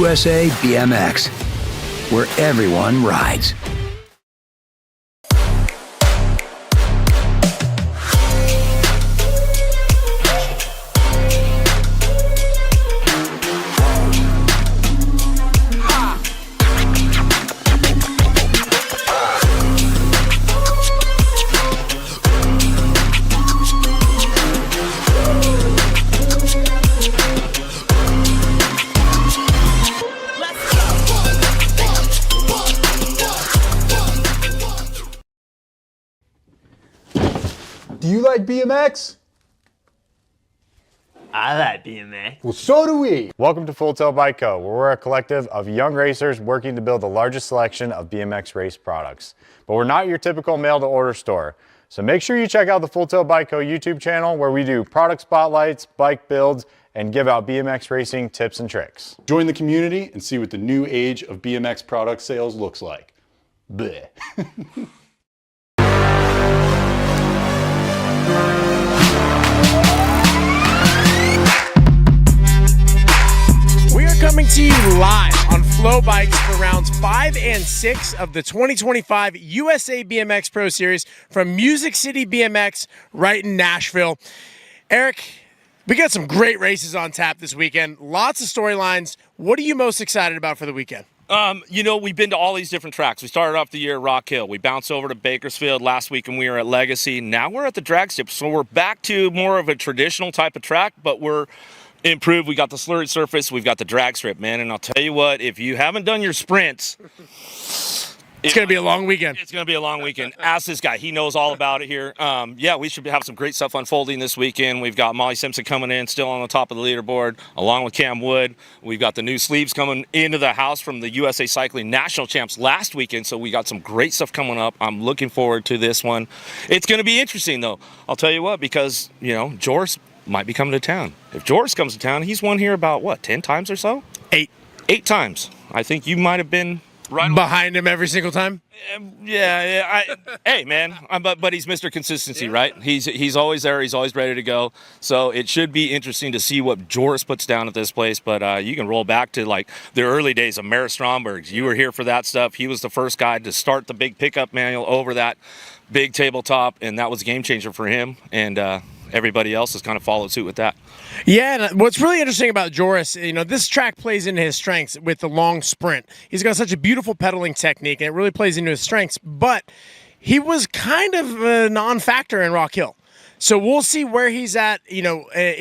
USA BMX, where everyone rides. Do you like BMX? I like BMX. Well, so do we. Welcome to Full Tilt Bike Co., where we're a collective of young racers working to build the largest selection of BMX race products. But we're not your typical mail-to-order store. So make sure you check out the Full Tilt Bike Co. YouTube channel, where we do product spotlights, bike builds, and give out BMX racing tips and tricks. Join the community and see what the new age of BMX product sales looks like. Bleh. We are coming to you live on Flow Bikes for rounds 5 and 6 of the 2025 USA BMX Pro Series from Music City BMX right in Nashville. Eric, we got some great races on tap this weekend. Lots of storylines. What are you most excited about for the weekend? We've been to all these different tracks. We started off the year at Rock Hill. We bounced over to Bakersfield last week and we were at Legacy. Now we're at the drag strip. So we're back to more of a traditional type of track, but we're improved. We got the slurry surface. We've got the drag strip, man. And I'll tell you what, if you haven't done your sprints, it's going to be a long weekend. It's going to be a long weekend. Ask this guy. He knows all about it here. We should have some great stuff unfolding this weekend. We've got Molly Simpson coming in, still on the top of the leaderboard, along with Cam Wood. We've got the new sleeves coming into the house from the USA Cycling National Champs last weekend, so we got some great stuff coming up. I'm looking forward to this one. It's going to be interesting, though. I'll tell you what, because, Joris might be coming to town. If Joris comes to town, he's won here about, 10 times or so? 8. 8 times. I think you might have been right behind him every single time. Hey man, but he's Mr. Consistency, right? He's always there. He's always ready to go. So it should be interesting to see what Joris puts down at this place. But you can roll back to like the early days of Mara Stromberg's. You were here for that stuff. He was the first guy to start the big pickup manual over that big tabletop, and that was a game changer for him. And everybody else has kind of followed suit with that. Yeah, and what's really interesting about Joris, this track plays into his strengths with the long sprint. He's got such a beautiful pedaling technique, and it really plays into his strengths, but he was kind of a non-factor in Rock Hill. So we'll see where he's at. He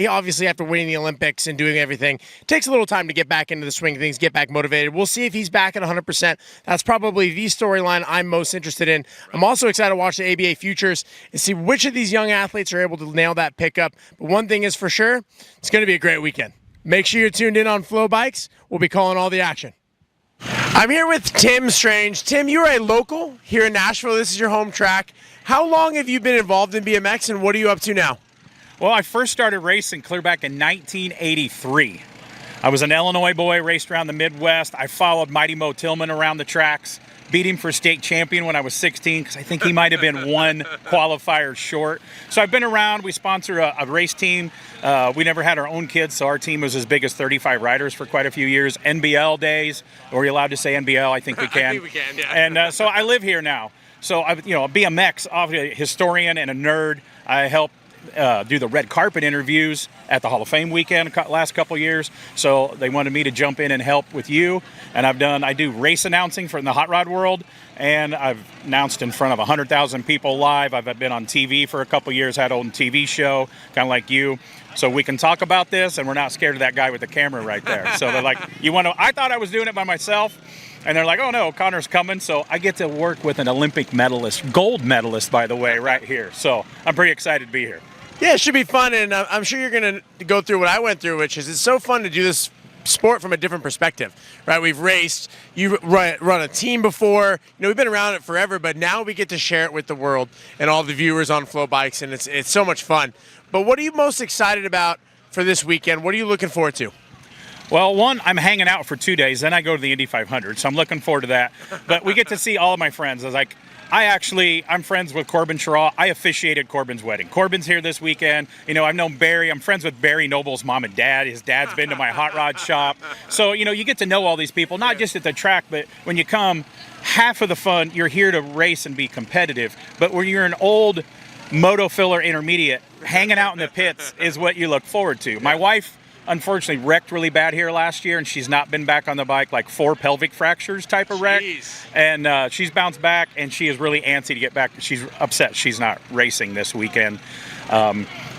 obviously, after winning the Olympics and doing everything, it takes a little time to get back into the swing of things, get back motivated. We'll see if he's back at 100%. That's probably the storyline I'm most interested in. I'm also excited to watch the ABA Futures and see which of these young athletes are able to nail that pickup. But one thing is for sure, it's going to be a great weekend. Make sure you're tuned in on Flow Bikes. We'll be calling all the action. I'm here with Tim Strange. Tim, you're a local here in Nashville. This is your home track. How long have you been involved in BMX, and what are you up to now? Well, I first started racing clear back in 1983. I was an Illinois boy, raced around the Midwest. I followed Mighty Mo Tillman around the tracks, beat him for state champion when I was 16, because I think he might have been one qualifier short. So I've been around. We sponsor a race team. We never had our own kids, so our team was as big as 35 riders for quite a few years. NBL days. Are you allowed to say NBL? I think we can. I think we can, yeah. And so I live here now. So, a BMX, obviously a historian and a nerd. I helped do the red carpet interviews at the Hall of Fame weekend last couple years. So they wanted me to jump in and help with you. And I do race announcing for in the hot rod world. And I've announced in front of 100,000 people live. I've been on TV for a couple years, had a own TV show, kind of like you. So we can talk about this, and we're not scared of that guy with the camera right there. So they're like, I thought I was doing it by myself. And they're like, oh no, Connor's coming. So I get to work with an Olympic medalist, gold medalist, by the way, right here. So I'm pretty excited to be here. Yeah, it should be fun, and I'm sure you're going to go through what I went through, which is it's so fun to do this sport from a different perspective, right? We've raced, you run a team before, we've been around it forever, but now we get to share it with the world and all the viewers on Flow Bikes, and it's so much fun. But what are you most excited about for this weekend? What are you looking forward to? Well, one, I'm hanging out for 2 days, then I go to the Indy 500, so I'm looking forward to that. But we get to see all of my friends. I'm friends with Corbin Sherraw. I officiated Corbin's wedding. Corbin's here this weekend. You know, I've known Barry. I'm friends with Barry Noble's mom and dad. His dad's been to my hot rod shop. So, you know, you get to know all these people, not just at the track, but when you come, half of the fun, you're here to race and be competitive. But when you're an old moto filler intermediate, hanging out in the pits is what you look forward to. My wife, unfortunately, wrecked really bad here last year, and she's not been back on the bike, like 4 pelvic fractures type of wreck. And she's bounced back, and she is really antsy to get back. She's upset she's not racing this weekend.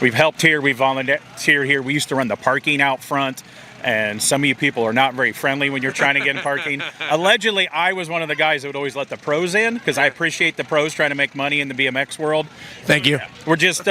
We've helped here. We've volunteered here. We used to run the parking out front, and some of you people are not very friendly when you're trying to get in parking. Allegedly, I was one of the guys that would always let the pros in, because I appreciate the pros trying to make money in the BMX world. Thank you. We're just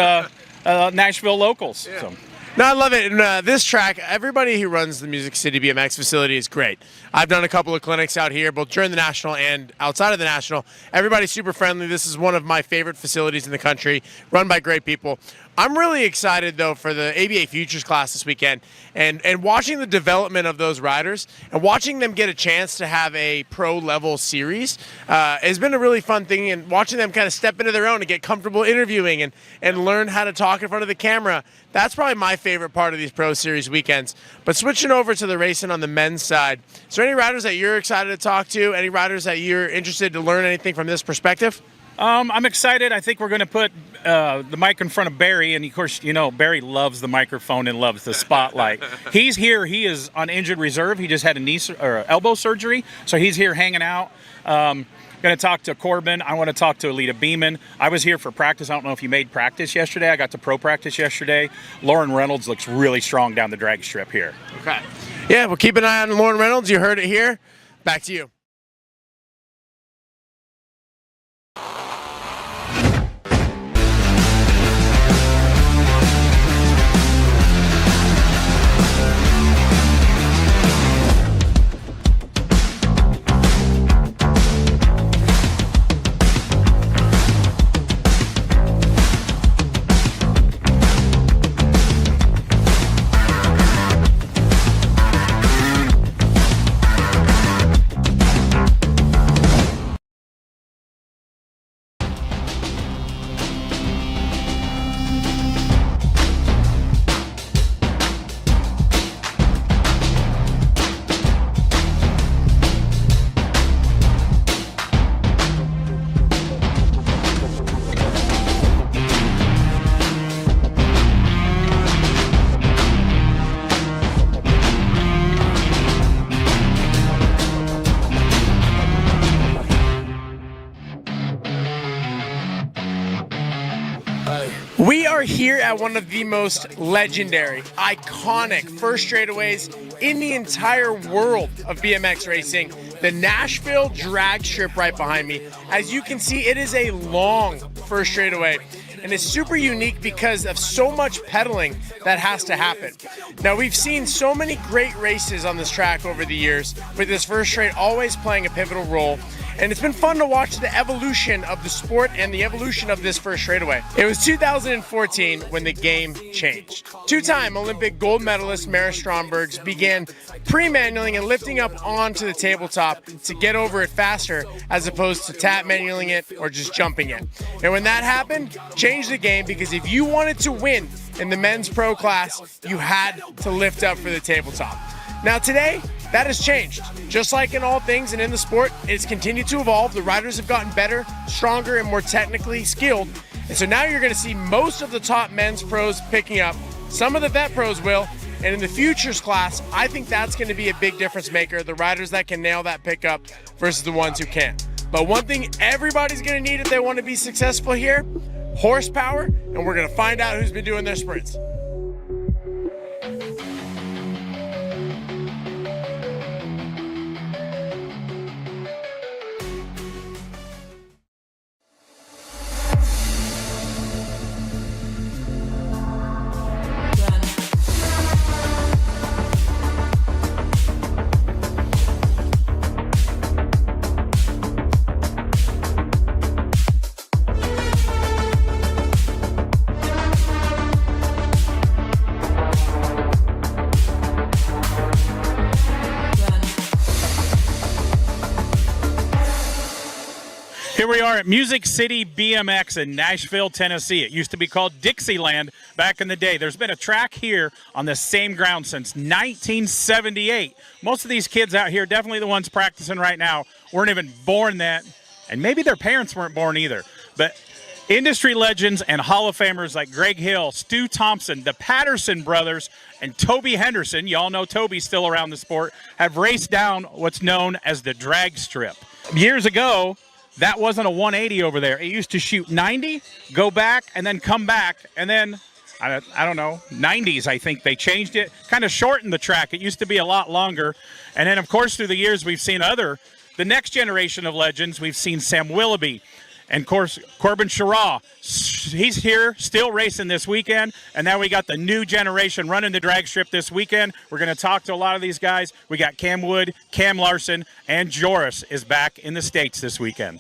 Nashville locals. Yeah. So. No, I love it. And this track, everybody who runs the Music City BMX facility is great. I've done a couple of clinics out here, both during the National and outside of the National. Everybody's super friendly. This is one of my favorite facilities in the country, run by great people. I'm really excited, though, for the ABA Futures class this weekend and watching the development of those riders and watching them get a chance to have a pro-level series has been a really fun thing, and watching them kind of step into their own and get comfortable interviewing and learn how to talk in front of the camera. That's probably my favorite part of these Pro Series weekends. But switching over to the racing on the men's side, is there any riders that you're excited to talk to? Any riders that you're interested to learn anything from this perspective? I'm excited. I think we're going to put the mic in front of Barry, and of course, you know, Barry loves the microphone and loves the spotlight. He's here. He is on injured reserve. He just had a knee or elbow surgery, so he's here hanging out. Going to talk to Corbin. I want to talk to Alita Beeman. I was here for practice. I don't know if you made practice yesterday. I got to pro practice yesterday. Lauren Reynolds looks really strong down the drag strip here. Okay. Yeah, well, keep an eye on Lauren Reynolds. You heard it here. Back to you. We are here at one of the most legendary, iconic first straightaways in the entire world of BMX racing, the Nashville drag strip right behind me. As you can see, it is a long first straightaway, and it's super unique because of so much pedaling that has to happen. Now, we've seen so many great races on this track over the years, with this first straight always playing a pivotal role. And it's been fun to watch the evolution of the sport and the evolution of this first straightaway. It was 2014 when the game changed. Two-time Olympic gold medalist Mara Strombergs began pre-manualing and lifting up onto the tabletop to get over it faster, as opposed to tap manualing it or just jumping it. And when that happened, changed the game, because if you wanted to win in the men's pro class, you had to lift up for the tabletop. Now today, that has changed. Just like in all things and in the sport, it's continued to evolve. The riders have gotten better, stronger, and more technically skilled. And so now you're gonna see most of the top men's pros picking up. Some of the vet pros will. And in the futures class, I think that's gonna be a big difference maker. The riders that can nail that pickup versus the ones who can't. But one thing everybody's gonna need if they wanna be successful here, horsepower, and we're gonna find out who's been doing their sprints. Here we are at Music City BMX in Nashville, Tennessee. It used to be called Dixieland back in the day. There's been a track here on the same ground since 1978. Most of these kids out here, definitely the ones practicing right now, weren't even born then, and maybe their parents weren't born either. But industry legends and Hall of Famers like Greg Hill, Stu Thompson, the Patterson brothers, and Toby Henderson, y'all know Toby's still around the sport, have raced down what's known as the drag strip. Years ago, that wasn't a 180 over there. It used to shoot 90, go back, and then come back. And then, I don't know, 90s, I think they changed it, kind of shortened the track. It used to be a lot longer. And then, of course, through the years, we've seen the next generation of legends. We've seen Sam Willoughby. And, of course, Corbin Sherraw, he's here, still racing this weekend. And now we got the new generation running the drag strip this weekend. We're going to talk to a lot of these guys. We got Cam Wood, Cam Larson, and Joris is back in the States this weekend.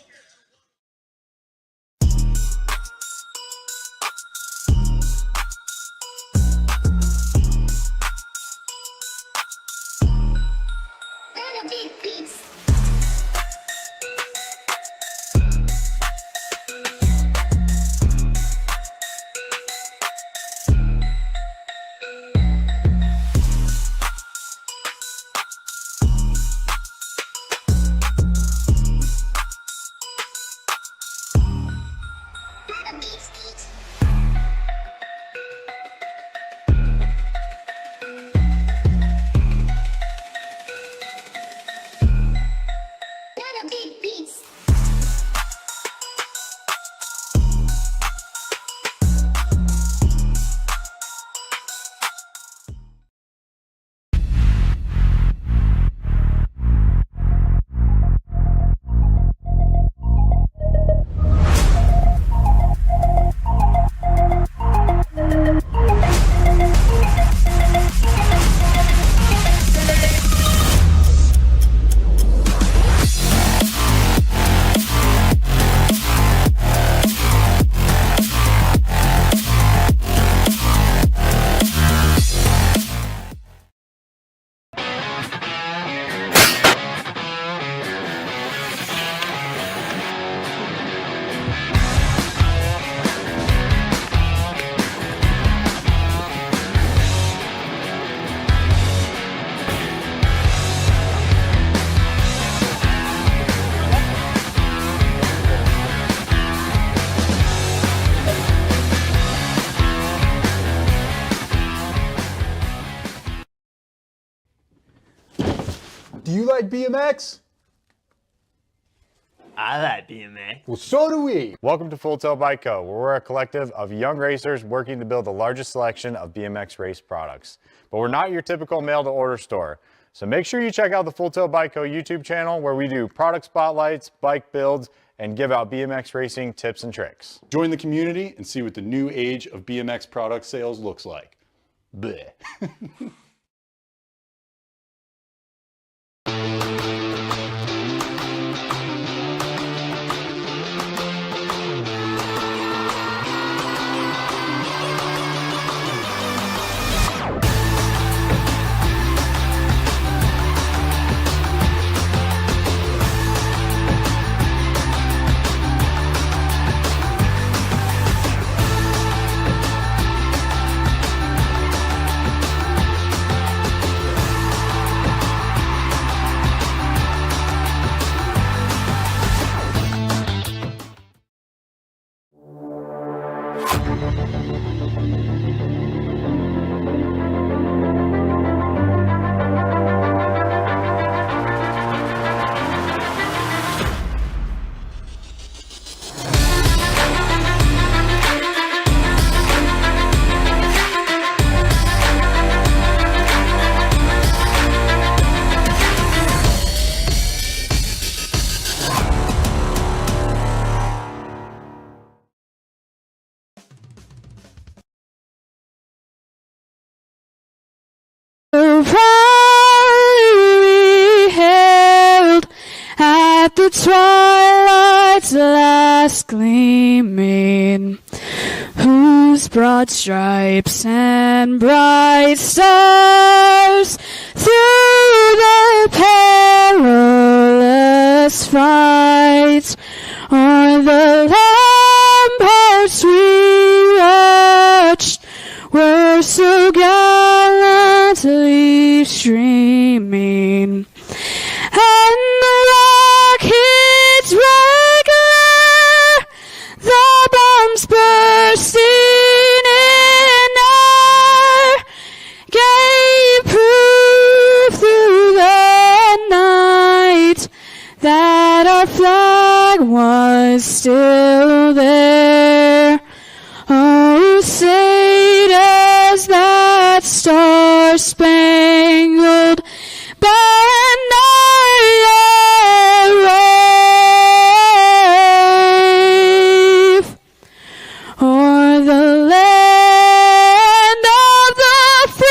Do you like BMX? I like BMX. Well, so do we. Welcome to Full Tilt Bike Co., where we're a collective of young racers working to build the largest selection of BMX race products. But we're not your typical mail-to-order store. So make sure you check out the Full Tilt Bike Co. YouTube channel, where we do product spotlights, bike builds, and give out BMX racing tips and tricks. Join the community and see what the new age of BMX product sales looks like. Bleh. At the twilight's last gleaming, whose broad stripes and bright stars through the perilous fight o'er the ramparts we watched were so gallantly streaming, and the rockets regular, the bombs bursting in air, gave proof through the night that our flag was still there. Oh, say does that star-spangled banner wave o'er the land of the free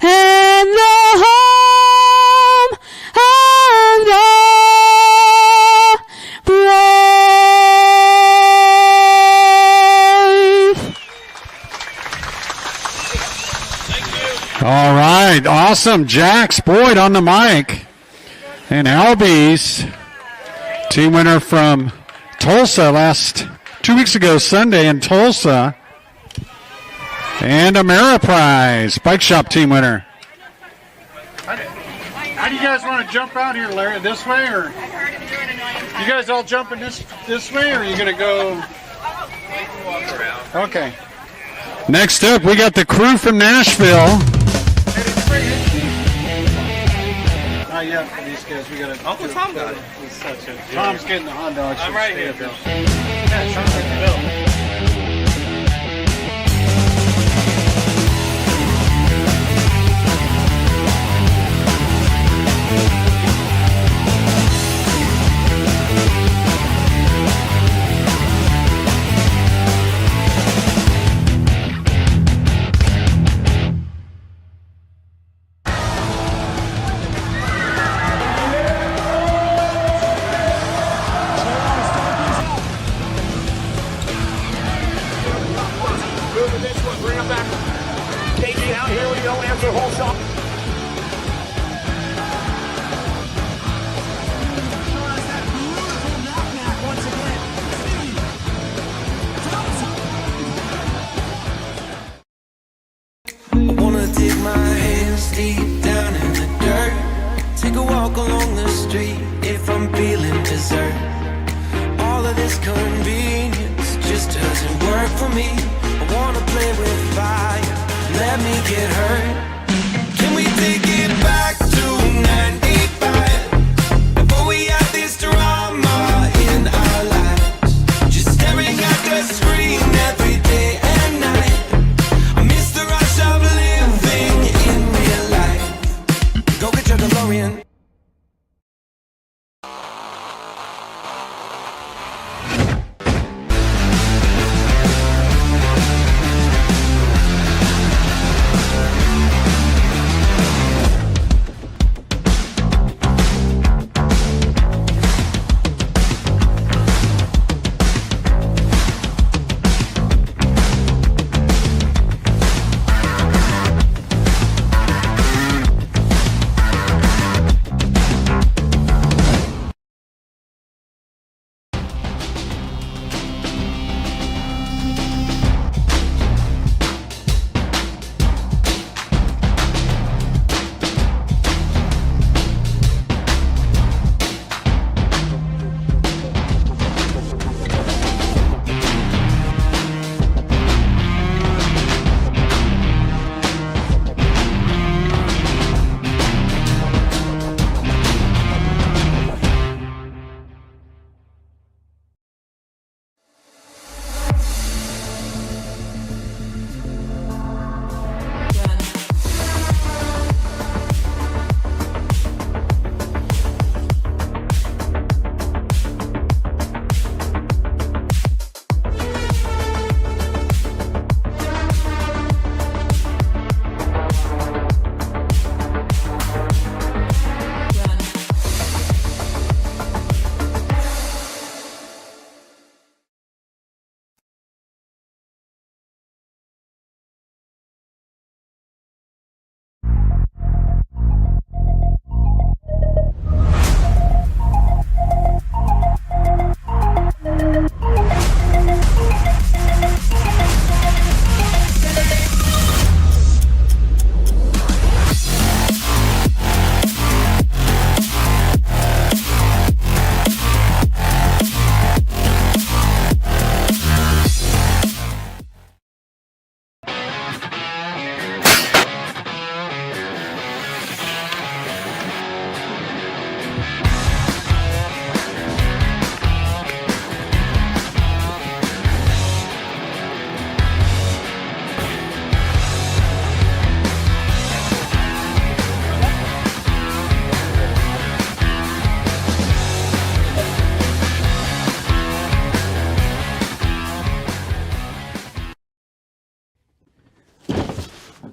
and the home of the brave. All right, awesome. Jax Boyd on the mic. And Albies, team winner from Tulsa 2 weeks ago, Sunday in Tulsa. And Ameriprize, bike shop team winner. How do you guys want to jump out here, Larry? This way, or you guys all jumping this way, or are you gonna go? Okay. Next up, we got the crew from Nashville. Not yet for these guys. We gotta. Uncle Tom got it. Tom's getting the hot dogs. I'm right here. Bill. Yeah, Tom's like the bill.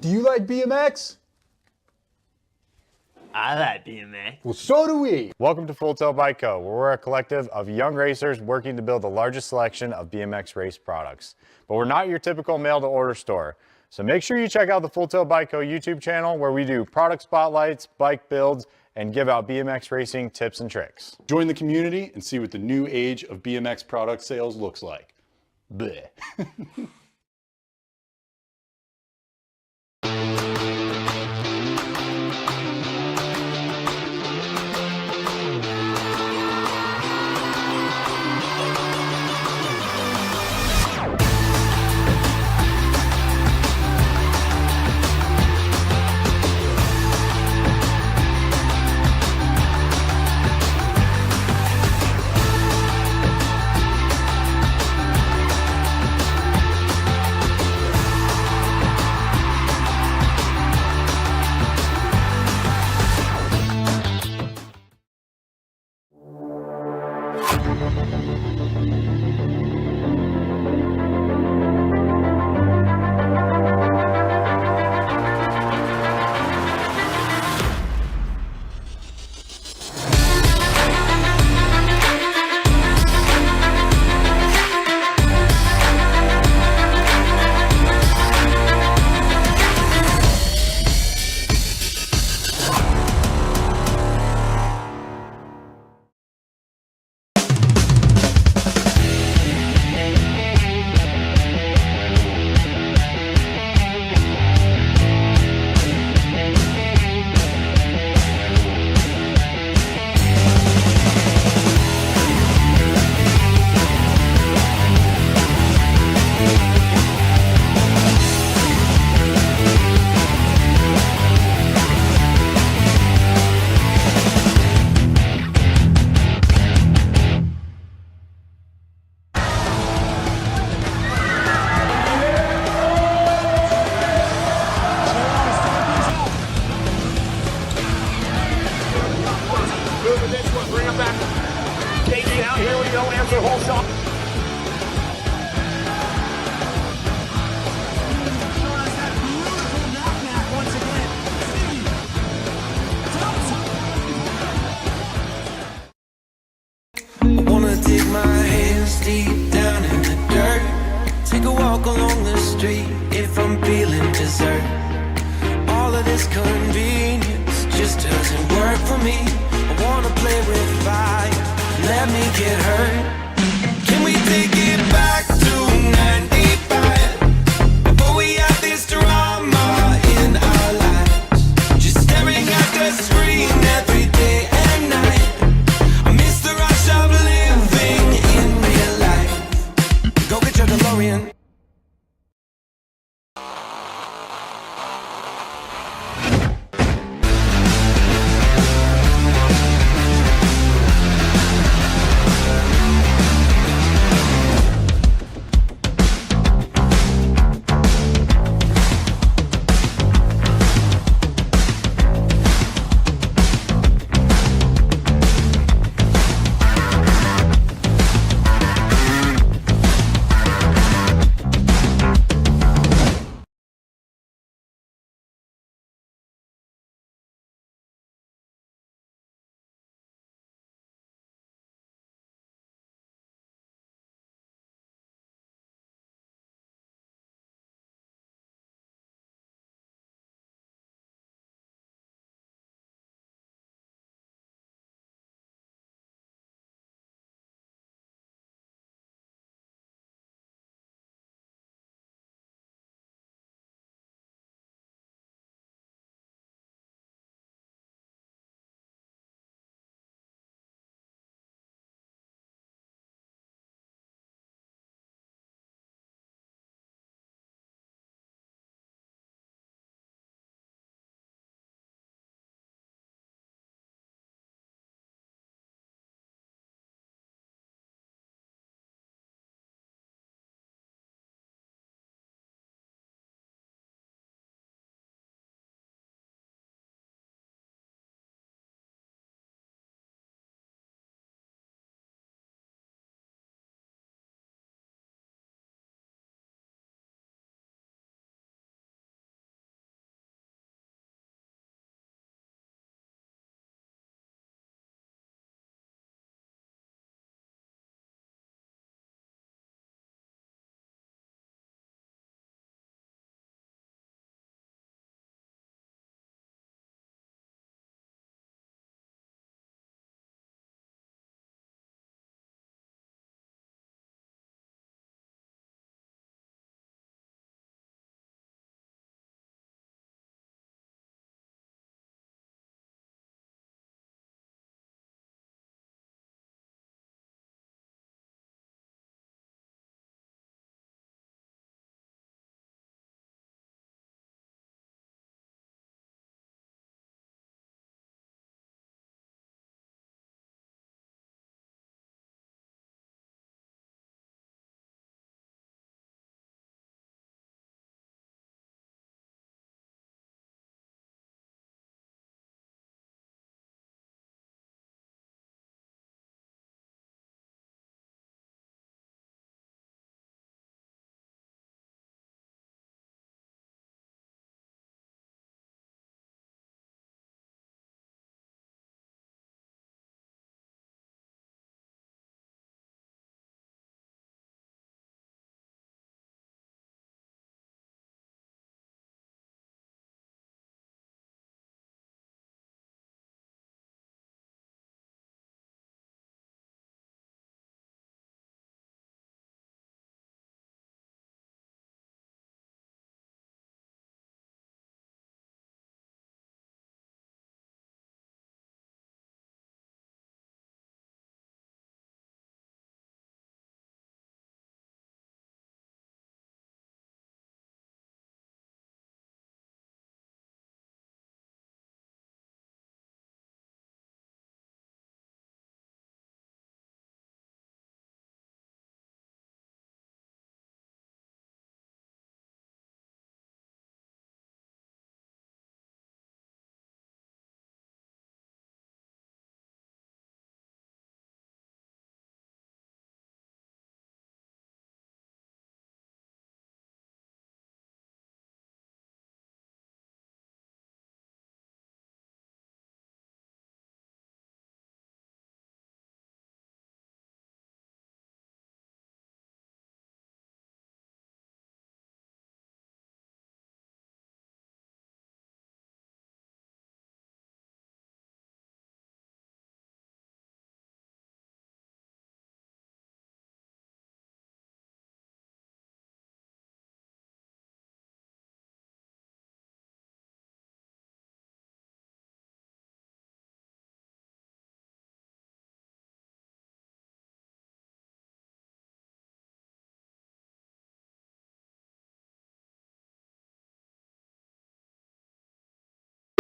Do you like BMX? I like BMX. Well, so do we. Welcome to Full Tilt Bike Co., where we're a collective of young racers working to build the largest selection of BMX race products. But we're not your typical mail-to-order store. So make sure you check out the Full Tilt Bike Co. YouTube channel, where we do product spotlights, bike builds, and give out BMX racing tips and tricks. Join the community and see what the new age of BMX product sales looks like. Bleh. Dig my hands deep down in the dirt. Take a walk along the street if I'm feeling dessert. All of this convenience just doesn't work for me. I wanna play with fire, let me get hurt. Can we take it back to 95? Before we had this drama in our lives, just staring at the screen every day and night. I miss the rush of living in real life. Go get your DeLorean.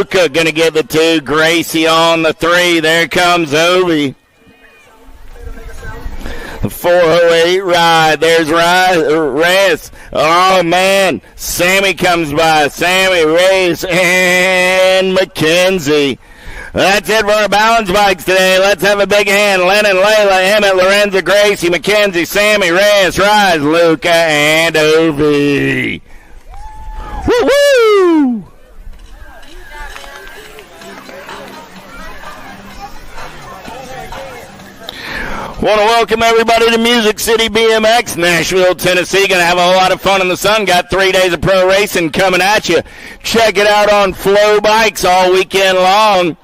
Luca going to get the 2. Gracie on the 3. There comes Ovi. The 408 ride. There's Reyes. Oh, man. Sammy comes by. Sammy, Reyes, and McKenzie. That's it for our balance bikes today. Let's have a big hand. Lennon, Layla, Emmett, Lorenza, Gracie, McKenzie, Sammy, Reyes, Rise, Luca, and Ovi. Woo-woo! Want to welcome everybody to Music City BMX, Nashville, Tennessee. Going to have a whole lot of fun in the sun. Got 3 days of pro racing coming at you. Check it out on Flow Bikes all weekend long.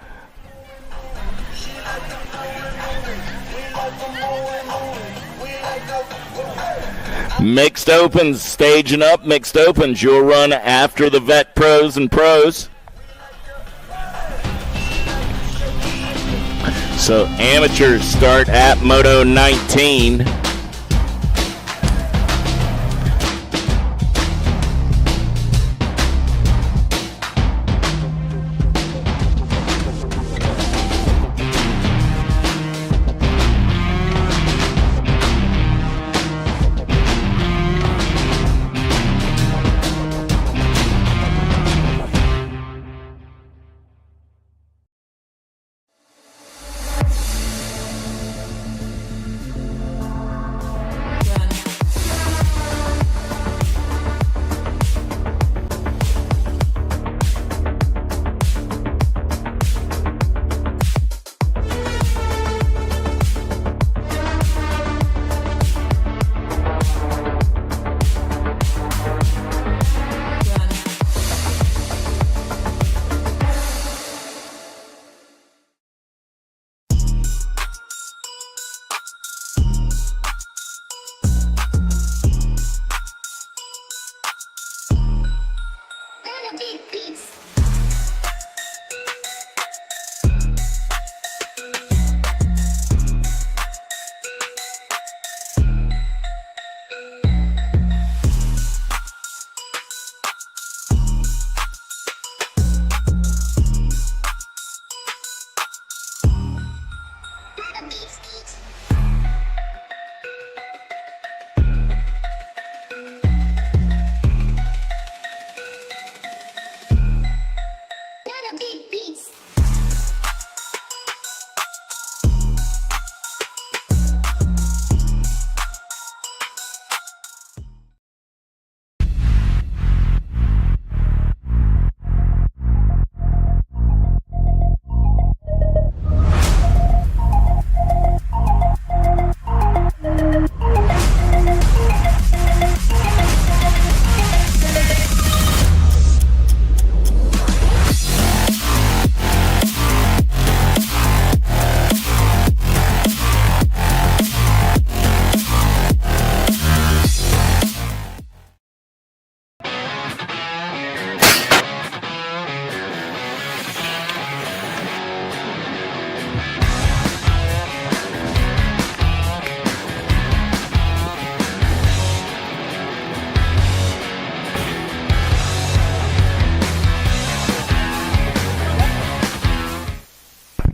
Mixed Opens, staging up. Mixed Opens, you'll run after the vet pros and pros. So amateurs start at Moto 19.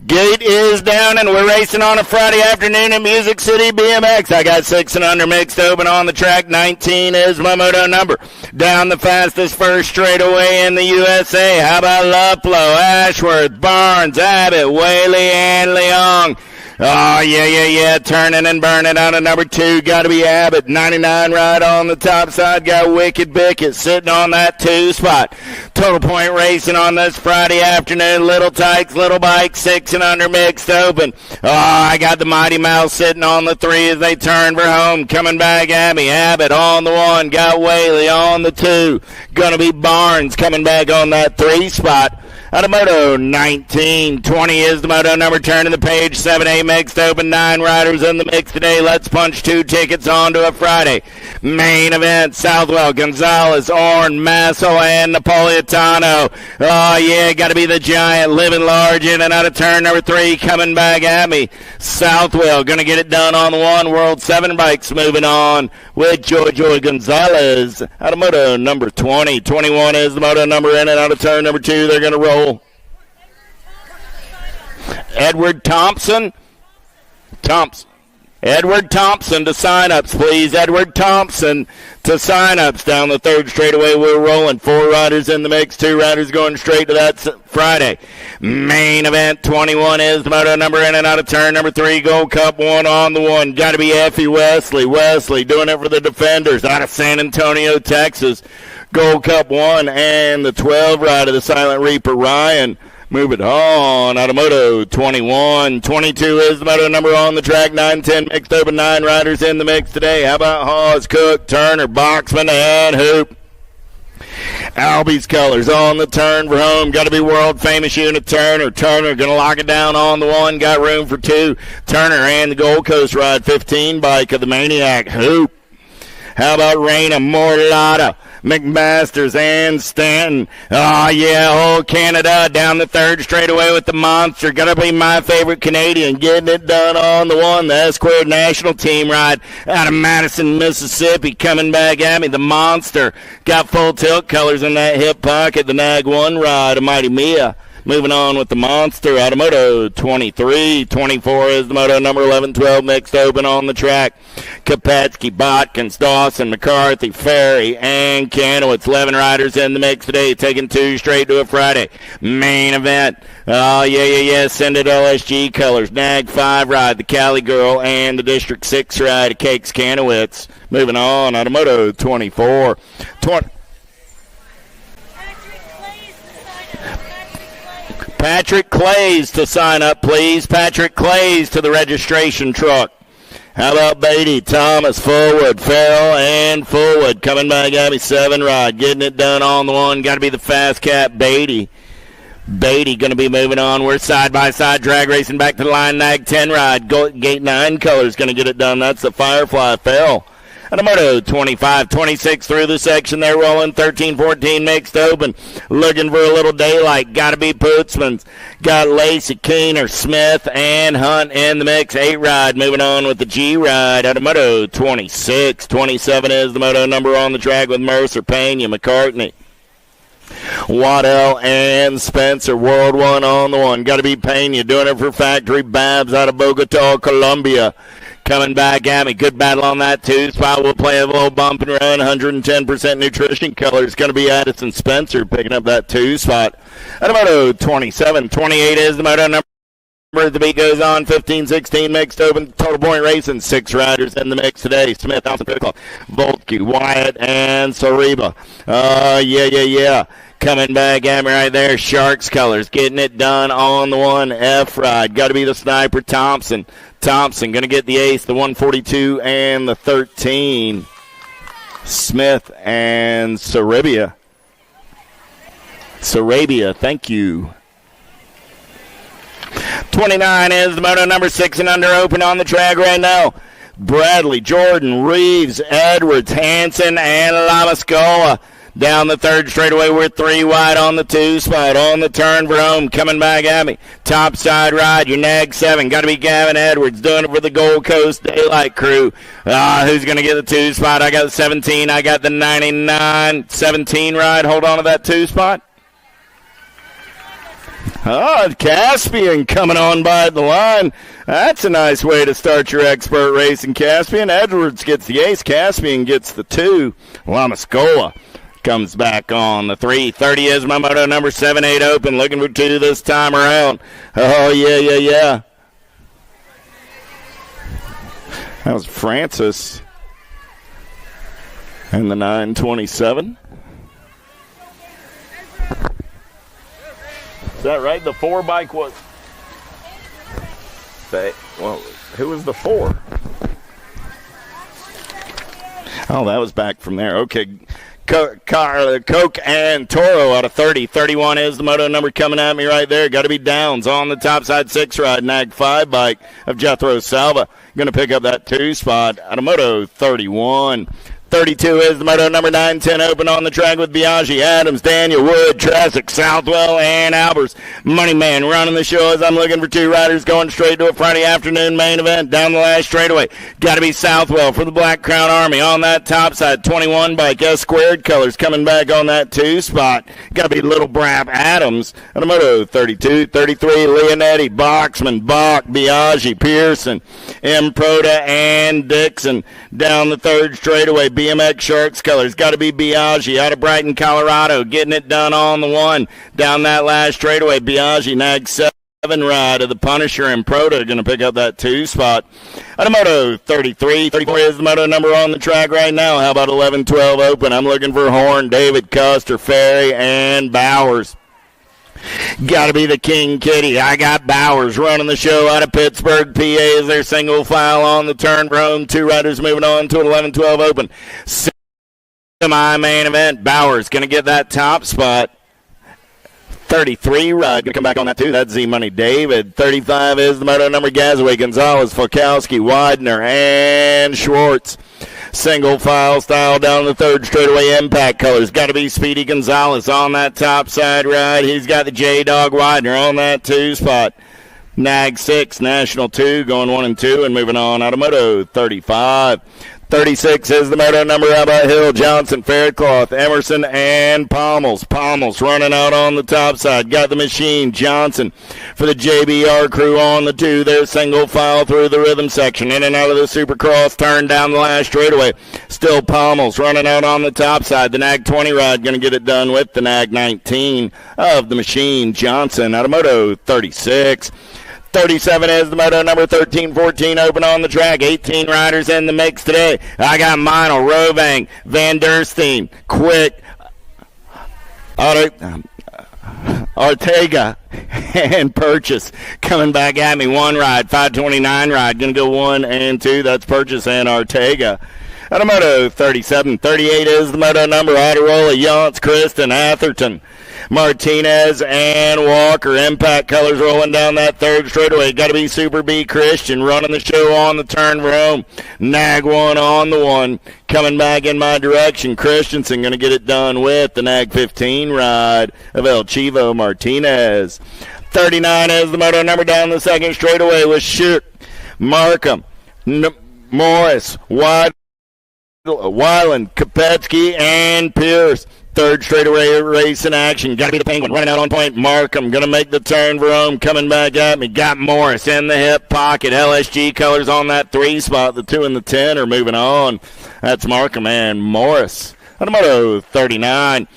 Gate is down, and we're racing on a Friday afternoon at Music City BMX. I got 6 and under mixed open on the track. 19 is my moto number. Down the fastest first straightaway in the USA. How about Luplo, Ashworth, Barnes, Abbott, Whaley, and Leong? Oh, yeah. Turning and burning out of number 2. Got to be Abbott. 99 right on the top side. Got Wicked Bickett sitting on that 2 spot. Total point racing on this Friday afternoon. Little Tykes, Little Bike, 6 and under mixed open. Oh, I got the Mighty Mouse sitting on the 3 as they turn for home. Coming back at me. Abbott on the 1. Got Whaley on the 2. Gonna be Barnes coming back on that 3 spot. Out of Moto 19, 20 is the Moto number, turning the page, 7A mixed open, 9 riders in the mix today. Let's punch 2 tickets on to a Friday main event. Southwell, Gonzalez, Orn, Massel, and Napolitano. Oh, yeah, got to be the Giant, living large in and out of turn number 3, coming back at me. Southwell going to get it done on the 1. World 7 bikes moving on with Joy Gonzalez. Out of Moto number 20, 21 is the Moto number in and out of turn number 2. They're going to roll. Edward Thompson. Edward Thompson to sign-ups, please. Edward Thompson to sign-ups. Down the third straightaway, we're rolling. 4 riders in the mix, 2 riders going straight to that Friday. Main event 21 is the moto number in and out of turn number 3. Gold Cup 1 on the 1. Got to be Effie Wesley. Wesley doing it for the Defenders out of San Antonio, Texas. Gold Cup 1 and the 12 rider, the Silent Reaper, Ryan. Move it on out of Moto 21. 22 is the moto number on the track. 9-10 mixed open. 9 riders in the mix today. How about Hawes, Cook, Turner, Boxman, and Hoop? Albie's colors on the turn for home. Got to be world famous unit Turner. Turner going to lock it down on the 1. Got room for 2. Turner and the Gold Coast Ride 15 bike of the Maniac. Hoop. How about Raina, Mortalato, McMasters, and Stanton? Oh, yeah, old Canada down the third straightaway with the Monster. Going to be my favorite Canadian. Getting it done on the 1. The S-Squared National Team Ride out of Madison, Mississippi. Coming back at me, the Monster. Got full tilt colors in that hip pocket. The Nag 1 Ride of Mighty Mia. Moving on with the Monster out of Moto 23. 24 is the Moto number 11, 12 mixed open on the track. Kopetsky, Botkins, Dawson, McCarthy, Ferry, and Kanowitz. 11 riders in the mix today, taking 2 straight to a Friday. Main event. Oh, yeah. Send it LSG colors. Nag 5 ride, the Cali Girl, and the District 6 ride of Cakes Kanowitz. Moving on out of Moto 24. Patrick Clays to sign up, please. Patrick Clays to the registration truck. How about Beatty, Thomas, Fullwood, Farrell, and Fullwood. Coming back at me, 7 ride. Getting it done on the 1. Got to be the fast cat, Beatty. Beatty going to be moving on. We're side-by-side drag racing back to the line. Nag 10 ride. Gate 9 colors going to get it done. That's the Firefly, Phil. And a Moto 25, 26 through the section. They're rolling 13, 14 mixed open. Looking for a little daylight. Got to be Pootsman's. Got Lacey, Keener, Smith, and Hunt in the mix. 8 ride. Moving on with the G ride out of Moto 26. 27 is the Moto number on the track with Mercer, Pena, McCartney, Waddell, and Spencer. World 1 on the 1. Got to be Pena doing it for Factory Babs out of Bogota, Colombia. Coming back at me. Good battle on that 2 spot. We'll play a little bump and run. 110% nutrition color. It's going to be Addison Spencer picking up that 2 spot. At Moto 27. 28 is the Moto number. The beat goes on. 15, 16 mixed open. Total point racing. 6 riders in the mix today. Smith, Thompson, Critical, Voltke, Wyatt, and Sariba. Yeah. Coming back at me right there. Sharks colors. Getting it done on the 1 F ride. Got to be the Sniper, Thompson. Thompson going to get the ace, the 142 and the 13. Smith and Sarabia. Thank you. 29 is the Moto number 6 and under open on the track right now. Bradley, Jordan, Reeves, Edwards, Hanson, and Lamascola. Down the third straightaway, we're 3 wide on the 2 spot. On the turn for home, coming back at me. Top side ride, your Nag 7. Got to be Gavin Edwards doing it for the Gold Coast Daylight crew. Who's going to get the 2 spot? I got the 17. I got the 99. 17 ride. Hold on to that 2 spot. Caspian coming on by the line. That's a nice way to start your expert racing, Caspian. Edwards gets the ace. Caspian gets the 2. Lamascola comes back on the 3. 30 is my Moto number 7-8 open. Looking for 2 this time around. Oh, yeah. That was Francis. And the 927. Is that right? The 4 bike was... Well, who was the 4? Oh, that was back from there. Okay. Coke and Toro out of 30. 31 is the Moto number coming at me right there. Got to be Downs on the top side 6 ride. Nag 5 bike of Jethro Salva. Going to pick up that 2 spot out of Moto 31. 32 is the moto number 910 open on the track with Biaggi, Adams, Daniel, Wood, Tresick, Southwell, and Albers. Money Man running the show as I'm looking for two riders going straight to a Friday afternoon main event down the last straightaway. Got to be Southwell for the Black Crown Army on that top side. 21 bike, S squared colors coming back on that 2 spot. Got to be Little Brap Adams on the moto 32, 33, Leonetti, Boxman, Bach, Biaggi, Pearson, Improda, and Dixon down the third straightaway. BMX Sharks colors. Got to be Biaggi out of Brighton, Colorado. Getting it done on the 1. Down that last straightaway. Biaggi nags 7 ride of the Punisher, and Proto going to pick up that 2 spot. Moto 33. 34 is the moto number on the track right now. How about 11-12 open? I'm looking for Horn, David, Custer, Ferry, and Bowers. Got to be the King Kitty. I got Bowers running the show out of Pittsburgh, PA, as their single file on the turn for home. 2 riders moving on to an 11-12 open. Semi-main event. Bowers going to get that top spot. 33 ride. Going to come back on that, too. That's Z-Money David. 35 is the moto number Gazaway, Gonzalez, Falkowski, Widener, and Schwartz. Single file style down the third straightaway. Impact colors. Got to be Speedy Gonzalez on that top side ride. He's got the J-Dog Widener on that 2 spot. Nag 6, National 2, going 1 and 2, and moving on out of moto 35. 36 is the moto number. How about Hill, Johnson, Faircloth, Emerson, and Pommels. Pommels running out on the top side. Got the machine, Johnson, for the JBR crew on the 2. Their single file through the rhythm section. In and out of the Supercross turn down the last straightaway. Still Pommels running out on the top side. The Nag 20 ride going to get it done with the Nag 19 of the machine, Johnson, out of moto 36. 37 is the moto number 13-14 open on the track. 18 riders in the mix today. I got Meinl, Rovang, Van Der Steen, Quick, Ortega, and Purchase coming back at me. 1 ride, 529 ride. Going to go 1 and 2. That's Purchase and Ortega. Out of moto 37. 38 is the moto number. Adirola, Yance, Kristen, Atherton, Martinez, and Walker. Impact colors rolling down that third straightaway. Got to be Super B Christian running the show on the turn for home. Nag 1 on the 1. Coming back in my direction. Christensen going to get it done with the Nag 15 ride of El Chivo Martinez. 39 is the moto number down the second straightaway with Shook, Markham, Morris, Weiland, Kopetsky, and Pierce. Third straightaway race in action. Got to be the Penguin running out on point. Markham going to make the turn for home. Coming back at me. Got Morris in the hip pocket. LSG colors on that 3 spot. The 2 and the 10 are moving on. That's Markham and Morris. On moto 39.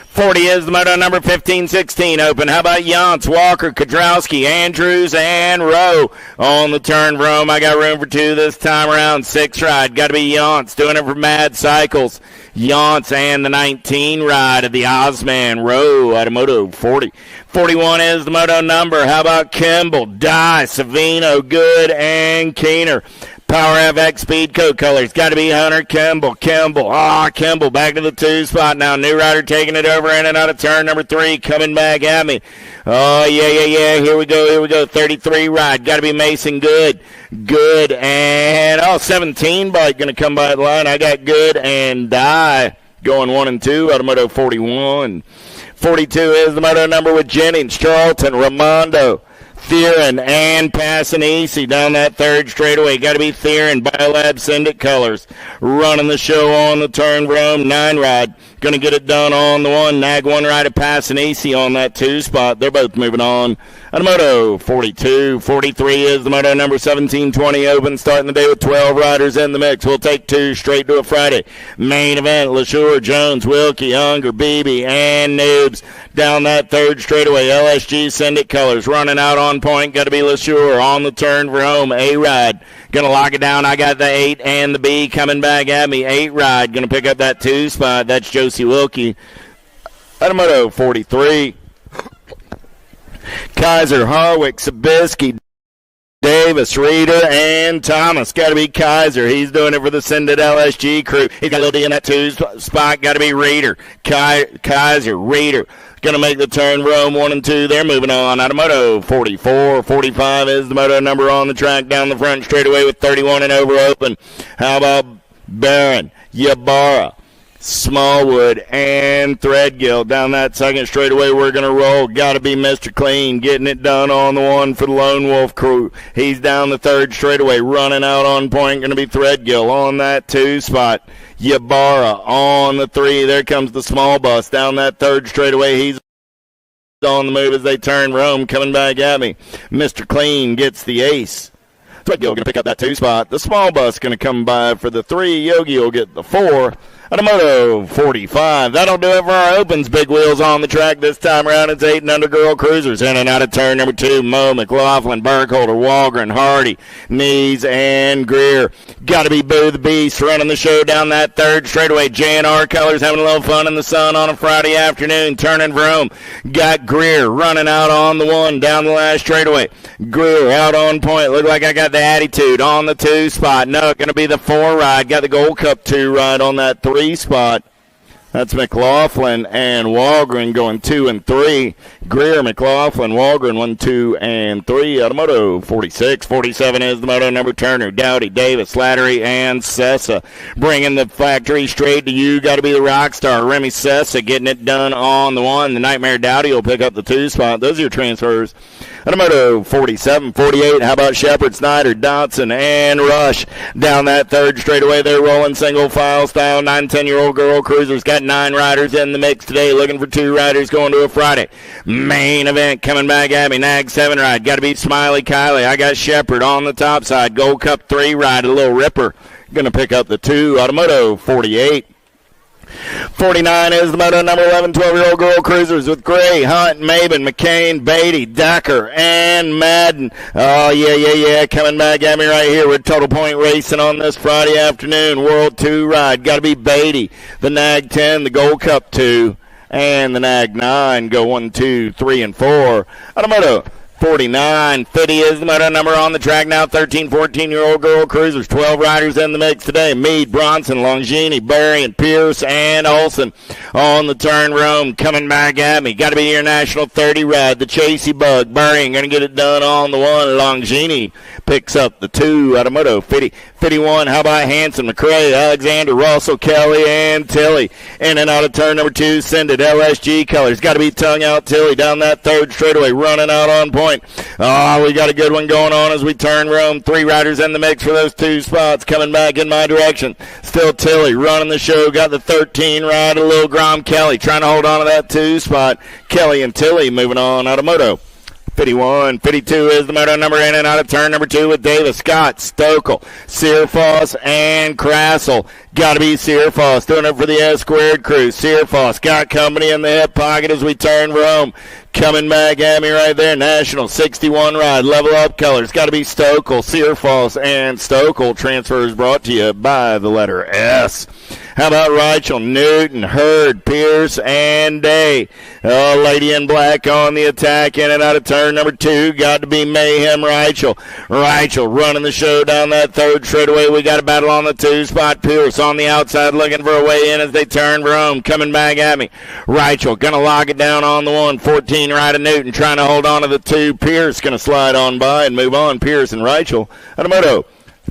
40 is the moto number 15-16 open. How about Yance, Walker, Kodrowski, Andrews, and Rowe on the turn for home? I got room for 2 this time around. 6 ride. Got to be Yance doing it for Mad Cycles. Yance and the 19 ride of the Ozman Rowe out of moto 40. 41 is the moto number. How about Kimball, Dye, Savino, Good, and Keener? Power FX Speed Code colors. Got to be Hunter Kimball. Kimball back to the 2 spot now. New rider taking it over in and out of turn number 3. Coming back at me. Oh, yeah. Here we go. 33 ride. Got to be Mason Good. Good and 17 bike going to come by the line. I got Good and Die going 1 and 2 out of moto 41. 42 is the moto number with Jennings, Charlton, Ramondo, Theron, and Passanisi down that third straightaway. Got to be Theron, Biolab Syndicate colors. Running the show on the turn for home. 9 ride. Going to get it done on the 1. Nag 1 ride of Passanisi on that 2 spot. They're both moving on. On moto 42. 43 is the moto number 17-20 open. Starting the day with 12 riders in the mix. We'll take 2 straight to a Friday. Main event, LaSure, Jones, Wilkie, Unger, Beebe, and Noobs. Down that third straightaway. LSG Syndicate colors. Running out on point. Got to be LaSure on the turn for home. A ride. Going to lock it down. I got the 8 and the B coming back at me. 8 ride. Going to pick up that 2 spot. That's Josie Wilkie. Moto 43. Kaiser, Harwick, Sabisky, Davis, Reeder, and Thomas. Got to be Kaiser. He's doing it for the Sendit LSG crew. He's got a little D in that 2 spot. Got to be Reeder. Kaiser, Reeder. Going to make the turn Rome 1 and 2. They're moving on. Out of moto 44. 45 is the moto number on the track down the front straightaway with 31 and over open. How about Barron, Ybarra, Smallwood, and Threadgill. Down that second straightaway, we're going to roll. Got to be Mr. Clean, getting it done on the one for the Lone Wolf crew. He's down the third straightaway, running out on point. Going to be Threadgill on that 2 spot. Ybarra on the 3. There comes the small bus down that third straightaway. He's on the move as they turn Rome, coming back at me. Mr. Clean gets the ace. Threadgill going to pick up that 2 spot. The small bus going to come by for the 3. Yogi will get the 4. Moto 45. That'll do it for our opens. Big wheels on the track this time around. It's 8 and under girl cruisers. In and out of turn number 2. Mo, McLaughlin, Burkholder, Walgren, Hardy, Nees, and Greer. Got to be Boo the Beast running the show down that third straightaway. J&R Colors having a little fun in the sun on a Friday afternoon. Turning for home. Got Greer running out on the 1 down the last straightaway. Greer out on point. Look like I got the attitude on the 2 spot. No, going to be the 4 ride. Got the Gold Cup 2 ride on that 3 spot. That's McLaughlin and Walgren going 2 and 3. Greer, McLaughlin, Walgren 1, 2, and 3. Moto 46. 47 is the moto number. Turner, Dowdy, Davis, Slattery, and Sessa. Bringing the factory straight to you. Got to be the rock star. Remy Sessa getting it done on the 1. The Nightmare Dowdy will pick up the 2 spot. Those are your transfers. Moto 47, 48. How about Shepard, Snyder, Dotson, and Rush? Down that third straightaway, they're rolling single file style. 9, 10-year-old girl cruisers got 9 riders in the mix today. Looking for 2 riders going to a Friday main event. Coming back at me, Nag 7 ride. Got to beat Smiley Kylie. I got Shepard on the top side. Gold Cup 3 ride, a little ripper. Going to pick up the 2. Moto 48. 49 is the moto number 11, 12-year-old girl cruisers with Gray, Hunt, Maben, McCain, Beatty, Decker, and Madden. Oh, yeah. Coming back at me right here with Total Point Racing on this Friday afternoon. World 2 ride. Got to be Beatty. The Nag 10, the Gold Cup 2, and the Nag 9 go 1, 2, 3, and 4. Moto 49. 50 is the moto number on the track now. 13, 14-year-old girl cruisers. 12 riders in the mix today. Meade, Bronson, Longini, Barry, and Pierce, and Olson on the turn Rome. Coming back at me. Got to be your National 30 ride. The Chasey Bug. Barry going to get it done on the 1. Longini picks up the 2 out of Moto 50. 51, how about Hanson, McCrae, Alexander, Russell, Kelly, and Tilly. In and out of turn number 2, send it, LSG Colors. Got to be tongue out Tilly down that third straightaway, running out on point. Oh, we got a good one going on as we turn Rome. 3 riders in the mix for those 2 spots, coming back in my direction. Still Tilly running the show, got the 13 ride, a little Grom Kelly trying to hold on to that 2 spot. Kelly and Tilly moving on out of Moto 51. 52 is the moto number in and out of turn number 2 with Davis, Scott, Stokel, Searfoss, and Crassel. Got to be Searfoss doing it for the S-Squared crew. Searfoss got company in the hip pocket as we turn Rome. Coming back at me right there, National 61 ride, level up colors. Got to be Stokel, Searfoss, and Stokel. Transfers brought to you by the letter S. How about Reichel, Newton, Hurd, Pierce, and Day? Oh, Lady in Black on the attack, in and out of turn number 2. Got to be Mayhem Reichel. Reichel running the show down that third straightaway. We got a battle on the 2 spot. Pierce on the outside looking for a way in as they turn Rome. Coming back at me. Reichel going to lock it down on the 1. 14 right of Newton trying to hold on to the 2. Pierce going to slide on by and move on. Pierce and Reichel at a moto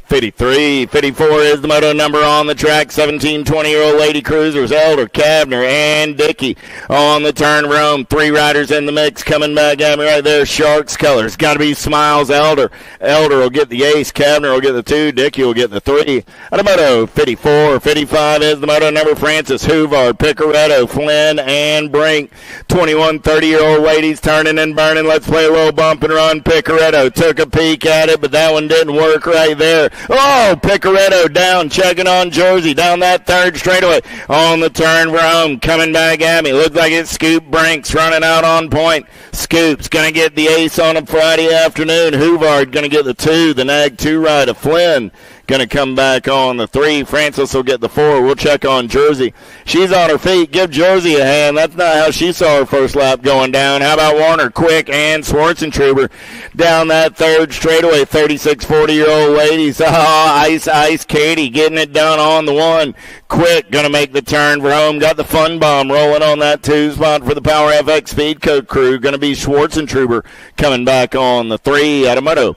53. 54 is the moto number on the track. 17, 20-year-old lady cruisers, Elder, Kavner, and Dickey on the turn Rome. 3 riders in the mix coming back at me right there. Sharks colors. Got to be Smiles, Elder. Elder will get the ace. Kavner will get the 2. Dickey will get the 3. At a moto 54. 55 is the moto number. Francis, Huvard, Picaretto, Flynn, and Brink. 21, 30-year-old ladies turning and burning. Let's play a little bump and run. Picaretto took a peek at it, but that one didn't work right there. Oh, Picaretto down, checking on Jersey down that third straightaway on the turn Rome. Coming back at me. Looks like it's Scoop Brinks running out on point. Scoop's going to get the ace on a Friday afternoon. Huvard going to get the 2. The Nag 2 ride of Flynn going to come back on the 3. Francis will get the 4. We'll check on Jersey. She's on her feet. Give Jersey a hand. That's not how she saw her first lap going down. How about Warner, Quick, and Schwartzentruber down that third straightaway. 36, 40-year-old ladies. Ice Katie getting it done on the 1. Quick going to make the turn for home. Got the fun bomb rolling on that 2 spot for the Power FX Speed Coat crew. Going to be Schwartzentruber coming back on the 3 at a moto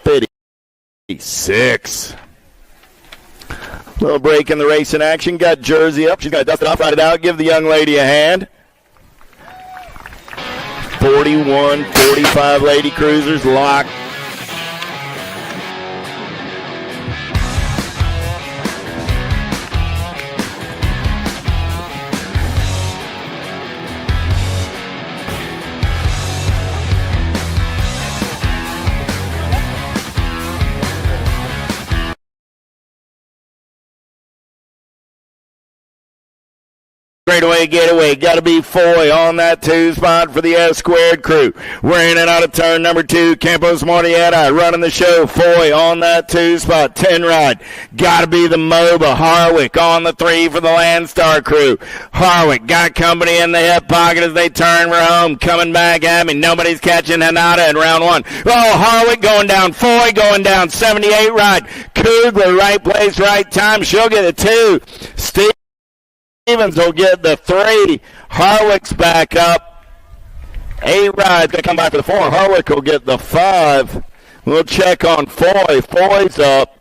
56. Little break in the racing action. Got Jersey up. She's going to dust it off, ride it out, give the young lady a hand. 41-45 Lady Cruisers locked. Straightaway getaway, got to be Foy on that 2 spot for the S squared crew. We're in and out of turn number 2. Campos Mortietta running the show. Foy on that 2 spot. 10 ride, got to be the MOBA. Harwick on the 3 for the Landstar crew. Harwick got company in the hip pocket as they turn for home. Coming back at me, nobody's catching Hanada in round 1. Oh, Harwick going down. Foy going down. 78 ride. Kugler, right place, right time. She'll get a 2. Stevens will get the 3. Harwick's back up. 8 rides going to come back for the 4. Harwick will get the 5. We'll check on Foy. Foy's up.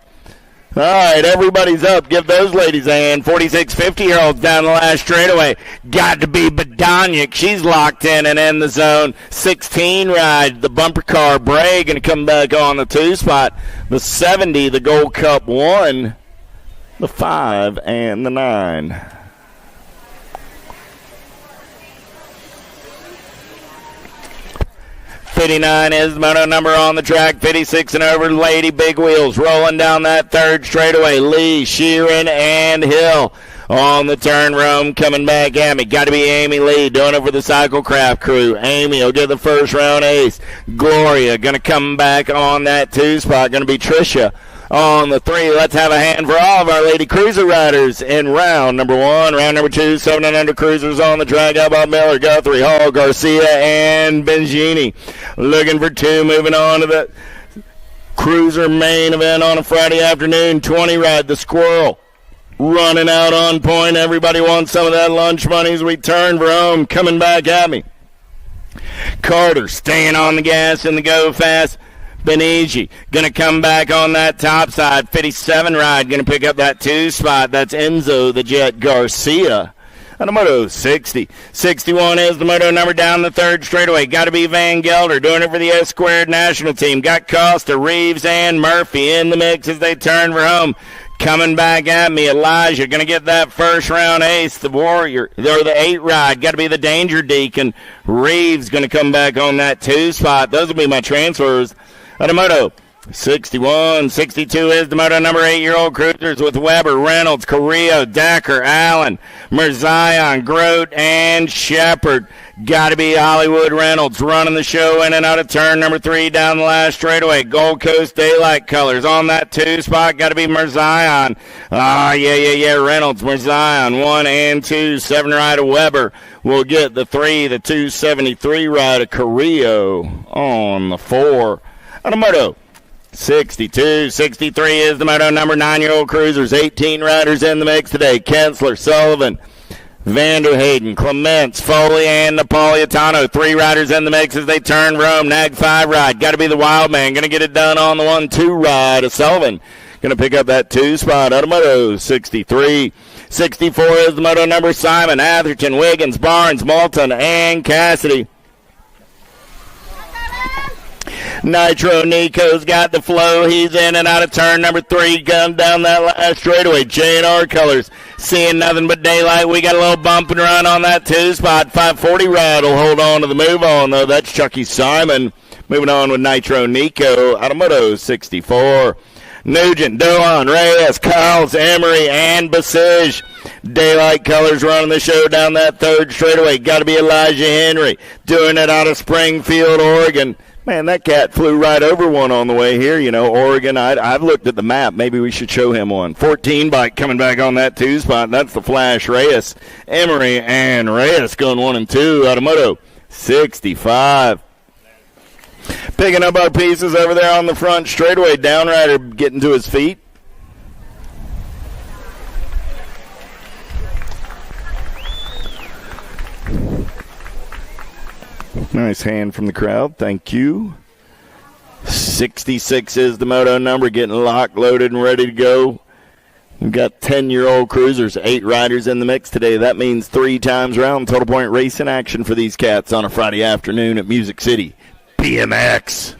All right, everybody's up. Give those ladies a hand. 46 50-year-olds down the last straightaway. Got to be Badoniak. She's locked in and in the zone. 16 ride. The bumper car. Bray going to come back on the 2 spot. The 70, the Gold Cup 1, the 5, and the 9. .59 is the moto number on the track. 56 and over, Lady Big Wheels rolling down that 3rd straightaway. Lee, Sheeran, and Hill on the turn room coming back at me. Got to be Amy Lee doing it for the Cyclecraft crew. Amy will get the first round ace. Gloria going to come back on that 2 spot. Going to be Tricia on the 3. Let's have a hand for all of our Lady Cruiser riders in round number 1. Round number 2, 7 and under cruisers on the track. How about Miller, Guthrie, Hall, Garcia, and Bengini? Looking for 2, moving on to the cruiser main event on a Friday afternoon. 20 ride, the Squirrel. Running out on point. Everybody wants some of that lunch money as we turn for home. Coming back at me. Carter staying on the gas in the go fast. Benigi going to come back on that top side. 57 ride, going to pick up that 2 spot. That's Enzo the Jet Garcia. On the moto 60. 61 is the moto number down the 3rd straightaway. Got to be Van Gelder doing it for the S squared national team. Got Costa, Reeves, and Murphy in the mix as they turn for home. Coming back at me, Elijah going to get that first round ace. The Warrior, or the 8 ride, got to be the Danger Deacon. Reeves going to come back on that 2 spot. Those will be my transfers. On the moto 61, 62 is the moto number 8-year-old cruisers with Weber, Reynolds, Carrillo, Dacker, Allen, Mirzion, Grote, and Shepard. Got to be Hollywood Reynolds running the show in and out of turn number 3 down the last straightaway. Gold Coast Daylight Colors on that 2 spot. Got to be Mirzion. Reynolds, Mirzion, 1 and 2. 7 ride of Weber will get the 3. The 273 ride of Carrillo on the 4. On a moto 62, 63 is the moto number 9-year-old cruisers. 18 riders in the mix today. Kensler, Sullivan, Vanderhayden, Clements, Foley, and Napolitano. 3 riders in the mix as they turn Rome. Nag 5 ride. Got to be the Wild Man. Going to get it done on the 1-2 ride of Sullivan. Going to pick up that 2 spot. On a moto 63. 64 is the moto number Simon, Atherton, Wiggins, Barnes, Moulton, and Cassidy. Nitro Nico's got the flow. He's in and out of turn number 3. Gun down that last straightaway. J&R Colors seeing nothing but daylight. We got a little bump and run on that 2 spot. 540 ride will hold on to the move on, though. That's Chucky Simon. Moving on with Nitro Nico. Automoto 64. Nugent, Dohan, Reyes, Kyles, Emery, and Basige. Daylight Colors running the show down that 3rd straightaway. Got to be Elijah Henry doing it out of Springfield, Oregon. Man, that cat flew right over one on the way here. You know, Oregon, I've looked at the map. Maybe we should show him one. 14 bike coming back on that 2 spot. That's the Flash Reyes. Emery and Reyes going 1 and 2. Automoto 65. Picking up our pieces over there on the front straightaway. Downrider getting to his feet. Nice hand from the crowd. Thank you. 66 is the moto number, getting locked, loaded, and ready to go. We've got 10-year-old cruisers, 8 riders in the mix today. That means 3 times round total point racing action for these cats on a Friday afternoon at Music City BMX.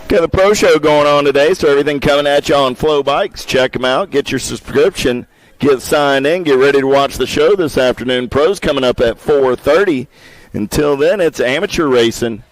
Got the pro show going on today, so everything coming at you on Flow Bikes. Check them out. Get your subscription. Get signed in. Get ready to watch the show this afternoon. Pros coming up at 4:30. Until then, it's amateur racing.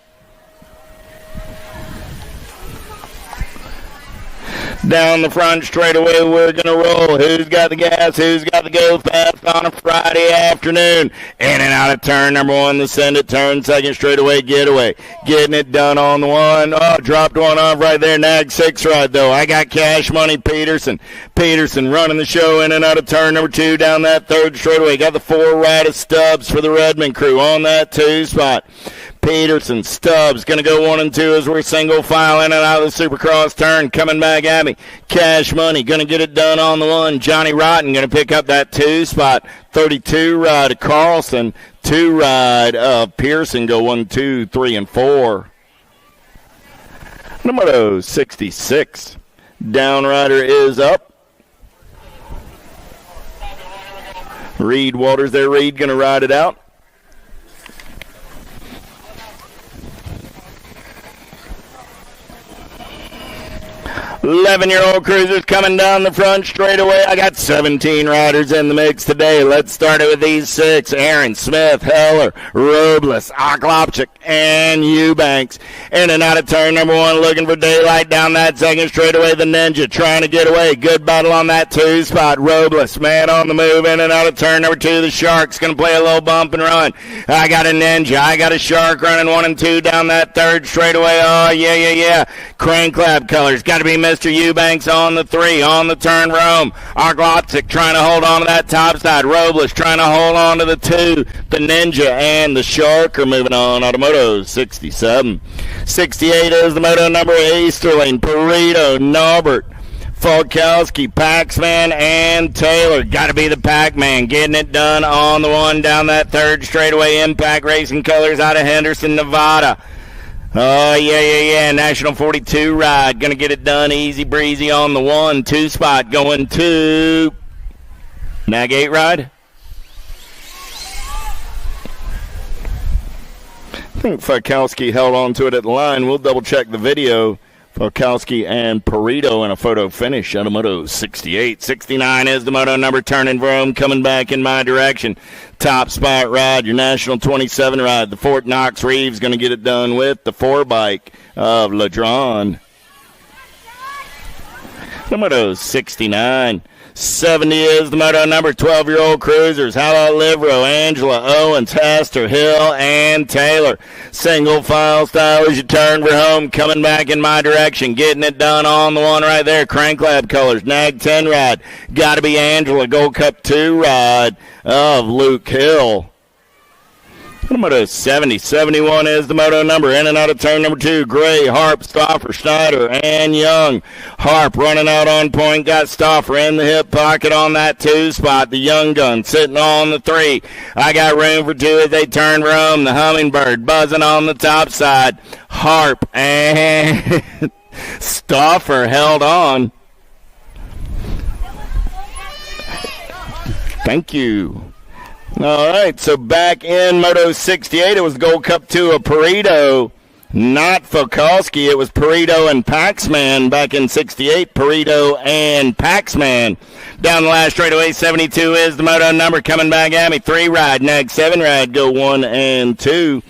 Down the front straightaway, we're going to roll. Who's got the gas? Who's got the go fast on a Friday afternoon? In and out of turn number 1, the send it, turn second straightaway, getaway. Getting it done on the 1. Oh, dropped one off right there. Nag 6 ride, though. I got Cash Money Peterson. Peterson running the show in and out of turn number 2 down that 3rd straightaway. Got the 4 ride of Stubbs for the Redmond crew on that 2 spot. Peterson, Stubbs, going to go 1 and 2 as we're single file in and out of the Supercross turn. Coming back at me. Cash Money, going to get it done on the 1. Johnny Rotten going to pick up that 2 spot. 32 ride of Carlson. 2 ride of Pearson. Go 1, 2, 3, and 4. Number 66. Downrider is up. Reed Walters there. Reed going to ride it out. 11-year-old cruisers coming down the front straightaway. I got 17 riders in the mix today. Let's start it with these 6. Aaron, Smith, Heller, Robles, Oklopchik, and Eubanks. In and out of turn number 1, looking for daylight down that 2nd straightaway. The Ninja trying to get away. Good battle on that 2 spot. Robles, man on the move. In and out of turn number 2. The Shark's going to play a little bump and run. I got a Ninja. I got a Shark running 1 and 2 down that 3rd straightaway. Oh, yeah. Crank Lab colors. Got to be Mr. Eubanks on the 3, on the turn roam. Argloptic trying to hold on to that top side. Robles trying to hold on to the 2. The Ninja and the Shark are moving on. Automoto 67. 68 is the moto number. Easterling, Perito, Norbert, Falkowski, Paxman, and Taylor. Got to be the Pac-Man. Getting it done on the 1 down that 3rd straightaway. Impact Racing colors out of Henderson, Nevada. Oh, yeah. National 42 ride. Going to get it done easy breezy on the 1, 2 spot. Going to Nag 8 ride. I think Falkowski held on to it at the line. We'll double check the video. Falkowski and Perito in a photo finish. Automoto 68. 69 is the moto number. Turning Rome coming back in my direction. Top spot ride, your National 27 ride. The Fort Knox Reeves going to get it done with the 4 bike of Ladron. Automoto 69. 70 is the moto number. 12-year-old cruisers. How about Livro, Angela, Owens, Hester, Hill, and Taylor. Single file style as you turn for home. Coming back in my direction. Getting it done on the 1 right there. Crank Lab colors. Nag 10 ride. Got to be Angela. Gold Cup 2 ride of Luke Hill. Moto 70. 71 is the moto number. In and out of turn number 2. Gray, Harp, Stoffer, Schneider, and Young. Harp running out on point. Got Stoffer in the hip pocket on that 2 spot. The Young Gun sitting on the 3. I got room for 2 as they turn Rome. The Hummingbird buzzing on the top side. Harp and Stoffer held on. Thank you. All right, so back in Moto 68, it was the Gold Cup 2 of Perito, not Falkowski. It was Perito and Paxman back in 68, Perito and Paxman. Down the last straightaway, 72 is the moto number. Coming back at me, 3 ride, Nag 7 ride, go 1 and 2.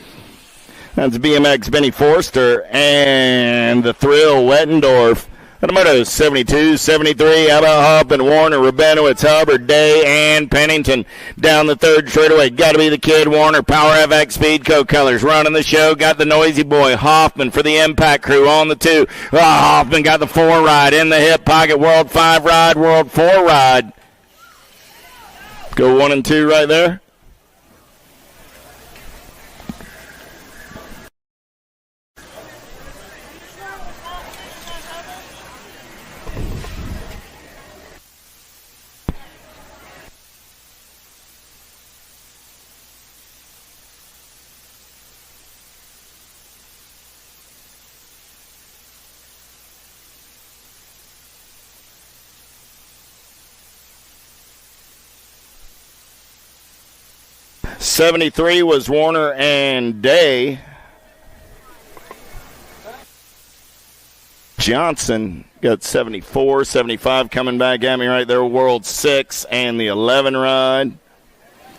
That's BMX Benny Forster and the Thrill Wettendorf. Automoto 72, 73, how about Hoffman, Warner, Rabinowitz, Hubbard, Day, and Pennington. Down the 3rd straightaway, got to be the kid, Warner, Power FX Speedco colors. Running the show, got the Noisy Boy, Hoffman for the Impact crew on the 2. Hoffman got the 4 ride in the hip pocket, World 5 ride, World 4 ride. Go 1 and 2 right there. 73 was Warner and Day. Johnson got 74, 75 coming back at me right there. World 6 and the 11 ride.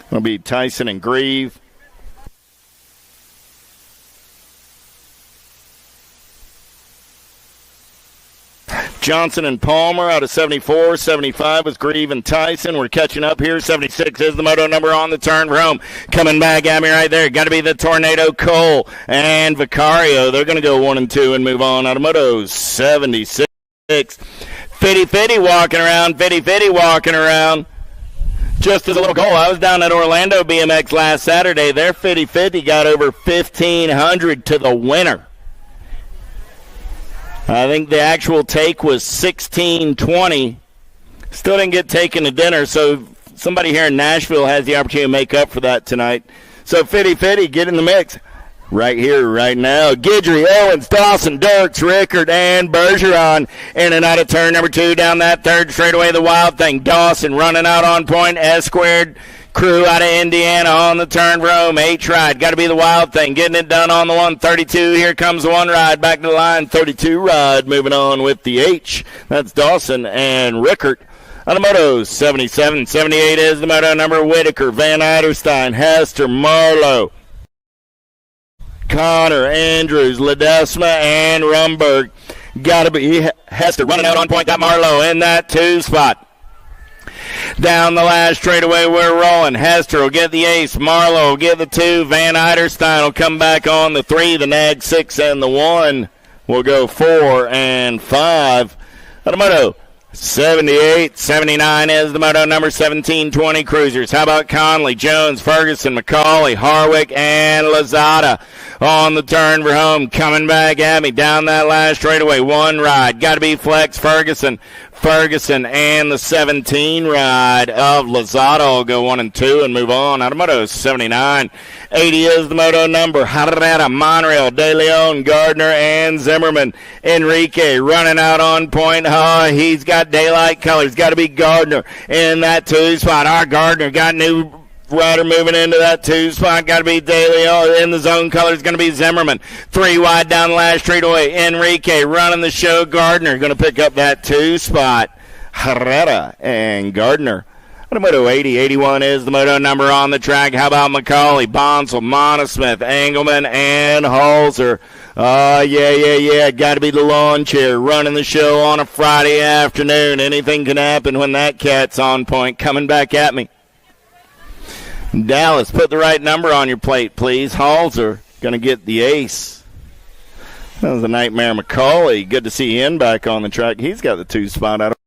It'll be Tyson and Grieve. Johnson and Palmer out of 74. 75 was Grieve and Tyson. We're catching up here. 76 is the moto number on the turn for home. Coming back at me right there. Got to be the Tornado Cole and Vicario. They're going to go 1 and 2 and move on out of motos. 76. Fitty walking around. Fitty walking around. Just as a little goal, I was down at Orlando BMX last Saturday. Their Fitty got over 1,500 to the winner. I think the actual take was 16:20. Still didn't get taken to dinner, so somebody here in Nashville has the opportunity to make up for that tonight. So Fitty, get in the mix. Right here, right now. Guidry, Owens, Dawson, Dirks, Rickard, and Bergeron. In and out of turn number 2 down that third straightaway. The Wild Thing. Dawson running out on point. S-squared. Crew out of Indiana on the turn for home. H-ride. Got to be the Wild Thing. Getting it done on the 132. Here comes the 1 ride. Back to the line. 32 ride. Moving on with the H. That's Dawson and Rickard. On the motos, 77. 78 is the moto number. Whitaker, Van Eiderstein, Hester, Marlowe, Connor, Andrews, Ledesma, and Rumberg. Got to be Hester running out on point. Got Marlowe in that 2 spot. Down the last straightaway, we're rolling. Hester will get the ace. Marlowe will get the 2. Van Eiderstein will come back on the 3. The nag 6 and the 1 will go 4 and 5. Automoto 78, 79 is the moto number. 1720 cruisers. How about Conley, Jones, Ferguson, McCauley, Harwick, and Lozada on the turn for home. Coming back at me down that last straightaway. 1 ride. Got to be Flex Ferguson and the 17 ride of Lozada will go 1 and 2 and move on. Out of moto 79. 80 is the moto number. Herrera, Monreal, De Leon, Gardner, and Zimmerman. Enrique running out on point. He's got daylight colors. Got to be Gardner in that 2 spot. Our Gardner got new rider moving into that 2 spot. Got to be De Leon. In the zone colors going to be Zimmerman. 3 wide down the last straightaway. Enrique running the show. Gardner going to pick up that 2 spot. Herrera and Gardner. Moto 80, 81 is the moto number on the track. How about McCauley, Bonsall, Monosmith, Engelman, and Halser? Yeah. Got to be the lawn chair running the show on a Friday afternoon. Anything can happen when that cat's on point. Coming back at me. Dallas, put the right number on your plate, please. Halser going to get the ace. That was a nightmare. McCauley, good to see him back on the track. He's got the 2 spot out of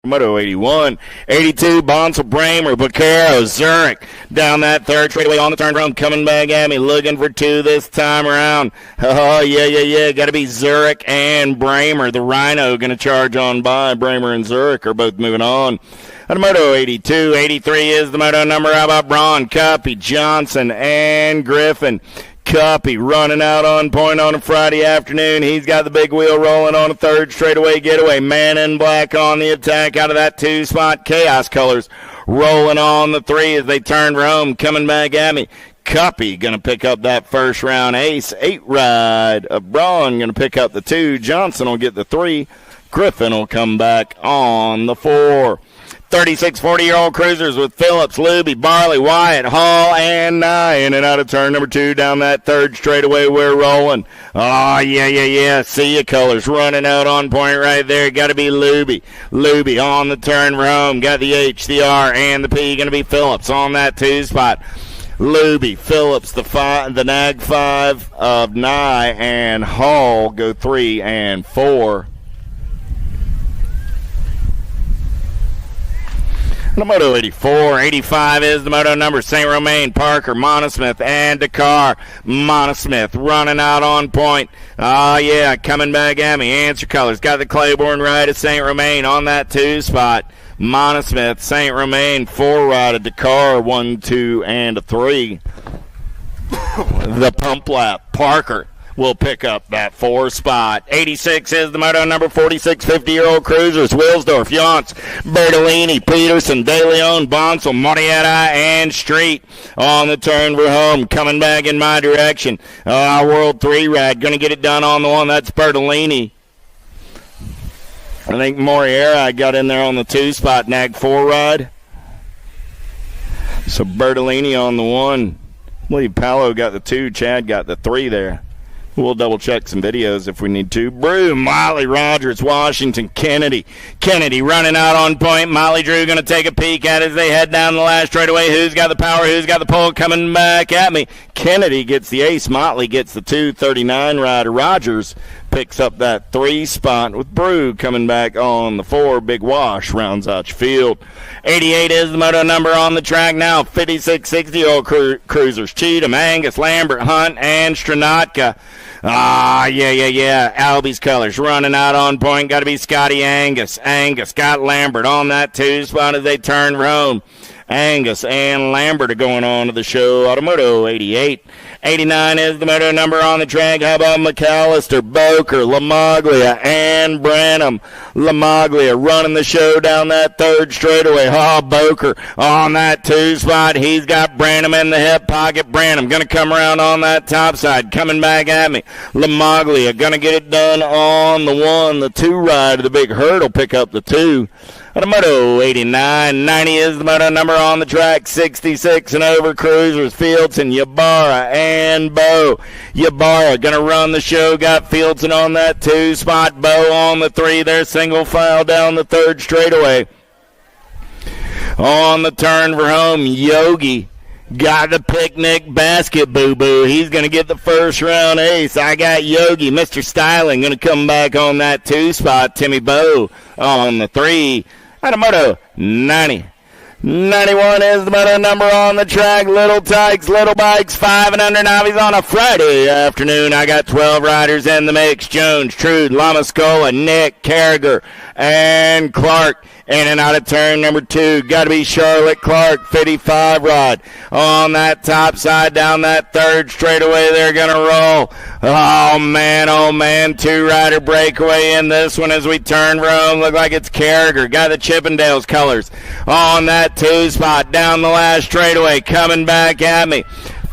moto 81. 82, Bonsall, Bramer, Vaquero, Zurich. Down that third straightaway on the turn round. Coming back at me. Looking for 2 this time around. Yeah. Got to be Zurich and Bramer. The Rhino going to charge on by. Bramer and Zurich are both moving on. On moto 82, 83 is the moto number. How about Braun, Cuppy, Johnson, and Griffin? Cuppy running out on point on a Friday afternoon. He's got the big wheel rolling on a third straightaway getaway. Man in black on the attack out of that 2 spot. Chaos colors rolling on the 3 as they turn for home. Coming back at me. Cuppy going to pick up that first round ace. 8 ride. Braun going to pick up the 2. Johnson will get the 3. Griffin will come back on the 4. 36 40-year-old cruisers with Phillips, Luby, Barley, Wyatt, Hall, and Nye. In and out of turn number 2 down that third straightaway. We're rolling. Yeah. See ya colors running out on point right there. Got to be Luby. Luby on the turn for home. Got the H, the R, and the P. Going to be Phillips on that 2 spot. Luby, Phillips, the nag 5 of Nye, and Hall go 3 and 4. The moto 84, 85 is the moto number. St. Romain, Parker, Monosmith, and Dakar. Monosmith running out on point. Yeah, coming back at me. Answer colors. Got the Claiborne ride of St. Romain on that 2 spot. Monosmith, St. Romain, 4 ride of Dakar, 1, 2, and a 3. The pump lap. Parker will pick up that 4 spot. 86 is the moto number. 46 50-year-old cruisers. Wilsdorf, Yonts, Bertolini, Peterson, De Leon, Bonsall, Marietta, and Street on the turn for home. Coming back in my direction. World 3 ride. Going to get it done on the 1. That's Bertolini. I think Moriera got in there on the 2 spot. Nag 4 ride. So Bertolini on the 1. I believe Paolo got the 2. Chad got the 3 there. We'll double check some videos if we need to. Brew, Molly, Rogers, Washington, Kennedy. Kennedy running out on point. Molly Drew going to take a peek at it as they head down the last straightaway. Who's got the power? Who's got the pull? Coming back at me. Kennedy gets the ace. Motley gets the 239 rider. Rogers picks up that 3 spot with Brew coming back on the 4. Big Wash rounds out your field. 88 is the moto number on the track now. 56 60-year-old cruisers. Cheatham, Angus, Lambert, Hunt, and Stranatka. Yeah. Albie's colors running out on point. Got to be Scotty Angus. Angus got Lambert on that 2 spot as they turn home. Angus and Lambert are going on to the show. Automoto 88. 89 is the moto number on the track. How about McAllister, Boker, Lamaglia, and Branham? Lamaglia running the show down that 3rd straightaway. Boker on that 2 spot. He's got Branham in the hip pocket. Branham going to come around on that top side. Coming back at me. Lamaglia going to get it done on the 1. The 2 ride of the big hurdle pick up the 2. Automoto 89. 90 is the moto number on the track. 66 and over cruisers. Fieldson, Ybarra, and Bow. Ybarra going to run the show. Got Fieldson on that 2 spot. Bow on the 3. They're single file down the 3rd straightaway. On the turn for home, Yogi got the picnic basket, boo-boo. He's going to get the first round ace. I got Yogi. Mr. Styling going to come back on that 2 spot. Timmy Bow on the 3. Automoto 90. 91 is the moto number on the track. Little Tykes, Little Bikes, 5 and under novice on a Friday afternoon. I got 12 riders in the mix. Jones, Trude, Lamascola, Nick, Carragher, and Clark. In and out of turn number 2. Got to be Charlotte Clark, 55 rod. On that top side, down that 3rd straightaway, they're going to roll. Oh, man, 2-rider breakaway in this one as we turn room. Look like it's Carragher. Got the Chippendales colors. On that 2 spot, down the last straightaway, coming back at me.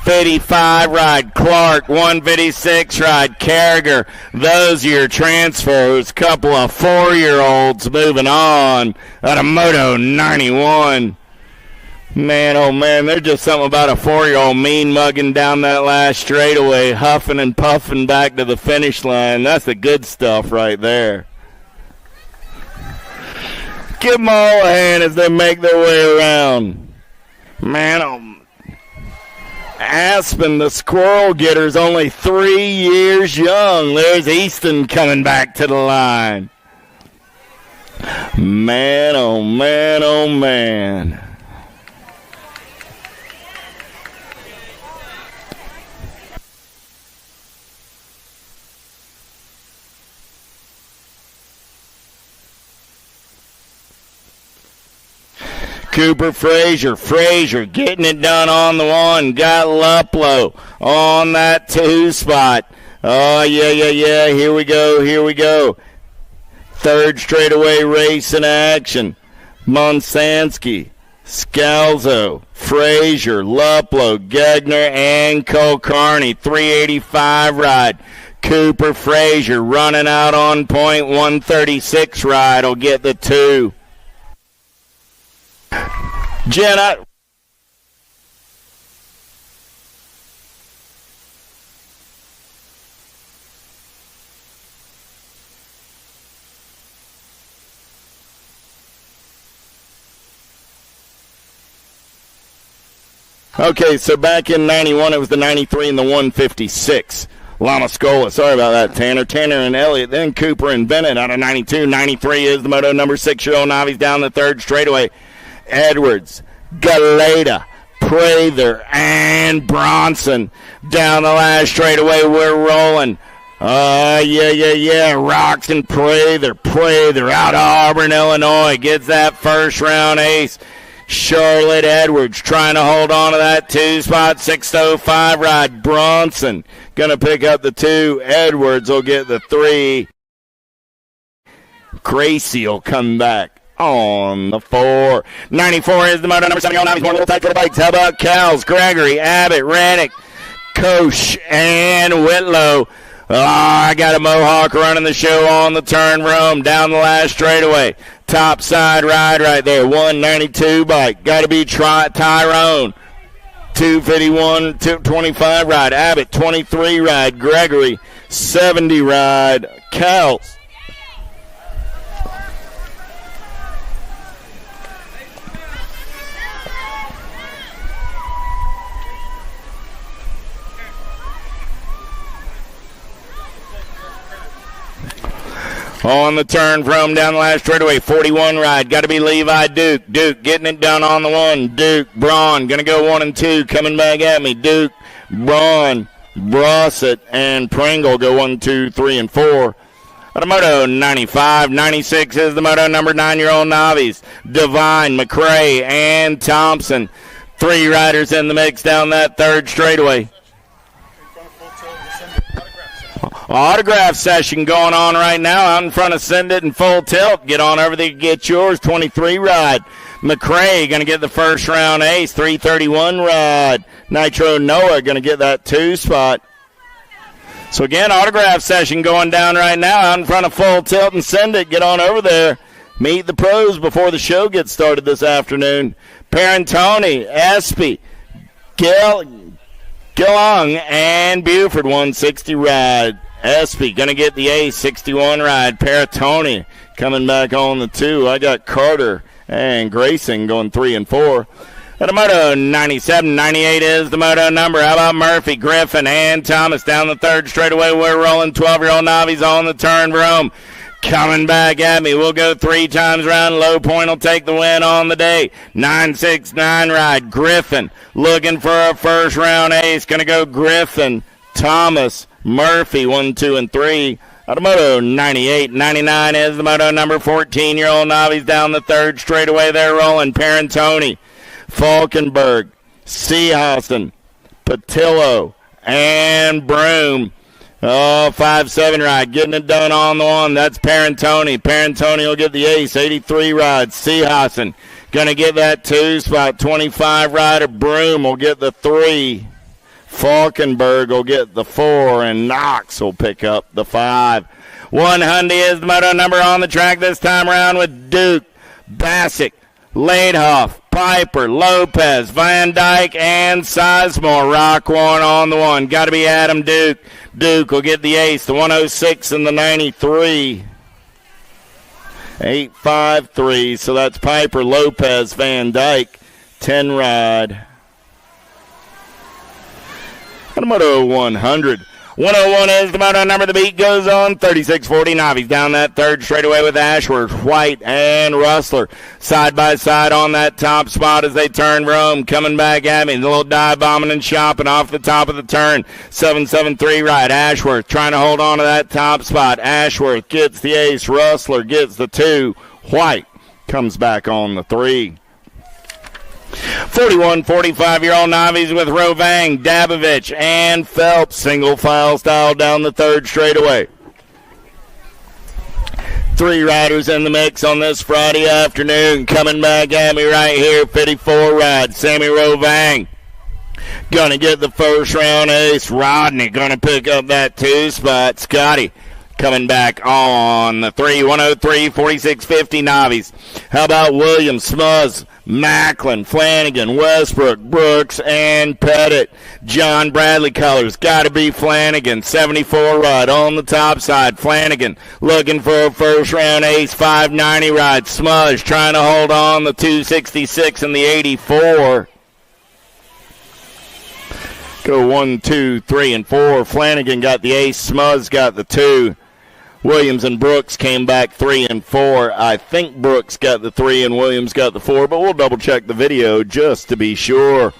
55 ride Clark, 156 ride Carragher. Those are your transfers. Couple of 4-year-olds moving on out of Moto 91. Man, oh man, there's just something about a 4-year-old mean mugging down that last straightaway, huffing and puffing back to the finish line. That's the good stuff right there. Give them all a hand as they make their way around. Man, oh man. Aspen, the squirrel getter's only 3 years young. There's Easton coming back to the line. Man, oh man, oh man. Cooper Frazier getting it done on the 1. Got Luplow on that 2 spot. Oh, yeah. Here we go. 3rd straightaway race in action. Monsansky, Scalzo, Frazier, Luplow, Gegner, and Kulkarni. 385 ride. Cooper Frazier running out on point. 136 ride will get the 2. Jenna. Okay, so back in 91, it was the 93 and the 156. Lamascola, sorry about that, Tanner. Tanner and Elliott, then Cooper and Bennett out of 92. 93 is the moto number 6-year-old novice down the 3rd straightaway. Edwards, Galeta, Prather, and Bronson down the last straightaway. We're rolling. Yeah. Rocks and Prather out of Auburn, Illinois. Gets that first round ace. Charlotte Edwards trying to hold on to that 2 spot. 6:05 ride. Bronson going to pick up the 2. Edwards will get the 3. Gracie will come back on the 4. 94 is the moto number 7. Now he's one little tight for the bikes. How about Cowles, Gregory, Abbott, Rannick, Koch, and Whitlow? I got a Mohawk running the show on the turn room down the last straightaway. Top side ride right there. 192 bike. Got to be Tyrone. 251, 225 ride. Abbott, 23 ride. Gregory, 70 ride. Cowles. On the turn from down the last straightaway, 41 ride. Got to be Levi Duke. Duke getting it done on the 1. Duke, Braun, going to go 1 and 2. Coming back at me. Duke, Braun, Brossett, and Pringle go 1, 2, 3, and 4. At a moto 95, 96 is the moto number 9-year-old Navies. Devine, McRae, and Thompson. 3 riders in the mix down that third straightaway. Autograph session going on right now out in front of Send It and Full Tilt. Get on over there, get yours. 23 ride. McRae going to get the first round ace. 331 ride. Nitro Noah going to get that 2 spot. So again, autograph session going down right now out in front of Full Tilt and Send It. Get on over there. Meet the pros before the show gets started this afternoon. Parentoni, Espy, Gillong, and Buford 160 ride. Espy going to get the ace, 61 ride. Paratoni coming back on the 2. I got Carter and Grayson going 3 and 4. At a moto 97, 98 is the moto number. How about Murphy, Griffin, and Thomas down the third straightaway? We're rolling 12-year-old Navies on the turn room. Coming back at me. We'll go 3 times round. Low Point will take the win on the day. 969 ride. Griffin looking for a first round ace. Going to go Griffin, Thomas, Murphy, 1, 2, and 3. Out of moto 98, 99 is the moto number 14-year-old Navies down the third straightaway. They're rolling. Parentoni, Falkenberg, Seehausen, Patillo, and Broom. 5-7 ride. Getting it done on the 1. That's Parentoni. Parentoni will get the ace. 83 ride. Seehausen going to get that 2 spot. 25 rider. Broom will get the 3. Falkenberg will get the 4, and Knox will pick up the 5. 100 is the moto number on the track this time around with Duke, Bassick, Laidhoff, Piper, Lopez, Van Dyke, and Sizemore. Rock one on the 1. Got to be Adam Duke. Duke will get the ace, the 106 and the 93. 853, so that's Piper, Lopez, Van Dyke, 10 ride. And a moto 100. 101 is the moto number. The beat goes on. 36-40 Navies down that third straightaway with Ashworth, White, and Rustler. Side by side on that top spot as they turn Rome. Coming back at me. The little dive bombing and shopping off the top of the turn. 773 right. Ashworth trying to hold on to that top spot. Ashworth gets the ace. Rustler gets the 2. White comes back on the 3. 41, 45-year-old Navies with Rovang, Dabovich, and Phelps. Single file style down the third straightaway. 3 riders in the mix on this Friday afternoon. Coming back at me right here, 54 ride. Sammy Rovang gonna get the first round ace. Rodney gonna pick up that 2 spot. Scotty coming back on the 3. 103, 46-50 Navies. How about Williams, Smuzz, Macklin, Flanagan, Westbrook, Brooks, and Pettit. John Bradley colors. Got to be Flanagan. 74 ride on the top side. Flanagan looking for a first round ace. 590 ride. Smudge trying to hold on the 266 and the 84. Go 1, 2, 3, and 4. Flanagan got the ace. Smudge got the 2. Williams and Brooks came back 3 and 4. I think Brooks got the 3 and Williams got the 4, but we'll double check the video just to be sure.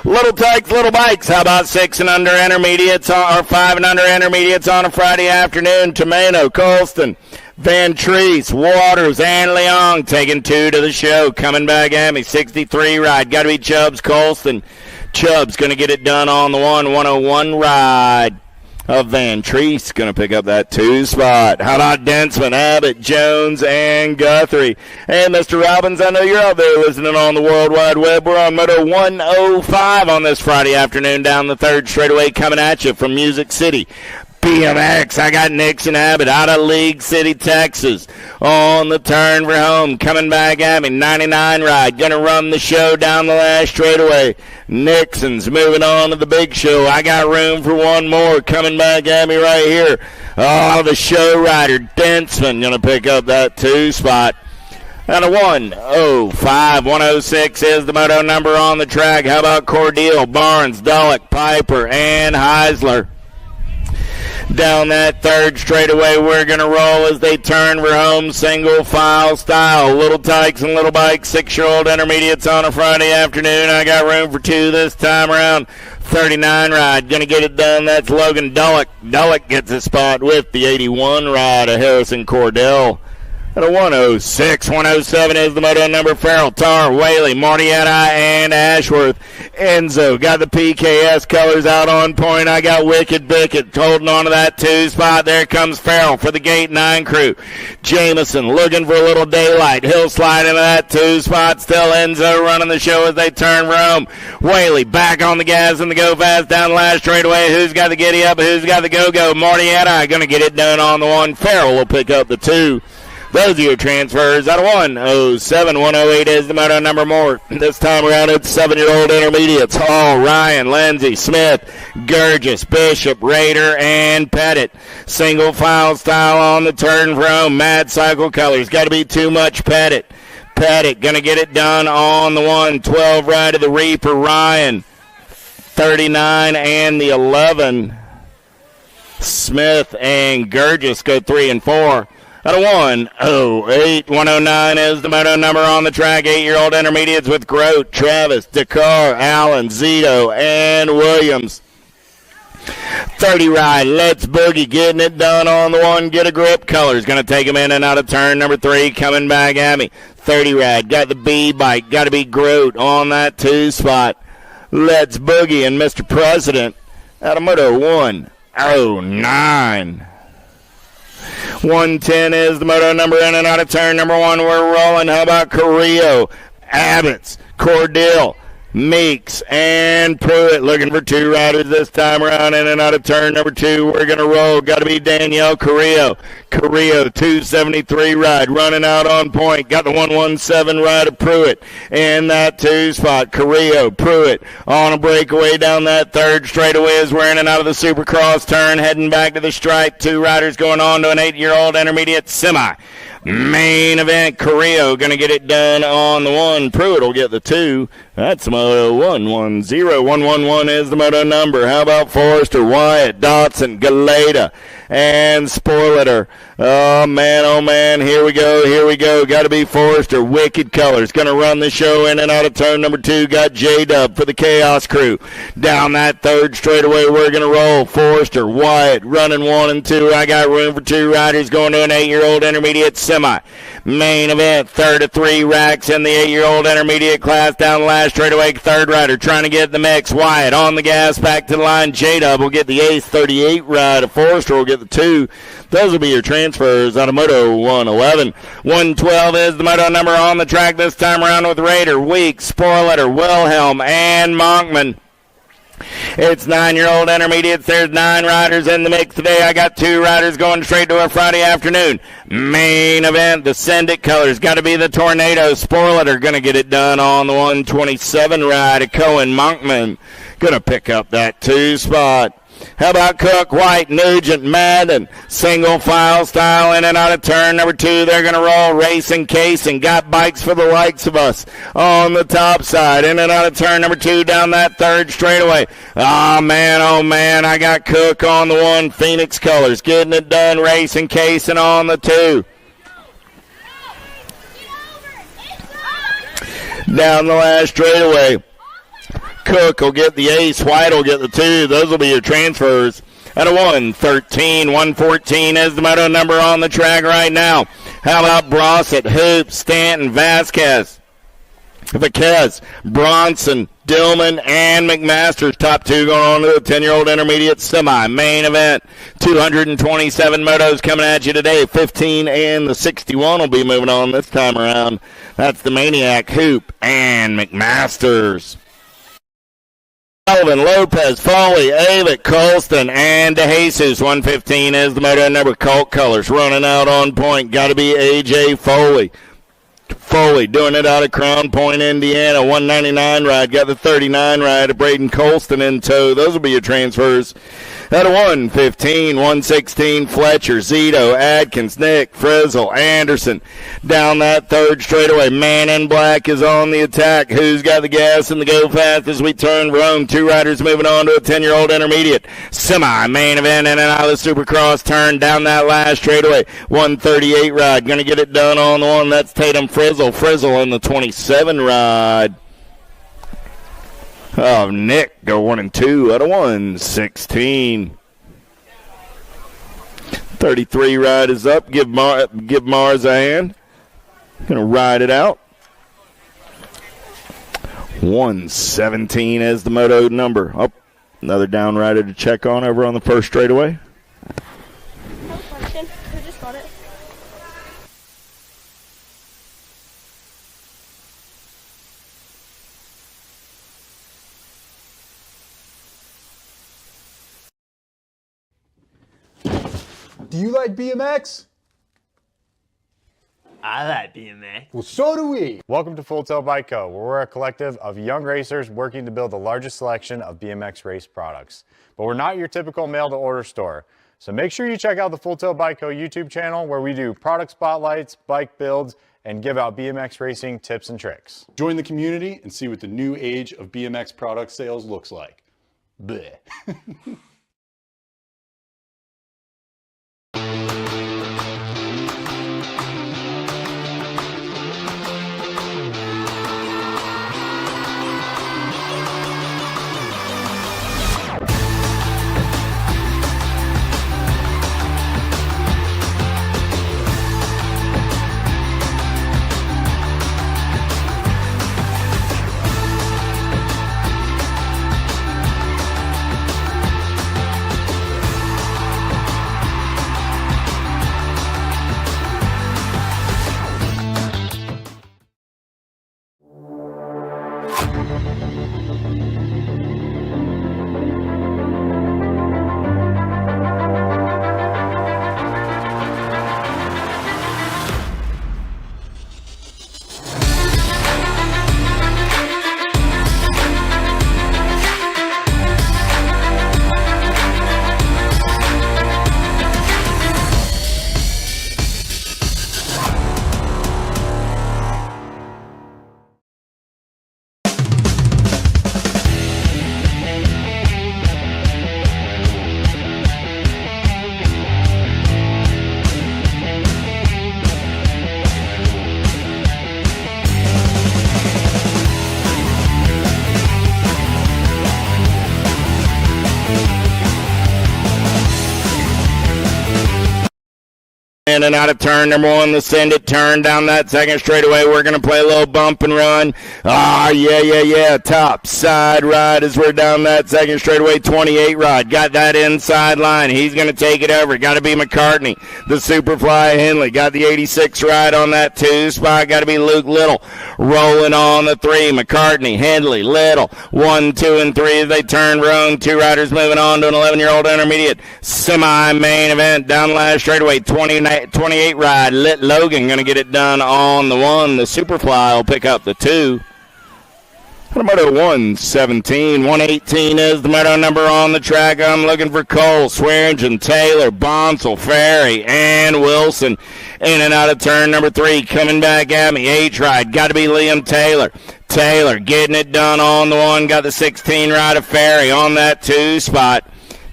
Little tykes, little bikes. How about 6 and under intermediates or 5 and under intermediates on a Friday afternoon? Tomeno, Colston, Van Treese, Waters, and Leong taking 2 to the show. Coming back at me, 63 ride. Got to be Chubbs, Colston. Chubbs going to get it done on the 101 ride of Van Treese. Going to pick up that 2 spot. How about Densman, Abbott, Jones, and Guthrie? Hey, Mr. Robbins, I know you're out there listening on the World Wide Web. We're on Moto 105 on this Friday afternoon down the 3rd straightaway coming at you from Music City. BMX, I got Nixon Abbott out of League City, Texas, on the turn for home, coming back at me, 99 ride, gonna run the show down the last straightaway. Nixon's moving on to the big show. I got room for one more coming back at me right here. Oh, the show rider, Densman, gonna pick up that 2 spot. And a 105, 106 is the moto number on the track. How about Cordeal, Barnes, Dullock, Piper, and Heisler? Down that 3rd straightaway, we're going to roll as they turn for home, single file style. Little tykes and little bikes, 6-year-old intermediates on a Friday afternoon. I got room for 2 this time around. 39 ride, going to get it done. That's Logan Dullock. Dullock gets a spot with the 81 ride of Harrison Cordell. And a 106, 107 is the moto number. Farrell, Tar, Whaley, Martietta, and Ashworth. Enzo got the PKS colors out on point. I got Wicked Bickett holding on to that 2 spot. There comes Farrell for the Gate 9 crew. Jameson looking for a little daylight. He'll slide into that 2 spot. Still Enzo running the show as they turn for home. Whaley back on the gas and the go fast down the last straightaway. Who's got the giddy up? Who's got the go-go? Martietta going to get it done on the 1. Farrell will pick up the 2. Those are your transfers. Out of 107, 108 is the moto number more. This time around, it's 7-year-old intermediates. Hall, Ryan, Lindsay, Smith, Gurgis, Bishop, Raider, and Pettit. Single file style on the turn for home. Mad Cycle colors. Got to be too much Pettit. Pettit going to get it done on the 112 ride of the Reaper. Ryan, 39 and the 11. Smith and Gurgis go 3 and 4. Out of 108, 109 is the moto number on the track. 8-year-old intermediates with Grote, Travis, Dakar, Allen, Zito, and Williams. 30 ride, Let's Boogie, getting it done on the 1. Get a grip colors. Going to take him in and out of turn number 3. Coming back at me. 30 ride, got the B bike. Got to be Grote on that 2 spot. Let's Boogie and Mr. President out of moto 109. 110 is the moto number in and out of turn number 1. We're rolling. How about Carrillo, Abbott's, Cordill, Meeks, and Pruitt looking for 2 riders this time around in and out of turn number 2. We're going to roll. Got to be Danielle Carrillo. Carrillo, 273 ride, running out on point. Got the 117 ride of Pruitt in that 2 spot. Carrillo, Pruitt on a breakaway down that 3rd straightaway as we're in and out of the Supercross turn, heading back to the stripe. 2 riders going on to an 8-year-old intermediate semi. Main event, Carrillo going to get it done on the 1. Pruitt will get the 2. That's moto 110. 111 is the moto number. How about Forrester, Wyatt, Dotson, Galeta, and Spoiliter? Oh, man, here we go. Got to be Forrester. Wicked colors. Going to run the show in and out of turn number 2. Got J-Dub for the Chaos crew. Down that 3rd straightaway, we're going to roll. Forrester, Wyatt, running 1 and 2. I got room for 2 riders going to an 8-year-old intermediate semi. Main event, 3rd of 3 racks in the 8-year-old intermediate class. Down the last straightaway, 3rd rider trying to get the mix. Wyatt on the gas, back to the line. J-Dub will get the ace, 38 ride. Forrester will get the 2. Those will be your transfers out of moto 111. 112 is the moto number on the track this time around with Raider, Weeks, Spoiletter, Wilhelm, and Monkman. It's 9-year-old intermediates. There's 9 riders in the mix today. I got 2 riders going straight to a Friday afternoon. Main event, the Send It colors. Got to be the Tornado. Spoiletter going to get it done on the 127 ride. Cohen Monkman going to pick up that 2 spot. How about Cook, White, Nugent, Madden, single file style in and out of turn number 2. They're going to roll, racing, casing, got bikes for the likes of us on the top side, in and out of turn number 2 down that 3rd straightaway. Oh man, I got Cook on the 1, Phoenix colors, getting it done, racing, casing on the 2. Down the last straightaway, Cook will get the ace, White will get the 2. Those will be your transfers At a 113, 114 is the moto number on the track right now. How about Brossett, Hoop, Stanton, Vasquez, Bronson, Dillman, and McMaster's top two going on to the 10-year-old intermediate semi. Main event, 227 motos coming at you today. 15 and the 61 will be moving on this time around. That's the Maniac, Hoop, and McMaster's. Sullivan, Lopez, Foley, Avett, Colston, and DeJesus. 115 is the moto number. Colt colors running out on point. Got to be A.J. Foley. Foley doing it out of Crown Point, Indiana. 199 ride. Got the 39 ride of Braden Colston in tow. Those will be your transfers. At a 115, 116, Fletcher, Zito, Adkins, Nick, Frizzle, Anderson. Down that third straightaway. Man in Black is on the attack. Who's got the gas and the go fast as we turn Rome? Two riders moving on to a 10-year-old intermediate. Semi-main event in and out of the Supercross turn down that last straightaway. 138 ride. Going to get it done on the one. That's Tatum Frizzle. Frizzle on the 27 ride. Oh, Nick go 1 and 2 at a 116. 33 ride is up. Give Mars a hand. Gonna ride it out. 117 is the moto number. Oh, another down rider to check on over on the first straightaway. Question. Who just got it? Do you like BMX? I like BMX. Well, so do we. Welcome to Full Tilt Bike Co., where we're a collective of young racers working to build the largest selection of BMX race products. But we're not your typical mail-to-order store. So make sure you check out the Full Tilt Bike Co. YouTube channel, where we do product spotlights, bike builds, and give out BMX racing tips and tricks. Join the community and see what the new age of BMX product sales looks like. Bleh. In and out of turn number one, the Send It turn down that second straightaway. We're going to play a little bump and run. Yeah. Top side ride as we're down that second straightaway. 28 ride. Got that inside line. He's going to take it over. Got to be McCartney. The Superfly Henley. Got the 86 ride on that 2 spot. Got to be Luke Little. Rolling on the 3. McCartney, Henley, Little. 1, 2, and 3 as they turn Rome. 2 riders moving on to an 11-year-old intermediate. Semi-main event down the last straightaway. 28 ride. Logan going to get it done on the 1. The Superfly will pick up the 2. Moto 117, 118 is the moto number on the track. I'm looking for Cole, Swearingen, Taylor, Bonsall, Ferry, and Wilson. In and out of turn number 3, coming back at me. H-ride, got to be Liam Taylor. Taylor getting it done on the 1. Got the 16 ride of Ferry on that 2 spot.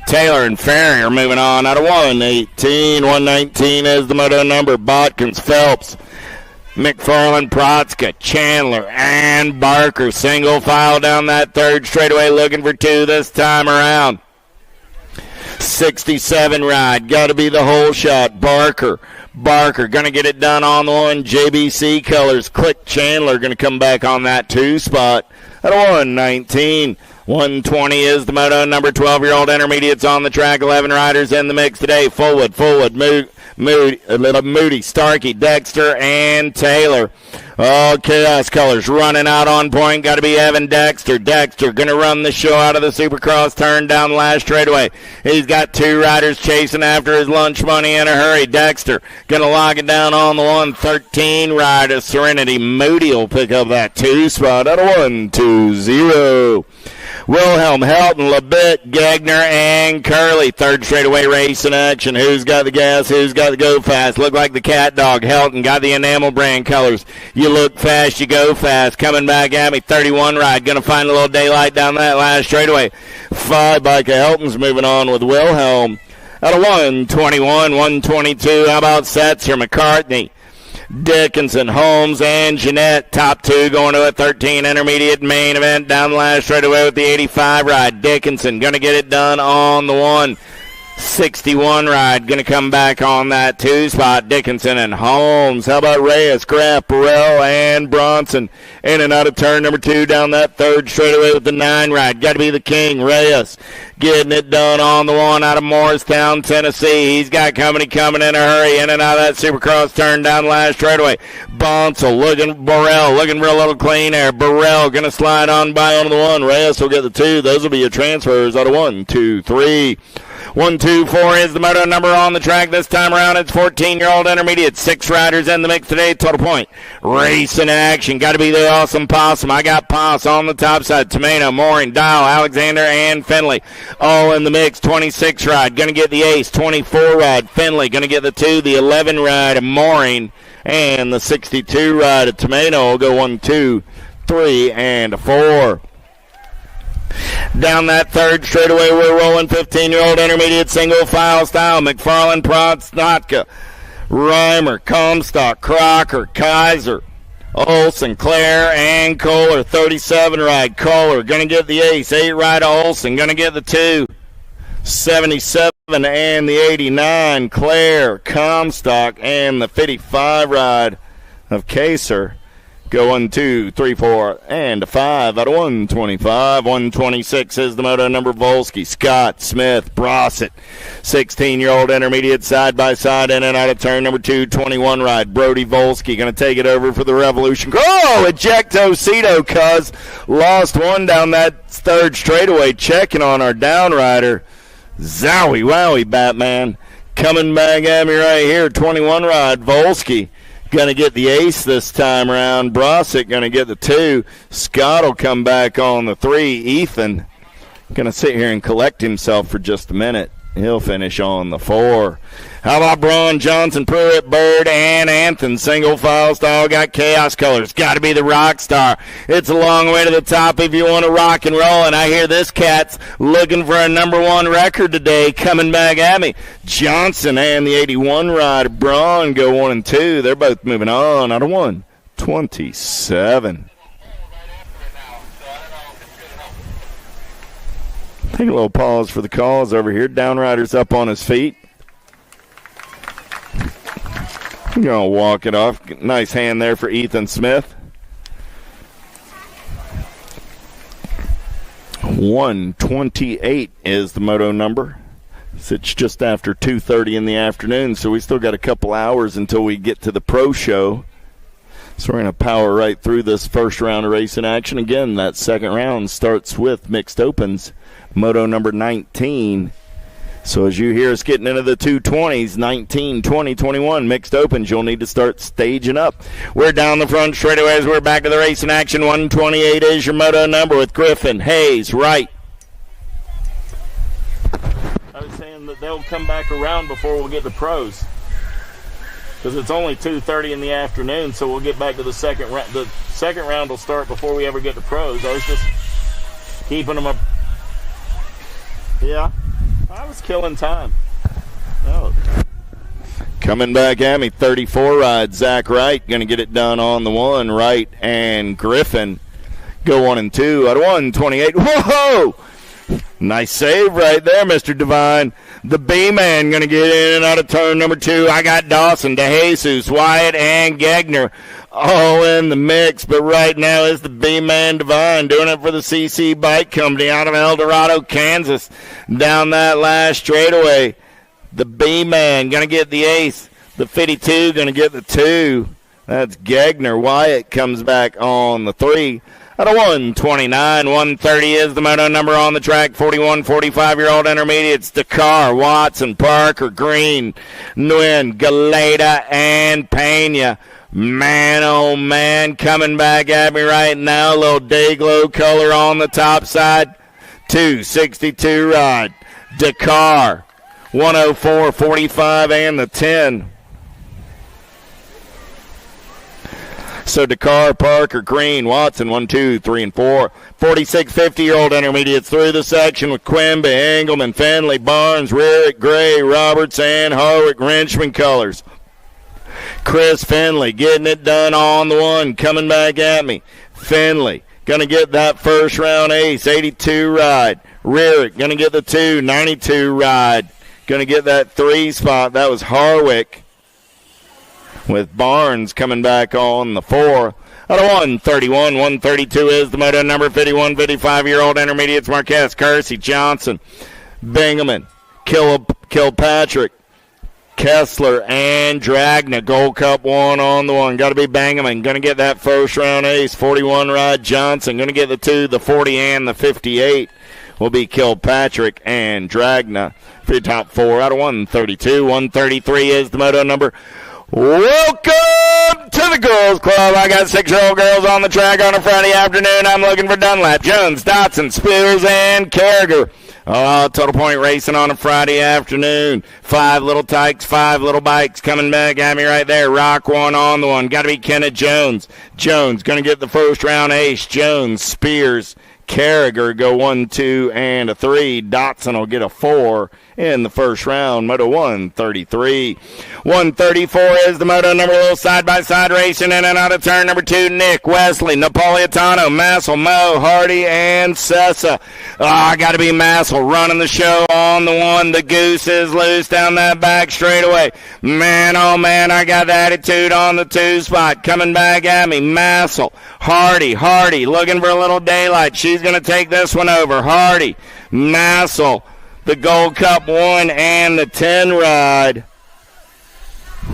Taylor and Ferry are moving on out of 118. 119 is the moto number. Botkins, Phelps, McFarland, Protzka, Chandler, and Barker. Single file down that third straightaway looking for 2 this time around. 67 ride. Got to be the whole shot. Barker going to get it done on the one. JBC Colors. Click Chandler going to come back on that 2 spot at a 119. 120 is the moto number. 12-year-old intermediates on the track. 11 riders in the mix today. Forward, Moody, Starkey, Dexter, and Taylor. Oh, Chaos Colors running out on point. Got to be Evan Dexter. Dexter going to run the show out of the Supercross turn down the last straightaway. He's got 2 riders chasing after his lunch money in a hurry. Dexter going to lock it down on the 113 rider. Serenity Moody will pick up that 2 spot at a 120. Wilhelm, Helton, Labitte, Gagner, and Curley. Third straightaway race in action. Who's got the gas? Who's got the go fast? Look like the cat dog. Helton got the enamel brand colors. You look fast, you go fast. Coming back at me, 31 ride. Going to find a little daylight down that last straightaway. 5 bike of Helton's moving on with Wilhelm at a 121, 122. How about Setzer, McCartney, Dickinson, Holmes, and Jeanette. Top 2 going to a 13 intermediate main event down the last straightaway with the 85 ride. Dickinson going to get it done on the 161 ride. Going to come back on that 2 spot. Dickinson and Holmes. How about Reyes, Graff, Burrell, and Bronson in and out of turn number 2 down that 3rd straightaway with the 9 ride. Got to be the king. Reyes getting it done on the 1 out of Morristown, Tennessee. He's got company coming in a hurry in and out of that Supercross turn down the last straightaway. Bonsall Burrell looking for a little clean air. Burrell going to slide on by on the 1. Reyes will get the 2. Those will be your transfers out of 1, 2, 3. 1, 2, 4 is the moto number on the track this time around. It's 14-year-old intermediate. 6 riders in the mix today. Total point. Race in action. Got to be the awesome Possum. I got Poss on the top side. Tomato, Mooring, Dial, Alexander, and Finley. All in the mix. 26 ride. Going to get the ace. 24 ride. Finley. Going to get the 2. The 11 ride of Mooring. And the 62 ride of Tomato will go 1, 2, 3, and 4. Down that 3rd straightaway, we're rolling 15-year-old intermediate single file style. McFarland, Protsnotka, Reimer, Comstock, Crocker, Kaiser, Olson, Claire, and Kohler. 37 ride. Kohler going to get the ace. 8 ride of Olson. Going to get the 2. 77 and the 89. Claire, Comstock, and the 55 ride of Kaser. Go 1, 2, 3, 4, and 5 out of 125. 126 is the moto number. Volsky, Scott, Smith, Brossett. 16-year-old intermediate side by side in and out of turn number 2. 21 ride. Brody Volsky going to take it over for the Revolution. Oh, ejecto Cito, cuz lost 1 down that 3rd straightaway. Checking on our down rider. Zowie, wowie, Batman. Coming back at me right here. 21 ride. Volsky going to get the ace this time around. Brossett going to get the 2. Scott will come back on the 3. Ethan going to sit here and collect himself for just a minute. He'll finish on the 4. How about Braun, Johnson, Pruitt, Bird, and Anthony? Single file style, got Chaos Colors. Got to be the rock star. It's a long way to the top if you want to rock and roll. And I hear this cat's looking for a number 1 record today. Coming back at me. Johnson and the 81 rider Braun go 1 and 2. They're both moving on out of 127. Take a little pause for the calls over here. Downrider's up on his feet. I'm going to walk it off. Nice hand there for Ethan Smith. 128 is the moto number. It's just after 2:30 in the afternoon, so we still got a couple hours until we get to the pro show. So we're going to power right through this first round of racing action. Again, that second round starts with mixed opens. Moto number 19. So as you hear us getting into the 220s, 19, 20, 21 mixed opens, you'll need to start staging up. We're down the front straightaways. We're back to the racing action. 128 is your moto number with Griffin, Hayes, Wright. I was saying that they'll come back around before we'll get the pros. Because it's only 2:30 in the afternoon, so we'll get back to the second round. The second round will start before we ever get to pros. I was just keeping them up. Yeah, I was killing time. Oh. Coming back at me, 34 ride, Zach Wright, going to get it done on the 1. Wright and Griffin go 1 and 2 out of 128. Whoa! Nice save right there, Mr. Devine. The B-Man going to get in and out of turn number 2. I got Dawson, DeJesus, Wyatt, and Gegner all in the mix. But right now it's the B-Man Devine doing it for the CC Bike Company out of El Dorado, Kansas. Down that last straightaway, the B-Man going to get the ace. The 52 going to get the 2. That's Gegner. Wyatt comes back on the 3. Out of 129, 130 is the moto number on the track. 41, 45-year-old intermediates. Dakar, Watson, Parker, Green, Nguyen, Galeta, and Pena. Man, oh man, coming back at me right now. A little day glow color on the top side. 262 ride. Dakar, 104, 45, and the 10. So Dakar, Parker, Green, Watson, 1, 2, 3, and 4. 46, 50-year-old intermediates through the section with Quimby, Engelman, Finley, Barnes, Rarick, Gray, Roberts, and Harwick, Wrenchman colors. Chris Finley getting it done on the 1, coming back at me. Finley going to get that first round ace, 82 ride. Rarick going to get the 2, 92 ride. Going to get that 3 spot. That was Harwick, with Barnes coming back on the 4. Out of 131, 132 is the moto number. 51, 55-year-old intermediates. Marquez, Kersey, Johnson, Bingaman, Kilpatrick, Kessler, and Dragna. Gold Cup 1 on the 1. Got to be Bingaman. Going to get that first round ace. 41 ride Johnson. Going to get the 2, the 40, and the 58 will be Kilpatrick and Dragna for your top 4. Out of 132, 133 is the moto number. Welcome to the Girls Club. I got 6-year-old girls on the track on a Friday afternoon. I'm looking for Dunlap, Jones, Dotson, Spears, and Carragher. Total Point racing on a Friday afternoon. 5 little tykes, 5 little bikes coming back at me right there. Rock 1 on the 1. Got to be Kenneth Jones. Jones going to get the first round ace. Jones, Spears, Carragher go 1, 2, and a 3. Dotson will get a 4 in the first round. Moto 133. 134 is the moto number. Little side-by-side racing in and out of turn number 2. Nick, Wesley, Napolitano, Massel, Mo, Hardy, and Sessa. Got to be Massel running the show on the 1. The goose is loose down that back straightaway. Man, oh man, I got the attitude on the 2 spot. Coming back at me, Massel, Hardy, looking for a little daylight. She's going to take this one over. Hardy, Massel, the Gold Cup 1 and the 10 ride.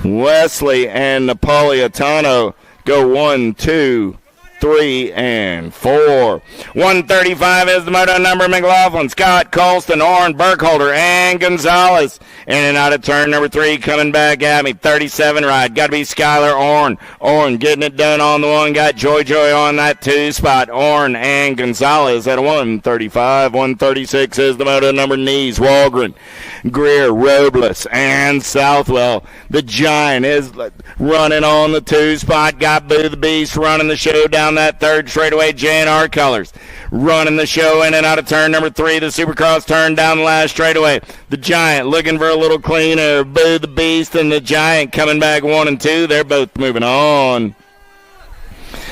Wesley and Napolitano go 1, 2, 3, and 4. 135 is the moto number. McLaughlin, Scott, Colston, Orn, Burkholder, and Gonzalez. In and out of turn number 3, coming back at me. 37 ride. Got to be Skylar Orn. Orn getting it done on the 1. Got Joy on that 2 spot. Orn and Gonzalez at 135. 136 is the moto number. Knees, Walgren, Greer, Robles, and Southwell. The Giant is running on the 2 spot. Got Boo the Beast running the show down that 3rd straightaway. J&R colors running the show in and out of turn number 3. The Supercross turn down the last straightaway. The Giant looking for a little cleaner. Boo the Beast and the Giant coming back 1 and 2. They're both moving on.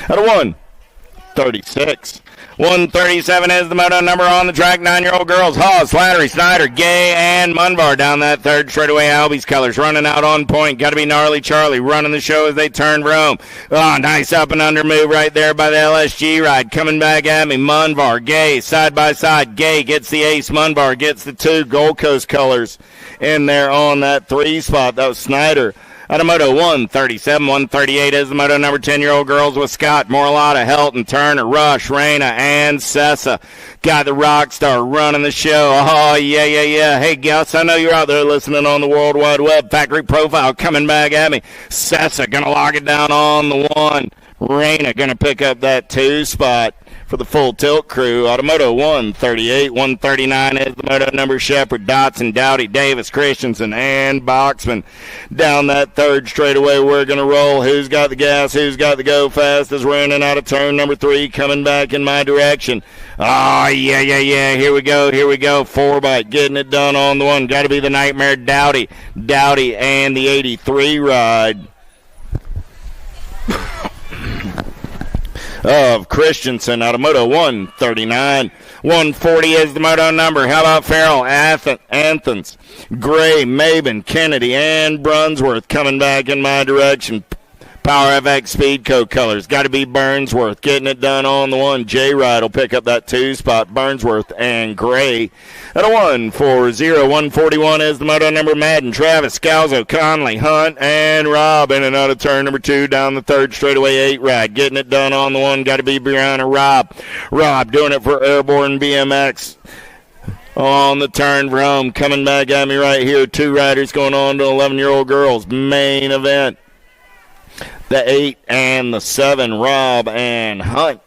Out of 136. 137 is the moto number on the track. 9-year-old girls. Hawes, Slattery, Snyder, Gay, and Munvar down that 3rd straightaway. Albie's colors running out on point. Got to be Gnarly Charlie running the show as they turn Rome. Nice up and under move right there by the LSG ride. Coming back at me. Munvar, Gay, side by side. Gay gets the ace. Munvar gets the 2. Gold Coast colors in there on that 3 spot. That was Snyder. Out of Moto 137, 138 is the Moto number. 10-year-old girls with Scott, Morlata, Helton, Turner, Rush, Reyna, and Sessa. Got the rock star running the show. Oh, yeah. Hey, Gus, I know you're out there listening on the World Wide Web. Factory Profile coming back at me. Sessa going to lock it down on the 1. Reyna going to pick up that 2 spot for the Full Tilt crew. Automoto 138, 139 is the moto number. Shepard, Dotson, Dowdy, Davis, Christensen, and Boxman. Down that 3rd straightaway, we're going to roll. Who's got the gas? Who's got the go fast? As we're in and out of turn number 3, coming back in my direction. Oh, yeah. Here we go. 4 bike getting it done on the 1. Got to be the Nightmare Dowdy and the 83 ride. of Christensen out of Moto 139. 140 is the moto number. How about Farrell, Anthons, Gray, Maben, Kennedy, and Brunsworth coming back in my direction. Power FX Speedco colors. Got to be Burnsworth getting it done on the one. J-Ride will pick up that 2 spot. Burnsworth and Gray at a 140. 141 is the moto number. Madden, Travis, Scalzo, Conley, Hunt, and Rob in and out of turn number 2 down the 3rd straightaway 8 ride. Getting it done on the one. Got to be Brianna Rob. Rob doing it for Airborne BMX. On the turn for home. Coming back at me right here. 2 riders going on to 11-year-old girls. Main event. The 8 and the 7, Rob and Hunt.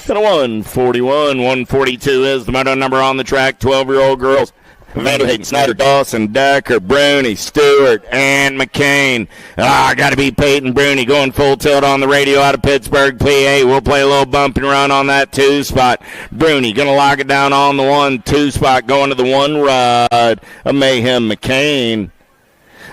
And a 141, 142 is the moto number on the track. 12-year-old girls. Vanderhaden, Snyder, Dawson, Decker, Bruni, Stewart, and McCain. Got to be Peyton Bruni going full tilt on the radio out of Pittsburgh, PA. We'll play a little bump and run on that 2 spot. Bruni going to lock it down on the 1-2 spot, going to the 1 ride of Mayhem McCain.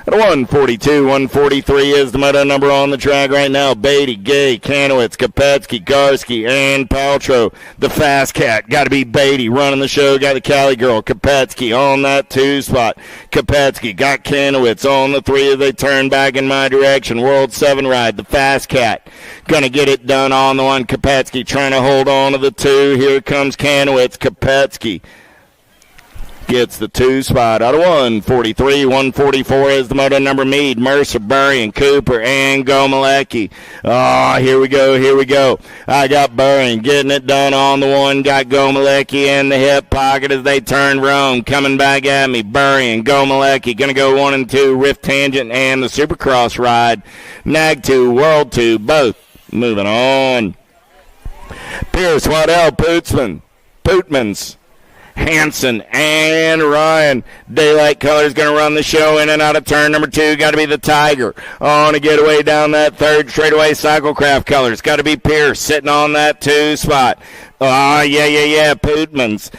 At 142, 143 is the moto number on the track right now. Beatty, Gay, Kanowitz, Kopetsky, Garski, and Paltrow. The Fast Cat. Got to be Beatty running the show. Got the Cali girl, Kopetsky, on that 2 spot. Kopetsky got Kanowitz on the 3 as they turn back in my direction. World 7 ride. The Fast Cat. Going to get it done on the 1. Kopetsky trying to hold on to the 2. Here comes Kanowitz. Kopetsky gets the 2 spot out of 143. 144 is the moto number. Meade, Mercer, Burrion, Cooper, and Gomalecki. Here we go. I got Burrion getting it done on the 1. Got Gomalecki in the hip pocket as they turn Rome. Coming back at me. Burrion, Gomalecki. Going to go 1 and 2. Rift Tangent and the Supercross ride. Nag 2, World 2, both moving on. Pierce, Waddell, Pootmans, Hanson, and Ryan. Daylight Colors going to run the show in and out of turn number 2. Got to be the Tiger on a getaway down that 3rd straightaway. Cyclecraft Colors. Got to be Pierce sitting on that 2 spot. Pootmans.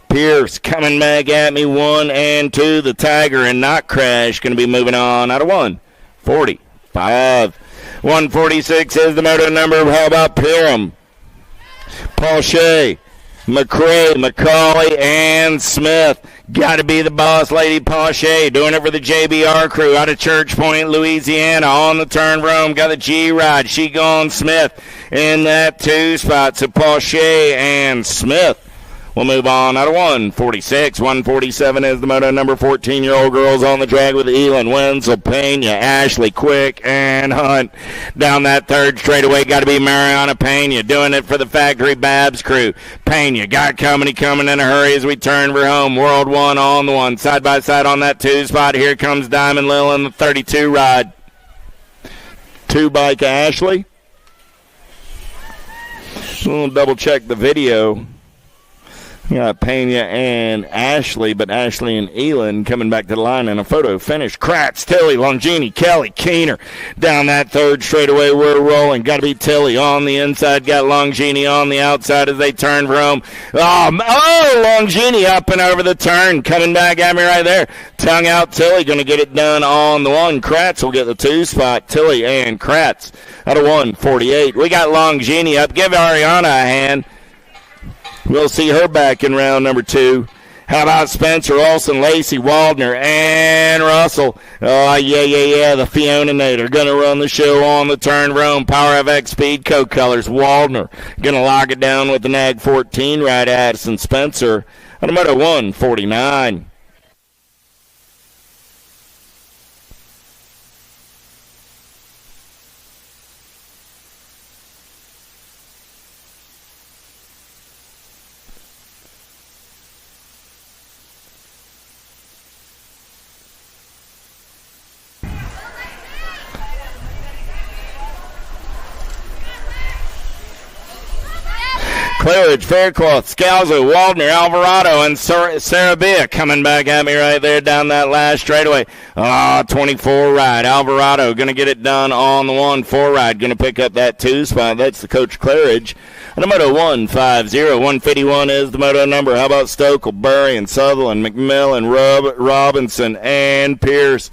Pierce coming back at me 1 and 2. The Tiger and Not Crash going to be moving on out of 145. 146 is the moto number. How about Pyram? Paul Shea, McCrae, McCauley, and Smith. Got to be the boss lady, Pache, doing it for the JBR crew out of Church Point, Louisiana. On the turn Rome, got the G-Ride. She gone Smith in that 2 spot. So Pache and Smith will move on out of 146. 147 is the moto number. 14-year-old girls on the track with Elin, Wenzel, Pena, Ashley, Quick, and Hunt. Down that 3rd straightaway, got to be Mariana Pena doing it for the Factory Babs crew. Pena got coming in a hurry as we turn for home. World 1 on the 1. Side by side on that 2 spot. Here comes Diamond Lil in the 32 ride. 2 bike Ashley. We'll double check the video. Got Pena and Ashley, but Ashley and Elin coming back to the line in a photo finish. Kratz, Tilly, Longini, Kelly, Keener. Down that 3rd straightaway, we're rolling. Got to be Tilly on the inside. Got Longini on the outside as they turn for home. Longini up and over the turn. Coming back at me right there. Tongue out Tilly. Going to get it done on the 1. Kratz will get the 2 spot. Tilly and Kratz out of 148. We got Longini up. Give Ariana a hand. We'll see her back in round number 2. How about Spencer, Olsen, Lacey, Waldner, and Russell? The Fiona-nator going to run the show on the turn Rome. Power FX Speed Co colors. Waldner going to lock it down with the Nag 14 right. Addison Spencer on the moto 149. Claridge, Faircloth, Scalzo, Waldner, Alvarado, and Sarabia coming back at me right there down that last straightaway. 24 ride. Alvarado going to get it done on the 1-4 ride. Going to pick up that 2 spot. That's the Coach Claridge. And the moto 150. 151 is the moto number. How about Stokel, Burry, and Sutherland, McMillan, Robinson, and Pierce.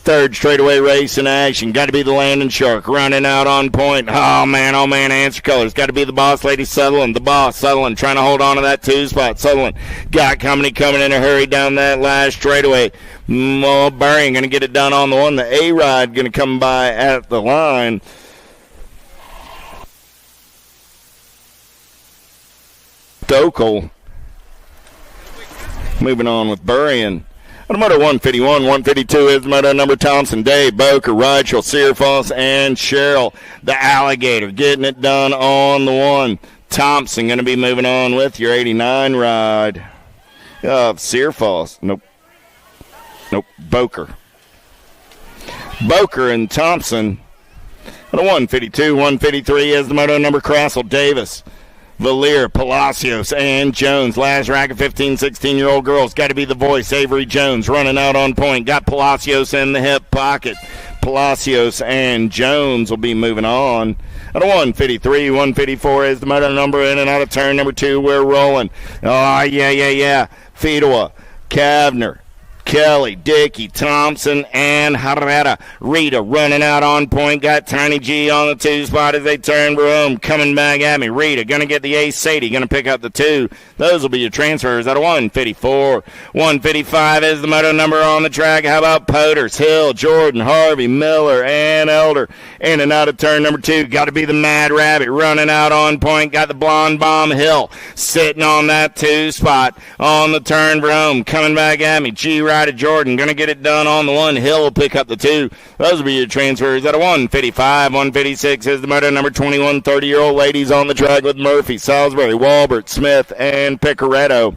Third straightaway race in action. Got to be the Landing Shark running out on point. Oh, man, answer colors. Got to be the Boss Lady Sutherland. The Boss, Sutherland, trying to hold on to that 2 spot. Sutherland got company coming in a hurry down that last straightaway. Burry going to get it done on the 1. The A-Ride going to come by at the line. Stokel moving on with Burrian. On moto 151, 152 is the moto number Thompson, Dave, Boker, Rachel, Searfoss, and Cheryl. The Alligator getting it done on the 1. Thompson going to be moving on with your 89 ride. Searfoss. Nope. Boker. Boker and Thompson. On a 152, 153 is the moto number Crassel, Davis, Valier, Palacios, and Jones. Last rack of 15, 16-year-old girls. Got to be the voice, Avery Jones, running out on point. Got Palacios in the hip pocket. Palacios and Jones will be moving on. At a 153, 154 is the moto number in and out of turn number 2. We're rolling. Oh, yeah. Fidoa, Kavner, Kelly, Dickey, Thompson, and Herrera. Rita running out on point. Got Tiny G on the 2 spot as they turn Broom. Coming back at me. Rita going to get the ace. Sadie going to pick up the 2. Those will be your transfers at a 154. 155 is the moto number on the track. How about Poters, Hill, Jordan, Harvey, Miller, and Elder. In and out of turn number 2. Got to be the Mad Rabbit running out on point. Got the Blonde Bomb Hill sitting on that 2 spot. On the turn Broom. Coming back at me. G-Ride to Jordan, going to get it done on the 1. Hill will pick up the 2. Those will be your transfers at a 155. 156 is the moto number 21. 30-year-old ladies on the track with Murphy, Salisbury, Walbert, Smith, and Picaretto.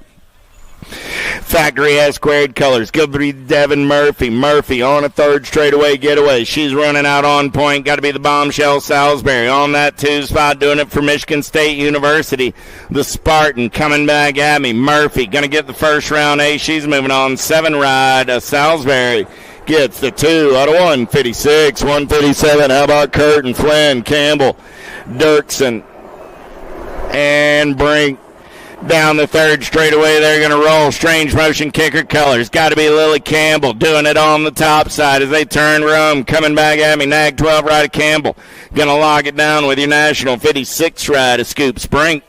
Factory S squared colors. Good to be Devin Murphy. Murphy on a 3rd straightaway getaway. She's running out on point. Got to be the Bombshell Salisbury on that 2 spot, doing it for Michigan State University. The Spartan coming back at me. Murphy going to get the first round ace. She's moving on. 7 ride. Salisbury gets the 2 out of 156. 157. How about Curtin, Flynn, Campbell, Dirksen, and Brink. Down the 3rd straightaway, they're going to roll. Strange motion kicker colors. Got to be Lily Campbell doing it on the top side as they turn Rum. Coming back at me. Nag 12 ride of Campbell. Going to lock it down with your National 56 ride of Scoop Sprink.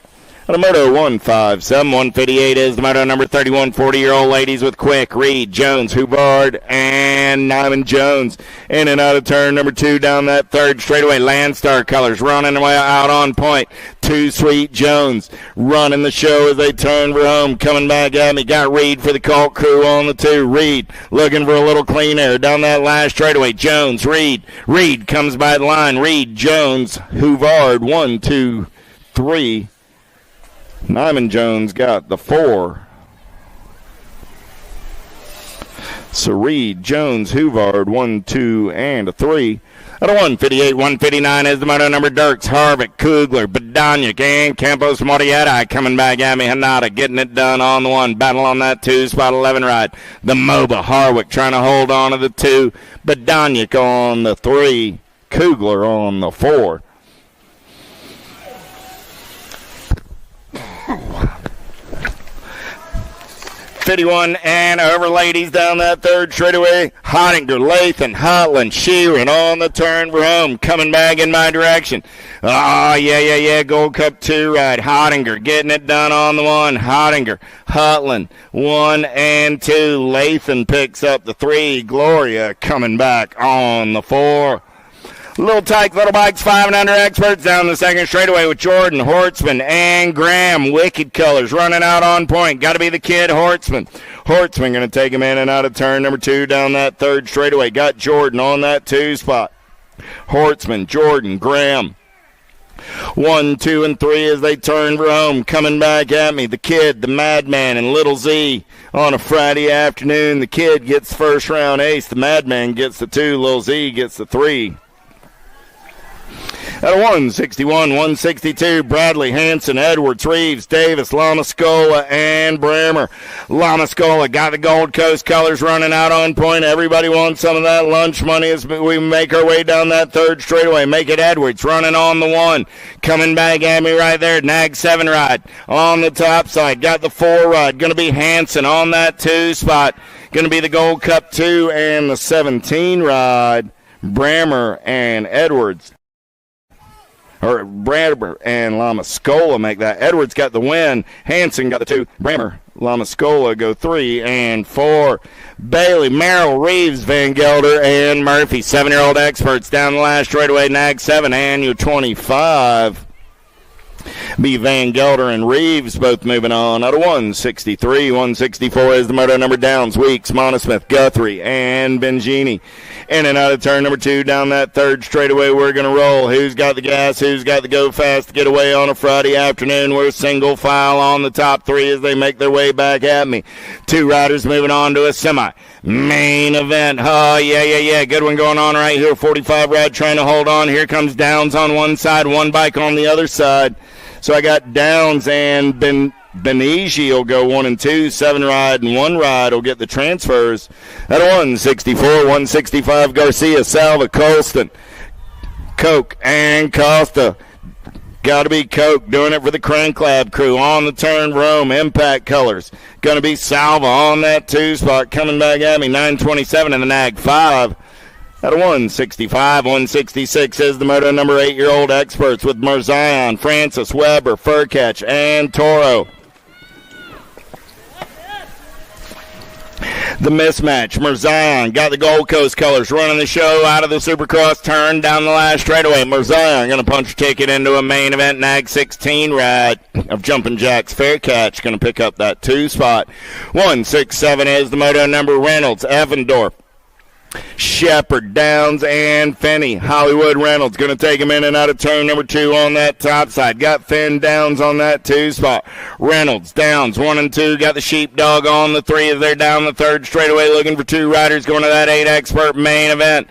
On a moto 157, 158 is the moto number 31. 40-year-old ladies with Quick, Reed, Jones, Hubbard, and Nyman Jones. In and out of turn number 2 down that 3rd straightaway. Landstar colors running away out on point. 2 Sweet Jones running the show as they turn for home. Coming back at me. Got Reed for the Colt crew on the 2. Reed looking for a little clean air down that last straightaway. Jones, Reed. Reed comes by the line. Reed, Jones, Hubbard. 1, 2, 3. Nyman Jones got the 4. So Reed, Jones, Hubbard, 1, 2, and a 3. At a 158, 159 is the moto number Dirks, Harvick, Kugler, Badaniak, and Campos Morietta coming back at me. Hanada getting it done on the 1. Battle on that 2 spot 11 ride. The MOBA, Harvick trying to hold on to the 2. Badaniak on the 3. Kugler on the 4. 51 and over, ladies, down that 3rd straightaway. Hottinger, Lathan, Hotland, Sheeran on the turn for home. Coming back in my direction. Oh, yeah. Gold Cup 2 ride. Hottinger getting it done on the 1. Hottinger, Hotland, 1 and 2. Lathan picks up the 3. Gloria coming back on the 4. Little Tyke, Little Bikes, 5 and under experts down the 2nd straightaway with Jordan, Hortzman, and Graham. Wicked colors running out on point. Got to be the kid, Hortzman. Hortzman going to take him in and out of turn number 2 down that 3rd straightaway. Got Jordan on that 2 spot. Hortzman, Jordan, Graham. 1, 2, and 3 as they turn for home. Coming back at me, the kid, the Madman, and Little Z on a Friday afternoon. The kid gets the first round ace. The Madman gets the 2. Little Z gets the 3. At a 161, 162, Bradley, Hanson, Edwards, Reeves, Davis, Lamascola, and Brammer. Lamascola got the Gold Coast colors running out on point. Everybody wants some of that lunch money as we make our way down that 3rd straightaway. Make it Edwards running on the 1. Coming back at me right there. Nag 7 ride on the top side. Got the 4 ride. Going to be Hanson on that 2 spot. Going to be the Gold Cup 2 and the 17 ride, Brammer and Edwards. Or Brammer and Lamascola make that. Edwards got the win. Hanson got the 2. Brammer, Lamascola go 3 and 4. Bailey, Merrill, Reeves, Van Gelder, and Murphy. 7-year-old experts down the last straightaway. Nag 7, annual 25. Be Van Gelder and Reeves both moving on out of 163. 164 is the moto number. Downs, Weeks, Monosmith, Guthrie, and Bengini. In and out of turn number 2 down that third straightaway. We're going to roll. Who's got the gas? Who's got the go fast to get away on a Friday afternoon? We're single file on the top 3 as they make their way back at me. 2 riders moving on to a semi. Main event. Oh, yeah. Good one going on right here. 45 ride trying to hold on. Here comes Downs on one side, one bike on the other side. So I got Downs and Benigi will go 1 and 2. 7 ride and 1 ride will get the transfers. At 164, 165, Garcia, Salva, Colston, Coke, and Costa. Got to be Coke doing it for the Crank Lab crew. On the turn, Rome, Impact Colors. Going to be Salva on that 2 spot. Coming back at me, 927 in the Nag 5. At 165, 166 is the moto number 8-year-old experts with Merzion, Francis, Weber, Furcatch, and Toro. The mismatch, Merzion got the Gold Coast colors running the show out of the Supercross turn down the last straightaway. Merzion going to punch a ticket into a main event Nag 16 ride of Jumpin' Jacks. Faircatch going to pick up that 2 spot. 167 is the moto number. Reynolds, Evendorf, Shepard, Downs, and Finney. Hollywood Reynolds going to take him in and out of turn number 2 on that top side. Got Finn Downs on that 2 spot. Reynolds, Downs, 1 and 2. Got the Sheepdog on the 3 as they're down the third straightaway looking for 2 riders going to that 8 expert main event.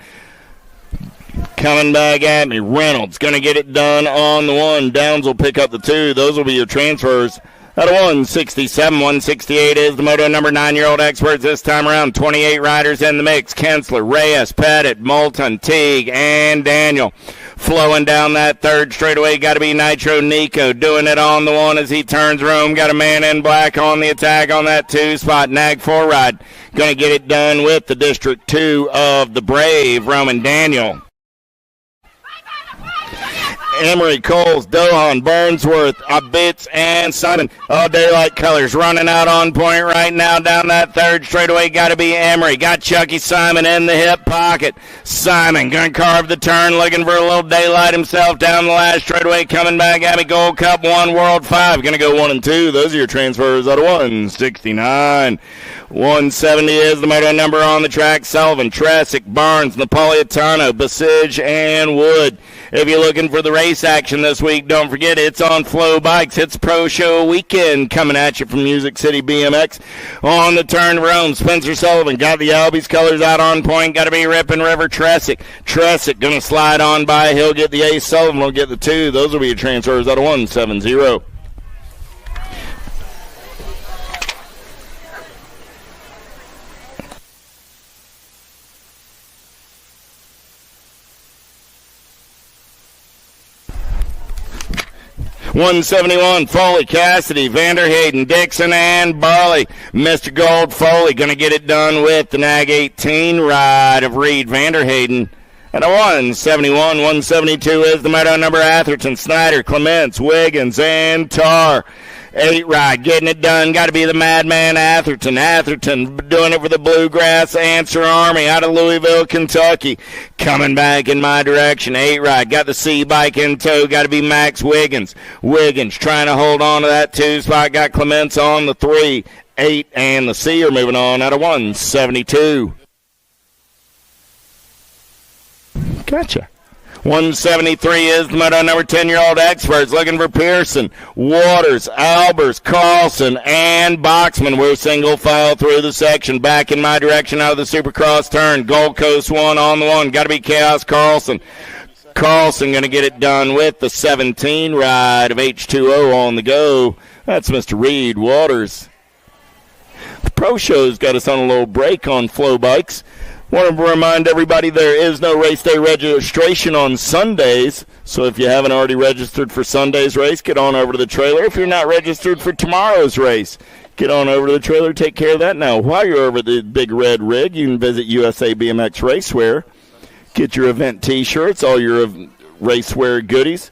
Coming back at me, Reynolds going to get it done on the 1. Downs will pick up the 2. Those will be your transfers. At 167, 168 is the moto number 9-year-old experts this time around. 28 riders in the mix. Kensler, Reyes, Pettit, Moulton, Teague, and Daniel. Flowing down that third straightaway, got to be Nitro Nico. Doing it on the 1 as he turns room. Got a man in black on the attack on that 2 spot. Nag 4 ride. Going to get it done with the District 2 of the Brave, Roman Daniel. Emery, Coles, Dohan, Burnsworth, Abitz, and Simon. All daylight colors running out on point right now down that third straightaway. Got to be Emery. Got Chucky Simon in the hip pocket. Simon going to carve the turn, looking for a little daylight himself down the last straightaway. Coming back at me, Gold Cup 1, World 5. Going to go 1 and 2. Those are your transfers out of 169. 170 is the moto number on the track. Sullivan, Tresick, Barnes, Napolitano, Basige, and Wood. If you're looking for the race action this week, don't forget it's on Flow Bikes. It's Pro Show Weekend coming at you from Music City BMX. On the turn, Rome, Spencer Sullivan got the Albies colors out on point. Got to be Rippin' River Tresick. Tresick going to slide on by. He'll get the ace. Sullivan will get the 2. Those will be your transfers out of 170. 171, Foley, Cassidy, Vanderhayden, Dixon, and Barley. Mr. Gold Foley going to get it done with the Nag 18 ride of Reed Vanderhayden. At a 171, 172 is the moto number. Atherton, Snyder, Clements, Wiggins, and Tarr. 8 ride, getting it done. Got to be the madman Atherton. Atherton doing it for the Bluegrass Answer Army out of Louisville, Kentucky. Coming back in my direction. 8 ride, got the C bike in tow. Got to be Max Wiggins. Wiggins trying to hold on to that 2 spot. Got Clements on the 3. 8 and the C are moving on out of 172. Gotcha. 173 is the moto number 10-year-old experts looking for Pearson, Waters, Albers, Carlson, and Boxman. We're single file through the section. Back in my direction out of the Supercross turn. Gold Coast 1 on the 1. Got to be Chaos Carlson. Carlson going to get it done with the 17 ride of H2O on the go. That's Mr. Reed Waters. The Pro Show's got us on a little break on Flow Bikes. Want to remind everybody there is no race day registration on Sundays, so if you haven't already registered for Sunday's race, get on over to the trailer. If you're not registered for tomorrow's race, Get on over to the trailer, take care of that. Now, while you're over at the Big Red Rig, you can visit USA BMX Racewear. Get your event T-shirts, all your racewear goodies.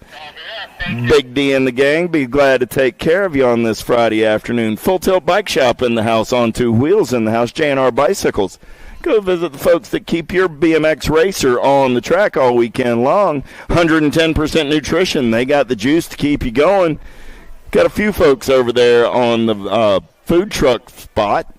Big D and the gang, be glad to take care of you on this Friday afternoon. Full Tilt Bike Shop in the house, on 2 wheels in the house, J&R Bicycles. Go visit the folks that keep your BMX racer on the track all weekend long. 110% nutrition. They got the juice to keep you going. Got a few folks over there on the food truck spot.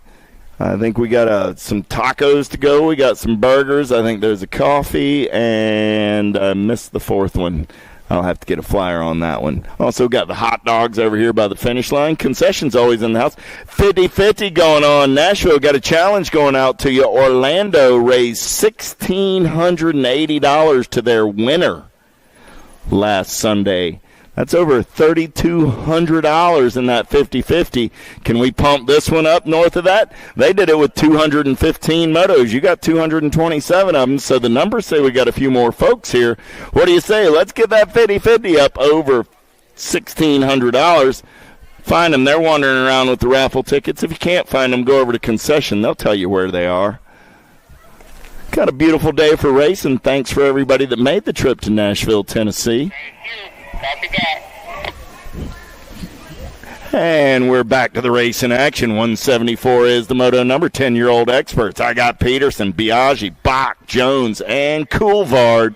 I think we got some tacos to go. We got some burgers. I think there's a coffee, and I missed the fourth one. I'll have to get a flyer on that one. Also got the hot dogs over here by the finish line. Concessions always in the house. 50-50 going on. Nashville got a challenge going out to you. Orlando raised $1,680 to their winner last Sunday. That's over $3,200 in that 50-50. Can we pump this one up north of that? They did it with 215 motos. You got 227 of them, so the numbers say we got a few more folks here. What do you say? Let's get that 50-50 up over $1,600. Find them. They're wandering around with the raffle tickets. If you can't find them, go over to concession. They'll tell you where they are. Got a beautiful day for racing. Thanks for everybody that made the trip to Nashville, Tennessee. And we're back to the racing action. 174 is the moto number. 10-year-old experts. I got Peterson, Biaggi, Bach, Jones, and Coulthard.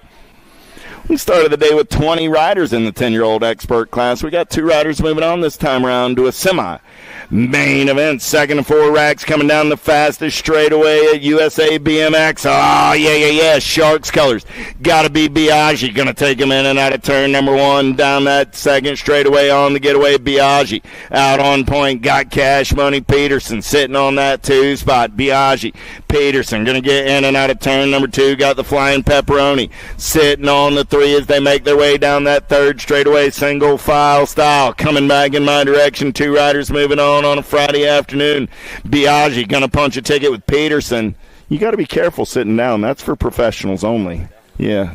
We started the day with 20 riders in the 10-year-old expert class. We got 2 riders moving on this time around to a semi-main event. 2nd and 4 racks coming down the fastest straightaway at USA BMX. Oh, yeah. Sharks colors. Got to be Biaggi. Going to take him in and out of turn number 1 down that 2nd straightaway on the getaway. Biaggi out on point. Got Cash Money Peterson sitting on that 2 spot. Biaggi, Peterson going to get in and out of turn number 2. Got the Flying Pepperoni sitting on the 3 as they make their way down that 3rd straightaway, single file style. Coming back in my direction, 2 riders moving on a Friday afternoon. Biaggi going to punch a ticket with Peterson. You got to be careful sitting down. That's for professionals only. Yeah.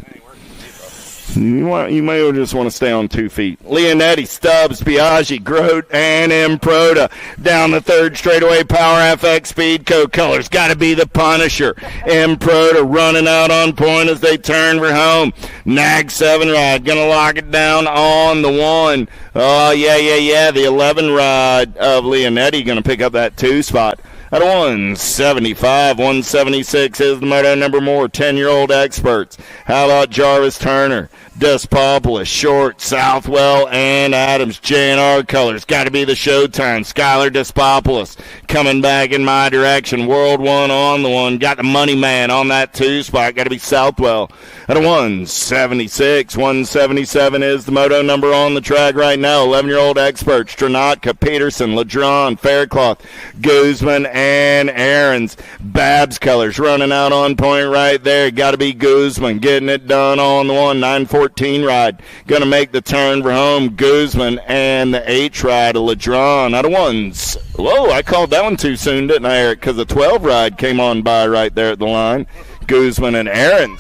You may just want to stay on 2 feet. Leonetti, Stubbs, Biaggi, Grote, and Improda. Down the 3rd straightaway, Power FX Speedco colors. Got to be the Punisher. Improda running out on point as they turn for home. Nag 7 ride. Going to lock it down on the 1. Oh, yeah. The 11 ride of Leonetti going to pick up that 2 spot. At 175, 176 is the moto number more. 10-year-old experts. How about Jarvis Turner, Despopoulos, Short, Southwell, and Adams? J&R colors. Got to be the Showtime. Skylar Despopoulos coming back in my direction. World 1 on the 1. Got the Money Man on that 2 spot. Got to be Southwell. At 176, 177 is the moto number on the track right now. 11-year-old experts. Stranatka, Peterson, Ladron, Faircloth, Guzman, and Aarons. Babs colors running out on point right there. Got to be Guzman getting it done on the 1. 914 ride. Going to make the turn for home. Guzman and the H ride of Ladron. Out of 1s. Whoa, I called that one too soon, didn't I, Eric? Because the 12 ride came on by right there at the line. Guzman and Aarons.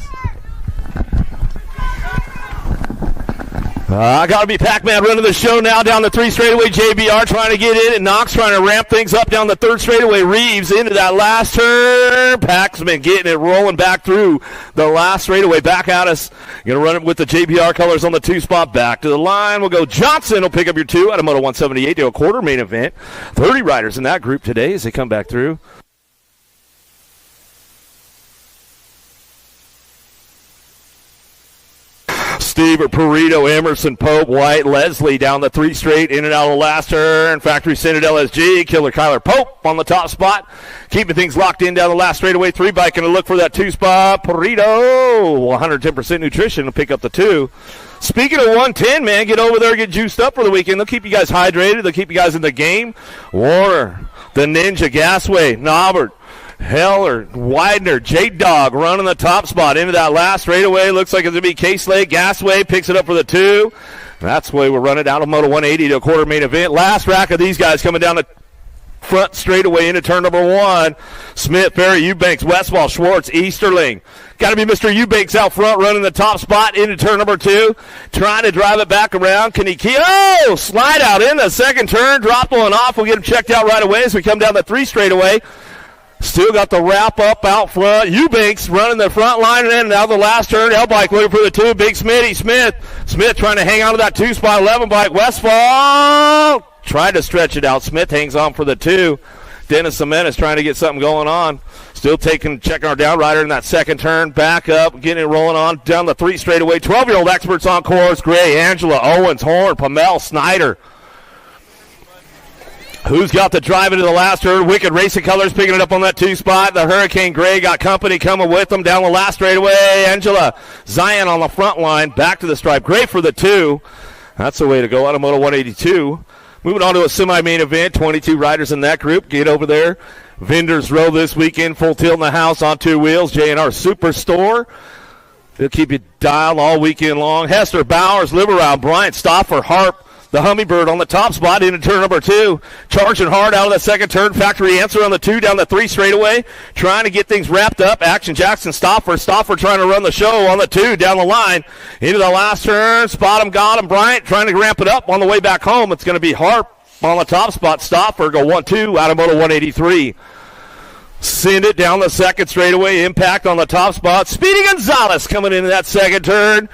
I got to be Pac-Man running the show now down the 3 straightaway. JBR trying to get in, and Knox trying to ramp things up down the 3rd straightaway. Reeves into that last turn. Paxman getting it rolling back through the last straightaway. Back at us. Going to run it with the JBR colors on the 2 spot. Back to the line. We'll go Johnson. Will pick up your 2 out of Moto 178 to a quarter main event. 30 riders in that group today as they come back through. Steve Perito, Emerson, Pope, White, Leslie down the 3 straight, in and out of the last turn. Factory Centered LSG, Killer Kyler Pope on the top spot. Keeping things locked in down the last straightaway. 3 bike going to look for that 2 spot. Perito, 110% nutrition to pick up the 2. Speaking of 110, man, get over there, get juiced up for the weekend. They'll keep you guys hydrated. They'll keep you guys in the game. Warner, the Ninja, Gasway, Norbert, Heller, Widener, J-Dog running the top spot into that last straightaway. Looks like it's going to be K-Slade. Gasway picks it up for the 2. That's the way we're running down to Moto 180 to a quarter main event. Last rack of these guys coming down the front straightaway into turn number 1. Smith, Ferry, Eubanks, Westfall, Schwartz, Easterling. Got to be Mr. Eubanks out front running the top spot into turn number 2. Trying to drive it back around. Can he keep? Oh, slide out in the second turn. Drop one off. We'll get him checked out right away as we come down the 3 straightaway. Still got the wrap up out front. Eubanks running the front line and then now the last turn. L-Bike looking for the 2. Big Smitty. Smith trying to hang on to that 2 spot. 11 bike. Westfall. Tried to stretch it out. Smith hangs on for the 2. Dennis Cement is trying to get something going on. Still checking our downrider in that second turn. Back up, getting it rolling on down the 3 straightaway. 12-year-old experts on course. Gray, Angela, Owens, Horn, Pamel, Snyder. Who's got the drive into the last turn? Wicked Racing Colors picking it up on that 2 spot. The Hurricane Gray got company coming with them down the last straightaway. Angela, Zion on the front line. Back to the stripe. Gray for the 2. That's the way to go out of Moto 182. Moving on to a semi-main event, 22 riders in that group. Get over there. Vendors Row this weekend, full tilt in the house on 2 wheels. J&R Superstore. They'll keep you dialed all weekend long. Hester, Bowers, Live Around, Bryant, Stoffer, Harp, the Hummingbird on the top spot into turn number 2. Charging hard out of the second turn. Factory Answer on the 2 down the 3 straightaway. Trying to get things wrapped up. Action Jackson, Stoffer trying to run the show on the 2 down the line. Into the last turn. Spot him, got him. Bryant trying to ramp it up on the way back home. It's going to be Harp on the top spot. Stoffer go 1-2 out of Moto 183. Send it down the second straightaway. Impact on the top spot. Speedy Gonzalez coming into that second turn.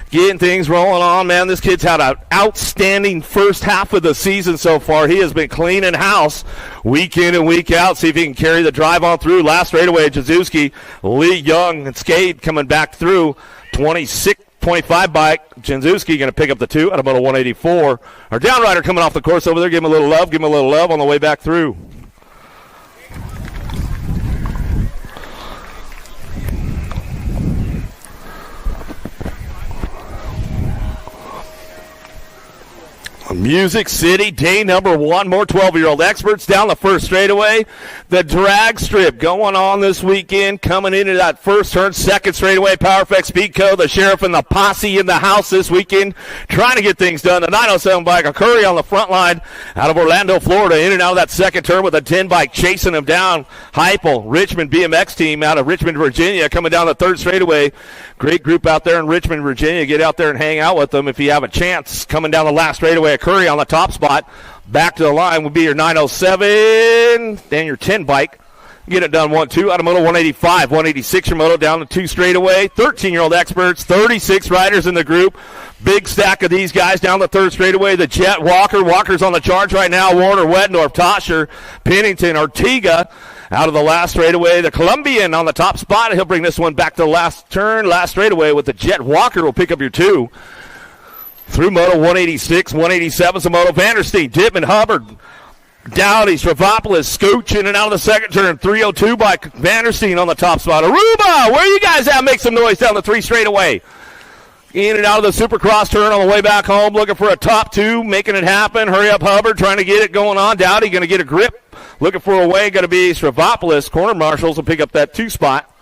Getting things rolling on, man. This kid's had an outstanding first half of the season so far. He has been cleaning house week in and week out. See if he can carry the drive on through. Last straightaway, Jazuski, Lee Young, and Skade coming back through. 26.5 bike. Jazuski going to pick up the 2 out of Moto 184. Our downrider coming off the course over there. Give him a little love on the way back through. Music City, day number 1. More 12-year-old experts down the first straightaway. The drag strip going on this weekend. Coming into that first turn, second straightaway. Power Effect Speedco, the Sheriff and the Posse in the house this weekend. Trying to get things done. The 907 bike, a Curry on the front line out of Orlando, Florida. In and out of that second turn with a 10 bike chasing him down. Heupel, Richmond BMX team out of Richmond, Virginia, coming down the third straightaway. Great group out there in Richmond, Virginia. Get out there and hang out with them if you have a chance. Coming down the last straightaway, a Curry on the top spot. Back to the line would be your 907 and your 10 bike. Get it done 1-2 out of Moto 185. 186 your Moto down the 2 straightaway. 13-year-old experts, 36 riders in the group. Big stack of these guys down the third straightaway. The Jet, Walker's on the charge right now. Warner, Wedendorf, Tosher, Pennington, Ortega. Out of the last straightaway, the Colombian on the top spot. He'll bring this one back to the last turn, last straightaway with the Jet. Walker will pick up your 2. Through Moto 186, 187 is Moto Vandersteen, Dittman, Hubbard, Dowdy, Stravopoulos, Scooch in and out of the second turn. 302 by Vandersteen on the top spot. Aruba, where you guys at? Make some noise down the 3 straightaway. In and out of the Supercross turn on the way back home, looking for a top 2, making it happen. Hurry up, Hubbard, trying to get it going on. Dowdy going to get a grip. Looking for a way, going to be Stravopoulos. Corner marshals will pick up that 2 spot.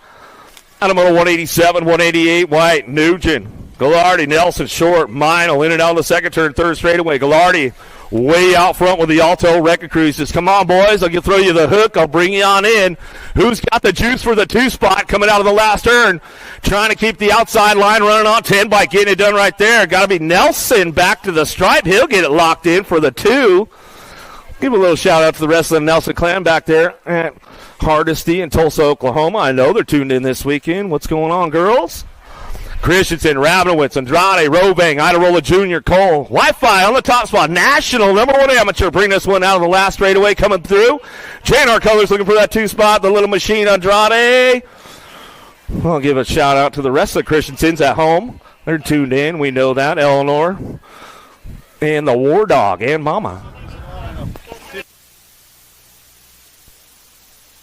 Out of Moto 187, 188, White, Nugent, Gallardi, Nelson, Short, Meinl in and out of the second turn, third straightaway. Gallardi way out front with the Alto Wrecking Crew. He says, come on, boys, I'll throw you the hook. I'll bring you on in. Who's got the juice for the 2 spot coming out of the last turn? Trying to keep the outside line running on 10 by getting it done right there. Got to be Nelson back to the stripe. He'll get it locked in for the 2. Give a little shout out to the rest of the Nelson clan back there at Hardesty in Tulsa, Oklahoma. I know they're tuned in this weekend. What's going on, girls? Christensen, Rabinowitz, Andrade, Rovang, Iderola Jr., Cole. Wi-Fi on the top spot. National number 1 amateur. Bring this one out of the last straightaway coming through. J&R Colors looking for that 2 spot. The little machine, Andrade. I'll give a shout out to the rest of the Christensens at home. They're tuned in. We know that. Eleanor and the War Dog and Mama.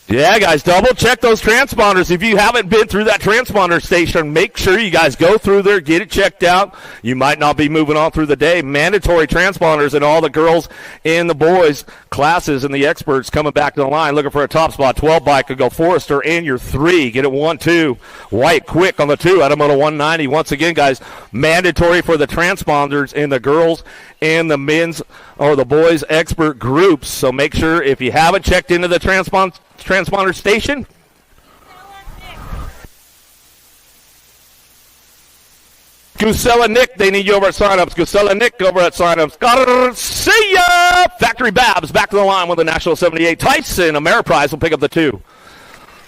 Yeah, guys, double check those transponders. If you haven't been through that transponder station, make sure you guys go through there, get it checked out. You might not be moving on through the day. Mandatory transponders in all the girls and the boys classes and the experts coming back to the line looking for a top spot. 12 bike could go Forrester and your 3. Get it 1-2. White quick on the 2 out of Moto 190. Once again, guys, mandatory for the transponders in the girls and the men's or the boys expert groups. So make sure if you haven't checked into the transponder station, Gusella Nick, they need you over at signups. Gusella Nick over at signups. See ya! Factory Babs back to the line with the National 78. Tyson, Ameriprise will pick up the 2.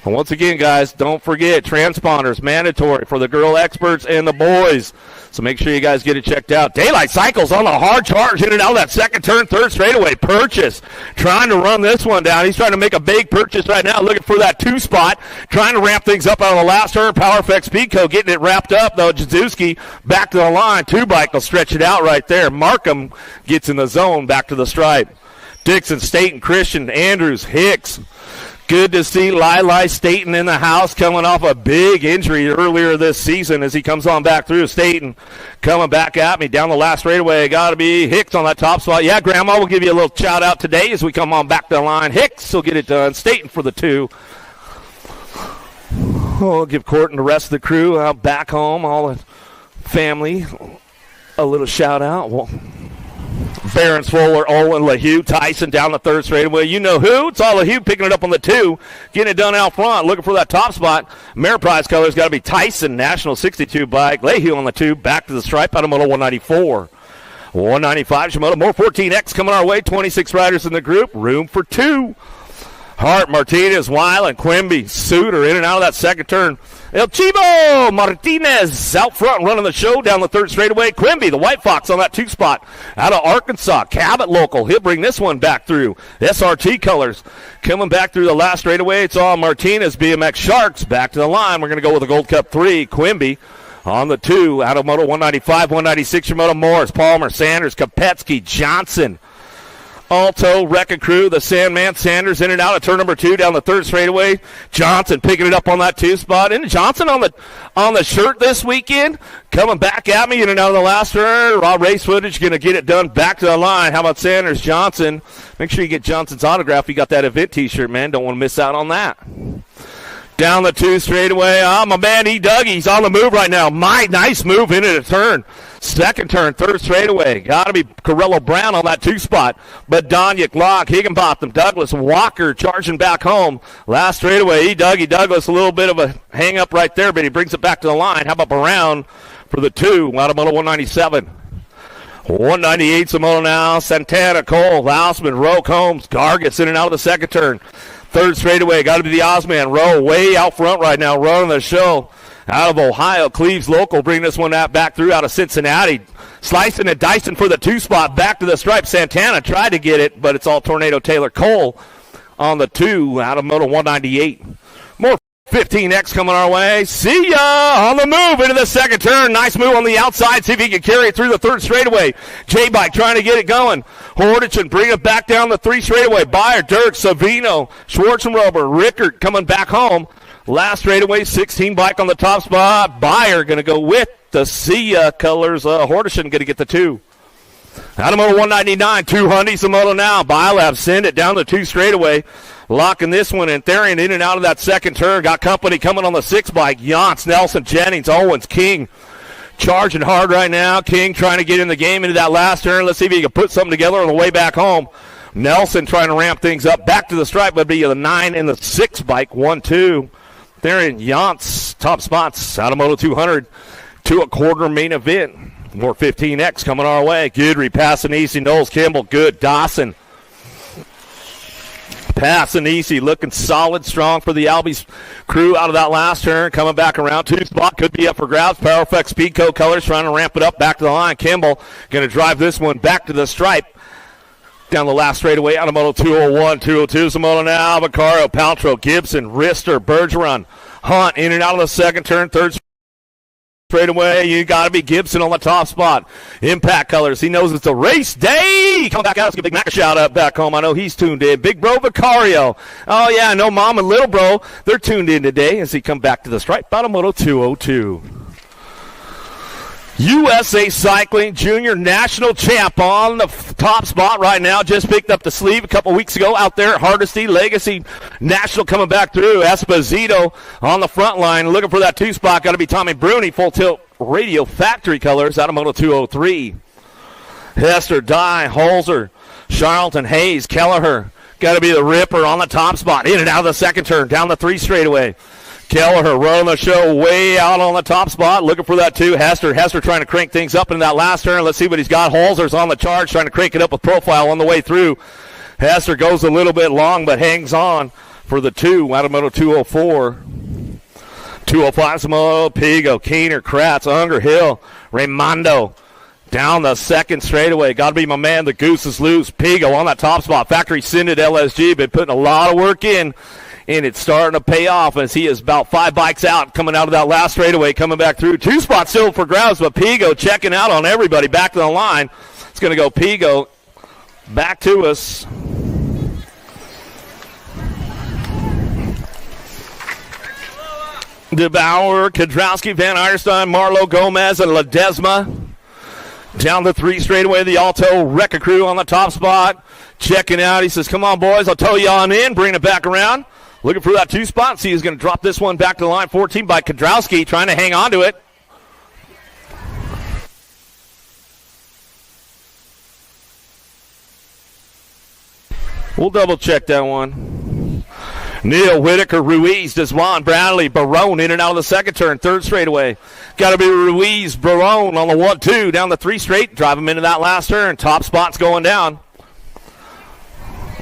And once again, guys, don't forget, transponders mandatory for the girl experts and the boys. So make sure you guys get it checked out. Daylight Cycles on the hard charge, in and out of that second turn, third straightaway. Purchase, trying to run this one down. He's trying to make a big purchase right now, looking for that 2 spot, trying to ramp things up out of the last turn. Power Effects Speedco getting it wrapped up, though. Jazuski back to the line. 2 bike will stretch it out right there. Markham gets in the zone, back to the stripe. Dixon, Staten, Christian, Andrews, Hicks. Good to see Lili Staten in the house, coming off a big injury earlier this season as he comes on back through. Staten coming back at me down the last straightaway. Got to be Hicks on that top spot. Yeah, Grandma, we'll give you a little shout out today as we come on back to the line. Hicks will get it done. Staten for the 2. We'll give Court and the rest of the crew out back home, all the family, a little shout out. Well, Barons, Fuller, Olin, LaHue, Tyson down the third straightaway. You know who? It's all LaHue picking it up on the 2, getting it done out front, looking for that top spot. Ameriprise colors got to be Tyson, National 62 bike. LaHue on the 2, back to the stripe out of Moto 194. 195, Shimoda, more 14X coming our way, 26 riders in the group, room for 2. Hart, Martinez, Weil, and Quimby. Suter in and out of that second turn. El Chivo Martinez out front running the show down the third straightaway. Quimby, the White Fox on that 2 spot out of Arkansas. Cabot local. He'll bring this one back through. SRT colors coming back through the last straightaway. It's all Martinez, BMX Sharks. Back to the line. We're going to go with the Gold Cup 3. Quimby on the 2 out of Moto 195, 196. Moto Morris, Palmer, Sanders, Kopetsky, Johnson. Alto, Wrecking Crew, the Sandman, Sanders in and out of turn number 2 down the third straightaway. Johnson picking it up on that 2 spot. And Johnson on the shirt this weekend, coming back at me in and out of the last turn. Raw race footage, going to get it done back to the line. How about Sanders, Johnson? Make sure you get Johnson's autograph. You got that event T-shirt, man. Don't want to miss out on that. Down the 2 straightaway. My man E. Dougie's on the move right now. Nice move into the turn. Second turn, third straightaway. Got to be Corello Brown on that 2 spot. But Donyuk, Locke, Higginbotham, Douglas, Walker charging back home. Last straightaway, E. Dougie Douglas, a little bit of a hang up right there, but he brings it back to the line. How about Brown for the 2 out of Moto 197? 198 Moto now. Santana, Cole, Lausman, Rowe, Combs, Gargis in and out of the second turn. Third straightaway, got to be the Ozman. Rowe way out front right now, running the show. Out of Ohio, Cleves local, bring this one out back through out of Cincinnati. Slicing and dicing for the 2 spot, back to the stripe. Santana tried to get it, but it's all Tornado Taylor Cole on the 2 out of Moto 198. More 15X coming our way. See ya on the move into the second turn. Nice move on the outside. See if he can carry it through the third straightaway. J-Bike trying to get it going. Hordichin bring it back down the 3 straightaway. Beyer, Dirk, Savino, Schwarzenrober, Rickert coming back home. Last straightaway, 16 bike on the top spot. Beyer going to go with the Sia colors. Hordichin going to get the 2. Out of Moto 199, 200 Moto now. Biolab send it down the 2 straightaway. Locking this one in. Therian in and out of that second turn. Got company coming on the 6 bike. Yance, Nelson, Jennings, Owens, King. Charging hard right now. King trying to get in the game into that last turn. Let's see if he can put something together on the way back home. Nelson trying to ramp things up. Back to the stripe would be the 9 and the 6 bike. 1-2. Therian, Yance, top spots out of Moto 200 to a quarter main event. More 15X coming our way. Goodry passing easy. Knowles Kimball, good. Dawson passing easy. Looking solid, strong for the Albies crew out of that last turn. Coming back around. 2 spot could be up for grabs. Power Effects Speedco colors trying to ramp it up. Back to the line. Kimball going to drive this one back to the stripe. Down the last straightaway out of Moto 201, 202 Moto now. Vaccaro, Paltrow, Gibson, Rister, Bergeron, Hunt in and out of the second turn, third straightaway. You got to be Gibson on the top spot. Impact colors. He knows it's a race day. Come back out. Let's give Big Mac a shout out back home. I know he's tuned in. Big bro Vaccaro. Oh, yeah, I know mom and little bro. They're tuned in today as he come back to the stripe out of Moto 202. USA Cycling Junior National Champ on the top spot right now. Just picked up the sleeve a couple weeks ago out there at Hardesty. Legacy National coming back through. Esposito on the front line. Looking for that 2 spot. Got to be Tommy Bruni. Full tilt radio factory colors out of Moto 203. Hester, Dye, Holzer, Charlton, Hayes, Kelleher. Got to be the ripper on the top spot. In and out of the second turn, down the 3 straightaway. Kelleher running the show way out on the top spot, looking for that 2. Hester trying to crank things up in that last turn. Let's see what he's got. Holzer's on the charge, trying to crank it up with Profile on the way through. Hester goes a little bit long, but hangs on for the 2. Out of moto 204. 205 Samoa, Pigo, Keener, Kratz, Unger, Hill, Raimondo. Down the second straightaway. Got to be my man. The goose is loose. Pigo on that top spot. Factory Sinded LSG. Been putting a lot of work in, and it's starting to pay off as he is about 5 bikes out coming out of that last straightaway, coming back through. 2 spots still for grabs, but Pigo checking out on everybody. Back to the line. It's going to go Pigo back to us. DeBauer, Kudrowski, Van Eierstein, Marlowe, Gomez, and Ledesma. Down the 3 straightaway, the Alto Wrecker Crew on the top spot. Checking out. He says, come on, boys. I'll tow you on in. Bring it back around. Looking for that 2 spot. See, he's going to drop this one back to the line. 14 by Kudrowski, trying to hang on to it. We'll double check that one. Neal, Whitaker, Ruiz, Deswan, Bradley, Barone in and out of the second turn, 3rd straightaway. Got to be Ruiz, Barone on the 1-2, down the 3 straight, drive him into that last turn. Top spot's going down.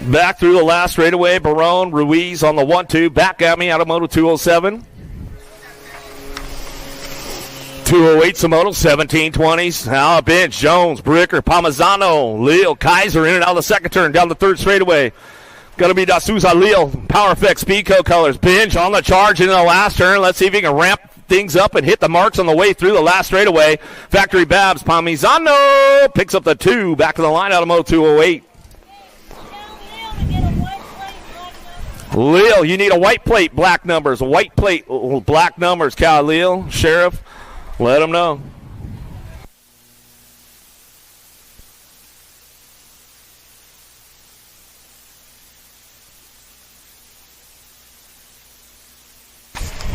Back through the last straightaway, Barone, Ruiz on the 1-2, back at me out of moto 207. 208 Samoto, 1720s. Now a bench, Jones, Bricker, Palmazano, Leal, Kaiser in and out of the second turn, down the 3rd straightaway. Going to be D'Souza, Leal, Power Effects, Speedco colors. Binge on the charge in the last turn. Let's see if he can ramp things up and hit the marks on the way through the last straightaway. Factory Babs, Palmizano picks up the 2. Back to the line out of Moto 208. Leal, you need a white plate, black numbers. A white plate, black numbers. Cal Leal, Sheriff, let him know.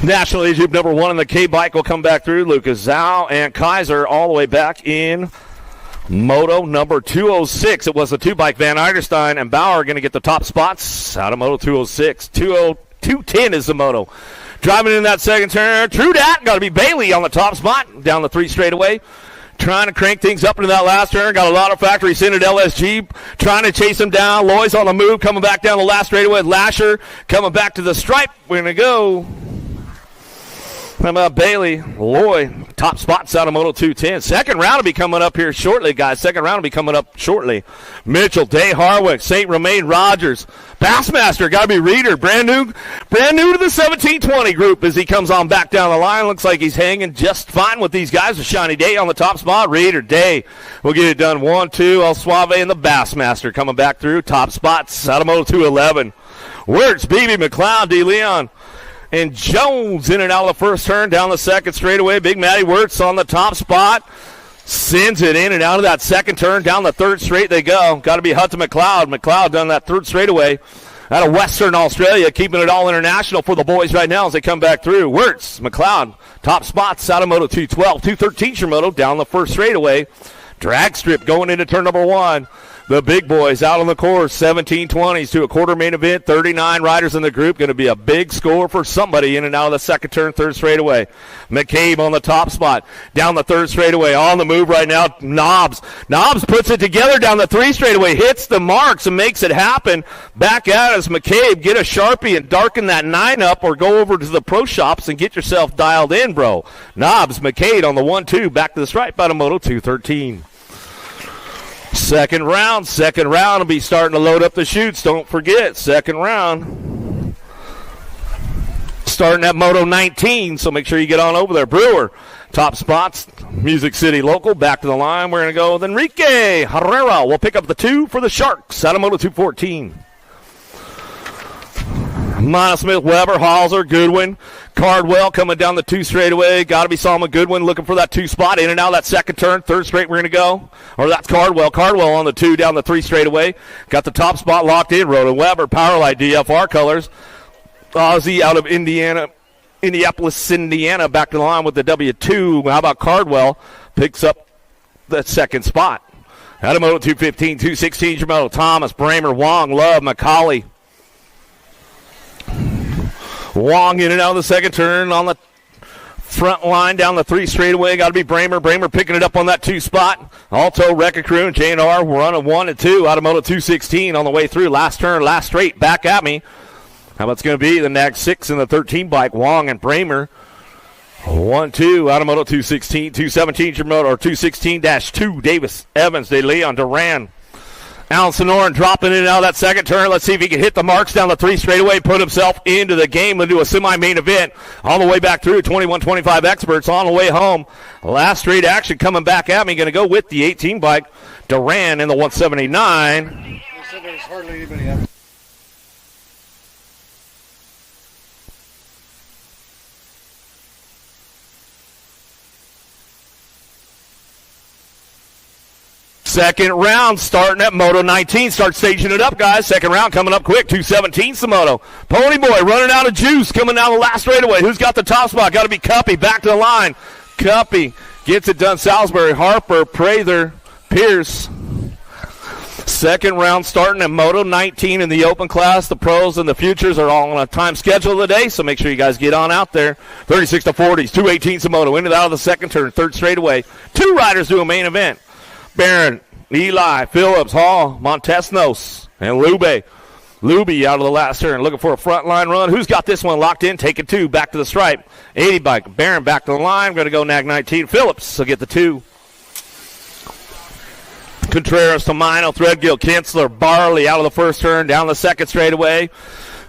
National Age Group number 1 in the K-Bike will come back through. Lucas Zhao and Kaiser all the way back in Moto number 206. It was the 2-bike. Van Eierstein and Bauer going to get the top spots out of Moto 206. 210 is the Moto. Driving in that second turn. True dat. Got to be Bailey on the top spot. Down the 3 straightaway. Trying to crank things up into that last turn. Got a lot of factory Sinded LSG trying to chase him down. Loy's on the move. Coming back down the last straightaway. Lasher coming back to the stripe. We're going to go. How about Bailey, Loy, top spots out of Moto 210. Second round will be coming up here shortly, guys. Second round will be coming up shortly. Mitchell, Day Harwick, St. Romain, Rogers, Bassmaster, got to be Reeder, brand new to the 1720 group as he comes on back down the line. Looks like he's hanging just fine with these guys. With Shiny Day on the top spot. Reeder, Day will get it done. 1-2. El Suave and the Bassmaster coming back through. Top spots out of Moto 211. Wirtz, BB McLeod, D. Leon. And Jones in and out of the first turn, down the second straightaway. Big Matty Wirtz on the top spot. Sends it in and out of that second turn. Down the 3rd straight they go. Got to be Hudson McLeod. McLeod done that 3rd straightaway out of Western Australia, keeping it all international for the boys right now as they come back through. Wirtz, McLeod, top spots out of Moto 212. 213 Shimoto down the 1st straightaway. Drag strip going into turn number 1. The big boys out on the course, 1720s to a quarter main event, 39 riders in the group. Going to be a big score for somebody in and out of the second turn, 3rd straightaway. McCabe on the top spot, down the 3rd straightaway, on the move right now. Knobs puts it together down the 3 straightaway, hits the marks and makes it happen. Back at us, McCabe, get a Sharpie and darken that 9 up or go over to the pro shops and get yourself dialed in, bro. Knobs, McCabe on the 1-2, back to the stripe out of Moto 213. Second round will be starting to load up the chutes. Don't forget, second round. Starting at Moto 19, so make sure you get on over there. Brewer, top spots, Music City local, back to the line. We're going to go with Enrique Herrera. We'll pick up the 2 for the Sharks out of Moto 214. Mana Smith, Weber, Halser, Goodwin, Cardwell coming down the 2 straightaway. Got to be Solomon Goodwin looking for that 2 spot. In and out of that second turn. 3rd straight we're going to go. Or that's Cardwell. Cardwell on the 2 down the 3 straightaway. Got the top spot locked in. Roden Weber, Powerlight, DFR colors. Ozzy out of Indianapolis, Indiana, back to the line with the W2. How about Cardwell? Picks up that second spot. Out of Moto 215, 216, your Moto. Thomas, Bramer, Wong, Love, McCauley. Wong in and out of the second turn on the front line down the 3 straightaway. Got to be Bramer. Bramer picking it up on that 2 spot. Alto, Wrecker Crew, and J&R running 1 and 2 out of Moto 216 on the way through. Last turn, last straight, back at me. How about it's going to be the next 6 in the 13 bike, Wong and Bramer. 1-2 out of Moto 216, 217 your Moto, or 216-2, Davis, Evans, De Leon, Duran. Alan Sonoran dropping in and out of that second turn. Let's see if he can hit the marks down the 3 straightaway, put himself into the game. We'll do a semi-main event all the way back through. 21-25 experts on the way home. Last straight action coming back at me. Going to go with the 18 bike, Duran in the 179. So there's hardly anybody up. Second round starting at Moto 19. Start staging it up, guys. Second round coming up quick. 217's the Moto. Pony Boy running out of juice coming down the last straightaway. Who's got the top spot? Got to be Cuppy. Back to the line. Cuppy gets it done. Salisbury, Harper, Prather, Pierce. Second round starting at Moto 19 in the open class. The pros and the futures are all on a time schedule today, so make sure you guys get on out there. 36 to 40s. 218's the Moto. Into and out of the second turn. Third straightaway. 2 riders do a main event. Barron, Eli, Phillips, Hall, Montesnos, and Lube. Lube out of the last turn, looking for a front line run. Who's got this one locked in? Take it 2, back to the stripe. 80 bike, Barron back to the line. Going to go nag 19. Phillips will get the 2. Contreras to Mino, Threadgill, Kinsler, Barley out of the first turn, down the second straightaway.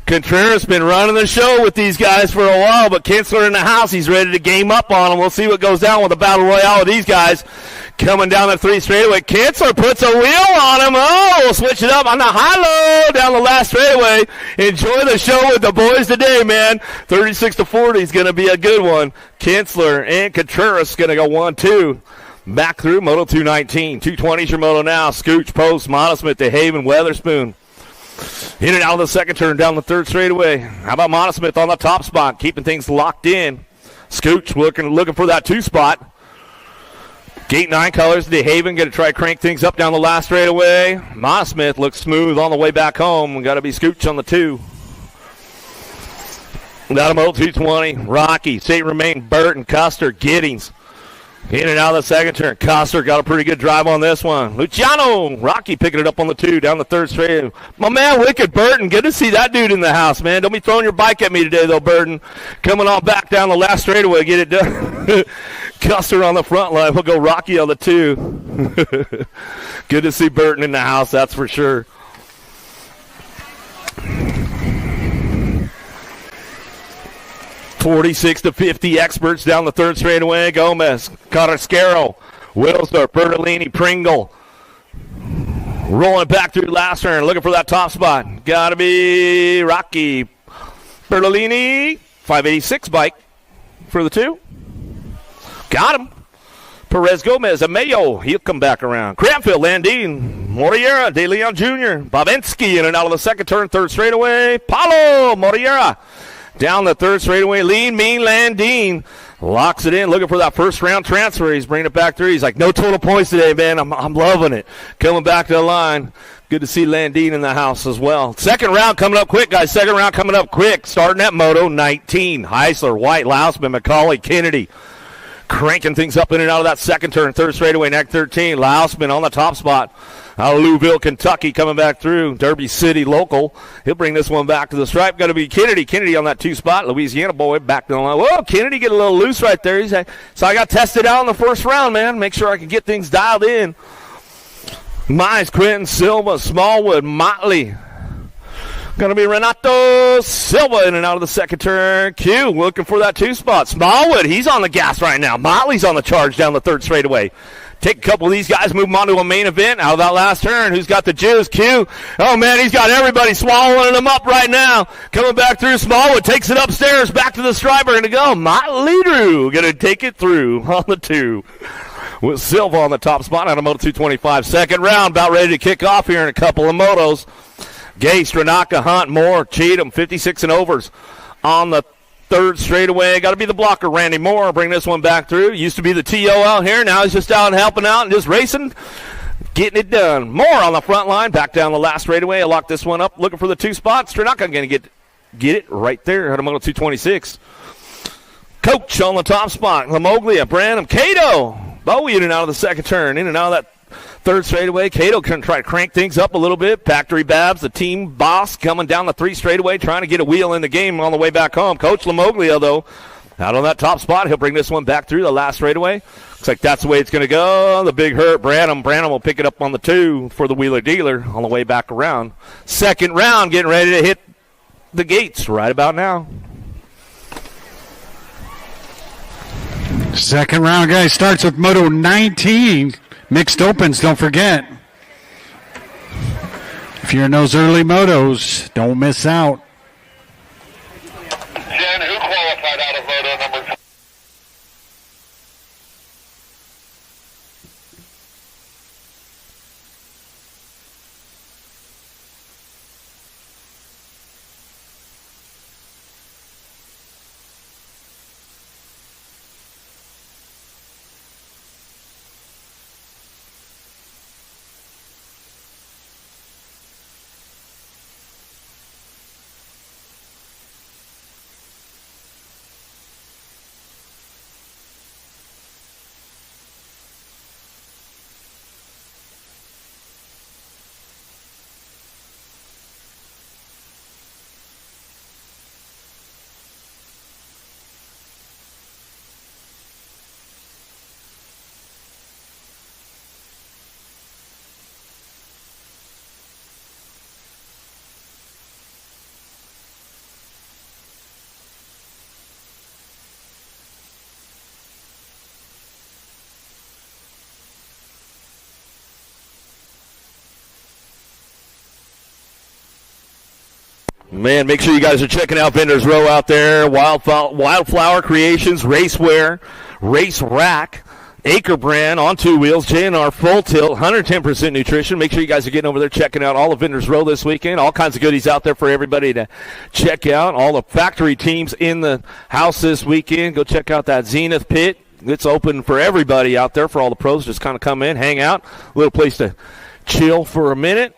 Contreras been running the show with these guys for a while, but Kinsler in the house, he's ready to game up on them. We'll see what goes down with the battle royale with these guys. Coming down the 3 straightaway, Kinsler puts a wheel on him. Oh, we'll switch it up on the high-low down the last straightaway. Enjoy the show with the boys today, man. 36 to 40 is going to be a good one. Kinsler and Contreras going to go 1-2. Back through Moto 219. 220's your Moto now. Scooch, Post, Monosmith, DeHaven, Weatherspoon. In and out of the second turn down the 3rd straightaway. How about Monosmith on the top spot, keeping things locked in. Scooch looking for that 2 spot. Gate 9 colors, DeHaven going to try to crank things up down the last straightaway. Monosmith looks smooth on the way back home. We got to be Scooch on the 2. Down to Moto 220. Rocky, St. Remain, Burton, Custer, Giddings. In and out of the second turn. Coster got a pretty good drive on this one. Luciano. Rocky picking it up on the 2 down the 3rd straight. My man, Wicked Burton. Good to see that dude in the house, man. Don't be throwing your bike at me today, though, Burton. Coming on back down the last straightaway. Get it done. Custer on the front line. We'll go Rocky on the 2. Good to see Burton in the house, that's for sure. .46 to 50 experts down the 3rd straightaway. Gomez, Carrasquero, Wilsdorf, Bertolini, Pringle. Rolling back through last turn, looking for that top spot. Gotta be Rocky. Bertolini, 586 bike for the 2. Got him. Perez Gomez, Amayo, he'll come back around. Cranfield, Landine, Moriera, De Leon Jr., Babensky in and out of the second turn, 3rd straightaway. Paulo Moriera. Down the 3rd straightaway, Lean, Mean, Landine locks it in, looking for that first round transfer. He's bringing it back through. He's like, no total points today, man. I'm loving it. Coming back to the line. Good to see Landine in the house as well. Second round coming up quick, guys. Second round coming up quick. Starting at Moto 19. Heisler, White, Lousman, McCauley, Kennedy. Cranking things up in and out of that second turn. 3rd straightaway, neck 13. Lousman on the top spot. Out of Louisville, Kentucky, coming back through. Derby City local. He'll bring this one back to the stripe. Got to be Kennedy. Kennedy on that 2 spot. Louisiana boy back to the line. Whoa, Kennedy get a little loose right there. He's like, so I got tested out in the first round, man. Make sure I can get things dialed in. Mize, Quentin, Silva, Smallwood, Motley. Going to be Renato Silva in and out of the second turn. Q looking for that 2 spot. Smallwood, he's on the gas right now. Motley's on the charge down the 3rd straightaway. Take a couple of these guys, move them on to a main event out of that last turn. Who's got the juice? Q. Oh, man, he's got everybody swallowing them up right now. Coming back through, Smallwood takes it upstairs, back to the striper. Going to go. Motley Drew going to take it through on the 2. With Silva on the top spot out of Moto 225. Second round, about ready to kick off here in a couple of motos. Gay, Stranaka, Hunt, Moore, Cheatham, 56 and overs on the 3rd straightaway. Got to be the blocker, Randy Moore. Bring this one back through. Used to be the TO out here. Now he's just out and helping out and just racing. getting it done. More on the front line, back down the last straightaway. I lock this one up, looking for the 2 spots. Stranaka going to get it right there at a moto 226. Coach on the top spot. Lamoglia, Branham, Cato. Bowie in and out of the second turn, in and out of that third straightaway. Cato can try to crank things up a little bit. Factory Babs, the team boss, coming down the 3 straightaway, trying to get a wheel in the game on the way back home. Coach Lamoglia, though, out on that top spot. He'll bring this one back through the last straightaway. Looks like that's the way it's going to go. The big hurt, Branham. Branham will pick it up on the 2 for the Wheeler Dealer on the way back around. Second round, getting ready to hit the gates right about now. Second round, guys, starts with Moto 19. Mixed opens, don't forget. If you're in those early motos, don't miss out. Jen, who qualified out of moto number 2? Man, make sure you guys are checking out Vendors Row out there. Wildflower Creations, Racewear, Race Rack, Acre Brand on 2 wheels, JNR Full Tilt, 110% nutrition. Make sure you guys are getting over there checking out all of Vendors Row this weekend. All kinds of goodies out there for everybody to check out. All the factory teams in the house this weekend. Go check out that Zenith Pit. It's open for everybody out there, for all the pros. Just kind of come in, hang out. A little place to chill for a minute.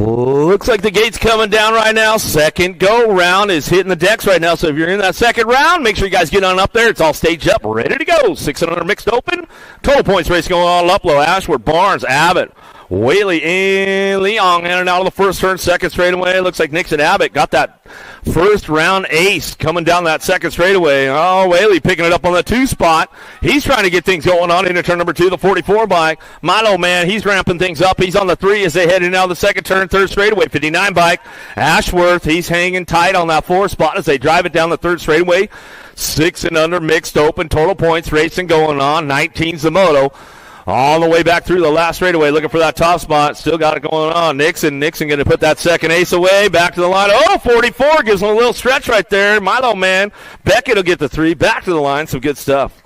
Looks like the gate's coming down right now. Second go round is hitting the decks right now. So if you're in that second round, make sure you guys get on up there. It's all staged up, ready to go. 600 mixed open. Total points race going on. Uplow, Ashworth, Barnes, Abbott, Whaley, and Leong in and out of the first turn. Second straightaway. Looks like Nixon Abbott got that first round ace coming down that second straightaway. Oh, Whaley picking it up on the 2 spot. He's trying to get things going on into turn number 2, the 44 bike. Milo, man, he's ramping things up. He's on the 3 as they head in out of the second turn, third straightaway. 59 bike. Ashworth, he's hanging tight on that 4 spot as they drive it down the third straightaway. 6 and under mixed open. Total points racing going on. 19's the moto. All the way back through the last straightaway, looking for that top spot. Still got it going on. Nixon going to put that second ace away. Back to the line. Oh, 44 gives him a little stretch right there. Milo, man. Beckett will get the 3. Back to the line. Some good stuff.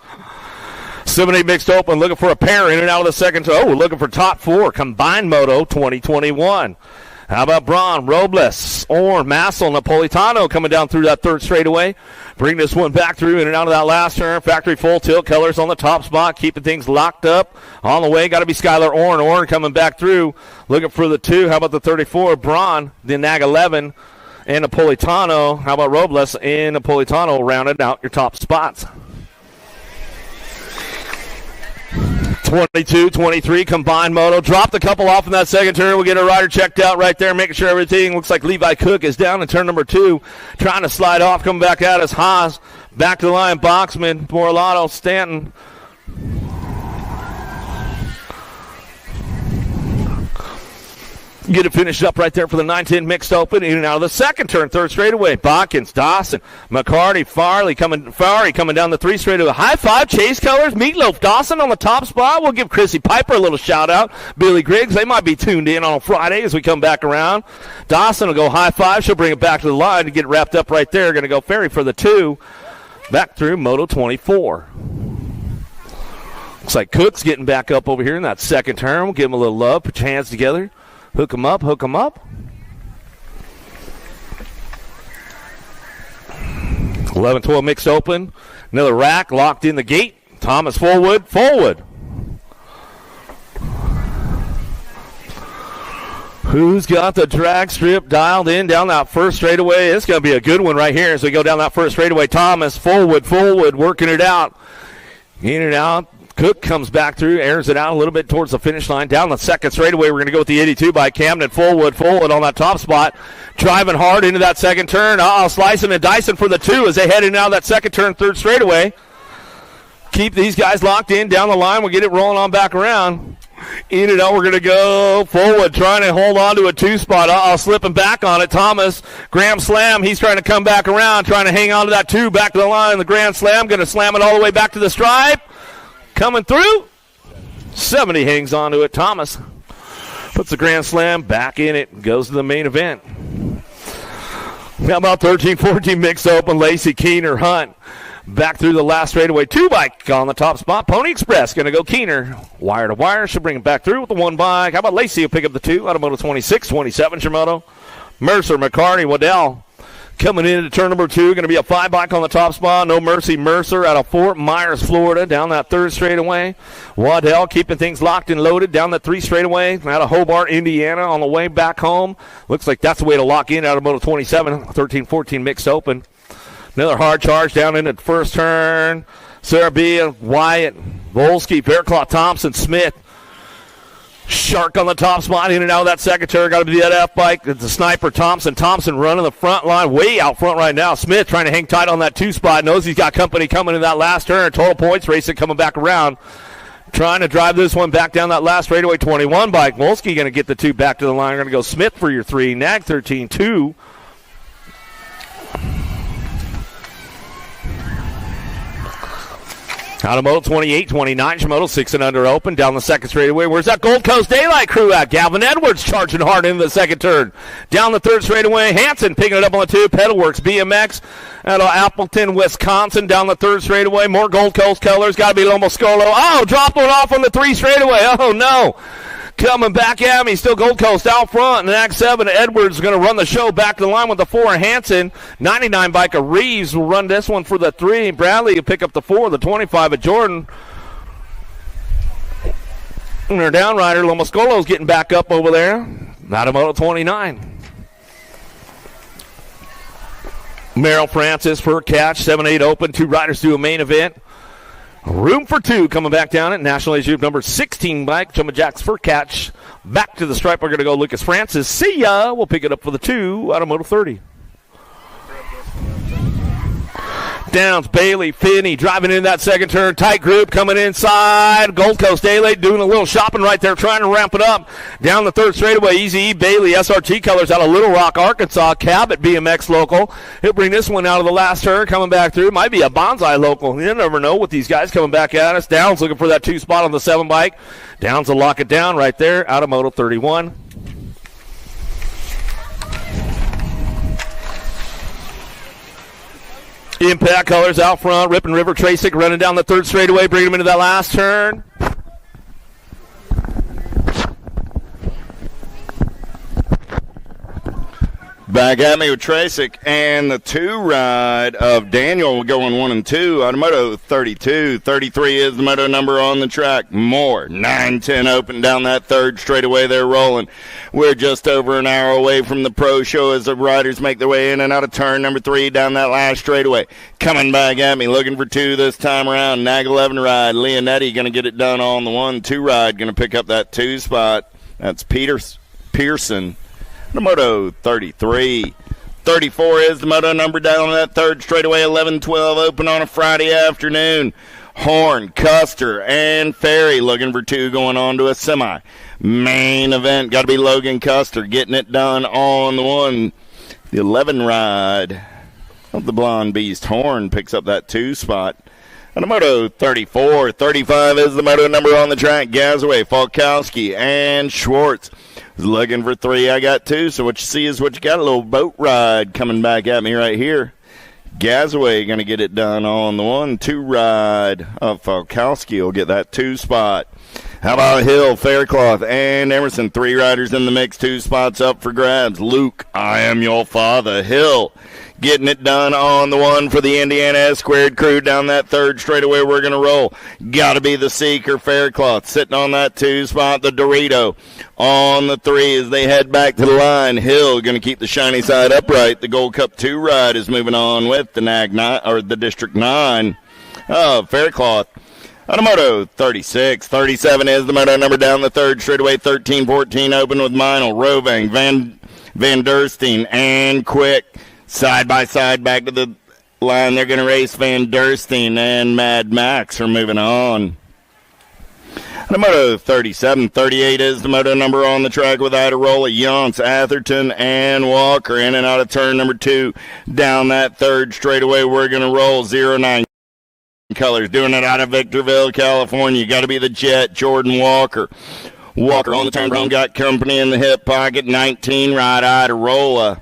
7-8 mixed open. Looking for a pair in and out of the second. Oh, we're looking for top 4. Combined Moto 2021. How about Braun, Robles, Orr, Massel, Napolitano coming down through that third straightaway. Bring this one back through in and out of that last turn. Factory full tilt. Keller's on the top spot, keeping things locked up. On the way, got to be Skylar Orr. Orr coming back through, looking for the 2. How about the 34? Braun, the Nag 11, and Napolitano. How about Robles and Napolitano rounded out your top spots. 22, 23, combined moto. Dropped a couple off in that second turn. We'll get a rider checked out right there, making sure everything looks like Levi Cook is down in turn number 2. Trying to slide off, coming back out as Haas. Back to the line, Boxman, Morlato, Stanton. Get it finished up right there for the 9-10 mixed open. In and out of the second turn, third straightaway. Botkins, Dawson, McCarty, Farley coming down the 3 straightaway. High five, Chase Colors, Meatloaf, Dawson on the top spot. We'll give Chrissy Piper a little shout out. Billy Griggs, they might be tuned in on a Friday as we come back around. Dawson will go high five. She'll bring it back to the line to get it wrapped up right there. Going to go Ferry for the 2. Back through Moto 24. Looks like Cook's getting back up over here in that second turn. We'll give him a little love. Put your hands together. Hook him up, hook him up. 11-12 mixed open. Another rack locked in the gate. Thomas Fullwood. Who's got the drag strip dialed in down that first straightaway? It's going to be a good one right here as we go down that first straightaway. Thomas Fullwood working it out. In and out. Cook comes back through, airs it out a little bit towards the finish line. Down the second straightaway, we're going to go with the 82 by Camden. Fullwood on that top spot. Driving hard into that second turn. Slicing and dicing for the 2 as they head in out of that second turn, third straightaway. Keep these guys locked in down the line. We'll get it rolling on back around. In and out, we're going to go Fullwood trying to hold on to a 2 spot. Slipping back on it. Thomas, Grand Slam. He's trying to come back around, trying to hang on to that 2 back to the line. The Grand Slam going to slam it all the way back to the stripe. Coming through. 70 hangs on to it. Thomas puts the Grand Slam back in it. Goes to the main event. How about 13-14 mixed open. Lacey, Keener, Hunt. Back through the last straightaway. 2 bike on the top spot. Pony Express going to go Keener. Wire to wire. She'll bring it back through with the 1 bike. How about Lacey will pick up the 2 out of Moto 26, 27 Shimoto. Mercer, McCarty, Waddell. Coming into turn number 2, going to be a 5 bike on the top spot. No Mercy Mercer out of Fort Myers, Florida, down that 3rd straightaway. Waddell keeping things locked and loaded down that 3 straightaway. Out of Hobart, Indiana, on the way back home. Looks like that's the way to lock in out of Moto 27. 13-14 mixed open. Another hard charge down into the first turn. Sarabia, Wyatt, Volsky, Faircloth, Thompson, Smith. Shark on the top spot, in and out of that second turn. Got to be that F bike. It's the sniper, Thompson. Thompson running the front line, way out front right now. Smith trying to hang tight on that 2 spot. Knows he's got company coming in that last turn. Total points racing coming back around. Trying to drive this one back down that last straightaway. 21 bike. Wolski going to get the 2 back to the line. Going to go Smith for your 3. Nag 13-2. Out of Moto 28, 29, Shimoto 6 and under open. Down the second straightaway. Where's that Gold Coast Daylight crew at? Gavin Edwards charging hard into the second turn. Down the third straightaway. Hanson picking it up on the 2. Pedalworks BMX out of Appleton, Wisconsin. Down the third straightaway. More Gold Coast colors. Got to be Lomo Scolo. Oh, dropped one off on the 3 straightaway. Oh, no. Coming back at me, still Gold Coast out front. And Act 7, Edwards going to run the show back to the line with the 4. Hanson, 99 bike of Reeves will run this one for the 3. Bradley will pick up the 4, the 25 of Jordan. And their downrider, Lomascolo's getting back up over there. Out of Moto 29. Merrill Francis for a catch, 7-8 open. 2 riders do a main event. Room for 2 coming back down at National Age Group number 16 bike. Jumbo Jacks for catch. Back to the stripe. We're going to go Lucas Francis. See ya. We'll pick it up for the 2 out of Moto 30. Downs, Bailey, Finney driving in that second turn. Tight group coming inside. Gold Coast Daylight doing a little shopping right there, trying to ramp it up. Down the third straightaway, Easy E. Bailey, SRT colors out of Little Rock, Arkansas. Cabot, BMX local. He'll bring this one out of the last turn, coming back through. Might be a Bonsai local. You never know with these guys coming back at us. Downs looking for that 2 spot on the 7 bike. Downs will lock it down right there out of Moto 31. Impact colors out front. Ripon River Tracek running down the third straightaway, bringing him into that last turn. Back at me with Tracek and the 2 ride of Daniel going 1 and 2 out of Moto 32. 33 is the moto number on the track. More 9-10 open down that third straightaway. They're rolling. We're just over an hour away from the pro show as the riders make their way in and out of turn number 3 down that last straightaway. Coming back at me, looking for 2 this time around. Nag 11 ride. Leonetti going to get it done on the 1-2 ride. Going to pick up that 2 spot. That's Pearson. The Moto 33. 34 is the moto number down that third straightaway. 11-12 open on a Friday afternoon. Horn, Custer, and Ferry looking for 2 going on to a semi. Main event, got to be Logan Custer getting it done on the 1. The 11 ride of the Blonde Beast Horn picks up that 2 spot. And a moto 34, 35 is the moto number on the track. Gazaway, Falkowski, and Schwartz. Was looking for 3. I got 2. So what you see is what you got. A little boat ride coming back at me right here. Gazaway going to get it done on the 1. 2 ride of Falkowski will get that 2 spot. How about Hill, Faircloth, and Emerson? 3 riders in the mix. 2 spots up for grabs. Luke, I am your father. Hill getting it done on the 1 for the Indiana S-Squared crew down that 3rd straightaway. We're going to roll. Got to be the Seeker, Faircloth, sitting on that 2 spot. The Dorito on the 3 as they head back to the line. Hill going to keep the shiny side upright. The Gold Cup 2 ride is moving on with the the District 9 of Faircloth. On a moto 36, 37 is the moto number down the 3rd straightaway. 13, 14 open with Meinl, Rovang, Van Der Steen, and Quick. Side by side back to the line. They're going to race. Van Der Steen and Mad Max are moving on. The moto 37, 38 is the moto number on the track with Idarola, Yance, Atherton, and Walker. In and out of turn number 2. Down that 3rd straightaway, we're going to roll 09 colors. Doing it out of Victorville, California. Got to be the Jet, Jordan Walker. Walker on the turn round, got company in the hip pocket. 19 ride Idarola.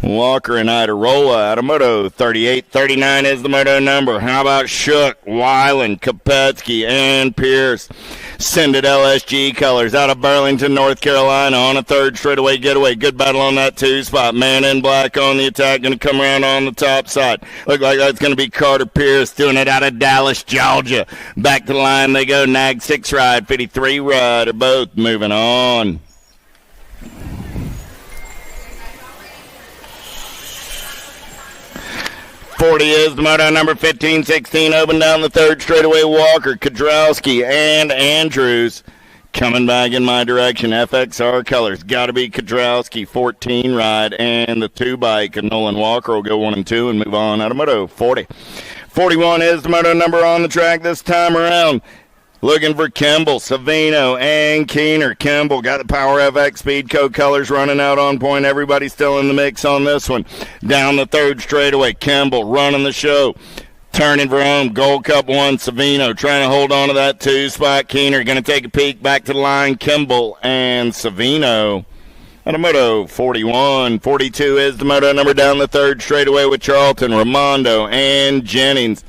Walker and Idarola out of moto 38, 39 is the moto number. How about Shook, Weiland, Kopetsky, and Pierce? Send it LSG colors out of Burlington, North Carolina on a 3rd straightaway getaway. Good battle on that 2 spot. Man in black on the attack, going to come around on the top side. Look like that's going to be Carter Pierce doing it out of Dallas, Georgia. Back to the line they go. Nag 6 ride, 53 ride are both moving on. .40 is the moto number. 15, 16 open down the 3rd straightaway. Walker, Kodrowski, and Andrews coming back in my direction. FXR colors. Got to be Kodrowski. 14 ride and the 2 bike. And Nolan Walker will go 1 and 2 and move on out of moto 40. 41 is the moto number on the track this time around. Looking for Kimball, Savino, and Keener. Kimball got the Power FX Speedco colors running out on point. Everybody still in the mix on this one. Down the 3rd straightaway, Kimball running the show. Turning for home, Gold Cup 1, Savino trying to hold on to that 2 spot. Keener going to take a peek back to the line. Kimball and Savino. And a moto 41, 42 is the moto number down the 3rd straightaway with Charlton, Ramondo, and Jennings.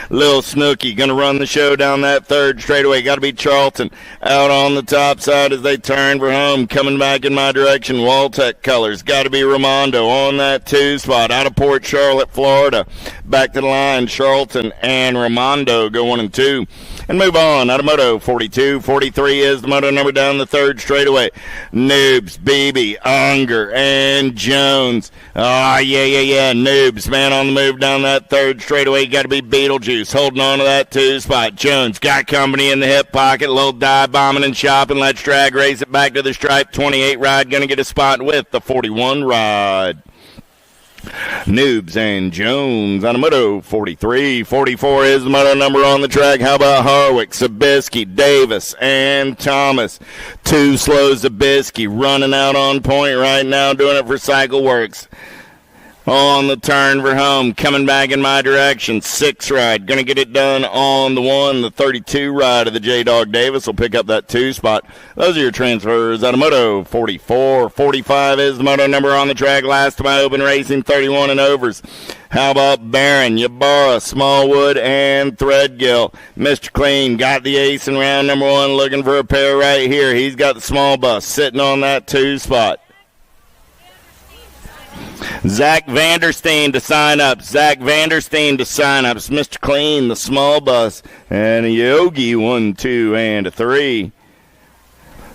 Lil Snooky going to run the show down that 3rd straightaway. Got to be Charlton out on the top side as they turn for home. Coming back in my direction, Waltech colors. Got to be Ramondo on that 2 spot out of Port Charlotte, Florida. Back to the line, Charlton and Ramondo go 1 and 2. And move on. Out of moto 42, 43 is the moto number down the 3rd straightaway. Noobs, Beebe, Unger, and Jones. Yeah. Noobs, man on the move down that 3rd straightaway. Got to be Beetlejuice holding on to that 2 spot. Jones got company in the hip pocket. A little dive bombing and shopping. Let's drag race it back to the stripe. 28 ride going to get a spot with the 41 ride. Noobs and Jones on a moto 43. 44 is the moto number on the track. How about Harwick, Zabisky, Davis, and Thomas? 2 slow Zabisky running out on point right now, doing it for Cycle Works. On the turn for home, coming back in my direction. 6 ride, going to get it done on the 1. The 32 ride of the J-Dog Davis will pick up that 2 spot. Those are your transfers out of moto 44. 45 is the moto number on the track. Last to my open racing, 31 and overs. How about Barron, Ybarra, Smallwood, and Threadgill? Mr. Clean got the ace in round number 1, looking for a pair right here. He's got the small bus sitting on that 2 spot. Zach Vandersteen to sign up. Zach Vandersteen to sign up. It's Mr. Clean, the small bus, and a Yogi, 1, 2, and a 3.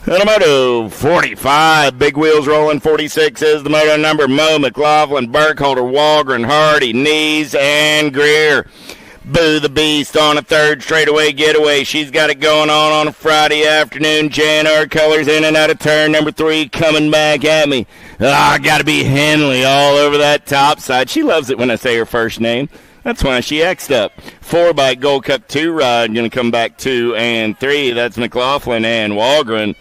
And a moto 45. Big wheels rolling. 46 is the moto number. Moe, McLaughlin, Burkholder, Walgren, Hardy, Knees, and Greer. Boo the Beast on a 3rd straightaway getaway. She's got it going on a Friday afternoon. JNR colors in and out of turn number 3 coming back at me. Got to be Henley all over that top side. She loves it when I say her first name. That's why she X'd up. 4 by Gold Cup 2 ride. Going to come back 2 and 3. That's McLaughlin and Walgren.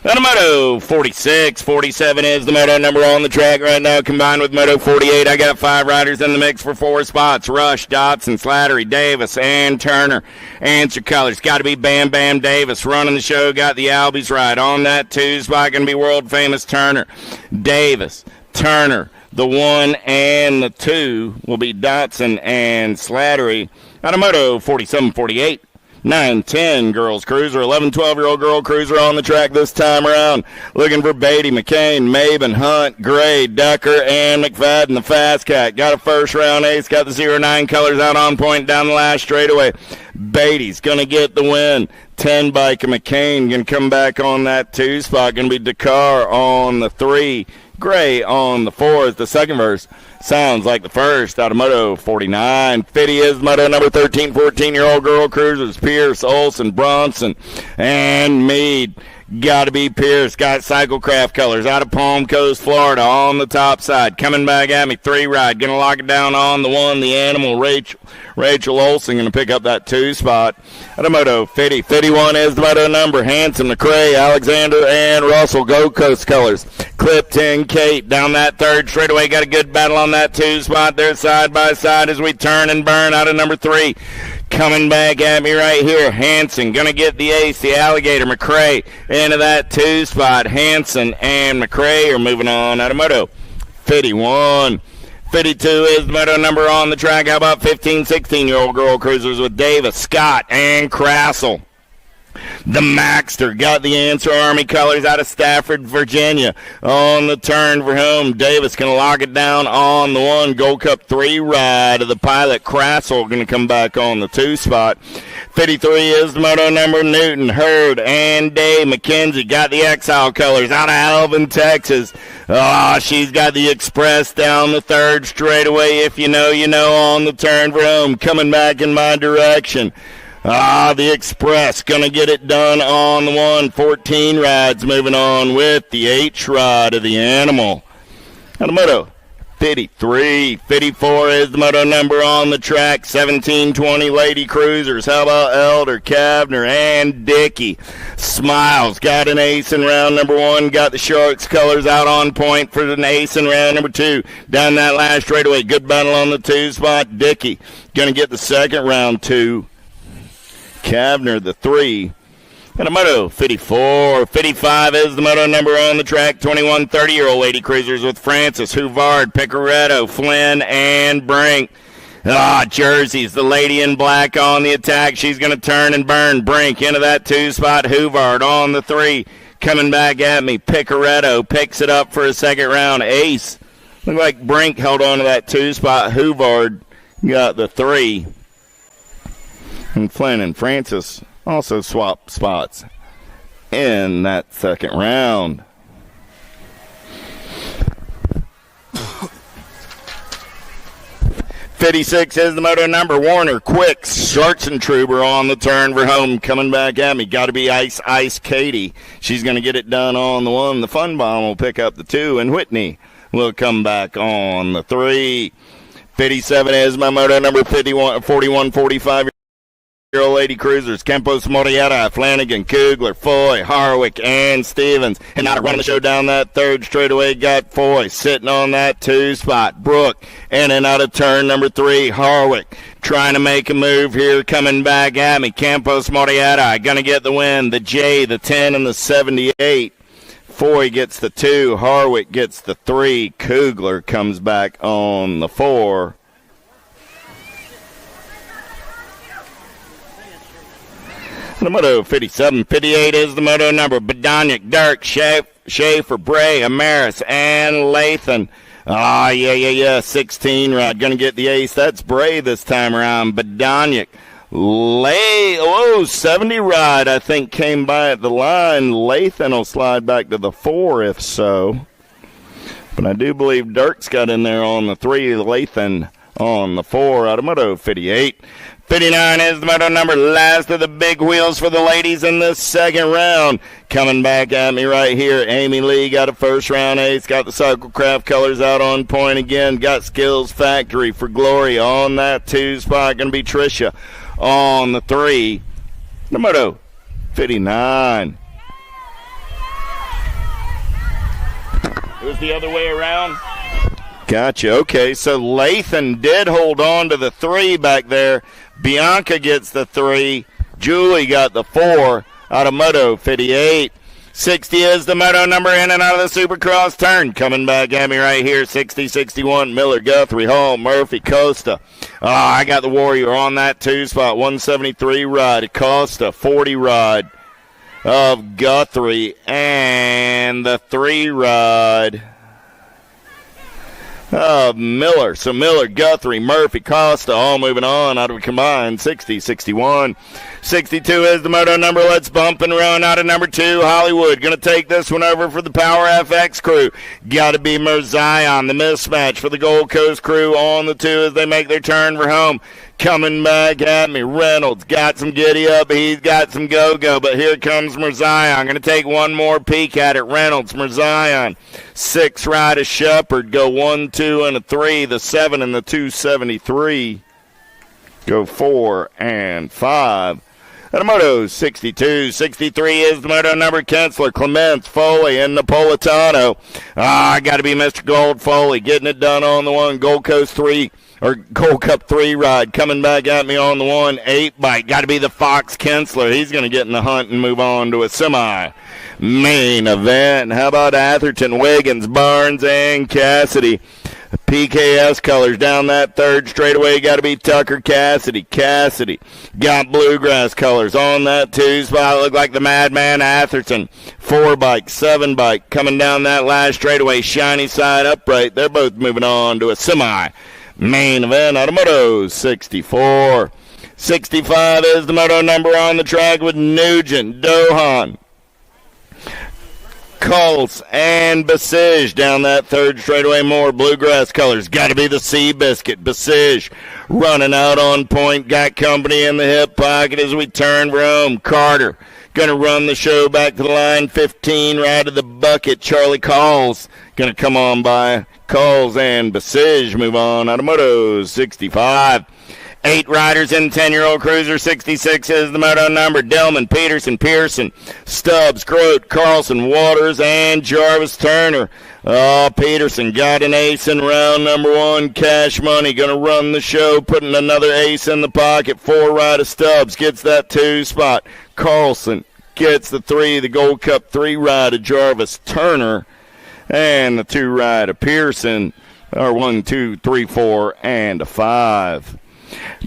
And a Moto 46, 47 is the Moto number on the track right now, combined with Moto 48. I got 5 riders in the mix for 4 spots. Rush, Dotson, Slattery, Davis, and Turner. Answer colors. Got to be Bam Bam Davis. Running the show. Got the Albies right. On that 2 spot, going to be world famous Turner. Davis, Turner. The 1 and the 2 will be Dotson and Slattery. Out of Moto 47, 48. 9-10 girls cruiser, 11-12-year-old girl cruiser on the track this time around. Looking for Beatty, McCain, Maben, Hunt, Gray, Ducker, and McFadden, the Fast Cat. Got a first round ace, got the 09 colors out on point down the last straightaway. Beatty's going to get the win. 10 bike and McCain going to come back on that 2 spot. Going to be Dakar on the 3. Gray on the 4 is the second verse. Sounds like the first out of Moto 49. 50 is Moto number 13, 14-year-old girl cruisers. Pierce, Olson, Bronson, and Meade. Got to be Pierce. Got Cyclecraft colors out of Palm Coast, Florida on the top side. Coming back at me, 3 ride. Going to lock it down on the 1, the Animal, Rachel Olson going to pick up that 2 spot. Out of Moto 50. 51 is the Moto number. Hanson, McCrae, Alexander, and Russell. Gold Coast colors. Clipton, Kate down that 3rd straightaway. Got a good battle on that 2 spot there side by side as we turn and burn out of number 3. Coming back at me right here, Hanson going to get the ace, the Alligator, McCrae into that 2 spot. Hanson and McCrae are moving on out of Moto 51. 52 is the Moto number on the track. How about 15, 16-year-old girl cruisers with Davis, Scott, and Crassel? The Maxter got the Answer Army colors out of Stafford, Virginia. On the turn for home, Davis going to lock it down on the 1. Gold Cup 3 ride of the Pilot. Crassel going to come back on the 2 spot. 53 is the Moto number. Newton, Hurd, and Dave McKenzie got the Exile colors out of Alvin, Texas. She's got the Express down the 3rd straightaway. If you know, you know, on the turn for home. Coming back in my direction. The Express going to get it done on the 1. 14 rides moving on with the H ride of the Animal. And the Moto 53. 54 is the Moto number on the track. 17, 20 lady cruisers. How about Elder, Kavner, and Dickey? Smiles got an ace in round number 1. Got the Sharks colors out on point for an ace in round number 2. Down that last straightaway. Good battle on the 2 spot. Dickey going to get the second round 2. Kavner, the 3. And a Moto 54. 55 is the Moto number on the track. 21, 30-year-old lady cruisers with Francis, Huvard, Picoretto, Flynn, and Brink. Jersey's the lady in black on the attack. She's going to turn and burn. Brink into that 2 spot. Huvard on the 3. Coming back at me. Picoretto picks it up for a second round. Ace. Looked like Brink held on to that 2 spot. Huvard got the 3. And Flynn and Francis also swap spots in that second round. '56 is the Moto number. Warner, Quick, Sharks and Truber on the turn for home. Coming back at me. Got to be Ice Katie. She's going to get it done on the 1. The Fun Bomb will pick up the 2. And Whitney will come back on the 3. 57 is my Moto number. 41, 45 year-old lady cruisers, Campos, Morietta, Flanagan, Kugler, Foy, Harwick, and Stevens. And now to run the show down that 3rd straightaway, got Foy sitting on that 2 spot. Brooke in and out of turn number 3. Harwick trying to make a move here, coming back at me. Campos, Morietta going to get the win. The J, the 10, and the 78. Foy gets the 2. Harwick gets the 3. Kugler comes back on the 4. The Moto 57, 58 is the Moto number. Badonic, Dirk, Schaefer, Bray, Amaris, and Lathan. 16 ride. Going to get the ace. That's Bray this time around. Badonic. 70 ride, I think, came by at the line. Lathan will slide back to the 4 if so. But I do believe Dirk's got in there on the 3. Lathan on the 4 out of Moto 58. 59 is the moto number. Last of the big wheels for the ladies in the second round. Coming back at me right here, Amy Lee got a first round ace. Got the Cyclecraft colors out on point again. Got Skills Factory for Glory on that 2 spot. Going to be Tricia on the 3. The Moto 59. It was the other way around. Gotcha. Okay, so Lathan did hold on to the 3 back there. Bianca gets the 3. Julie got the 4 out of Moto 58. 60 is the moto number in and out of the Supercross turn. Coming back at me right here, 60, 61, Miller, Guthrie, Hall, Murphy, Costa. I got the Warrior on that 2 spot. 173 ride, Costa, 40 ride of Guthrie, and the 3 ride of Miller. So Miller, Guthrie, Murphy, Costa, all moving on out of a combined 60, 61. 62 is the moto number. Let's bump and run out of number 2, Hollywood. Going to take this one over for the Power FX crew. Got to be Merzion, the mismatch for the Gold Coast crew on the 2 as they make their turn for home. Coming back at me, Reynolds got some giddy up. He's got some go-go, but here comes Merzion. I'm going to take one more peek at it. Reynolds, Merzion. 6 ride of Shepard. Go 1, 2, and a 3. The 7 and the 273. Go 4 and 5. And a moto 62. 63 is the moto number. Kensler, Clements, Foley, and Napolitano. I got to be Mr. Gold Foley getting it done on the 1. Gold Coast 3. Or Gold Cup 3 ride coming back at me on the 1. 8 bike. Got to be the Fox Kensler. He's going to get in the hunt and move on to a semi. Main event. How about Atherton, Wiggins, Barnes, and Cassidy? PKS colors down that 3rd straightaway. Got to be Tucker Cassidy. Cassidy got bluegrass colors on that 2 spot. Look like the Madman Atherton. 4 bike, 7 bike coming down that last straightaway. Shiny side upright. They're both moving on to a semi. Main event out of Moto 64. 65 is the moto number on the track with Nugent, Dohan, Colts, and Basige down that 3rd straightaway. More bluegrass colors. Got to be the Seabiscuit. Basige running out on point. Got company in the hip pocket as we turn for home. Carter going to run the show back to the line. 15 right of the bucket. Charlie Calls going to come on by. Calls and Basige move on out of Moto 65. 8 riders in 10-year-old cruiser. 66 is the moto number. Dillman, Peterson, Pearson, Stubbs, Grote, Carlson, Waters, and Jarvis Turner. Peterson got an ace in round number 1. Cash Money going to run the show, putting another ace in the pocket. 4 ride of Stubbs gets that 2 spot. Carlson gets the 3, the Gold Cup 3 ride of Jarvis Turner. And the 2 ride of Pearson are 1, 2, 3, 4, and a 5.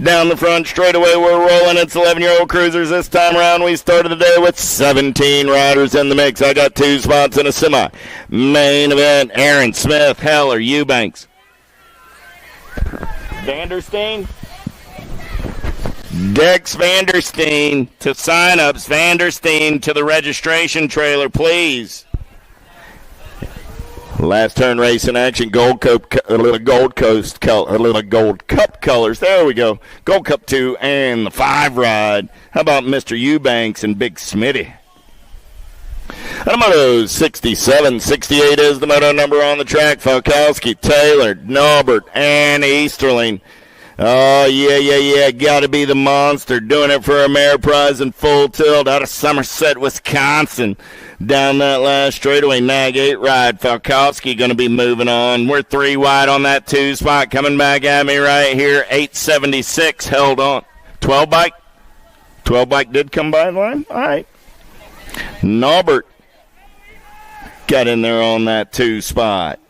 Down the front straightaway, we're rolling. It's 11-year-old cruisers. This time around, we started the day with 17 riders in the mix. I got 2 spots in a semi. Main event, Aaron Smith, Heller, Eubanks, Vandersteen, Dex Vandersteen to sign-ups. Vandersteen to the registration trailer, please. Last turn race in action. Gold Cup colors. There we go. Gold Cup 2 and the 5 ride. How about Mr. Eubanks and Big Smitty? And Moto 67. 68 is the moto number on the track. Falkowski, Taylor, Norbert, and Easterling. Oh, yeah. Got to be the monster. Doing it for a Ameriprise in full tilt out of Somerset, Wisconsin. Down that last straightaway, Nag 8 ride. Falkowski going to be moving on. We're 3 wide on that 2 spot. Coming back at me right here. 876 held on. 12 bike. 12 bike did come by the line. All right. Norbert got in there on that 2 spot.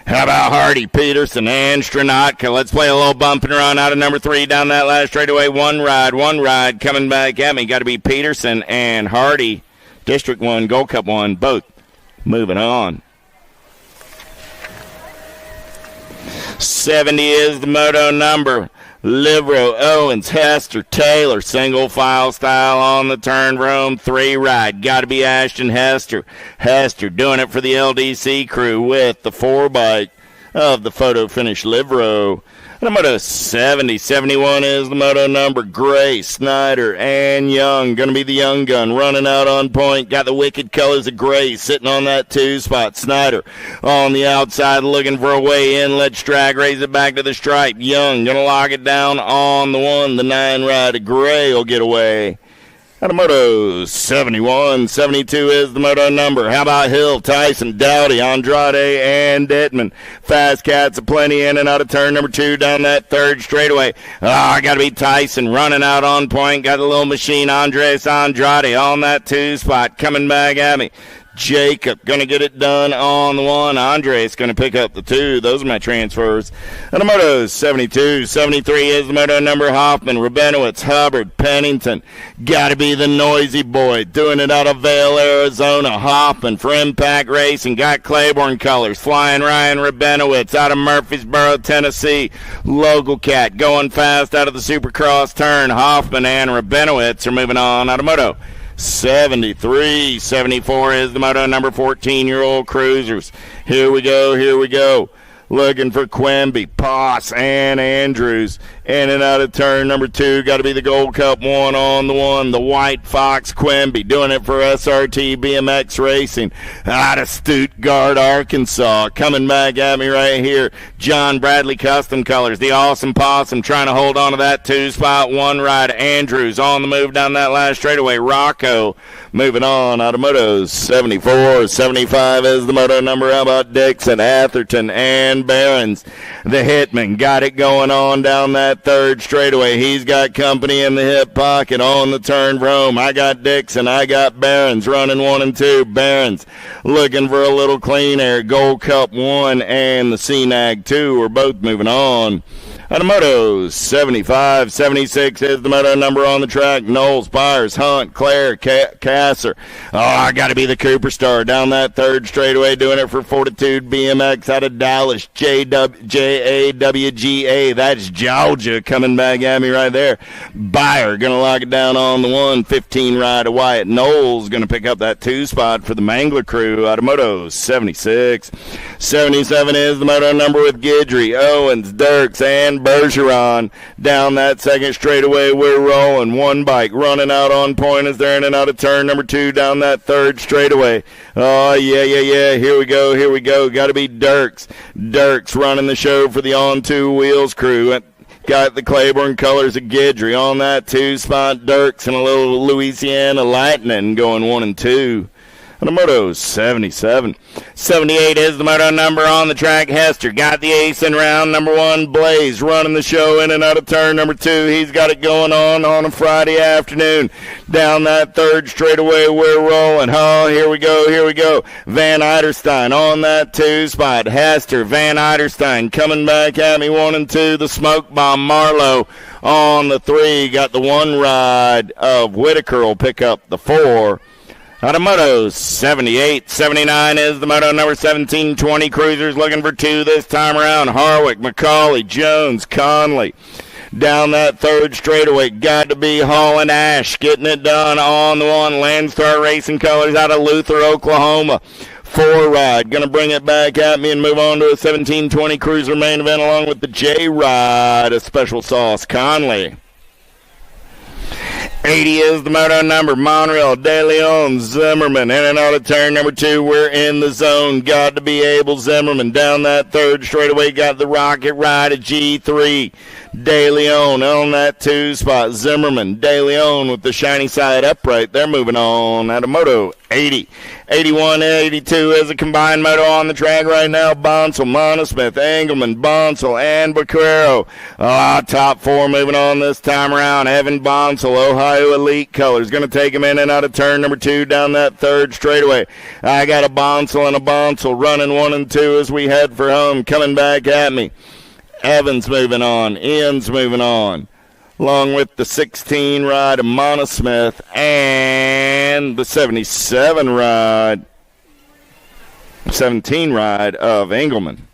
How about Hardy, Peterson, and Stranatka? Let's play a little bump and run out of number 3 down that last straightaway. One ride coming back at me. Got to be Peterson and Hardy. District 1, Gold Cup 1, both moving on. 70 is the moto number. Livro, Owens, Hester, Taylor, single file style on the turn room. 3 ride. Got to be Ashton Hester. Hester doing it for the LDC crew with the 4 bike of the photo finish Livro. The moto 70, 71 is the moto number. Gray, Snyder, and Young. Going to be the young gun running out on point. Got the wicked colors of gray sitting on that 2 spot. Snyder on the outside looking for a way in. Let's drag, raise it back to the stripe. Young going to lock it down on the 1. The 9 ride. Gray will get away. And the moto 71, 72 is the moto number. How about Hill, Tyson, Dowdy, Andrade, and Dittman? Fast cats aplenty in and out of turn number 2 down that 3rd straightaway. I got to be Tyson running out on point. Got a little machine, Andres Andrade on that 2 spot. Coming back at me. Jacob going to get it done on the 1. Andres going to pick up the 2. Those are my transfers. And the moto 72, 73 is the moto number. Hoffman, Rabinowitz, Hubbard, Pennington. Got to be the noisy boy. Doing it out of Vail, Arizona. Hoffman for Impact Racing. Got Claiborne colors. Flying Ryan Rabinowitz out of Murfreesboro, Tennessee. Local cat going fast out of the Supercross turn. Hoffman and Rabinowitz are moving on out of moto 73, 74 is the moto number. 14-year-old cruisers. Here we go. Looking for Quimby, Poss, and Andrews. In and out of turn number 2. Got to be the Gold Cup 1 on the 1. The White Fox Quimby doing it for SRT BMX Racing out of Stuttgart, Arkansas. Coming back at me right here. John Bradley Custom Colors. The Awesome Possum trying to hold on to that 2 spot. 1 ride. Andrews on the move down that last straightaway. Rocco moving on out of motos. 74, 75 is the moto number. How about Dixon, Atherton, and Barons? The Hitman got it going on down that 3rd straightaway. He's got company in the hip pocket on the turn for home. I got Dixon. I got Barons running 1 and 2. Barons looking for a little clean air. Gold Cup 1 and the CNAG 2 are both moving on. And the motos 75, 76 is the moto number on the track. Knowles, Byers, Hunt, Claire, Kasser. I got to be the Cooper Star down that 3rd straightaway, doing it for Fortitude BMX out of Dallas. JAWGA. That's Georgia coming back at me right there. Byer going to lock it down on the 1. 15 ride of Wyatt. Knowles going to pick up that 2 spot for the Mangler crew out of motos 76. 77 is the moto number with Guidry, Owens, Dirks, and Bergeron down that 2nd straightaway. We're rolling. 1 bike running out on point as they're in and out of turn number 2 down that 3rd straightaway. Oh, yeah. Here we go. Got to be Dirks. Dirks running the show for the On 2 Wheels crew. Got the Claiborne colors of Guidry on that 2 spot. Dirks and a little Louisiana Lightning going 1 and 2. And the moto 77. 78 is the moto number on the track. Hester got the ace in round number 1. Blaze running the show in and out of turn number 2. He's got it going on a Friday afternoon. Down that 3rd straightaway, we're rolling. Oh, here we go. Van Eiderstein on that 2 spot. Hester, Van Eiderstein coming back at me 1 and 2. The Smoke Bomb Marlowe on the 3. Got the 1 ride of Whitaker will pick up the 4. Out of motos, 78, 79 is the moto number. 1720 cruisers looking for 2 this time around. Harwick, McCauley, Jones, Conley. Down that 3rd straightaway, got to be Holland Ash getting it done on the 1. Landstar Racing Colors out of Luther, Oklahoma. 4 ride, going to bring it back at me and move on to a 1720 cruiser main event along with the J ride, a Special Sauce Conley. 80 is the moto number. Monreal, De Leon, Zimmerman. In and out of turn number 2. We're in the zone. Got to be Abel Zimmerman. Down that 3rd straightaway. Got the rocket ride at G3. De Leon on that 2 spot. Zimmerman, De Leon with the shiny side upright. They're moving on out of moto 80. 81 and 82 is a combined moto on the track right now. Bonsall, Monosmith, Engelman, Bonsall, and Baquero. Top 4 moving on this time around. Evan Bonsall, Ohio Elite Colors. Going to take him in and out of turn number 2 down that 3rd straightaway. I got a Bonsall and a Bonsall running 1 and 2 as we head for home. Coming back at me. Evans moving on. Ian's moving on. Along with the 16 ride of Monosmith and the 17 ride of Engelman.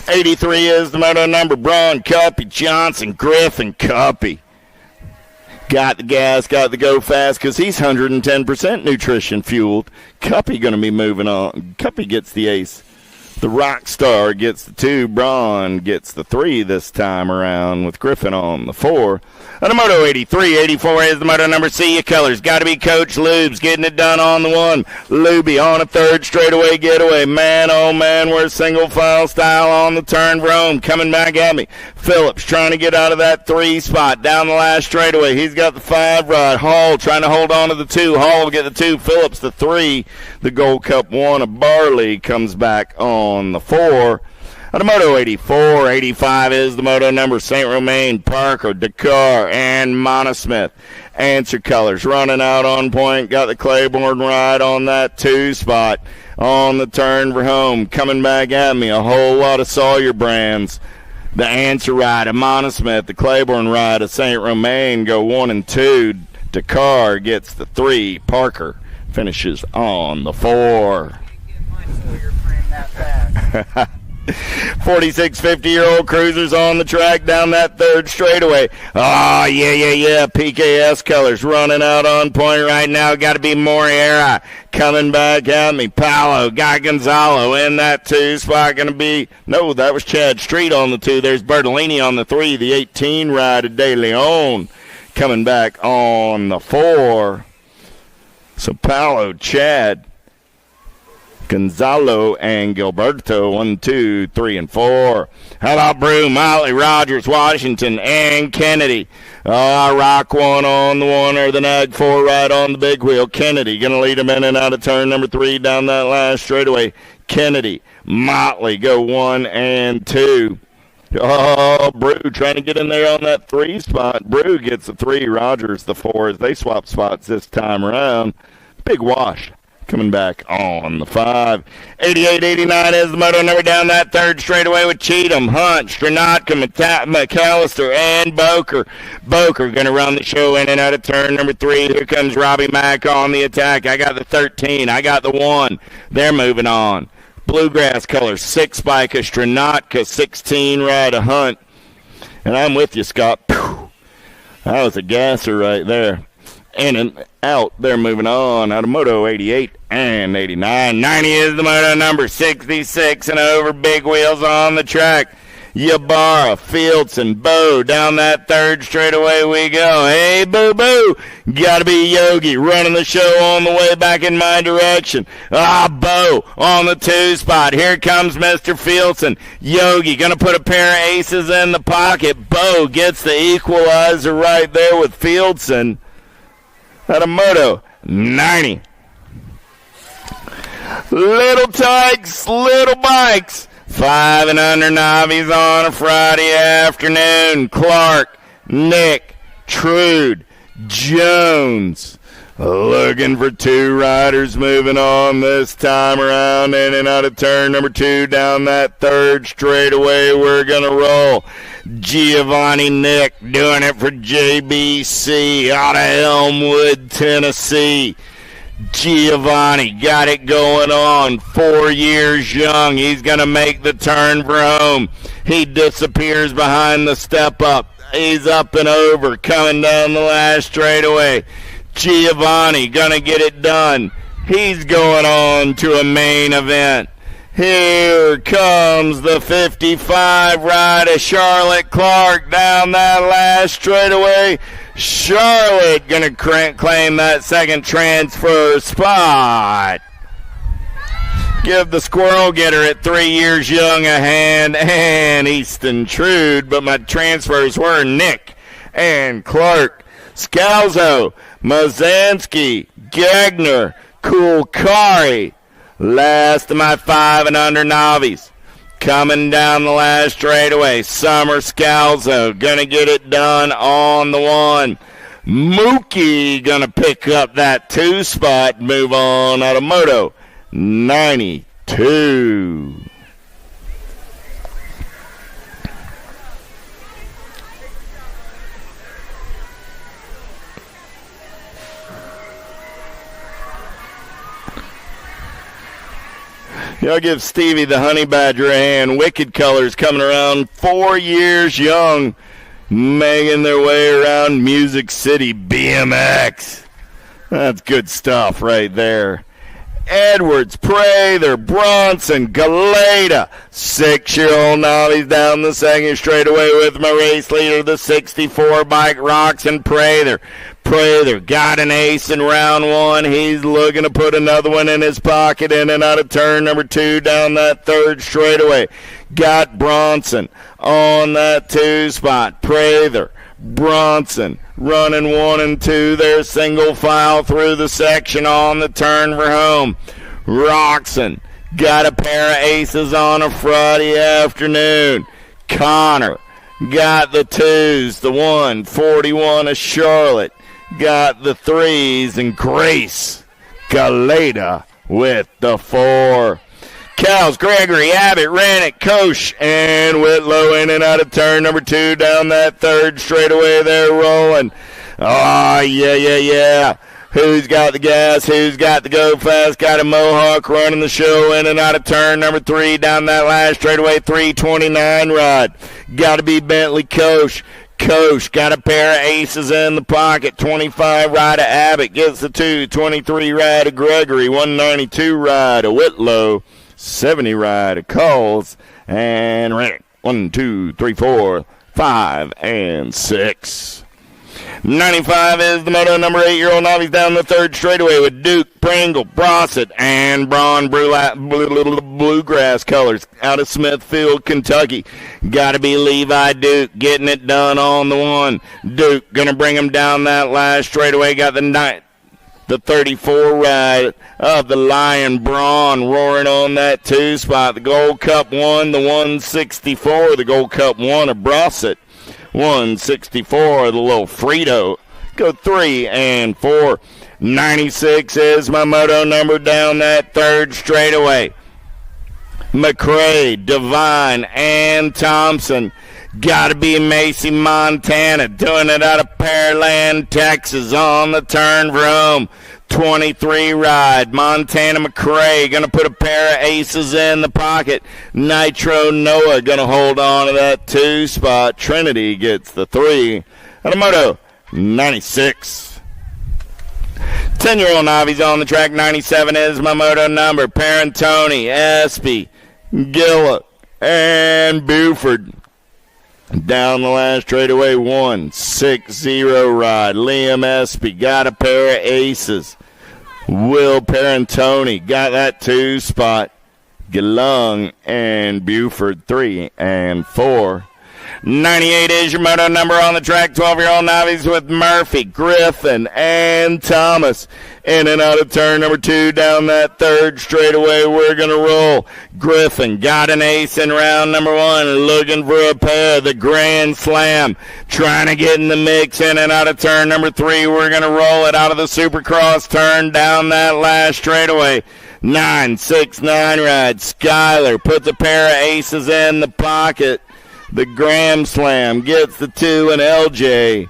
'83 is the moto number. Braun, Cuppy, Johnson, Griffin, Cuppy. Got the gas, got the go fast, because he's 110% nutrition fueled. Cuppy going to be moving on. Cuppy gets the ace. The Rockstar gets the 2. Braun gets the 3 this time around with Griffin on the 4. And the Moto 83, 84 is the Moto number. See your colors. Got to be Coach Lubes getting it done on the 1. Luby on a 3rd straightaway getaway. Man, oh man, we're single file style on the turn for home. Coming back at me. Phillips trying to get out of that 3 spot. Down the last straightaway. He's got the 5 rod. Hall trying to hold on to the 2. Hall will get the 2. Phillips the 3. The Gold Cup 1 of Barley comes back on the 4. The Moto 84, 85 is the Moto number. St. Romain, Parker, Dakar, and Monosmith. Answer colors running out on point. Got the Claiborne ride on that 2 spot. On the turn for home. Coming back at me, a whole lot of Sawyer brands. The Answer ride of Monosmith, the Claiborne ride of St. Romain go 1 and 2. Dakar gets the 3. Parker finishes on the 4. 46 50-year-old cruisers on the track down that 3rd straightaway. Oh, yeah. PKS colors running out on point right now. Got to be Moriera coming back at me. Paolo, Guy Gonzalo in that 2 spot. Going to be, no, that was Chad Street on the 2. There's Bertolini on the 3. The 18 ride of De Leon coming back on the 4. So Paolo, Chad, Gonzalo, and Gilberto, 1, 2, 3, and 4. How about Brew, Motley, Rogers, Washington, and Kennedy? Rock 1 on the 1 or the Nag 4 right on the big wheel. Kennedy going to lead him in and out of turn number 3 down that last straightaway. Kennedy, Motley go 1 and 2. Oh, Brew trying to get in there on that 3 spot. Brew gets the 3, Rogers the 4 as they swap spots this time around. Big wash. Coming back on the 5. 88-89 is the Moto number down that 3rd straightaway with Cheatham, Hunt, Stranatka, McAllister, and Boker. Boker going to run the show in and out of turn number 3. Here comes Robbie Mack on the attack. I got the 13. I got the 1. They're moving on. Bluegrass colors, 6 Spica, Stranatka, 16 ride a Hunt. And I'm with you, Scott. That was a gasser right there. In and out, they're moving on out of Moto 88 and 89. 90 is the Moto number. 66 and over, big wheels on the track. Ybarra, Fieldson, Bo, down that 3rd straightaway we go. Hey, boo-boo, gotta be Yogi running the show on the way back in my direction. Bo on the 2 spot. Here comes Mr. Fieldson. Yogi gonna put a pair of aces in the pocket. Bo gets the equalizer right there with Fieldson. Out of Moto 90. Little tykes, little bikes. 5 and under novies on a Friday afternoon. Clark, Nick, Trude, Jones. Looking for 2 riders moving on this time around. In and out of turn number 2 down that 3rd straightaway. We're going to roll. Giovanni Nick doing it for JBC out of Elmwood, Tennessee. Giovanni got it going on. 4 years young. He's going to make the turn for home. He disappears behind the step up. He's up and over, coming down the last straightaway. Giovanni going to get it done. He's going on to a main event. Here comes the 55 ride of Charlotte Clark down that last straightaway. Charlotte going to claim that 2nd transfer spot. Give the Squirrel Getter at 3 years young a hand and Easton Trude, but my transfers were Nick and Clark. Scalzo, Mazansky, Gagner, Kulkari. Last of my 5 and under novies. Coming down the last straightaway. Summer Scalzo gonna get it done on the 1. Mookie gonna pick up that 2 spot. Move on out of Moto 92. Y'all give Stevie the Honey Badger a hand. Wicked Colors coming around, 4 years young. making their way around Music City BMX. That's good stuff right there. Edwards, Prather, Bronson, Galeta. 6-year-old novice down the second straightaway with my race leader, the 64 bike, Roxon Prather. Prather got an ace in round one. He's looking to put another one in his pocket in and out of turn number 2 down that third straightaway. Got Bronson on that 2 spot. Prather, Bronson running 1 and 2. They're single file through the section on the turn for home. Roxon got a pair of aces on a Friday afternoon. Connor got the 2s, the 141 of Charlotte got the 3s, and Grace Galeta with the 4. Cowles, Gregory, Abbott, Rannick, Koch, and Whitlow in and out of turn number 2 down that third straightaway. They're rolling. Oh, yeah. Who's got the gas? Who's got the go fast? Got a Mohawk running the show in and out of turn number 3 down that last straightaway. 329 ride. Got to be Bentley Koch. Koch got a pair of aces in the pocket. 25 ride of Abbott gets the 2. 23 ride of Gregory. 192 ride of Whitlow. 70 ride of Cowles, and Rennick. 1, 2, 3, 4, 5, and 6. 95 is the moto number 8-year-old novice down the third straightaway with Duke, Pringle, Brossett, and Braun Bluegrass colors out of Smithfield, Kentucky. Got to be Levi Duke getting it done on the 1. Duke going to bring him down that last straightaway. Got the 34 ride of the Lion Braun roaring on that 2 spot. The Gold Cup 1, the 164, the Gold Cup 1 of Brossett. 164, the little Frito. Go 3 and 4. 96 is my moto number down that third straightaway. McCrae, Devine, and Thompson. Got to be Macy, Montana, doing it out of Pearland, Texas, on the turn for home. 23 ride. Montana McCrae going to put a pair of aces in the pocket. Nitro Noah going to hold on to that 2 spot. Trinity gets the 3. And a moto 96. 10-year-old novice on the track. 97 is my moto number. Parentoni, Espy, Gillett, and Buford. Down the last straightaway, 160 ride. Liam Espy got a pair of aces. Will Parentoni got that 2 spot. Gelung and Buford 3 and 4. 98 is your moto number on the track. 12-year-old novice with Murphy, Griffin, and Thomas. In and out of turn number 2 down that third straightaway. We're going to roll. Griffin got an ace in round number 1. Looking for a pair. The Grand Slam. Trying to get in the mix. In and out of turn number 3. We're going to roll it out of the Supercross turn down that last straightaway. 969 ride. Skyler puts a pair of aces in the pocket. The Grand Slam gets the 2, and LJ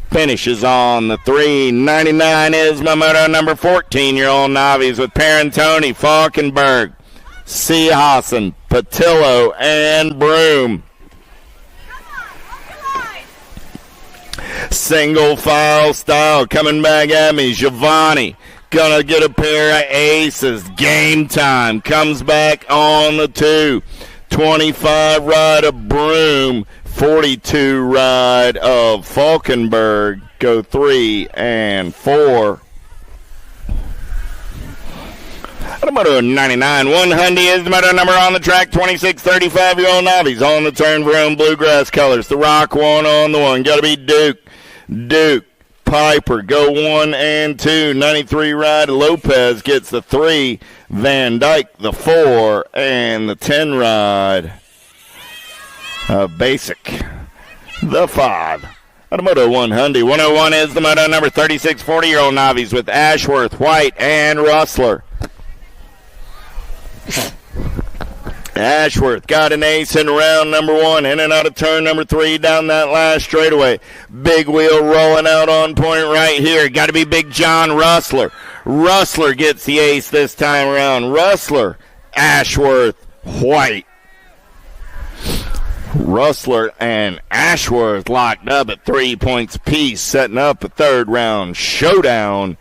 finishes on the 3. 99 is my moto number 14-year-old novice with Parentoni, Falkenberg, Seehausen, Patillo, and Broom. Single file style coming back at me. Giovanni gonna get a pair of aces. Game Time comes back on the 2. 25 ride of Broom, 42 ride of Falkenberg. Go 3 and 4. Moto 99, 100 is the moto number on the track. 26, 35-year-old novice on the turn for home. Bluegrass colors. The Rock 1 on the 1. Got to be Duke, Piper. Go 1 and 2. 93 ride. Lopez gets the 3. Van Dyke the 4, and the 10 ride of Basic the 5. Moto 100. 101 is the moto number. 36, 40-year-old novice with Ashworth, White, and Rustler. Ashworth got an ace in round number 1, in and out of turn number 3 down that last straightaway. Big wheel rolling out on point right here. Got to be Big John Rustler. Rustler gets the ace this time around. Rustler, Ashworth, White. Rustler and Ashworth locked up at 3 points apiece, setting up a third round showdown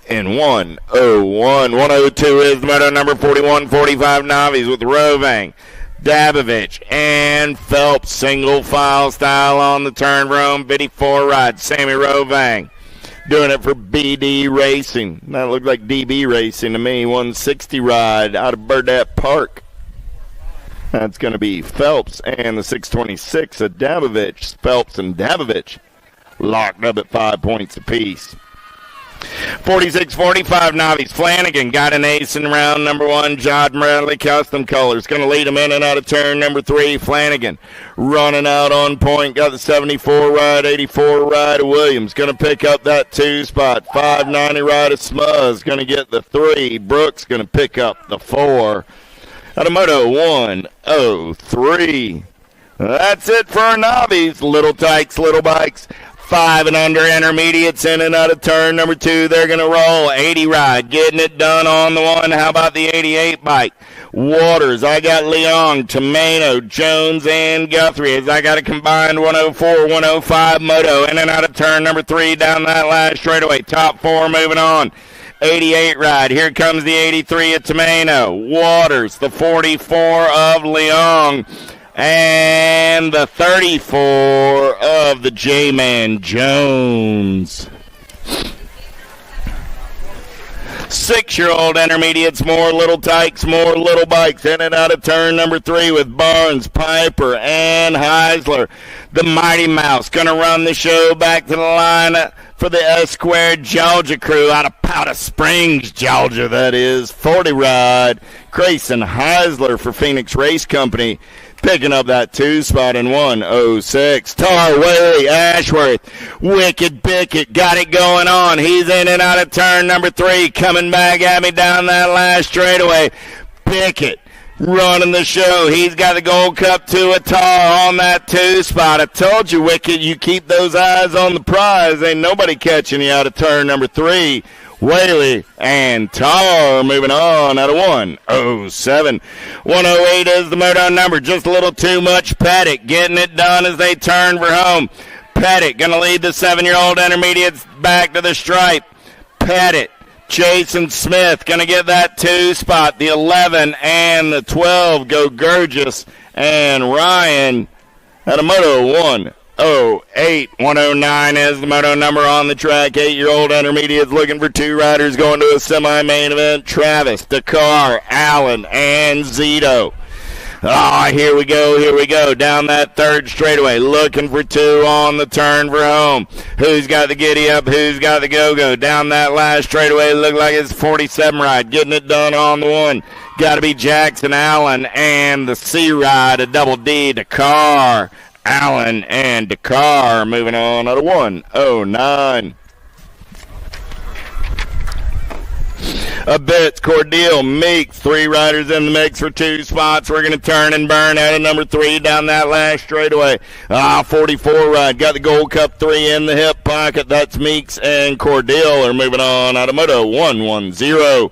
in 101. 102 is the moto number 41-45 Navies with Rovang, Dabovich, and Phelps. Single file style on the turn for home. Biddy 4 ride. Sammy Rovang doing it for BD Racing. That looked like DB Racing to me. 160 ride out of Burdette Park. That's going to be Phelps and the 626 at Dabovich. Phelps and Dabovich locked up at 5 points apiece. 46-45 Navies. Flanagan got an ace in round number 1. John Bradley Custom Colors going to lead him in and out of turn number 3. Flanagan running out on point. Got the 74 ride, 84 ride of Williams. Going to pick up that 2 spot. 590 ride of Smuzz. Going to get the 3. Brooks going to pick up the 4. Out of Moto 103. That's it for our Navies. Little tykes, little bikes. 5 and under intermediates in and out of turn number 2. They're going to roll. 80 ride, getting it done on the 1. How about the 88 bike? Waters, I got Leong, Tomeno, Jones, and Guthrie. As I got a combined 104-105 moto in and out of turn number 3 down that last straightaway. Top 4 moving on. 88 ride. Here comes the 83 of Tomeno. Waters, the 44 of Leong. And the 34 of the J-Man Jones. 6-year-old intermediates, more little tykes, more little bikes. In and out of turn number 3 with Barnes, Piper, and Heisler. The Mighty Mouse going to run the show back to the line for the S-Squared Georgia crew out of Powder Springs, Georgia, that is. 40 ride. Grayson Heisler for Phoenix Race Company. Picking up that 2 spot in 106. Tar Whaley, Ashworth, Wicked Pickett, got it going on. He's in and out of turn number 3, coming back at me down that last straightaway. Pickett running the show. He's got the Gold Cup 2 of Tar on that 2 spot. I told you, Wicked, you keep those eyes on the prize. Ain't nobody catching you out of turn number 3. Whaley and Tar moving on out of 107. 108 is the moto number. Just a little too much. Pettit getting it done as they turn for home. Pettit going to lead the 7-year-old intermediates back to the stripe. Pettit, Jason Smith going to get that 2 spot. The 11 and the 12 go Gurgis and Ryan out of moto 108. 109 is the moto number on the track. 8-year-old intermediates looking for 2 riders going to a semi-main event. Travis, Dakar, Allen, and Zito. Here we go. Down that 3rd straightaway. Looking for 2 on the turn for home. Who's got the giddy up? Who's got the go-go? Down that last straightaway. Look like it's 47 ride. Getting it done on the 1. Got to be Jackson Allen and the C ride, a double D, Dakar. Allen and Dakar moving on out of 109. A bit, Cordeal, Meeks, 3 riders in the mix for 2 spots. We're going to turn and burn out of number 3 down that last straightaway. 44 ride, got the Gold Cup 3 in the hip pocket. That's Meeks and Cordeal are moving on out of moto 110.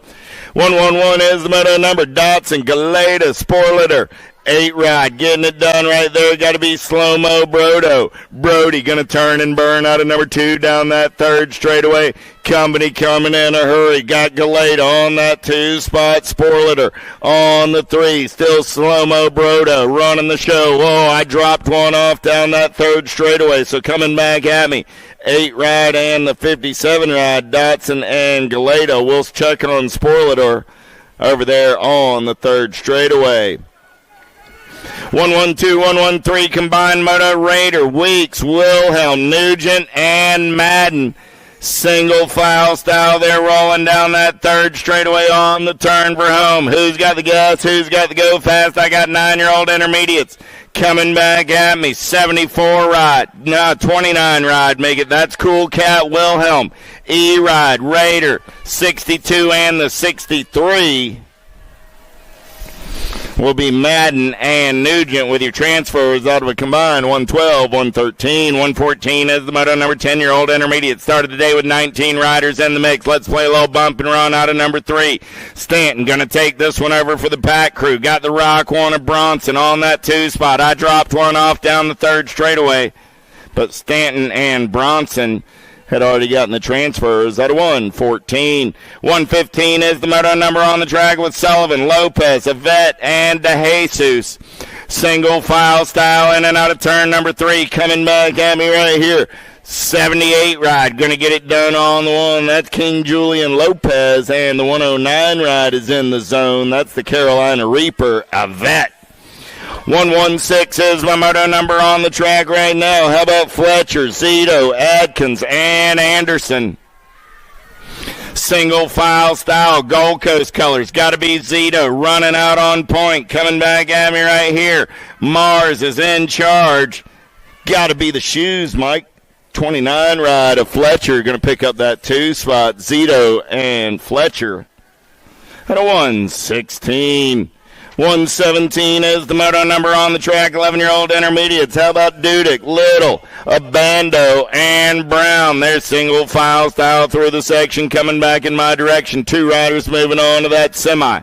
111 is the moto number. Dotson, Galeta, Sporliter. 8 ride, getting it done right there. Got to be slow-mo Brodo. Brody going to turn and burn out of number 2 down that 3rd straightaway. Company coming in a hurry. Got Galeta on that 2 spot. Sporliter on the 3. Still slow-mo Brodo running the show. I dropped one off down that 3rd straightaway, so coming back at me. 8 ride and the 57 ride. Dotson and Galeta. We'll check on Sporliter over there on the 3rd straightaway. 112, 113 combined moto. Raider, Weeks, Wilhelm, Nugent, and Madden. Single file style. They're rolling down that 3rd straightaway on the turn for home. Who's got the gas? Who's got the go fast? I got 9-year-old intermediates coming back at me. 74 ride. 29 ride. Make it. That's Cool Cat, Wilhelm. E ride, Raider, 62 and the 63. will be Madden and Nugent with your transfers out of a combined 112, 113, 114 as the moto number 10-year-old intermediate. Started the day with 19 riders in the mix. Let's play a little bump and run out of number 3. Stanton going to take this one over for the pack crew. Got the rock one of Bronson on that 2 spot. I dropped one off down the 3rd straightaway, but Stanton and Bronson had already gotten the transfers at a 114. 115 is the moto number on the track with Sullivan, Lopez, Yvette, and DeJesus. Single file style in and out of turn number 3. Coming back at me right here. 78 ride, going to get it done on the 1. That's King Julian Lopez, and the 109 ride is in the zone. That's the Carolina Reaper, Yvette. 116 is my moto number on the track right now. How about Fletcher, Zito, Adkins, and Anderson? Single file style, Gold Coast colors. Got to be Zito running out on point. Coming back at me right here. Mars is in charge. Got to be the shoes, Mike. 29 ride of Fletcher. Going to pick up that 2 spot. Zito and Fletcher at a 116. 117 is the moto number on the track, 11-year-old intermediates. How about Dudek, Little, Abando, and Brown? They're single file style through the section, coming back in my direction. 2 riders moving on to that semi.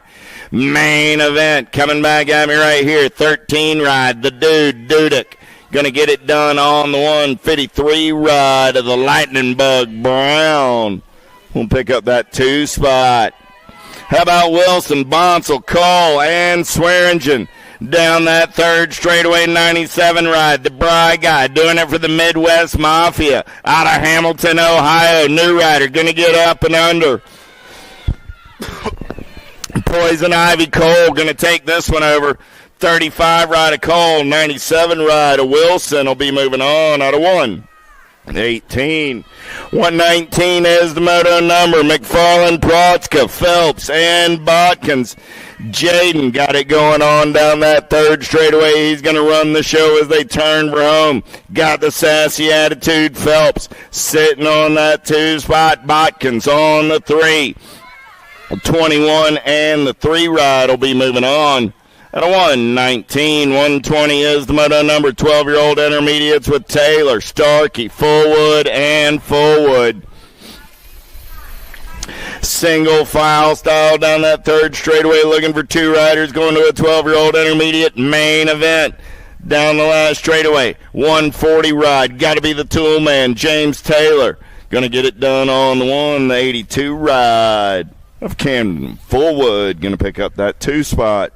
Main event coming back at me right here. 13 ride, the dude, Dudek. Going to get it done on the 153 ride of the Lightning Bug, Brown. We'll pick up that 2 spot. How about Wilson, Bonsall, Cole, and Swearingen down that 3rd straightaway 97 ride. The Bry guy doing it for the Midwest Mafia out of Hamilton, Ohio. New rider going to get up and under. Poison Ivy Cole going to take this one over. 35 ride of Cole, 97 ride of Wilson will be moving on out of 118. 119 is the moto number. McFarland, Protzka, Phelps, and Botkins. Jaden got it going on down that 3rd straightaway. He's going to run the show as they turn for home. Got the sassy attitude. Phelps sitting on that 2 spot. Botkins on the 3. 21 and the 3 ride will be moving on. At a 119, 120 is the moto number. 12-year-old intermediates with Taylor, Starkey, Fullwood, and Fullwood. Single file style down that 3rd straightaway, looking for 2 riders going to a 12-year-old intermediate main event. Down the last straightaway, 140 ride. Got to be the tool man, James Taylor. Going to get it done on the 182 ride of Camden. Fullwood going to pick up that 2 spot.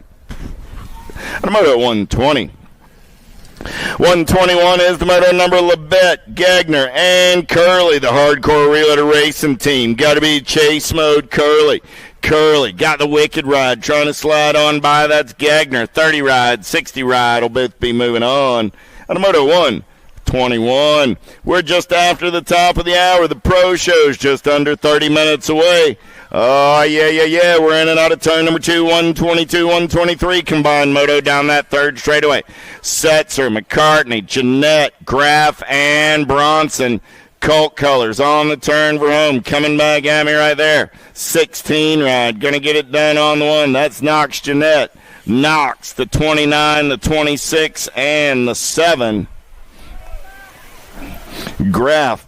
And a moto 120. 121 is the moto number. Labette, Gagner, and Curley, the hardcore realtor racing team. Got to be chase mode Curley. Curley got the wicked ride, trying to slide on by. That's Gagner. 30 ride, 60 ride will both be moving on. And a moto 121. We're just after the top of the hour. The pro show's just under 30 minutes away. Oh, yeah. We're in and out of turn number 2, 122, 123. Combined moto down that 3rd straightaway. Setzer, McCartney, Jeanette, Graff, and Bronson. Colt colors on the turn for home. Coming back at me right there. 16 ride. Going to get it done on the 1. That's Knox, Jeanette. Knox, the 29, the 26, and the 7. Graff,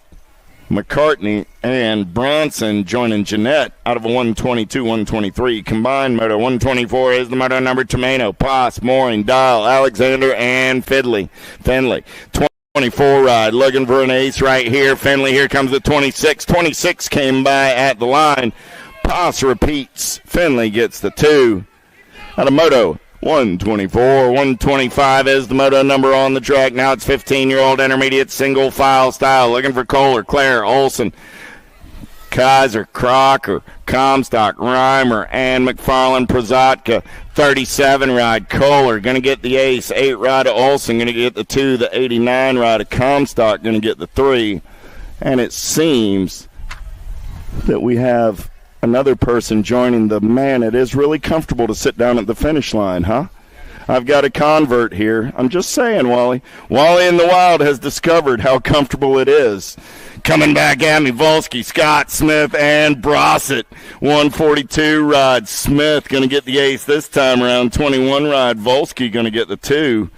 McCartney, and Bronson joining Jeanette out of a 122, 123. Combined moto 124 is the moto number. Tomeno, Poss, Mooring, Dial, Alexander, and Finley. 24 ride, looking for an ace right here. Finley, here comes the 26. 26 came by at the line. Poss repeats. Finley gets the 2. Out of moto 124, 125 is the moto number on the track. Now it's 15-year-old intermediate single file style. Looking for Kohler, Claire, Olson, Kaiser, Crocker, Comstock, Reimer, and McFarland, Prozatka. 37 ride, Kohler, going to get the ace. 8 ride of Olson, going to get the 2. The 89 ride of Comstock, going to get the 3. And it seems that we have another person joining the man. It is really comfortable to sit down at the finish line, huh? I've got a convert here. I'm just saying, Wally. Wally in the Wild has discovered how comfortable it is. Coming back at me, Volsky, Scott, Smith, and Brossett. 142 ride. Smith going to get the ace this time around. 21 ride. Volsky going to get the 2.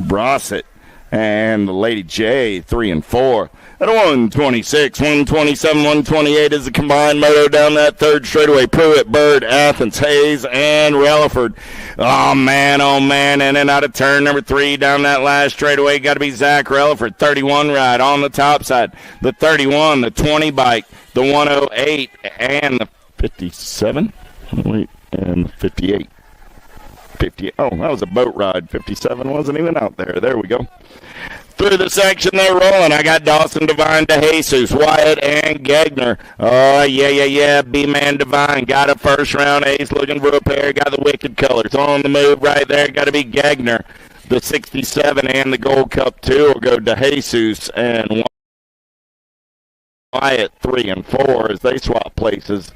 Brossett and the Lady J, 3 and 4. At 126, 127, 128 is the combined moto down that third straightaway. Pruitt, Bird, Athens, Hayes, and Relaford. Oh, man, in and out of turn number 3 down that last straightaway. Got to be Zach Relaford, 31 ride on the top side. The 31, the 20 bike, the 108, and the 57. Wait, and the 58. 50. Oh, that was a boat ride. 57 wasn't even out there. There we go. Through the section they're rolling. I got Dawson Devine, DeJesus, Wyatt, and Gegner. Oh, yeah. B-Man Devine got a first round ace looking for a pair. Got the wicked colors on the move right there. Got to be Gegner. The 67 and the Gold Cup 2 will go to DeJesus and Wyatt 3 and 4 as they swap places.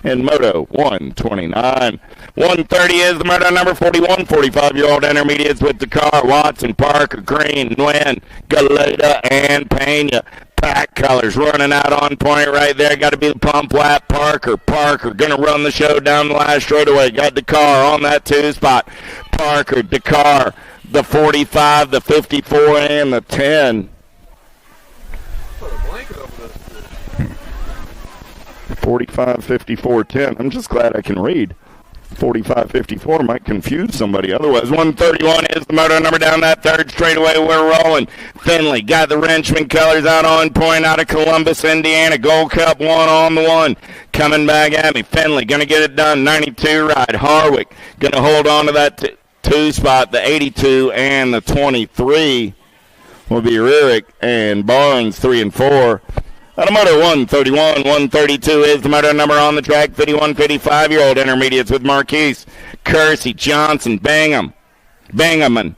In Moto 129. 130 is the Moto number 41. 45-year-old intermediates with the car. Watson, Parker, Green, Nguyen, Galeta, and Pena. Pack colors running out on point right there. Got to be the pump lap. Parker going to run the show down the last straightaway. Got Dakar on that 2 spot. Parker, Dakar, the 45, the 54, and the 10. 45, 54, 10. I'm just glad I can read. 45, 54 might confuse somebody. Otherwise, 131 is the moto number down that third straightaway. We're rolling. Finley got the Wrenchman colors out on point out of Columbus, Indiana. Gold Cup 1 on the 1. Coming back at me. Finley going to get it done. 92 ride. Harwick going to hold on to that 2 spot. The 82 and the 23 will be Rurick and Barnes 3 and 4. Out of Moto 131, 132 is the moto number on the track. 51, 55-year-old intermediates with Marquise, Kersey, Johnson, Bangaman,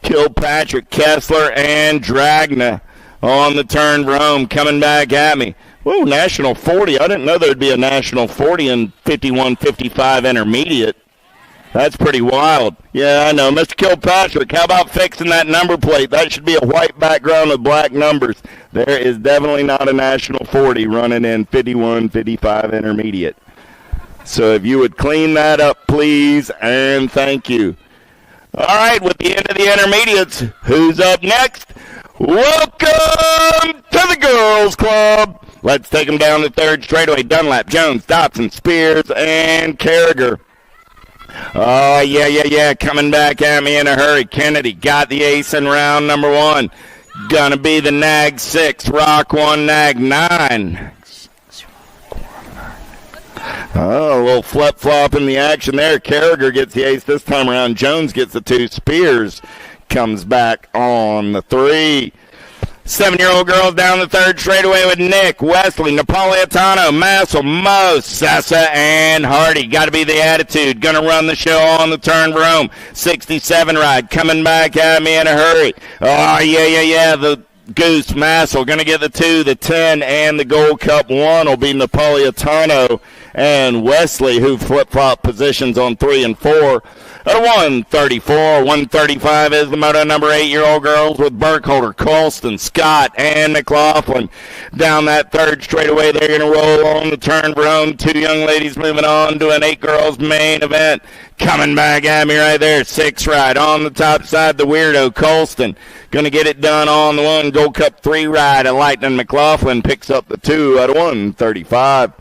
Kilpatrick, Kessler, and Dragna on the turn. Rome coming back at me. Whoa, National 40. I didn't know there would be a National 40 in 51, 55 intermediate. That's pretty wild. Yeah, I know. Mr. Kilpatrick, how about fixing that number plate? That should be a white background with black numbers. There is definitely not a National 40 running in 51, 55 intermediate. So if you would clean that up, please, and thank you. All right, with the end of the intermediates, who's up next? Welcome to the Girls Club. Let's take them down the third straightaway. Dunlap, Jones, Dobson, Spears, and Carragher. Oh, yeah. Coming back at me in a hurry. Kennedy got the ace in round number 1. Gonna be the Nag 6, Rock 1, Nag 9. Oh, a little flip-flop in the action there. Carragher gets the ace this time around. Jones gets the 2. Spears comes back on the 3. 7-year-old girls down the third straightaway with Nick, Wesley, Napolitano, Massel, Mo, Sessa, and Hardy. Got to be the attitude. Going to run the show on the turn for home. 67 ride coming back at me in a hurry. Oh, yeah. The Goose, Massel, going to get the 2, the 10, and the Gold Cup 1 will be Napolitano and Wesley, who flip-flop positions on 3 and 4. At 134, 135 is the moto number 8-year-old girls with Burkholder, Colston, Scott, and McLaughlin. Down that third straightaway, they're going to roll on the turn for home. 2 young ladies moving on to an 8-girls main event. Coming back at me right there, 6 ride on the top side, the Weirdo, Colston. Going to get it done on the 1, Gold Cup 3 ride, and Lightning McLaughlin picks up the 2 at 135.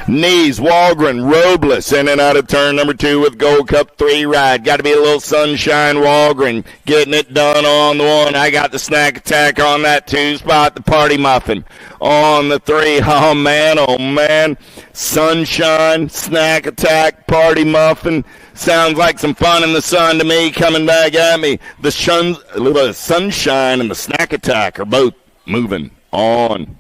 Knees, Walgren, Robles in and out of turn number 2 with Gold Cup 3 ride. Got to be a little Sunshine Walgren getting it done on the 1. I got the Snack Attack on that 2 spot. The Party Muffin on the 3. Oh, man. Sunshine, Snack Attack, Party Muffin. Sounds like some fun in the sun to me. Coming back at me. The Sunshine and the Snack Attack are both moving on.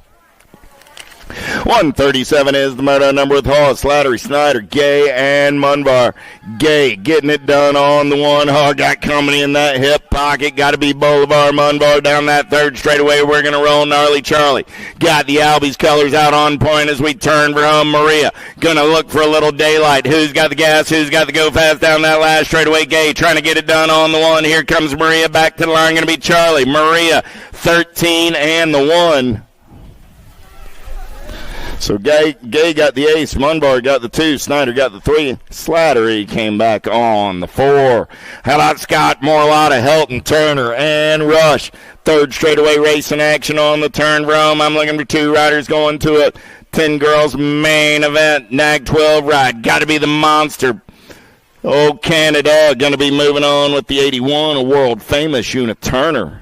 137 is the moto number with Hall, Slattery, Snyder, Gay, and Munbar. Gay getting it done on the one. Hall got company in that hip pocket. Got to be Boulevard. Munbar down that third straightaway. We're going to roll Gnarly Charlie. Got the Albies colors out on point as we turn for home. Maria going to look for a little daylight. Who's got the gas? Who's got the go fast down that last straightaway? Gay trying to get it done on the one. Here comes Maria back to the line. Going to be Charlie. Maria 13 and the 1. So Gay got the ace, Munbar got the 2, Snyder got the 3, Slattery came back on the 4. How about Scott Morlotta, Helton, Turner, and Rush? Third straightaway racing action on the turn, Rome. I'm looking for 2 riders going to it. 10 girls main event, Nag 12 ride. Got to be the monster. Old Canada going to be moving on with the 81, a world famous Una Turner.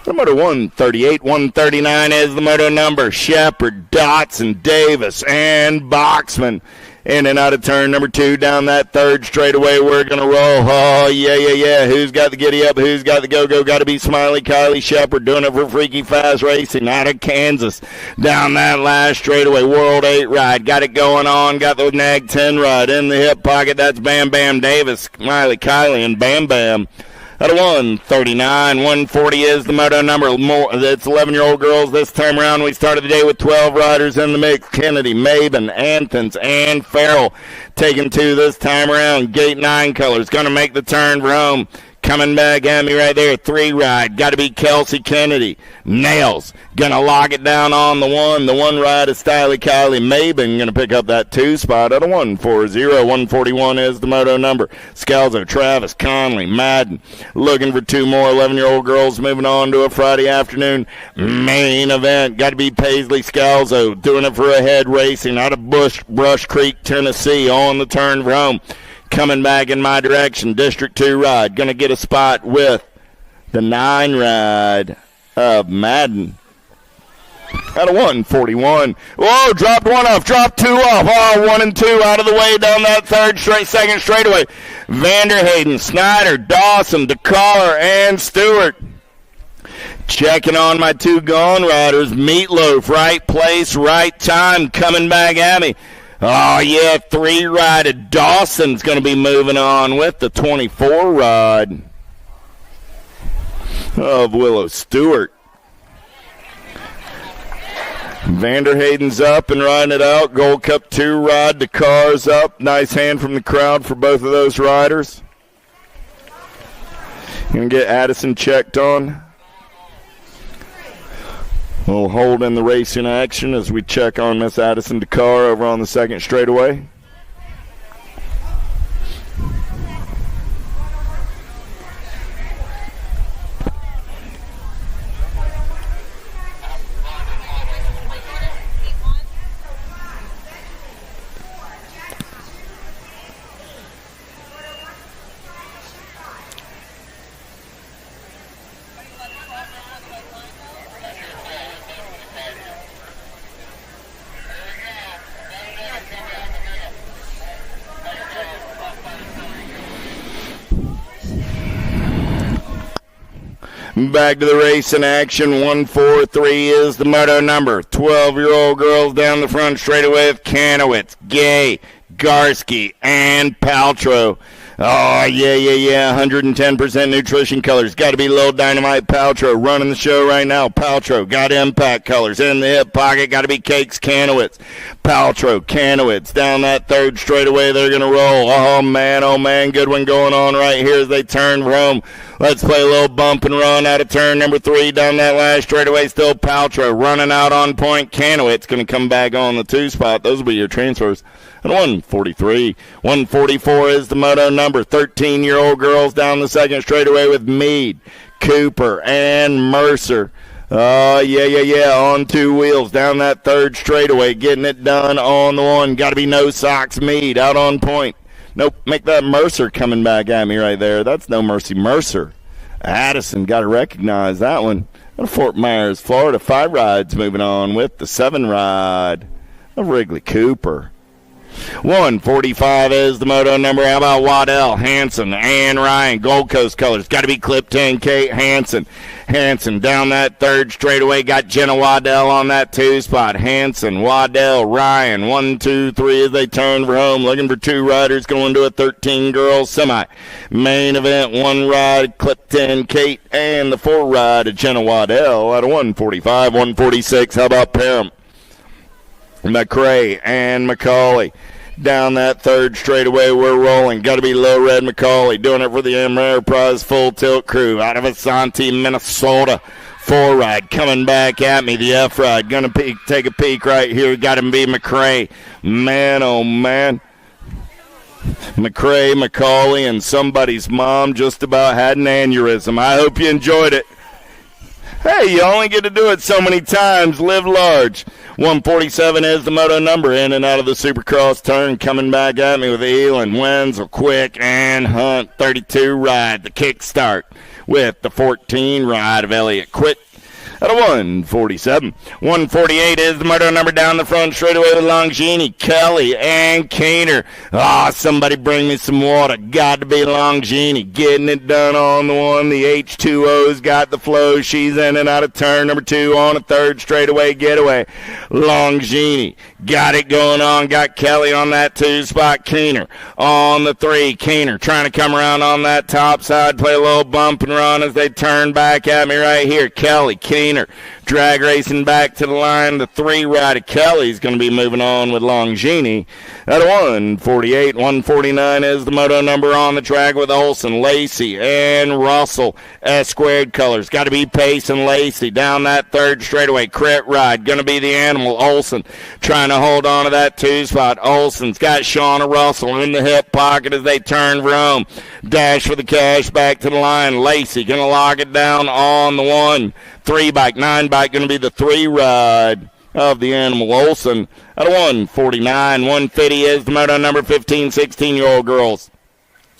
The moto 138, 139 is the moto number. Shepard, Dotson, Davis, and Boxman. In and out of turn number 2 down that third straightaway. We're going to roll. Oh, yeah. Who's got the giddy up? Who's got the go-go? Got to be Smiley Kylie Shepard doing it for Freaky Fast Racing out of Kansas. Down that last straightaway. World 8 ride. Got it going on. Got the Nag 10 ride in the hip pocket. That's Bam Bam Davis, Smiley Kylie, and Bam Bam. At a 139, 140 is the moto number. It's 11-year-old girls this time around. We started the day with 12 riders in the mix. Kennedy, Maben, Anthons, and Farrell taking 2 this time around. Gate 9 colors going to make the turn for home. Coming back at me right there, 3 ride. Got to be Kelsey Kennedy. Nails. Going to lock it down on the 1. The 1 ride is Stiley Kylie Maben. Going to pick up that 2 spot at a 140. 141 is the moto number. Scalzo, Travis, Conley, Madden. Looking for 2 more 11-year-old girls moving on to a Friday afternoon main event. Got to be Paisley Scalzo. Doing it for a head racing out of Brush Creek, Tennessee on the turn for home. Coming back in my direction, District 2 ride. Going to get a spot with the 9 ride of Madden. At a 141. Whoa, dropped 1 off, dropped 2 off. Oh, 1 and 2 out of the way down that second straightaway. Vanderhayden, Snyder, Dawson, DeCollar, and Stewart. Checking on my 2 gone riders. Meatloaf, right place, right time, coming back at me. Oh, yeah, 3 ride. Dawson's going to be moving on with the 24 ride of Willow Stewart. Vanderhayden's up and riding it out. Gold Cup 2 ride. The car's up. Nice hand from the crowd for both of those riders. Going to get Addison checked on. We'll hold in the racing action as we check on Miss Addison Dakar over on the second straightaway. Back to the race in action. 143 is the moto number. 12-year-old girls down the front straightaway with Kanowitz, Gay, Garski, and Paltrow. Oh, yeah. 110% nutrition colors. Got to be Lil Dynamite Paltrow running the show right now. Paltrow got impact colors in the hip pocket. Got to be Cakes Kanowitz. Paltrow, Kanowitz down that third straightaway. They're going to roll. Oh, man. Good one going on right here as they turn for home. Let's play a little bump and run out of turn number 3 down that last straightaway. Still Paltrow running out on point. Kanowitz going to come back on the 2 spot. Those will be your transfers. At 143. 144 is the moto number. 13-year-old girls down the second straightaway with Meade, Cooper, and Mercer. Oh, yeah. On 2 wheels down that third straightaway. Getting it done on the 1. Got to be No Socks Meade out on point. Nope, make that Mercer coming back at me right there. That's No Mercy Mercer. Addison, got to recognize that one. Out of Fort Myers, Florida, 5 rides moving on with the 7 ride of Wrigley Cooper. 145 is the moto number. How about Waddell, Hanson, and Ryan? Gold Coast colors. Got to be clipped in. Kate Hanson. Hanson down that third straightaway. Got Jenna Waddell on that 2 spot. Hanson, Waddell, Ryan. 1, 2, 3 as they turn for home. Looking for 2 riders going to a 13 girls semi. Main event, 1 ride, clipped in. Kate, and the 4 ride of Jenna Waddell out of 145, 146. How about Parham? McRae and McCauley. Down that third straightaway, we're rolling. Got to be Low Red McCauley doing it for the Ameriprise Full Tilt crew out of Asante, Minnesota. 4 ride coming back at me. The F ride going to take a peek right here. Got him be McRae. Man, oh man. McRae, McCauley, and somebody's mom just about had an aneurysm. I hope you enjoyed it. Hey, you only get to do it so many times. Live large. 147 is the moto number. In and out of the Supercross turn. Coming back at me with Elon, Wenzel, Quick, and Hunt. 32 ride. The kickstart with the 14 ride of Elliott Quick. At a 147. 148 is the moto number down the front straightaway with Longini, Kelly, and Keener. Somebody bring me some water. Got to be Longini. Getting it done on the one. The H2O's got the flow. She's in and out of turn number 2 on a third straightaway getaway. Longini got it going on. Got Kelly on that 2 spot. Keener on the 3. Keener trying to come around on that top side. Play a little bump and run as they turn back at me right here. Kelly, Keener. Drag racing back to the line. The 3 ride of Kelly's going to be moving on with Longini. At 148, 149 is the moto number on the track with Olsen, Lacey, and Russell. S-squared colors. Got to be Pace and Lacey down that third straightaway. Crit ride. Going to be the animal. Olsen trying to hold on to that 2 spot. Olsen's got Shauna Russell in the hip pocket as they turn for home. Dash for the cash back to the line. Lacey going to lock it down on the 1. 3-bike, 9-bike, going to be the 3 ride of the animal Olsen. At 149, 150 is the moto number 15, 16-year-old girls.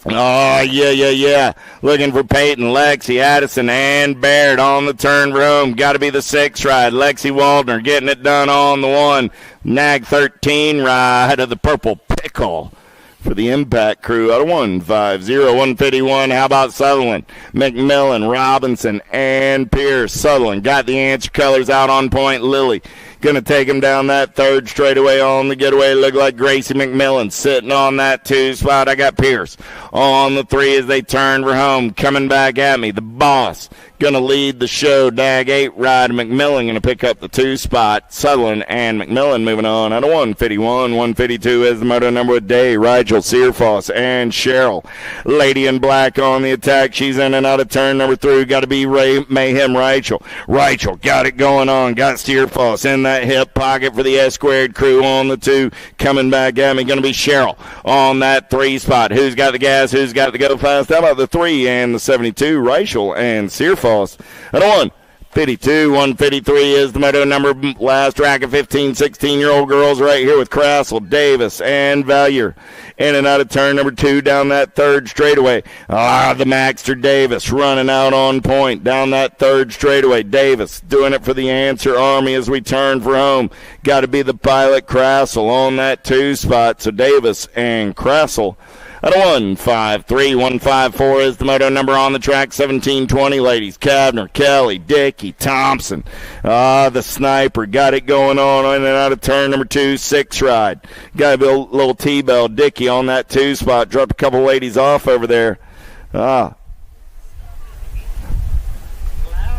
Oh, yeah. Looking for Peyton, Lexi, Addison, and Baird on the turn room. Got to be the 6 ride. Lexi Waldner getting it done on the 1. Nag 13 ride of the Purple Pickle for the Impact crew out of 150, 151. How about Sutherland, McMillan, Robinson, and Pierce? Sutherland got the answer colors out on point. Lily going to take him down that third straightaway on the getaway. Look like Gracie McMillan sitting on that 2 spot. I got Pierce on the 3 as they turn for home. Coming back at me, the boss going to lead the show. Dag 8 ride. McMillan going to pick up the 2 spot. Sutherland and McMillan moving on out of 151. 152 is the moto number with Day, Rigel, Searfoss, and Cheryl. Lady in black on the attack. She's in and out of turn number 3. Got to be Ray Mayhem Rigel. Rigel got it going on. Got Searfoss in that hip pocket for the S-squared crew on the 2. Coming back at me. Going to be Cheryl on that 3 spot. Who's got the gas? Who's got the go fast? How about the 3 and the 72? Rigel and Searfoss. At 152, 153 is the moto number. Last track of 15, 16-year-old girls right here with Crassel, Davis, and Valier. In and out of turn number 2 down that third straightaway. The Maxter Davis running out on point down that third straightaway. Davis doing it for the Answer Army as we turn for home. Got to be the pilot Crassel on that 2 spot. So Davis and Crassel. At a 153, 154 is the moto number on the track. 1720 ladies. Kavner, Kelly, Dickey, Thompson. The sniper got it going on in and out of turn number 2. 6 ride. Got a little T-bell. Dickey on that 2 spot. Dropped a couple ladies off over there.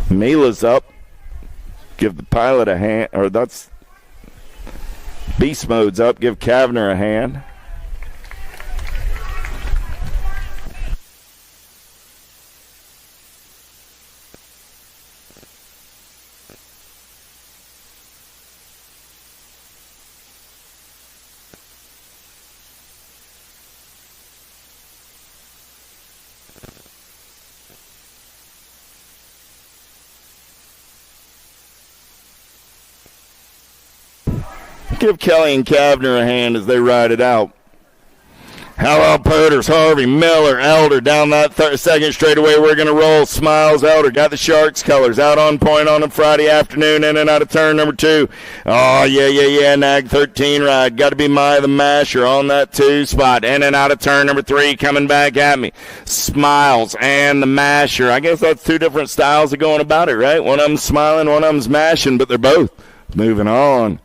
Mila's up. Give the pilot a hand. Or that's Beast Mode's up. Give Kavner a hand. Give Kelly and Kavner a hand as they ride it out. How about Poters, Harvey, Miller, Elder down that second straightaway? We're going to roll. Smiles, Elder got the Sharks colors out on point on a Friday afternoon, in and out of turn number 2. Oh, yeah. Nag 13 ride. Got to be Maya the Masher on that 2 spot. In and out of turn number 3, coming back at me. Smiles and the Masher. I guess that's 2 different styles of going about it, right? One of them's smiling, one of them's mashing, but they're both moving on.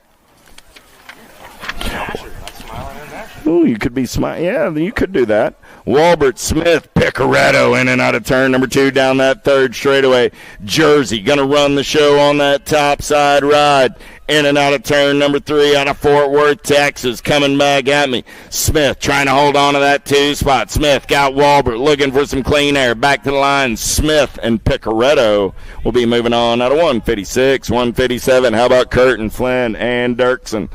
Ooh, you could be smiling. Yeah, you could do that. Walbert, Smith, Picaretto in and out of turn number 2 down that third straightaway. Jersey going to run the show on that top side ride. In and out of turn number 3 out of Fort Worth, Texas, coming back at me. Smith trying to hold on to that 2 spot. Smith got Walbert looking for some clean air. Back to the line. Smith and Picaretto will be moving on out of 156, 157. How about Curtin, Flynn, and Dirksen?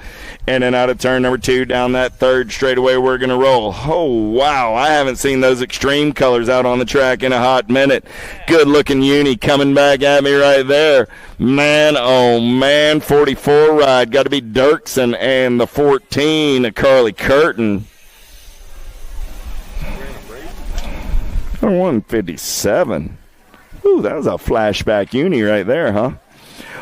In and out of turn number 2 down that third straightaway. We're going to roll. Oh, wow. I haven't seen those extreme colors out on the track in a hot minute. Good-looking uni coming back at me right there. Man, oh, man. 44 ride. Got to be Dirksen and the 14 of Carly Curtin. 157. Ooh, that was a flashback uni right there, huh?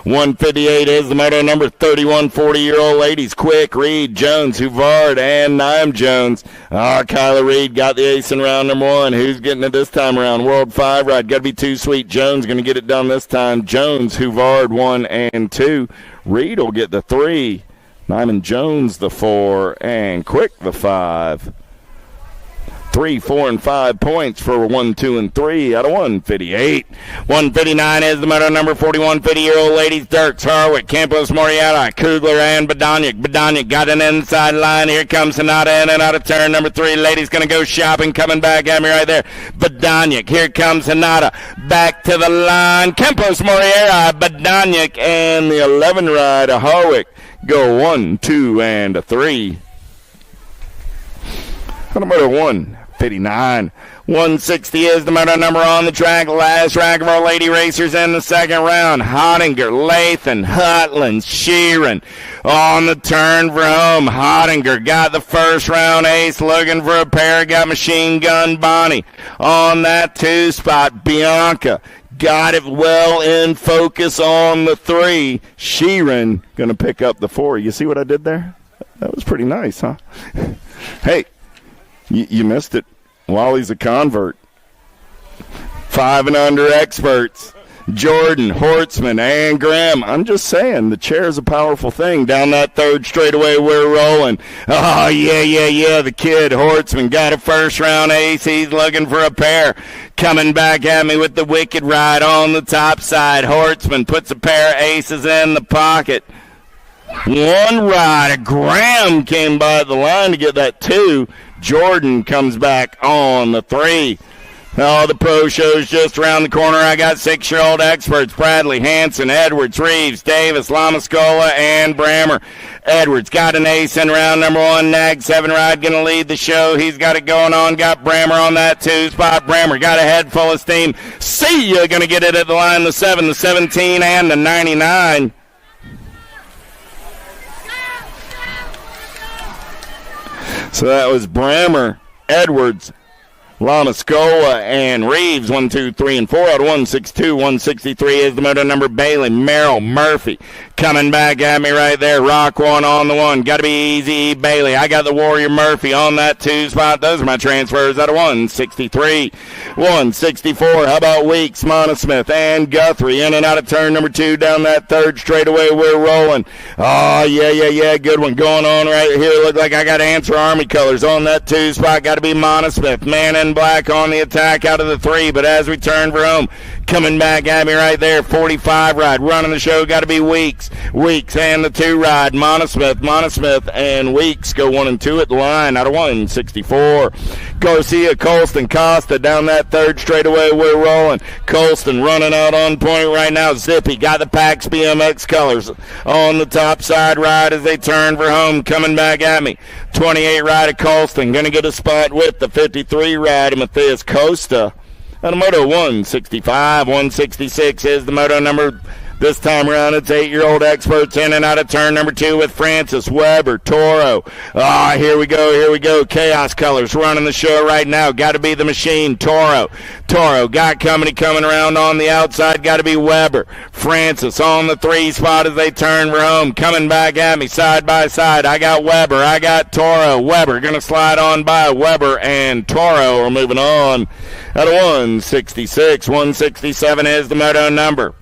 158 is the moto number. 31 40-year-old ladies. Quick, Reed, Jones, Huvard, and Naim Jones. Kyla Reed got the ace in round number 1. Who's getting it this time around? World 5 ride. Got to be Too Sweet. Jones going to get it done this time. Jones, Huvard, 1 and 2. Reed will get the 3. Naim and Jones the 4. And Quick the 5. 3, 4, and 5 points for 1, 2, and 3 out of 158. 159 is the moto number. 41 50-year-old ladies. Dirks, Harwick, Campos, Moriata, Kugler, and Badonic. Badonic got an inside line. Here comes Sonata in and out of turn number 3. Ladies going to go shopping. Coming back at me right there. Badonic. Here comes Sonata. Back to the line. Campos, Moriata, Badonic, and the 11 ride of Harwick go 1, 2, and 3. On the moto 159. 160 is the moto number on the track. Last track of our lady racers in the second round. Hottinger, Lathan, Hutland, Sheeran on the turn for home. Hottinger got the first round ace, looking for a pair. Got Machine Gun Bonnie on that 2 spot. Bianca got it well in focus on the 3. Sheeran going to pick up the 4. You see what I did there? That was pretty nice, huh? Hey. You missed it. Wally's a convert. 5 and under experts. Jordan, Hortzman, and Graham. I'm just saying, the chair is a powerful thing. Down that third straightaway, we're rolling. Oh, yeah. The kid, Hortzman, got a first-round ace. He's looking for a pair. Coming back at me with the wicked ride on the top side. Hortzman puts a pair of aces in the pocket. 1 ride. Graham came by the line to get that 2. Jordan comes back on the 3. Oh, the pro show's just around the corner. I got 6-year-old experts. Bradley, Hanson, Edwards, Reeves, Davis, Lamascola, and Brammer. Edwards got an ace in round number 1. Nag 7 ride going to lead the show. He's got it going on. Got Brammer on that 2 spot. Brammer got a head full of steam. See ya. Going to get it at the line. The 7, the 17, and the 99. So that was Brammer, Edwards, Lamascola, and Reeves. 1, 2, 3, and 4 out of 162. 163 is the moto number. Bailey, Merrill, Murphy coming back at me right there. Rock 1 on the 1. Got to be Easy Bailey. I got the Warrior Murphy on that 2 spot. Those are my transfers out of 163. 164. How about Weeks, Monosmith, and Guthrie in and out of turn number 2 down that third straightaway. We're rolling. Oh, yeah. Good one going on right here. Look like I got Answer Army colors on that 2 spot. Got to be Monosmith. Man in black on the attack out of the 3. But as we turn for home, coming back at me right there, 45 ride. Running the show got to be Weeks. Weeks and the 2 ride. Monosmith, and Weeks go 1 and 2 at the line out of 164. Garcia, Colston, Costa down that third straightaway. We're rolling. Colston running out on point right now. Zippy got the Pax BMX colors on the top side ride as they turn for home. Coming back at me. 28 ride of Colston. Going to get a spot with the 53 ride of Matthias Costa. On the moto 165, 166 is the moto number. This time around, it's 8-year-old experts in and out of turn number 2 with Francis, Weber, Toro. Here we go. Chaos Colors running the show right now. Got to be the machine, Toro. Got coming around on the outside. Got to be Weber. Francis on the 3 spot as they turn for home. Coming back at me side by side. I got Weber. I got Toro. Weber going to slide on by. Weber and Toro are moving on at a 166. 167 is the moto number.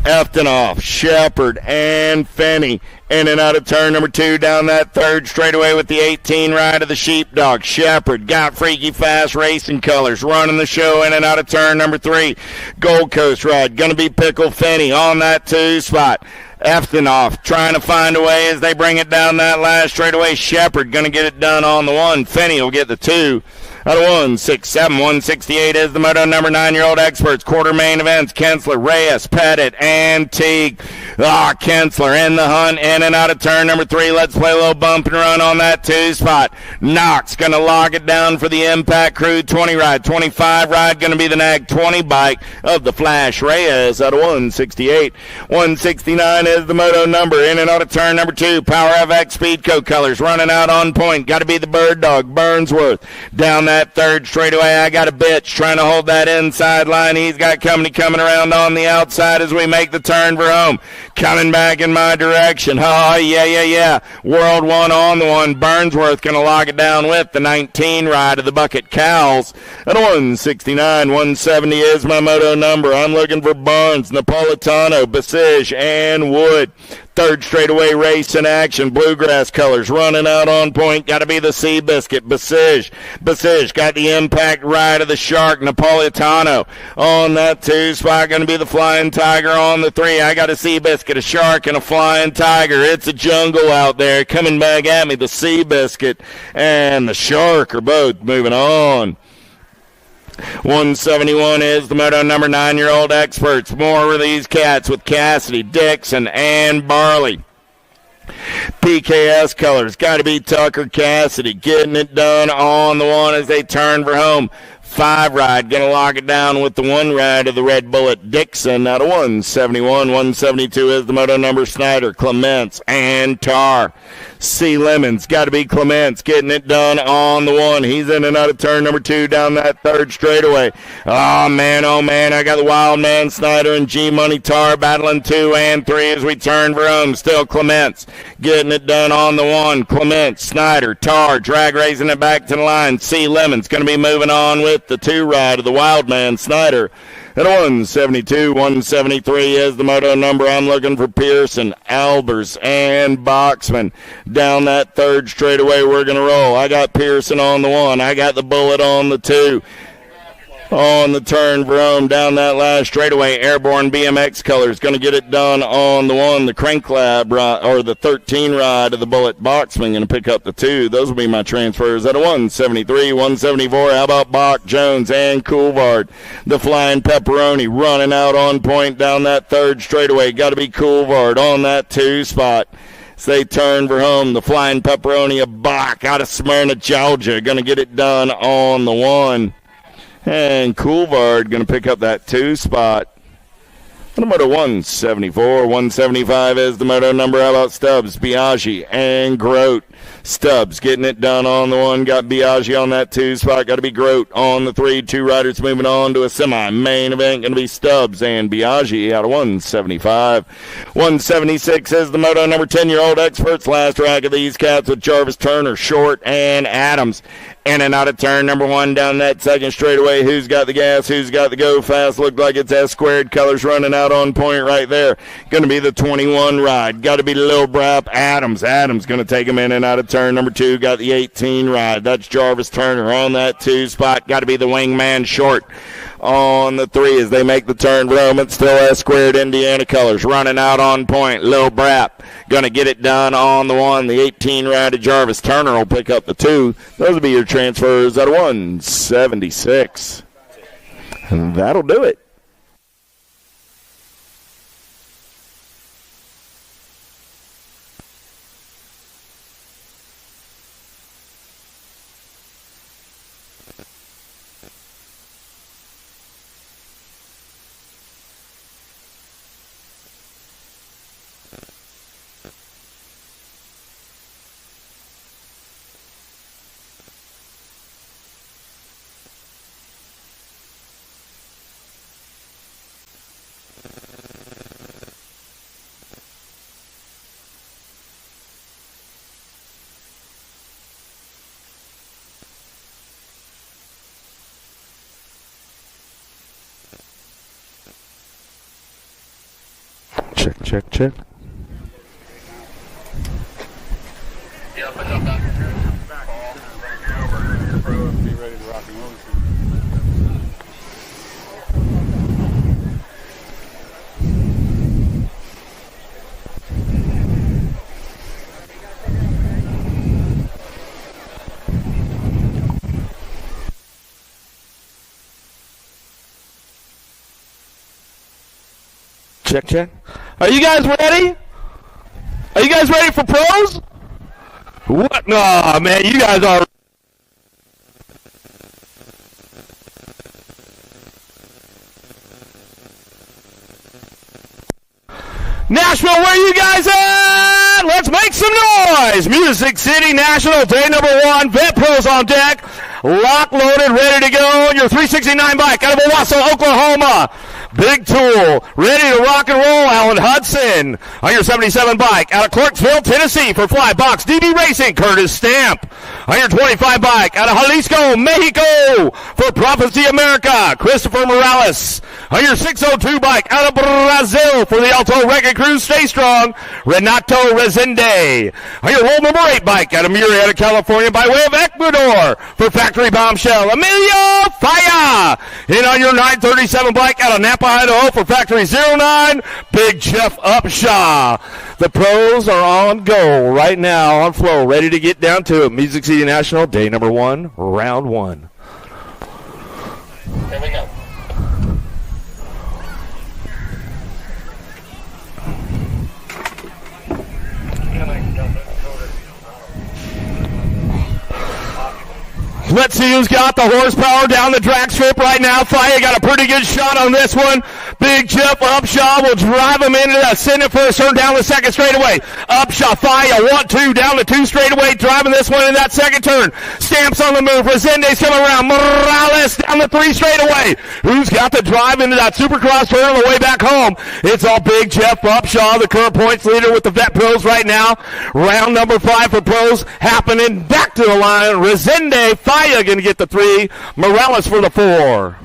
Eftenoff, Shepard, and Finney in and out of turn number 2 down that third straightaway with the 18 ride of the Sheepdog. Shepard got Freaky Fast Racing Colors running the show in and out of turn number 3. Gold Coast ride going to be Pickle Finney on that 2 spot. Eftenoff trying to find a way as they bring it down that last straightaway. Shepard going to get it done on the 1. Finney will get the 2. Out of 167, 168 is the moto number. 9-year-old experts, quarter main events. Kensler, Reyes, Pettit, and Teague. Kensler in the hunt, in and out of turn number 3. Let's play a little bump and run on that 2 spot. Knox going to log it down for the Impact Crew 20 ride. 25 ride going to be the Nag 20 bike of the Flash Reyes out of 168. 169 is the moto number. In and out of turn number 2. Power FX Speedco Colors running out on point. Got to be the Bird Dog, Burnsworth. Down that third straightaway, I got a bitch trying to hold that inside line. He's got coming around on the outside as we make the turn for home. Coming back in my direction. Yeah. World 1 on the 1. Burnsworth going to log it down with the 19 ride of the Bucket Cows. At 169, 170 is my moto number. I'm looking for Barnes, Napolitano, Basige, and Wood. Third straightaway race in action. Bluegrass Colors running out on point. Got to be the Seabiscuit. Basige got the Impact ride of the Shark. Napolitano on that 2 spot. Going to be the Flying Tiger on the 3. I got a Seabiscuit, a Shark, and a Flying Tiger. It's a jungle out there. Coming back at me, the Seabiscuit and the Shark are both moving on. 171 is the moto number. 9-year-old experts. More of these cats with Cassidy, Dixon, and Barley. PKS Colors. Got to be Tucker Cassidy. Getting it done on the 1 as they turn for home. 5 ride. Going to lock it down with the 1 ride of the Red Bullet Dixon out of 171. 172 is the moto number. Snyder, Clements, and Tar. C. Lemons, got to be Clements, getting it done on the 1. He's in and out of turn number 2 down that third straightaway. Oh man, I got the Wild Man Snyder and G Money Tar battling 2 and 3 as we turn for home. Still Clements, getting it done on the 1. Clements, Snyder, Tar, drag raising it back to the line. C. Lemons going to be moving on with the 2 ride of the Wild Man Snyder. At 172, 173 is the moto number. I'm looking for Pearson, Albers, and Boxman. Down that third straightaway, we're going to roll. I got Pearson on the 1. I got the Bullet on the 2. On the turn for home, down that last straightaway, Airborne BMX Colors going to get it done on the 1. The Crank Lab ride, or the 13 ride of the Bullet Boxman going to pick up the 2. Those will be my transfers at a 173, 174. How about Bach, Jones, and Coulvard? The Flying Pepperoni running out on point down that third straightaway. Got to be Coulvard on that 2 spot. So they turn for home. The Flying Pepperoni of Bach out of Smyrna, Georgia, going to get it done on the 1. And Coulvard going to pick up that 2 spot. Moto 174, 175 is the moto number. How about Stubbs, Biaggi, and Grote? Stubbs getting it done on the 1. Got Biaggi on that 2 spot. Got to be Grote on the 3. 2 riders moving on to a semi-main event. Going to be Stubbs and Biaggi out of 175. 176 is the moto number. 10-year-old experts. Last rack of these cats with Jarvis, Turner, Short, and Adams. In and out of turn number 1 down that second straightaway. Who's got the gas? Who's got the go fast? Looked like it's S-squared Colors running out on point right there. Going to be the 21 ride. Got to be Lil Brap Adams. Adams going to take him in and out of turn number 2. Got the 18 ride. That's Jarvis Turner on that 2 spot. Got to be the Wingman Short on the 3 as they make the turn for home. It's still S-squared Indiana Colors running out on point. Lil Brap going to get it done on the 1. The 18 ride of Jarvis Turner will pick up the 2. Those will be your transfers at 176. And that'll do it. Check. Be ready to rock and roll. Check. Are you guys ready? Are you guys ready for pros? What? No, man, you guys are. Nashville, where you guys at? Let's make some noise. Music City National, day number 1. Vet Pros on deck. Lock loaded, ready to go. Your 369 bike out of Owasso, Oklahoma. Big Tool, ready to rock and roll. Alan Hudson on your 77 bike out of Clarksville, Tennessee for Fly Box DB Racing. Curtis Stamp on your 25 bike out of Jalisco, Mexico for Prophecy America. Christopher Morales on your 602 bike out of Brazil for the Alto Record Crew. Stay strong. Renato Resende on your roll number 8 bike out of Murrieta, California by way of Ecuador for Factory Bombshell. Emilio Faya. And on your 937 bike out of Napa, Idaho for Factory 09, Big Jeff Upshaw. The pros are on go right now, on flow, ready to get down to it. Music City National, day number 1, round 1. Here we go. Let's see who's got the horsepower down the drag strip right now. Fire got a pretty good shot on this one. Big Jeff Upshaw will drive him into that center first turn down the second straightaway. Upshaw, Fire, 1-2 down the 2 straightaway, driving this one in that second turn. Stamps on the move. Resende's coming around. Morales down the 3 straightaway. Who's got the drive into that Supercross turn on the way back home? It's all Big Jeff Upshaw, the current points leader with the Vet Pros right now. Round number 5 for pros happening. Back to the line. Resende, Fire going to get the 3. Morales for the 4.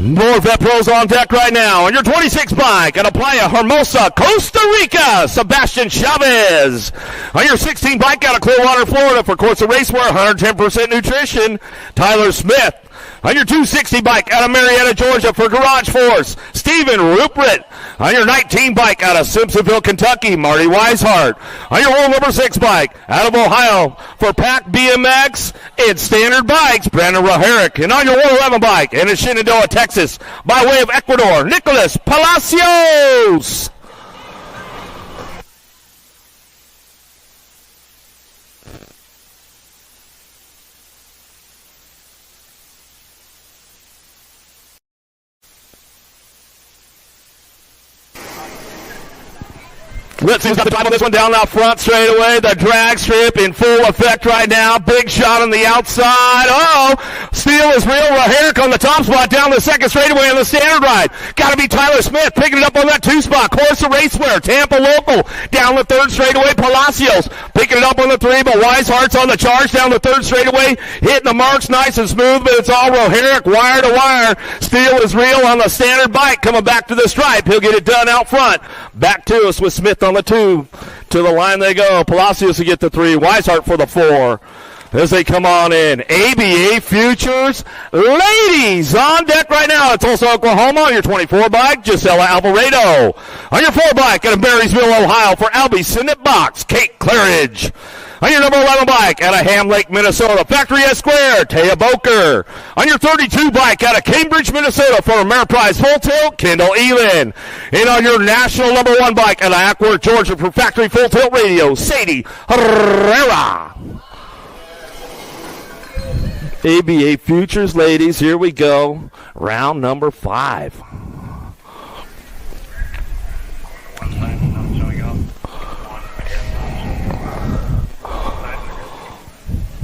More Vet Pros on deck right now. On your 26 bike at Playa Hermosa, Costa Rica, Sebastian Chavez. On your 16 bike out of Clearwater, Florida for Corsa Racewear, 110% nutrition, Tyler Smith. On your 260 bike out of Marietta, Georgia for Garage Force, Stephen Rupert. On your 19 bike out of Simpsonville, Kentucky, Marty Weishart. On your roll number 6 bike out of Ohio for Pack BMX and Standard Bikes, Brandon Raharick. And on your 111 bike in Shenandoah, Texas, by way of Ecuador, Nicholas Palacios. Let's see who's got the drive on this one down out front straight away. The drag strip in full effect right now. Big shot on the outside. Uh-oh. Steal is real. Raharick on the top spot down the second straightaway on the standard ride. Got to be Tyler Smith picking it up on that 2 spot. Corsa Racewear. Tampa local. Down the 3rd straightaway. Palacios picking it up on the 3, but Weishart's on the charge down the 3rd straightaway. Hitting the marks nice and smooth, but it's all Raharick wire to wire. Steal is real on the standard bike. Coming back to the stripe. He'll get it done out front. Back to us with Smith on the 2. To the line they go. Palacios to get the 3. Weishart for the 4. As they come on in. ABA Futures ladies on deck right now at Tulsa, Oklahoma. On your 24 bike, Gisela Alvarado. On your 4 bike out of Marysville, Ohio for Albie Sinnet Box, Kate Claridge. On your number 11 bike out of Ham Lake, Minnesota, Factory S Square, Taya Boker. On your 32 bike out of Cambridge, Minnesota for Ameriprise Full Tilt, Kendall Elin. And on your national number 1 bike out of Ackworth, Georgia for Factory Full Tilt Radio, Sadie Herrera. ABA Futures ladies, here we go. Round number 5.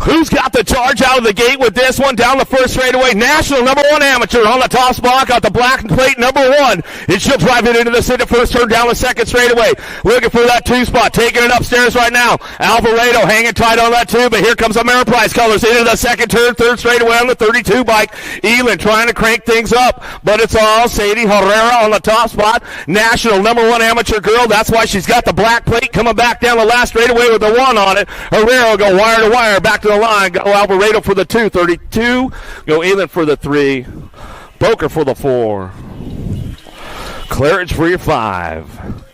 Who's got the the charge out of the gate with this one down the first straightaway. National number 1 amateur on the top spot, got the black plate number 1. And she'll drive it into the center first turn down the second straightaway. Looking for that 2 spot, taking it upstairs right now. Alvarado hanging tight on that 2, but here comes Ameriprise Colors into the second turn, third straightaway on the 32 bike. Elin trying to crank things up, but it's all Sadie Herrera on the top spot. National number 1 amateur girl, that's why she's got the black plate coming back down the last straightaway with the 1 on it. Herrera go wire to wire, back to the line. Go Alvarado for the 2, 32. Go Elin for the 3. Boker for the 4. Claridge for your 5.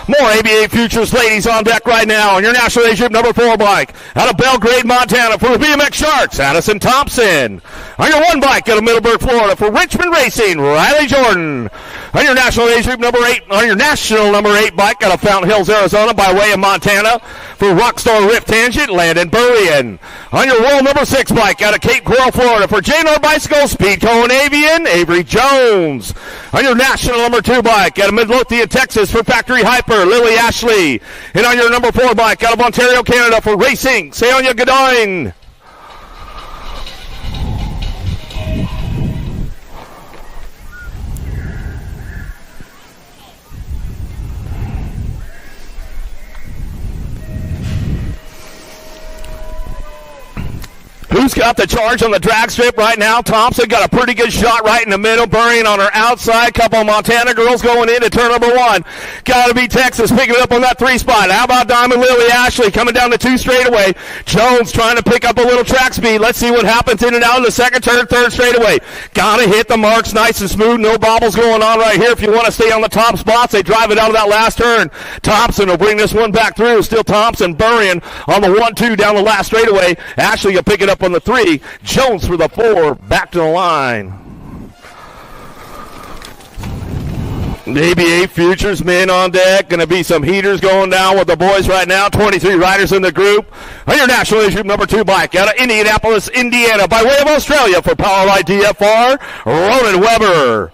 More ABA Futures ladies on deck right now on your National Age Group number 4 bike. Out of Belgrade, Montana for the BMX Sharks, Addison Thompson. On your 1 bike out of Middleburg, Florida for Richmond Racing, Riley Jordan. On your National Age Group number 8, on your National number 8 bike out of Fountain Hills, Arizona by way of Montana for Rockstar Rift Tangent, Landon Burrian. On your World number 6 bike out of Cape Coral, Florida for JNR Bicycle, Speedco and Avian, Avery Jones. On your National number 2 bike out of Midlothian, Texas for Factory Hyper, Lily Ashley. And on your number 4 bike out of Ontario, Canada for Racing, Seonia Godoin. Who's got the charge on the drag strip right now? Thompson got a pretty good shot right in the middle. Burring on her outside. Couple of Montana girls going into turn number 1. Got to be Texas picking it up on that 3 spot. How about Diamond Lily Ashley coming down the 2 straightaway? Jones trying to pick up a little track speed. Let's see what happens in and out of the second turn, third straightaway. Got to hit the marks nice and smooth. No bobbles going on right here. If you want to stay on the top spots, they drive it out of that last turn. Thompson will bring this one back through. Still Thompson Burring on the 1-2 down the last straightaway. Ashley will pick it up on the 3. Jones for the 4. Back to the line. The ABA Futures men on deck. Going to be some heaters going down with the boys right now. 23 riders in the group. On your National Age Group number 2 bike out of Indianapolis, Indiana by way of Australia for Powerline DFR, Ronan Weber.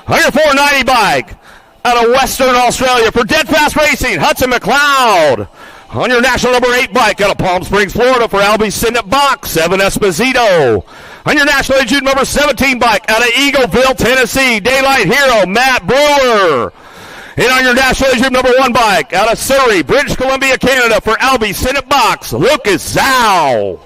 On your 490 bike out of Western Australia for Dead Fast Racing, Hudson McLeod. On your National number 8 bike out of Palm Springs, Florida for Albie Sidney Box, Evan Esposito. On your National Age Group number 17 bike out of Eagleville, Tennessee, Daylight Hero, Matt Brewer. And on your National Age Group number 1 bike out of Surrey, British Columbia, Canada for Albie Sidney Box, Lucas Zhao.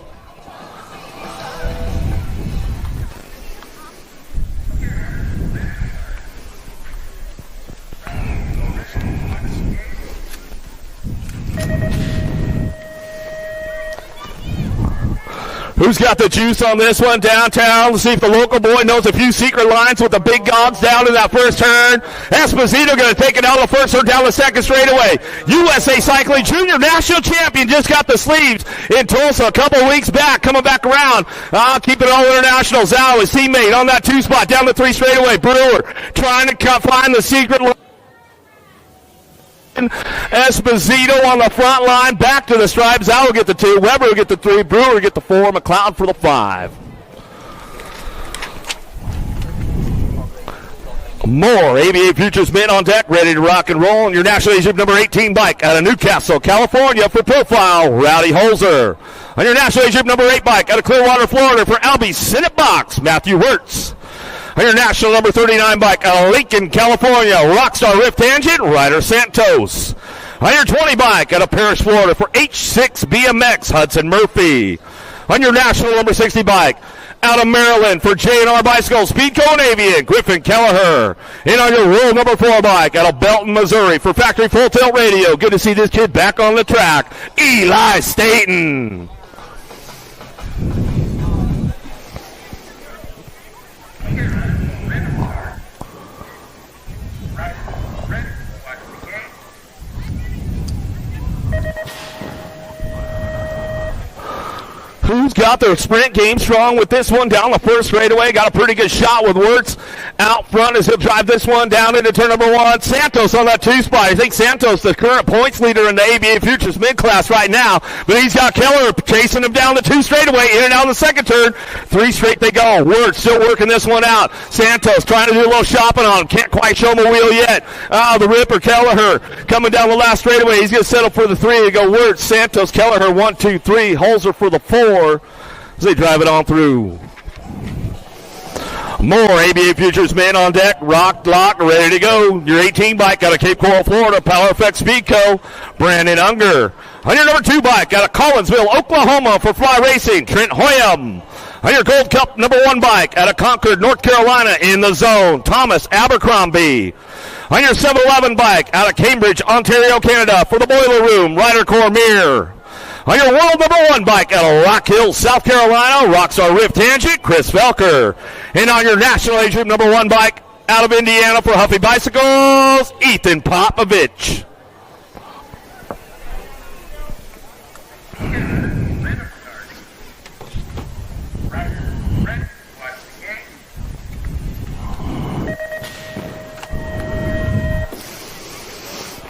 Who's got the juice on this one downtown? Let's see if the local boy knows a few secret lines with the big gogs down in that first turn. Esposito going to take it out of the first turn down the second straightaway. USA Cycling Junior National Champion just got the sleeves in Tulsa a couple weeks back, coming back around. Keep it all international. Zhao, his teammate, on that 2 spot down the 3 straightaway. Brewer trying to find the secret line. Esposito on the front line, back to the stripe. Zhao will get the 2, Weber will get the 3, Brewer will get the 4, McLeod for the 5. More ABA Futures men on deck, ready to rock and roll. On your National Age Group number 18 bike out of Newcastle, California for Profile, Rowdy Holzer. On your National Age Group number 8 bike out of Clearwater, Florida for Albie Sidney Box, Matthew Wirtz. On your National number 39 bike out of Lincoln, California, Rockstar Rift Tangent, Ryder Santos. On your 20 bike out of Paris, Florida for H6 BMX, Hudson Murphy. On your National number 60 bike out of Maryland for J&R Bicycle, Speedco and Avian, Griffin Kelleher. And on your World number 4 bike out of Belton, Missouri for Factory Full Tilt Radio. Good to see this kid back on the track, Eli Staten. Who's got their sprint game strong with this one down the first straightaway? Got a pretty good shot with Wirtz out front as he'll drive this one down into turn number 1. Santos on that 2 spot. I think Santos, the current points leader in the ABA Futures mid-class right now, but he's got Keller chasing him down the 2 straightaway, in and out of the second turn. 3 straight they go. Wirtz still working this one out. Santos trying to do a little shopping on him. Can't quite show him a wheel yet. The Ripper, Kelleher coming down the last straightaway. He's going to settle for the 3. They go Wirtz, Santos, Kelleher, 1, 2, 3. Holzer for the 4. as they drive it on through. More ABA Futures men on deck, rocked, locked, ready to go. Your 18 bike out of Cape Coral, Florida, Power Effect Speed Co., Brandon Unger. On your number 2 bike out of Collinsville, Oklahoma for Fly Racing, Trent Hoyam. On your Gold Cup number 1 bike out of Concord, North Carolina, in the zone, Thomas Abercrombie. On your 711 bike out of Cambridge, Ontario, Canada, for the Boiler Room, Ryder Cormier. On your world number 1 bike out of Rock Hill, South Carolina, Rockstar Rift Tangent, Chris Felker. And on your national age group number 1 bike out of Indiana for Huffy Bicycles, Ethan Popovich.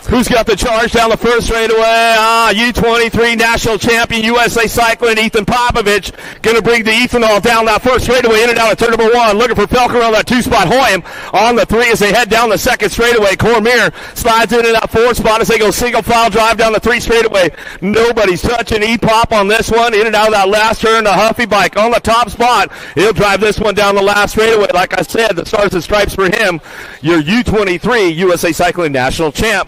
Who's got the charge down the first straightaway? U23 national champion USA Cycling, Ethan Popovich. Going to bring the ethanol down that first straightaway, in and out of turn number 1. Looking for Felker on that 2-spot. Hoyam on the 3 as they head down the second straightaway. Cormier slides into that 4 spot as they go single file drive down the 3 straightaway. Nobody's touching E-Pop on this one. In and out of that last turn, the Huffy bike on the top spot. He'll drive this one down the last straightaway. Like I said, the stars and stripes for him. Your U23 USA Cycling national champ.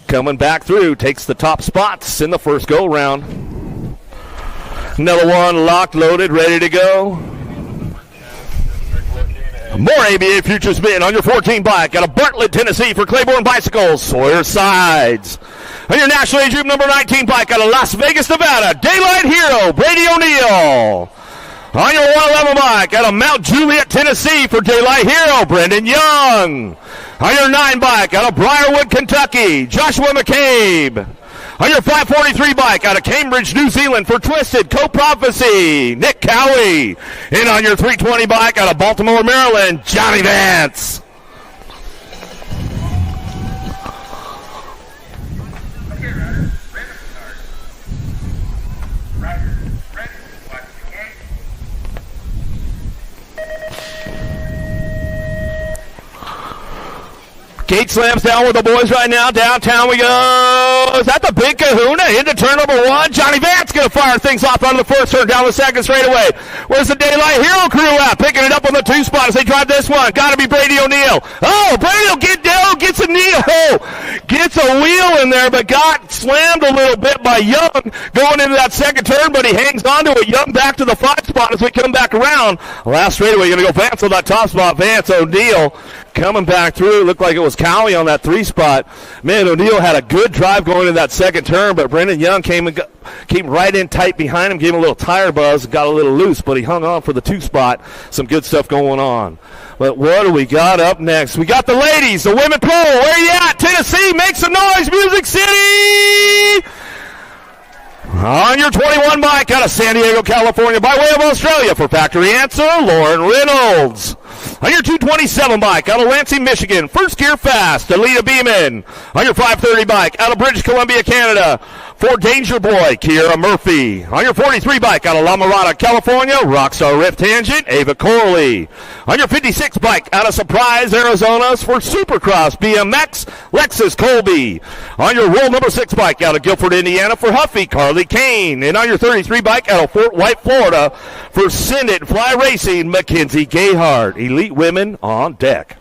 Coming back through, takes the top spots in the first go-round. Another one locked, loaded, ready to go. More ABA Futures men on your 14 bike out of Bartlett, Tennessee for Claiborne Bicycles, Sawyer Sides. On your national age group number 19 bike out of Las Vegas, Nevada, Daylight Hero, Brady O'Neill. On your 111 bike out of Mount Juliet, Tennessee for Daylight Hero, Brendan Young. On your 9 bike out of Briarwood, Kentucky, Joshua McCabe. On your 543 bike out of Cambridge, New Zealand for Twisted Co-Prophecy, Nick Cowie. And on your 320 bike out of Baltimore, Maryland, Johnny Vance. Gate slams down with the boys right now. Downtown we go. Is that the Big Kahuna into turn number 1? Johnny Vance going to fire things off out of the first turn down the second straightaway. Where's the Daylight Hero crew at? Picking it up on the 2 spot as they drive this one. Got to be Brady O'Neill. Oh, Brady will get down, gets a knee. Oh, gets a wheel in there, but got slammed a little bit by Young going into that second turn, but he hangs on to it. Young back to the 5 spot as we come back around. Last straightaway, going to go Vance on that top spot. Vance, O'Neill coming back through. Looked like it was Cowie on that 3 spot. Man, O'Neill had a good drive going into that second turn, but Brendan Young came right in tight behind him, gave him a little tire buzz, got a little loose, but he hung on for the 2 spot. Some good stuff going on. But what do we got up next? We got the ladies, the women pro. Where you at? Tennessee, make some noise, Music City! On your 21 bike out of San Diego, California, by way of Australia for Factory Answer, Lauren Reynolds. On your 227 bike out of Lansing, Michigan, First Gear Fast, Alita Beeman. On your 530 bike out of British Columbia, Canada, for Danger Boy, Kiera Murphy. On your 43 bike out of La Mirada, California, Rockstar Rift Tangent, Ava Corley. On your 56 bike out of Surprise, Arizona, for Supercross BMX, Lexus Colby. On your World number 6 bike out of Guilford, Indiana, for Huffy, Carly Kane. And on your 33 bike out of Fort White, Florida, for Send It Fly Racing, Mackenzie Gayhart. Elite women on deck.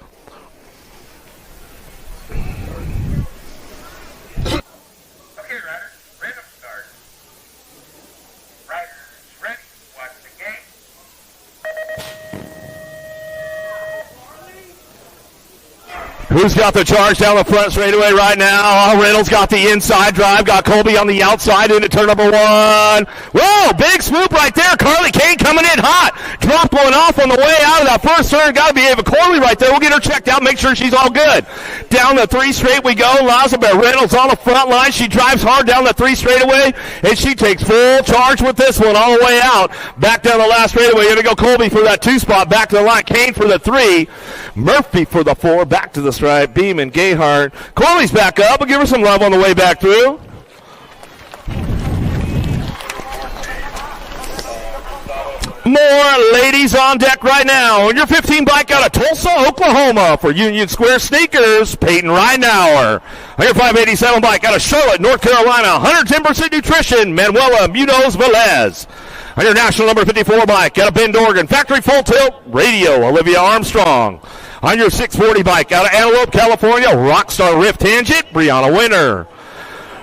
Who's got the charge down the front straightaway right now? Reynolds got the inside drive, got Colby on the outside into turn number 1. Whoa, big swoop right there. Carly Kane coming in hot. Dropped one off on the way out of that first turn. Got to be Ava Corley right there. We'll get her checked out, make sure she's all good. Down the 3 straight we go. Elizabeth Reynolds on the front line. She drives hard down the 3 straightaway, and she takes full charge with this one all the way out. Back down the last straightaway. Going to go Colby for that 2 spot. Back to the line. Kane for the 3. Murphy for the 4. Back to the stripe. Beeman, Gayhart. Corley's back up. We'll give her some love on the way back through. More ladies on deck right now. On your 15 bike out of Tulsa, Oklahoma for Union Square Sneakers, Peyton Reinauer. On your 587 bike out of Charlotte, North Carolina, 110% nutrition, Manuela Munoz Velez. On your national number 54 bike, out of Bend, Oregon, factory full tilt radio, Olivia Armstrong. On your 640 bike, out of Antelope, California, Rockstar Rift Tangent, Brianna Winter.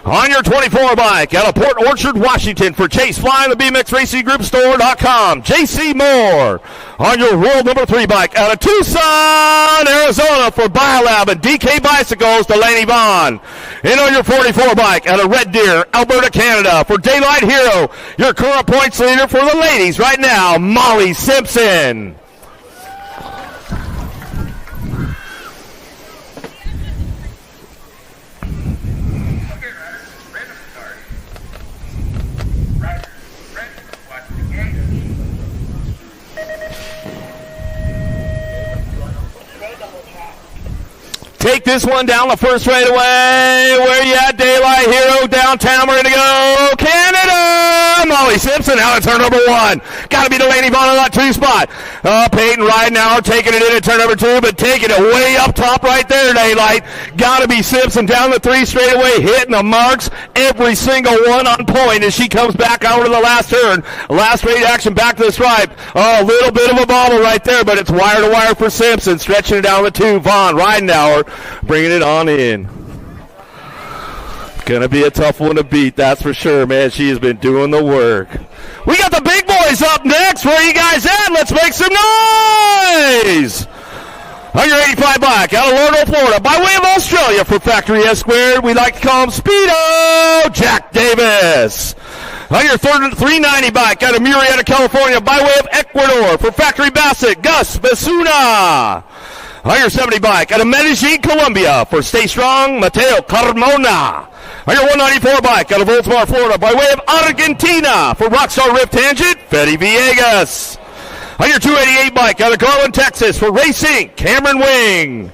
On your 24 bike, out of Port Orchard, Washington, for Chase Fly, the BMX Racing Group Store.com, JC Moore. On your world number 3 bike, out of Tucson, Arizona, for Biolab and DK Bicycles, Delaney Vaughn. And on your 44 bike, out of Red Deer, Alberta, Canada, for Daylight Hero, your current points leader for the ladies right now, Molly Simpson. Take this one down the first straightaway. Where you at, Daylight Hero? Downtown, we're going to go. Canada! Molly Simpson out of turn number 1. Got to be Delaney Vaughn on that 2 spot. Peyton right now taking it in at turn number 2, but taking it way up top right there, Daylight. Got to be Simpson down the 3 straightaway, hitting the marks. Every single one on point as she comes back out to the last turn. Last straight action back to the stripe. A little bit of a bobble right there, but it's wire to wire for Simpson. Stretching it down the 2. Vaughn, Ridenauer, bringing it on in. Gonna be a tough one to beat, that's for sure, man. She has been doing the work. We got the big boys up next. Where are you guys at? Let's make some noise! On your 85 bike, out of Lauderdale, Florida, by way of Australia, for Factory S Squared, we like to call him Speedo, Jack Davis. On your 390 bike, out of Murrieta, California, by way of Ecuador, for Factory Bassett, Gus Besuna. On your 70 bike, out of Medellin, Colombia, for Stay Strong, Mateo Carmona. On your 194 bike, out of Oldsmar, Florida, by way of Argentina, for Rockstar Rift Tangent, Fetty Villegas. On your 288 bike, out of Garland, Texas, for Racing, Cameron Wing.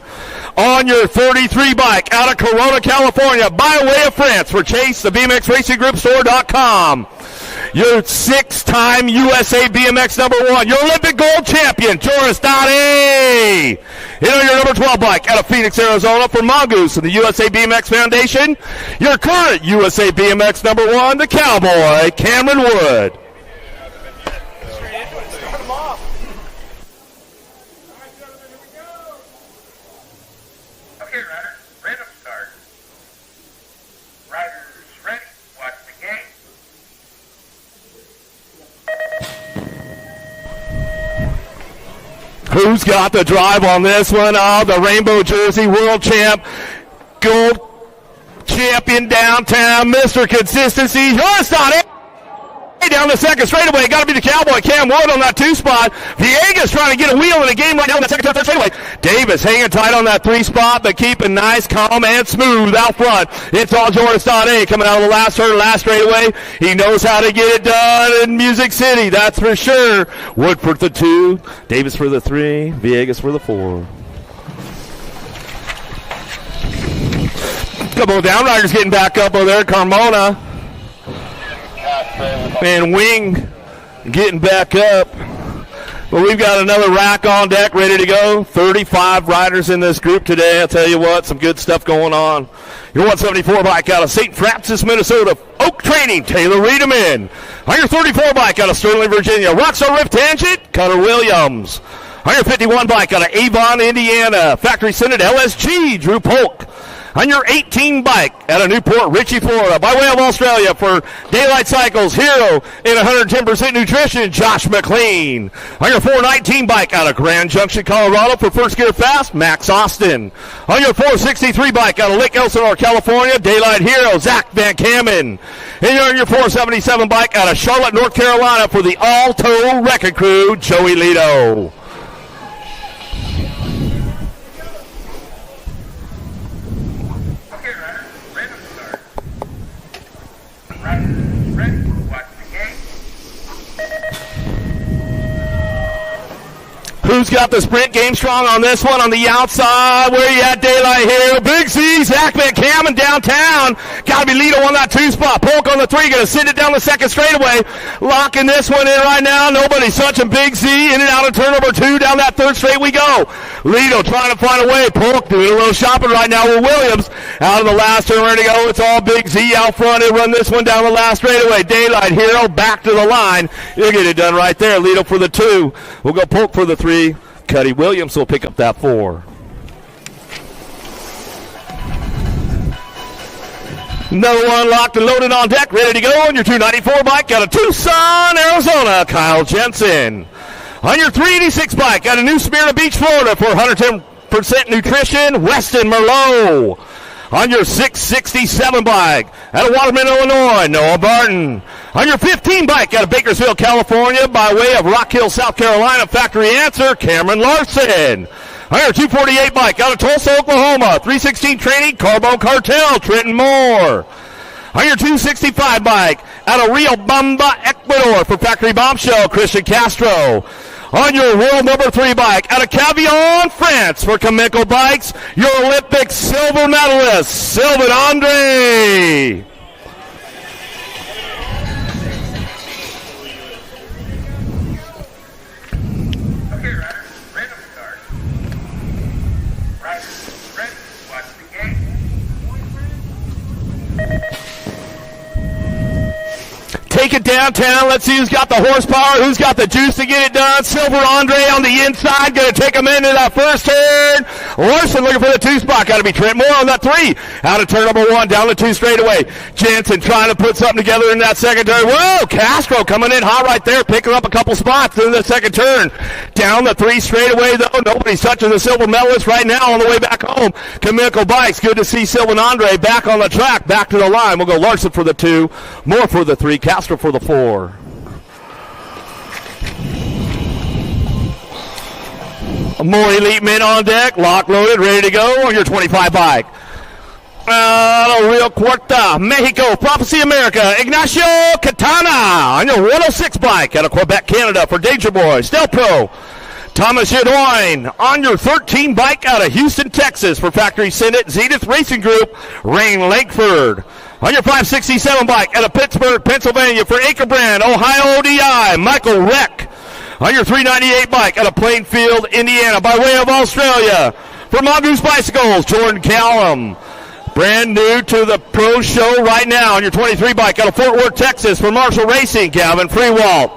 On your 33 bike, out of Corona, California, by way of France, for Chase, the BMX Racing Group Store.com. Your 6-time USA BMX number 1, your Olympic gold champion, Joris Dottie. And on your number 12 bike, out of Phoenix, Arizona, for Mongoose and the USA BMX Foundation, your current USA BMX number 1, the Cowboy, Cameron Wood. Who's got the drive on this one? Oh, the rainbow jersey world champ, gold champion downtown, Mr. Consistency. Joris Dottie down the second straightaway. Got to be the Cowboy, Cam Wood on that 2 spot. Villegas trying to get a wheel in the game right now on that second, third straightaway. Davis hanging tight on that 3 spot, but keeping nice, calm, and smooth out front. It's all Joris Dottie coming out of the last turn, last straightaway. He knows how to get it done in Music City, that's for sure. Wood for the 2, Davis for the 3, Villegas for the 4. Couple of downriders getting back up over there. Carmona and Wing getting back up. But we've got another rack on deck ready to go. 35 riders in this group today. I'll tell you what, some good stuff going on. Your 174 bike out of St. Francis, Minnesota, Oak Training, Taylor Reederman. On your 34 bike out of Sterling, Virginia, Rockstar Rift Tangent, Cutter Williams. On your 51 bike out of Avon, Indiana, Factory Senate LSG, Drew Polk. On your 18 bike out of Newport Richey, Florida, by way of Australia, for Daylight Cycles, Hero in 110% Nutrition, Josh McLean. On your 419 bike out of Grand Junction, Colorado, for First Gear Fast, Max Austin. On your 463 bike out of Lake Elsinore, California, Daylight Hero, Zach Van Kamen. And you're on your 477 bike out of Charlotte, North Carolina, for the Alto Wrecking Crew, Joey Lito. Who's got the sprint game strong on this one? On the outside, where you at, Daylight here? Big C, Zach Van Kamen downtown. Got to be Lito on that 2 spot. Polk on the 3, going to send it down the second straightaway. Locking this one in right now. Nobody's touching Big Z. In and out of turn number 2. Down that third straight we go. Lito trying to find a way. Polk doing a little shopping right now with Williams. Out of the last turn, ready to go. It's all Big Z out front. He'll run this one down the last straightaway. Daylight Hero back to the line. He'll get it done right there. Lito for the 2. We'll go Polk for the 3. Cuddy Williams will pick up that 4. Another one locked and loaded on deck, ready to go on your 294 bike. Got a Tucson, Arizona, Kyle Jensen. On your 386 bike, got a new Smyrna Beach, Florida for 110% nutrition, Weston Merlot. On your 667 bike, out of Waterman, Illinois, Noah Barton. On your 15 bike, out of Bakersfield, California, by way of Rock Hill, South Carolina, factory answer, Cameron Larson. On your 248 bike, out of Tulsa, Oklahoma, 316 training, Carbone Cartel, Trenton Moore. On your 265 bike, out of Rio Bamba, Ecuador, for factory bombshell, Christian Castro. On your world number 3 bike, out of Cavillon, France, for Cameco Bikes, your Olympic silver medalist, Sylvain Andre. Take it downtown. Let's see who's got the horsepower, who's got the juice to get it done. Silver Andre on the inside, going to take him into that first turn. Larson looking for the 2 spot. Got to be Trent Moore on that 3. Out of turn number 1, down the 2 straightaway. Jensen trying to put something together in that second turn. Whoa, Castro coming in hot right there, picking up a couple spots in the second turn. Down the 3 straightaway, though. Nobody's touching the silver medalist right now on the way back home. Cameco Bikes, good to see Sylvain Andre back on the track, back to the line. We'll go Larson for the 2, Moore for the 3, Castro for the 4. More elite men on deck, lock loaded, ready to go on your 25 bike. Rio Cuarta, Mexico, Prophecy America, Ignacio Catana on your 106 bike out of Quebec, Canada for Danger Boy, Stel Pro. Thomas Yadoin on your 13 bike out of Houston, Texas for Factory Senate, Zenith Racing Group, Rain Lankford. On your 567 bike out of Pittsburgh, Pennsylvania for Acre Brand, Ohio ODI, Michael Reck. On your 398 bike out of Plainfield, Indiana, by way of Australia, for Mongoose Bicycles, Jordan Callum. Brand new to the pro show right now on your 23 bike out of Fort Worth, Texas, for Marshall Racing, Calvin Freewalt.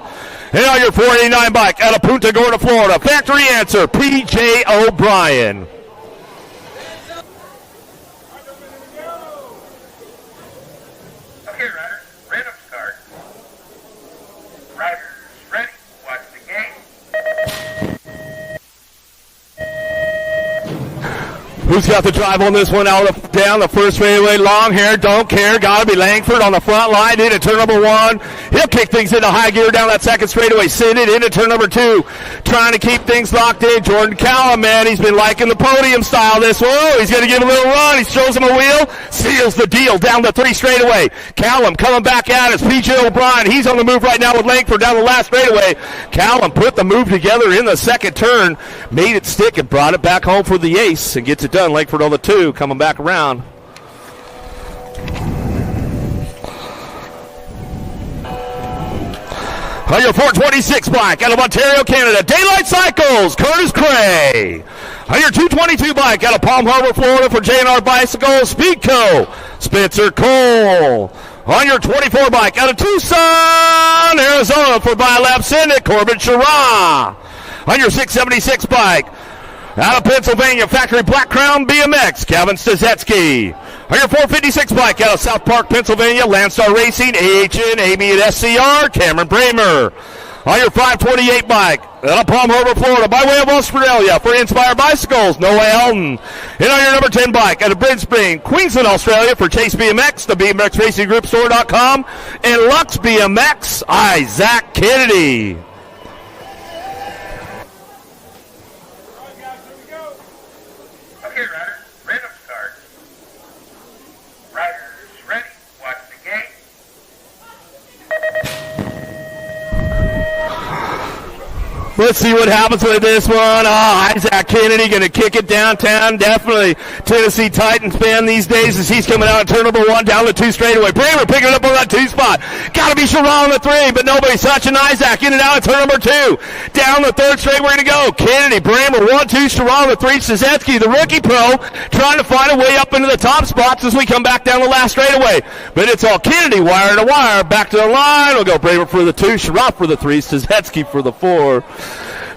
And on your 489 bike out of Punta Gorda, Florida, factory answer, P.J. O'Brien. Who's got the drive on this one? Out down the first straightaway, long hair, don't care. Got to be Langford on the front line into turn number 1. He'll kick things into high gear down that second straightaway. Send it into turn number 2. Trying to keep things locked in. Jordan Callum, man, he's been liking the podium style this one. Oh, he's going to give a little run. He throws him a wheel, seals the deal down the 3 straightaway. Callum coming back at us. P.J. O'Brien, he's on the move right now with Langford down the last straightaway. Callum put the move together in the second turn, made it stick and brought it back home for the ace and gets it done. Langford on the 2, coming back around. On your 426 bike out of Ontario, Canada, Daylight Cycles, Curtis Cray. On your 222 bike out of Palm Harbor, Florida for J&R Bicycles, Speedco, Spencer Cole. On your 24 bike out of Tucson, Arizona for Biolab Senate, Corbin Schirra. On your 676 bike out of Pennsylvania, factory Black Crown BMX, Calvin Stazetsky. On your 456 bike out of South Park, Pennsylvania, Landstar Racing, AHN, Amy at SCR, Cameron Bramer. On your 528 bike out of Palm Harbor, Florida, by way of Australia, for Inspire Bicycles, Noah Elton. And on your number 10 bike out of Brisbane, Queensland, Australia, for Chase BMX, the BMX Racing Group Store.com, and Lux BMX, Isaac Kennedy. Let's see what happens with this one. Oh, Isaac Kennedy going to kick it downtown. Definitely Tennessee Titans fan these days as he's coming out of turn number 1 down the 2 straightaway. Bramer picking it up on that 2 spot. Got to be Sharon on the 3, but nobody's touching Isaac. In and out of turn number 2. Down the 3rd straight, we're going to go. Kennedy, Bramer, 1-2, Sharon, the 3, Szewski, the rookie pro, trying to find a way up into the top spots as we come back down the last straightaway. But it's all Kennedy, wire to wire. Back to the line. We'll go Bramer for the 2, Sharon for the 3, Szewski for the 4.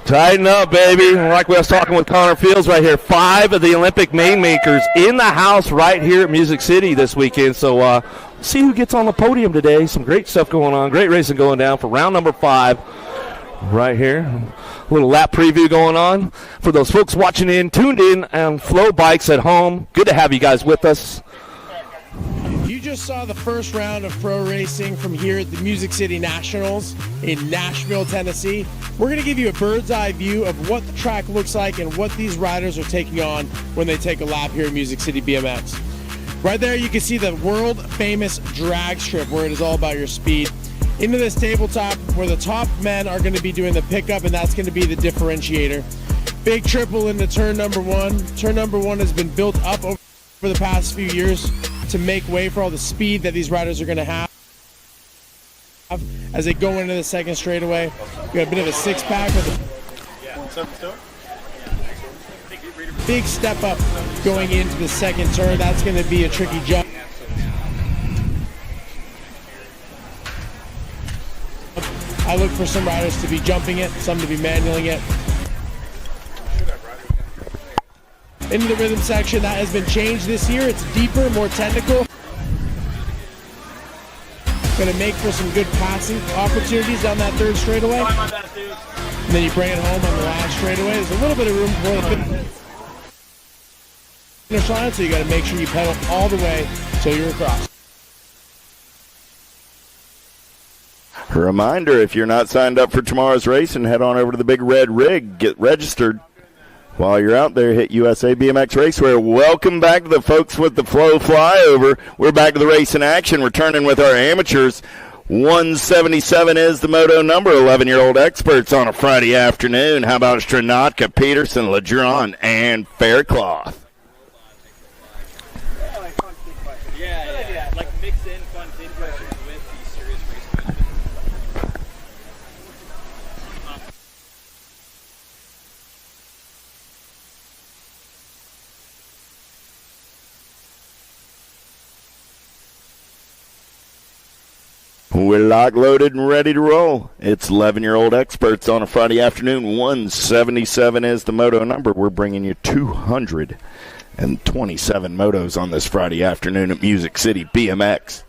Tighten up, baby. Like we was talking with Connor Fields right here. 5 of the Olympic main makers in the house right here at Music City this weekend. So see who gets on the podium today. Some great stuff going on. Great racing going down for round number 5 right here. A little lap preview going on for those folks watching in, tuned in on Flow Bikes at home. Good to have you guys with us. You just saw the first round of pro racing from here at the Music City Nationals in Nashville, Tennessee. We're going to give you a bird's eye view of what the track looks like and what these riders are taking on when they take a lap here at Music City BMX. Right there you can see the world famous drag strip where it is all about your speed. Into this tabletop where the top men are going to be doing the pickup, and that's going to be the differentiator. Big triple into turn number 1. Turn number 1 has been built up over the past few years to make way for all the speed that these riders are going to have as they go into the second straightaway. We got a bit of a 6-pack with a big step up going into the second turn. That's going to be a tricky jump. I look for some riders to be jumping it, some to be manualing it. Into the rhythm section, that has been changed this year. It's deeper, more technical. Going to make for some good passing opportunities down that 3rd straightaway. And then you bring it home on the last straightaway. There's a little bit of room for the finish line, so you got to make sure you pedal all the way till you're across. A reminder, if you're not signed up for tomorrow's race, and head on over to the Big Red Rig, get registered. While you're out there, hit USA BMX Raceway. Welcome back to the folks with the Flow Flyover. We're back to the race in action, returning with our amateurs. 177 is the moto number. 11-year-old experts on a Friday afternoon. How about Stranatka, Peterson, Ledron, and Faircloth? Yeah, like mix in fun kid questions with these serious race questions. We're locked, loaded, and ready to roll. It's 11-year-old experts on a Friday afternoon. 177 is the moto number. We're bringing you 227 motos on this Friday afternoon at Music City BMX.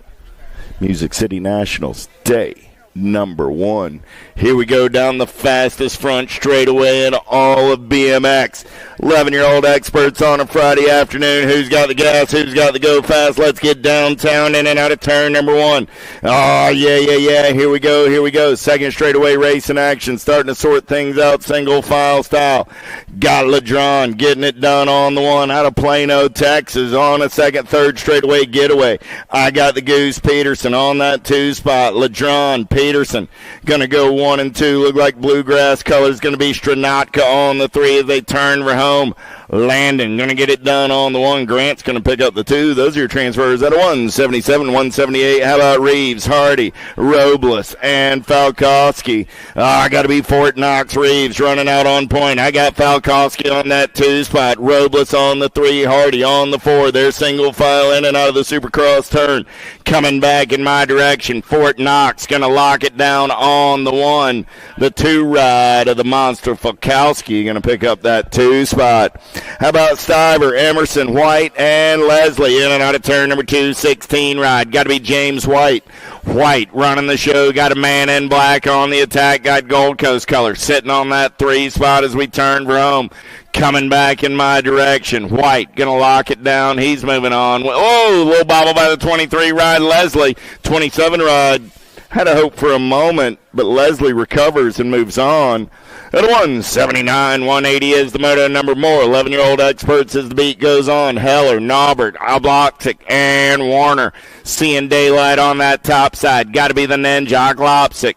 Music City Nationals, day number 1. Here we go down the fastest front straightaway in all of BMX. 11-year-old experts on a Friday afternoon. Who's got the gas? Who's got the go fast? Let's get downtown, in and out of turn number 1. Oh, yeah. Here we go. Second straightaway race in action. Starting to sort things out single file style. Got Ledron getting it done on the 1 out of Plano, Texas. On a second, third straightaway getaway. I got the Goose Peterson on that 2 spot. Ledron, Peterson going to go 1 and 2. Look like bluegrass colors. Going to be Stranatka on the 3 as they turn for home. Landon going to get it done on the 1. Grant's going to pick up the 2. Those are your transfers at a 177, 178. How about Reeves, Hardy, Robles, and Falkowski? I got to be Fort Knox. Reeves running out on point. I got Falkowski on that 2 spot. Robles on the 3. Hardy on the 4. They're single file in and out of the Supercross turn. Coming back in my direction. Fort Knox going to lock it down on the 1. The 2 ride of the monster Falkowski going to pick up that 2 spot. How about Stiver, Emerson, White, and Leslie in and out of turn number 2, 16 ride. Got to be James White. White running the show. Got a man in black on the attack. Got Gold Coast color sitting on that 3 spot as we turn for home. Coming back in my direction. White going to lock it down. He's moving on. Oh, little bobble by the 23 ride. Leslie, 27 ride. Had a hope for a moment, but Leslie recovers and moves on. At 179, 180 is the moto number. More 11-year-old experts as the beat goes on. Heller, Naubert, Obloptic, and Warner. Seeing daylight on that top side. Got to be the Ninja Obloptic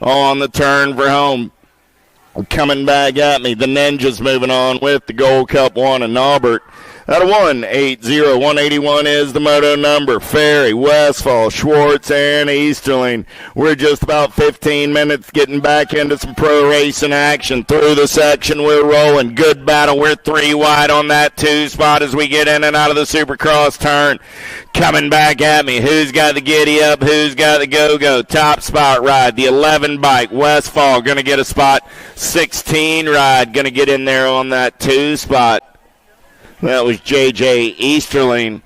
on the turn for home. Coming back at me, the Ninjas moving on with the Gold Cup 1 and Aubert. Out of 180, 181 is the moto number. Ferry, Westfall, Schwartz, and Easterling. We're just about 15 minutes getting back into some pro racing action. Through the section, we're rolling. Good battle. We're 3 wide on that 2 spot as we get in and out of the Supercross turn. Coming back at me. Who's got the giddy up? Who's got the go-go? Top spot ride. The 11 bike. Westfall going to get a spot. 16 ride. Going to get in there on that 2 spot. That was J.J. Easterling.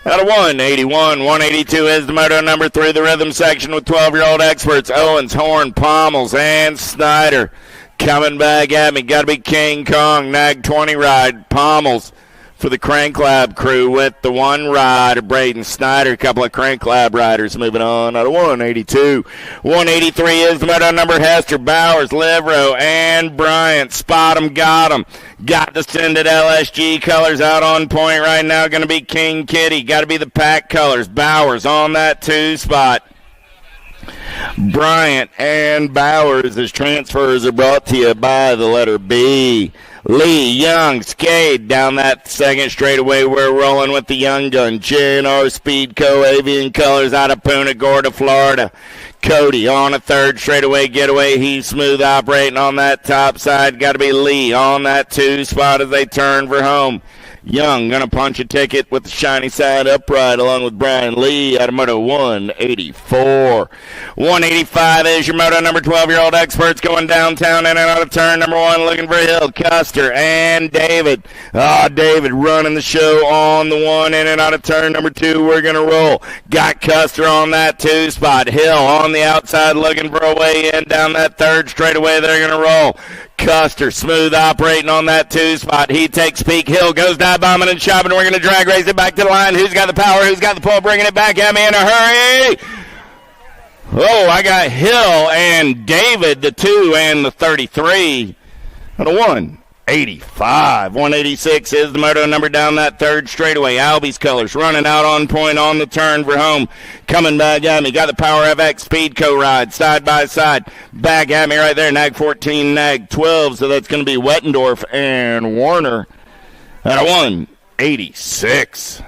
Out of 181, 182 is the moto number through the rhythm section with 12-year-old experts. Owens, Horn, Pommels, and Snyder. Coming back at me. Got to be King Kong. Nag 20 ride. Pommels for the Crank Lab crew with the 1 ride of Braden Snyder. A couple of Crank Lab riders moving on. Out of 182. 183 is the moto number. Hester, Bowers, Livro, and Bryant. Spot 'em, got 'em. Got the Sended LSG colors out on point right now. Going to be King Kitty. Got to be the pack colors. Bowers on that 2 spot. Bryant and Bowers as transfers are brought to you by the letter B. Lee, Young, Skade down that second straightaway. We're rolling with the Young Gun. JNR Speedco Avian Colors out of Punta Gorda, Florida. Cody on a third straightaway getaway. He's smooth operating on that top side. Got to be Lee on that 2 spot as they turn for home. Young going to punch a ticket with the shiny side upright along with Brian Lee out of moto 184. 185 is your moto number. 12-year-old experts going downtown in and out of turn number 1 looking for Hill, Custer, and David. David running the show on the 1 in and out of turn number 2. We're going to roll. Got Custer on that 2 spot. Hill on the outside looking for a way in down that third straightaway. They're going to roll. Custer smooth operating on that 2 spot. He takes peak. Hill goes dive bombing and shopping. We're going to drag race it back to the line. Who's got the power? Who's got the pull? Bringing it back at me in a hurry. Oh, I got Hill and David, the 2 and the 33. And a 185. 186 is the moto number down that third straightaway. Albie's colors running out on point on the turn for home. Coming back at me. Got the Power FX Speedco ride side by side. Back at me right there. Nag 14, Nag 12. So that's going to be Wettendorf and Warner. At a 186.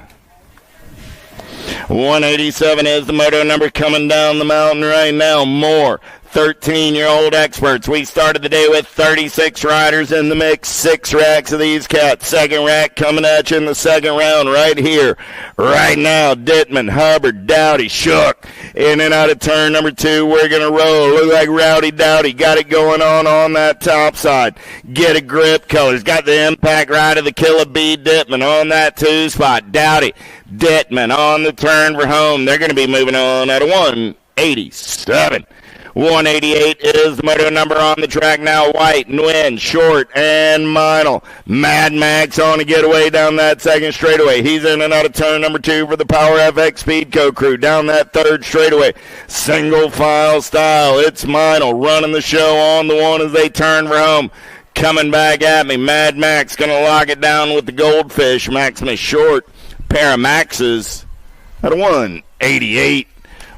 187 is the moto number coming down the mountain right now. More 13-year-old experts. We started the day with 36 riders in the mix, 6 racks of these cats. Second rack coming at you in the second round right here. Right now, Dittman, Hubbard, Dowdy, Shook. In and out of turn number 2, we're going to roll. Look like Rowdy Dowdy. Got it going on that top side. Get a grip colors. Got the impact ride of the Killer Bee Dittman on that 2 spot. Dowdy, Dittman on the turn for home. They're going to be moving on at a 187. 188 is the moto number on the track now. White, Nguyen, Short, and Meinl. Mad Max on a getaway down that second straightaway. He's in and out of turn number 2 for the Power FX Speedco crew down that third straightaway. Single file style. It's Meinl running the show on the 1 as they turn for home. Coming back at me. Mad Max going to lock it down with the Goldfish. Maximus Short. Pair of Maxes at a 188.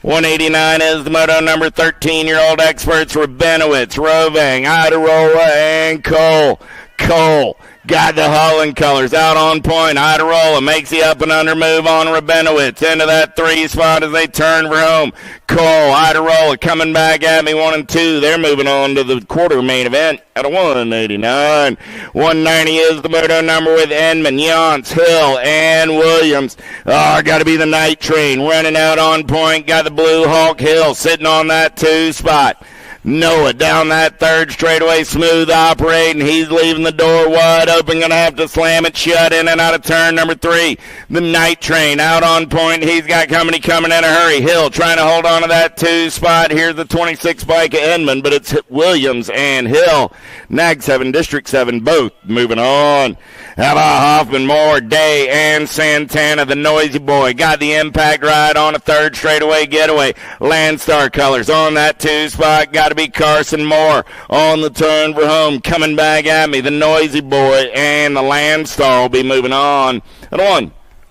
189 is the moto number. 13-year-old experts. Rabinowitz, Rovang, Idarola, and Cole. Cole got the Holland colors out on point. Idarola makes the up and under move on Rabinowitz into that 3 spot as they turn for home. Cole, Idarola coming back at me 1 and 2. They're moving on to the quarter main event at a 189. 190 is the moto number with Enman, Yance, Hill, and Williams. Got to be the Night Train running out on point. Got the Blue Hawk Hill sitting on that 2 spot. Noah down that third straightaway, smooth operating. He's leaving the door wide open. Going to have to slam it shut in and out of turn number 3. The Night Train out on point. He's got company coming in a hurry. Hill trying to hold on to that 2 spot. Here's the 26 bike of Edmond, but it's Williams and Hill. Nag 7, District 7, both moving on. How about Hoffman, Moore, Day, and Santana, the Noisy Boy. Got the impact ride on a third straightaway getaway. Landstar colors on that 2 spot. Got to be Carson Moore on the turn for home. Coming back at me, the Noisy Boy and the Landstar will be moving on. At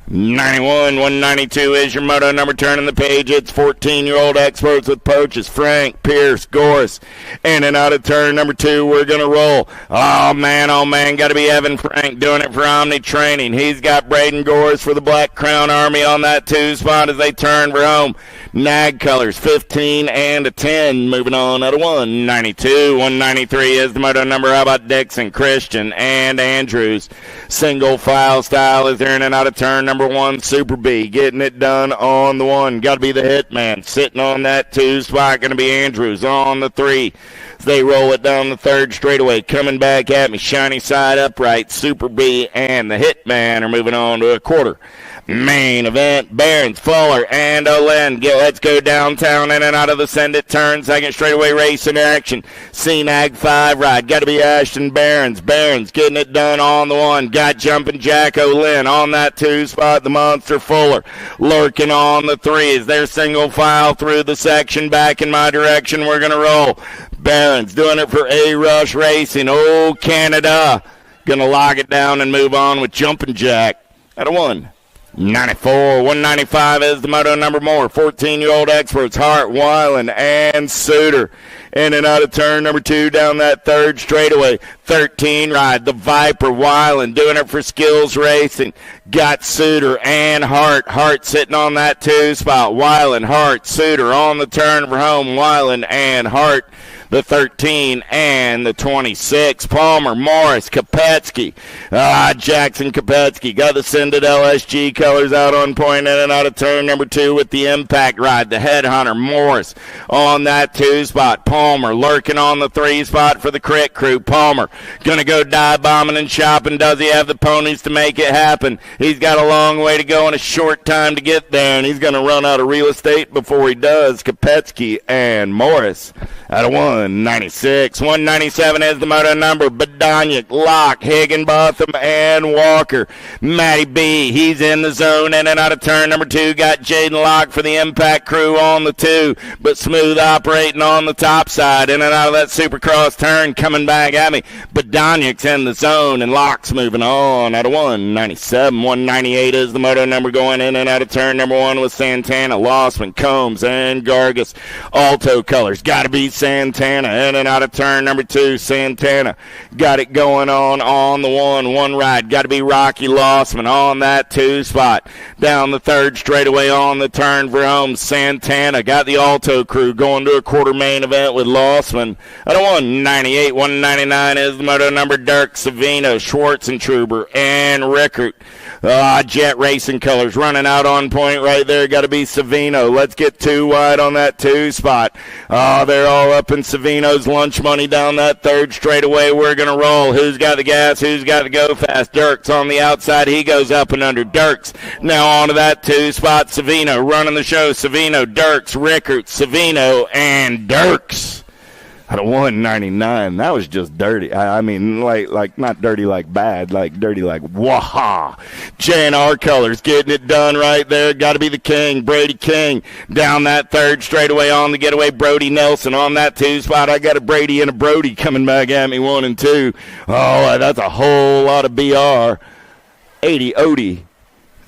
91, 192 is your moto number. Turning the page, it's 14-year-old experts with Poaches, Frank, Pierce, Goris. In and out of turn number 2, we're going to roll. Oh, man, got to be Evan Frank doing it for Omni Training. He's got Braden Goris for the Black Crown Army on that 2 spot as they turn for home. Nag colors, 15 and a 10. Moving on out of 192. 193 is the moto number. How about Dixon, Christian, and Andrews? Single file style is there in and out of turn number 1. Super B getting it done on the 1. Got to be the Hitman. Sitting on that 2 spot. Going to be Andrews on the 3. They roll it down the 3rd straightaway. Coming back at me. Shiny side upright. Super B and the Hitman are moving on to a quarter. Main event, Barons, Fuller, and Olen. Let's go downtown in and out of the Send It turn. 2nd straightaway race in action. CNAG 5 ride. Got to be Ashton Barons. Barons getting it done on the 1. Got jumping Jack Olen on that 2 spot. The Monster Fuller lurking on the 3 as they're single file through the section. Back in my direction. We're going to roll. Barons doing it for A-Rush Racing. Old Canada. Going to lock it down and move on with Jumping Jack at a 1. 94, 195 is the moto number more. 14-year-old experts, Hart, Weiland, and Suter. In and out of turn number 2 down that 3rd straightaway. 13 ride, the Viper, Weiland doing it for Skills Racing. Got Suter and Hart. Hart sitting on that 2 spot. Weiland, Hart, Suter on the turn for home. Weiland and Hart. The 13 and the 26. Palmer, Morris, Kopetsky. Jackson Kopetsky got the Sended LSG colors out on point in and out of turn number 2 with the impact ride. The Headhunter, Morris on that 2 spot. Palmer lurking on the 3 spot for the Crit Crew. Palmer going to go dive bombing and shopping. Does he have the ponies to make it happen? He's got a long way to go and a short time to get there, and he's going to run out of real estate before he does. Kopetsky and Morris out of 196. 197 is the moto number. Badoniak, Locke, Higginbotham, and Walker. Matty B, he's in the zone in and out of turn number 2. Got Jaden Locke for the Impact Crew on the 2, but smooth operating on the top side. In and out of that Supercross turn, coming back at me. Badoniak's in the zone, and Locke's moving on out of 197. 198 is the moto number going in and out of turn number 1 with Santana, Lossman, Combs, and Gargas. Alto colors, got to be Santana. In and out of turn number 2, Santana got it going on the 1 ride. Got to be Rocky Lossman on that 2 spot. Down the 3rd straightaway on the turn for home. Santana got the Alto Crew going to a quarter main event with Lossman. At a 198, 199 is the moto number. Dirk, Savino, Schwartzentruber, and Rickert. Jet Racing colors running out on point right there. Got to be Savino. Let's get 2 wide on that 2 spot. They're all up in Savino's lunch money down that 3rd straightaway. We're going to roll. Who's got the gas? Who's got to go fast? Dirks on the outside. He goes up and under. Dirks now onto that 2 spot. Savino running the show. Savino, Dirks, Rickert, Savino, and Dirks. At a 199, that was just dirty. I mean, like not dirty like bad, like dirty like waha. J&R colors getting it done right there. Got to be the King, Brady King. Down that 3rd straightaway on the getaway, Brody Nelson on that 2 spot. I got a Brady and a Brody coming back at me 1 and 2. Oh, that's a whole lot of BR. 80 Odie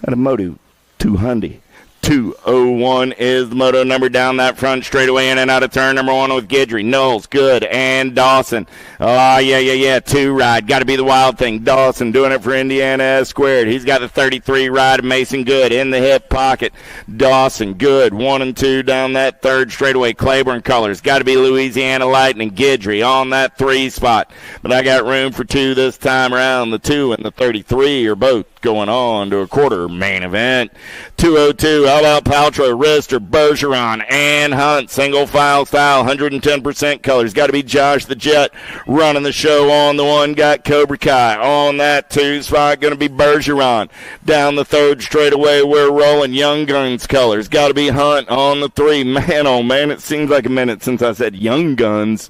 at a Moto 200. 201 is the moto number down that front straightaway in and out of turn number 1 with Guidry, Knowles, Good, and Dawson. Yeah. 2 ride. Got to be the Wild Thing. Dawson doing it for Indiana S squared. He's got the 33 ride of Mason Good in the hip pocket. Dawson, Good, 1 and 2 down that 3rd straightaway. Claiborne colors. Got to be Louisiana Lightning. Guidry on that 3 spot. But I got room for 2 this time around. The 2 and the 33 are both going on to a quarter main event. 202, how about Paltrow, Rister, Bergeron, and Hunt. Single file style, 110% colors. Got to be Josh the Jet running the show on the 1. Got Cobra Kai on that 2 spot. Going to be Bergeron. Down the 3rd straightaway, we're rolling Young Guns colors. Got to be Hunt on the 3. Man, oh man, it seems like a minute since I said Young Guns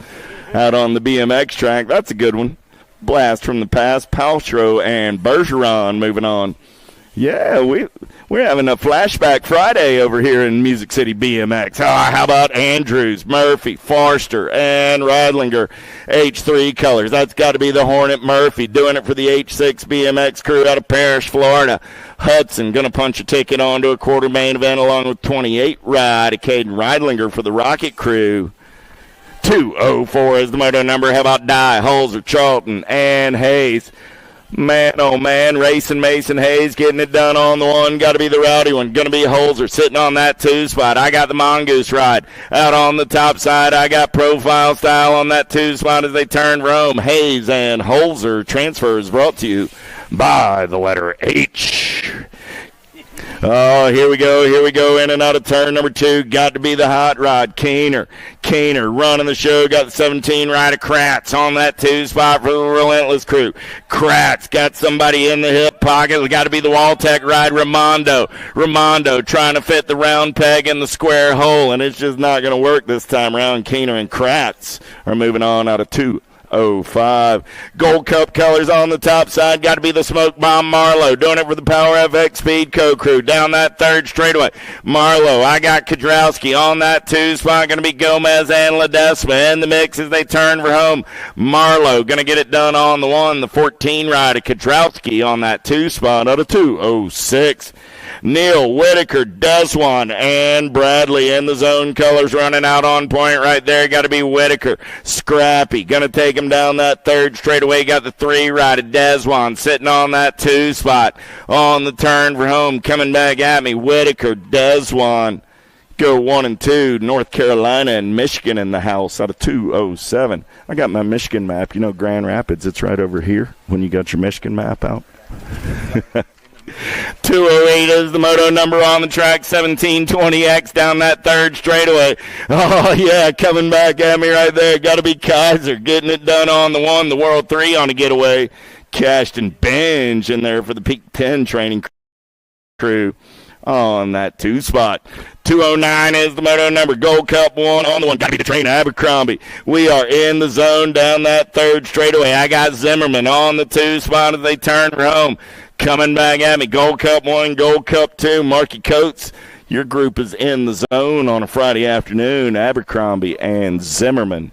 out on the BMX track. That's a good one. Blast from the past. Paltrow and Bergeron moving on. Yeah, we're having a flashback Friday over here in Music City BMX. How about Andrews, Murphy, Forster, and Radlinger H3 colors? That's got to be the Hornet Murphy doing it for the H6 BMX crew out of Parrish, Florida. Hudson going to punch a ticket onto a quarter main event along with 28 ride. Caden Radlinger for the Rocket crew. 204 is the moto number. How about Dye, Holzer, Charlton, and Hayes? Man, oh man, racing Mason Hayes, getting it done on the one. Got to be the rowdy one. Going to be Holzer sitting on that 2 spot. I got the Mongoose ride out on the top side. I got Profile Style on that 2 spot as they turn for home. Hayes and Holzer transfers brought to you by the letter H. Oh, here we go, in and out of turn number 2. Got to be the hot rod, Keener running the show. Got the 17 ride of Kratz on that 2 spot for the Relentless crew. Kratz got somebody in the hip pocket. Got to be the Waltech ride, Ramondo trying to fit the round peg in the square hole, and it's just not going to work this time around. Keener and Kratz are moving on out of 205. Gold Cup colors on the top side. Got to be the Smoke Bomb Marlowe doing it for the Power FX Speed Co crew down that 3rd straightaway. Marlowe, I got Kudrowski on that 2 spot. Going to be Gomez and Ledesma in the mix as they turn for home. Marlowe going to get it done on the 1. The 14 ride of Kudrowski on that 2 spot out of 206. Neil, Whitaker, Deswan, and Bradley in the zone colors running out on point right there. Got to be Whitaker. Scrappy going to take him down that 3rd straightaway. Got the 3 right of Deswan sitting on that 2 spot on the turn for home. Coming back at me, Whitaker, Deswan. Go 1 and 2. North Carolina and Michigan in the house out of 207. I got my Michigan map. You know Grand Rapids, it's right over here when you got your Michigan map out. 208 is the moto number on the track. 1720X down that 3rd straightaway. Oh, yeah, coming back at me right there. Got to be Kaiser getting it done on the 1. The World 3 on a getaway. Cashed and Benj in there for the Peak 10 training crew on that 2 spot. 209 is the moto number. Gold Cup 1 on the 1. Got to be the train Abercrombie. We are in the zone down that 3rd straightaway. I got Zimmerman on the 2 spot as they turn for home. Coming back at me, Gold Cup 1, Gold Cup 2, Marky Coates. Your group is in the zone on a Friday afternoon, Abercrombie and Zimmerman.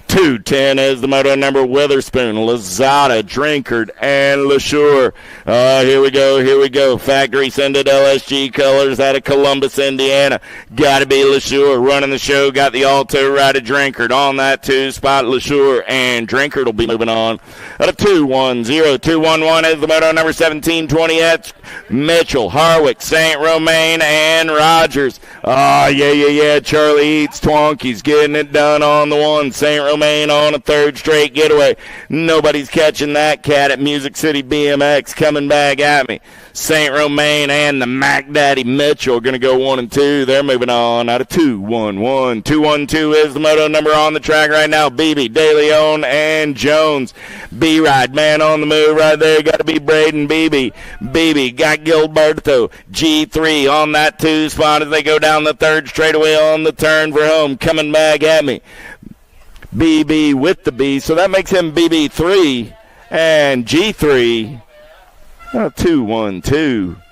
210 is the moto number. Witherspoon, Lazada, Drinkard, and LeSure. Here we go. Factory sended LSG colors out of Columbus, Indiana. Got to be LeSure running the show. Got the Alto right of Drinkard on that 2 spot. LeSure and Drinkard will be moving on. Out of 210. 211 is the moto number. 1720X. Mitchell, Harwick, St. Romain, and Rogers. Yeah. Charlie Eats, Twonkies getting it done on the 1. St. Romain on a 3rd straight getaway. Nobody's catching that cat at Music City BMX. Coming back at me. St. Romain and the Mac Daddy Mitchell are going to go 1 and 2. They're moving on out of 211. 212 is the moto number on the track right now. Beebe, De Leon, and Jones. B-Ride, man on the move right there. Got to be Braden Beebe. Beebe got Gilberto. G3 on that 2 spot as they go down the 3rd straightaway on the turn for home. Coming back at me. BB with the B, so that makes him BB3 and G3. 212.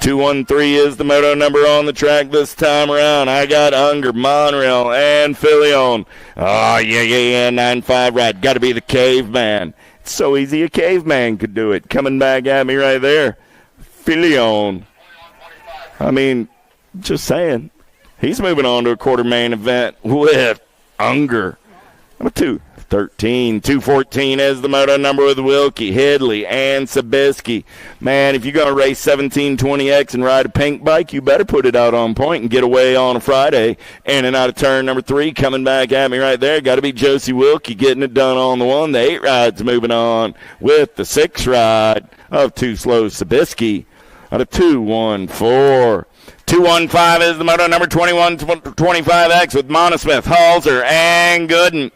213 is the moto number on the track this time around. I got Unger, Monreal, and Filion. Oh, yeah, 9-5 ride. Got to be the Caveman. It's so easy a caveman could do it. Coming back at me right there. Filion. I mean, just saying. He's moving on to a quarter main event with Unger. Number 213. 214 is the moto number with Wilkie, Hidley, and Sabisky. Man, if you're going to race 1720X and ride a pink bike, you better put it out on point and get away on a Friday. In and out of turn number 3, coming back at me right there. Got to be Josie Wilkie getting it done on the 1. The 8 ride's moving on with the 6 ride of Too Slow Sabisky out of 214. 215 is the moto number. 2125X with Monosmith, Halser, and Gooden.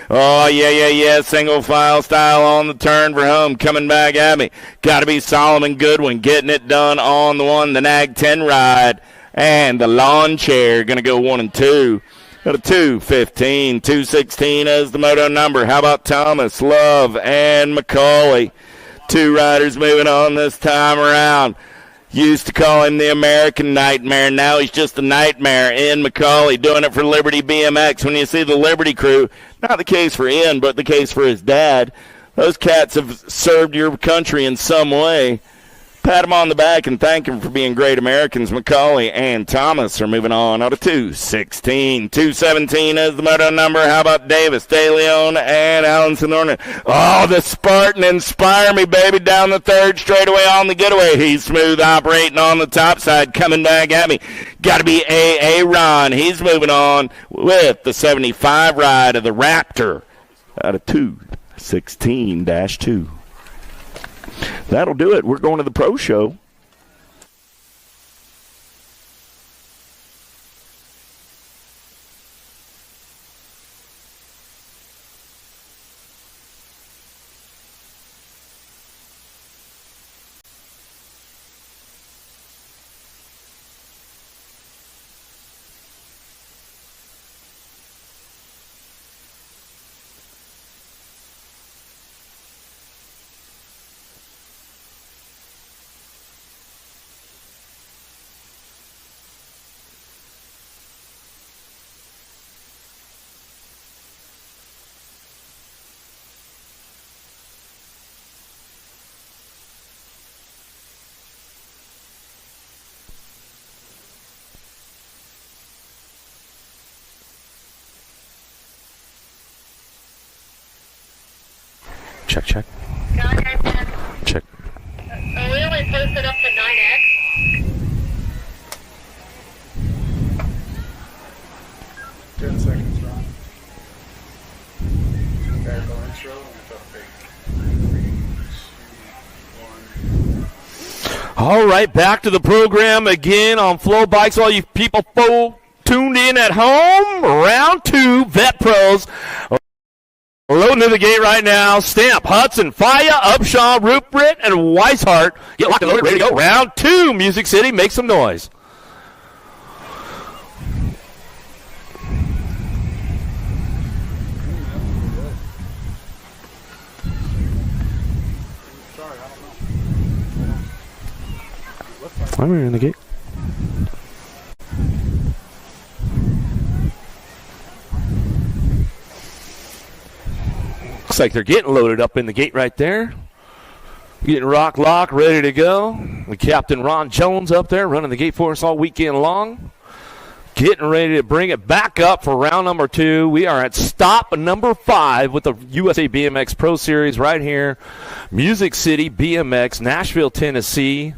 Oh, yeah. Single file style on the turn for home. Coming back at me. Got to be Solomon Goodwin getting it done on the 1. The Nag 10 ride. And the lawn chair going to go 1 and 2. Got a 215. 216 is the moto number. How about Thomas, Love, and McCauley? 2 riders moving on this time around. Used to call him the American Nightmare. Now he's just a nightmare. Ian McCauley doing it for Liberty BMX. When you see the Liberty crew, not the case for Ian, but the case for his dad. Those cats have served your country in some way. Pat him on the back and thank him for being great Americans. McCauley and Thomas are moving on out of 216. 217 is the moto number. How about Davis, De Leon, and Allenson Ornan? Oh, the Spartan Inspire Me, baby, down the third straightaway on the getaway. He's smooth operating on the top side, coming back at me. Got to be A.A. Ron. He's moving on with the 75 ride of the Raptor out of 216-2. That'll do it. We're going to the pro show. Check, check. Check. We only posted up to 9X. All right, back to the program again on Flow Bikes. All you people tuned in at home. Round 2, Vet Pros. Loading to the gate right now. Stamp, Hudson, Faya, Upshaw, Rupert, and Weishart. Get locked and loaded, ready to go. Round 2, Music City. Make some noise. I'm in the gate. Looks like they're getting loaded up in the gate right there. Getting rock lock, ready to go. The Captain Ron Jones up there running the gate for us all weekend long. Getting ready to bring it back up for round number 2. We are at stop number 5 with the USA BMX Pro Series right here. Music City BMX, Nashville, Tennessee.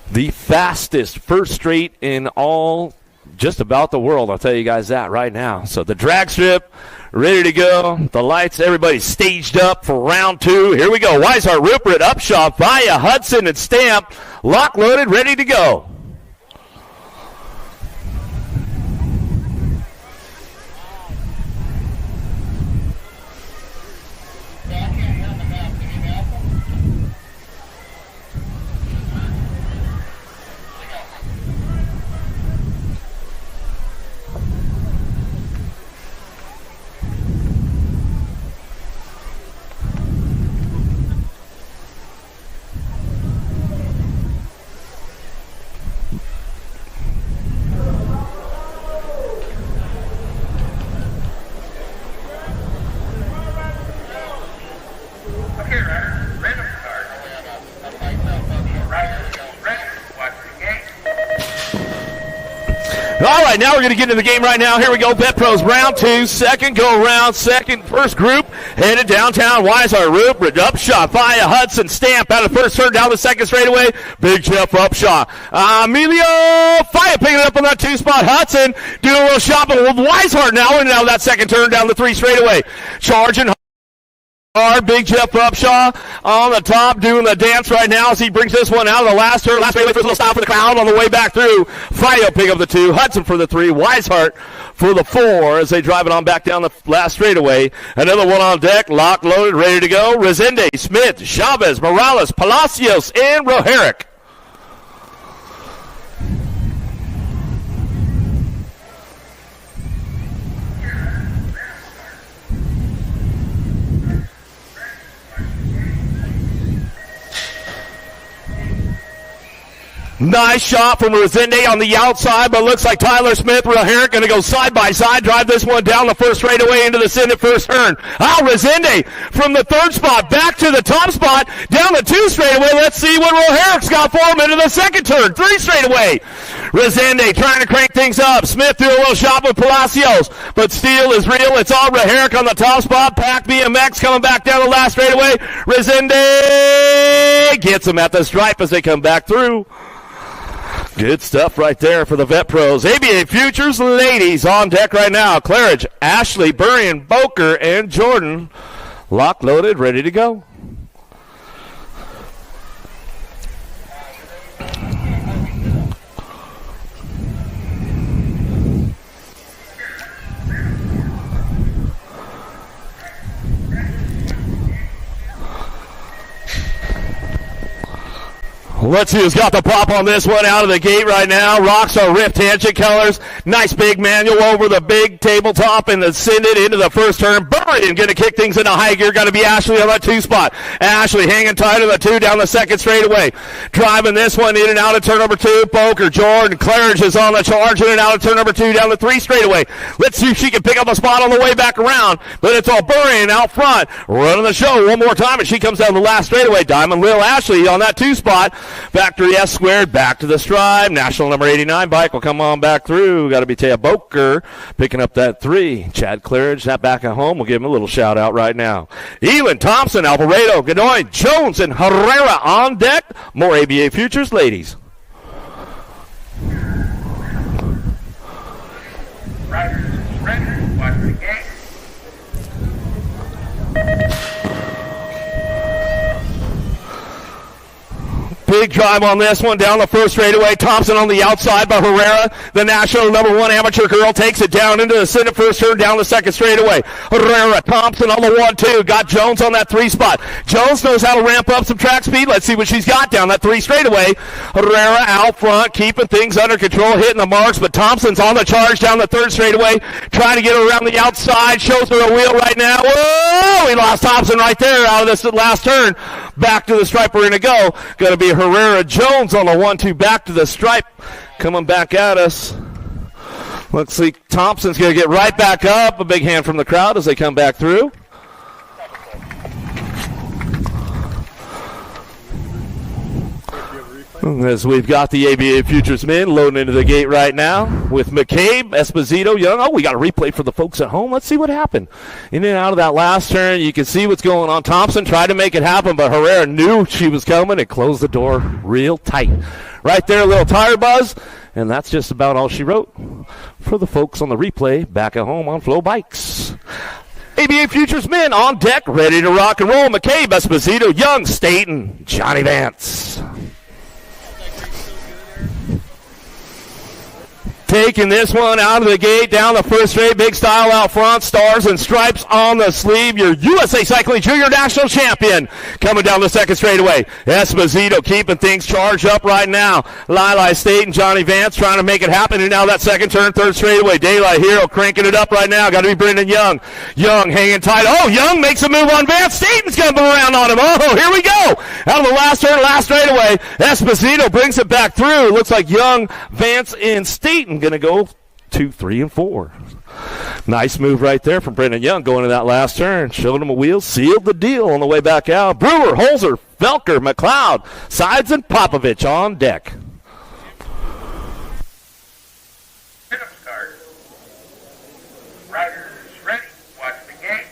The fastest first straight in all, just about the world. I'll tell you guys that right now. So the drag strip, ready to go. The lights, everybody's staged up for round 2. Here we go. Weishart, Rupert, Upshaw, Faya, Hudson, and Stamp. Lock loaded, ready to go. All right, now we're going to get into the game right now. Here we go. Bet Pros, round 2, second go round, first group, headed downtown. Weishart, Rupert, Upshaw, Faya, Hudson, Stamp out of the first turn, down the second straightaway. Big Jeff Upshaw. Emilio Faya picking it up on that 2 spot. Hudson doing a little shopping with Weishart now, and now that second turn down the 3 straightaway. Charging hard, Big Jeff Upshaw on the top doing the dance right now as he brings this one out of the last turn. Last straightaway for a little stop for the crowd on the way back through. Faya pick up the 2, Hudson for the 3, Weishart for the 4 as they drive it on back down the last straightaway. Another one on deck, locked, loaded, ready to go. Resende, Smith, Chavez, Morales, Palacios, and Roherick. Nice shot from Resende on the outside, but looks like Tyler Smith, Herrick going to go side by side, drive this one down the first straightaway into the Senate first turn. Resende from the third spot back to the top spot, down the 2 straightaway. Let's see what Herrick's got for him into the second turn, 3 straightaway. Resende trying to crank things up. Smith threw a little shot with Palacios, but Steele is real. It's all Herrick on the top spot. Pack BMX coming back down the last straightaway. Resende gets him at the stripe as they come back through. Good stuff right there for the Vet Pros. ABA Futures ladies on deck right now. Claridge, Ashley, Burrian, Boker, and Jordan. Lock loaded, ready to go. Let's see who's got the pop on this one out of the gate right now. Rocks are ripped tangent colors. Nice big manual over the big tabletop and then send it into the first turn. Burrian going to kick things into high gear. Got to be Ashley on that 2 spot. Ashley hanging tight on the 2 down the second straightaway. Driving this one in and out of turn number 2. Boker, Jordan, Claridge is on the charge in and out of turn number 2 down the 3 straightaway. Let's see if she can pick up a spot on the way back around. But it's all Burrian out front. Running the show one more time and she comes down the last straightaway. Diamond Lil Ashley on that 2 spot. Factory S squared, back to the stripe. National number 89 bike will come on back through. Got to be Taya Boker picking up that 3. Chad Claridge, that back at home. We'll give him a little shout out right now. Elin, Thompson, Alvarado, Godoy, Jones, and Herrera on deck. More ABA Futures ladies. Riders, ready, watch the gate. Big drive on this one down the first straightaway. Thompson on the outside by Herrera. The national number 1 amateur girl takes it down into the center first turn down the second straightaway. Herrera, Thompson on the 1-2. Got Jones on that 3 spot. Jones knows how to ramp up some track speed. Let's see what she's got down that 3 straightaway. Herrera out front, keeping things under control, hitting the marks, but Thompson's on the charge down the 3rd straightaway, trying to get her around the outside. Shows her a wheel right now. Whoa! We lost Thompson right there out of this last turn. Back to the stripe we're going to go. Going to be Herrera Jones on the 1-2 back to the stripe. Coming back at us. Looks like Thompson's going to get right back up. A big hand from the crowd as they come back through. As we've got the ABA Futures men loading into the gate right now with McCabe, Esposito, Young. Oh, we got a replay for the folks at home. Let's see what happened. In and out of that last turn, you can see what's going on. Thompson tried to make it happen, but Herrera knew she was coming and closed the door real tight. Right there, a little tire buzz, and that's just about all she wrote for the folks on the replay back at home on Flow Bikes. ABA Futures men on deck, ready to rock and roll. McCabe, Esposito, Young, Staten, Johnny Vance. Taking this one out of the gate, down the first straight, big style out front, stars and stripes on the sleeve. Your USA Cycling Junior National Champion coming down the second straightaway. Esposito keeping things charged up right now. Lili State and Johnny Vance trying to make it happen. And now that second turn, 3rd straightaway. Daylight Hero cranking it up right now. Got to be Brendan Young. Young hanging tight. Oh, Young makes a move on Vance. Staten's coming around on him. Oh, here we go. Out of the last turn, last straightaway. Esposito brings it back through. Looks like Young, Vance, and Staten going to go 2, 3, and 4. Nice move right there from Brendan Young going to that last turn. Showed him a wheel, sealed the deal on the way back out. Brewer, Holzer, Felker, McLeod, Sides, and Popovich on deck. Riders, ready, watch the gate.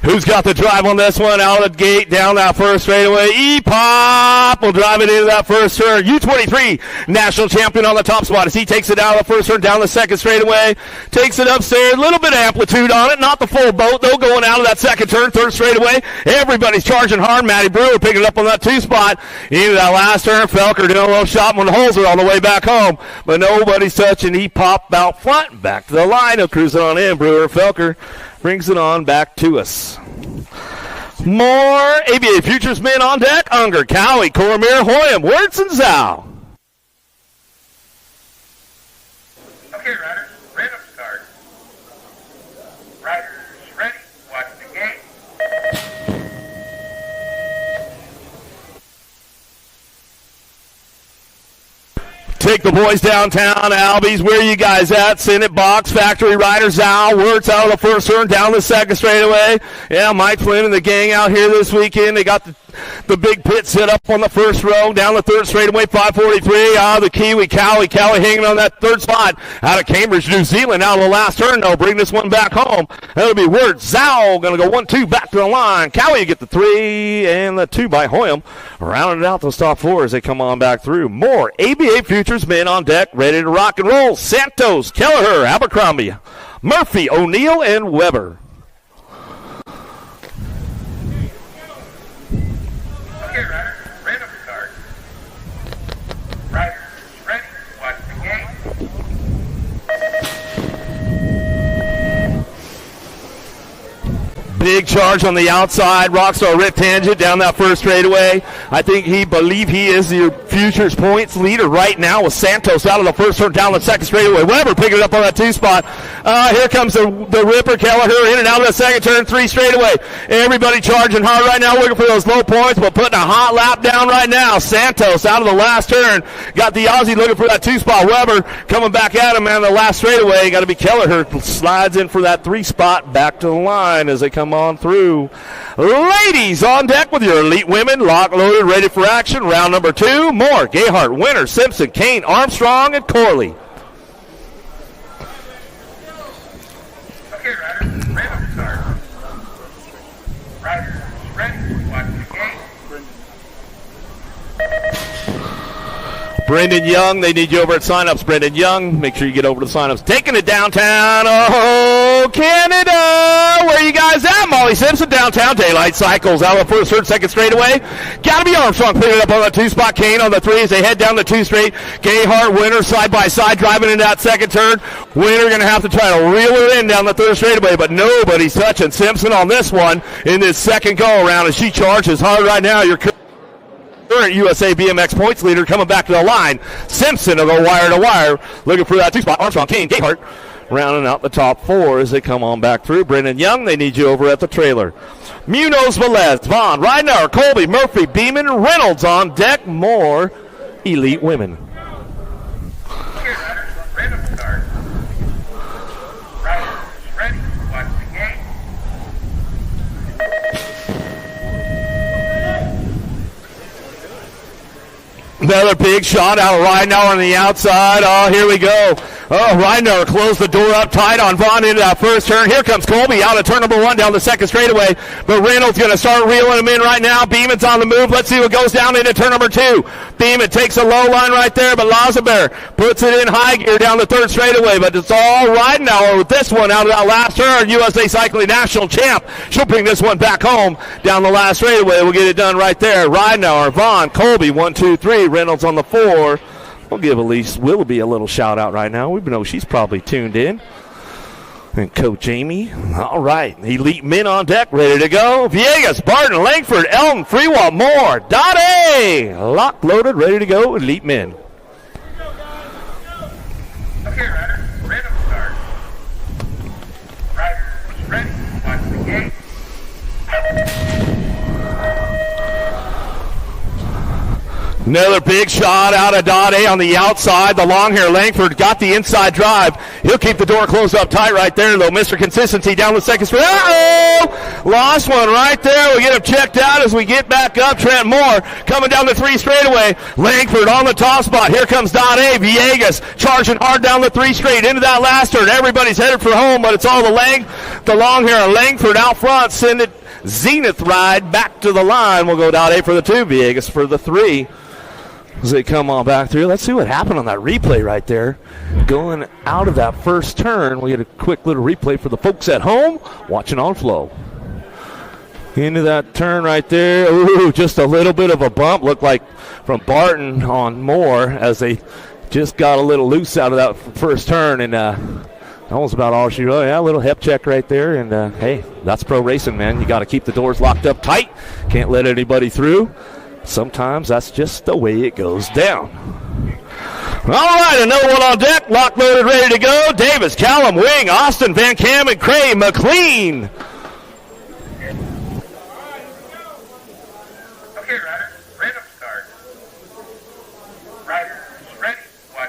Who's got the drive on this one? Out of the gate, down that first straightaway. E-Pop will drive it into that first turn. U23 national champion on the top spot as he takes it out of the first turn, down the second straightaway. Takes it upstairs. A little bit of amplitude on it. Not the full boat, though, going out of that second turn, 3rd straightaway. Everybody's charging hard. Matty Brewer picking it up on that 2 spot. Into that last turn. Felker doing a little shot when Holzer on the way back home. But nobody's touching E-Pop out front. Back to the line. He'll cruise it on in. Brewer, Felker brings it on back to us. More ABA Futures men on deck. Unger, Cowie, Cormier, Hoyam, Wirtz, and Zhao. Okay, riders, rhythm start. Riders, ready, watch the gate. The boys downtown, Albies, where you guys at? Senate Box, Factory Riders out. Words out of the first turn, down the second straightaway. Yeah, Mike Flynn and the gang out here this weekend. They got the big pit set up on the first row, down the third straightaway, 543. The Kiwi, Cowie hanging on that third spot. Out of Cambridge, New Zealand, out of the last turn, though. Bring this one back home. That'll be Word. Zow going to go 1-2 back to the line. Cowie get the 3 and the 2 by Hoyam. Rounded out those top 4 as they come on back through. More ABA Futures men on deck, ready to rock and roll. Santos, Kelleher, Abercrombie, Murphy, O'Neill, and Weber. Okay, Ryder, random start. Riders, ready, watch the game. Big charge on the outside. Rockstar Rip Tangent down that first straightaway. I think he is the futures points leader right now with Santos out of the first turn down the second straightaway. Weber picking it up on that 2 spot. Here comes the Ripper. Kelleher in and out of the second turn, 3 straightaway. Everybody charging hard right now, looking for those low points, but putting a hot lap down right now. Santos out of the last turn. Got the Aussie looking for that 2 spot. Weber coming back at him, man. The last straightaway. Got to be Kelleher. Slides in for that 3 spot. Back to the line as they come on through. Ladies on deck with your elite women, lock loaded, ready for action. Round number 2. Moore, Gayhart, Winter, Simpson, Kane, Armstrong, and Corley. Okay, Ryder, random start. Riders, ready, watch the game. Brendan Young, they need you over at signups. Brendan Young, make sure you get over to signups. Taking it downtown, oh, Canada. Where you guys at? Molly Simpson downtown. Daylight Cycles out of the first, third, second straightaway. Got to be Armstrong picking it up on the 2 spot. Kane on the 3 as they head down the 2 straight. Gayhart, Winter side by side driving into that second turn. Winter going to have to try to reel her in down the third straightaway, but nobody's touching Simpson on this one in this second go around as she charges hard right now. Your current USA BMX points leader coming back to the line. Simpson will go wire to wire, looking for that 2 spot. Armstrong, Kane, Gayhart rounding out the top 4 as they come on back through. Brendan Young, they need you over at the trailer. Munoz, Velez, Vaughn, Ridenour, Colby, Murphy, Beeman, Reynolds on deck. More elite women. Okay, Ryder, random start. Riders, ready, watch the game. Another big shot out of Ridenour on the outside. Oh, here we go. Oh, Ridenour closed the door up tight on Vaughn into that first turn. Here comes Colby out of turn number 1 down the second straightaway. But Reynolds going to start reeling him in right now. Beeman's on the move. Let's see what goes down into turn number 2. Beeman takes a low line right there, but Lazaber puts it in high gear down the third straightaway. But it's all Ridenour with this one out of that last turn. USA Cycling National Champ. She'll bring this one back home down the last straightaway. We'll get it done right there. Ridenour, Vaughn, Colby, 1, 2, 3. Reynolds on the 4. We'll give Elise Willoughby a little shout out right now. We know she's probably tuned in. And Coach Amy. All right. Elite men on deck, ready to go. Villegas, Barton, Langford, Elton, Freewalt, Moore, Dade. Lock loaded, ready to go. Elite men. Okay, Ryder, random start. Riders, ready, watch the game. Another big shot out of Dade on the outside. The long hair Langford got the inside drive. He'll keep the door closed up tight right there, though. Mr. Consistency down the second straight. Uh-oh! Lost one right there. We get him checked out as we get back up. Trent Moore coming down the 3 straightaway. Langford on the top spot. Here comes Dade. Villegas charging hard down the 3 straight into that last turn. Everybody's headed for home, but it's all the long hair Langford out front. Send it Zenith ride back to the line. We'll go Dade for the 2. Villegas for the 3. As they come on back through. Let's see what happened on that replay right there. Going out of that first turn. We get a quick little replay for the folks at home watching on Flow. Into that turn right there. Ooh, just a little bit of a bump. Looked like from Barton on Moore as they just got a little loose out of that first turn. And that was about all she wrote. Yeah, a little hip check right there. And, hey, that's pro racing, man. You got to keep the doors locked up tight. Can't let anybody through. Sometimes that's just the way it goes down. All right, another one on deck. Lock loaded, ready to go. Davis, Callum, Wing, Austin, Van Cam, and Cray, McLean. Okay, Ryder, random start. Riders, ready, watch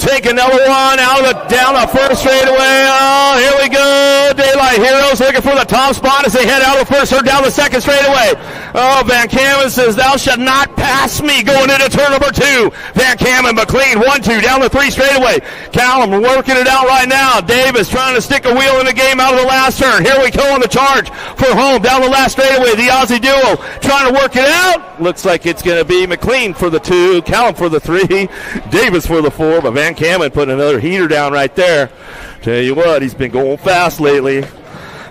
take another one down the first straightaway. Oh, here we go. Daylight Heroes looking for the top spot as they head out of the first or down the second straightaway. Oh, Van Kamen says, thou shalt not pass me going into turn number 2. Van Kamen, McLean, 1-2 down the 3 straightaway. Callum working it out right now. Davis trying to stick a wheel in the game out of the last turn. Here we go on the charge for home down the last straightaway. The Aussie duo trying to work it out. Looks like it's going to be McLean for the 2, Callum for the 3, Davis for the 4, but Van Kamen putting another heater down right there. Tell you what, he's been going fast lately.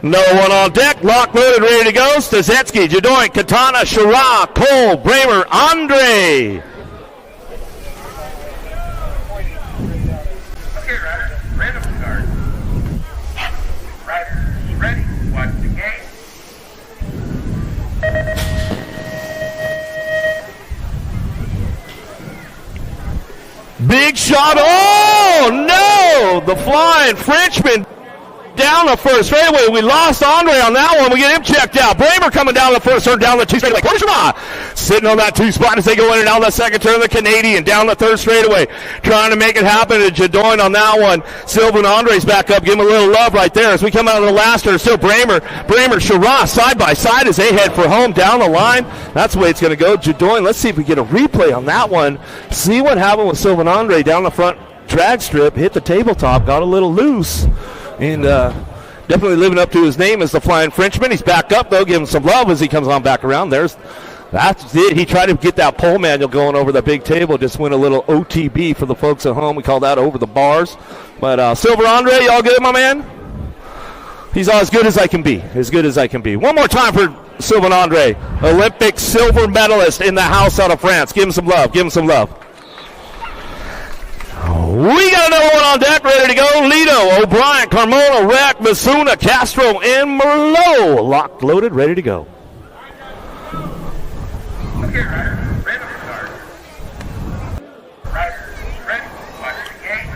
No one on deck, locked, loaded, ready to go. Stazetsky, Jadoin, Katana, Shara, Cole, Bramer, Andre. Okay, Ryder, random start. Ryder, ready, watch the game. Big shot. Oh, no! The flying Frenchman down the first straightaway. We lost Andre on that one. We get him checked out. Bramer coming down the first turn, down the 2 straightaway. Korshima sitting on that 2 spot as they go in and down the second turn. The Canadian down the 3rd straightaway. Trying to make it happen to Jadoin on that one. Sylvan Andre's back up. Give him a little love right there as we come out of the last turn. Still Bramer, Shiraz side by side as they head for home down the line. That's the way it's going to go. Jadoin, let's see if we get a replay on that one. See what happened with Sylvan Andre down the front drag strip. Hit the tabletop. Got a little loose. And definitely living up to his name as the Flying Frenchman. He's back up, though. Give him some love as he comes on back around. That's it. He tried to get that pole manual going over the big table. Just went a little OTB for the folks at home. We call that over the bars. But Silver Andre, y'all good, my man? He's all as good as I can be. As good as I can be. One more time for Sylvan Andre, Olympic silver medalist in the house out of France. Give him some love. Give him some love. We got another one on deck, ready to go. Lido, O'Brien, Carmona, Rack, Masuna, Castro, and Merlot. Locked, loaded, ready to go. Okay, Ryder, random start. Ryder, ready, watch the game.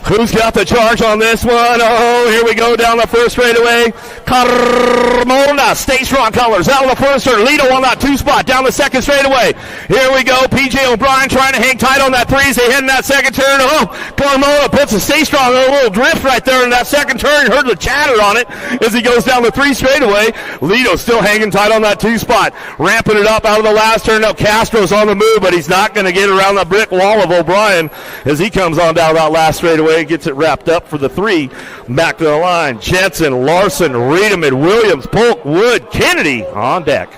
Who's got the charge on this one? Oh, here we go down the first straightaway. Carmona, stay strong colors out of the first turn. Lido on that 2 spot down the second straightaway. Here we go. PJ O'Brien trying to hang tight on that 3 as they head in that second turn. Oh, Carmona puts a stay strong, a little drift right there in that second turn. You heard the chatter on it as he goes down the 3 straightaway. Lido still hanging tight on that 2 spot. Ramping it up out of the last turn. Now Castro's on the move, but he's not going to get around the brick wall of O'Brien as he comes on down that last straightaway. Gets it wrapped up for the 3. Back to the line. Jensen, Larson, Riedemann, Williams, Polk, Wood, Kennedy on deck.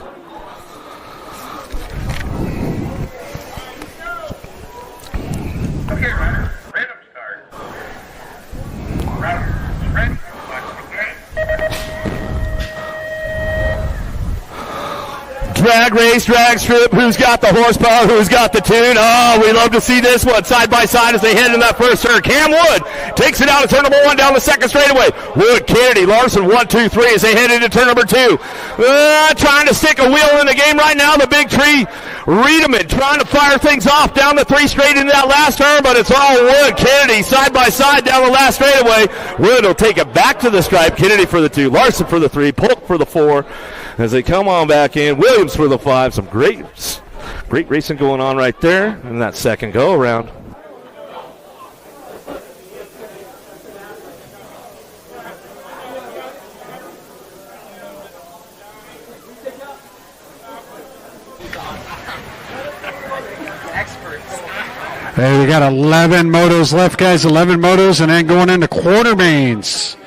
Okay, Ryder, random start. Ryder, ready, watch the game. Drag race, drag strip. Who's got the horsepower? Who's got the tune? Oh, we love to see this one side by side as they head in that first turn. Cam Wood takes it out of turn number 1 down the second straightaway. Wood, Kennedy, Larson, 1, 2, 3 as they head into turn number 2. Trying to stick a wheel in the game right now. The big tree. Riedemann trying to fire things off down the 3 straight into that last turn, but it's all Wood, Kennedy side by side down the last straightaway. Wood will take it back to the stripe. Kennedy for the 2, Larson for the 3, Polk for the 4 as they come on back in. Williams for the 5. Some great racing going on right there in that second go around. Hey, we got 11 motos left, guys. 11 motos, and then going into quarter mains.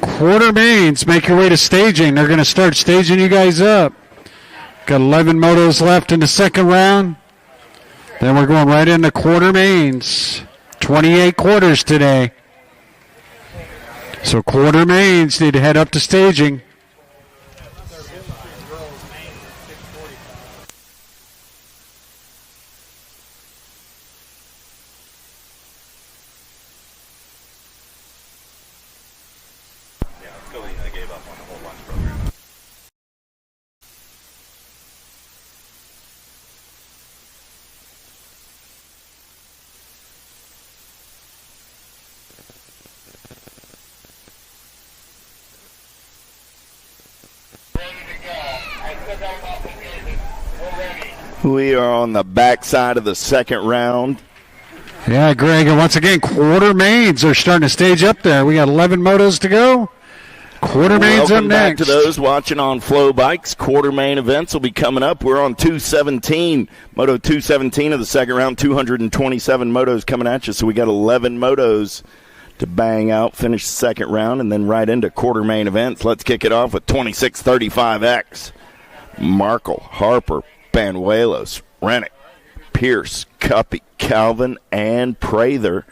Quarter mains, make your way to staging. They're going to start staging you guys up. Got 11 motos left in the second round. Then we're going right into quarter mains. 28 quarters today. So quarter mains need to head up to staging. We are on the backside of the second round. Yeah, Greg, and once again, quarter mains are starting to stage up there. We got 11 motos to go. Quarter mains up Welcome back next. to those watching on Flow Bikes. Quarter main events will be coming up. We're on 217, Moto 217 of the second round. 227 motos coming at you, so we got 11 motos to bang out, finish the second round, and then right into quarter main events. Let's kick it off with 2635X. Markle, Harper, Banuelos, Rennick, Pierce, Cuppy, Calvin, and Prather.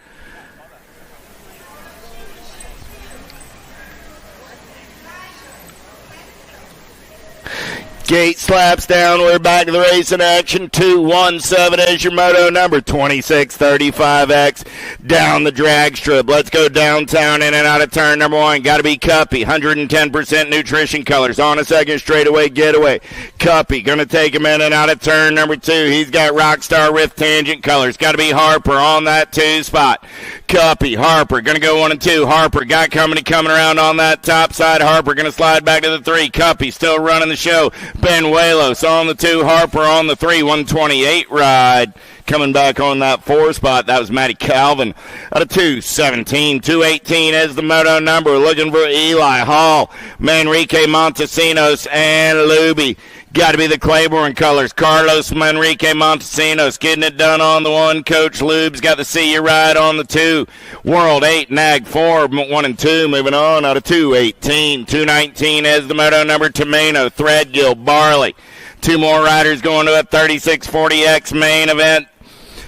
Gate slaps down. We're back to the race in action. 217 is your moto number. 2635X down the drag strip. Let's go downtown in and out of turn number one. Got to be Cuppy. 110% nutrition colors. On a second straightaway getaway. Cuppy going to take him in and out of turn number two. He's got Rockstar Rift Tangent colors. Got to be Harper on that two spot. Cuppy, Harper going to go 1 and 2. Harper got coming around on that top side. Harper going to slide back to the 3. Cuppy still running the show. Banuelos on the 2, Harper on the 3, 128 ride. Coming back on that 4 spot, that was Matty Calvin. Out of 217, 218 is the moto number. Looking for Eli Hall, Manrique Montesinos, and Luby. Got to be the Claiborne colors. Carlos Manrique Montesinos getting it done on the 1. Coach Lube's got the See You Ride on the 2. World 8, Nag 4, 1 and 2. Moving on out of 218. 219 is the moto number. Tomeno, Threadgill, Barley. 2 more riders going to a 3640X main event.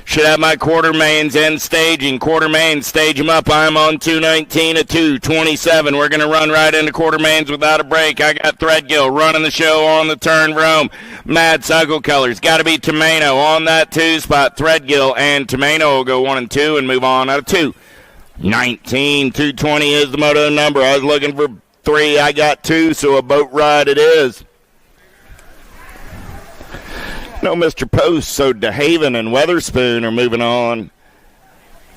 Should have my quarter mains in staging. Quarter mains, stage them up. I'm on 219 at 227. We're going to run right into quarter mains without a break. I got Threadgill running the show on the turn Rome. Mad Cycle colors. Got to be Tomeno on that 2 spot. Threadgill and Tomeno will go 1 and 2 and move on out of 219. 220 is the moto number. I was looking for 3. I got 2, so a boat ride it is. No, Mr. Post, so DeHaven and Weatherspoon are moving on.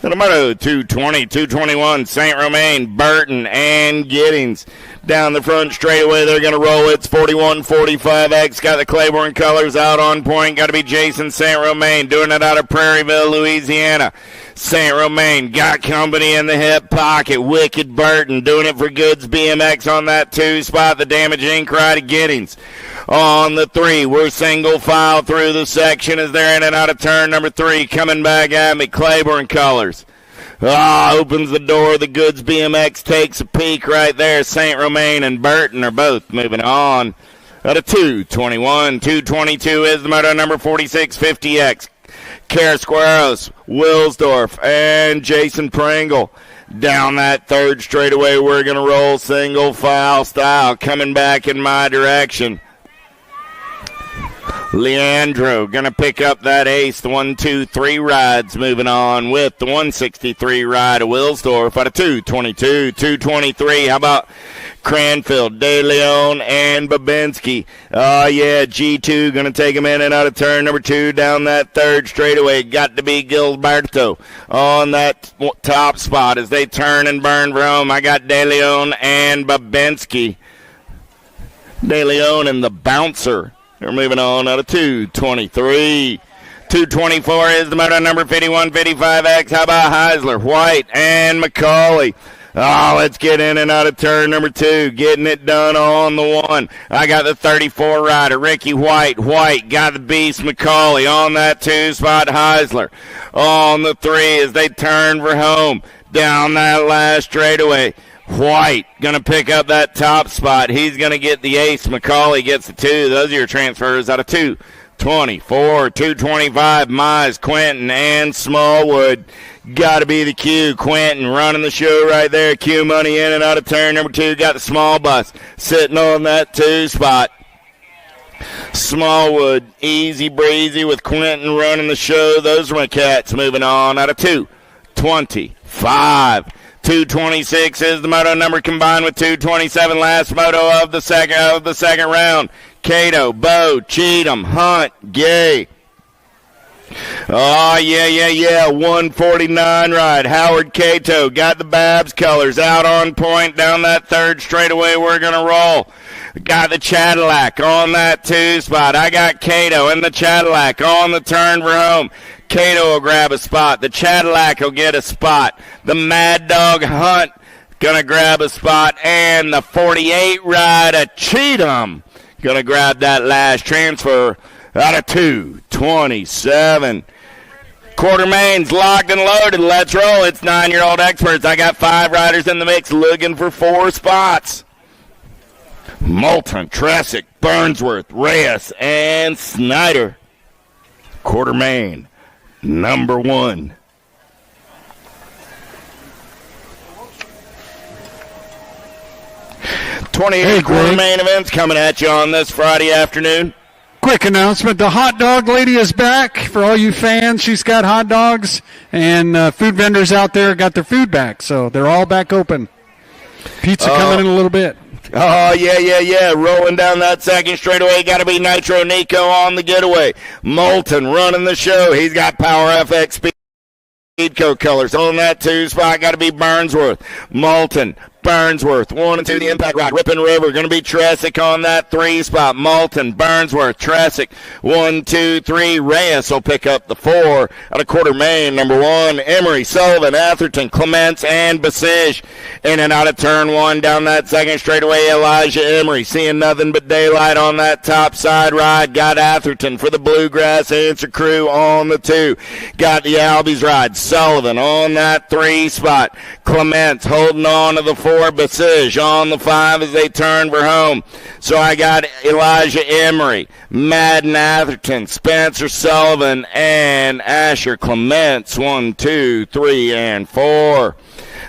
The moto 220, 221, St. Romain, Burton, and Giddings. Down the front straightaway, they're going to roll. It's 41-45X. Got the Claiborne colors out on point. Got to be Jason St. Romain doing it out of Prairieville, Louisiana. St. Romain got company in the hip pocket. Wicked Burton doing it for Goods BMX on that 2 spot. The Damage Inc. ride of Giddings. On the 3, we're single file through the section as they're in and out of turn number 3. Coming back at me, Claiborne colors. Opens the door. The Goods BMX takes a peek right there. St. Romain and Burton are both moving on. Out of 221, 222 is the moto number 4650X. Carasqueros, Wilsdorf, and Jason Pringle. Down that 3rd straightaway, we're going to roll single file style. Coming back in my direction. Leandro going to pick up that ace. The 1, 2, 3 rides moving on with the 163 ride of Wilsdorf out of 222, 223. How about Cranfield, De Leon, and Babinski? Oh, yeah, G2 going to take him in and out of turn number 2 down that 3rd straightaway. Got to be Gilberto on that top spot as they turn and burn for home. I got De Leon and Babinski. De Leon and the bouncer. They're moving on out of 223. 224 is the moto number 5155X. How about Heisler, White, and McCauley? Oh, let's get in and out of turn number 2. Getting it done on the 1. I got the 34 rider, Ricky White. White got the beast, McCauley. On that 2 spot, Heisler. On the 3 as they turn for home. Down that last straightaway. White going to pick up that top spot. He's going to get the ace. McCauley gets the 2. Those are your transfers out of 224, 225. Mize, Quentin, and Smallwood. Got to be the Q. Quentin running the show right there. Q money in and out of turn number 2. Got the small bus sitting on that 2 spot. Smallwood, easy breezy with Quentin running the show. Those are my cats moving on out of 225. 226 is the moto number combined with 227. Last moto of the second round. Cato, Bo, Cheatham, Hunt, Gay. Oh, yeah. 149 ride. Howard Cato got the Babs colors out on point down that 3rd straightaway. We're going to roll. Got the Cadillac on that 2 spot. I got Cato and the Cadillac on the turn for home. Cato will grab a spot. The Cadillac will get a spot. The Mad Dog Hunt gonna grab a spot. And the 48 ride of Cheatham gonna grab that last transfer out of 2:27. Quartermain's locked and loaded. Let's roll. It's 9-year-old experts. I got 5 riders in the mix looking for 4 spots. Moulton, Tressick, Burnsworth, Reyes, and Snyder. Quartermain, number 1. Hey, Quartermain events coming at you on this Friday afternoon. Quick announcement. The hot dog lady is back. For all you fans, she's got hot dogs, and food vendors out there got their food back, so they're all back open. Pizza coming in a little bit. Oh, yeah. Rolling down that second straightaway. Got to be Nitro Nico on the getaway. Moulton running the show. He's got Power FX Speedco colors. On that 2 spot, got to be Burnsworth. Moulton, Burnsworth, 1 and 2, the impact ride. Rip and River, going to be Tressick on that 3 spot. Moulton, Burnsworth, Tressick, 1, 2, 3. Reyes will pick up the 4 out of Quartermain. Number 1, Emery, Sullivan, Atherton, Clements, and Basige. In and out of turn 1 down that second straightaway. Elijah Emery, seeing nothing but daylight on that top side ride. Got Atherton for the Bluegrass Answer Crew on the 2. Got the Albies ride. Sullivan on that 3 spot. Clements holding on to the 4. Basige on the 5 as they turn for home. So I got Elijah Emery, Madden Atherton, Spencer Sullivan, and Asher Clements. 1, 2, 3, and 4.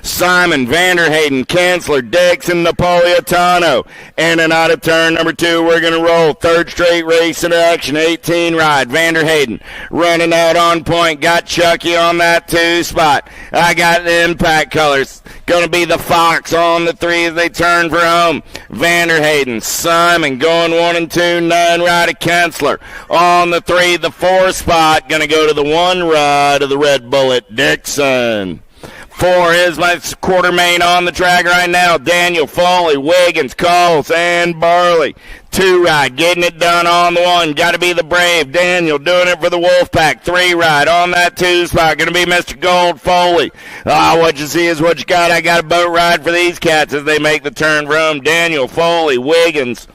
Simon, Vanderhayden, Kansler, Dixon, Napolitano. In and out of turn number 2, we're going to roll. Third straight race in action, 18 ride. Vanderhayden running out on point. Got Chucky on that 2 spot. I got the impact colors. Going to be the Fox on the 3 as they turn for home. Vanderhayden, Simon going 1 and 2, 9 ride of Kansler. On the 3, the 4 spot. Going to go to the 1 ride of the Red Bullet, Dixon. 4 is my Quartermain on the track right now. Daniel, Foley, Wiggins, Coles, and Barley. 2 ride, getting it done on the 1. Got to be the Brave. Daniel doing it for the Wolfpack. 3 ride on that 2 spot. Going to be Mr. Gold, Foley. What you see is what you got. I got a boat ride for these cats as they make the turn from Daniel, Foley, Wiggins.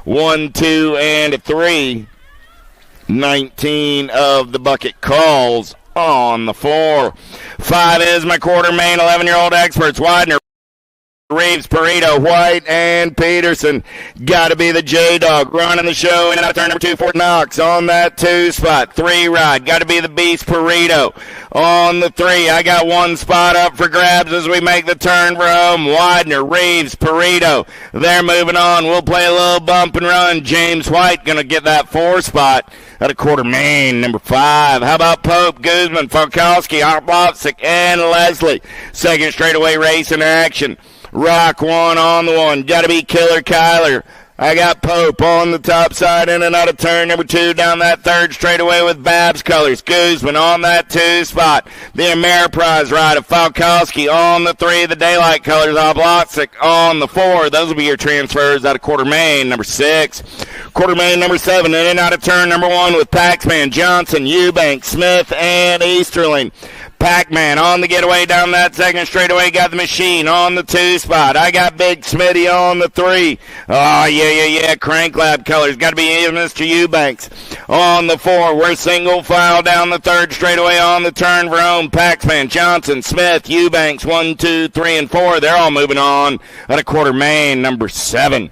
1, 2, and 3. 19 of the bucket calls on the 4. 5 is my Quartermain, 11-year-old experts. Widener, Reeves, Perito, White, and Peterson. Got to be the J-Dog running the show. In and out of turn number 2, Fort Knox on that 2 spot. 3 ride. Got to be the Beast, Perito on the 3. I got 1 spot up for grabs as we make the turn for home. Widener, Reeves, Perito. They're moving on. We'll play a little bump and run. James White going to get that 4 spot out of Quartermain, number 5. How about Pope, Guzman, Falkowski, Oplopsic, and Leslie? Second straightaway race in action. Rock 1 on the 1. Got to be Killer Kyler. I got Pope on the top side, in and out of turn number 2 down that 3rd straightaway with Babs colors. Guzman on that 2 spot. The Ameriprise ride of Falkowski on the 3. The Daylight colors of Blotzik on the 4. Those will be your transfers out of Quartermain, number 6. Quartermain, number 7, in and out of turn number 1 with Paxman, Johnson, Eubank, Smith, and Easterling. Pac-Man on the getaway down that second straightaway. Got the Machine on the 2 spot. I got Big Smitty on the 3. Oh, yeah. Crank Lab colors. Got to be Mr. Eubanks on the 4. We're single file down the 3rd straightaway on the turn for home. Paxman, Johnson, Smith, Eubanks, 1, 2, 3, and 4. They're all moving on at a Quartermain, number 7.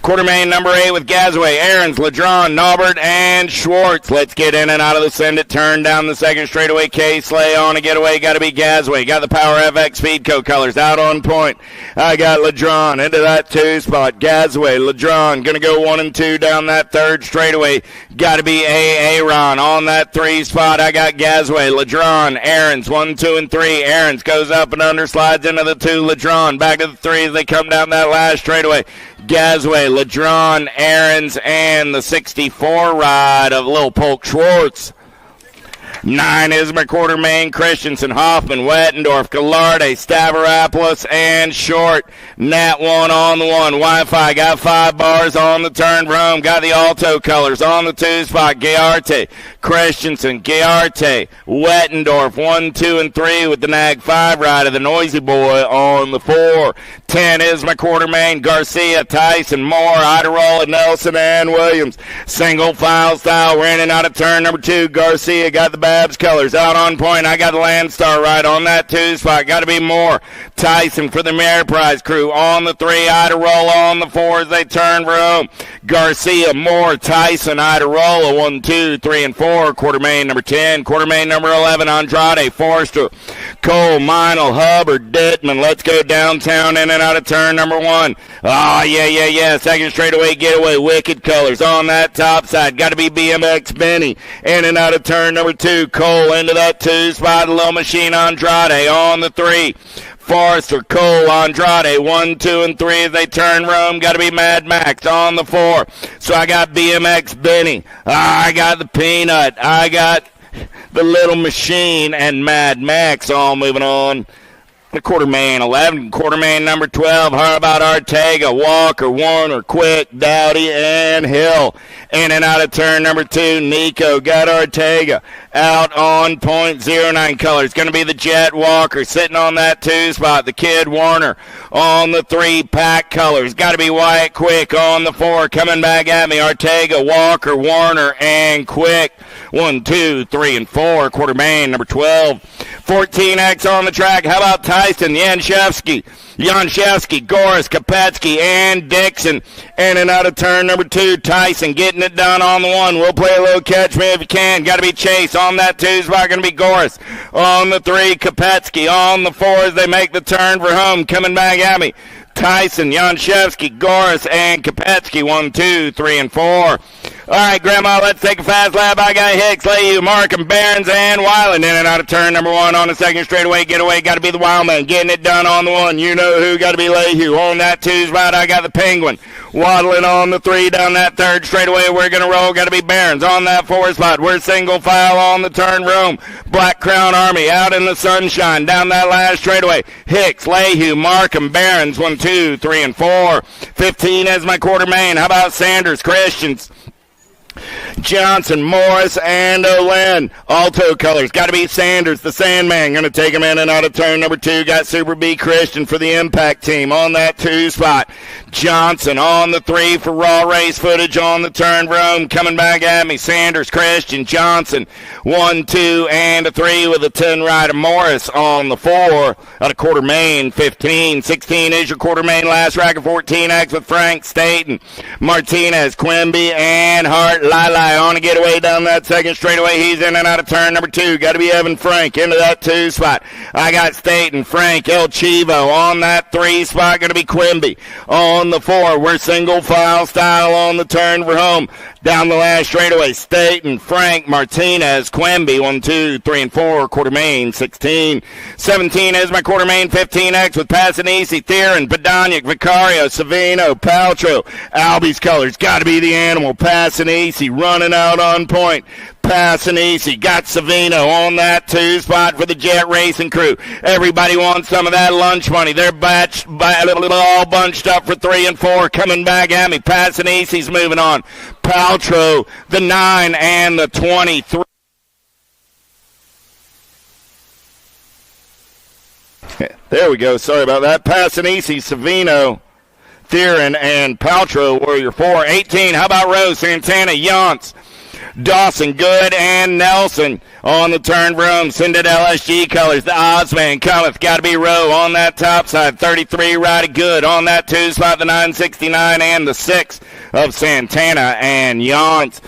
Quartermain number 8 with Gazaway, Aarons, Ladron, Naubert, and Schwartz. Let's get in and out of the send it. Turn down the second straightaway. K-Slay on a getaway. Got to be Gazaway. Got the Power FX Speedco colors out on point. I got Ladron into that 2 spot. Gazaway, Ladron going to go 1 and 2 down that 3rd straightaway. Got to be Aaron on that 3 spot. I got Gazaway, Ladron, Aarons, 1, 2, and 3. Aarons goes up and under, slides into the 2. Ladron back to the 3 as they come down that last straightaway. Gazaway, Ladron, Aarons, and the 64 ride of Lil Polk Schwartz. 9 is McQuartermain, Christensen, Hoffman, Wettendorf, Gallardi, Stavropoulos, and Short. Nat 1 on the 1. Wi-Fi got 5 bars on the turn for home. Got the Alto colors on the 2 spot. Gayarte, Christensen, Gayarte, Wettendorf, 1, 2, and 3 with the Nag 5 rider. The Noisy Boy on the 4. 10 is McQuartermain, Garcia, Tyson, Moore, Iderola, Nelson, and Williams. Single file style. We're in and out of turn number 2. Garcia got the Babs colors out on point. I got the Landstar right on that 2 spot. Got to be Moore. Tyson for the Ameriprise crew on the 3. Iderola on the 4 as they turn for home. Garcia, Moore, Tyson, Iderola, 1, 2, 3, and 4. Quartermain number 10. Quartermain number 11. Andrade, Forster, Cole, Meinl, Hubbard, Dittman. Let's go downtown in and out of turn number 1. Oh, yeah. Second straightaway getaway. Wicked colors on that top side. Got to be BMX Benny. In and out of turn number 2. Cole into that 2 spot. The little machine Andrade on the 3. Forrester, Cole, Andrade, 1, 2, and 3 as they turn Rome. Got to be Mad Max on the 4. So I got BMX Benny. I got the Peanut. I got the little machine and Mad Max all moving on. The Quartermain 11, Quartermain number 12. How about Ortega, Walker, Warner, Quick, Dowdy, and Hill. In and out of turn number 2. Nico got Ortega out on point. 09 colors. Going to be the Jet Walker sitting on that 2 spot. The Kid Warner on the 3. Pack colors. Got to be Wyatt Quick on the 4. Coming back at me. Ortega, Walker, Warner, and Quick. 1, 2, 3, and 4. Quartermain number 12. 14X on the track. How about Tyson, Yanshevsky, Goris, Kopetsky, and Dixon. In and out of turn number 2. Tyson getting it done on the 1. We'll play a little catch me if you can. Got to be Chase on that 2 spot. Going to be Goris on the 3. Kopetsky on the 4 as they make the turn for home. Coming back at me. Tyson, Yanshevsky, Goris, and Kopetsky. 1, 2, 3, and 4. All right, Grandma, let's take a fast lap. I got Hicks, Leahy, Markham, Barons, and Weiland. In and out of turn number 1 on the second straightaway getaway. Got to be the Wildman getting it done on the 1. You know who. Got to be Leahy on that 2 spot. I got the Penguin waddling on the 3 down that third straightaway. We're going to roll. Got to be Barons on that 4 spot. We're single file on the turn room. Black Crown Army out in the sunshine down that last straightaway. Hicks, Leahy, Markham, Barons. 1, 2, 3, and 4. 15 as my Quartermain. How about Sanders, Christians, Johnson, Morris, and Olin. Alto colors. Got to be Sanders, the Sandman. Going to take him in and out of turn number 2. Got Super B Christian for the Impact team on that 2 spot. Johnson on the 3 for raw race footage on the turn room. Coming back at me. Sanders, Christian, Johnson. 1, 2, and a 3 with a 10 rider. Morris on the 4. Out of Quartermain. 15. 16 is your Quartermain last racket. 14X with Frank Staten, Martinez, Quimby, and Hart. Lili on a getaway down that second straightaway. He's in and out of turn number 2. Got to be Evan Frank into that 2 spot. I got Staten, Frank, El Chivo on that 3 spot. Going to be Quimby on the 4. We're single file style on the turn for home. Down the last straightaway, Staten, Frank, Martinez, Quimby, 1, 2, 3, and 4. Quartermain, 16. 17 is my Quartermain. 15X with Passanisi, Theron, Badanic, Vicario, Savino, Paltrow. Albie's colors. Got to be the animal. Passanisi running out on point. Passanisi got Savino on that 2 spot for the Jet Racing crew. Everybody wants some of that lunch money. They're all bunched up for 3 and 4. Coming back at me. Passanisi's moving on. Paltrow, the 9 and the 23. There we go. Sorry about that. Passanisi, Savino, Theron, and Paltrow were your 4. 18. How about Rose, Santana, Yance, Dawson, Good, and Nelson on the turn room. Send it LSG colors. The Ozman cometh. Got to be Rowe on that top side. 33 riding Good on that 2 spot. The 969 and the 6 of Santana and Yance.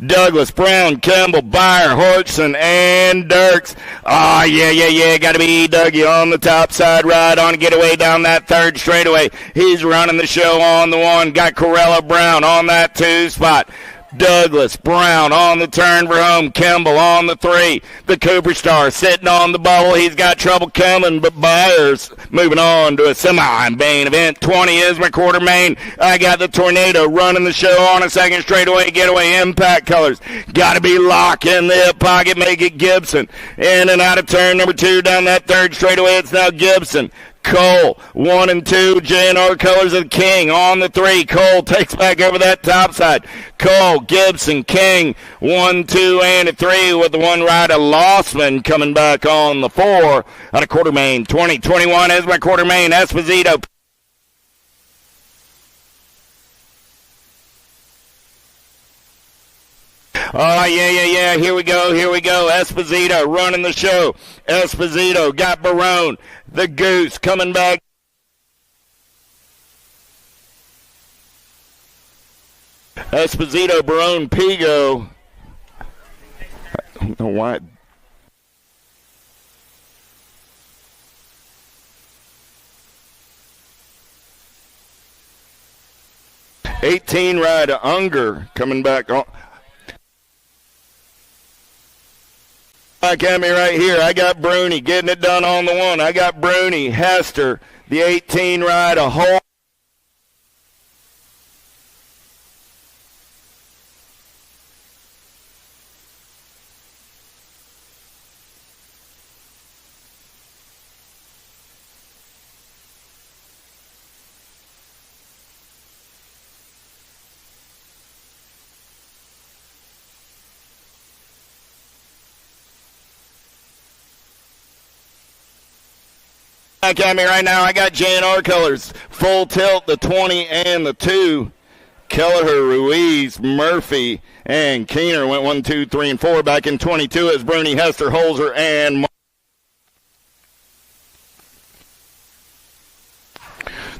Douglas, Brown, Kimball, Byer, Hodgson, and Dirks. Oh, yeah. Got to be Dougie on the top side ride on a getaway down that third straightaway. He's running the show on the 1. Got Corella Brown on that 2 spot. Douglas Brown on the turn for home. Kimball on the 3. The Cooper Star sitting on the bubble. He's got trouble coming, but Byers moving on to a semi-main event. 20 is my quarter main. I got the Tornado running the show on a second straightaway getaway. Impact Colors. Got to be locked in the hip pocket. Make it Gibson. In and out of turn number 2 down that third straightaway. It's now Gibson. Cole, 1 and 2, JNR Colors of the King on the 3. Cole takes back over that top side. Cole, Gibson, King, 1, 2, and a 3 with the one rider Lossman coming back on the 4 out of quarter main. 20, 21 is my quarter main. Esposito. Oh, yeah. Here we go. Esposito running the show. Esposito got Barone. The Goose coming back. Esposito, Barone, Pigo. I don't know why. '18 rider Unger coming back on. Back at me right here. I got Bruni getting it done on the 1. I got Bruni, Hester, the 18 rider, Hole. Back at me right now. I got JNR Colors, Full Tilt, the 20 and the 2. Kelleher, Ruiz, Murphy, and Keener went 1, 2, 3, and 4. Back in 22 is Bruni, Hester, Holzer, and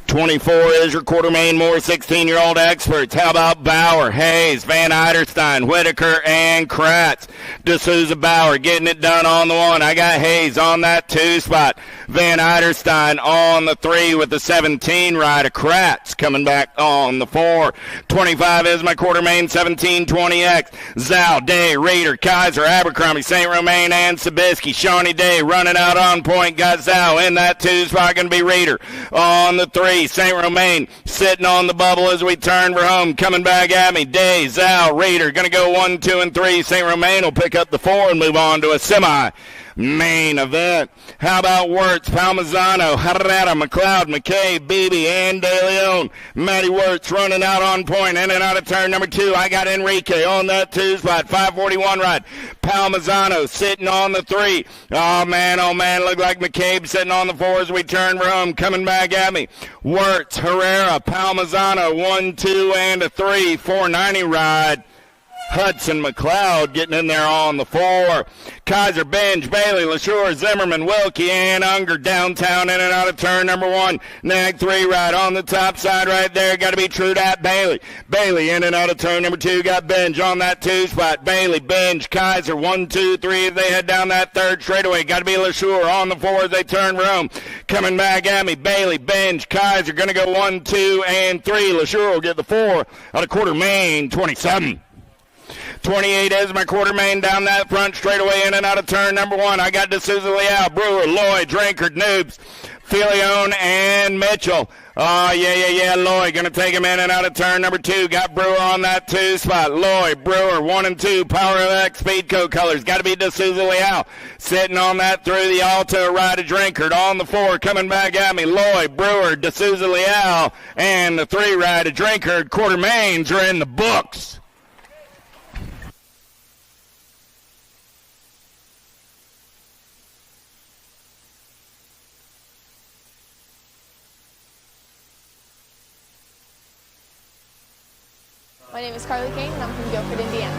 24 is your quarter main, more 16-year-old experts. How about Bauer, Hayes, Van Eiderstein, Whitaker, and Kratz? D'Souza Bauer getting it done on the 1. I got Hayes on that 2 spot. Van Eiderstein on the 3 with the 17 rider. Kratz coming back on the 4. 25 is my quarter main, 17-20X. Zhao, Day, Reeder, Kaiser, Abercrombie, St. Romain, and Sabisky. Shawnee Day running out on point. Got Zhao in that 2 spot. Going to be Reeder on the 3. St. Romain sitting on the bubble as we turn for home. Coming back at me. Day, Zhao, Reeder. Going to go 1, 2, and 3. St. Romain will pick up the 4 and move on to a semi-main event. How about Wirtz, Palmazzano, Herrera, McLeod, McKay, Beebe, and De Leon. Matty Wirtz running out on point. In and out of turn number 2. I got Enrique on that 2 spot. 541 ride. Palmazzano sitting on the 3. Oh, man. Look like McCabe sitting on the 4 as we turn for home. Coming back at me. Wirtz, Herrera, Palmazzano, 1, 2, and a 3. 490 ride. Hudson McLeod getting in there on the 4. Kaiser, Benj, Bailey, LaSure, Zimmerman, Wilkie, and Unger downtown in and out of turn number 1. Nag 3 right on the top side right there. Got to be true to that Bailey. Bailey in and out of turn number 2. Got Benj on that 2 spot. Bailey, Benj, Kaiser, 1, 2, 3 as they head down that third straightaway. Got to be LaSure on the 4 as they turn Rome. Coming back at me. Bailey, Benj, Kaiser going to go 1, 2, and 3. LaSure will get the 4 out of quarter main, 27. 28 is my quarter main down that front straightaway in and out of turn number 1. I got D'Souza, Leal, Brewer, Lloyd, Drinkard, Noobs, Filione, and Mitchell. Oh, yeah. Lloyd going to take him in and out of turn number 2. Got Brewer on that 2 spot. Lloyd, Brewer, 1 and 2. Power of X Speedco Colors. Got to be D'Souza, Leal. Sitting on that through the Alto ride of Drinkard on the 4. Coming back at me. Lloyd, Brewer, D'Souza, Leal, and the 3 ride of Drinkard. Quarter mains are in the books. My name is Carly Kane, and I'm from Guilford, Indiana.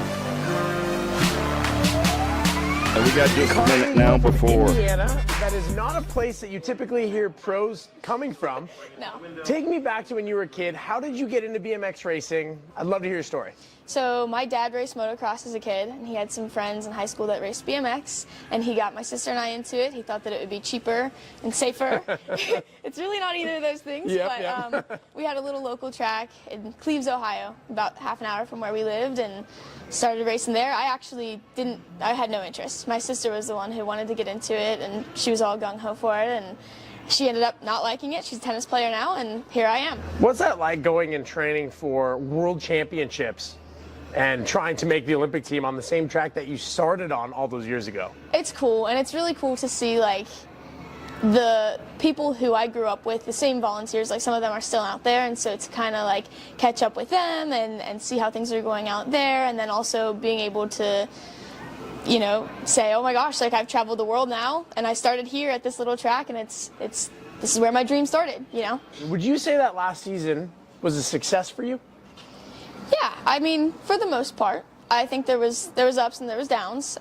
we got just a minute now before. Indiana, that is not a place that you typically hear pros coming from. No. Take me back to when you were a kid. How did you get into BMX racing? I'd love to hear your story. So my dad raced motocross as a kid, and he had some friends in high school that raced BMX, and he got my sister and I into it. He thought that it would be cheaper and safer. It's really not either of those things, but we had a little local track in Cleves, Ohio, about half an hour from where we lived, and started racing there. I had no interest. My sister was the one who wanted to get into it, and she was all gung-ho for it, and she ended up not liking it. She's a tennis player now, and here I am. What's that like going and training for world championships and trying to make the Olympic team on the same track that you started on all those years ago? It's cool, and it's really cool to see like the people who I grew up with, the same volunteers, like some of them are still out there, and so it's kind of like catch up with them and see how things are going out there, and then also being able to, you know, say, oh my gosh, like I've traveled the world now, and I started here at this little track, and this is where my dream started, you know? Would you say that last season was a success for you? Yeah, I mean, for the most part. I think there was ups and there was downs.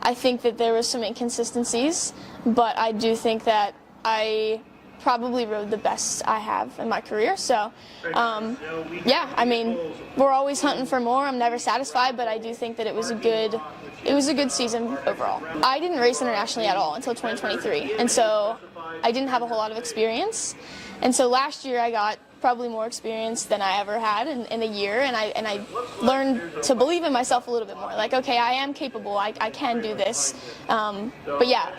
I think that there was some inconsistencies, but I do think that I probably rode the best I have in my career. So, yeah, I mean, we're always hunting for more. I'm never satisfied, but I do think that it was a good season overall. I didn't race internationally at all until 2023, and so I didn't have a whole lot of experience. And so last year I got probably more experience than I ever had in a year, and I learned to believe in myself a little bit more. Like, okay, I am capable. I can do this. But yeah,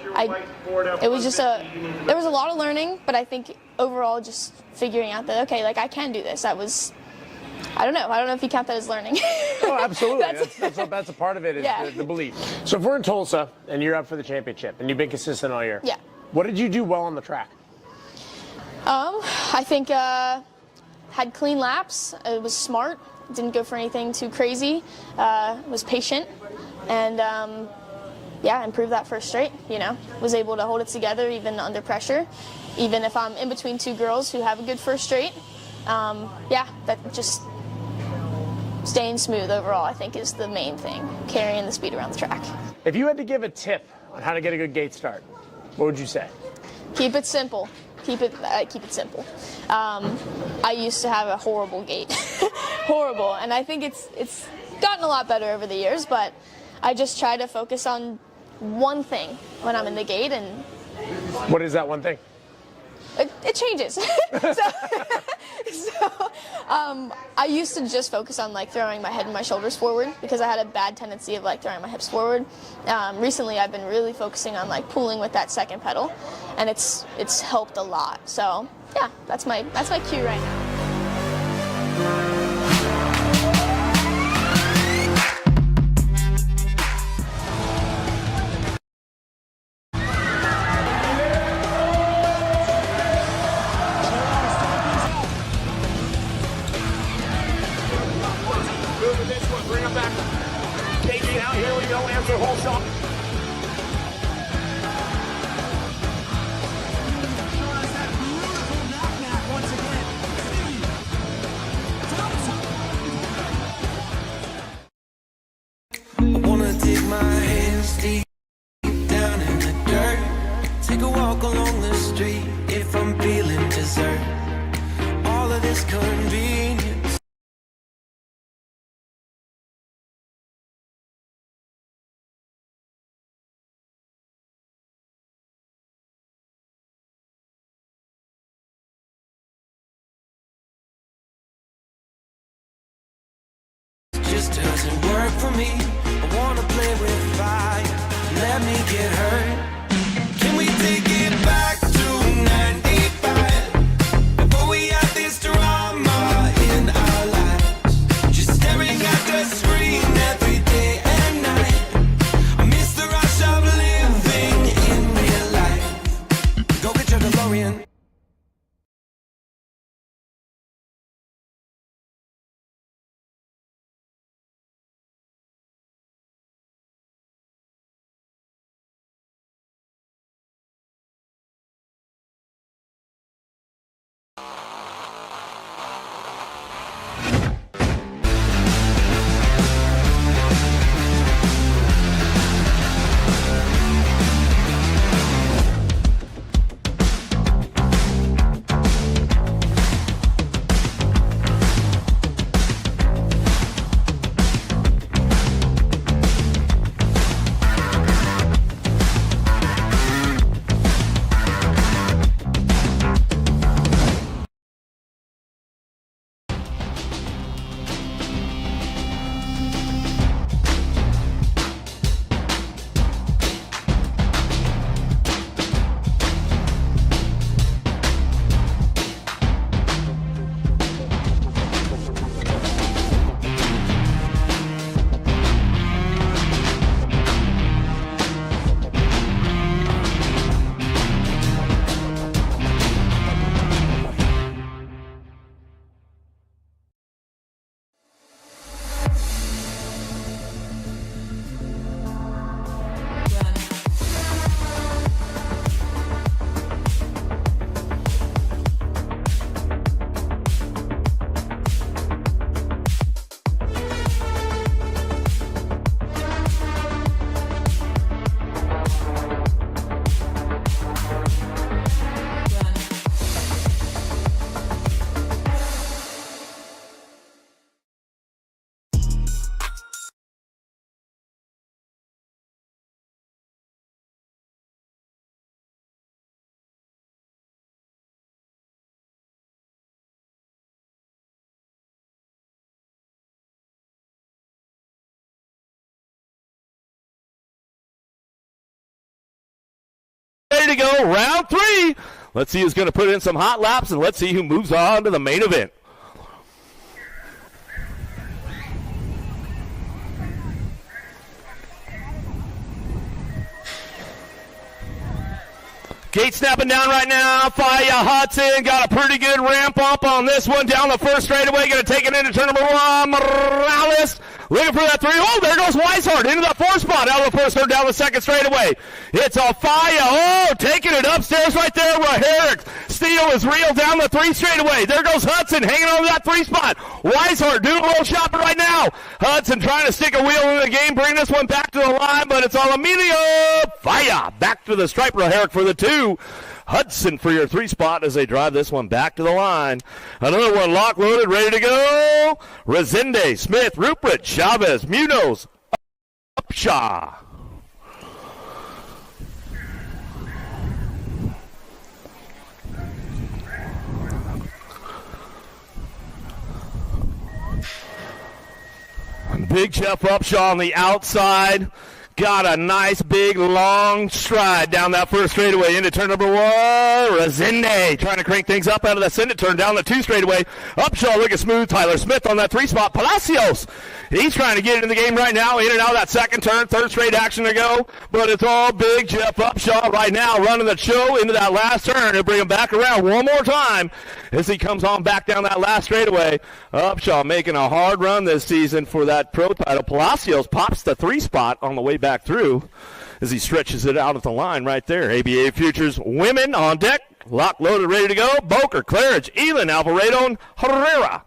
there was a lot of learning, but I think overall just figuring out that okay, like I can do this. I don't know if you count that as learning. Oh, absolutely. that's a part of it, is the belief. So if we're in Tulsa and you're up for the championship and you've been consistent all year, yeah. What did you do well on the track? I think had clean laps. It was smart. Didn't go for anything too crazy. Was patient, and yeah, improved that first straight. You know, was able to hold it together even under pressure, even if I'm in between two girls who have a good first straight. Yeah, that just staying smooth overall, I think, is the main thing. Carrying the speed around the track. If you had to give a tip on how to get a good gate start, what would you say? Keep it simple. Keep it simple. I used to have a horrible gait, horrible, and I think it's gotten a lot better over the years. But I just try to focus on one thing when I'm in the gate, and what is that one thing? It changes. I used to just focus on like throwing my head and my shoulders forward because I had a bad tendency of like throwing my hips forward. Recently, I've been really focusing on like pulling with that second pedal, and it's helped a lot. So yeah, that's my cue right now. I wanna dig my hands deep down in the dirt. Take a walk along the street if I'm feeling dessert. All of this convenience. Just doesn't work for me. I wanna play with fire. Let me get hurt. Can we take it back to 95? Before we had this drama in our lives. Just staring at the screen every day and night. I miss the rush of living in real life. Go get your DeLorean. to go. Round 3. Let's see who's going to put in some hot laps, and let's see who moves on to the main event. Gate snapping down right now. Fire Hudson got a pretty good ramp up on this one down the first straightaway. Going to take it into turn number 1. Morales looking for that 3. Oh, there goes Weishart into that 4 spot. Out of the first turn down the second straightaway. It's a fire. Oh, taking it upstairs right there. Herrick Steele is real down the 3 straightaway. There goes Hudson hanging on to that 3 spot. Weishart doing a little shopping right now. Hudson trying to stick a wheel in the game, bring this one back to the line, but it's all Emilio. Fire back to the stripe. Herrick for the 2. Hudson for your 3 spot as they drive this one back to the line. Another one lock loaded, ready to go. Resende, Smith, Rupert, Chavez, Munoz, Upshaw. Big Jeff Upshaw on the outside. Got a nice, big, long stride down that first straightaway into turn number 1. Resende trying to crank things up out of that Senate turn down the 2 straightaway. Upshaw looking smooth. Tyler Smith on that 3 spot. Palacios, he's trying to get into the game right now. In and out of that second turn. Third straight action to go. But it's all Big Jeff Upshaw right now running the show into that last turn. And bring him back around one more time as he comes on back down that last straightaway. Upshaw making a hard run this season for that pro title. Palacios pops the 3 spot on the way back through as he stretches it out at the line right there. ABA Futures women on deck. Lock loaded, ready to go. Boker, Claridge, Elin, Alvarado, and Herrera.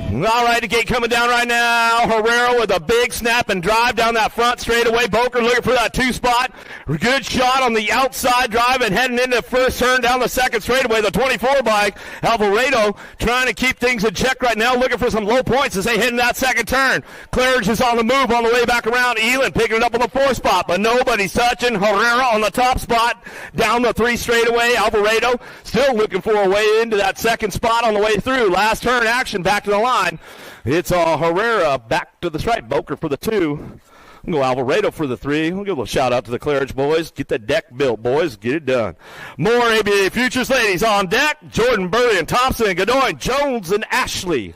All right, the gate coming down right now. Herrera with a big snap and drive down that front straightaway. Boker looking for that 2 spot. Good shot on the outside drive and heading into the first turn down the second straightaway. The 24 bike. Alvarado trying to keep things in check right now, looking for some low points as they head in that second turn. Claridge is on the move on the way back around. Elin picking it up on the 4 spot, but nobody's touching. Herrera on the top spot down the 3 straightaway. Alvarado still looking for a way into that second spot on the way through. Last turn action back to the line. It's Herrera back to the stripe. Boker for the 2. We'll go Alvarado for the 3. We'll give a little shout out to the Claridge boys. Get the deck built, boys. Get it done. More ABA Futures ladies on deck. Jordan, Burley, and Thompson, Godoy, Jones, and Ashley.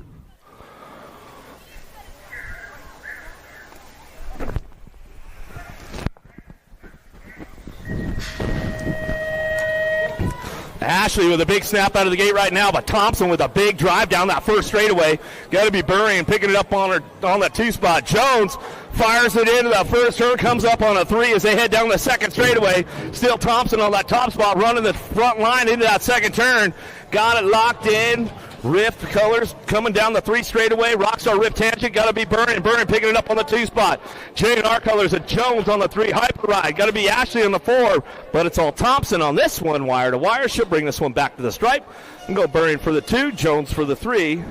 Ashley with a big snap out of the gate right now, but Thompson with a big drive down that first straightaway. Got to be burying, picking it up on that 2 spot. Jones fires it into that first turn, comes up on a 3 as they head down the second straightaway. Still Thompson on that top spot, running the front line into that second turn. Got it locked in. Rift Colors coming down the 3 straightaway. Rockstar Rift Tangent, got to be Burning picking it up on the 2 spot. J&R Colors and Jones on the 3. Hyper Ride, got to be Ashley on the 4, but it's all Thompson on this one. Wire to wire, should bring this one back to the stripe. And go Burning for the 2, Jones for the 3.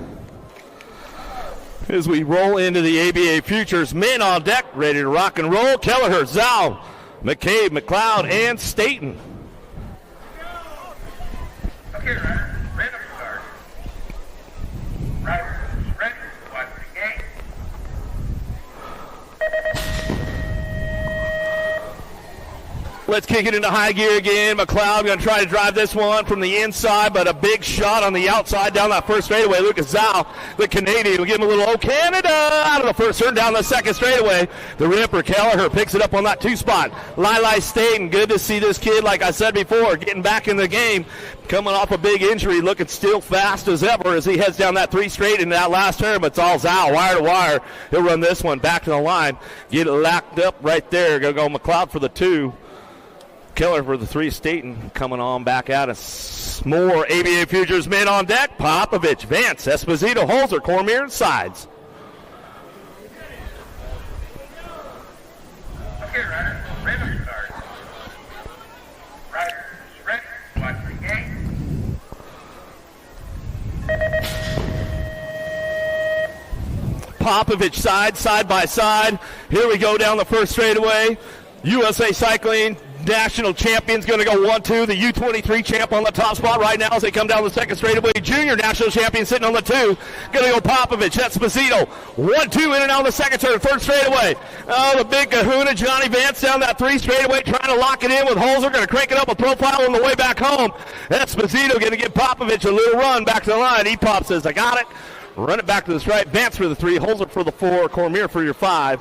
As we roll into the ABA Futures, men on deck, ready to rock and roll. Kelleher, Zhao, McCabe, McLeod, and Staten. Okay, random start. Right, ready, watch the game. Let's kick it into high gear again. McLeod going to try to drive this one from the inside, but a big shot on the outside down that first straightaway. Lucas Zhao, the Canadian, will give him a little Canada out of the first turn down the second straightaway. The Ripper, Kelleher, picks it up on that 2 spot. Lili Staten, good to see this kid, like I said before, getting back in the game. Coming off a big injury, looking still fast as ever as he heads down that 3 straight into that last turn, but it's all Zhao, wire to wire. He'll run this one back to the line. Get it locked up right there. Going to go McLeod for the 2. Keller for the 3, Staten coming on back at us. More ABA Futures men on deck. Popovich, Vance, Esposito, Holzer, Cormier, and Sides. Okay, Ryder, random start. Riders ready, watch the game. Popovich side by side. Here we go down the first straightaway. USA Cycling, National champion's going to go 1-2. The U23 champ on the top spot right now as they come down the second straightaway. Junior national champion sitting on the 2. Going to go Popovich. That's Esposito. 1-2 in and out of the second turn. Third straightaway. Oh, the big kahuna, Johnny Vance down that 3 straightaway, trying to lock it in with Holzer. Going to crank it up with Profile on the way back home. Esposito going to give Popovich a little run back to the line. Pop says, I got it. Run it back to the stripe. Vance for the 3. Holzer for the 4. Cormier for your 5.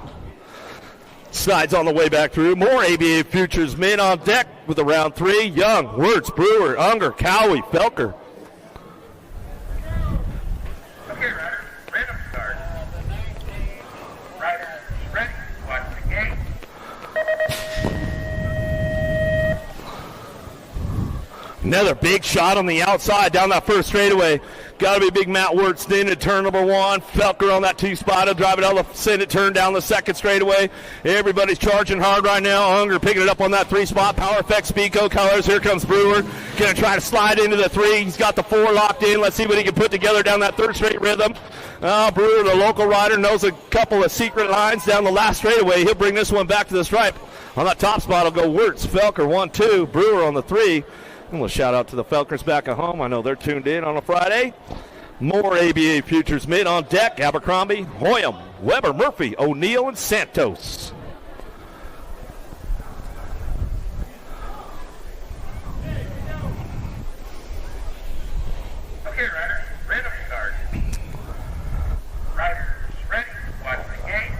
Slides on the way back through. More ABA Futures men on deck with the round 3. Young, Wirtz, Brewer, Unger, Cowie, Felker. Okay, riders, random start. Riders, ready, watch the game. Another big shot on the outside down that first straightaway. Got to be big Matt Wirtz in at turn number 1. Felker on that 2 spot. He'll drive it out the Senate turn down the second straightaway. Everybody's charging hard right now. Unger picking it up on that 3 spot. Power Effects, Speedco colors. Here comes Brewer. Going to try to slide into the 3. He's got the 4 locked in. Let's see what he can put together down that third straight rhythm. Brewer, the local rider, knows a couple of secret lines down the last straightaway. He'll bring this one back to the stripe. On that top spot will go Wirtz, Felker 1-2. Brewer on the 3. And we'll shout out to the Felkers back at home. I know they're tuned in on a Friday. More ABA Futures mid on deck. Abercrombie, Hoyam, Weber, Murphy, O'Neill, and Santos. Okay, riders, random start. Riders, ready, watch the game.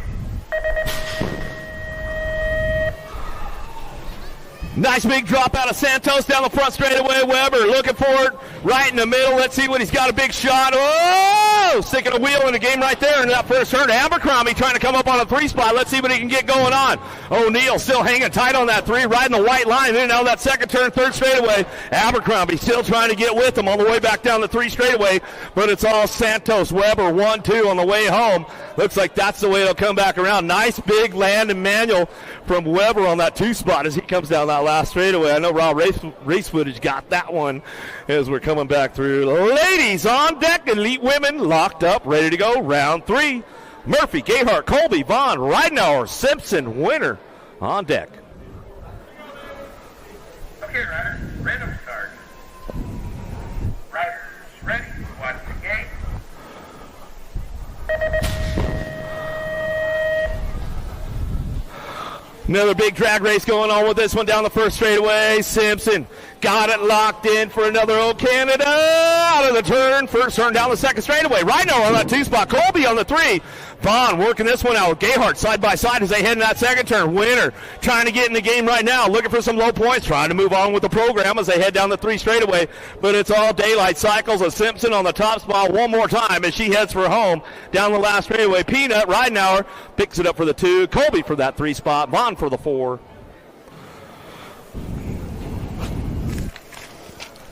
Nice big drop out of Santos down the front straightaway. Weber looking for it right in the middle. Let's see what he's got. A big shot. Oh, sticking a wheel in the game right there in that first turn. Abercrombie trying to come up on a 3 spot. Let's see what he can get going on. O'Neill still hanging tight on that 3, riding the white line. In and out of that second turn, third straightaway. Abercrombie still trying to get with him on the way back down the 3 straightaway, but it's all Santos. Weber 1-2 on the way home. Looks like that's the way it'll come back around. Nice big land and manual from Weber on that 2 spot as he comes down that last straightaway. I know raw race footage got that one as we're coming back through. Ladies on deck, elite women locked up, ready to go. Round 3. Murphy, Gayhart, Colby, Vaughn, Ridenauer, Simpson, winner on deck. Okay, riders, random start. Riders, ready, watch the game. Another big drag race going on with this one down the first straightaway. Simpson got it locked in for another O Canada. Out of the turn. First turn down the second straightaway. Rhino on that 2 spot. Colby on the 3. Vaughn working this one out with Gayhart side by side as they head in that second turn. Winner trying to get in the game right now. Looking for some low points. Trying to move on with the program as they head down the 3 straightaway. But it's all daylight cycles of Simpson on the top spot one more time as she heads for home down the last straightaway. Peanut, Ridenauer picks it up for the 2. Colby for that 3 spot. Vaughn for the 4.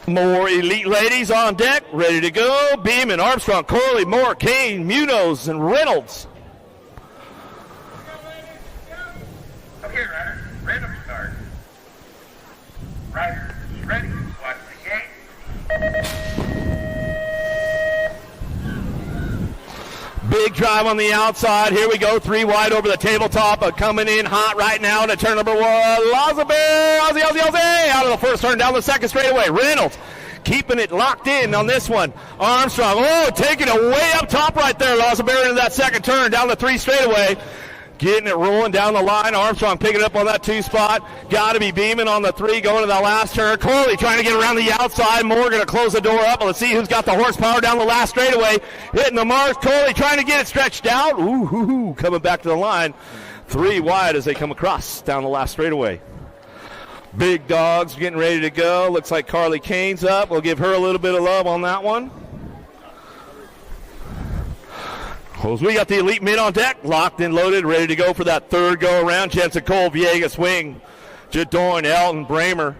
More elite ladies on deck, ready to go. Beeman, Armstrong, Corley, Moore, Kane, Munoz, and Reynolds. Okay, riders, random start. Riders, ready, watch the game. Big drive on the outside. Here we go. 3 wide over the tabletop. Coming in hot right now to turn number 1. Lazabear, Ozzy, out of the first turn down the second straightaway. Reynolds keeping it locked in on this one. Armstrong, taking it way up top right there. Lazabear into that second turn down the 3 straightaway. Getting it rolling down the line. Armstrong picking it up on that 2 spot. Got to be Beeman on the 3 going to that last turn. Corley trying to get around the outside. Moore going to close the door up. Let's see who's got the horsepower down the last straightaway. Hitting the mark. Corley trying to get it stretched out. Coming back to the line. 3 wide as they come across down the last straightaway. Big dogs getting ready to go. Looks like Carly Kane's up. We'll give her a little bit of love on that one. We got the elite men on deck, locked and loaded, ready to go for that third go-around. Jensen Cole, Villegas, Wing, Jadoin, Elton, Bramer.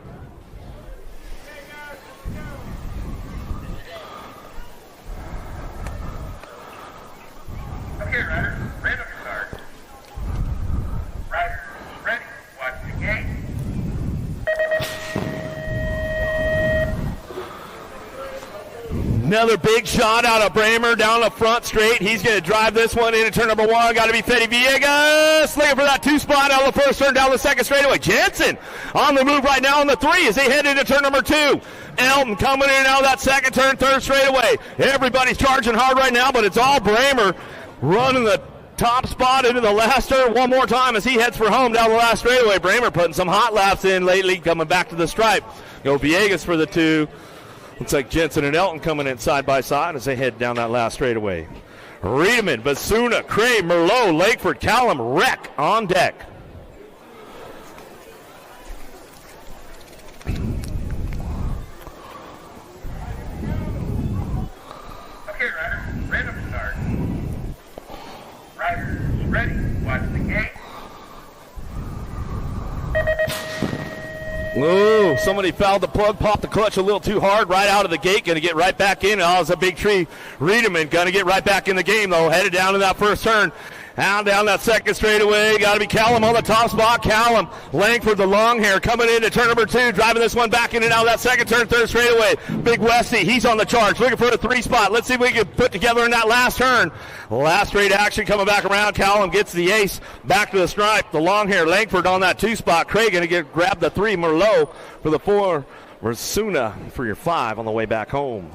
Okay, riders, random start. Riders, ready, watch the game. Another big shot out of Bramer down the front straight. He's going to drive this one into turn number 1. Got to be Fede Villegas. Looking for that 2 spot out of the first turn down the second straightaway. Jensen on the move right now on the 3 as they head into turn number 2. Elton coming in and out of that second turn, third straightaway. Everybody's charging hard right now, but it's all Bramer running the top spot into the last turn one more time as he heads for home down the last straightaway. Bramer putting some hot laps in lately, coming back to the stripe. Go Villegas for the 2. Looks like Jensen and Elton coming in side by side as they head down that last straightaway. Riedemann, Basuna, Cray, Merlot, Lakeford, Callum, Wreck on deck. Okay, riders, random start. Riders, ready, watch the gate. Ooh, somebody fouled the plug, popped the clutch a little too hard right out of the gate. Going to get right back in. Oh, it's a big tree. Riedemann going to get right back in the game, though. Headed down to that first turn. Down that second straightaway. Got to be Callum on the top spot. Callum, Langford, the long hair, coming into turn number 2. Driving this one back in and out of that second turn, third straightaway. Big Westy, he's on the charge. Looking for a 3 spot. Let's see if we can put together in that last turn. Last straight action coming back around. Callum gets the ace back to the stripe. The long hair, Langford on that 2 spot. Craig going to grab the 3. Merlot for the 4. Rasuna for your 5 on the way back home.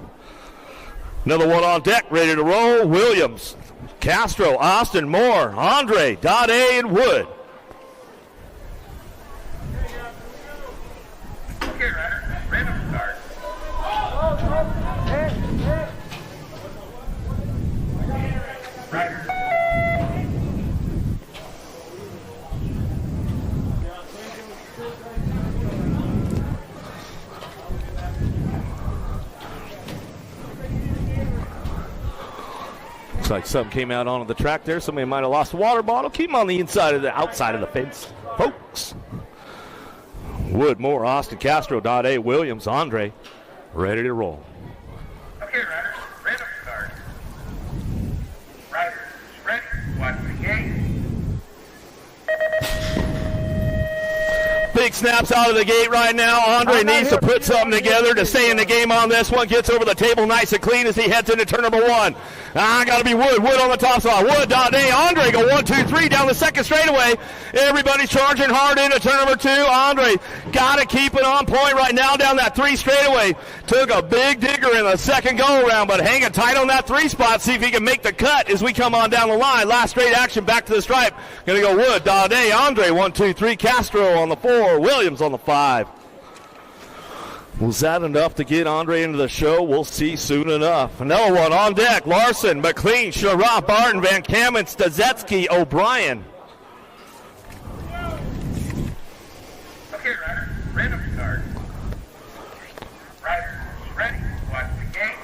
Another one on deck, ready to roll. Williams, Castro, Austin, Moore, Andre, Dade, and Wood. Okay, riders, random start. Riders. Looks like something came out onto the track there. Somebody might have lost a water bottle. Keep them on the outside of the fence, folks. Wood, Moore, Austin, Castro, Dade, Williams, Andre, ready to roll. Okay, riders, random start. Riders, ready, watch the gate. Big snaps out of the gate right now. Andre needs to put something together to stay in the game on this one. Gets over the table nice and clean as he heads into turn number 1. Got to be Wood. Wood on the top spot. Wood, Dade, Andre go 1, 2, 3 down the second straightaway. Everybody's charging hard into turn number 2. Andre got to keep it on point right now down that 3 straightaway. Took a big digger in the second go around, but hanging tight on that 3 spot. See if he can make the cut as we come on down the line. Last straight action back to the stripe. Going to go Wood, Dade, Andre 1, 2, 3. Castro on the 4. Williams on the 5. Was that enough to get Andre into the show? We'll see soon enough. Another one on deck. Larson, McLean, Sharaf, Barton, Van Kamen, Stazetsky, O'Brien. Okay, riders, random start. Riders, ready, watch the gate.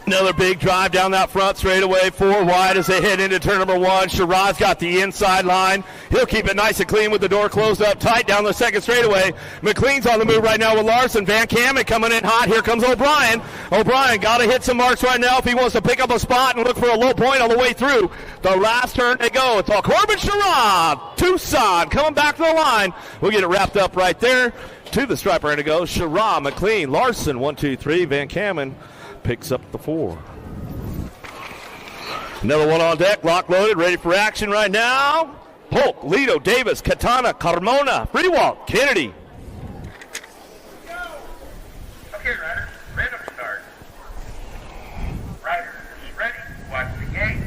Another big drive down that front straightaway, 4 wide as they head into turn number 1. Shiraz got the inside line. He'll keep it nice and clean with the door closed up tight down the second straightaway. McLean's on the move right now with Larson. Van Kamen coming in hot. Here comes O'Brien. O'Brien got to hit some marks right now if he wants to pick up a spot and look for a low point on the way through. The last turn they go. It's all Corbin Shiraz. Tucson coming back to the line. We'll get it wrapped up right there. To the striper and to go. Shiraz, McLean, Larson, 1, 2, 3. Van Kamen picks up the 4. Another one on deck, lock loaded, ready for action right now. Polk, Lido, Davis, Katana, Carmona, Freewalt, Kennedy. Okay, riders, random start. Riders, ready, watch the gate.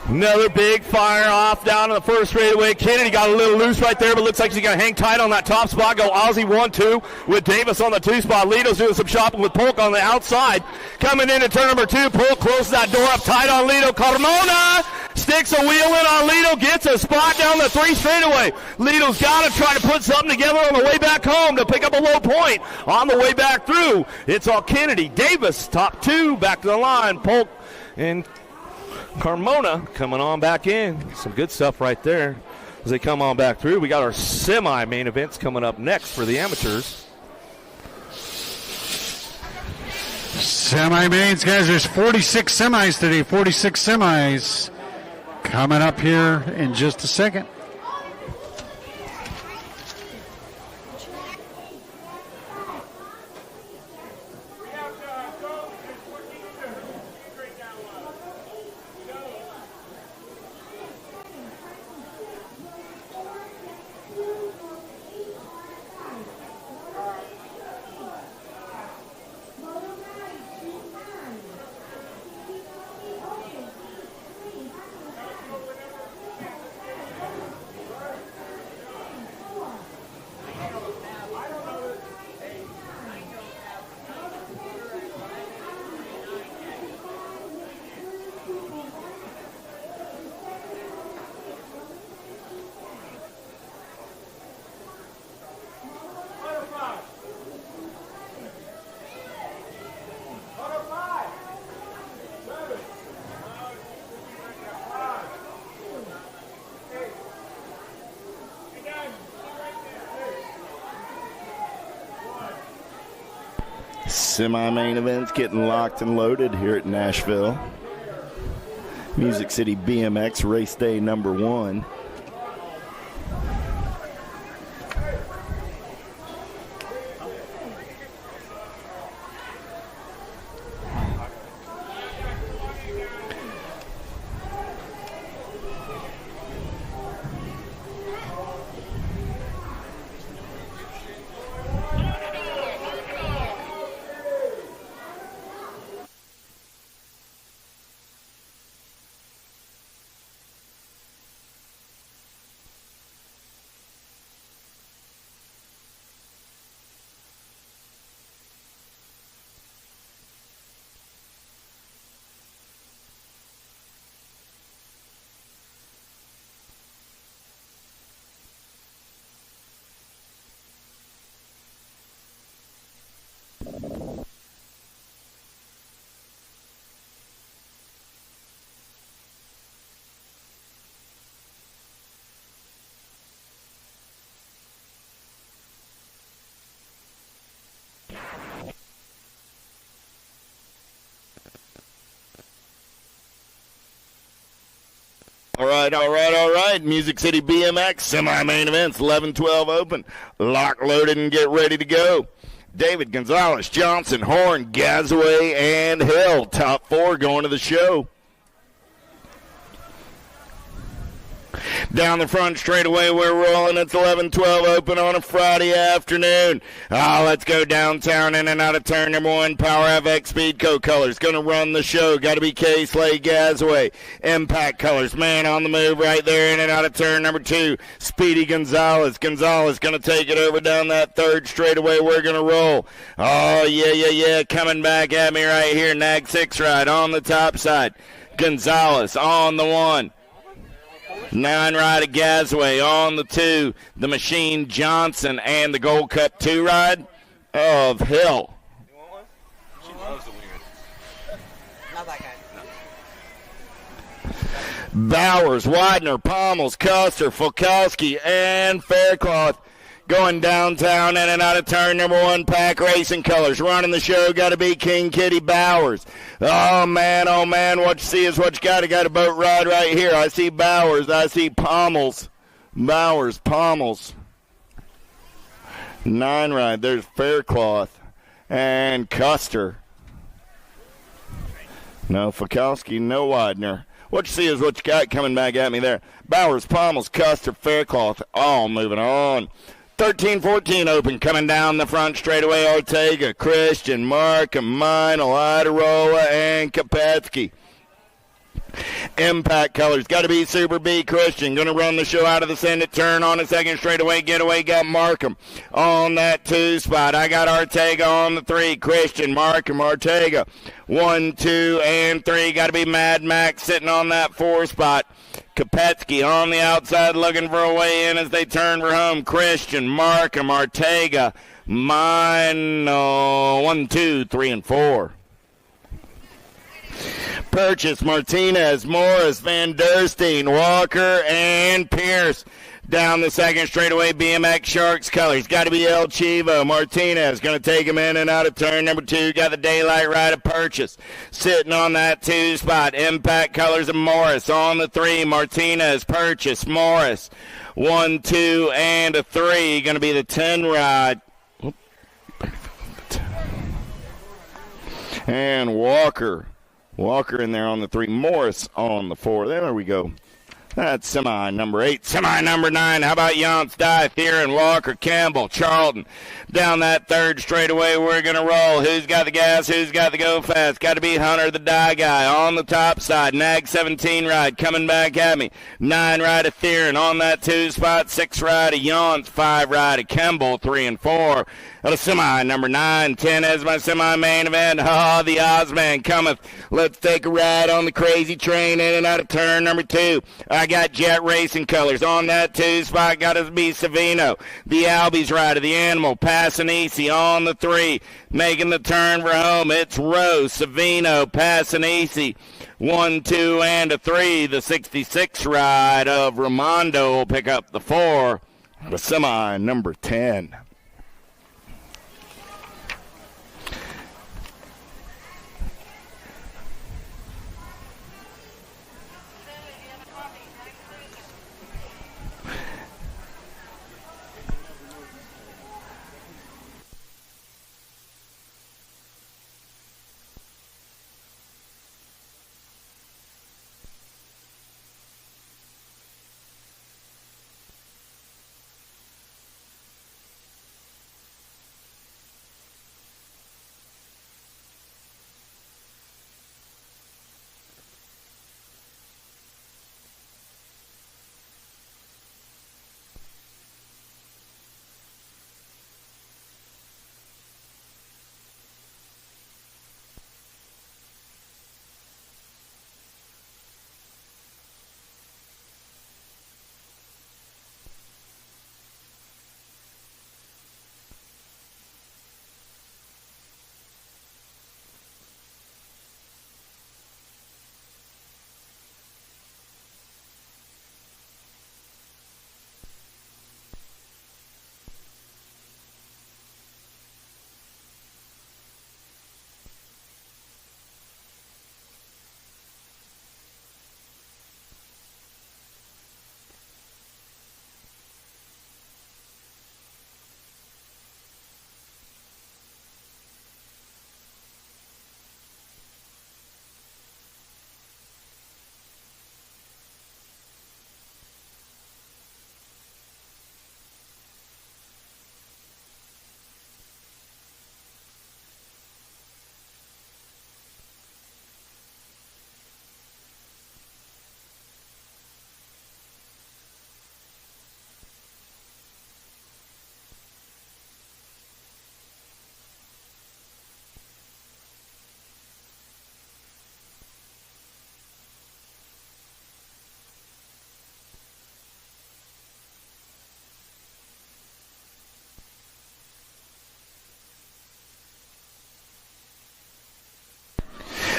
Another big fire off down to the first straightaway. Kennedy got a little loose right there, but looks like he's going to hang tight on that top spot. Go Ozzy 1, 2 with Davis on the 2 spot. Lido's doing some shopping with Polk on the outside. Coming into turn number 2, Polk closes that door up tight on Lido. Carmona sticks a wheel in on Lido, gets a spot down the 3 straightaway. Lido's got to try to put something together on the way back home to pick up a low point on the way back through. It's all Kennedy. Davis, top 2, back to the line. Polk and Carmona coming on back in. Some good stuff right there as they come on back through. We got our semi-main events coming up next for the amateurs. Semi-mains, guys. There's 46 semis today. 46 semis coming up here in just a second. Semi-main events getting locked and loaded here at Nashville. Music City BMX race day number 1. All right. Music City BMX semi-main events, 11-12 open. Lock, loaded, and get ready to go. David, Gonzalez, Johnson, Horn, Gazaway, and Hill. Top 4 going to the show. Down the front straightaway, we're rolling. It's 11-12 open on a Friday afternoon. Let's go downtown, in and out of turn number 1. Power FX Speedco Colors going to run the show. Got to be K-Slade Gazaway. Impact Colors, man on the move right there, in and out of turn number 2. Speedy Gonzalez. Gonzalez going to take it over down that third straightaway. We're going to roll. Oh, yeah. Coming back at me right here. Nag 6 ride on the top side. Gonzalez on the 1. 9 ride of Gazaway on the 2. The Machine Johnson and the Gold Cup 2 ride of Hill. She loves the wiener. Not that guy. Bowers, Widener, Pommels, Custer, Fulkowski, and Faircloth going downtown, in and out of turn number 1. Pack Racing Colors running the show. Got to be King Kitty Bowers. Oh man, what you see is what you got. I got a boat ride right here. I see Bowers. I see Pommels. Bowers, Pommels. 9 ride. There's Faircloth and Custer. No Fulkowski, no Widener. What you see is what you got coming back at me there. Bowers, Pommels, Custer, Faircloth, all moving on. 13-14 open, coming down the front straightaway. Ortega, Christian, Markham, Meinl, Idarola, and Kopetsky. Impact Colors, got to be Super B Christian. Going to run the show out of the Senate turn on the second straightaway. Getaway got Markham on that 2 spot. I got Ortega on the 3. Christian, Markham, Ortega. 1, 2, and 3. Got to be Mad Max sitting on that 4 spot. Kopetsky on the outside looking for a way in as they turn for home. Christian, Markham, Ortega, Meinl. 1, 2, 3, and 4. Purchase, Martinez, Morris, Van Der Steen, Walker, and Pierce. Down the second straightaway, BMX Sharks colors. Got to be El Chivo. Martinez going to take him in and out of turn number 2. Got the daylight right of Purchase. Sitting on that 2 spot. Impact colors of Morris. On the 3, Martinez, Purchase, Morris. 1, 2, and a 3. Going to be the 10 ride. And Walker in there on the 3. Morris on the 4. There we go. That's semi number 8. Semi number 9. How about Yance, Dye, Theron, Walker, Campbell, Charlton? Down that third straightaway, we're going to roll. Who's got the gas? Who's got the go fast? Got to be Hunter, the Dye guy. On the top side, Nag 17 ride coming back at me. 9 ride of Theron on that 2 spot. 6 ride of Yance. 5 ride of Campbell. 3 and 4. At a semi number 9. 10 as my semi main event. Oh, the Ozman cometh. Let's take a ride on the crazy train in and out of turn number 2. I got Jet Racing colors on that 2 spot. Got to be Savino. The Albies rider, the Animal, passing easy on the 3. Making the turn for home. It's Rose, Savino, passing easy. 1, 2, and a 3. The 66 ride of Ramondo will pick up the 4. The semi number 10.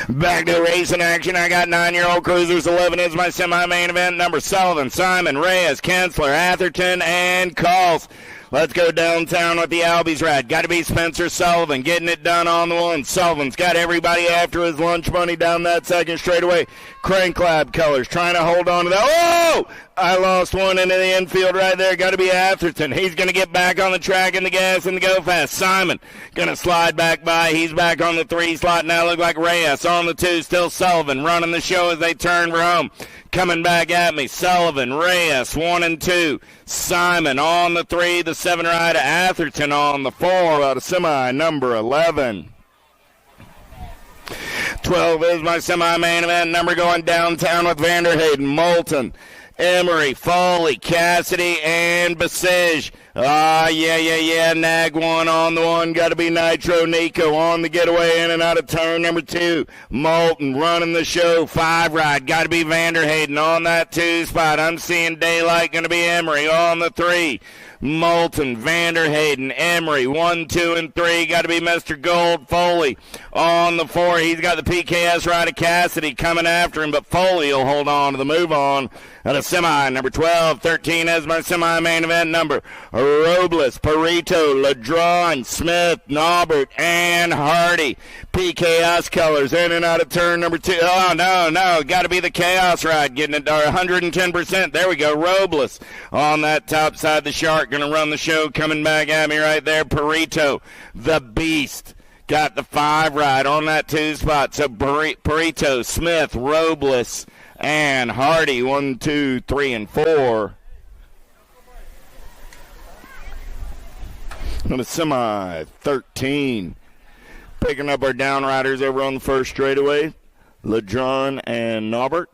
Back to racing action. I got 9-year-old cruisers. 11 is my semi-main event. Number Sullivan, Simon, Reyes, Kensler, Atherton, and Calls. Let's go downtown with the Albies ride. Got to be Spencer Sullivan getting it done on the 1. Sullivan's got everybody after his lunch money down that second straightaway. Crank Lab colors trying to hold on to that. Oh! I lost one into the infield right there. Got to be Atherton. He's going to get back on the track in the gas and the go fast. Simon going to slide back by. He's back on the 3 slot now. Look like Reyes on the 2. Still Sullivan running the show as they turn for home. Coming back at me. Sullivan, Reyes, 1 and 2. Simon on the 3. The 7 rider Atherton on the 4. Out of semi number 11. 12 is my semi-main event. Number going downtown with Vanderhayden, Moulton, Emery, Foley, Cassidy, and Basige. Yeah. Nag one on the one. Got to be Nitro Nico on the getaway in and out of turn number 2. Moulton running the show. 5 ride. Got to be Vanderhayden on that 2 spot. I'm seeing daylight. Going to be Emery on the 3. Moulton, Vanderhayden, Emery, 1, 2, and 3. Got to be Mr. Gold. Foley on the 4. He's got the PKS ride of Cassidy coming after him, but Foley will hold on to the move on at a semi. Number 12, 13 as my semi-main event number. Robles, Perito, Ladron, Smith, Norbert, and Hardy. PKS colors in and out of turn number 2. Oh, no. Got to be the Chaos ride. Getting it 110%. There we go. Robles on that top side. The Shark going to run the show. Coming back at me right there. Perito, the Beast. Got the 5 ride on that 2 spot. So Perito, Smith, Robles, and Hardy. 1, 2, 3, and 4. On the semi, 13. Picking up our down riders over on the first straightaway. Ladron and Norbert.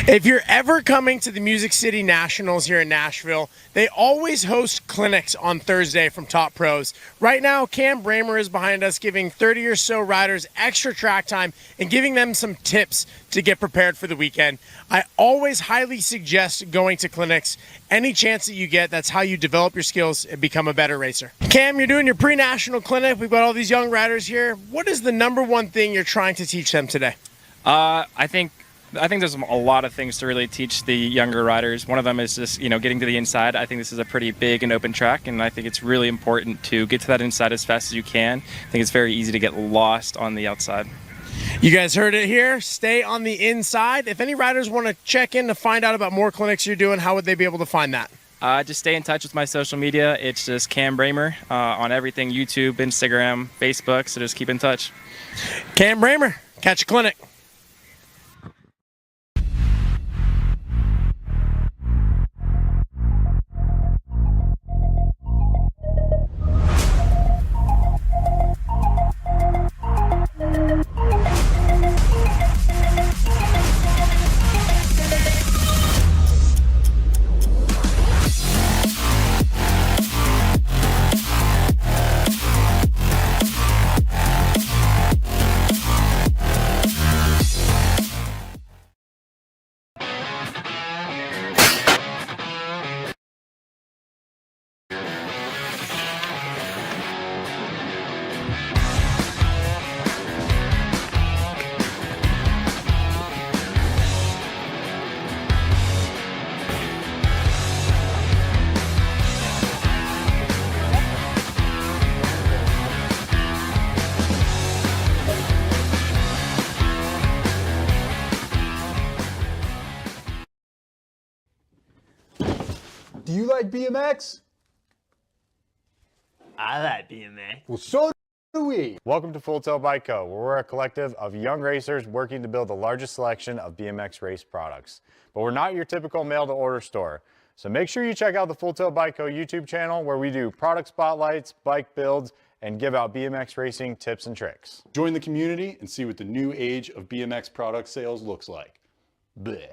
If you're ever coming to the Music City Nationals here in Nashville, they always host clinics on Thursday from top pros. Right now, Cam Bramer is behind us giving 30 or so riders extra track time and giving them some tips to get prepared for the weekend. I always highly suggest going to clinics. Any chance that you get, that's how you develop your skills and become a better racer. Cam, you're doing your pre-national clinic. We've got all these young riders here. What is the number one thing you're trying to teach them today? I think there's a lot of things to really teach the younger riders. One of them is just, getting to the inside. I think this is a pretty big and open track, and I think it's really important to get to that inside as fast as you can. I think it's very easy to get lost on the outside. You guys heard it here. Stay on the inside. If any riders want to check in to find out about more clinics you're doing, how would they be able to find that? Just stay in touch with my social media. It's just Cam Bramer on everything, YouTube, Instagram, Facebook, so just keep in touch. Cam Bramer, catch a clinic. Do you like BMX? I like BMX. Well, so Welcome to Full Tilt Bike Co., where we're a collective of young racers working to build the largest selection of BMX race products. But we're not your typical mail-to-order store. So make sure you check out the Full Tilt Bike Co. YouTube channel, where we do product spotlights, bike builds, and give out BMX racing tips and tricks. Join the community and see what the new age of BMX product sales looks like. Bleh.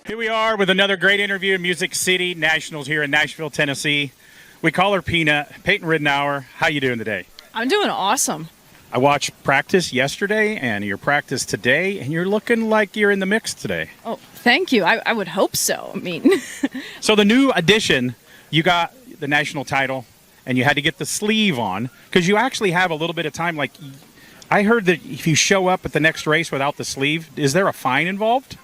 Here we are with another great interview in Music City Nationals here in Nashville, Tennessee. We call her Peanut. Peyton Ridenour, how you doing today? I'm doing awesome. I watched practice yesterday and your practice today, and you're looking like you're in the mix today. Oh, thank you. I would hope so. I mean, So the new addition you got the national title and you had to get the sleeve on because you actually have a little bit of time. Like, I heard that if you show up at the next race without the sleeve, is there a fine involved?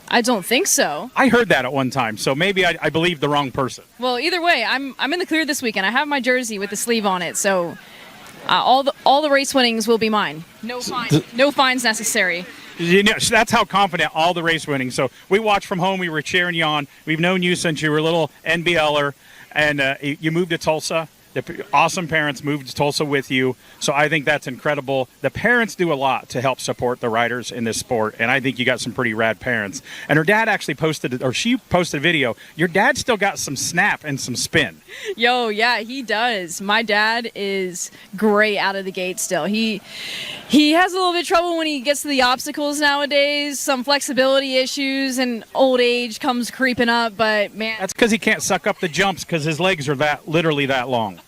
I don't think so. I heard that at one time, so maybe I believed the wrong person. Well, either way, I'm in the clear this weekend. I have my jersey with the sleeve on it, so all the race winnings will be mine. No fines necessary. You know, that's how confident all the race winnings. So we watched from home. We were cheering you on. We've known you since you were a little NBLer, and you moved to Tulsa. The awesome parents moved to Tulsa with you, so I think that's incredible. The parents do a lot to help support the riders in this sport, and I think you got some pretty rad parents. And her dad actually she posted a video. Your dad still got some snap and some spin. Yo, yeah, he does. My dad is great out of the gate still. He has a little bit of trouble when he gets to the obstacles nowadays, some flexibility issues, and old age comes creeping up, but man. That's because he can't suck up the jumps because his legs are literally that long.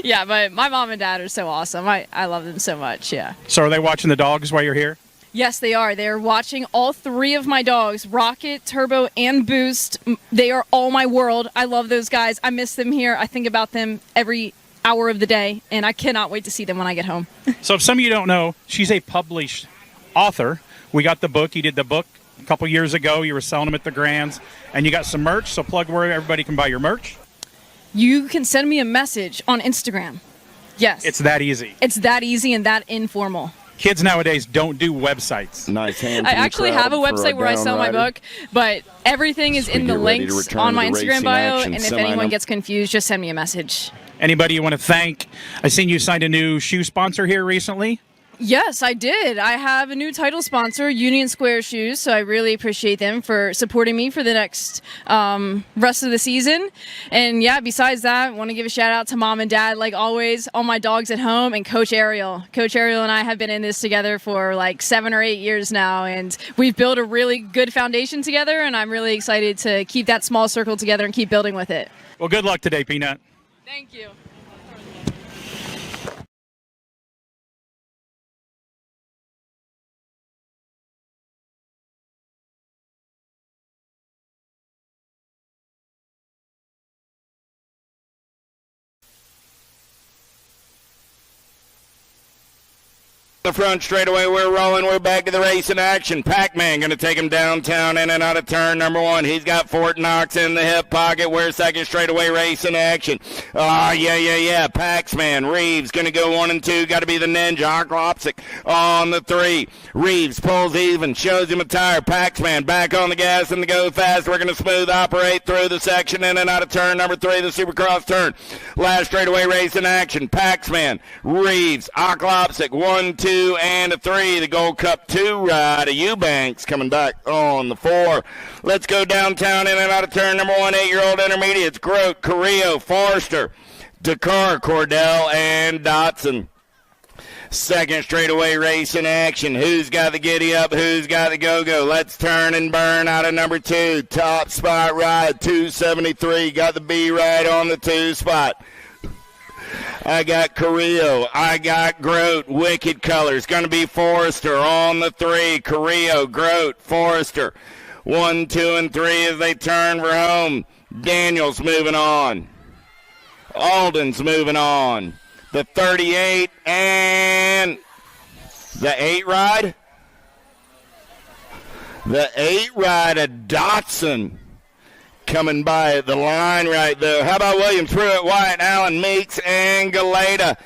Yeah, but my mom and dad are so awesome. I love them so much, yeah. So are they watching the dogs while you're here? Yes, they are. They're watching all three of my dogs, Rocket, Turbo, and Boost. They are all my world. I love those guys. I miss them here. I think about them every hour of the day, and I cannot wait to see them when I get home. So if some of you don't know, she's a published author. We got the book. You did the book a couple years ago. You were selling them at the Grands, and you got some merch, so plug where everybody can buy your merch. You can send me a message on Instagram. Yes. It's that easy. It's that easy and that informal. Kids nowadays don't do websites. Nice hand. I actually have a website where I sell my book, but everything is in the links on my Instagram bio, and if anyone gets confused, just send me a message. Anybody you want to thank? I seen you signed a new shoe sponsor here recently. Yes, I did. I have a new title sponsor, Union Square Shoes, so I really appreciate them for supporting me for the next rest of the season. And yeah, besides that, I want to give a shout out to Mom and Dad, like always, all my dogs at home, and Coach Ariel. Coach Ariel and I have been in this together for like 7 or 8 years now, and we've built a really good foundation together, and I'm really excited to keep that small circle together and keep building with it. Well, good luck today, Peanut. Thank you. The front straightaway, we're rolling. We're back to the race in action. Pac-Man going to take him downtown in and out of turn number 1. He's got Fort Knox in the hip pocket. We're second straightaway race in action. Yeah. Pac-Man. Reeves going to go 1 and 2. Got to be the Ninja. Oklopsic on the 3. Reeves pulls even, shows him a tire. Pac-Man back on the gas and the go fast. We're going to smooth operate through the section in and out of turn number 3, the Supercross turn. Last straightaway race in action. Pac-Man, Reeves, Oklopsic, 1, 2, and a 3. The Gold Cup 2 ride of Eubanks coming back on the 4. Let's go downtown in and out of turn number 1. 8-year-old intermediates. Grote, Carrillo, Forrester, Dakar, Cordell, and Dotson. Second straightaway race in action. Who's got the giddy up? Who's got the go-go? Let's turn and burn out of number 2. Top spot ride, 273. Got the B ride on the 2 spot. I got Carrillo. I got Grote. Wicked colors. Going to be Forrester on the 3. Carrillo, Grote, Forrester. 1, 2, and 3 as they turn for home. Daniels moving on. Alden's moving on. The 38 and the 8 ride. The 8 ride of Dotson. Coming by the line right there. How about Williams, Pruitt, White, Allen, Meeks, and Galeta?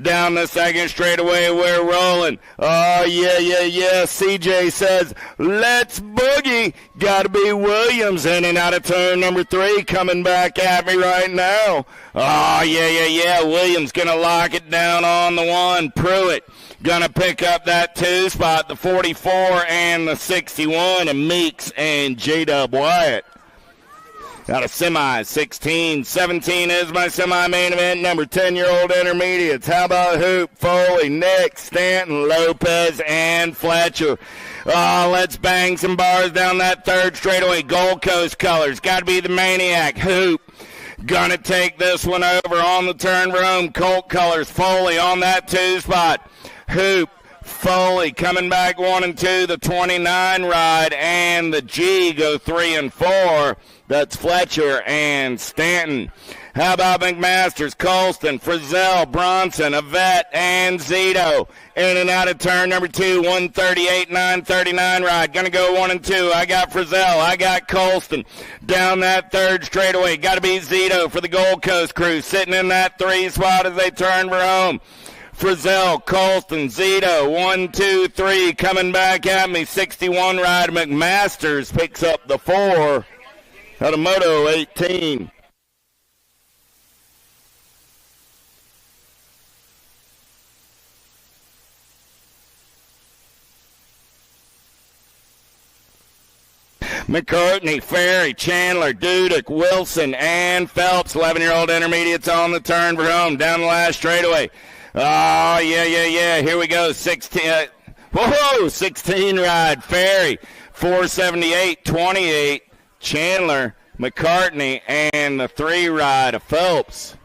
Down the second straightaway, we're rolling. Oh, yeah. CJ says, let's boogie. Got to be Williams in and out of turn number 3. Coming back at me right now. Oh, yeah. Williams going to lock it down on the 1. Pruitt going to pick up that 2 spot, the 44 and the 61, and Meeks and J-Dub Wyatt. Got a semi, 16, 17 is my semi-main event, number 10-year-old intermediates. How about Hoop, Foley, Nick, Stanton, Lopez, and Fletcher? Oh, let's bang some bars down that third straightaway. Gold Coast colors. Got to be the Maniac. Hoop. Gonna take this one over on the turn for home. Colt colors. Foley on that 2 spot. Hoop, Foley coming back 1 and 2, the 29 ride, and the G go 3 and 4. That's Fletcher and Stanton. How about McMasters, Colston, Frizzell, Bronson, Yvette, and Zito? In and out of turn number 2, 138, 939 ride. Gonna go 1 and 2. I got Frizzell. I got Colston. Down that third straightaway. Gotta be Zito for the Gold Coast crew. Sitting in that 3 spot as they turn for home. Frizzell, Colston, Zito, 1, 2, 3. Coming back at me. 61 ride. McMasters picks up the 4 out of Moto 18. McCartney, Ferry, Chandler, Dudek, Wilson, and Phelps. 11-year-old intermediates on the turn for home. Down the last straightaway. Oh, yeah. Here we go. 16 ride. Ferry, 478, 28. Chandler, McCartney, and the 3 ride of Phelps.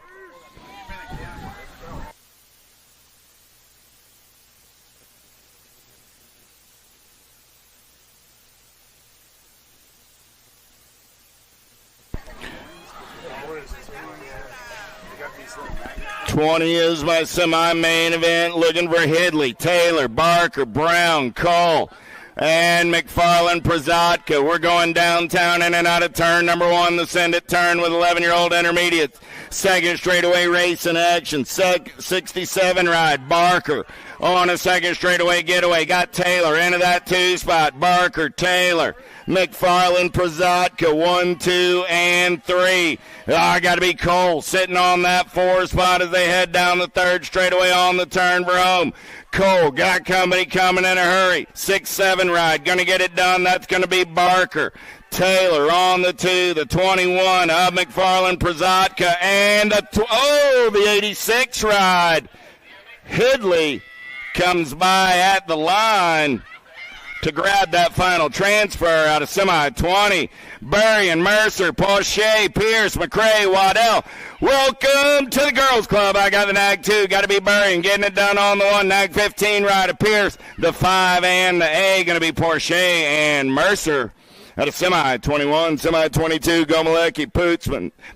$20 is my semi-main event. Looking for Hidley, Taylor, Barker, Brown, Cole, and McFarland, Prazatka. We're going downtown in and out of turn number 1, the send it turn with 11-year-old intermediates. Second straightaway race in action. 67 ride. Barker on a second straightaway getaway. Got Taylor into that 2 spot. Barker, Taylor, McFarland, Prazatka, 1, 2, and 3. Got to be Cole sitting on that 4 spot as they head down the third straightaway on the turn for home. Cole got company coming in a hurry. 6-7 ride. Going to get it done. That's going to be Barker. Taylor on the 2, the 21 of McFarland, Prazatka, and the 86 ride. Hidley comes by at the line to grab that final transfer out of semi-20. Burry and Mercer, Porsche, Pierce, McRae, Waddell. Welcome to the girls club. I got the Nag 2. Got to be Burry and getting it done on the 1. Nag 15 ride of Pierce. The 5 and the A going to be Porsche and Mercer. Out of semi-21, semi-22, Gomalecki,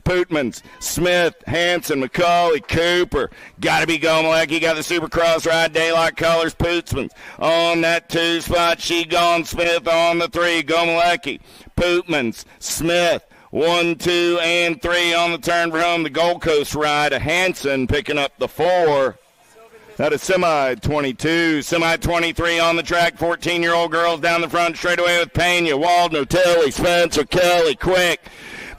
Pootmans, Smith, Hanson, McCauley, Cooper. Got to be Gomalecki. Got the Supercross ride, daylight colors, Pootmans. On that 2 spot, she gone, Smith on the 3, Gomalecki, Pootmans, Smith. 1, 2, and 3 on the turn for home. The Gold Coast ride of Hanson picking up the 4. That is semi-22. Semi-23 on the track. 14-year-old girls down the front straightaway with Pena, Waldner, Tilly, Spencer, Kelly, Quick.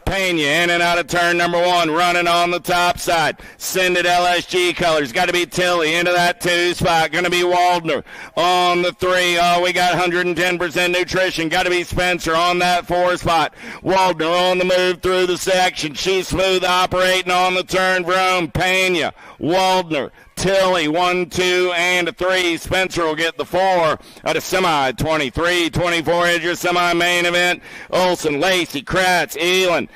Pena in and out of turn number 1, running on the top side. Send it LSG colors. Got to be Tilly into that 2 spot. Going to be Waldner on the 3. Oh, we got 110% nutrition. Got to be Spencer on that 4 spot. Waldner on the move through the section. She's smooth operating on the turn from Pena, Waldner, Tilly, 1, 2, and a 3. Spencer will get the 4 out of semi-23. 24 is your semi-main event. Olson, Lacey, Kratz, Elin,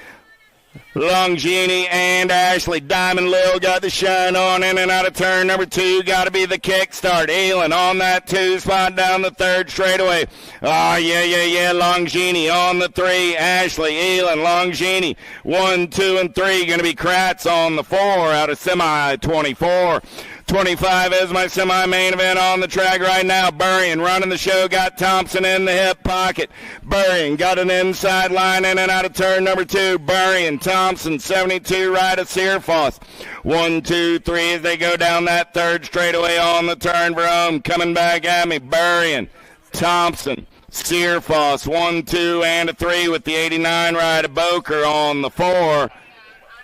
Longini, and Ashley. Diamond Lil got the shine on in and out of turn number 2. Got to be the kickstart. Elin on that 2 spot down the third straightaway. Oh, yeah. Longini on the 3. Ashley, Elin, Longini. 1, 2, and 3. Going to be Kratz on the 4 out of semi-24. 25 is my semi-main event on the track right now. Burrian running the show, got Thompson in the hip pocket. Burrian got an inside line in and out of turn number 2. Burrian, Thompson, 72 right of Searfoss. 1, 2, 3 as they go down that third straightaway on the turn for home. Coming back at me, Burrian, Thompson, Searfoss, 1, 2, and a 3 with the 89 right of Boker on the 4.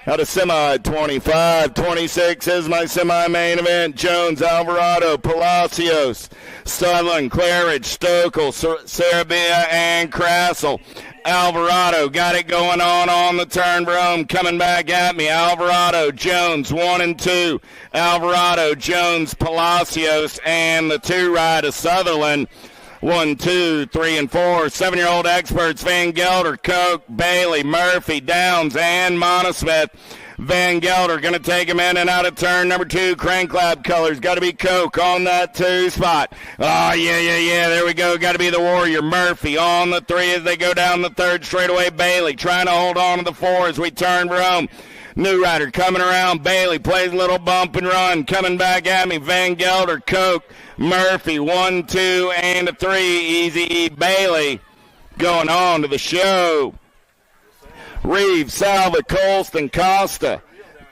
Out of semi-25, 26 is my semi-main event. Jones, Alvarado, Palacios, Sutherland, Claridge, Stokel, Sarabia, and Crassel. Alvarado got it going on the turn for home. Coming back at me, Alvarado, Jones, 1 and 2. Alvarado, Jones, Palacios, and the 2 ride of Sutherland. 1, 2, 3, and 4. 7-year-old experts, Van Gelder, Koch, Bailey, Murphy, Downs, and Monosmith. Van Gelder going to take him in and out of turn number 2. Crank Lab colors. Got to be Coke on that 2 spot. Oh, yeah. There we go. Got to be the Warrior. Murphy on the 3 as they go down the 3rd straightaway. Bailey trying to hold on to the 4 as we turn for home. New rider coming around. Bailey plays a little bump and run. Coming back at me. Van Gelder, Coke, Murphy. 1, 2, and a 3. Easy E. Bailey going on to the show. Reeves, Salva, Colston, Costa,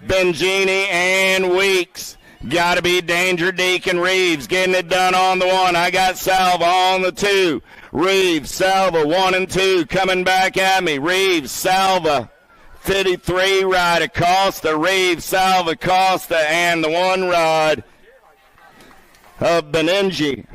Bengini, and Weeks. Got to be Danger Deacon. Reeves getting it done on the 1. I got Salva on the 2. Reeves, Salva, 1 and 2 coming back at me. Reeves, Salva, 53 rider, Costa, Reeves, Salva, Costa, and the 1 rod of Benenji.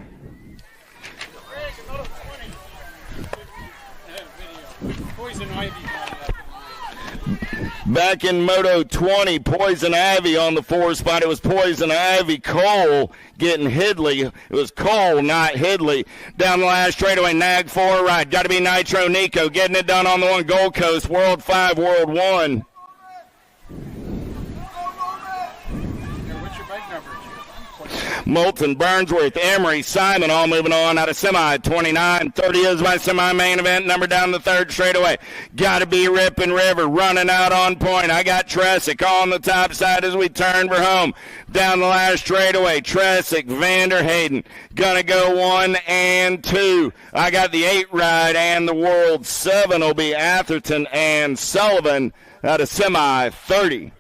Back in Moto 20, Poison Ivy on the 4 spot. It was Poison Ivy, Cole getting Hidley. It was Cole, not Hidley. Down the last straightaway, Nag 4 right. Got to be Nitro Nico getting it done on the 1. Gold Coast, World 5, World 1. Moulton, Burnsworth, Emery, Simon all moving on out of semi. 29-30 is my semi-main event. Number down the 3rd straightaway. Got to be Rippin' River running out on point. I got Tresick on the top side as we turn for home. Down the last straightaway, Tresick, Vander Hayden. Gonna go 1 and 2. I got the 8 ride and the World 7 will be Atherton and Sullivan out of semi. 30.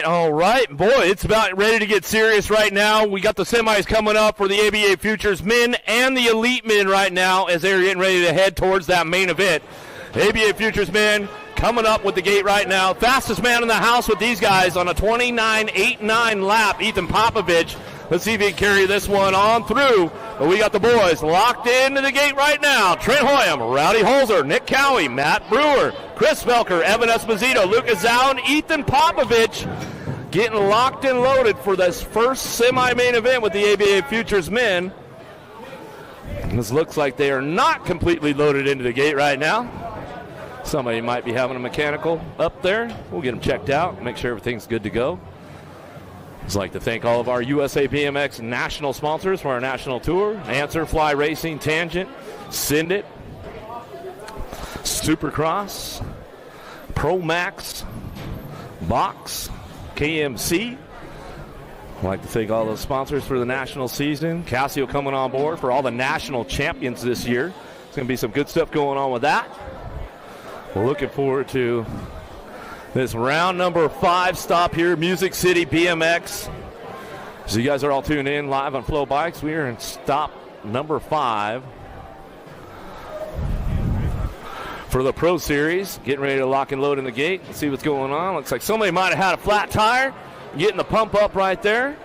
All right. Boy, it's about ready to get serious right now. We got the semis coming up for the ABA Futures men and the Elite men right now as they're getting ready to head towards that main event. ABA Futures men coming up with the gate right now. Fastest man in the house with these guys on a 29.89 lap, Ethan Popovich. Let's see if he can carry this one on through. But we got the boys locked into the gate right now. Trent Hoyam, Rowdy Holzer, Nick Cowie, Matt Brewer, Chris Velker, Evan Esposito, Lucas Zhao, and Ethan Popovich getting locked and loaded for this first semi-main event with the ABA Futures men. This looks like they are not completely loaded into the gate right now. Somebody might be having a mechanical up there. We'll get them checked out, make sure everything's good to go. I'd like to thank all of our USA BMX national sponsors for our national tour. Answer, Fly Racing, Tangent, Send It, Supercross, Pro Max, Box, KMC. I'd like to thank all those sponsors for the national season. Casio coming on board for all the national champions this year. There's going to be some good stuff going on with that. We're looking forward to this round number 5 stop here, Music City BMX. So you guys are all tuned in live on Flow Bikes. We are in stop number 5 for the Pro Series. Getting ready to lock and load in the gate and see what's going on. Looks like somebody might have had a flat tire. Getting the pump up right there.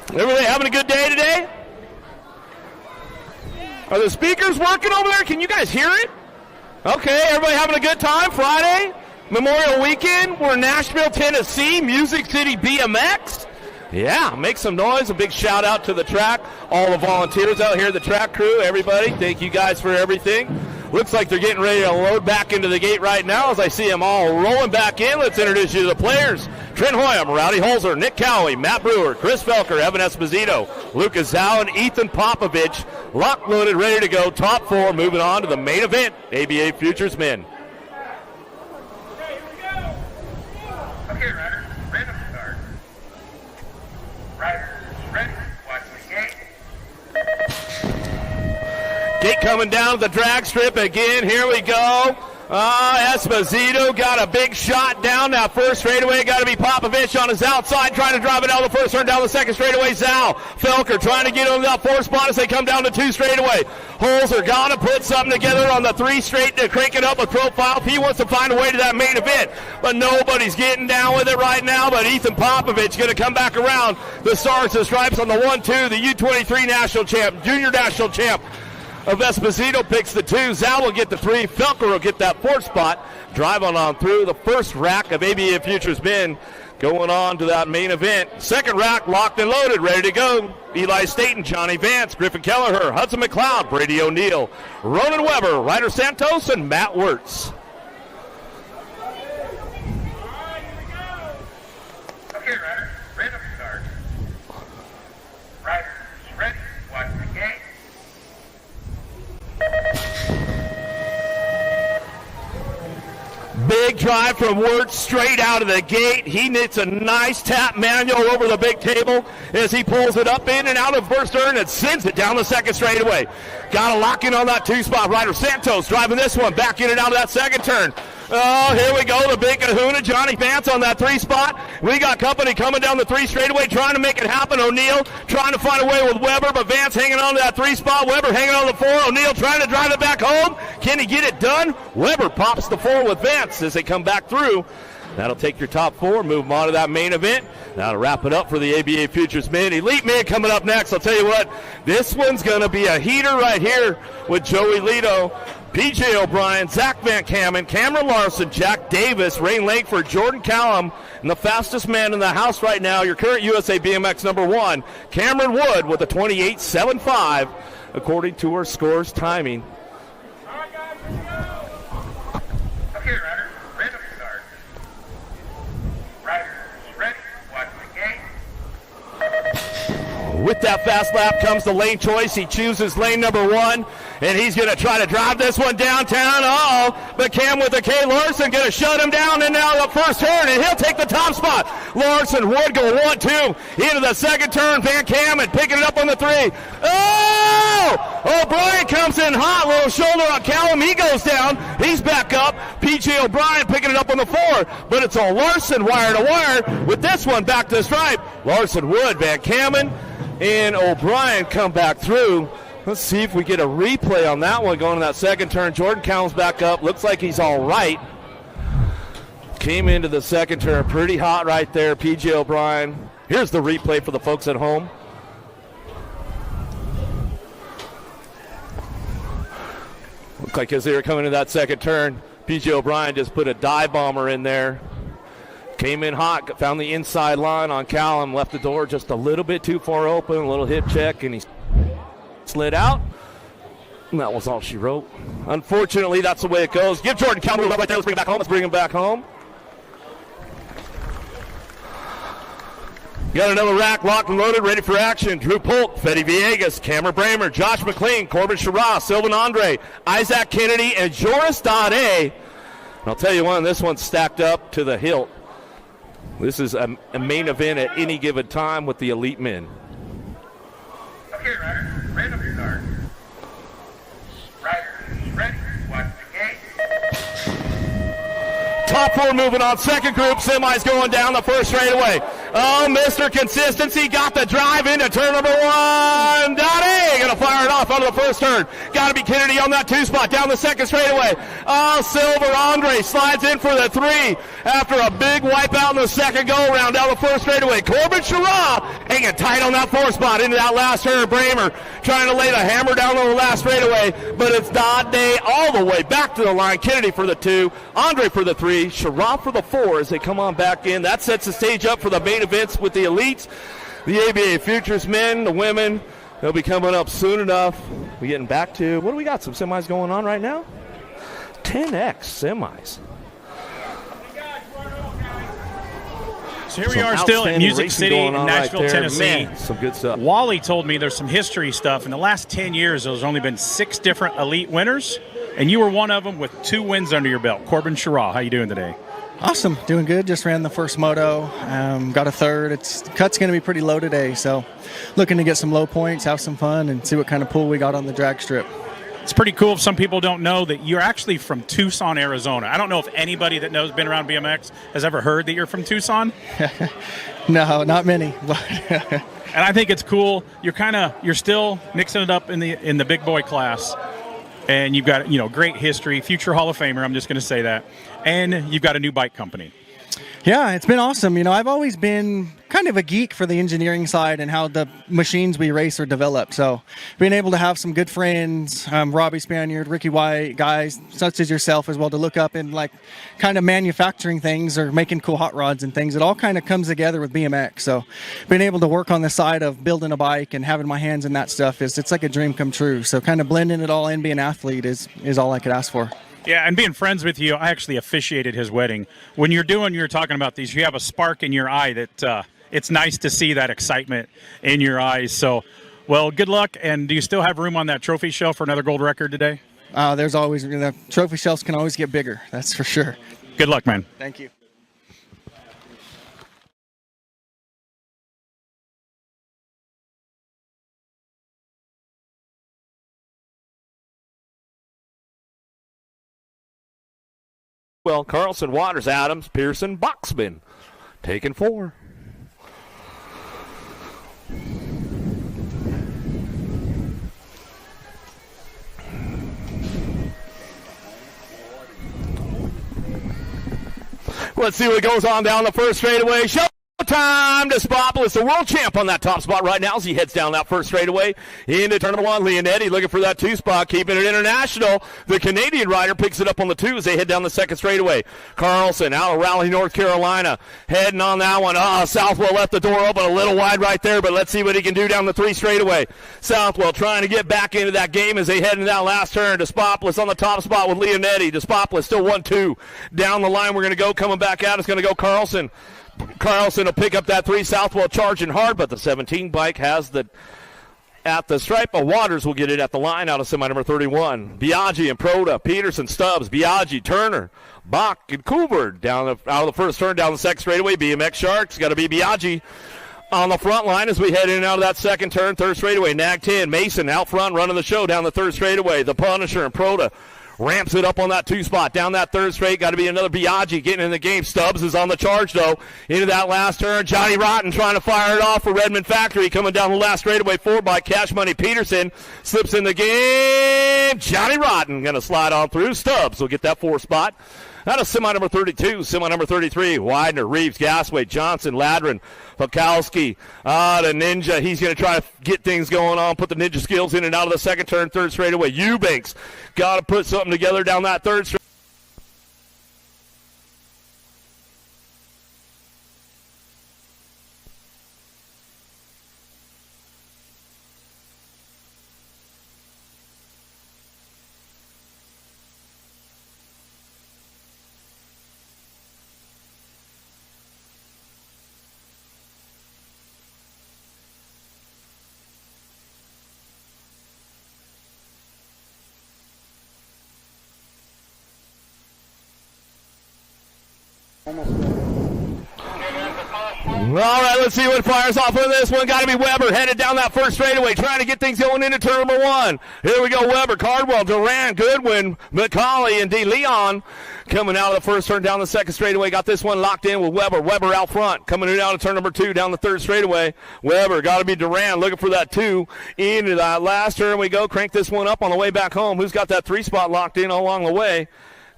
Everybody having a good day today? Are the speakers working over there? Can you guys hear it? Okay, everybody having a good time? Friday, Memorial Weekend. We're in Nashville, Tennessee, Music City BMX. Yeah, make some noise. A big shout out to the track, all the volunteers out here, the track crew, everybody. Thank you guys for everything. Looks like they're getting ready to load back into the gate right now as I see them all rolling back in. Let's introduce you to the players. Trent Hoyam, Rowdy Holzer, Nick Cowie, Matt Brewer, Chris Felker, Evan Esposito, Lucas Zhao, and Ethan Popovich. Locked, loaded, ready to go. Top 4 moving on to the main event, ABA Futures Men. Okay, riders, random start. Riders, ready, watch the gate. Gate coming down the drag strip again. Here we go. Esposito got a big shot down that first straightaway. Got to be Popovich on his outside, trying to drive it out the first turn, down the second straightaway. Zhao, Felker trying to get on that 4 spot as they come down to 2 straightaway. Holzer got to put something together on the 3 straight to crank it up with profile. He wants to find a way to that main event, but nobody's getting down with it right now. But Ethan Popovich going to come back around. The Stars and Stripes on the 1-2, the U23 national champ, junior national champ of Esposito picks the 2. Zhao will get the 3. Felker will get that 4th spot. Driving on through the first rack of ABA Futures Men, going on to that main event. Second rack locked and loaded, ready to go. Eli Staten, Johnny Vance, Griffin Kelleher, Hudson McLeod, Brady O'Neill, Ronan Weber, Ryder Santos, and Matt Wirtz. Okay, riders, random start. Riders, ready, watch the gate. Big drive from Wirtz straight out of the gate. He knits a nice tap manual over the big table as he pulls it up in and out of first turn and sends it down the second straightaway. Got to lock in on that 2 spot. Ryder Santos driving this one back in and out of that second turn. Oh, here we go, the big kahuna, Johnny Vance on that 3 spot. We got company coming down the 3 straightaway, trying to make it happen. O'Neill trying to find a way with Weber, but Vance hanging on to that 3 spot. Weber hanging on the 4. O'Neill trying to drive it back home. Can he get it done? Weber pops the 4 with Vance as they come back through. That'll take your top 4, move them on to that main event. That'll wrap it up for the ABA Futures Men. Elite Men coming up next. I'll tell you what, this one's going to be a heater right here with Joey Lito, P.J. O'Brien, Zach Van Kamen, Cameron Larson, Jack Davis, Rain Langford, Jordan Callum, and the fastest man in the house right now, your current USA BMX number 1, Cameron Wood with a 28.75, according to her scores timing. Okay, riders, random start. Riders, ready, watch the gate. With that fast lap comes the lane choice. He chooses lane number 1, and he's going to try to drive this one downtown. But Cam with the K. Larson going to shut him down, and now the first turn, and he'll take the top spot. Larson would go 1-2 into the second turn. Van Kamen picking it up on the 3. O'Brien comes in hot, little shoulder on Callum. He goes down. He's back up. P.J. O'Brien picking it up on the 4, but it's a Larson wire to wire with this one back to the stripe. Larson Wood, Van Kamen, and O'Brien come back through. Let's see if we get a replay on that one going to that second turn. Jordan Callum's back up. Looks like he's all right. Came into the second turn pretty hot right there, P.J. O'Brien. Here's the replay for the folks at home. Looked like as they were coming to that second turn, P.J. O'Brien just put a dive bomber in there. Came in hot, found the inside line on Callum, left the door just a little bit too far open, a little hip check, and he slid out. And that was all she wrote. Unfortunately, that's the way it goes. Give Jordan Callum a love right there. Let's bring him back home. Let's bring him back home. Got another rack locked and loaded, ready for action. Drew Polk, Fetty Villegas, Cameron Bramer, Josh McLean, Corbin Sherrod, Sylvan Andre, Isaac Kennedy, and Joris Dade. And I'll tell you one, this one's stacked up to the hilt. This is a main event at any given time with the elite men. Okay, riders, random start. Riders, ready, watch the gate. Top 4 moving on. Second group, semis going down the first straightaway. Oh, Mr. Consistency got the drive into turn number 1. Dade going to fire it off out of the first turn. Got to be Kennedy on that 2 spot down the second straightaway. Oh, Silver Andre slides in for the 3 after a big wipeout in the second go-around down the first straightaway. Corbin Sherrod hanging tight on that 4 spot into that last turn. Bramer trying to lay the hammer down on the last straightaway, but it's Dade all the way back to the line. Kennedy for the 2, Andre for the 3, Sherrod for the 4 as they come on back in. That sets the stage up for the main events with the elites, the ABA Futures men, the women. They'll be coming up soon enough. We're getting back to, what do we got? Some semis going on right now? 10X semis. So here we are still in Music City in Nashville, Tennessee. Man, some good stuff. Wally told me there's some history stuff. In the last 10 years, there's only been 6 different elite winners, and you were one of them with 2 wins under your belt. Corbin Sherraw, how you doing today? Awesome, doing good. Just ran the first moto, got a third. Cut's going to be pretty low today, so looking to get some low points, have some fun, and see what kind of pull we got on the drag strip. It's pretty cool if some people don't know that you're actually from Tucson, Arizona. I don't know if anybody that knows been around BMX has ever heard that you're from Tucson. No, not many. And I think it's cool. You're still mixing it up in the big boy class. And you've got, great history, future Hall of Famer, I'm just going to say that. And you've got a new bike company. Yeah, it's been awesome. I've always been kind of a geek for the engineering side and how the machines we race are developed. So being able to have some good friends, Robbie Spaniard, Ricky White, guys such as yourself as well, to look up and like kind of manufacturing things or making cool hot rods and things, it all kind of comes together with BMX. So being able to work on the side of building a bike and having my hands in that stuff it's like a dream come true. So kind of blending it all in, being an athlete is all I could ask for. Yeah, and being friends with you, I actually officiated his wedding. When you're talking about these, you have a spark in your eye that it's nice to see that excitement in your eyes. So, well, good luck. And do you still have room on that trophy shelf for another gold record today? There's always, the trophy shelves can always get bigger. That's for sure. Good luck, man. Thank you. Well, Carlson, Waters, Adams, Pearson, Boxman, taking 4. Let's see what goes on down the first straightaway. Showtime to Spotless, the world champ on that top spot right now as he heads down that first straightaway into turn number 1. Leonetti looking for that 2 spot, keeping it international. The Canadian rider picks it up on the 2 as they head down the second straightaway. Carlson out of Raleigh, North Carolina, heading on that one. Southwell left the door open a little wide right there, but let's see what he can do down the 3 straightaway. Southwell trying to get back into that game as they head into that last turn. Despopoulos on the top spot with Leonetti. Despopoulos still 1-2 down the line. We're going to go coming back out. It's going to go Carlson. Carlson will pick up that 3. Southwell charging hard, but the 17 bike has at the stripe. But Waters will get it at the line out of semi number 31. Biaggi and Proda, Peterson, Stubbs, Biaggi, Turner, Bach, and Coulbard out of the first turn down the second straightaway. BMX Sharks got to be Biaggi on the front line as we head in and out of that second turn. Third straightaway, Nag 10, Mason out front running the show down the third straightaway. The Punisher and Proda ramps it up on that 2 spot. Down that third straight, got to be another Biaggi getting in the game. Stubbs is on the charge, though, into that last turn. Johnny Rotten trying to fire it off for Redmond Factory. Coming down the last straightaway, 4 by Cash Money Peterson. Slips in the game. Johnny Rotten going to slide on through. Stubbs will get that 4 spot. Out of semi number 32, semi number 33, Widener, Reeves, Gasway, Johnson, Ladrin, Pakowski, the Ninja. He's going to try to get things going on, put the Ninja skills in and out of the second turn, third straightaway. Eubanks got to put something together down that third straight. All right, let's see what fires off of this one. Got to be Weber headed down that first straightaway, trying to get things going into turn number 1. Here we go, Weber, Cardwell, Duran, Goodwin, McCauley, and De Leon coming out of the first turn down the second straightaway. Got this one locked in with Weber. Weber out front, coming in out of turn number 2 down the third straightaway. Weber, got to be Duran, looking for that 2 into that last turn. We go, crank this one up on the way back home. Who's got that 3 spot locked in all along the way?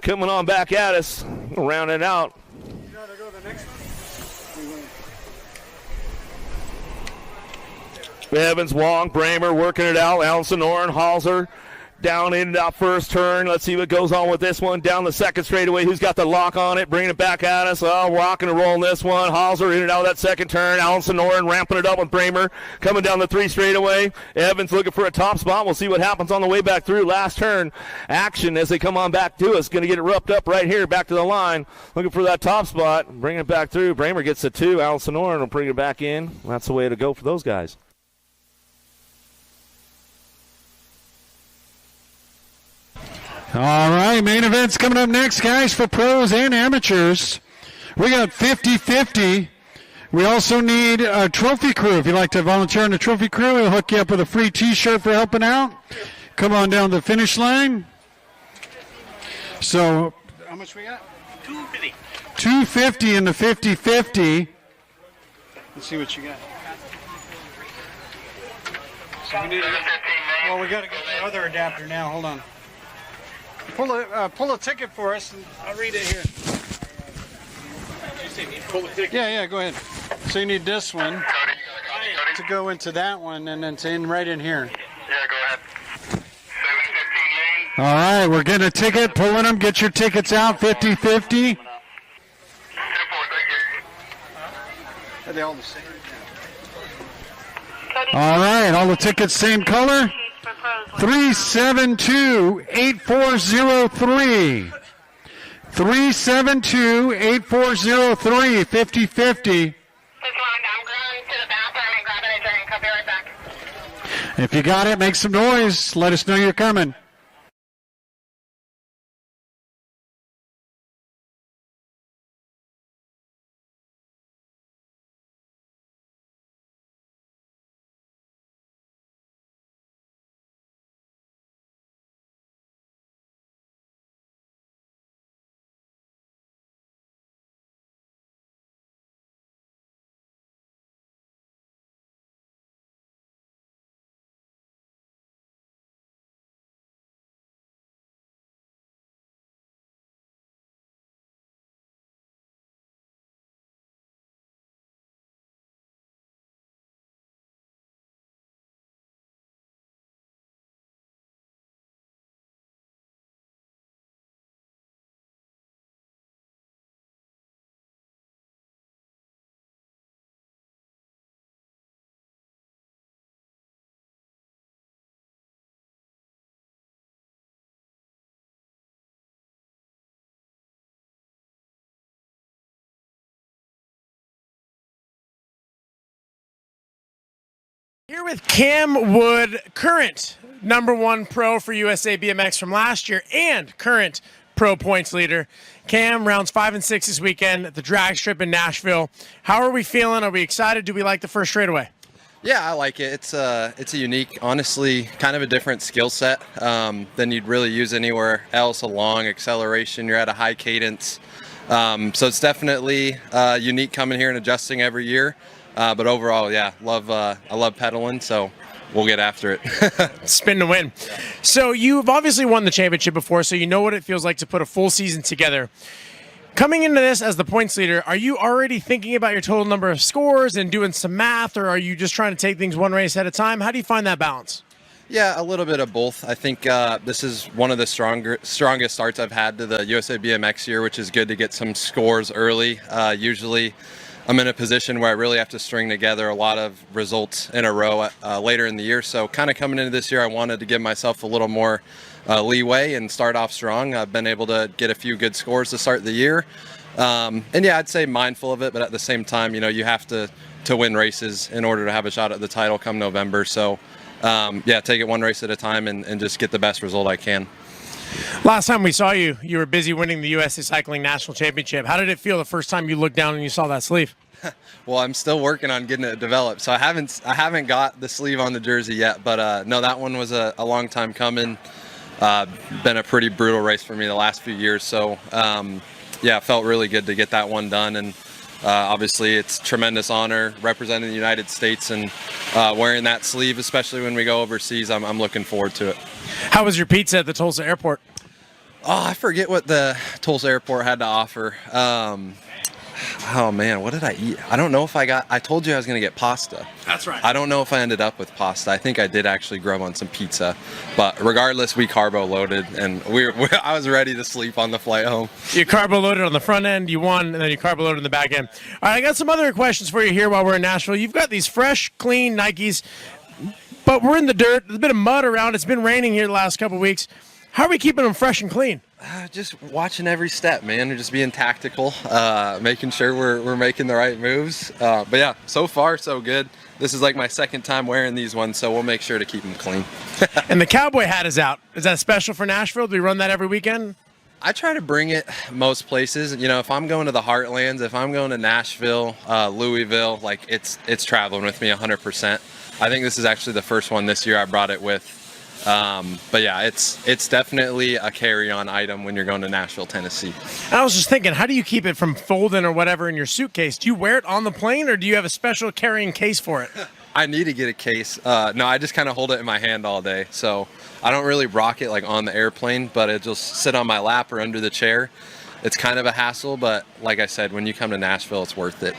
Coming on back at us, round it out. Evans, Wong, Bramer working it out. Allen Sonoran, Halser, down in that first turn. Let's see what goes on with this one. Down the second straightaway. Who's got the lock on it? Bringing it back at us. Oh, rocking and rolling this one. Hauser in and out of that second turn. Allison Noren ramping it up with Bramer. Coming down the 3 straightaway. Evans looking for a top spot. We'll see what happens on the way back through. Last turn action as they come on back to us. Going to get it roughed up right here. Back to the line. Looking for that top spot. Bringing it back through. Bramer gets the 2. Allison Noren will bring it back in. That's the way to go for those guys. All right, main event's coming up next, guys, for pros and amateurs. We got 50-50. We also need a trophy crew. If you'd like to volunteer on the trophy crew, we'll hook you up with a free T-shirt for helping out. Come on down the finish line. So, How much we got? $250 in the 50-50. Let's see what you got. So we need well, we got to get the other adapter now. Hold on. Pull a ticket for us, and I'll read it here. Pull a ticket. Yeah, go ahead. So you need this one to go into that one, and then to right in here. Yeah, go ahead. All right, we're getting a ticket, pulling them. Get your tickets out, 50-50. Are they all the same? All right, all the tickets same color. 372-8403. 372-8403, 50-50. If you got it, make some noise. Let us know you're coming. Here with Cam Wood, current #1 pro for USA BMX from last year and current pro points leader. Cam, rounds 5 and 6 this weekend at the drag strip in Nashville. How are we feeling? Are we excited? Do we like the first straightaway? Yeah, I like it. It's a unique, honestly, kind of a different skill set than you'd really use anywhere else. Along acceleration, you're at a high cadence. So it's definitely unique coming here and adjusting every year. But overall, yeah, I love pedaling, so we'll get after it. Spin to win. So you've obviously won the championship before, so you know what it feels like to put a full season together. Coming into this as the points leader, are you already thinking about your total number of scores and doing some math, or are you just trying to take things one race at a time? How do you find that balance? Yeah, a little bit of both. I think this is one of the strongest starts I've had to the USA BMX year, which is good to get some scores early. Usually I'm in a position where I really have to string together a lot of results in a row later in the year. So kind of coming into this year, I wanted to give myself a little more leeway and start off strong. I've been able to get a few good scores to start the year. And yeah, I'd say mindful of it, but at the same time, you have to win races in order to have a shot at the title come November. So yeah, take it one race at a time and just get the best result I can. Last time we saw you, you were busy winning the USA Cycling National Championship. How did it feel the first time you looked down and you saw that sleeve? Well, I'm still working on getting it developed, so I haven't got the sleeve on the jersey yet. But no, that one was a long time coming. Been a pretty brutal race for me the last few years. So yeah, it felt really good to get that one done. And obviously, it's a tremendous honor representing the United States and wearing that sleeve, especially when we go overseas. I'm looking forward to it. How was your pizza at the Tulsa airport? Oh, I forget what the Tulsa airport had to offer. Oh man, what did I eat? I don't know if I told you I was going to get pasta. That's right. I don't know if I ended up with pasta. I think I did actually grub on some pizza. But regardless, we carbo loaded, and I was ready to sleep on the flight home. You carbo loaded on the front end, you won, and then you carbo loaded on the back end. All right, I got some other questions for you here while we're in Nashville. You've got these fresh, clean Nikes, but we're in the dirt. There's a bit of mud around. It's been raining here the last couple of weeks. How are we keeping them fresh and clean? Just watching every step, man. We're just being tactical, making sure we're making the right moves. But yeah, so far so good. This is like my second time wearing these ones, so we'll make sure to keep them clean. And the cowboy hat is out. Is that special for Nashville? Do we run that every weekend? I try to bring it most places. You know, if I'm going to the Heartlands, if I'm going to Nashville, Louisville, like it's traveling with me 100%. I think this is actually the first one this year I brought it with. But yeah, it's definitely a carry-on item when you're going to Nashville, Tennessee. I was just thinking, how do you keep it from folding or whatever in your suitcase? Do you wear it on the plane, or do you have a special carrying case for it? I need to get a case. No, I just kind of hold it in my hand all day. So I don't really rock it like on the airplane, but it just sit on my lap or under the chair. It's kind of a hassle, but like I said, when you come to Nashville, it's worth it.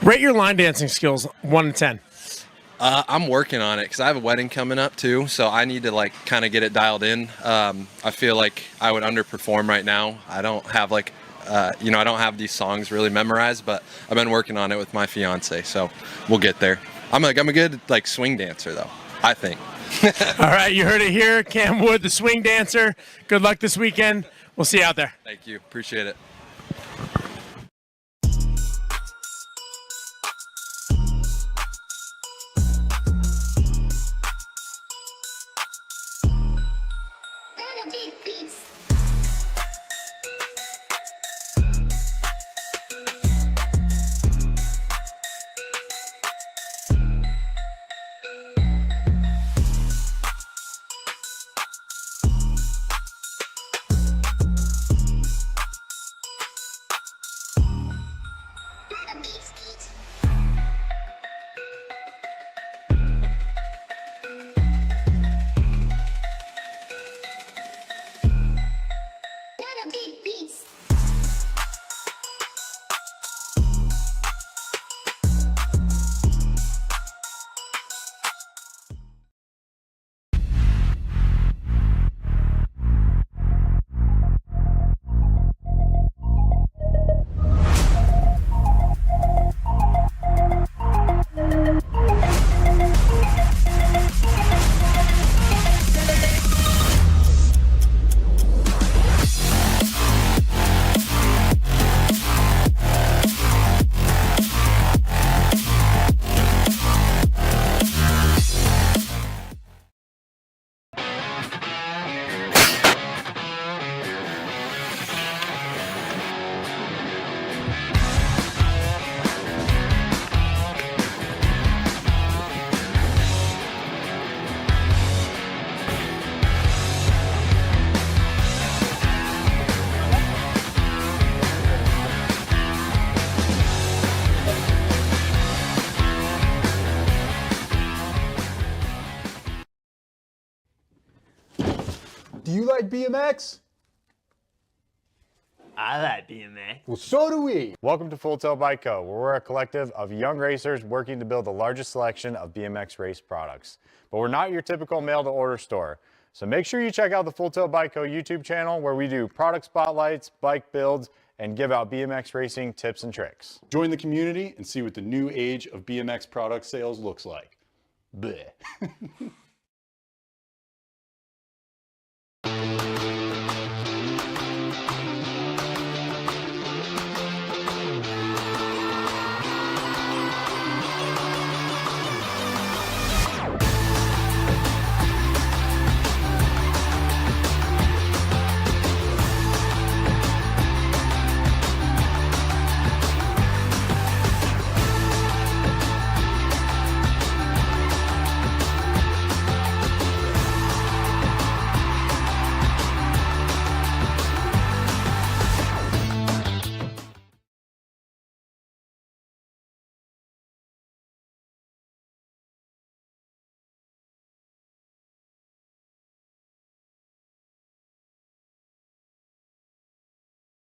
Rate your line dancing skills 1 to 10. I'm working on it because I have a wedding coming up too, so I need to like kind of get it dialed in. I feel like I would underperform right now. I don't have like, I don't have these songs really memorized, but I've been working on it with my fiance, so we'll get there. I'm a good like swing dancer though, I think. All right, you heard it here. Cam Wood, the swing dancer. Good luck this weekend. We'll see you out there. Thank you. Appreciate it. Do you like BMX? I like BMX. Well, so do we. Welcome to Full Tilt Bike Co., where we're a collective of young racers working to build the largest selection of BMX race products. But we're not your typical mail-to-order store. So make sure you check out the Full Tilt Bike Co. YouTube channel, where we do product spotlights, bike builds, and give out BMX racing tips and tricks. Join the community and see what the new age of BMX product sales looks like. Bleh.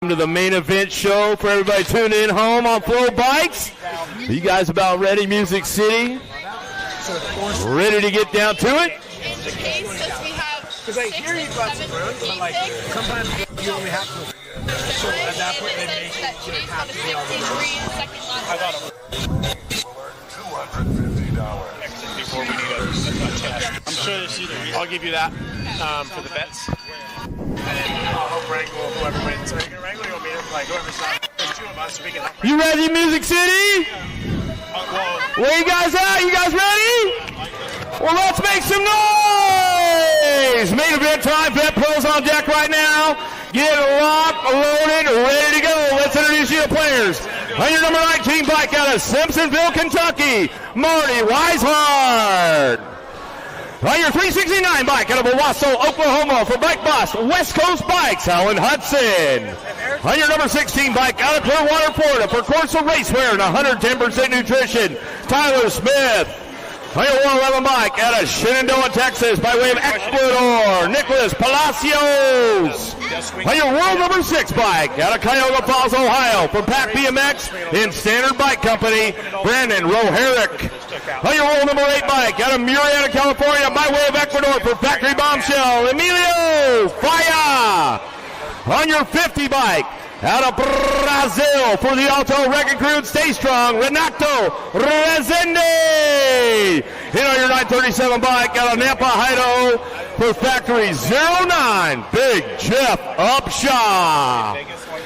To the main event show for everybody tuning in home on Flow Bikes. You guys about ready, Music City? Ready to get down to it? Because I hear you got some room, but like sometimes you only have to. So at that point, they make you have to be on the road. I got it. Before we need a test. I'm sure there's either. I'll give you that for the bets. And then I'll help wrangle whoever wins. Are you going to wrangle or you want me to, like, whoever's not? There's two of us, so we can help. You ready, Music City? Where you guys at? You guys ready? Well, let's make some noise! Main event time. Vet Pros on deck right now. Get locked, loaded, ready to go. Let's introduce you to players. On your number 19 bike out of Simpsonville, Kentucky, Marty Weishart. On your 369 bike out of Owasso, Oklahoma, for Bike Boss West Coast Bikes, Alan Hudson. On your number 16 bike out of Clearwater, Florida, for Corso Racewear and 110% nutrition, Tyler Smith. On your 111 bike out of Shenandoah, Texas, by way of Ecuador, Nicholas Palacios. On your world number 6 bike out of Cuyahoga Falls, Ohio, for Pack BMX and Standard Bike Company, Brandon Roherick. On your world number 8 bike out of Murrieta, California, by way of Ecuador, for Factory Bombshell, Emilio Faya. On your 50 bike out of Brazil, for the Alto Record Crew and Stay Strong, Renato Rezende. And on your 937 bike out of Nampa, Idaho, for Factory 09, Big Jeff Upshaw.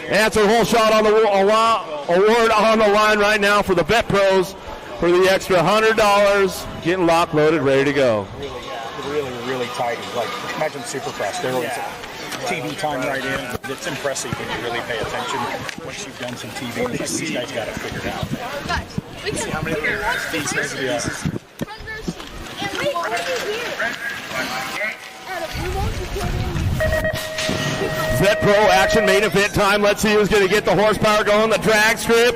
Answer whole shot on the award on the line right now for the Vet Pros for the extra $100. Getting locked, loaded, ready to go. Really tight. Like, imagine Supercross. They're TV time right in. It's impressive when you really pay attention. Once you've done some TV, these guys got it figured out. See how many these guys do. Vet Pro action, main event time. Let's see who's going to get the horsepower going. The drag strip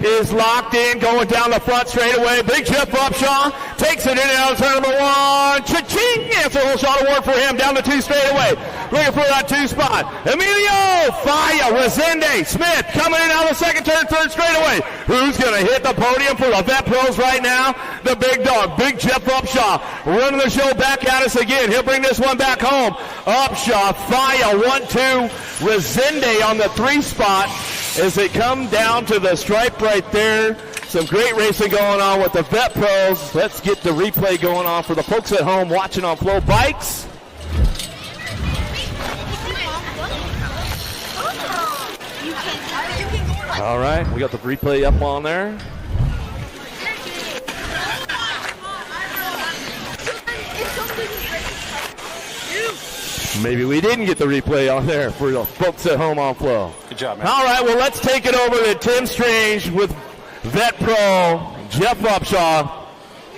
is locked in, going down the front straightaway. Big Jeff Upshaw takes it in and out of turn number 1. Cha-ching! Answer whole shot award for him down the 2 straightaway. Looking for that 2 spot. Emilio Faya, Rezende, Smith coming in out of the second turn, 3rd straightaway. Who's going to hit the podium for the Vet Pros right now? The big dog, Big Jeff Upshaw, running the show back at us again. He'll bring this one back home. Upshaw, Faya, 1-2. Rezende on the 3 spot as they come down to the stripe right there. Some great racing going on with the Vet Pros. Let's get the replay going on for the folks at home watching on Flow Bikes. All right, we got the replay up on there. Maybe we didn't get the replay on there for the folks at home on Flow. Good job, man. All right, well, let's take it over to Tim Strange with Vet Pro Jeff Upshaw.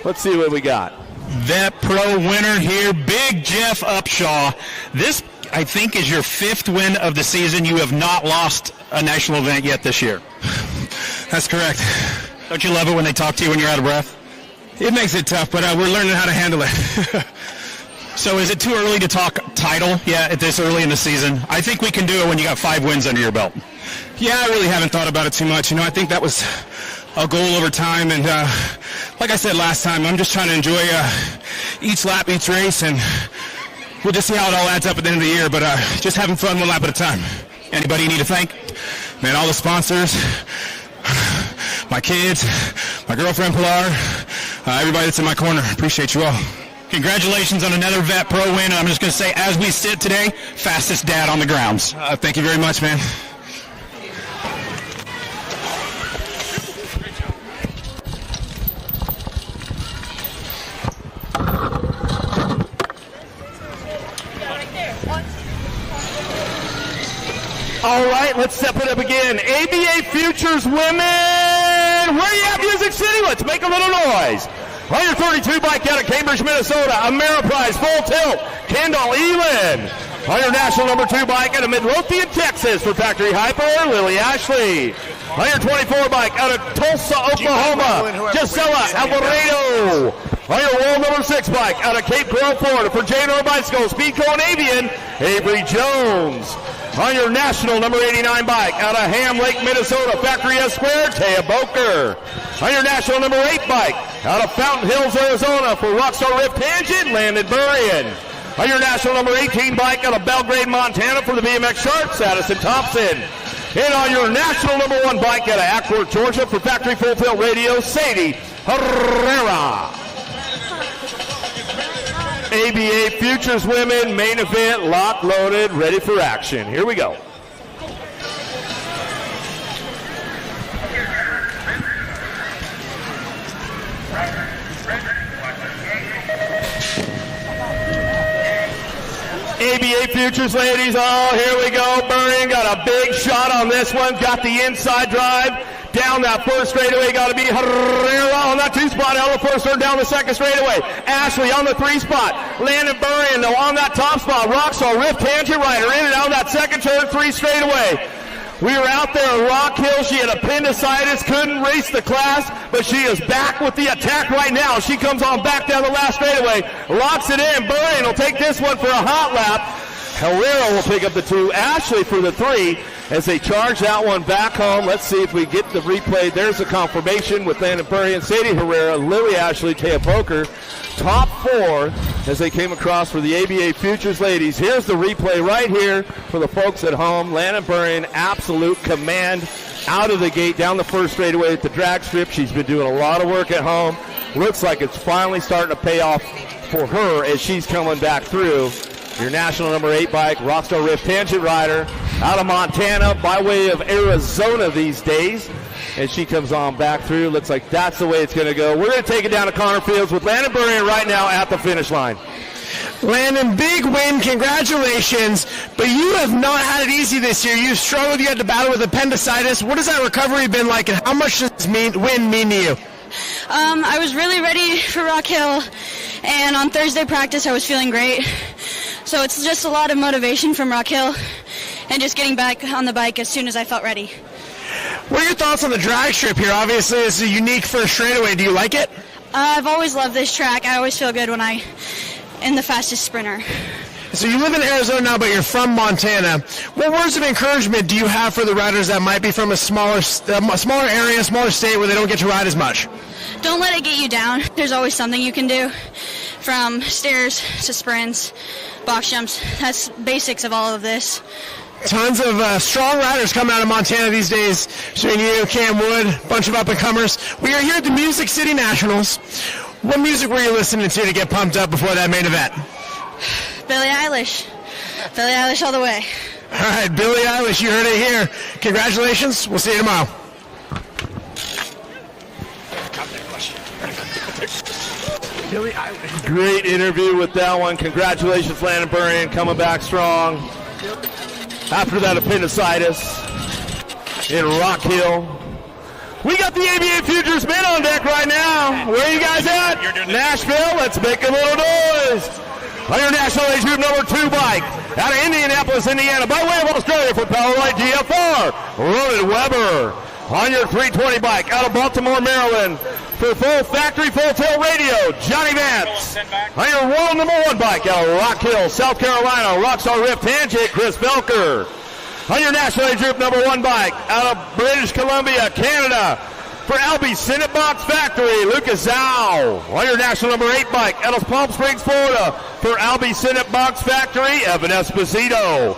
Let's see what we got. Vet Pro winner here, Big Jeff Upshaw. This, I think, is your 5th win of the season. You have not lost a national event yet this year. That's correct. Don't you love it when they talk to you when you're out of breath? It makes it tough, but we're learning how to handle it. So is it too early to talk title yet at this early in the season? I think we can do it when you got 5 wins under your belt. Yeah, I really haven't thought about it too much. I think that was a goal over time, and like I said last time, I'm just trying to enjoy each lap, each race, and we'll just see how it all adds up at the end of the year, but just having fun one lap at a time. Anybody you need to thank? Man, all the sponsors, my kids, my girlfriend Pilar, everybody that's in my corner. Appreciate you all. Congratulations on another Vet Pro win. I'm just going to say, as we sit today, fastest dad on the grounds. Thank you very much, man. All right, let's step it up again. ABA Futures Women. Where you at, Music City? Let's make a little noise. On your 32 bike out of Cambridge, Minnesota, Ameriprise Full Tilt, Kendall Elin. On your national number 2 bike out of Midlothian, Texas, for Factory Hyper, Lily Ashley. On your 24 bike out of Tulsa, Oklahoma, Gisela Alvarado. On your world number 6 bike out of Cape Coral, Florida, for J&R Bicycles, Speedco and Avian, Avery Jones. On your national number 89 bike, out of Ham Lake, Minnesota, Factory S Square, Taya Boker. On your national number 8 bike, out of Fountain Hills, Arizona, for Rockstar Rift Tangent, Landon Burrian. On your national number 18 bike, out of Belgrade, Montana, for the BMX Sharks, Addison Thompson. And on your national number 1 bike, out of Ackworth, Georgia, for Factory Full Tilt Radio, Sadie Herrera. ABA Futures Women main event, lock, loaded, ready for action. Here we go. ABA Futures ladies, oh, here we go. Burrian got a big shot on this one, got the inside drive. Down that first straightaway, got to be Herrera on that 2 spot. Out of the first turn, down the second straightaway. Ashley on the 3 spot. Landon Burrian though on that top spot. Rockstar Rift Tangent Rider in and out that second turn, 3 straightaway. We were out there at Rock Hill. She had appendicitis, couldn't race the class, but she is back with the attack right now. She comes on back down the last straightaway, locks it in. Burrian will take this one for a hot lap. Herrera will pick up the 2. Ashley for the 3 as they charge that one back home. Let's see if we get the replay. There's the confirmation with Landon Burrian, Sadie Herrera, Lily Ashley, Taya Poker. Top 4 as they came across for the ABA Futures ladies. Here's the replay right here for the folks at home. Landon Burrian, absolute command out of the gate, down the first straightaway at the drag strip. She's been doing a lot of work at home. Looks like it's finally starting to pay off for her as she's coming back through. Your national number 8 bike, Rockstar Rift Tangent Rider, out of Montana by way of Arizona these days. As she comes on back through, looks like that's the way it's going to go. We're going to take it down to Connor Fields with Landon Burrian right now at the finish line. Landon, big win, congratulations, but you have not had it easy this year. You've struggled, you had to battle with appendicitis. What has that recovery been like, and how much does this win mean to you? I was really ready for Rock Hill, and on Thursday practice I was feeling great. So it's just a lot of motivation from Rock Hill and just getting back on the bike as soon as I felt ready. What are your thoughts on the drag strip here? Obviously, it's a unique first straightaway. Do you like it? I've always loved this track. I always feel good when I'm the fastest sprinter. So you live in Arizona now, but you're from Montana. What words of encouragement do you have for the riders that might be from a smaller area, smaller state where they don't get to ride as much? Don't let it get you down. There's always something you can do, from stairs to sprints, box jumps. That's basics of all of this. Tons of strong riders coming out of Montana these days. Between you, Cam Wood, a bunch of up-and-comers. We are here at the Music City Nationals. What music were you listening to get pumped up before that main event? Billie Eilish. Billie Eilish all the way. All right, Billie Eilish, you heard it here. Congratulations. We'll see you tomorrow. Great interview with that one. Congratulations, Landon Burrian, coming back strong after that appendicitis in Rock Hill. We got the ABA Futures men on deck right now. Where are you guys at? Nashville. Let's make a little noise. On your national age group number 2 bike, out of Indianapolis, Indiana, by way of Australia for Powerlight GFR, Ronan Weber. On your 320 bike, out of Baltimore, Maryland, for Full Factory Full Tilt Radio, Johnny Vance. On your world number 1 bike, out of Rock Hill, South Carolina, Rockstar Rift Tangent, Chris Belker. On your national age group number 1 bike, out of British Columbia, Canada, for Albie Senate Box Factory, Lucas Zhao. On your national number 8 bike, out of Palm Springs, Florida, for Albie Senate Box Factory, Evan Esposito.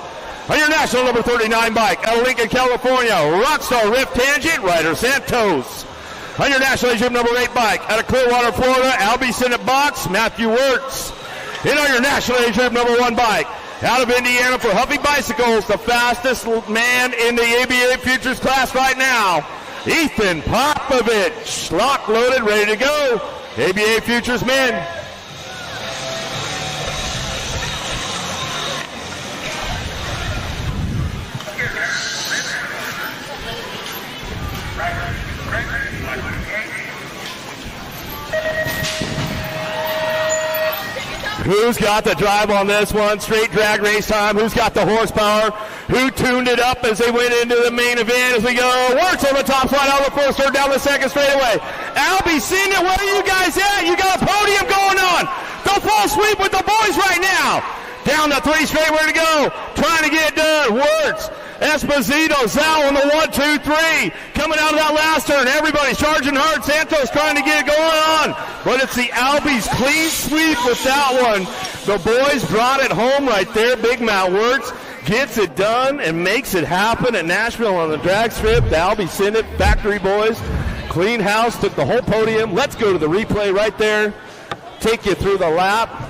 On your national number 39 bike, out of Lincoln, California, Rockstar Rift Tangent, Ryder Santos. On your national age group number 8 bike, out of Clearwater, Florida, Albie Senate Box, Matthew Wirtz. And on your national age group number 1 bike, out of Indiana for Huffy Bicycles, the fastest man in the ABA Futures class right now, Ethan Popovich. Lock, loaded, ready to go. ABA Futures men. Who's got the drive on this one? Straight drag race time. Who's got the horsepower? Who tuned it up as they went into the main event as we go? Wirtz on the top slide out of the first, third down the second straightaway. Albie seeing it. Where are you guys at? You got a podium going on. The full sweep with the boys right now. Down down the 3 straight. Where to go? Trying to get it done. Works. Esposito, Zal on the 1, 2, 3. Coming out of that last turn. Everybody's charging hard. Santos trying to get it going on. But it's the Albies clean sweep with that one. The boys brought it home right there. Big Matt Wirtz gets it done and makes it happen at Nashville on the drag strip. The Albies send it. Factory boys. Clean house. Took the whole podium. Let's go to the replay right there. Take you through the lap.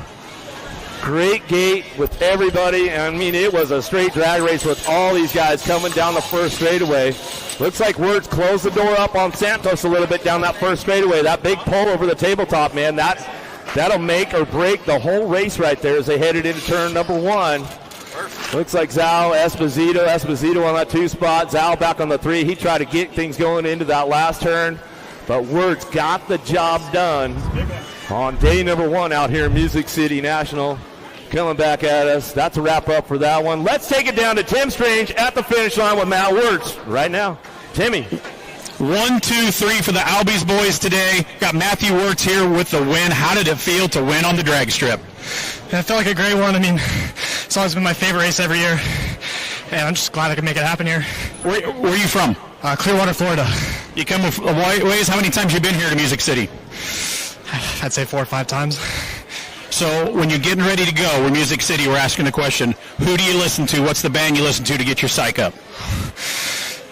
Great gate with everybody. I mean, it was a straight drag race with all these guys coming down the first straightaway. Looks like Wirtz closed the door up on Santos a little bit down that first straightaway. That big pull over the tabletop, man, that'll make or break the whole race right there as they headed into turn number 1. Looks like Zal, Esposito on that 2 spot. Zal back on the 3. He tried to get things going into that last turn, but Wirtz got the job done on day number 1 out here in Music City National. Coming back at us. That's a wrap up for that one. Let's take it down to Tim Strange at the finish line with Matt Wirtz right now. Timmy. 1, 2, 3 for the Albies boys today. Got Matthew Wirtz here with the win. How did it feel to win on the drag strip? Yeah, it felt like a great one. I mean, it's always been my favorite race every year. And I'm just glad I could make it happen here. Where are you from? Clearwater, Florida. You come a ways. How many times have you been here to Music City? I'd say 4 or 5 times. So when you're getting ready to go, we're Music City, we're asking the question, who do you listen to? What's the band you listen to get your psych up?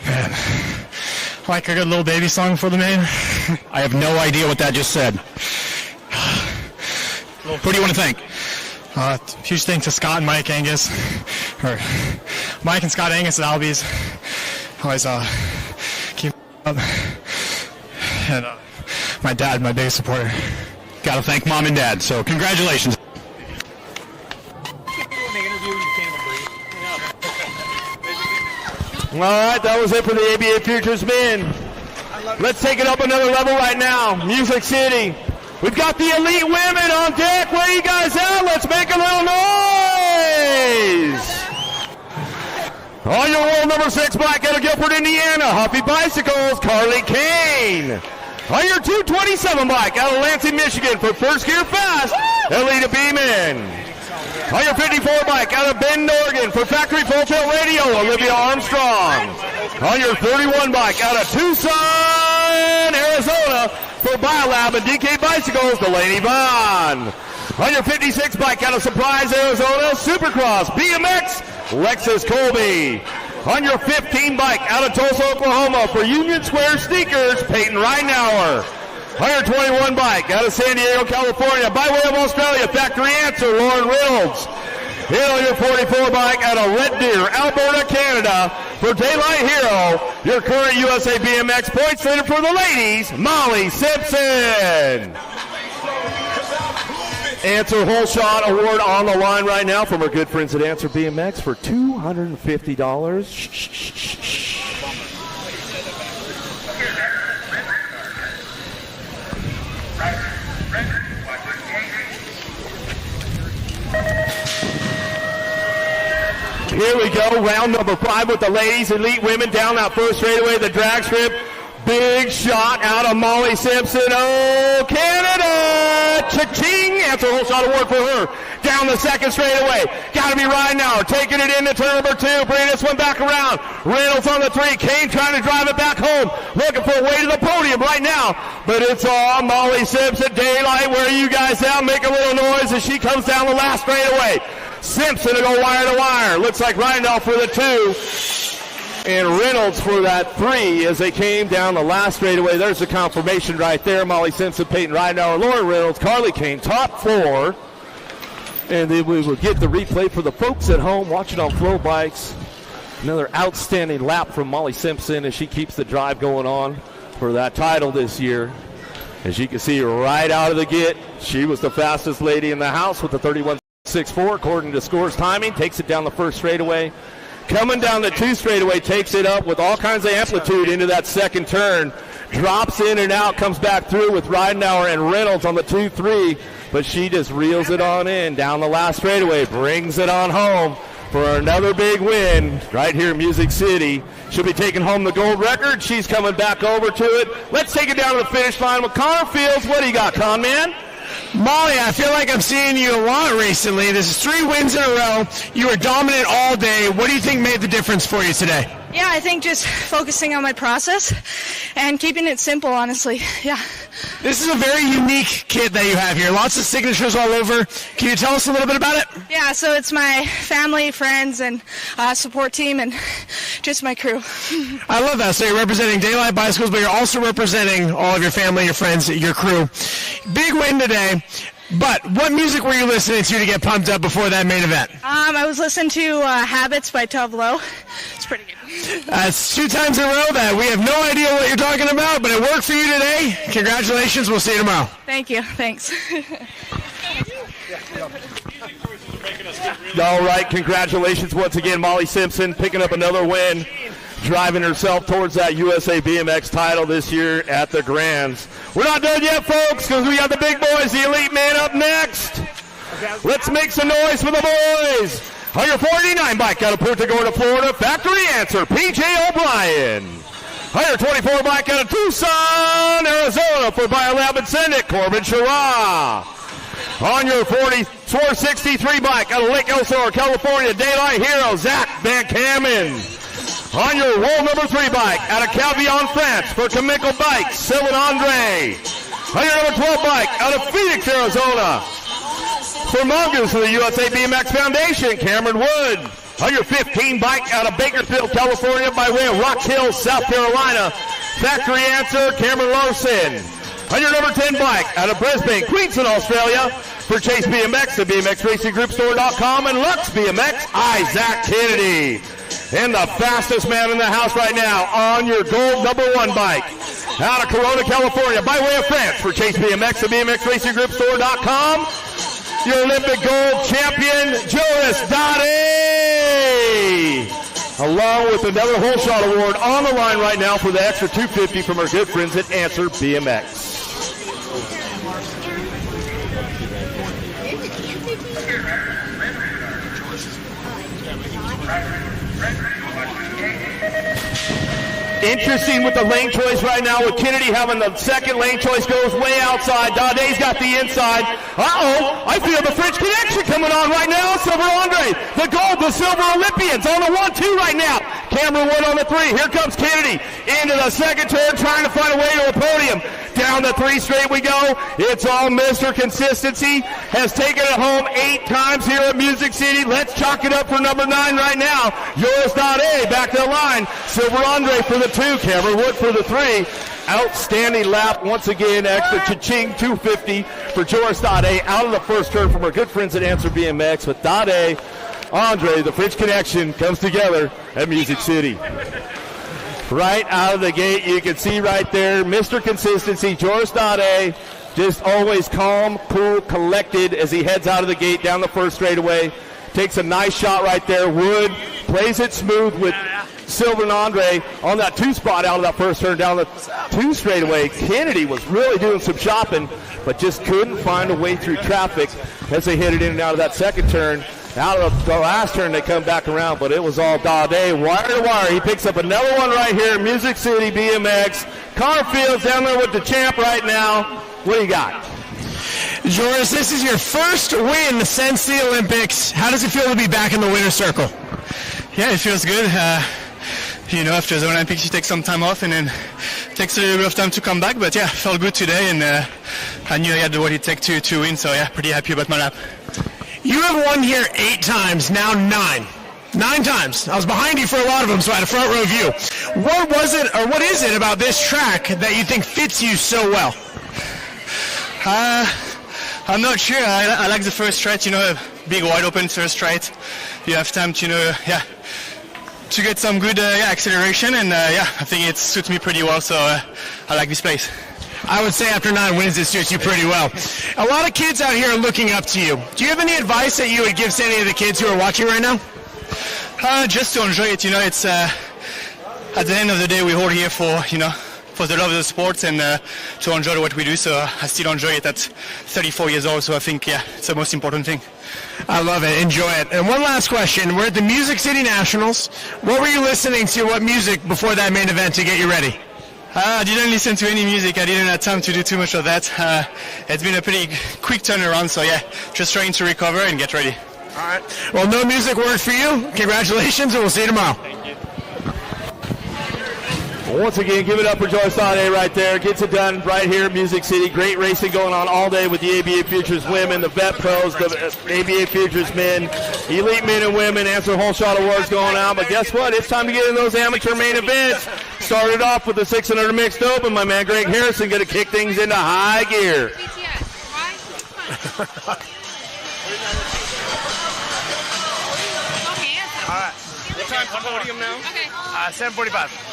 Man, I like a good little baby song for the main. I have no idea what that just said. Who do you want to thank? Huge thanks to Scott and Mike Angus. Or Mike and Scott Angus at Albies. Always keep up. And my dad, my biggest supporter. Got to thank Mom and Dad, so congratulations. All right, that was it for the ABA Futures men. Let's take it up another level right now. Music City. We've got the elite women on deck. Where are you guys at? Let's make a little noise. On your world number 6, black out of Guilford, Indiana, Huffy Bicycles, Carly Kane. On your 227 bike out of Lansing, Michigan for First Gear Fast, Elita Beeman. On your 54 bike out of Bend, Oregon for Factory Full Tilt Radio, Olivia Armstrong. On your 31 bike out of Tucson, Arizona for BioLab and DK Bicycles, Delaney Vaughn. On your 56 bike out of Surprise, Arizona, Supercross, BMX, Lexus Colby. On your 15 bike out of Tulsa, Oklahoma for Union Square Sneakers, Peyton Reinauer. On your 21 bike out of San Diego, California, by way of Australia, Factory Answer, Lauren Reynolds. And on your 44 bike out of Red Deer, Alberta, Canada, for Daylight Hero, your current USA BMX points leader for the ladies, Molly Simpson. Answer Whole Shot Award on the line right now from our good friends at Answer BMX for $250. Here we go, round number 5 with the ladies, elite women down that first straightaway, the drag strip. Big shot out of Molly Simpson. Oh, Canada! Cha-ching! Answer Whole Shot Award for her. Down the second straightaway. Got to be right now. Taking it into turn number 2. Bringing this one back around. Reynolds on the 3. Kane trying to drive it back home. Looking for a way to the podium right now. But it's all Molly Simpson. Daylight, where are you guys at? Make a little noise as she comes down the last straightaway. Simpson to go wire to wire. Looks like Rindall for the 2. And Reynolds for that 3 as they came down the last straightaway. There's the confirmation right there. Molly Simpson, Peyton Reinauer, Lauren Reynolds, Carly Kane, top 4. And then we will get the replay for the folks at home watching on Flow Bikes. Another outstanding lap from Molly Simpson as she keeps the drive going on for that title this year. As you can see right out of the gate, she was the fastest lady in the house with the 31.64 according to Scores Timing. Takes it down the first straightaway. Coming down the 2 straightaway, takes it up with all kinds of amplitude into that second turn. Drops in and out, comes back through with Ridenauer and Reynolds on the 2-3. But she just reels it on in down the last straightaway, brings it on home for another big win right here in Music City. She'll be taking home the gold record. She's coming back over to it. Let's take it down to the finish line with Connor Fields. What do you got, Con Man? Molly, I feel like I'm seeing you a lot recently. This is 3 wins in a row. You were dominant all day. What do you think made the difference for you today? Yeah, I think just focusing on my process and keeping it simple, honestly. Yeah. This is a very unique kit that you have here. Lots of signatures all over. Can you tell us a little bit about it? Yeah, so it's my family, friends, and support team, and just my crew. I love that. So you're representing Daylight Bicycles, but you're also representing all of your family, your friends, your crew. Big win today. But what music were you listening to get pumped up before that main event? I was listening to Habits by Tove Lo. It's pretty good. It's 2 times in a row that we have no idea what you're talking about, but it worked for you today. Congratulations. We'll see you tomorrow. Thank you. Thanks. All right, congratulations once again, Molly Simpson picking up another win, driving herself towards that USA BMX title this year at the Grands. We're not done yet, folks, because we got the big boys, the Elite Man, up next. Let's make some noise for the boys. On your 49 bike out of Punta Gorda, Florida, factory answer, P.J. O'Brien. On your 24 bike out of Tucson, Arizona, for Biolab and Send Corbin Schirra. On your 463 bike out of Lake Elsinore, California, Daylight Hero, Zach Van Kamen. On your roll number 3 bike out of Cavillon, France, for Chemical Bikes, Sylvain Andre. On your number 12 bike out of Phoenix, Arizona, for Mongoose of the USA BMX Foundation, Cameron Wood. On your 15 bike out of Bakersfield, California, by way of Rock Hill, South Carolina, factory answer, Cameron Larson. On your number 10 bike out of Brisbane, Queensland, Australia, for Chase BMX, the BMXRacingGroupStore.com, and Lux BMX, Isaac Kennedy. And the fastest man in the house right now on your gold number 1 bike out of Corona, California, by way of France, for Chase BMX, the BMXRacingGroupStore.com, your Olympic gold champion, Joris Dade, along with another whole shot award on the line right now for the extra $250 from our good friends at Answer BMX. Interesting with the lane choice right now, with Kennedy having the second lane choice, goes way outside. Dade's got the inside. Uh-oh, I feel the French connection coming on right now. Silver Andre, the gold, the silver Olympians on the 1-2 right now. Cameron Wood on the 3. Here comes Kennedy into the second turn, trying to find a way to a podium. Down the 3 straight we go. It's all Mr. Consistency. Has taken it home 8 times here at Music City. Let's chalk it up for number 9 right now. Joris Dade back to the line. Silver Andre for the 2. Cameron Wood for the 3. Outstanding lap once again. Extra cha-ching, 250 for Joris Dade out of the first turn from our good friends at Answer BMX. With Dade, Andre, the French connection comes together at Music City. Right out of the gate, you can see right there, Mr. Consistency, Joris Dade, just always calm, cool, collected as he heads out of the gate down the first straightaway. Takes a nice shot right there. Wood plays it smooth with Sylvain Andre on that 2 spot out of that first turn down the 2 straightaway. Kennedy was really doing some shopping, but just couldn't find a way through traffic as they hit it in and out of that second turn. Out of the last turn, they come back around, but it was all Dade, wire to wire. He picks up another one right here, Music City BMX. Carfield's down there with the champ right now. What do you got? Joris, this is your first win since the Olympics. How does it feel to be back in the winner's circle? Yeah, it feels good. After the Olympics, you take some time off, and then it takes a little bit of time to come back. But yeah, felt good today, and I knew I had what it takes to win. So yeah, pretty happy about my lap. You have won here 8 times, now 9. 9 times. I was behind you for a lot of them, so I had a front row view. What was it, or what is it about this track that you think fits you so well? I'm not sure. I like the first straight, a big wide open first straight. You have time to, to get some good acceleration, and I think it suits me pretty well, so I like this place. I would say after 9 wins, it suits you pretty well. A lot of kids out here are looking up to you. Do you have any advice that you would give to any of the kids who are watching right now? Just to enjoy it, it's at the end of the day, we're all here for the love of the sports and to enjoy what we do. So I still enjoy it at 34 years old. So I think, it's the most important thing. I love it. Enjoy it. And one last question. We're at the Music City Nationals. What were you listening to? What music before that main event to get you ready? I didn't listen to any music. I didn't have time to do too much of that. It's been a pretty quick turnaround, so yeah, just trying to recover and get ready. All right. Well, no music worked for you. Congratulations, and we'll see you tomorrow. Thank you. Once again, give it up for Joe Sade right there. Gets it done right here in Music City. Great racing going on all day with the ABA Futures women, the Vet Pros, the ABA Futures men, Elite men and women, Answer Whole Shot Awards going on. But guess what? It's time to get in those amateur main events. Started off with the 600 mixed open. My man Greg Harrison going to kick things into high gear. All right. What time's the podium now? Okay. 7:45.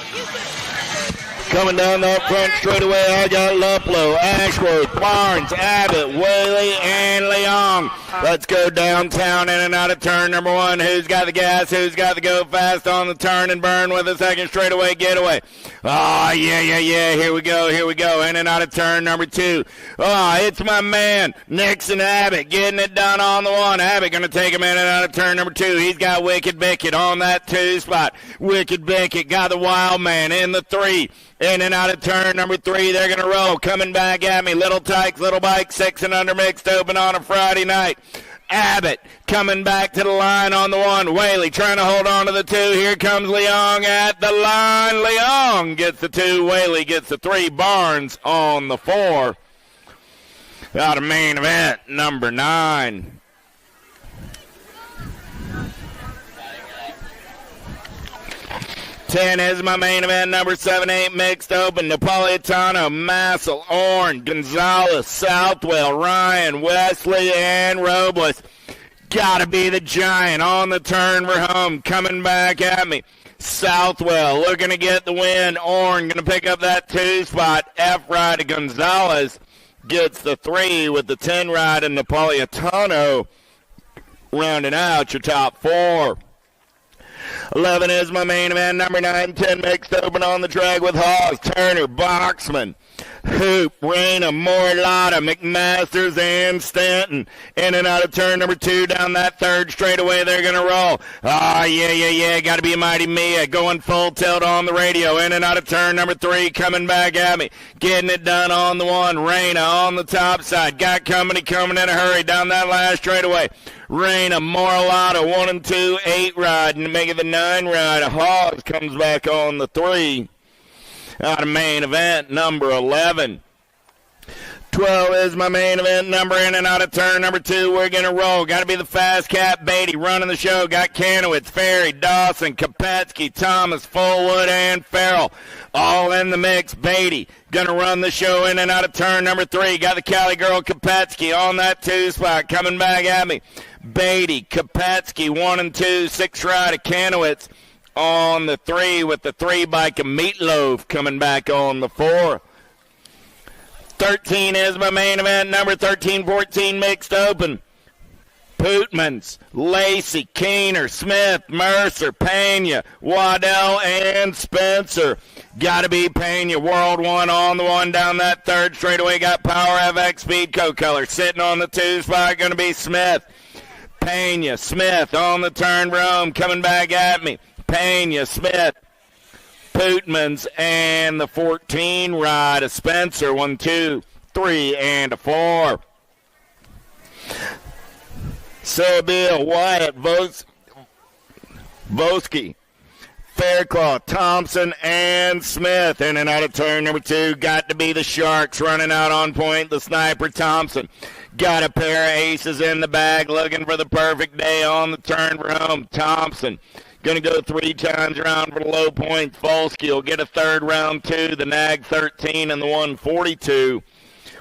Coming down the front straightaway, I got Luplo, Ashworth, Barnes, Abbott, Whaley, and Leong. Let's go downtown in and out of turn number 1. Who's got the gas? Who's got the go fast on the turn and burn with a second straightaway getaway? Oh, yeah. Here we go. In and out of turn number 2. Oh, it's my man, Nixon Abbott, getting it done on the 1. Abbott going to take him in and out of turn number 2. He's got Wicked Bickett on that 2 spot. Wicked Bickett got the Wild Man in the 3. In and out of turn number 3, they're going to roll. Coming back at me, Little Tykes, Little Bike, 6 and under mixed open on a Friday night. Abbott coming back to the line on the 1. Whaley trying to hold on to the 2. Here comes Leong at the line. Leong gets the 2. Whaley gets the 3. Barnes on the 4. Out of main event number 9. Ten is my main event, number 7-8 mixed open. Napolitano, Massel, Orn, Gonzalez, Southwell, Ryan, Wesley, and Robles. Gotta be the Giant on the turn for home. Coming back at me. Southwell looking to get the win. Orn gonna pick up that 2 spot. F ride to Gonzalez gets the 3 with the 10 ride, and Napolitano rounding out your top 4. 11 is my main event, number 9, 10 mixed open on the track with Hawes, Turner, Boxman, Hoop, Reyna, Morlotta, McMasters, and Stanton. In and out of turn number 2 down that 3rd straightaway. They're going to roll. Oh, yeah. Got to be a Mighty Mia going full tilt on the radio. In and out of turn number 3 coming back at me. Getting it done on the 1. Reyna on the top side. Got company coming in a hurry down that last straightaway. Reyna, Morlotta, 1 and 2, 8 ride, and make it the 9 ride. Hawes comes back on the 3. Out of main event, number 11. 12 is my main event number. In and out of turn number 2. We're going to roll. Got to be the fast cat, Beatty running the show. Got Kanowitz, Ferry, Dawson, Kopetsky, Thomas, Fullwood, and Farrell. All in the mix. Beatty going to run the show in and out of turn number 3. Got the Cali girl, Kopetsky, on that 2 spot. Coming back at me. Beatty, Kopetsky, 1 and 2, 6 ride of Kanowitz on the 3 with the 3 bike of Meatloaf coming back on the 4. 13 is my main event, number 13, 14 mixed open. Pootmans, Lacey, Keener, Smith, Mercer, Pena, Waddell, and Spencer. Gotta be Pena, World 1 on the 1 down that 3rd straightaway. Got Power FX Speed Co-Color sitting on the 2 spot. Gonna be Smith. Pena, Smith on the turn Rome coming back at me. Pena, Smith, Pootmans, and the 14 ride of Spencer. 1, 2, 3, and a 4. Bill, Wyatt, Voski, Faircloth, Thompson, and Smith. In and out of turn number 2. Got to be the Sharks running out on point. The Sniper, Thompson. Got a pair of aces in the bag, looking for the perfect day on the turn for home. Thompson. Going to go 3 times around for the low point. Volsky will get a 3rd round 2, the Nag 13 and the 142.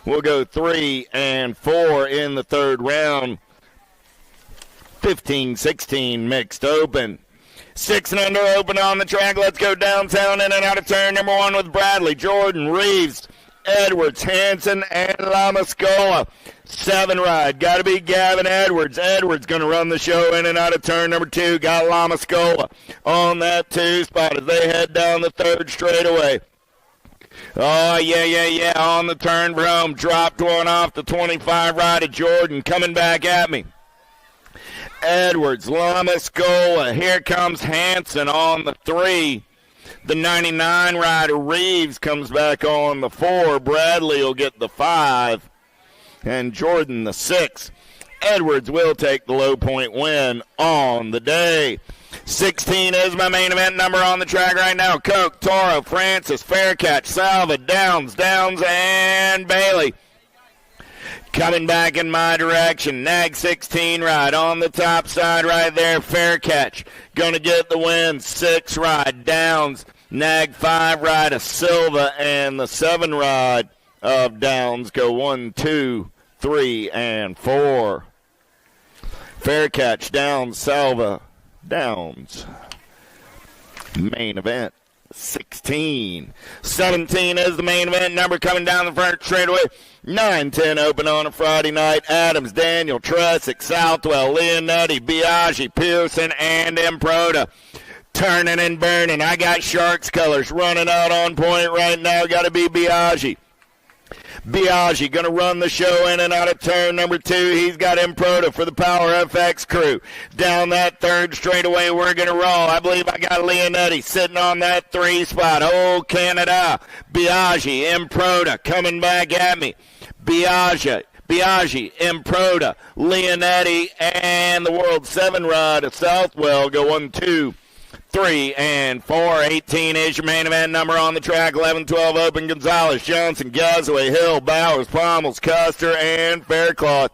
We'll go 3 and 4 in the 3rd round. 15-16 mixed open. 6 and under open on the track. Let's go downtown in and out of turn number 1 with Bradley, Jordan, Reeves, Edwards, Hanson, and Lamascola. 7 ride. Got to be Gavin Edwards. Edwards going to run the show in and out of turn number 2. Got Lamascola on that 2 spot as they head down the 3rd straightaway. Oh, yeah. On the turn for home. Dropped one off the 25 ride of Jordan. Coming back at me. Edwards, Lamascola. Here comes Hanson on the 3. The 99 rider, Reeves, comes back on the 4. Bradley will get the 5. And Jordan the 6. Edwards will take the low point win on the day. 16 is my main event number on the track right now. Koch, Toro, Francis, Faircatch, Salva, Downs, and Bailey. Coming back in my direction, Nag 16 ride on the top side right there. Faircatch gonna get the win. 6 ride, Downs. Nag 5 ride of Silva, and the 7 ride of Downs go 1, 2, 3, and 4. Faircatch, Downs, Salva, Downs. Main event 16. 17 is the main event number coming down the front straightaway. 9-10 open on a Friday night. Adams, Daniel, Trussick, Southwell, Leonetti, Biaggi, Pearson, and Improda. Turning and burning. I got Sharks colors running out on point right now. Got to be Biaggi. Biaggi going to run the show in and out of turn number 2. He's got Improda for the Power FX crew. Down that third straightaway, we're going to roll. I believe I got Leonetti sitting on that 3 spot. Oh, Canada. Biaggi, Improda coming back at me. Biaggi, Improda, Leonetti, and the World 7 ride of Southwell go 1, 2, 3, and 4. 18 is your main event number on the track. 11, 12 open. Gonzalez, Johnson, Gazaway, Hill, Bowers, Pommels, Custer, and Faircloth.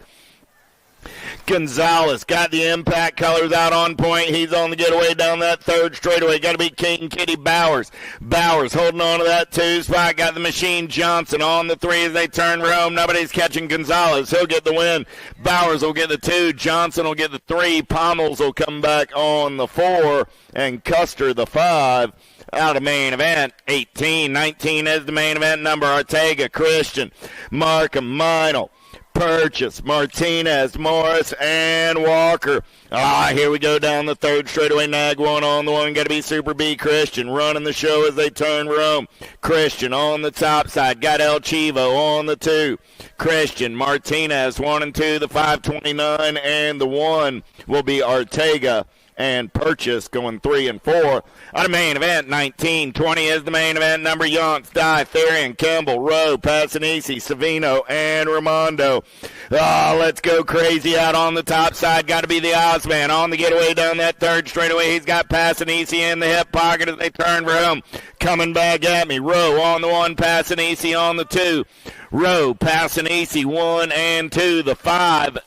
Gonzalez got the impact colors out on point. He's on the getaway down that third straightaway. Got to be King Kitty Bowers. Bowers holding on to that 2 spot. Got the Machine Johnson on the 3 as they turn home. Nobody's catching Gonzalez. He'll get the win. Bowers will get the 2. Johnson will get the 3. Pommels will come back on the 4. And Custer the 5. Out of main event, 18. 19 is the main event number. Ortega, Christian, Markham, Meinl, Purchase, Martinez, Morris, and Walker. Here we go down the third straightaway. Nag 1 on the 1. Got to be Super B. Christian running the show as they turn Rome. Christian on the top side. Got El Chivo on the 2. Christian, Martinez, 1 and 2. The 529 and the 1 will be Ortega. And Purchase going 3 and 4. On the main event, 19. 20 is the main event number. Yonks, Dye, Therian, Campbell, Rowe, Passanisi, Savino, and Raimondo. Let's go crazy out on the top side. Got to be the Ozman on the getaway down that third straightaway. He's got Passanisi in the hip pocket as they turn for him. Coming back at me. Rowe on the 1, Passanisi on the 2. Rowe, Passanisi, 1 and 2. The 5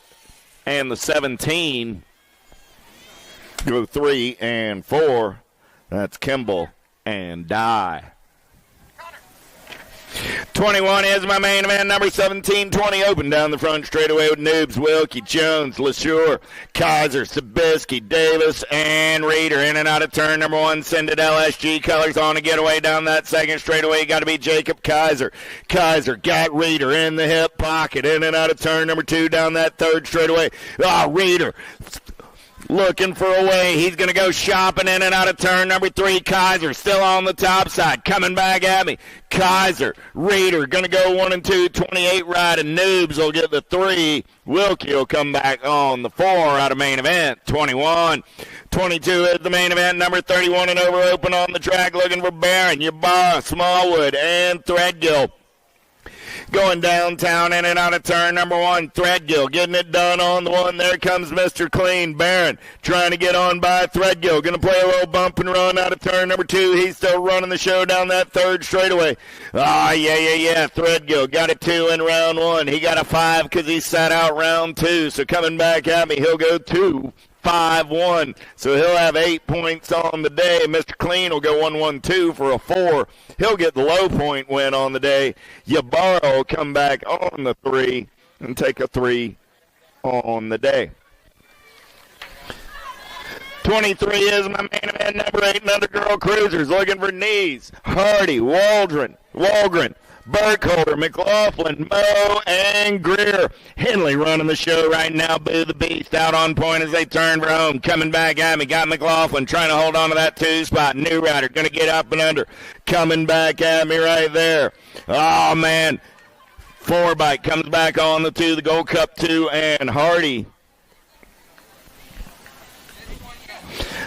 and the 17. Go 3 and 4. That's Kimball and Dye. 21 is my main event number. 17-20 open down the front straightaway with Noobs, Wilkie, Jones, LeSure, Kaiser, Sabisky, Davis, and Reeder. In and out of turn number 1. Send it LSG colors on a getaway down that second straightaway. Got to be Jacob Kaiser. Kaiser got Reeder in the hip pocket. In and out of turn number 2 down that third straightaway. Reeder looking for a way. He's going to go shopping in and out of turn number 3. Kaiser still on the top side. Coming back at me. Kaiser, Reeder, going to go 1 and 2. 28 ride, and Noobs will get the 3. Wilkie will come back on the 4 out of main event. 21. 22 is the main event number. 31 and over open on the track. Looking for Barron, Ybarra, Smallwood, and Threadgill. Going downtown in and out of turn number 1. Threadgill getting it done on the 1. There comes Mr. Clean. Barron trying to get on by Threadgill. Going to play a little bump and run out of turn number 2. He's still running the show down that third straightaway. Yeah. Threadgill got a 2 in round 1. He got a 5 because he sat out round 2. So coming back at me, he'll go 2. 5-1. So he'll have 8 points on the day. Mr. Clean will go 1-1-2 for a 4. He'll get the low point win on the day. Ybarra will come back on the 3 and take a 3 on the day. 23 is my main event number. 8 and under girl cruisers looking for knees. Hardy, Walgren, Burkholder, McLaughlin, Moe, and Greer. Henley running the show right now. Boo the Beast out on point as they turn for home. Coming back at me. Got McLaughlin trying to hold on to that 2 spot. New Rider going to get up and under. Coming back at me right there. Oh, man. 4 bike comes back on the 2. The Gold Cup 2 and Hardy.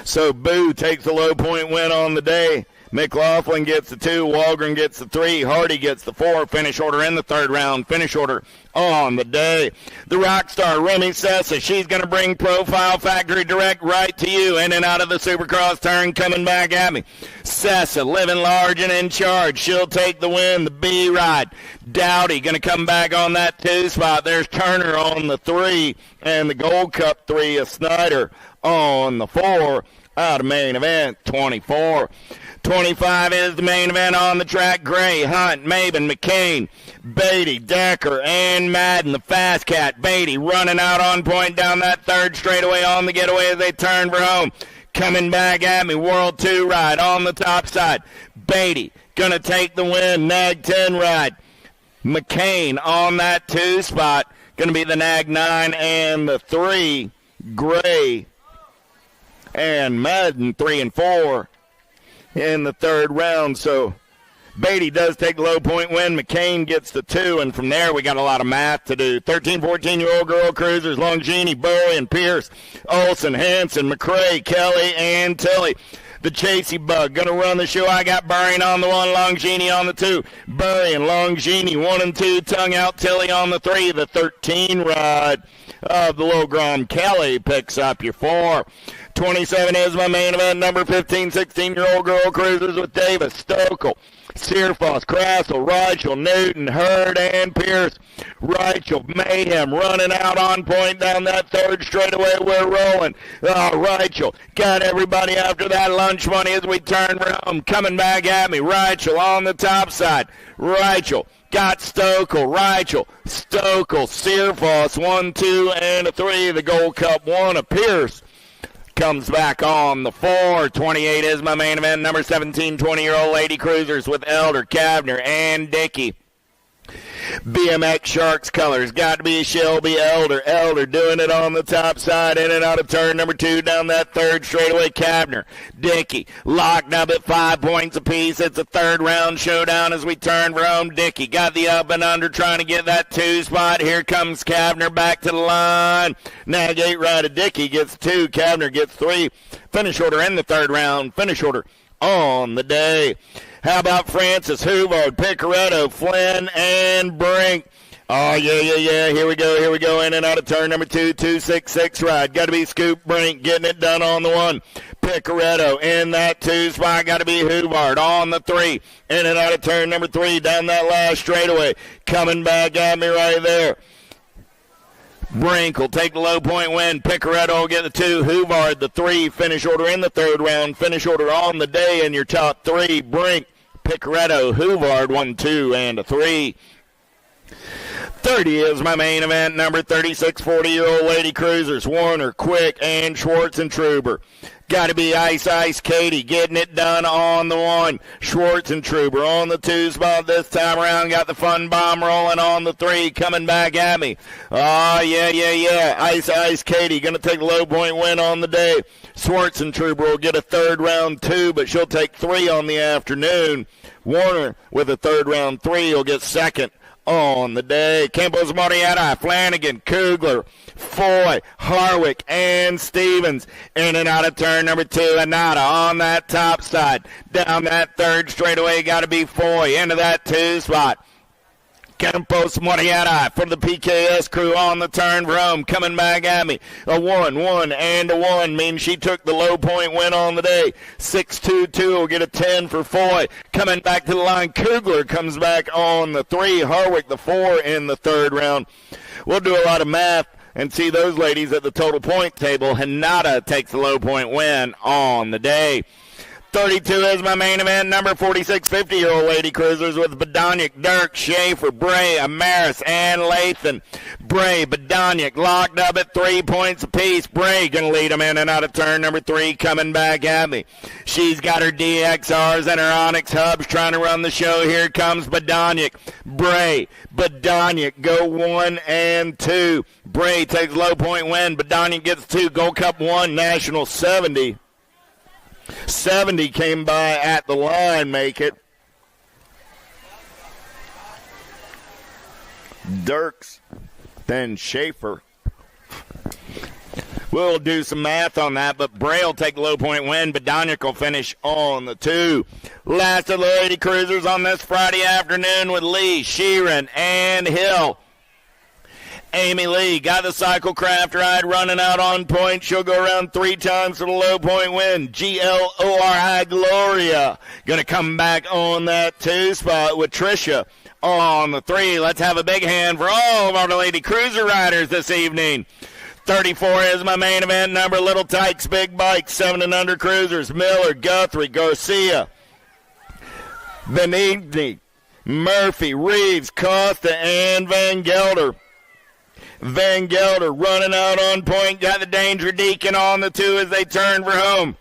So Boo takes the low point win on the day. McLaughlin gets the 2. Walgren gets the 3. Hardy gets the 4. Finish order in the third round. Finish order on the day. The rock star, Remy Sessa, she's going to bring Profile Factory Direct right to you. In and out of the Supercross turn, coming back at me. Sessa, living large and in charge. She'll take the win. The B ride. Dowdy going to come back on that 2 spot. There's Turner on the 3. And the Gold Cup 3 of Snyder on the 4. Out of main event, 24. 25 is the main event on the track. Gray, Hunt, Maben, McCain, Beatty, Decker, and Madden, the fast cat. Beatty running out on point down that third straightaway on the getaway as they turn for home. Coming back at me, World 2 ride on the top side. Beatty going to take the win, Nag 10 ride. McCain on that 2 spot. Going to be the Nag 9 and the 3. Gray and Madden 3 and 4. In the third round, so Beatty does take the low point win. McCain gets the 2, and from there we got a lot of math to do. 13, 14-year-old girl cruisers, Longini, Bowie, and Pierce, Olson, Hanson, McCrae, Kelly, and Tilly. The Chasey Bug going to run the show. I got Burring on the 1, Longini on the 2. Burry and Longini 1 and 2, tongue out Tilly on the 3. The 13 ride of the Low Grom Kelly picks up your 4. 27 is my main event. Number 15, 16-year-old girl cruisers with Davis, Stokel, Searfoss, Crassel, Reichel, Newton, Hurd, and Pierce. Reichel, Mayhem running out on point down that third straightaway. We're rolling. Reichel got everybody after that lunch money as we turn around. Coming back at me. Reichel on the top side. Reichel got Stokel. Reichel, Stokel, Searfoss, 1, 2, and a 3. The Gold Cup 1 of Pierce comes back on the 4. 28 is my main event. Number 17, 20-year-old lady cruisers with Elder, Kavner, and Dickey. BMX Sharks colors. Got to be Shelby Elder. Elder doing it on the top side. In and out of turn number 2 down that third straightaway. Kavner, Dickey locked up at 5 points apiece. It's a third round showdown as we turn for home. Dickey got the up and under trying to get that 2 spot. Here comes Kavner back to the line. Nag 8 ride of Dickey gets 2. Kavner gets 3. Finish order in the third round. Finish order on the day. How about Francis, Huvard, Picaretto, Flynn, and Brink? Oh, yeah. Here we go. In and out of turn number 2, 266 ride. Got to be Scoop Brink getting it done on the 1. Picaretto in that 2 spot. Got to be Huvard on the 3. In and out of turn number 3 down that last straightaway. Coming back at me right there. Brink will take the low point win. Picaretto will get the 2. Huvard the 3. Finish order in the third round. Finish order on the day in your top 3. Brink, Picaretto, Huvard 1, 2, and a 3. 30 is my main event. Number 36, 40-year-old lady cruisers. Warner, Quick, and Schwartz and Truber. Got to be Ice Katie getting it done on the 1. Schwartz and Truber on the 2 spot this time around. Got the fun bomb rolling on the 3. Coming back at me. Oh, yeah. Ice Katie going to take a low point win on the day. Schwartz and Truber will get a third round 2, but she'll take 3 on the afternoon. Warner with a third round 3 will get second on the day. Campos, Morietta, Flanagan, Kugler, Foy, Harwick, and Stevens. In and out of turn number 2. Anata on that top side. Down that third straightaway. Got to be Foy into that 2 spot. Campos, Morietta for the PKS crew on the turn for home. Coming back at me. A 1, 1, and a 1 means she took the low point win on the day. 6-2-2 will get a 10 for Foy. Coming back to the line, Kugler comes back on the 3. Harwick the 4 in the third round. We'll do a lot of math and see those ladies at the total point table. Hinata takes the low point win on the day. 32 is my main event. Number 46, 50-year-old lady cruisers with Badonic, Dirk, Schaefer, Bray, Amaris, and Lathan. Bray, Badonic locked up at 3 points apiece. Bray going to lead them in and out of turn number 3, coming back at me. She's got her DXRs and her Onyx hubs trying to run the show. Here comes Badonic. Bray, Badonic go 1 and 2. Bray takes low point win. Badonic gets 2. Gold Cup 1, National 70. 70 came by at the line, make it. Dirks, then Schaefer. We'll do some math on that, but Bray will take the low point win. Badonic will finish on the 2. Last of the Lady Cruisers on this Friday afternoon with Lee, Sheeran, and Hill. Amy Lee got the cycle craft ride running out on point. She'll go around 3 times for the low point win. GLORI Gloria going to come back on that 2 spot with Tricia on the 3. Let's have a big hand for all of our Lady Cruiser riders this evening. 34 is my main event number. Little Tykes, Big Bikes, 7 and under cruisers. Miller, Guthrie, Garcia, Benigni, Murphy, Reeves, Costa, and Van Gelder. Van Gelder running out on point. Got the Danger Deacon on the 2 as they turn for home.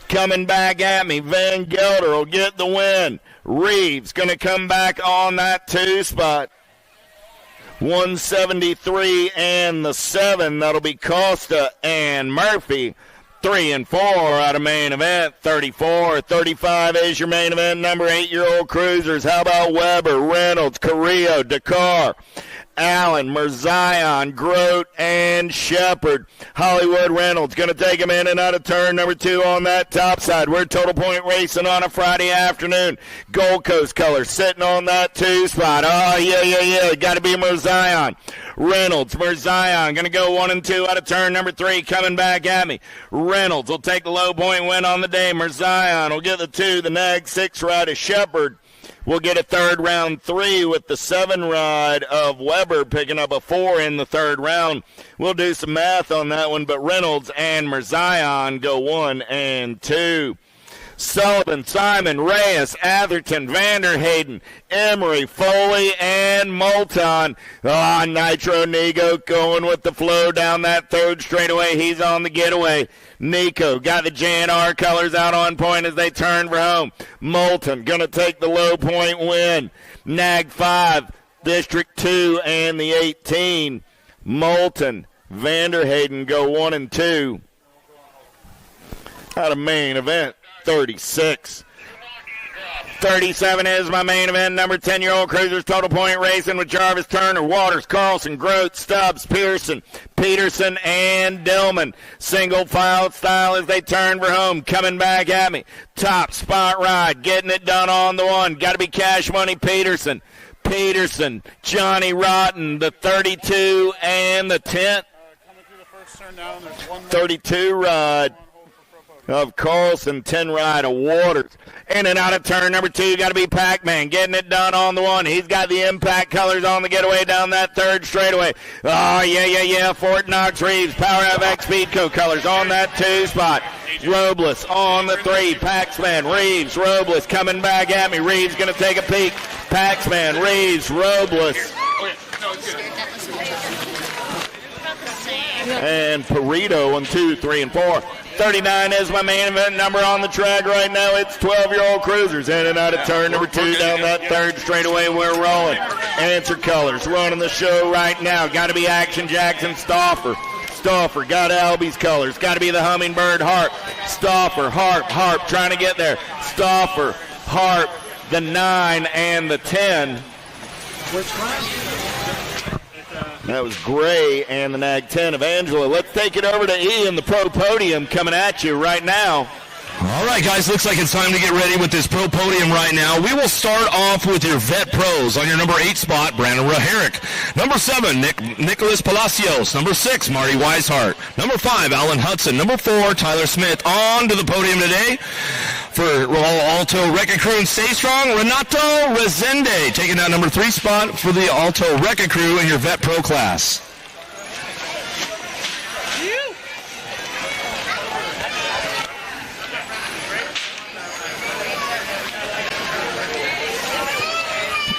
Coming back at me. Van Gelder will get the win. Reeves going to come back on that 2 spot. 173 and the 7. That'll be Costa and Murphy. 3 and 4 out of main event. 34, 35 is your main event number. 8-year-old cruisers. How about Weber, Reynolds, Carrillo, Dakar, Allen, Merzion, Grote, and Shepard. Hollywood Reynolds going to take him in and out of turn number 2 on that top side. We're total point racing on a Friday afternoon. Gold Coast colors sitting on that 2 spot. Oh, yeah. Got to be Merzion. Reynolds, Merzion going to go 1 and 2 out of turn number 3. Coming back at me. Reynolds will take the low point win on the day. Merzion will get the 2. The nag 6 ride of Shepard. We'll get a third round 3 with the 7 ride of Weber picking up a 4 in the third round. We'll do some math on that one, but Reynolds and Merzion go 1 and 2. Sullivan, Simon, Reyes, Atherton, Vanderhayden, Emery, Foley, and Moulton. Nitro Nico going with the flow down that 3rd straightaway. He's on the getaway. Nico got the JNR colors out on point as they turn for home. Moulton going to take the low point win. Nag 5, District 2, and the 18. Moulton, Vanderhayden go 1 and 2. Out of main event. 36. 37 is my main event number. 10-year-old cruisers total point racing with Jarvis, Turner, Waters, Carlson, Grote, Stubbs, Pearson, Peterson, and Dillman. Single file style as they turn for home. Coming back at me. Top spot ride. Getting it done on the 1. Got to be Cash Money Peterson. Johnny Rotten, the 32 and the 10. 32 ride of Carlson, 10 ride of Waters. In and out of turn number 2, got to be Pac-Man, getting it done on the 1. He's got the impact colors on the getaway down that 3rd straightaway. Oh, yeah. Fort Knox Reeves, Power FX Speedco colors on that 2 spot. Robles on the 3, Paxman, Reeves, Robles coming back at me. Reeves going to take a peek. Paxman, Reeves, Robles. And Perito on 2, 3, and 4. 39 is my main event number on the track right now. It's 12-year-old cruisers in and out of turn number 2 down that 3rd straightaway. We're rolling. Answer colors running the show right now. Got to be Action Jackson Stauffer. Stauffer got Albie's colors. Got to be the Hummingbird Harp. Stauffer, Harp trying to get there. Stauffer, Harp, the 9 and the 10. Which class? That was Gray and the Nag 10 of Angela. Let's take it over to Ian, the Pro Podium, coming at you right now. All right, guys, looks like it's time to get ready with this Pro Podium right now. We will start off with your vet pros. On your number 8 spot, Brandon Raharick. Number 7, Nicholas Palacios. Number 6, Marty Weishart. Number 5, Alan Hudson. Number 4, Tyler Smith. On to the podium today for Alto Wrecking Crew and Stay Strong, Renato Rezende, taking that number 3 spot for the Alto Wrecking Crew in your vet pro class.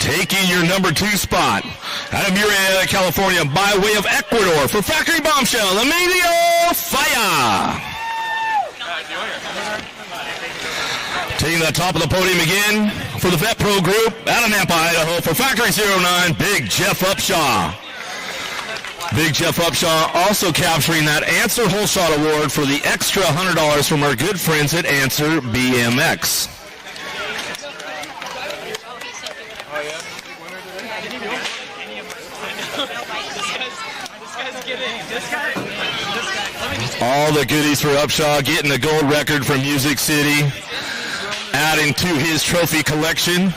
Taking your number 2 spot out of Murrieta, California, by way of Ecuador for Factory Bombshell, Emilio Falla. Taking the top of the podium again for the Vet Pro Group out of Nampa, Idaho for Factory 09, Big Jeff Upshaw. Big Jeff Upshaw also capturing that Answer Whole Shot Award for the extra $100 from our good friends at Answer BMX. This All the goodies for Upshaw, getting the gold record from Music City, adding to his trophy collection.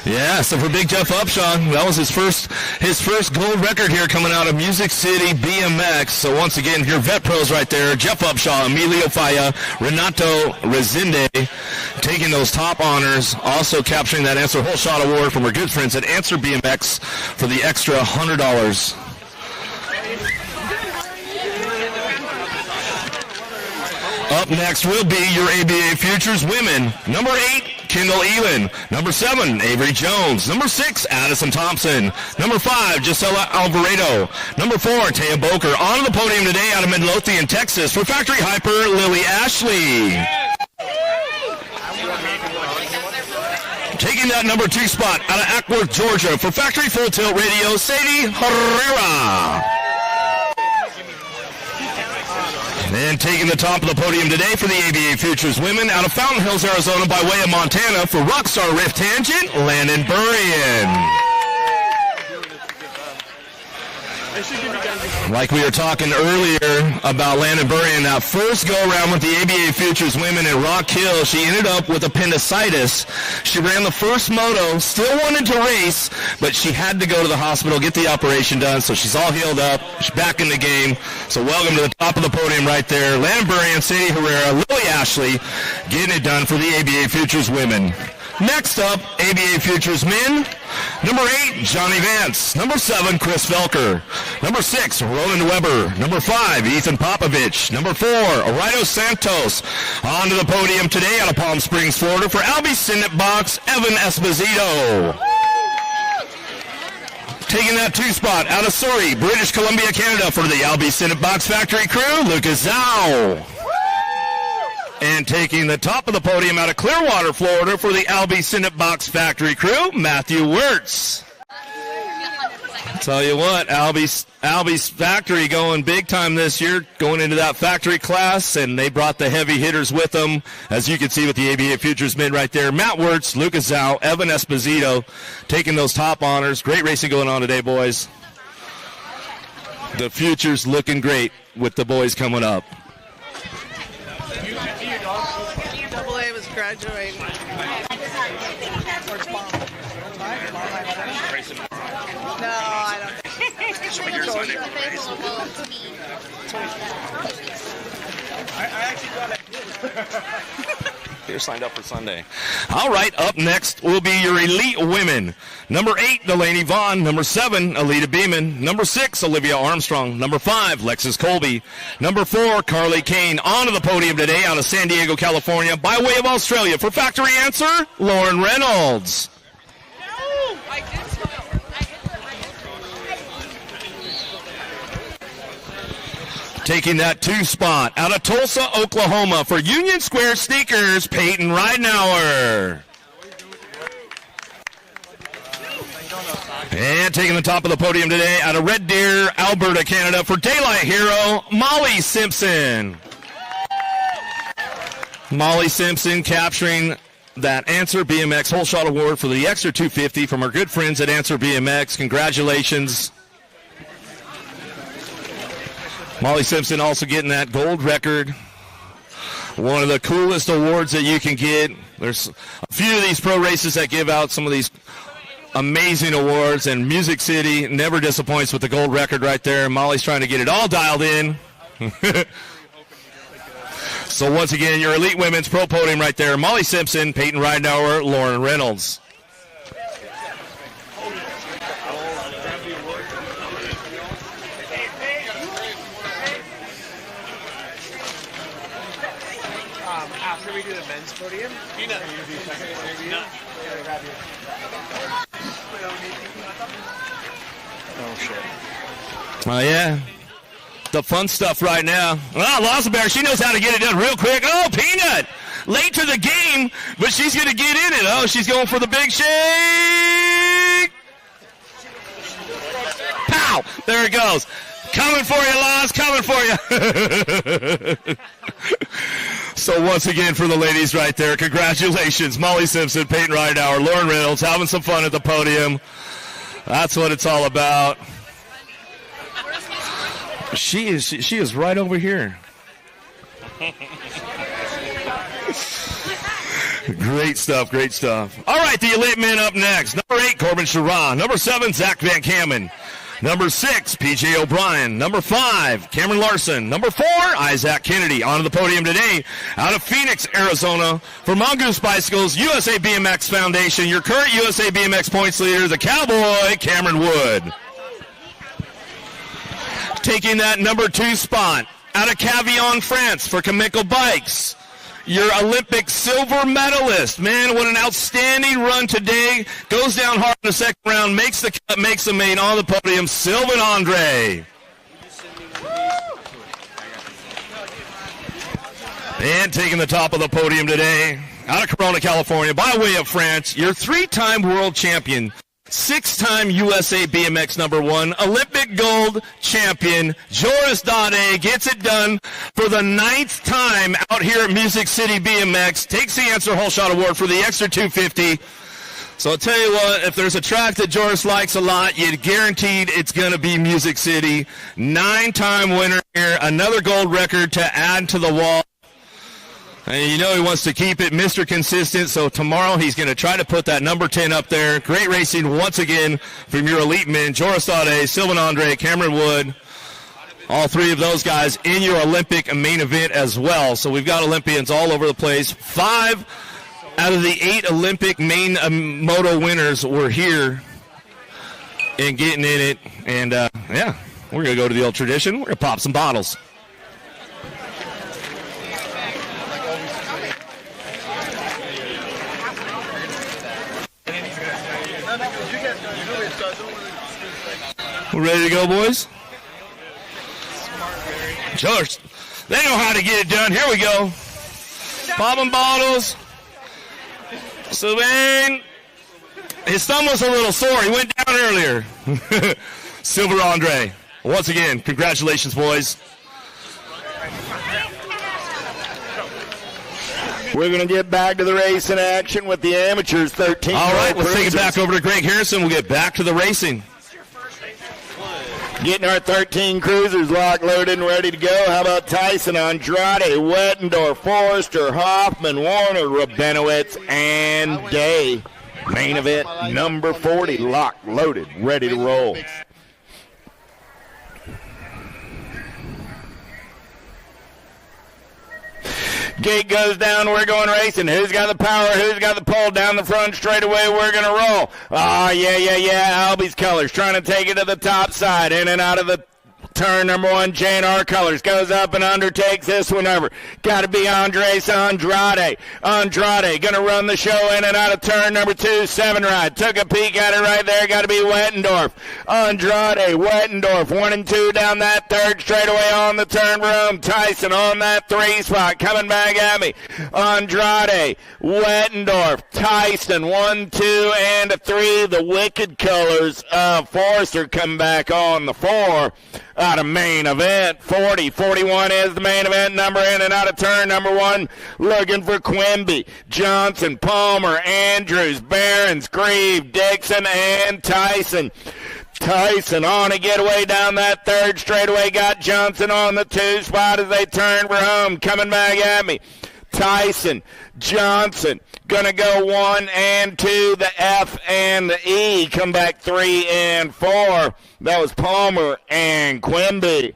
Yeah, so for Big Jeff Upshaw, that was his first gold record here coming out of Music City BMX. So once again, your vet pros right there, Jeff Upshaw, Emilio Faya, Renato Rezende, taking those top honors, also capturing that Answer Whole Shot Award from our good friends at Answer BMX for the extra $100. Up next will be your ABA Futures Women. Number 8, Kendall Elin. Number 7, Avery Jones. Number 6, Addison Thompson. Number 5, Gisela Alvarado. Number 4, Taya Boker. On the podium today out of Midlothian, Texas for Factory Hyper, Lily Ashley. Taking that number 2 spot out of Ackworth, Georgia for Factory Full Tilt Radio, Sadie Herrera. And taking the top of the podium today for the ABA Futures Women out of Fountain Hills, Arizona by way of Montana for Rockstar Rift Tangent, Landon Burrian. Like we were talking earlier about Landon Burrian, that first go-around with the ABA Futures Women at Rock Hill, she ended up with appendicitis. She ran the first moto, still wanted to race, but she had to go to the hospital, get the operation done, so she's all healed up. She's back in the game. So welcome to the top of the podium right there. Landon Burrian, Sadie Herrera, Lily Ashley, getting it done for the ABA Futures Women. Next up, ABA Futures Men. Number 8, Johnny Vance. Number 7, Chris Felker. Number 6, Roland Weber. Number 5, Ethan Popovich. Number 4, Orido Santos. On to the podium today out of Palm Springs, Florida for Albie Sinnet Box, Evan Esposito. Taking that 2 spot out of Surrey, British Columbia, Canada for the Albie Sinnet Box Factory crew, Lucas Zhao. And taking the top of the podium out of Clearwater, Florida for the Albie Sinnet Box Factory crew, Matthew Wirtz. Tell you what, Albie's factory going big time this year, going into that factory class, and they brought the heavy hitters with them, as you can see with the ABA Futures men right there. Matt Wirtz, Lucas Zhao, Evan Esposito taking those top honors. Great racing going on today, boys. The future's looking great with the boys coming up. AA was graduating. No, I don't think You're signed up for Sunday. All right, up next will be your elite women. Number 8, Delaney Vaughn. Number 7, Alita Beeman. Number 6, Olivia Armstrong. Number 5, Lexus Colby. Number 4, Carly Kane. On to the podium today out of San Diego, California, by way of Australia for Factory Answer, Lauren Reynolds. Taking that 2 spot out of Tulsa, Oklahoma for Union Square Sneakers, Peyton Ridenauer. And taking the top of the podium today out of Red Deer, Alberta, Canada for Daylight Hero, Molly Simpson. Molly Simpson capturing that Answer BMX Whole Shot Award for the extra $250 from our good friends at Answer BMX. Congratulations. Molly Simpson also getting that gold record. One of the coolest awards that you can get. There's a few of these pro races that give out some of these amazing awards, and Music City never disappoints with the gold record right there. Molly's trying to get it all dialed in. So once again, your elite women's pro podium right there. Molly Simpson, Peyton Ridenauer, Lauren Reynolds. After we do the men's podium, no. Oh, shit. Oh, yeah. The fun stuff right now. Well, Lossenberg, she knows how to get it done real quick. Oh, Peanut! Late to the game, but she's going to get in it. Oh, she's going for the big shake. Pow! There it goes. Coming for you, Laz. Coming for you. So once again for the ladies right there, congratulations. Molly Simpson, Peyton Ridenauer, Lauren Reynolds having some fun at the podium. That's what it's all about. She is right over here. Great stuff, great stuff. All right, the elite men up next. Number 8, Corbin Sharon. Number 7, Zach Van Kamen. Number 6, PJ O'Brien. Number 5, Cameron Larson. Number 4, Isaac Kennedy. On the podium today, out of Phoenix, Arizona, for Mongoose Bicycles, USA BMX Foundation, your current USA BMX points leader, the Cowboy, Cameron Wood. Taking that number 2 spot, out of Cavillon, France, for Chemical Bikes, your Olympic silver medalist. Man, what an outstanding run today. Goes down hard in the second round, makes the cut, makes the main on the podium, Sylvan Andre. And taking the top of the podium today, out of Corona, California, by way of France, your 3-time world champion, 6-time USA BMX number 1, Olympic gold champion, Joris Dade gets it done for the 9th time out here at Music City BMX, takes the Answer Whole Shot Award for the extra 250. So I'll tell you what, if there's a track that Joris likes a lot, you're guaranteed it's going to be Music City. 9-time winner here, another gold record to add to the wall. And you know he wants to keep it Mr. Consistent, so tomorrow he's going to try to put that number 10 up there. Great racing once again from your elite men, Joris Dade, Sylvan Andre, Cameron Wood. All 3 of those guys in your Olympic main event as well. So we've got Olympians all over the place. 5 out of the 8 Olympic main moto winners were here and getting in it. And, yeah, we're going to go to the old tradition. We're going to pop some bottles. We're ready to go, boys? George, they know how to get it done. Here we go. Popping bottles. Sylvain. His thumb was a little sore. He went down earlier. Silver Andre. Once again, congratulations, boys. We're going to get back to the racing action with the amateurs 13. All right, let's take it back over to Greg Harrison. We'll get back to the racing. Getting our 13 cruisers locked, loaded, and ready to go. How about Tyson, Andrade, Wettendorf, Forrester, Hoffman, Warner, Rabinowitz, and Day. Main event number 40, locked, loaded, ready to roll. Gate goes down, we're going racing. Who's got the power? Who's got the pole? Down the front straightaway, we're going to roll. Oh, yeah. Albie's Colors trying to take it to the top side. In and out of the turn number 1, J&R Colors goes up and undertakes this one over. Got to be Andres Andrade. Andrade going to run the show in and out of turn number 2, 7 ride. Took a peek at it right there. Got to be Wettendorf. Andrade, Wettendorf, 1 and 2 down that third straightaway on the turn room. Tyson on that 3 spot. Coming back at me. Andrade, Wettendorf, Tyson, 1, 2, and a 3. The Wicked Colors of Forrester come back on the 4. Out of main event, 40, 41 is the main event number in and out of turn number 1. Looking for Quimby, Johnson, Palmer, Andrews, Barons, Grieve, Dixon, and Tyson. Tyson on a getaway down that third straightaway. Got Johnson on the 2 spot as they turn for home. Coming back at me. Tyson, Johnson, gonna go 1 and 2, the F and the E, come back 3 and 4. That was Palmer and Quimby.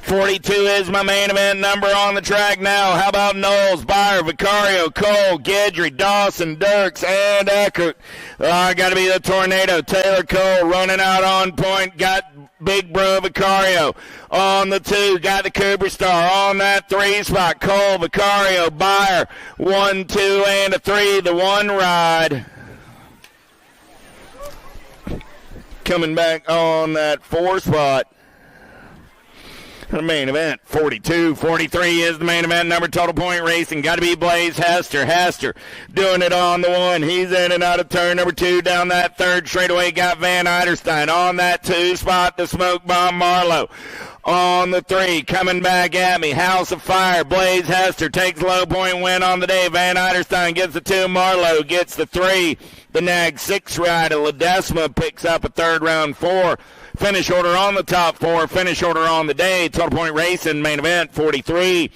42 is my main event number on the track now. How about Knowles, Byer, Vicario, Cole, Gedry, Dawson, Dirks, and Eckert. Got to be the Tornado. Taylor Cole running out on point. Got Big Bro Vicario on the 2. Got the Cooper Star on that 3 spot. Cole, Vicario, Byer. 1, 2, and a 3. The 1 ride. Coming back on that 4 spot. The main event, 42-43 is the main event number. Total Point Racing. Got to be Blaze Hester. Hester doing it on the one. He's in and out of turn number 2 down that third straightaway. Got Van Eiderstein on that 2 spot. The Smoke Bomb Marlowe on the 3. Coming back at me. House of Fire. Blaze Hester takes low point win on the day. Van Eiderstein gets the 2. Marlowe gets the 3. The Nag 6 rider. Ledesma picks up a third round 4. Finish order on the top 4. Finish order on the day. Total Point Racing main event 43.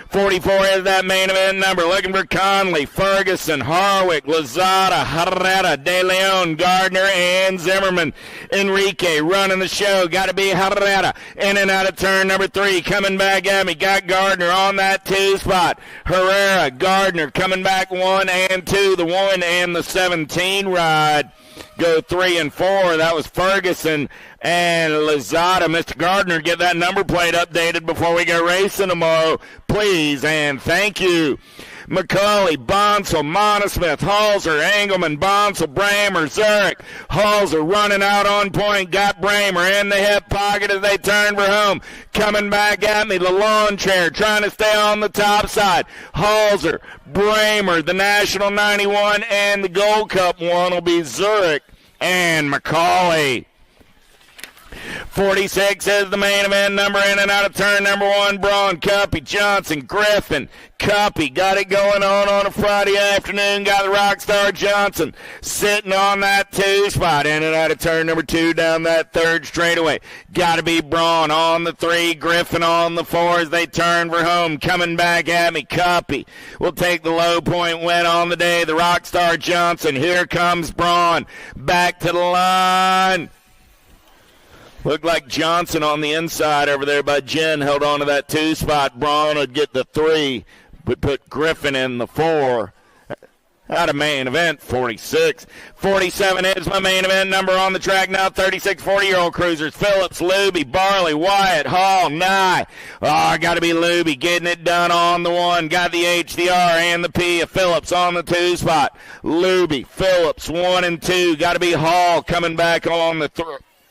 44 is that main event number. Looking for Conley, Ferguson, Harwick, Lozada, Herrera, De Leon, Gardner, and Zimmerman. Enrique running the show. Got to be Herrera. In and out of turn number 3. Coming back at me. Got Gardner on that 2 spot. Herrera, Gardner coming back 1 and 2. The 1 and the 17 ride. Go 3 and 4. That was Ferguson and Lozada. Mr. Gardner, get that number plate updated before we go racing tomorrow, please, and thank you. McCauley, Bonsall, Monosmith, Halser, Engelman, Bonsall, Bramer, Zurich. Halser running out on point. Got Bramer in the hip pocket as they turn for home. Coming back at me, the lawn chair trying to stay on the top side. Halser, Bramer, the National 91, and the Gold Cup one will be Zurich and McCauley. 46 is the main event number. In and out of turn number 1. Braun, Cuppy, Johnson, Griffin. Cuppy got it going on a Friday afternoon. Got the Rockstar Johnson sitting on that 2 spot. In and out of turn number 2 down that third straightaway. Got to be Braun on the 3. Griffin on the 4 as they turn for home. Coming back at me. Cuppy will take the low point win on the day. The Rockstar Johnson. Here comes Braun. Back to the line. Looked like Johnson on the inside over there by Jen held on to that 2 spot. Braun would get the 3, but put Griffin in the 4. Out of main event, 46. 47 is my main event number on the track now. 36 40-year-old cruisers. Phillips, Luby, Barley, Wyatt, Hall, Nye. Oh, got to be Luby getting it done on the 1. Got the H, the R, and the P of Phillips on the 2 spot. Luby, Phillips, 1 and 2. Got to be Hall coming back on the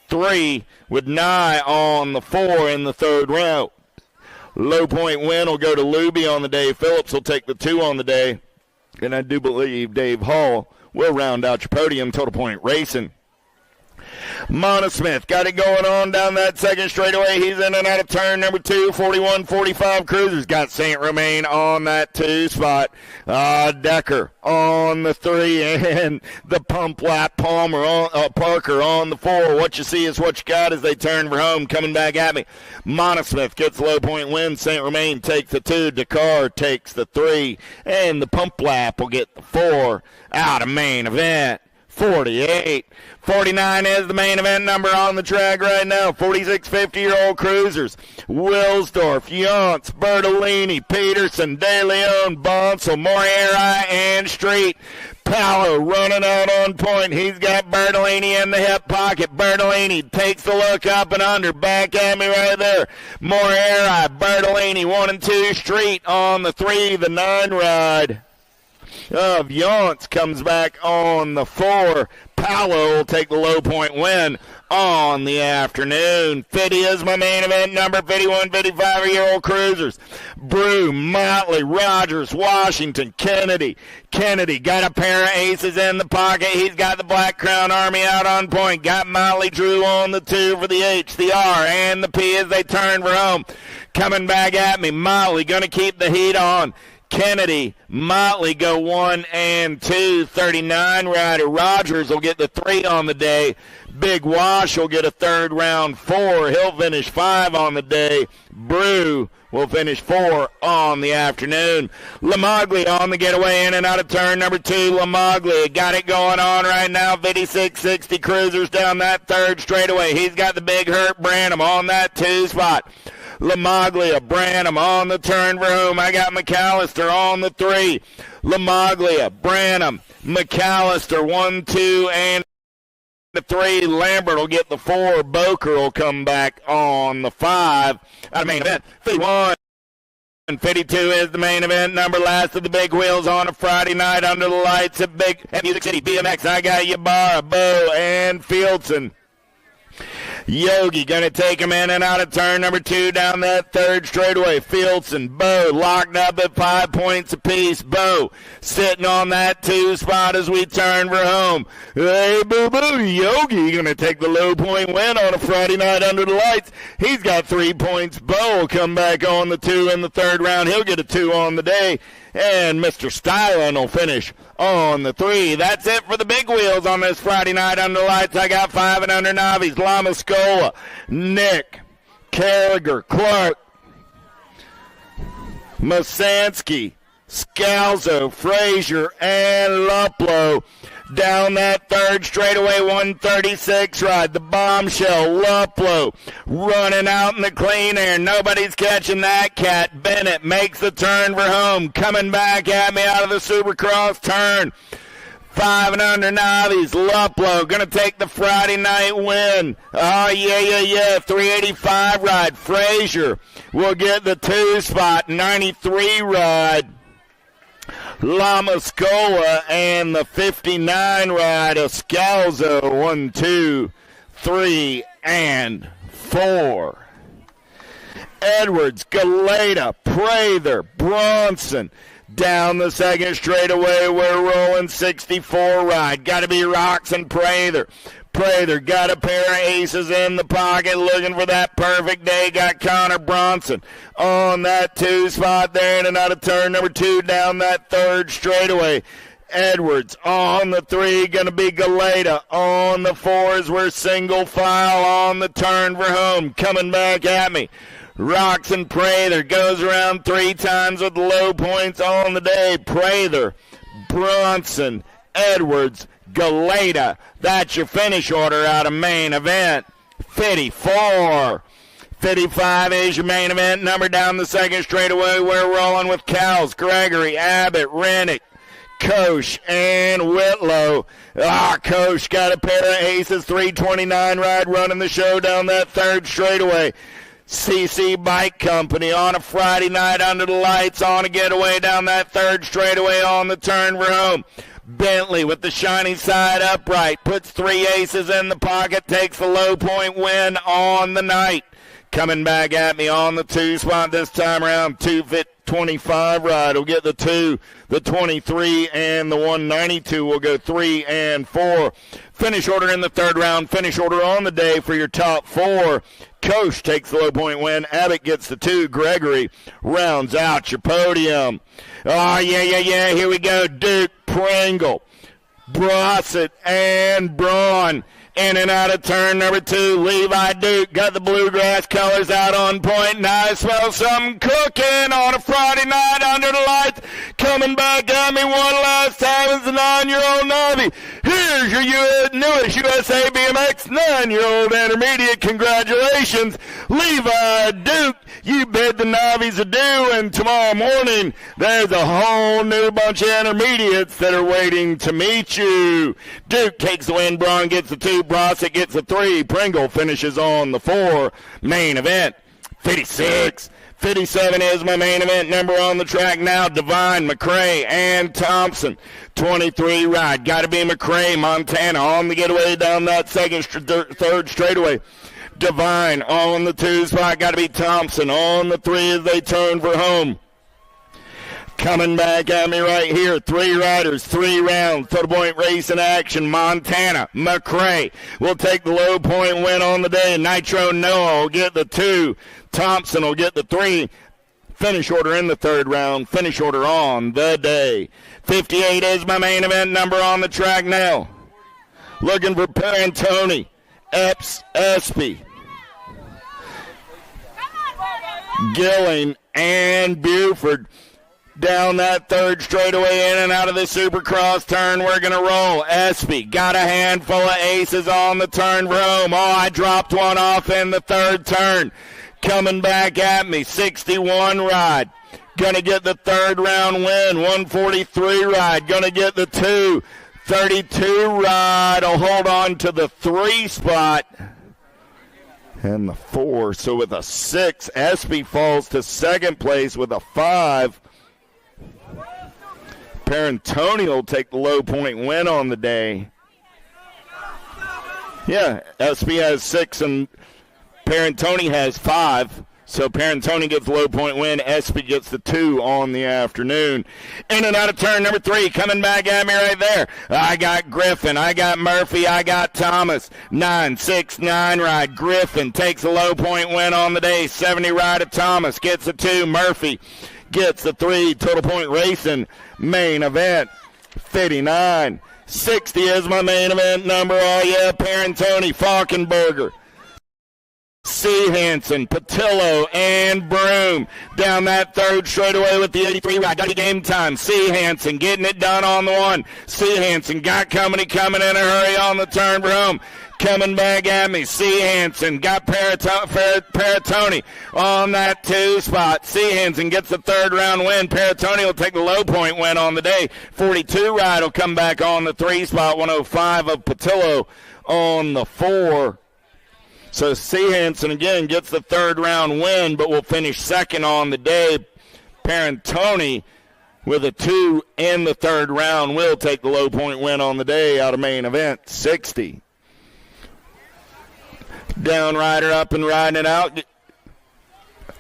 3 with Nye on the 4 in the third round. Low point win will go to Luby on the day. Phillips will take the 2 on the day. And I do believe Dave Hall will round out your podium. Total Point Racing. Monosmith got it going on down that second straightaway. He's in and out of turn number 2. 41-45 cruisers. Got St. Romain on that 2 spot. Decker on the 3 and the pump lap. Palmer on, Parker on the 4. What you see is what you got as they turn for home. Coming back at me. Monosmith gets low point win. St. Romain takes the 2. Dakar takes the 3. And the pump lap will get the 4 out of main event. 48. 49 is the main event number on the track right now. 46 50-year-old cruisers. Wilsdorf, Yonts, Bertolini, Peterson, De Leon, Bonsall, Morieri, and Street. Paolo running out on point. He's got Bertolini in the hip pocket. Bertolini takes the look up and under. Back at me right there. Morieri, Bertolini, 1 and 2. Street on the 3, the 9 ride of Yonts comes back on the 4. Paolo will take the low point win on the afternoon. 50 is my main event number. 51, 55-year-old cruisers. Brew, Motley, Rogers, Washington, Kennedy. Kennedy got a pair of aces in the pocket. He's got the Black Crown Army out on point. Got Motley Drew on the 2 for the H, the R, and the P as they turn for home. Coming back at me. Motley going to keep the heat on. Kennedy, Motley go 1 and 2. 39 rider Rogers will get the 3 on the day. Big Wash will get a third round 4. He'll finish 5 on the day. Brew will finish 4 on the afternoon. Lamaglia on the getaway in and out of turn number 2. Lamaglia got it going on right now. 56-60 cruisers down that third straightaway. He's got the big Hurt Branham on that 2 spot. Lamaglia, Branham on the turn for whom? I got McAllister on the 3. Lamaglia, Branham, McAllister, 1, 2, and the 3. Lambert will get the 4. Boker will come back on the 5. Out of main event, 51. 52 is the main event number. Last of the big wheels on a Friday night under the lights at Music City BMX. I got Ybarra, Bo, and Fieldson. Yogi going to take him in and out of turn number 2 down that third straightaway. Fieldson, Bo locked up at 5 points apiece. Bo sitting on that 2 spot as we turn for home. Hey, boo-boo, Yogi going to take the low point win on a Friday night under the lights. He's got 3 points. Bo will come back on the 2 in the third round. He'll get a 2 on the day. And Mr. Stylen will finish on the 3. That's it for the big wheels on this Friday night under lights. I got 5 and under novice. Lamascola, Nick, Carragher, Clark, Mosansky, Scalzo, Frazier, and Luplow. Down that third straightaway, 136 ride. The bombshell, Luplow, running out in the clean air. Nobody's catching that cat. Bennett makes the turn for home. Coming back at me out of the Supercross turn. 5 and under novice. Luplow going to take the Friday night win. Oh, yeah. 385 ride. Frazier will get the 2 spot. 93 ride. Lamascola and the 59 ride of Scalzo. 1, 2, 3, and 4. Edwards, Galeta, Prather, Bronson. Down the second straightaway, we're rolling 64 ride. Got to be Roxon Prather. Prather got a pair of aces in the pocket looking for that perfect day. Got Connor Bronson on that 2 spot there in and out of turn number 2 down that third straightaway. Edwards on the 3, going to be Galeta on the 4 as we're single file on the turn for home. Coming back at me. Roxon Prather goes around 3 times with low points on the day. Prather, Bronson, Edwards, Galeta. That's your finish order out of main event. 54. 55 is your main event number down the second straightaway. We're rolling with Cowles, Gregory, Abbott, Rennick, Koch, and Whitlow. Koch got a pair of aces, 329 ride running the show down that third straightaway. CC Bike Company on a Friday night under the lights on a getaway down that third straightaway on the turn for home. Bentley with the shiny side upright, puts 3 aces in the pocket, takes the low point win on the night. Coming back at me on the 2 spot this time around, 225 ride will get the 2, the 23, and the 192 will go 3 and 4. Finish order in the third round, finish order on the day for your top 4. Koch takes the low point win. Abbott gets the 2. Gregory rounds out your podium. Oh, yeah. Here we go. Duke, Pringle, Brossett, and Braun. In and out of turn number 2. Levi Duke got the bluegrass colors out on point. Now I smell something cooking on a Friday night under the lights. Coming back at me one last time as a 9-year-old Navi. Here's your newest USA BMX 9-year-old intermediate. Congratulations, Levi Duke. You bid the Navis adieu, and tomorrow morning there's a whole new bunch of intermediates that are waiting to meet you. Duke takes the win. Braun gets the 2. Brossett gets the 3. Pringle finishes on the 4. Main event, 56. 57 is my main event number on the track now. Devine, McRae, and Thompson. 23 ride. Got to be McRae, Montana on the getaway down that third straightaway. Devine on the 2 spot. Got to be Thompson on the 3 as they turn for home. Coming back at me right here, 3 riders, 3 rounds, total point race in action. Montana, McRae will take the low point win on the day. Nitro Noah will get the 2. Thompson will get the 3. Finish order in the third round, finish order on the day. 58 is my main event number on the track now. Looking for Perantoni, Epps, Espy, Gilling, and Buford. Down that third straightaway in and out of the Supercross turn, we're going to roll. Espy got a handful of aces on the turn for home. Oh, I dropped one off in the third turn. Coming back at me, 61 ride. Going to get the third round win, 143 ride. Going to get the 2, 32 ride. I'll hold on to the 3 spot. And the 4, so with a 6, Espy falls to second place with a 5. Perantoni will take the low point win on the day. Yeah, SB has 6 and Parentoni has 5. So Parentoni gets the low point win. Espy gets the 2 on the afternoon. In and out of turn number 3. Coming back at me right there. I got Griffin. I got Murphy. I got Thomas. 9-6-9 ride. Griffin takes a low point win on the day. 70 ride of Thomas. Gets the 2. Murphy gets the 3. Total point racing. Main event. 59. 60 is my main event number. Oh, yeah. Parentoni. Falkenberger. C. Hansen, Patillo, and Broom down that third straightaway with the 83 ride. Got the game time. C. Hansen getting it done on the 1. C. Hansen got coming in a hurry on the turn for home. Coming back at me. C. Hansen got Parentoni on that 2 spot. C. Hansen gets the 3rd round win. Parentoni will take the low point win on the day. 42 ride will come back on the 3 spot. 105 of Patillo on the 4. So C. Hansen again gets the 3rd round win, but will finish 2nd on the day. Parentoni with a 2 in the 3rd round will take the low point win on the day out of main event. 60. Down rider up and riding it out.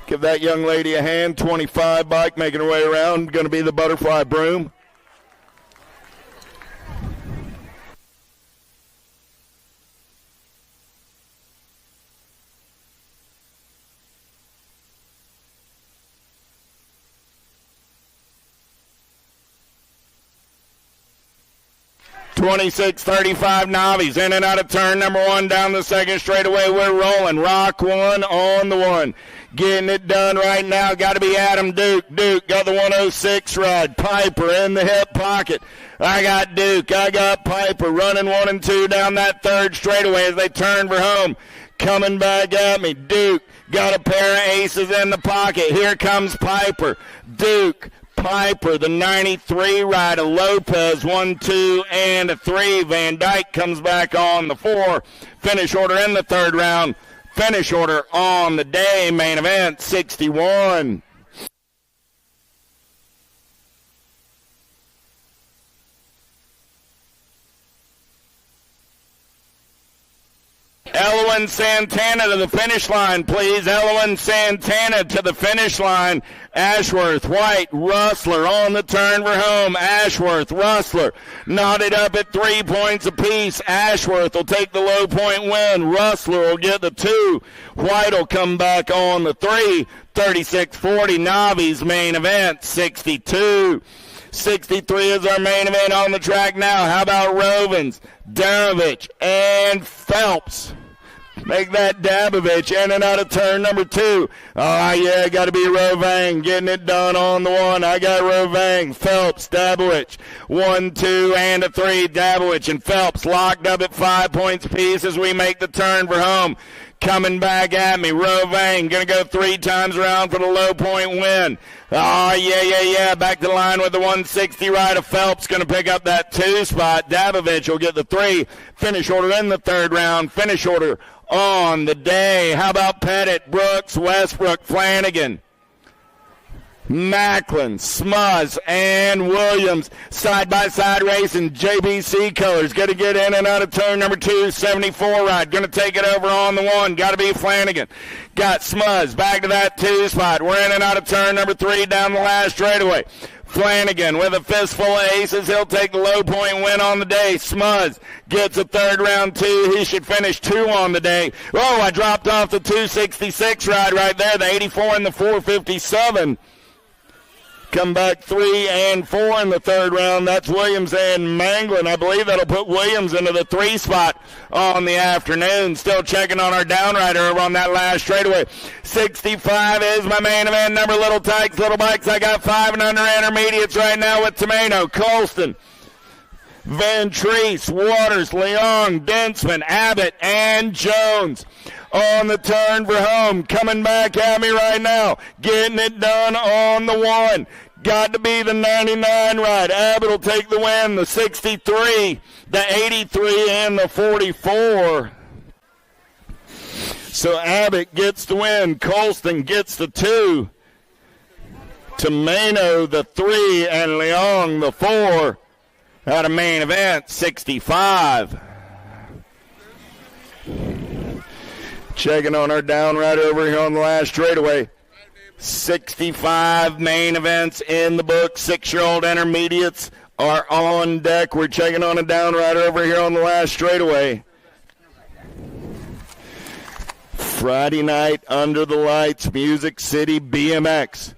Give that young lady a hand. 25 bike making her way around. Going to be the Butterfly Broom. 26-35 Navi's in and out of turn number 1 down the 2nd straightaway. We're rolling. Rock 1 on the 1. Getting it done right now. Got to be Adam Duke. Duke got the 106 ride. Piper in the hip pocket. I got Duke. I got Piper running 1 and 2 down that 3rd straightaway as they turn for home. Coming back at me. Duke got a pair of aces in the pocket. Here comes Piper. Duke. Piper, the 93 ride of Lopez, 1, 2, and a 3. Van Dyke comes back on the 4. Finish order in the 3rd round. Finish order on the day. Main event, 61. Elwin Santana to the finish line, please. Elwin Santana to the finish line. Ashworth, White, Rustler on the turn for home. Ashworth, Rustler knotted up at 3 points apiece. Ashworth will take the low point win. Rustler will get the 2. White will come back on the 3. 36-40 Navi's main event, 62. 63 is our main event on the track now. How about Rovens, Darovich, and Phelps? Make that Dabovich in and out of turn number 2. Oh, yeah, got to be Rovang getting it done on the 1. I got Rovang, Phelps, Dabovich. 1, 2, and a 3. Dabovich and Phelps locked up at 5 points apiece as we make the turn for home. Coming back at me, Rovang going to go 3 times around for the low point win. Oh, yeah. Back to the line with the 160 ride of Phelps. Going to pick up that 2 spot. Dabovich will get the 3. Finish order in the 3rd round. Finish order on the day. How about Pettit, Brooks, Westbrook, Flanagan, Macklin, Smuzz, and Williams. Side-by-side racing. JBC colors. Going to get in and out of turn number 2. 74 ride. Going to take it over on the 1. Got to be Flanagan. Got Smuzz back to that 2 spot. We're in and out of turn number 3 down the last straightaway. Flanagan with a fistful of aces. He'll take the low point win on the day. Smuzz gets a 3rd round 2. He should finish 2 on the day. Oh, I dropped off the 266 ride right there. The 84 and the 457. Come back 3 and 4 in the 3rd round. That's Williams and Manglin. I believe that'll put Williams into the 3 spot on the afternoon. Still checking on our downrider over on that last straightaway. 65 is my main event number. Little Tykes, Little Bikes. I got 5 and under intermediates right now with Tomato, Colston, Van Treese, Waters, Leong, Densman, Abbott, and Jones. On the turn for home, coming back at me right now, getting it done on the 1. Got to be the 99 ride. Abbott will take the win, the 63, the 83, and the 44. So Abbott gets the win. Colston gets the 2. Tomeno the 3, and Leong the 4. Out of main event, 65. Checking on our down rider over here on the last straightaway. 65 main events in the book. 6-year-old intermediates are on deck. We're checking on a down rider over here on the last straightaway. Friday night under the lights, Music City BMX.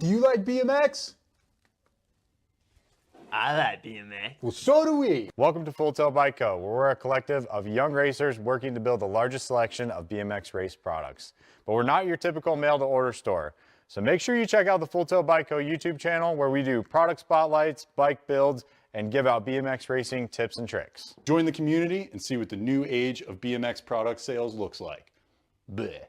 Do you like BMX? I like BMX. Well, so do we. Welcome to Full Tilt Bike Co., where we're a collective of young racers working to build the largest selection of BMX race products. But we're not your typical mail-to-order store. So make sure you check out the Full Tilt Bike Co. YouTube channel, where we do product spotlights, bike builds, and give out BMX racing tips and tricks. Join the community and see what the new age of BMX product sales looks like. Bleh.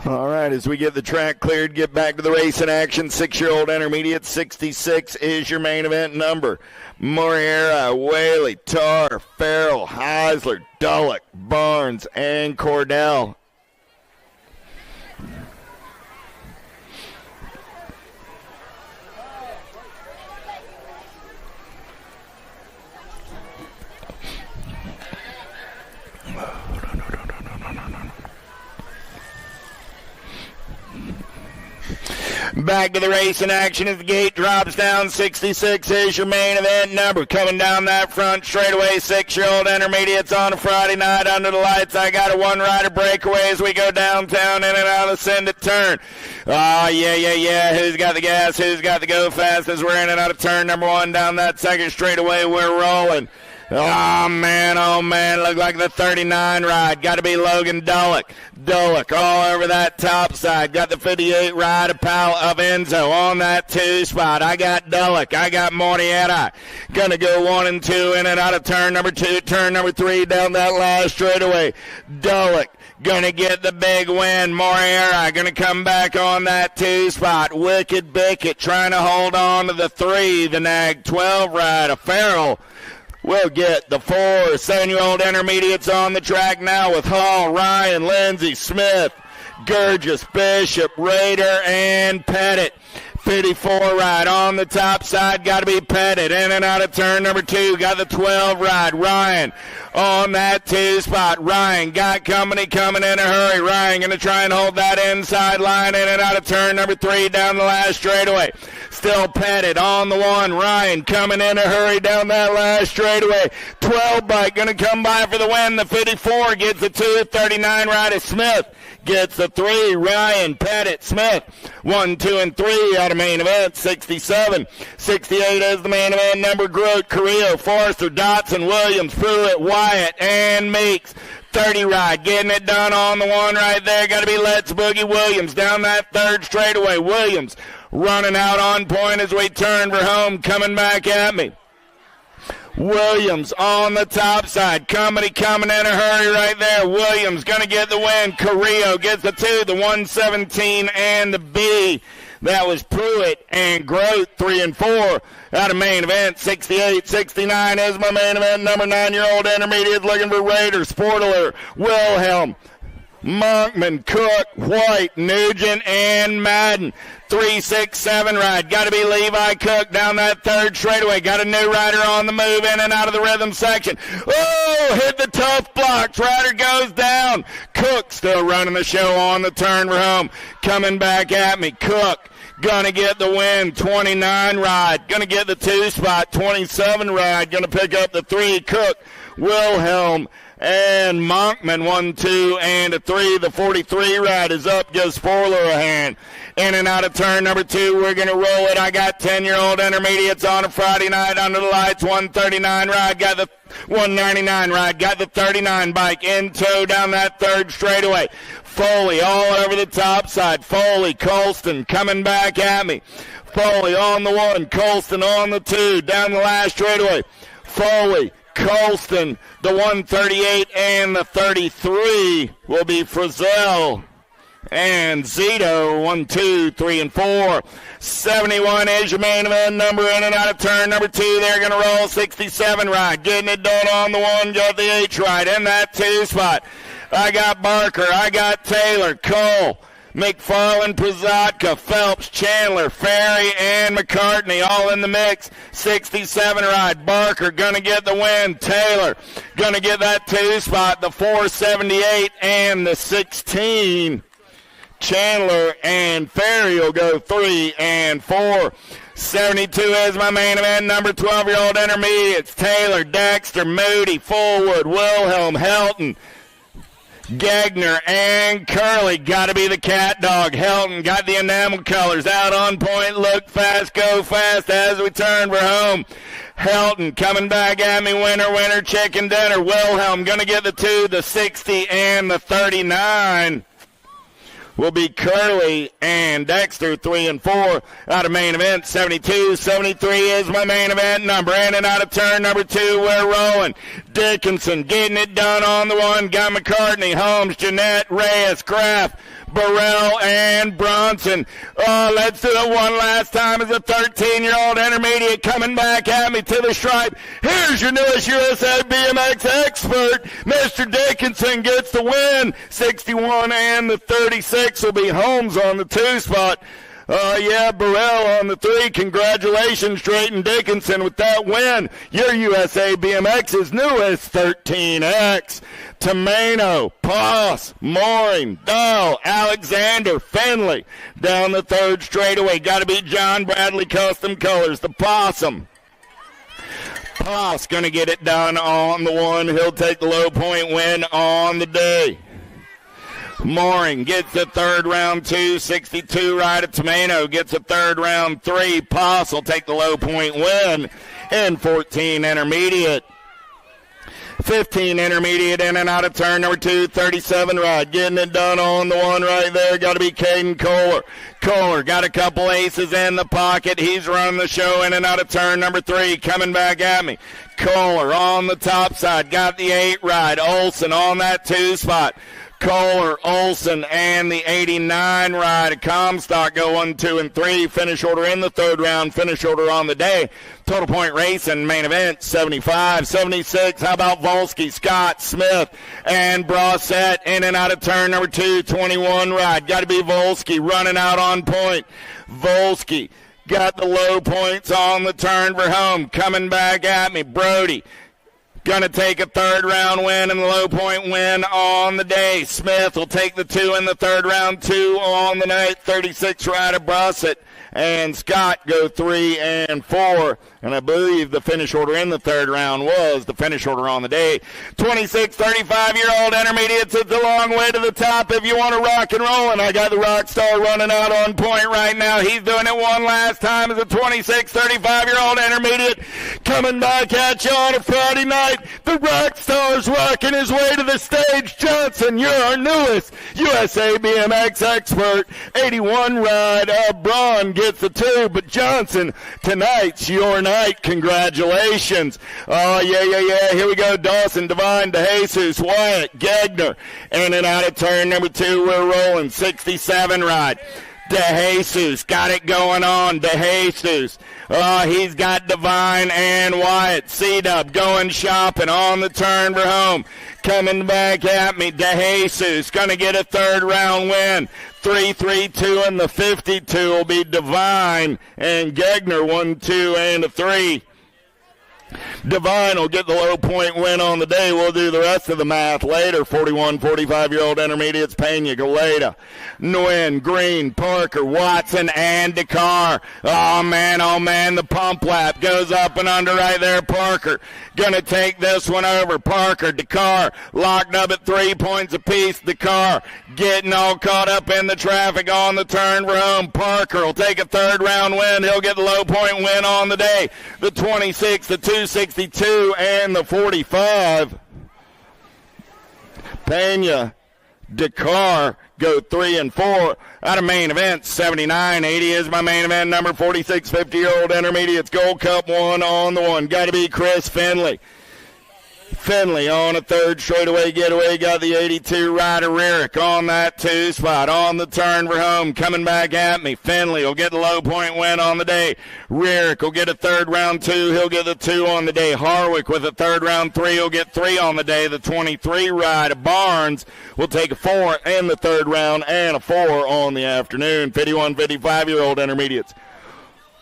All right, as we get the track cleared, get back to the racing action. 6-year-old intermediate, 66 is your main event number. Moriera, Whaley, Tarr, Farrell, Heisler, Dullock, Barnes, and Cordell. Back to the racing action as the gate drops down. 66 is your main event number. Coming down that front straightaway, 6-year-old intermediates on a Friday night under the lights. I got a one-rider breakaway as we go downtown in and out of Sendit turn. Yeah. Who's got the gas? Who's got the go fast as we're in and out of turn number 1 down that second straightaway? We're rolling. Oh, man, look like the 39 ride. Got to be Logan Dullock. Dullock all over that top side. Got the 58 ride, a pal of Enzo on that 2 spot. I got Dullock. I got Mortietta. Going to go 1 and 2 in and out of turn number 2, turn number 3 down that last straightaway. Dullock going to get the big win. Mortietta going to come back on that 2 spot. Wicked Bickett trying to hold on to the 3. The Nag 12 ride, a Farrell. We'll get the 4 7-year-old intermediates on the track now with Hall, Ryan, Lindsay, Smith, Gurgis, Bishop, Rader, and Pettit. 54 ride on the top side, got to be Pettit. In and out of turn number 2, got the 12 ride. Ryan on that 2 spot. Ryan got company coming in a hurry. Ryan going to try and hold that inside line. In and out of turn number 3 down the last straightaway. Still Pettit on the 1. Ryan coming in a hurry down that last straightaway. 12 bike going to come by for the win. The 54 gets the 2. 39 ride of Smith gets the 3. Ryan, Pettit, Smith. 1, 2, and 3 out of main event. 67. 68 is the main event number. Groot, Carrillo, Forrester, Dotson, Williams, Pruitt, Wyatt, and Meeks. 30 ride, getting it done on the 1 right there. Got to be Let's Boogie Williams down that 3rd straightaway. Williams running out on point as we turn for home, coming back at me. Williams on the top side. Company coming in a hurry right there. Williams going to get the win. Carrillo gets the 2, the 117, and the B. That was Pruitt and Grote, 3 and 4 out of main event. 68, 69 is my main event. Number 9-year-old intermediate looking for Raiders. Sportler, Wilhelm, Monkman, Cook, White, Nugent, and Madden. 3, 6, 7 ride. Got to be Levi Cook down that 3rd straightaway. Got a new rider on the move in and out of the rhythm section. Oh, hit the tough blocks. Rider goes down. Cook still running the show on the turn for home. Coming back at me. Cook gonna get the win. 29 ride. Gonna get the 2 spot. 27 ride. Gonna pick up the 3. Cook, Wilhelm, and Monkman. 1, 2, and a 3. The 43 ride is up. Gives Forler a hand. In and out of turn number 2, we're going to roll it. I got 10-year-old intermediates on a Friday night under the lights. 139 ride, got the 199 ride, got the 39 bike in tow down that 3rd straightaway. Foley all over the top side. Foley, Colston coming back at me. Foley on the 1, Colston on the 2, down the last straightaway. Foley, Colston, the 138 and the 33 will be Frizzell and Zito. 1, 2, 3, and 4. 71 is your main event number. In and out of turn number 2. They're going to roll. 67 ride. Getting it done on the 1. Got the H ride in that 2 spot. I got Barker. I got Taylor. Cole. McFarland, Prazatka, Phelps, Chandler, Ferry, and McCartney all in the mix. 67 ride. Barker gonna get the win. Taylor gonna get that 2 spot. The 478 and the 16. Chandler and Ferry will go 3 and 4. 72 is my main event number. 12-year-old intermediates. Taylor, Dexter, Moody, Fullwood, Wilhelm, Helton, Gagner, and Curley. Got to be the cat dog. Helton got the enamel colors out on point. Look fast, go fast as we turn for home. Helton coming back at me. Winner, chicken dinner. Wilhelm going to get the 2, the 60, and the 39. Will be Curley and Dexter. 3 and 4 out of main event. 72, 73 is my main event number. In and out of turn number 2, we're rolling. Dickinson getting it done on the 1. Got McCartney, Holmes, Jeanette, Reyes, Kraft, Burrell, and Bronson. Oh, let's do it one last time as a 13-year-old intermediate coming back at me to the stripe. Here's your newest USA BMX expert. Mr. Dickinson gets the win. 61 and the 36 will be Holmes on the 2 spot. Yeah, Burrell on the 3. Congratulations, Drayton Dickinson, with that win. Your USA BMX's newest 13X. Tomeno, Poss, Mooring, Dahl, Alexander, Finley. Down the 3rd straightaway. Got to be John Bradley Custom Colors, the Possum. Poss going to get it done on the 1. He'll take the low point win on the day. Mooring gets the 3rd round 2, 62 ride at Tomeno, gets a 3rd round 3. Poss will take the low point win in 14 intermediate. 15 intermediate in and out of turn number 2, 37 right. Getting it done on the one right there. Got to be Caden Kohler. Kohler got a couple aces in the pocket. He's running the show in and out of turn number 3. Coming back at me. Kohler on the top side. Got the 8 right. Olsen on that 2 spot. Kohler, Olsen, and the 89 ride of Comstock go 1, 2, and 3. Finish order in the third round. Finish order on the day. Total point racing main event 75, 76. How about Volsky, Scott, Smith, and Brossette in and out of turn number 2, 21 ride. Got to be Volsky running out on point. Volsky got the low points on the turn for home. Coming back at me, Brody. Going to take a third round win and the low point win on the day. Smith will take the 2 in the third round, 2 on the night. 36 rider Brossett and Scott go 3 and 4. And I believe the finish order in the third round was the finish order on the day. 26, 35-year-old intermediates. It's a long way to the top if you want to rock and roll. And I got the rock star running out on point right now. He's doing it one last time as a 26, 35-year-old intermediate coming back at you on a Friday night. The rock star's rocking his way to the stage. Johnson, you're our newest USA BMX expert. 81 ride. Braun gets the 2, but Johnson, tonight's your night. Congratulations. Oh, yeah. Here we go. Dawson, Divine, DeJesus, Wyatt, Gagner. In and out of turn number 2, we're rolling. 67 ride. DeJesus got it going on. DeJesus. He's got Divine and Wyatt. C-Dub going shopping on the turn for home. Coming back at me. DeJesus going to get a third round win. 3-3-2 and the 52 will be Divine and Gegner 1, 2, and a 3. Divine will get the low point win on the day. We'll do the rest of the math later. 41, 45-year-old intermediates, Pena, Galeta, Nguyen, Green, Parker, Watson, and Dakar. Oh, man, the pump lap goes up and under right there. Parker going to take this one over. Parker, Dakar, locked up at 3 points apiece. Dakar getting all caught up in the traffic on the turn for home. Parker will take a third round win. He'll get the low point win on the day. The 26, the 262, and the 45. Pena, Dakar go 3 and 4. Out of main event, 79, 80 is my main event number. 46, 50-year-old intermediates, Gold Cup 1 on the 1. Got to be Chris Finley. Finley on a third straightaway getaway. Got the 82 rider Rarick on that 2 spot. On the turn for home. Coming back at me. Finley will get the low point win on the day. Rarick will get a third round 2. He'll get the 2 on the day. Harwick with a third round 3. He'll get 3 on the day. The 23 rider Barnes will take a 4 in the third round and a 4 on the afternoon. 51, 55-year-old intermediates.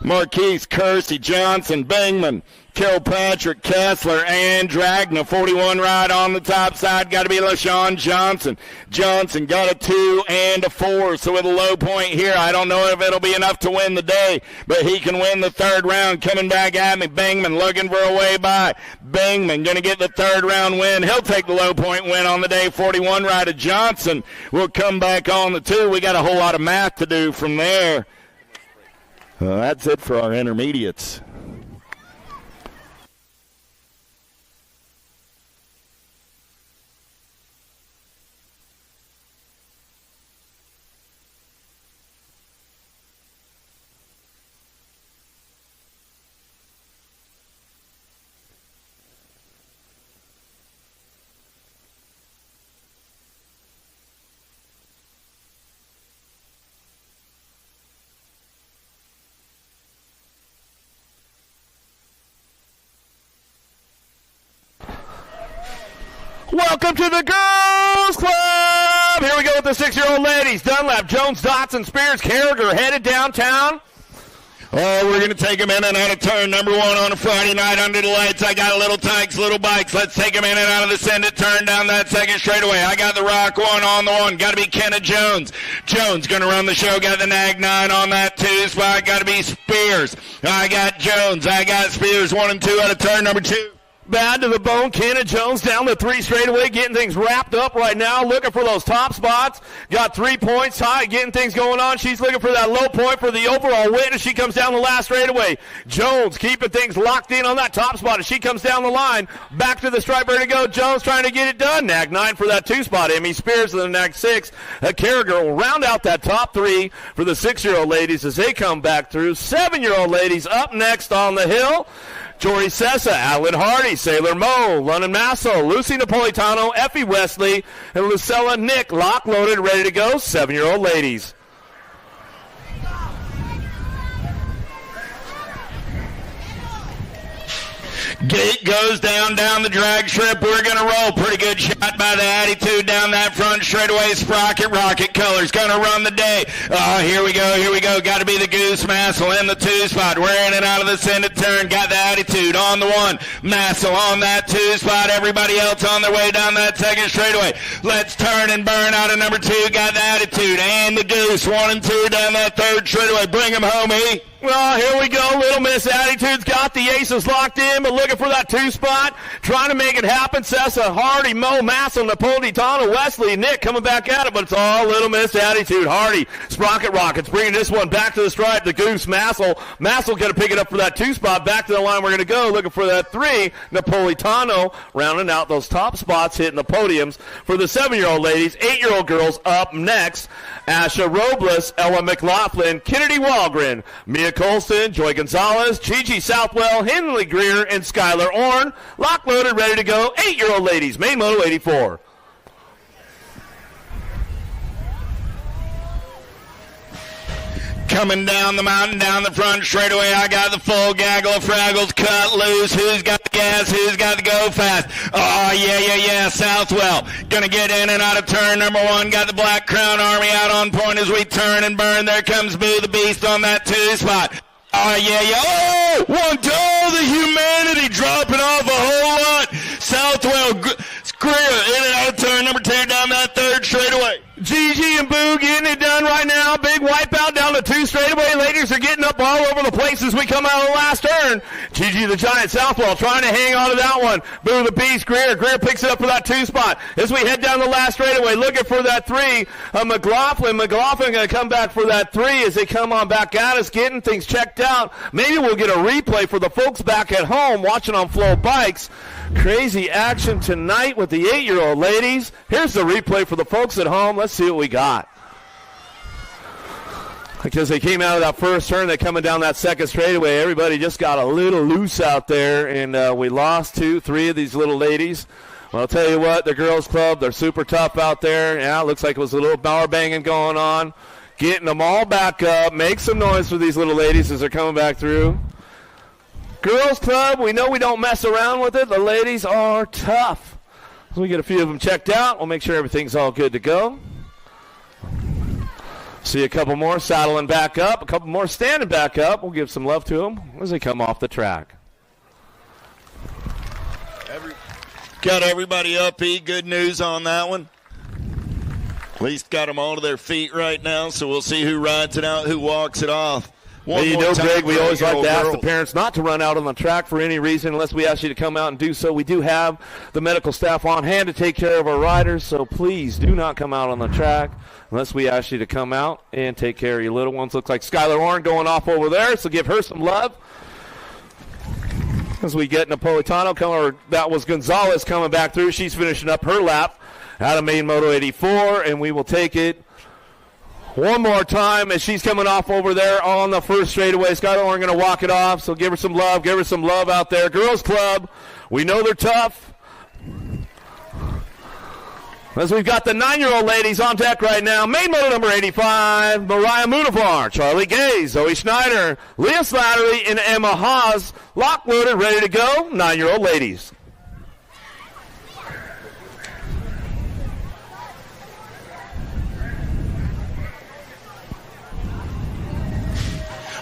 Marquise, Kersey, Johnson, Bingman, Kilpatrick, Kessler, and Dragna. 41 ride on the top side. Got to be LaShawn Johnson. Johnson got a 2 and a 4. So with a low point here, I don't know if it'll be enough to win the day, but he can win the third round. Coming back at me, Bingman looking for a way by. Bingman going to get the third round win. He'll take the low point win on the day. 41 rider Johnson will come back on the 2. We got a whole lot of math to do from there. That's it for our intermediates. Welcome to the Girls Club! Here we go with the 6-year-old ladies. Dunlap, Jones, Dotson, Spears, Carragher headed downtown. Oh, we're going to take them in and out of turn number 1 on a Friday night under the lights. I got little tykes, little bikes. Let's take them in and out of the send it turn down that second straightaway. I got the Rock 1 on the 1. Got to be Kenna Jones. Jones going to run the show. Got the Nag 9 on that 2 spot. Got to be Spears. I got Jones. I got Spears 1 and 2 out of turn number 2. Bad to the bone. Kenna Jones down the 3 straightaway, getting things wrapped up right now, looking for those top spots. Got 3 points high, getting things going on. She's looking for that low point for the overall win as she comes down the last straightaway. Jones keeping things locked in on that top spot as she comes down the line. Back to the striper to go. Jones trying to get it done. Nag 9 for that 2 spot. Emmy Spears in the nag 6. Carragher will round out that top 3 for the 6-year-old ladies as they come back through. 7-year-old ladies up next on the hill. Jory Sessa, Alan Hardy, Sailor Mo, London Masso, Lucy Napolitano, Effie Wesley, and Lucella Nick, lock loaded, ready to go. 7-year-old ladies. Gate goes down the drag strip. We're going to roll. Pretty good shot by the Attitude down that front straightaway. Sprocket Rocket Colors going to run the day. Oh, here we go. Got to be the Goose Massel in the 2 spot. We're in and out of the Sendit turn. Got the Attitude on the 1. Massel on that 2 spot. Everybody else on their way down that 2nd straightaway. Let's turn and burn out of number 2. Got the Attitude and the Goose. 1 and 2 down that 3rd straightaway. Bring them home, E. Well, here we go. Little Miss Attitude's got the aces locked in, but looking for that 2 spot. Trying to make it happen. Sessa, Hardy, Mo, Massel, Napolitano, Wesley, Nick coming back at it, but it's all Little Miss Attitude. Hardy, Sprocket Rockets bringing this one back to the stripe. The Goose, Massel. Massel going to pick it up for that 2 spot. Back to the line we're going to go. Looking for that 3. Napolitano rounding out those top spots, hitting the podiums for the 7-year-old ladies. 8-year-old girls up next. Asha Robles, Ella McLaughlin, Kennedy Walgren, Mia Colston, Joy Gonzalez, Gigi Southwell, Henley Greer, and Skylar Orn. Lock loaded, ready to go. 8-year-old ladies, main moto 84. Coming down the mountain, down the front straightaway, I got the full gaggle of Fraggles cut loose. Who's got the gas? Who's got to go fast? Oh, yeah. Southwell gonna get in and out of turn number 1. Got the Black Crown Army out on point as we turn and burn. There comes Boo the Beast on that 2 spot. Oh, yeah. Oh, 1, 2, the humanity dropping off a whole lot. Southwell, Greer in and out of turn number 2 down that 3rd straightaway. Gigi and Boo getting it done right now. Big wipeout down the 2 straightaway. Ladies are getting up all over the place as we come out of the last turn. Gigi the Giant Southwell trying to hang on to that one. Boo the Beast, Greer picks it up for that 2 spot. As we head down the last straightaway, looking for that 3. McLaughlin going to come back for that 3 as they come on back at us, getting things checked out. Maybe we'll get a replay for the folks back at home watching on Flow Bikes. Crazy action tonight with the 8-year-old ladies. Here's the replay for the folks at home. Let's see what we got. Because they came out of that first turn, they're coming down that 2nd straightaway. Everybody just got a little loose out there, and we lost 2, 3 of these little ladies. Well, I'll tell you what, the girls' club, they're super tough out there. Yeah, it looks like it was a little power banging going on. Getting them all back up. Make some noise for these little ladies as they're coming back through. Girls Club, we know we don't mess around with it. The ladies are tough. So we get a few of them checked out. We'll make sure everything's all good to go. See a couple more saddling back up, a couple more standing back up. We'll give some love to them as they come off the track. Got everybody up, E. Good news on that one. At least got them all to their feet right now, so we'll see who rides it out, who walks it off. You know, Greg, we always like to ask the parents not to run out on the track for any reason unless we ask you to come out and do so. We do have the medical staff on hand to take care of our riders, so please do not come out on the track unless we ask you to come out and take care of your little ones. Looks like Skylar Orn going off over there, so give her some love. As we get Napolitano coming, or that was Gonzalez coming back through. She's finishing up her lap out of main Moto 84, and we will take it one more time as she's coming off over there on the first straightaway. Skylar Orn going to walk it off, so give her some love out there. Girls Club, we know they're tough. As we've got the 9-year-old ladies on deck right now. Main moto number 85, Mariah Mudavar, Charlie Gay, Zoe Schneider, Leah Slattery, and Emma Haas. Lock loaded, ready to go. 9-year-old ladies.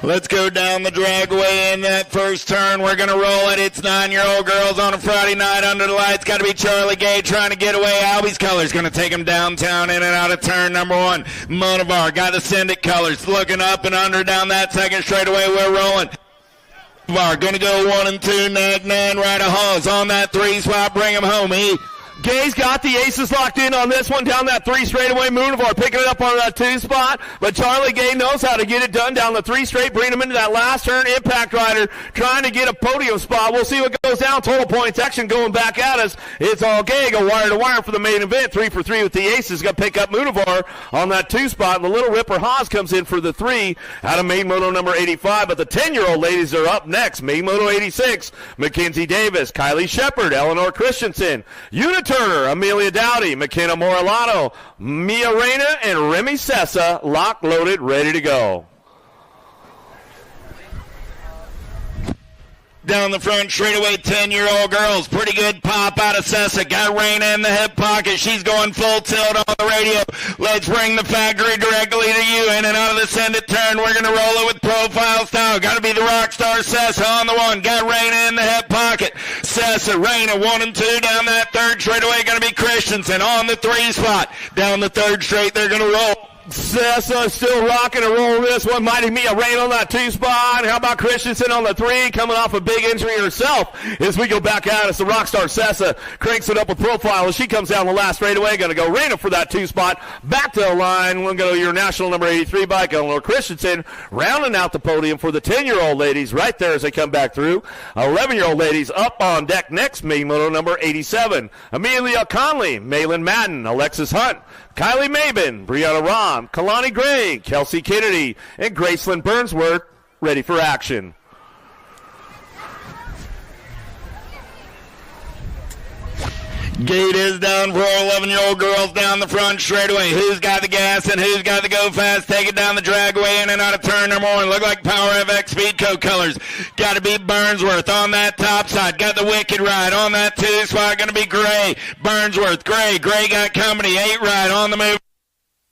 Let's go down the dragway in that first turn. We're going to roll it. It's 9-year-old girls on a Friday night under the lights. Got to be Charlie Gay trying to get away. Albie's Colors going to take them downtown in and out of turn number 1. Monavar got to send it Colors. Looking up and under down that second straightaway. We're rolling. Bar gonna go 1 and 2, neck 9, right a hose on that 3 spot, bring him home. Gay's got the aces locked in on this one down that 3 straightaway. Moonivar picking it up on that 2 spot, but Charlie Gay knows how to get it done down the 3 straight, bring him into that last turn. Impact Rider trying to get a podium spot. We'll see what goes down. Total points action going back at us. It's all Gay. Go wire to wire for the main event. 3 for 3 with the aces. Got to pick up Moonivar on that 2 spot, and the Little Ripper Haas comes in for the 3 out of main moto number 85. But the 10-year-old ladies are up next. Main moto 86, Mackenzie Davis, Kylie Shepard, Eleanor Christensen, Unit Turner, Amelia Dowdy, McKenna Morelato, Mia Reyna, and Remy Sessa, locked, loaded, ready to go. Down the front straightaway, 10-year-old girls. Pretty good pop out of Sessa. Got Reyna in the hip pocket. She's going full tilt on the radio. Let's bring the factory directly to you. In and out of the send it turn. We're going to roll it with profile style. Got to be the rock star Sessa on the 1. Got Reyna in the hip pocket. Sessa, Reyna, 1 and 2 down that 3rd straightaway. Going to be Christensen on the 3 spot. Down the 3rd straight, they're going to roll. Sessa still rocking and rolling this one. Mighty Mia Rain on that 2 spot. How about Christensen on the 3, coming off a big injury herself as we go back out as the Rockstar Sessa cranks it up with profile as she comes down the last straightaway. Going to go Raina for that 2 spot. Back to the line. We'll go to your national number 83 bike, Eleanor Christensen, rounding out the podium for the 10-year-old ladies right there as they come back through. 11-year-old ladies up on deck next, main moto number 87. Amelia Conley, Malin Madden, Alexis Hunt, Kylie Mabin, Brianna Rom, Kalani Gray, Kelsey Kennedy, and Graceland Burnsworth ready for action. Gate is down for 11-year-old girls down the front straightaway. Who's got the gas and who's got the go fast? Take it down the dragway in and out of turn number 1. Look like Power FX Speedco colors. Got to be Burnsworth on that top side. Got the wicked ride on that 2 spot. Going to be Gray. Burnsworth, Gray. Gray got company. 8 ride on the move.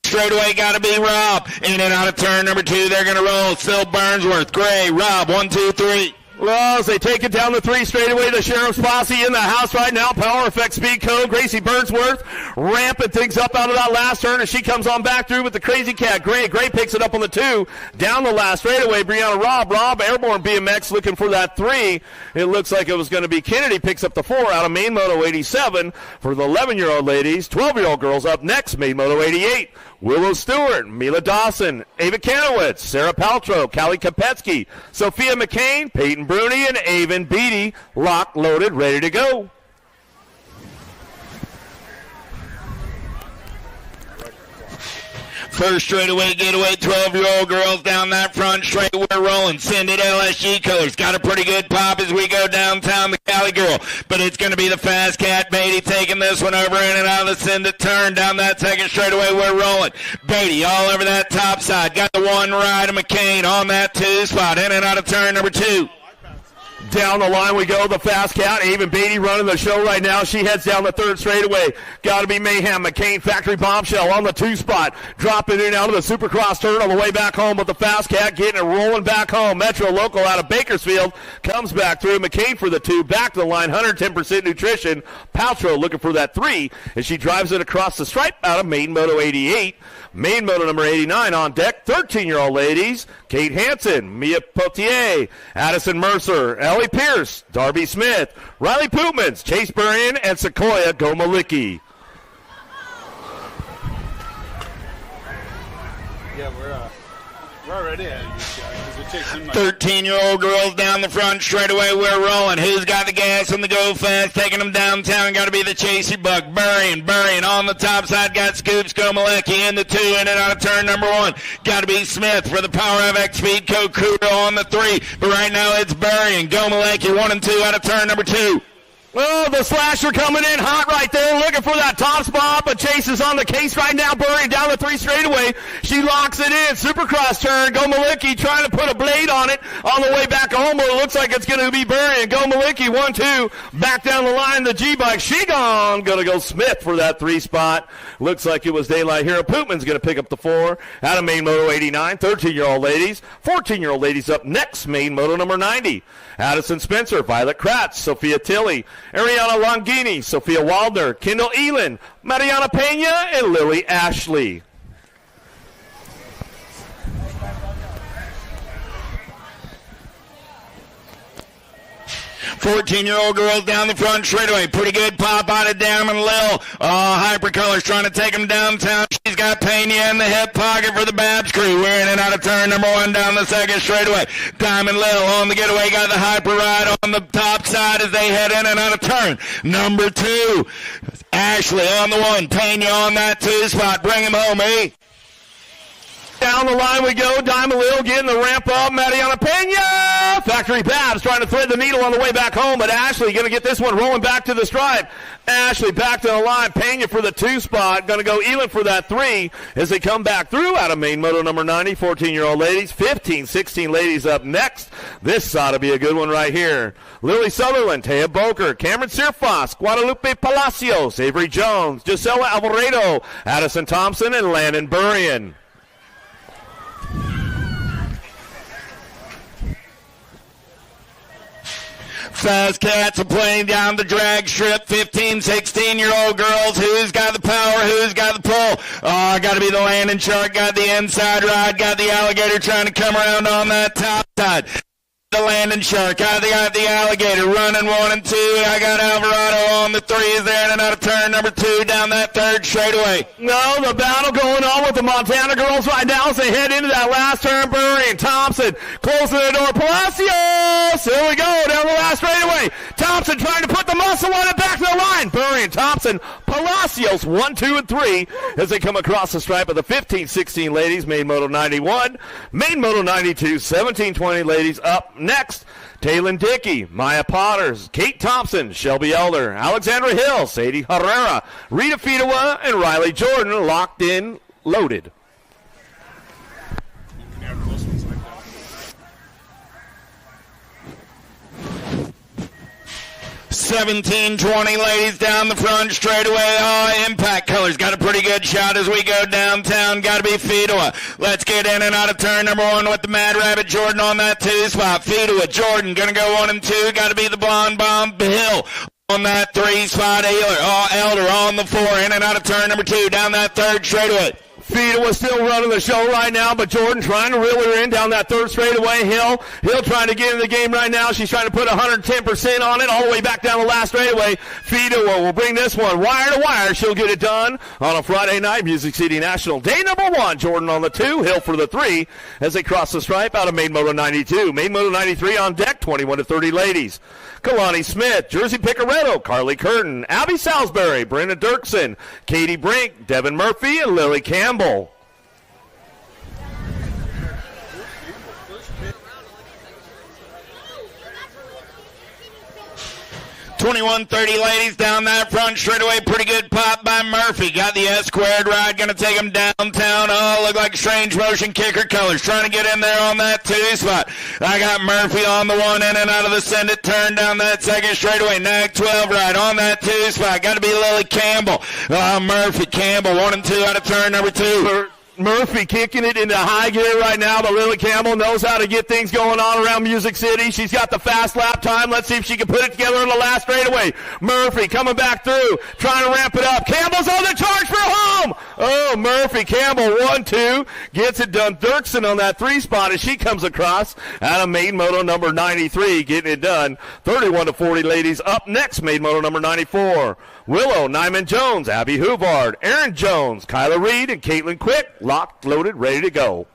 Straightaway got to be Rob. In and out of turn number 2. They're going to roll. Still Burnsworth, Gray, Rob. 1, 2, 3. Well, as they take it down the 3 straightaway, the Sheriff's Posse in the house right now. Power Effect Speed Code. Gracie Burnsworth ramping things up out of that last turn as she comes on back through with the Crazy Cat. Gray picks it up on the 2. Down the last straightaway, Brianna Rob, Airborne BMX looking for that 3. It looks like it was going to be Kennedy picks up the 4 out of main moto 87 for the 11-year-old ladies. 12-year-old girls up next, main moto 88. Willow Stewart, Mila Dawson, Ava Kanowitz, Sarah Paltrow, Callie Kopetsky, Sophia McCain, Peyton Bruni, and Avon Beatty, locked, loaded, ready to go. First straightaway getaway, 12-year-old girls down that front straight. We're rolling. Send it LSG colors. Got a pretty good pop as we go downtown, the Cali girl. But it's going to be the Fast Cat Beatty taking this one over in and out of the send it turn. Down that second straightaway, we're rolling. Beatty all over that top side. Got the 1 ride of McCain on that 2 spot. In and out of turn number 2. Down the line we go, the Fast Cat. Avon Beatty running the show right now. She heads down the 3rd straightaway. Got to be Mayhem. McCain Factory Bombshell on the 2 spot. Dropping in out of the Supercross turn on the way back home with the Fast Cat getting it rolling back home. Metro Local out of Bakersfield comes back through. McCain for the 2. Back to the line. 110% nutrition. Paltrow looking for that 3 as she drives it across the stripe out of main moto 88. Main moto number 89 on deck. 13-year-old ladies. Kate Hansen, Mia Potier, Addison Mercer, Ellie Pierce, Darby Smith, Riley Pootmans, Chase Burrian, and Sequoia Gomalicki. Yeah, we're already at you guys. 13-year-old girls down the front straightaway. We're rolling. Who's got the gas and the go fast? Taking them downtown. Got to be the Chasey Buck. Burrian on the top side. Got Scoops Gomalecki in the 2 in and out of turn number 1. Got to be Smith for the Power FX Speed Code Kudo on the 3. But right now it's Burrian. Gomalecki 1 and 2 out of turn number 2. Oh, the slasher coming in hot right there, looking for that top spot, but Chase is on the case right now, Burry down the 3 straightaway. She locks it in. Supercross turn. Gomalicki trying to put a blade on it on the way back home, but it looks like it's going to be Burry and Gomalicki 1-2. Back down the line, the G-Bike. She gone. Going to go Smith for that 3 spot. Looks like it was Daylight Hero. Pootman's going to pick up the 4 out of main moto 89. 13-year-old ladies. 14-year-old ladies up next, main moto number 90. Addison Spencer, Violet Kratz, Sophia Tilley, Ariana Longini, Sophia Waldner, Kendall Elin, Mariana Pena, and Lily Ashley. 14-year-old girls down the front straightaway. Pretty good pop out of Diamond Lil. Hypercolors trying to take them downtown. She's got Pena in the hip pocket for the Babs crew. We're in and out of turn number 1 down the second straightaway. Diamond Lil on the getaway. Got the hyper ride on the top side as they head in and out of turn number 2. Ashley on the 1. Pena on that 2 spot. Bring him home, eh? Down the line we go. Diamond Lil getting the ramp up. Mariana Pena. Factory Babs trying to thread the needle on the way back home, but Ashley going to get this one rolling back to the stripe. Ashley back to the line. Pena for the 2 spot. Going to go Elin for that 3 as they come back through out of main moto number 90. 14-year-old ladies. 15, 16 ladies up next. This ought to be a good one right here. Lily Sutherland, Taya Boker, Cameron Sirfas, Guadalupe Palacios, Avery Jones, Gisela Alvarado, Addison Thompson, and Landon Burrian. Fast Cats are playing down the drag strip. 15, 16-year-old girls. Who's got the power? Who's got the pull? Got to be the landing shark. Got the inside ride. Got the alligator trying to come around on that top side. The landing shark. I got the alligator running 1 and 2. I got Alvarado on the 3s there and out of turn number 2 down that third straightaway. No, the battle going on with the Montana girls right now as they head into that last turn. Burry and Thompson closing the door. Palacios. Here we go down the last straightaway. Thompson trying to put the muscle on it back to the line. Burry and Thompson. Palacios 1, 2, and 3 as they come across the stripe of the 15, 16 ladies. Main Moto 91. Main Moto 92. 17, 20 ladies up next. Taylon Dickey, Maya Potters, Kate Thompson, Shelby Elder, Alexandra Hill, Sadie Herrera, Rita Fidawa, and Riley Jordan locked in, loaded. 17, 20 ladies down the front straightaway. Impact Colors got a pretty good shot as we go downtown. Got to be Fidawa. Let's get in and out of turn number 1 with the Mad Rabbit Jordan on that 2 spot. Fidawa, Jordan going to go 1 and 2. Got to be the Blonde Bomb Hill on that 3 spot. Elder on the 4 in and out of turn number 2 down that third straightaway. Fidawa still running the show right now, but Jordan trying to reel her in down that third straightaway. Hill trying to get in the game right now. She's trying to put 110% on it all the way back down the last straightaway. Fidawa will bring this one wire to wire. She'll get it done on a Friday night. Music City National. Day number 1. Jordan on the 2. Hill for the 3 as they cross the stripe out of Main Moto 92. Main Moto 93 on deck. 21 to 30 ladies. Kalani Smith, Jersey Picaretto, Carly Curtin, Abby Salisbury, Brenda Dirksen, Katie Brink, Devin Murphy, and Lily Campbell. 21-30 ladies down that front straightaway. Pretty good pop by Murphy. Got the S-squared ride. Going to take him downtown. Look like Strange Motion Kicker Colors. Trying to get in there on that 2 spot. I got Murphy on the 1 in and out of the send it turn down that second straightaway. Nag 12 ride on that 2 spot. Got to be Lily Campbell. Murphy Campbell 1 and 2 out of turn number 2. Murphy kicking it into high gear right now, but Lily Campbell knows how to get things going on around Music City. She's got the fast lap time. Let's see if she can put it together in the last straightaway. Murphy coming back through, trying to ramp it up. Campbell's on the charge for home. Oh, Murphy, Campbell 1-2. Gets it done. Dirksen on that 3 spot as she comes across out of Main Moto number 93, getting it done. 31 to 40 ladies up next, Main Moto number 94. Willow, Nyman Jones, Abby Huvard, Aaron Jones, Kyla Reed, and Caitlin Quick, locked, loaded, ready to go.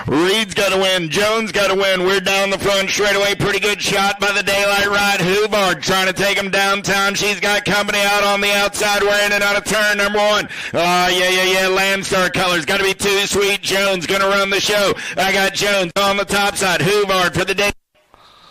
Reed's got to win. Jones got to win. We're down the front straightaway. Pretty good shot by the Daylight Ride. Huvard trying to take him downtown. She's got company out on the outside. We're in and out of turn number 1. Landstar Colors. Got to be 2 Sweet. Jones going to run the show. I got Jones on the top side. Huvard for the day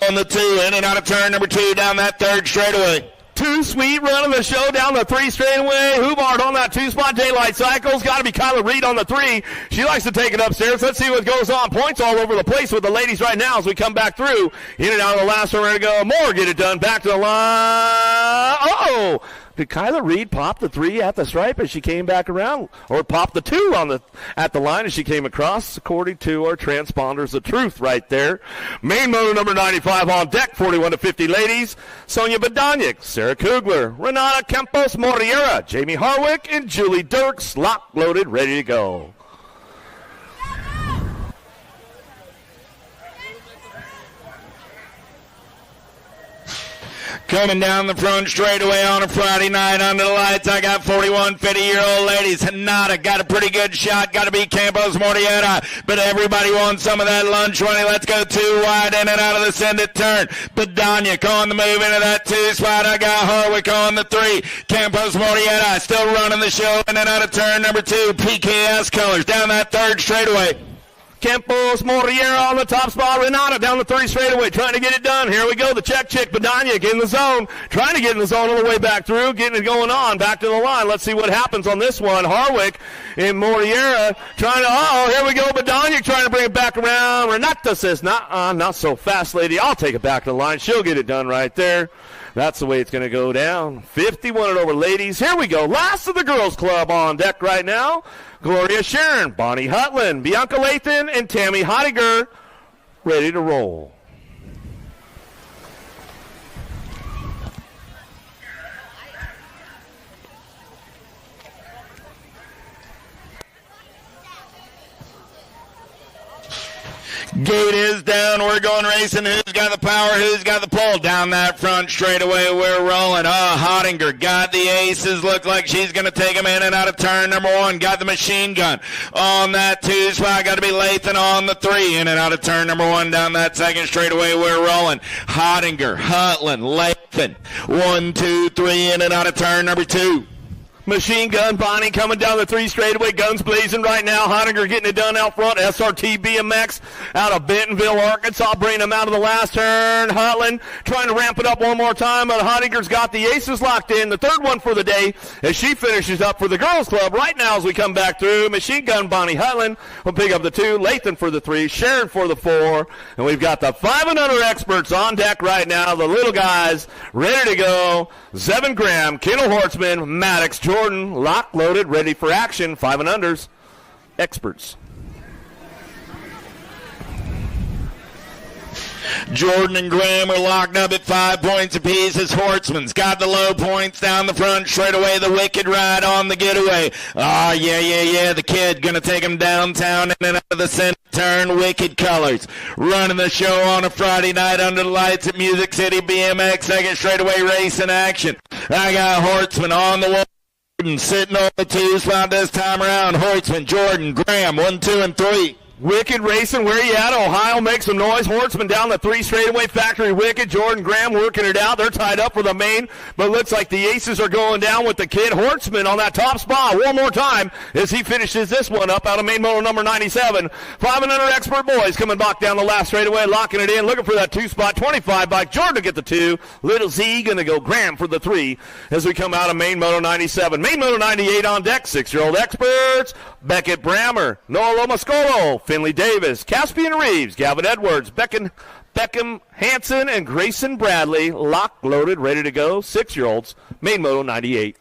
on the 2. In and out of turn number 2 down that third straightaway. 2 Sweet running the show down the 3 straightaway. Huvard on that 2 spot. Daylight Cycles. Got to be Kyla Reed on the 3. She likes to take it upstairs. Let's see what goes on. Points all over the place with the ladies right now as we come back through. In and out of the last one. Ready to go. Moore get it done. Back to the line. Uh-oh. Did Kyla Reed pop the 3 at the stripe as she came back around? Or pop the 2 at the line as she came across? According to our transponders, the truth right there. Main Moto number 95 on deck, 41 to 50 ladies. Sonia Badanic, Sarah Kugler, Renata Campos Moriera, Jamie Harwick, and Julie Dirks, locked, loaded, ready to go. Coming down the front straightaway on a Friday night under the lights, I got 41 50-year-old ladies. Hanada got a pretty good shot. Got to be Campos Mortiera. But everybody wants some of that lunch money. Let's go 2 wide in and out of the send-it turn. Bedaniak on the move into that 2 spot. I got Harwick on the 3. Campos Mortiera still running the show in and out of turn number 2. PKS colors down that 3rd straightaway. Campos Mortiera on the top spot. Renata down the 3 straightaway, trying to get it done. Here we go. The check chick, Bedaniak in the zone, trying to get in the zone all the way back through, getting it going on. Back to the line. Let's see what happens on this one. Harwick and Mortiera trying to, here we go. Bedaniak trying to bring it back around. Renata says, not so fast, lady. I'll take it back to the line. She'll get it done right there. That's the way it's going to go down. 51 and over, ladies. Here we go. Last of the girls' club on deck right now. Gloria Sharon, Bonnie Hutland, Bianca Lathan, and Tammy Heidegger ready to roll. Gate is down. We're going racing. Who's got the power? Who's got the pull? Down that front straightaway. We're rolling. Hottinger got the aces. Look like she's going to take them in and out of turn number 1. Got the machine gun on that 2 spot. Got to be Lathan on the 3. In and out of turn number 1. Down that 2nd straightaway. We're rolling. Hottinger, Hutland, Lathan. 1, 2, 3. In and out of turn number 2. Machine Gun Bonnie coming down the 3 straightaway, guns blazing right now. Hottinger getting it done out front. SRT BMX out of Bentonville, Arkansas, bringing them out of the last turn. Hutland trying to ramp it up one more time, but Hottinger's got the aces locked in. The 3rd one for the day as she finishes up for the girls club right now as we come back through. Machine Gun Bonnie Hutland will pick up the 2, Lathan for the 3, Sharon for the 4, and we've got the 5 and under experts on deck right now. The little guys ready to go. Zevin Graham, Kendall Hortzman, Maddox, Jordan, lock, loaded, ready for action. 5 and unders, experts. Jordan and Graham are locked up at 5 points apiece as Hortzman's got the low points down the front. Straight away, the Wicked ride on the getaway. Yeah. The Kid going to take him downtown and then out of the center turn. Wicked colors running the show on a Friday night under the lights at Music City BMX. 2nd straightaway race in action. I got Hortzman on the wall. Sitting on the 2 spot this time around. Hortzman, Jordan, Graham, 1, 2, and 3. Wicked racing, where you at? Ohio, make some noise. Hortzman down the 3 straightaway. Factory Wicked, Jordan Graham working it out. They're tied up for the main, but looks like the aces are going down with the Kid. Hortzman on that top spot one more time as he finishes this one up out of main motor number 97. 5 and under expert boys coming back down the last straightaway, locking it in, looking for that 2 spot. 25 by Jordan to get the 2. Little Z going to go Graham for the 3 as we come out of main motor 97. Main motor 98 on deck. 6-year-old experts. Beckett Brammer, Noah Lomascolo, Finley Davis, Caspian Reeves, Gavin Edwards, Beckham Hansen, and Grayson Bradley, lock, loaded, ready to go. 6-year-olds, main moto 98.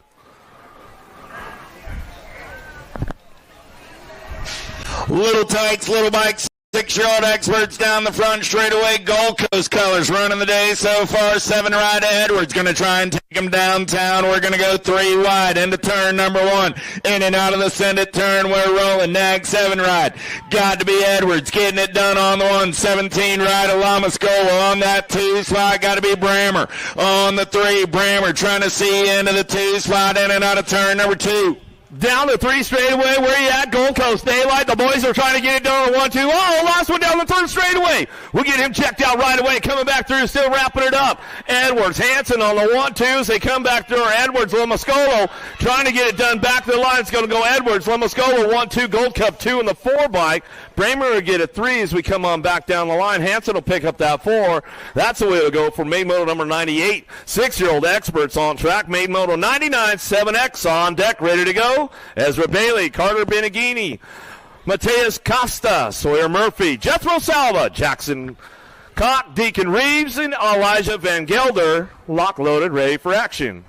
Little Tykes, Little Bikes, 6-year-old experts down the front straightaway. Gold Coast colors running the day so far. 7 right to Edwards. Going to try and take him downtown. We're going to go 3 wide into turn number 1. In and out of the send it turn. We're rolling. Nag 7 right. Got to be Edwards. Getting it done on the 1. 17 right. Alamascola on that 2 slot. Got to be Brammer. On the 3. Brammer trying to see into the 2 slot. In and out of turn number 2. Down the 3 straightaway. Where you at? Gold Coast Daylight. The boys are trying to get it done on 1, 2. Oh, last one down the 3rd straightaway. We'll get him checked out right away. Coming back through, still wrapping it up. Edwards, Hansen on the 1, 2 as they come back through. Edwards, Lomascolo trying to get it done back to the line. It's going to go Edwards, Lomascolo 1, 2, Gold Cup 2 in the 4 bike. Bramer will get a 3 as we come on back down the line. Hansen will pick up that 4. That's the way it'll go for main moto number 98. 6-year-old experts on track. Main moto 99, 7X on deck, ready to go. Ezra Bailey, Carter Benigini, Mateus Costa, Sawyer Murphy, Jethro Salva, Jackson Cock, Deacon Reeves, and Elijah Van Gelder, lock loaded, ready for action.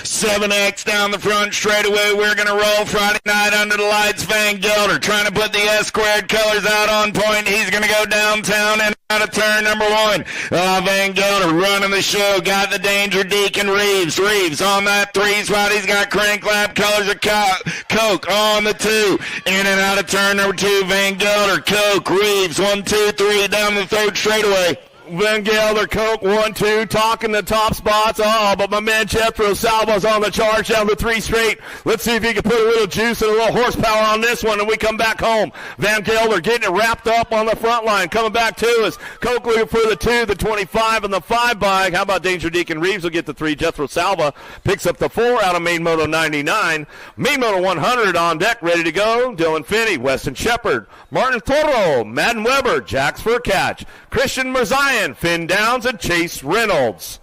Seven X down the front straightaway. We're going to roll Friday night under the lights. Van Gelder trying to put the S-squared colors out on point. He's going to go downtown and out out of turn number one. Van Gelder running the show. Got the danger, Deacon Reeves. Reeves on that 3 spot. He's got Crank Lab Colors of Coke on the 2. In and out of turn number 2. Van Gelder, Coke, Reeves. 1, 2, 3 down the 3rd straightaway. Van Gelder, Coke, 1, 2, talking the top spots. Oh, but my man Jethro Salva's on the charge down the 3 straight. Let's see if he can put a little juice and a little horsepower on this one, and we come back home. Van Gelder getting it wrapped up on the front line. Coming back to us. Coke looking for the 2, the 25, and the 5 bike. How about Danger Deacon Reeves will get the 3. Jethro Salva picks up the 4 out of Main Moto 99. Main Moto 100 on deck, ready to go. Dylan Finney, Weston Shepard, Martin Toro, Madden Weber, Jax Furcatch, Christian Mirzayan, Finn Downs, and Chase Reynolds.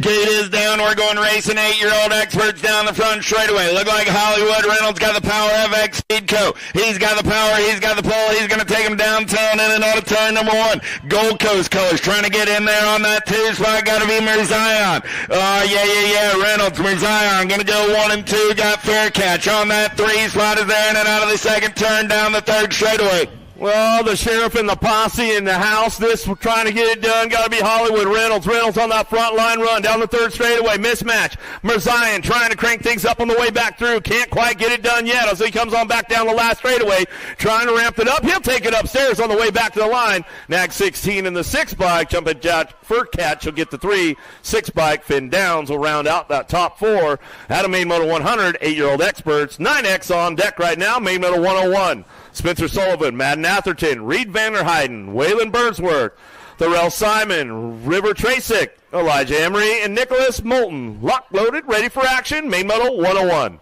Gate is down. We're going racing 8-year-old experts down the front straightaway. Look like Hollywood. Reynolds got the power. FX Speedco. He's got the power. He's got the pole. He's going to take him downtown in and out of turn number 1. Gold Coast Colors trying to get in there on that 2 spot. Got to be Mirzayan. Yeah. Reynolds, Mirzayan going to go 1 and 2. Got Faircatch on that 3 spot. Is there in and out of the 2nd turn down the 3rd straightaway. Well, the sheriff and the posse in the house, this trying to get it done, got to be Hollywood. Reynolds on that front line run, down the 3rd straightaway, mismatch. Mirzayan trying to crank things up on the way back through, can't quite get it done yet as he comes on back down the last straightaway, trying to ramp it up. He'll take it upstairs on the way back to the line. Nag 16 in the 6 bike, jumping Jack Furcatch will get the 3. 6 bike, Finn Downs will round out that top 4. Out of Main Moto 100, 8-year-old experts, 9X on deck right now, Main Moto 101. Spencer Sullivan, Madden Atherton, Reed Vanderheiden, Waylon Burnsworth, Thorell Simon, River Trasick, Elijah Emery, and Nicholas Moulton. Lock loaded, ready for action, Main Moto 101.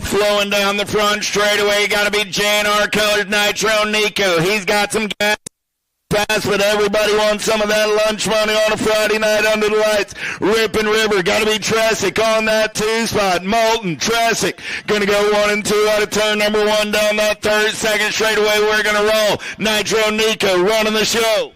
Flowing down the front straightaway, got to be JNR Colors Nitro Nico. He's got some gas. Fast, but everybody wants some of that lunch money on a Friday night under the lights. Rippin' River, got to be Tresick on that 2 spot. Moulton, Tresick, going to go 1 and 2 out of turn number 1 down that 3rd, 2nd straightaway. We're going to roll. Nitro Nico running the show.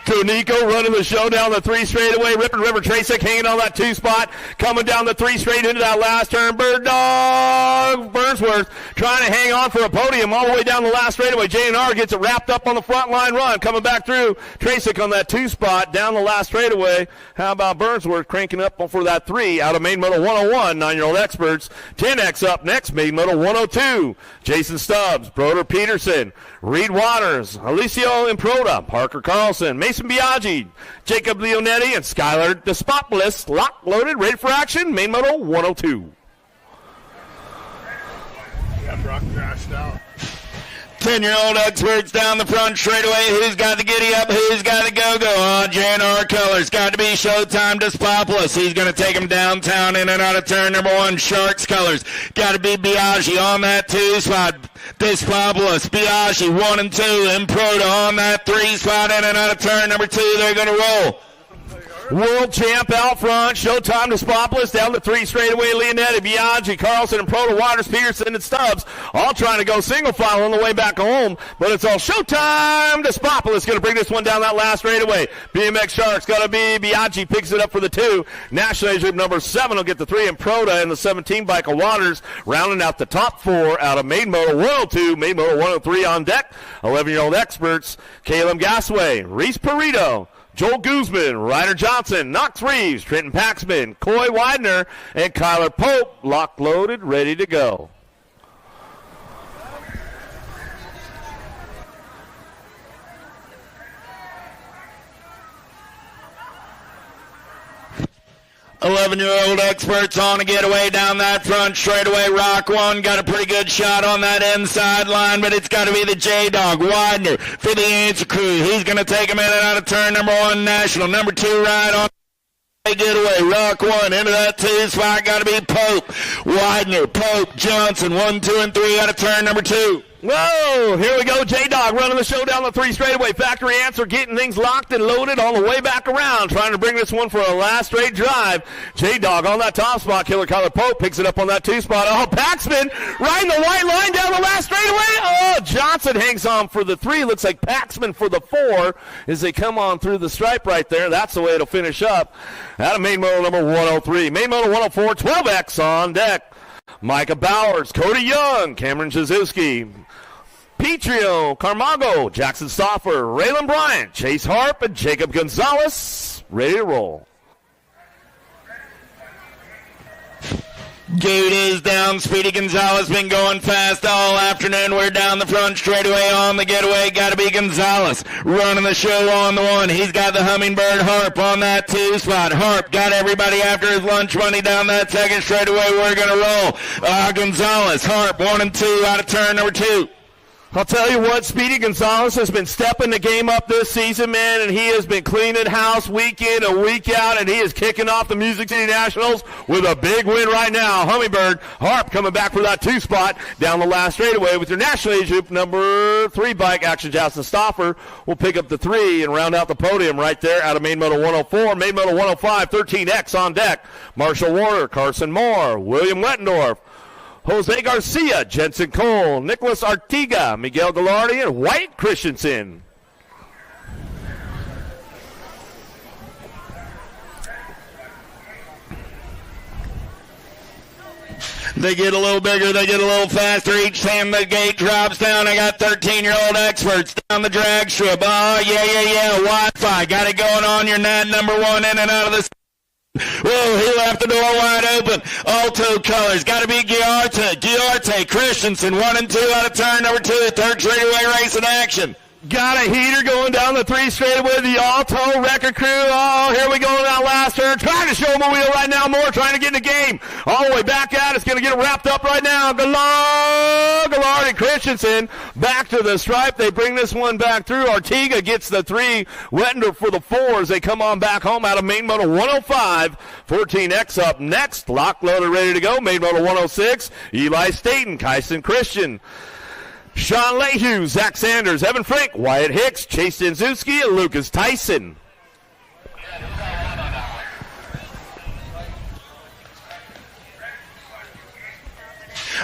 To Nico running the show down the 3 straightaway. Rippin' River Trasick hanging on that 2 spot. Coming down the 3 straight into that last turn. Bird Dog Burnsworth trying to hang on for a podium all the way down the last straightaway. JNR gets it wrapped up on the front line run. Coming back through. Trasick on that 2 spot down the last straightaway. How about Burnsworth cranking up for that 3 out of Main Moto 101. 9-year-old experts. 10X up next. Main Moto 102. Jason Stubbs. Broder Peterson. Reed Waters. Alicio Improda. Parker Carlson. Mason Biaggi, Jacob Leonetti, and Skylar Despopoulos. Lock loaded, ready for action. Main Moto 102. Got Brock crashed out. 10-year-old experts down the front straightaway. Who's got the giddy up? Who's got the go-go? On JNR Colors. Got to be Showtime Despopoulos. He's going to take him downtown in and out of turn number 1. Sharks Colors. Got to be Biaggi on that 2 spot. Despopoulos, Biaggi, 1 and 2. Improda on that 3 spot in and out of turn number 2. They're going to roll. World champ out front. Showtime Despopoulos down the 3 straightaway. Leonetti, Biaggi, Carlson, and Proto, Waters, Peterson, and Stubbs all trying to go single file on the way back home. But it's all Showtime Despopoulos going to bring this one down that last straightaway. BMX Sharks got to be Biaggi picks it up for the 2. National Age Group number 7 will get the 3. And Proto and the 17 bike of Waters rounding out the top 4 out of Main Moto 102. Main Moto 103 on deck. 11-year-old experts. Caleb Gasway, Reese Perito, Joel Guzman, Ryder Johnson, Knox Reeves, Trenton Paxman, Coy Widener, and Kyler Pope, lock loaded, ready to go. Eleven-year-old experts on a getaway down that front straightaway. Rock 1 got a pretty good shot on that inside line, but it's got to be the J-Dog, Widener, for the answer crew. He's going to take him in and out of turn number 1 National. Number 2 ride on getaway. Rock 1 into that 2 spot. Got to be Pope, Widener, Pope, Johnson. 1, 2, and 3 out of turn number 2. Whoa, here we go. J-Dog running the show down the 3 straightaway. Factory answer, getting things locked and loaded on the way back around. Trying to bring this one for a last straight drive. J-Dog on that top spot. Killer Kyler Pope picks it up on that 2 spot. Oh, Paxman riding the white line down the last straightaway. Oh, Johnson hangs on for the 3. Looks like Paxman for the 4 as they come on through the stripe right there. That's the way it'll finish up. Out of main moto number 103. Main moto 104, 12X on deck. Micah Bowers, Cody Young, Cameron Shizuski, Petrio, Carmago, Jackson Stoffer, Raylan Bryant, Chase Harp, and Jacob Gonzalez. Ready to roll. Gate is down. Speedy Gonzalez been going fast all afternoon. We're down the front straightaway on the getaway. Got to be Gonzalez running the show on the 1. He's got the Hummingbird Harp on that 2 spot. Harp got everybody after his lunch money down that 2nd straightaway. We're going to roll. Gonzalez, Harp, 1 and 2 out of turn number 2. I'll tell you what, Speedy Gonzalez has been stepping the game up this season, man, and he has been cleaning house week in and week out, and he is kicking off the Music City Nationals with a big win right now. Hummingbird Harp coming back for that 2 spot down the last straightaway with your National Age Group number 3 bike, Action Johnson Stoffer, will pick up the 3 and round out the podium right there out of Main Moto 104. Main Moto 105, 13X on deck. Marshall Warner, Carson Moore, William Wettendorf, Jose Garcia, Jensen Cole, Nicholas Artiga, Miguel Gallardi, and White Christensen. They get a little bigger, they get a little faster. Each time the gate drops down, I got 13-year-old experts down the drag strip. Oh, yeah. Wi-Fi, got it going on. Your net number 1 in and out of the. Whoa, he left the door wide open. Alto colors. Got to be Giarte, Christensen, 1 and 2 out of turn number 2. 3rd straightaway race in action. Got a heater going down the 3 straightaway. The Alto Record Crew. Oh, here we go on that last turn. Trying to show them a wheel right now. Moore trying to get in the game. All the way back out. It's going to get wrapped up right now. Gallardi, Christensen back to the stripe. They bring this one back through. Artiga gets the 3. Wettender for the 4 as they come on back home out of Main Moto 105. 14X up next. Lock loader ready to go. Main Moto 106. Eli Staten, Kyson Christian, Sean Lehue, Zach Sanders, Evan Frank, Wyatt Hicks, Chase Denzuski, and Lucas Tyson.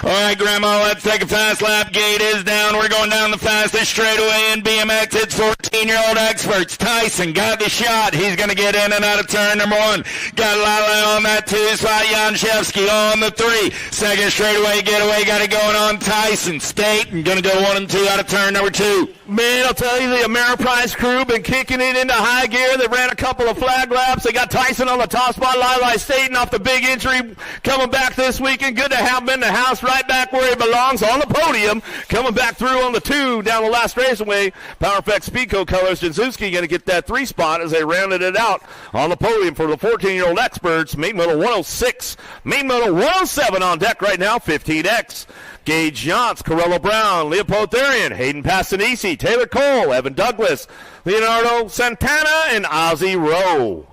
All right, Grandma, let's take a fast lap. Gate is down. We're going down the fastest straightaway in BMX. It's 14-year-old experts. Tyson got the shot. He's going to get in and out of turn number 1. Got Lala on that 2 spot. Janshevsky on the 3. 2nd straightaway getaway. Got it going on Tyson. State and going to go 1 and 2 out of turn number 2. Man, I'll tell you, the Ameriprise crew been kicking it into high gear. They ran a couple of flag laps. They got Tyson on the top spot. Lili Staten off the big injury coming back this weekend. Good to have him in the house right back where he belongs on the podium. Coming back through on the 2 down the last raceway. PowerFX Speedco colors. Jinzuski going to get that 3 spot as they rounded it out on the podium for the 14-year-old experts. Main Moto 106. Main Moto 107 on deck right now. 15X. Gage Yance, Corello Brown, Leopold Therian, Hayden Passanisi, Taylor Cole, Evan Douglas, Leonardo Santana, and Ozzie Rowe.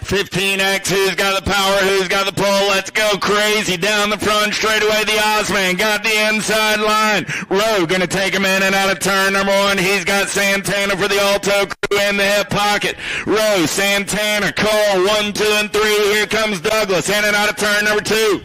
15X, who's got the power, who's got the pull, let's go crazy, down the front straightaway, the Ozman, got the inside line, Rowe gonna take him in and out of turn number 1, he's got Santana for the Alto crew in the hip pocket, Rowe, Santana, Cole, 1, 2, and 3, here comes Douglas, in and out of turn number 2.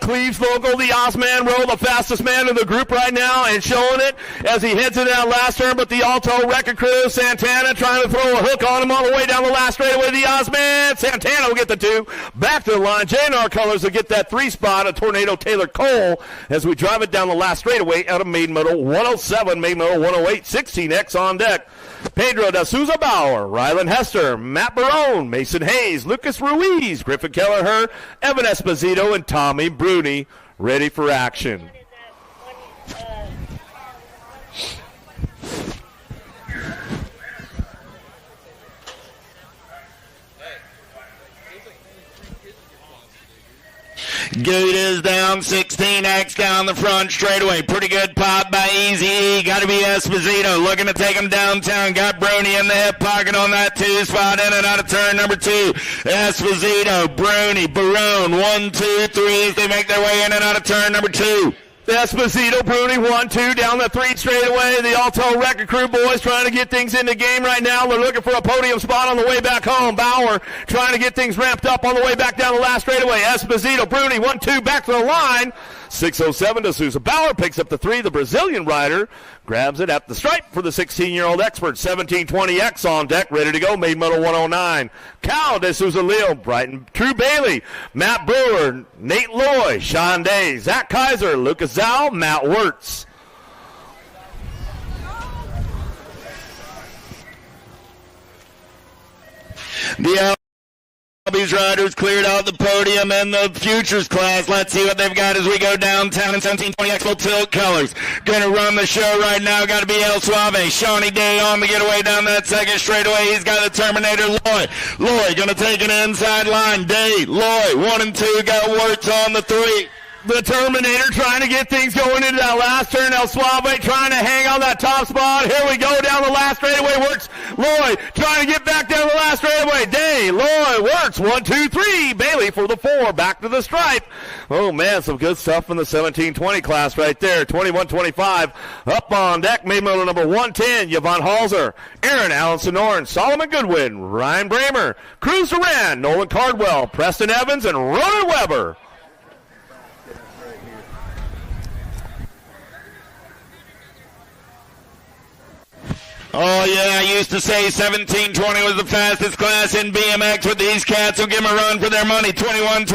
Cleves Vogel, the Ozman Rowe, the fastest man in the group right now, and showing it as he heads into that last turn. But the Alto Record Crew, Santana trying to throw a hook on him all the way down the last straightaway. The Ozman, Santana will get the 2. Back to the line. JNR Colors will get that 3 spot. A Tornado Taylor Cole as we drive it down the last straightaway out of Main Moto 107, Main Moto 108, 16X on deck. Pedro da Souza Bauer, Rylan Hester, Matt Barone, Mason Hayes, Lucas Ruiz, Griffin Kelleher, Evan Esposito, and Tommy Bruni ready for action. Good is down, 16X down the front straightaway. Pretty good pop by Easy E. Got to be Esposito looking to take him downtown. Got Bruni in the hip pocket on that 2 spot. In and out of turn number 2. Esposito, Bruni, Barone, 1, 2, 3 as they make their way in and out of turn number 2. Esposito, Bruni, 1-2 down the 3 straightaway. The Alto Record Crew boys trying to get things in the game right now. They're looking for a podium spot on the way back home. Bauer trying to get things ramped up on the way back down the last straightaway. Esposito, Bruni, 1-2 back to the line. 6:07 to Sousa. Bauer picks up the 3. The Brazilian rider grabs it at the stripe for the 16-year-old expert. 1720X on deck, ready to go. Made Moto 109. Cal de Sousa Leo, Brighton, Drew Bailey, Matt Brewer, Nate Loy, Sean Day, Zach Kaiser, Lucas Zhao, Matt Wirtz. The these riders cleared out the podium in the futures class. Let's see what they've got as we go downtown in 1720X full tilt colors. Gonna run the show right now. Got to be El Suave. Shawnee Day on the getaway down that second straightaway. He's got the Terminator Loy. Loy gonna take an inside line. Day, Loy, 1 and 2. Got Wirtz on the 3. The Terminator trying to get things going into that last turn. El Suave trying to hang on that top spot. Here we go down the last straightaway. Wirtz, Loy trying to get back down the last straightaway. Day, Loy, Wirtz, 1, 2, 3. Bailey for the 4. Back to the stripe. Oh, man, some good stuff in the 1720 class right there. 21-25 up on deck. Main moto number 110, Yvonne Halser, Aaron Allen-Sonoran, Solomon Goodwin, Ryan Bramer, Cruz Duran, Nolan Cardwell, Preston Evans, and Ronan Weber. Oh, yeah, I used to say 1720 was the fastest class in BMX, but these cats will give them a run for their money. 21-26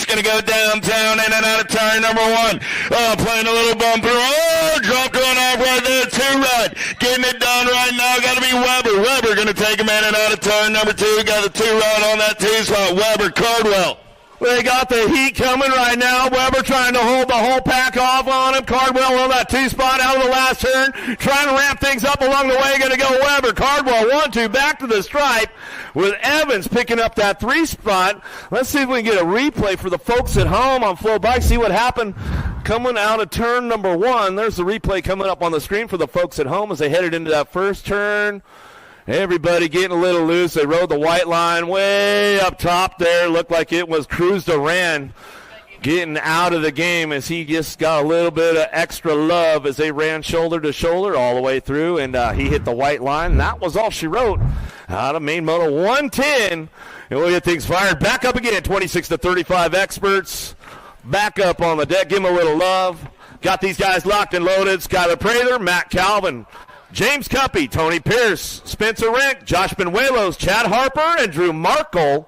going to go downtown in and out of turn number 1. Oh, playing a little bumper. Oh, dropped one off right there. 2 right. Getting it done right now. Got to be Weber. Weber going to take him in and out of turn number 2. Got the 2 right on that 2 spot. Weber, Cardwell. They got the heat coming right now. Weber trying to hold the whole pack off on him. Cardwell on that 2 spot out of the last turn. Trying to ramp things up along the way. Going to go Weber. Cardwell 1-2 back to the stripe with Evans picking up that 3 spot. Let's see if we can get a replay for the folks at home on Flow Bike. See what happened coming out of turn number 1. There's the replay coming up on the screen for the folks at home as they headed into that first turn. Everybody getting a little loose. They rode the white line way up top there. Looked like it was Cruz Duran getting out of the game as he just got a little bit of extra love as they ran shoulder to shoulder all the way through, and he hit the white line. And that was all she wrote out of main moto 110. And we'll get things fired back up again. 26-35 experts back up on the deck. Give them a little love. Got these guys locked and loaded. Skylar Prather, Matt Calvin, James Cuppy, Tony Pierce, Spencer Rink, Josh Benuelos, Chad Harper, and Drew Markle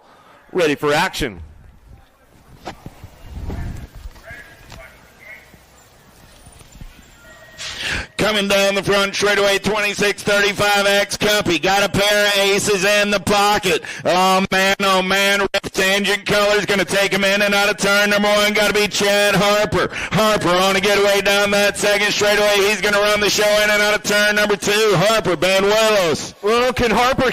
ready for action. Coming down the front straightaway, 26-35X Cuppy. Got a pair of aces in the pocket. Oh, man. Ripped tangent colors going to take him in and out of turn number 1. Got to be Chad Harper. Harper on a getaway down that second straightaway. He's going to run the show in and out of turn number 2. Harper, Benuelos. Well, can Harper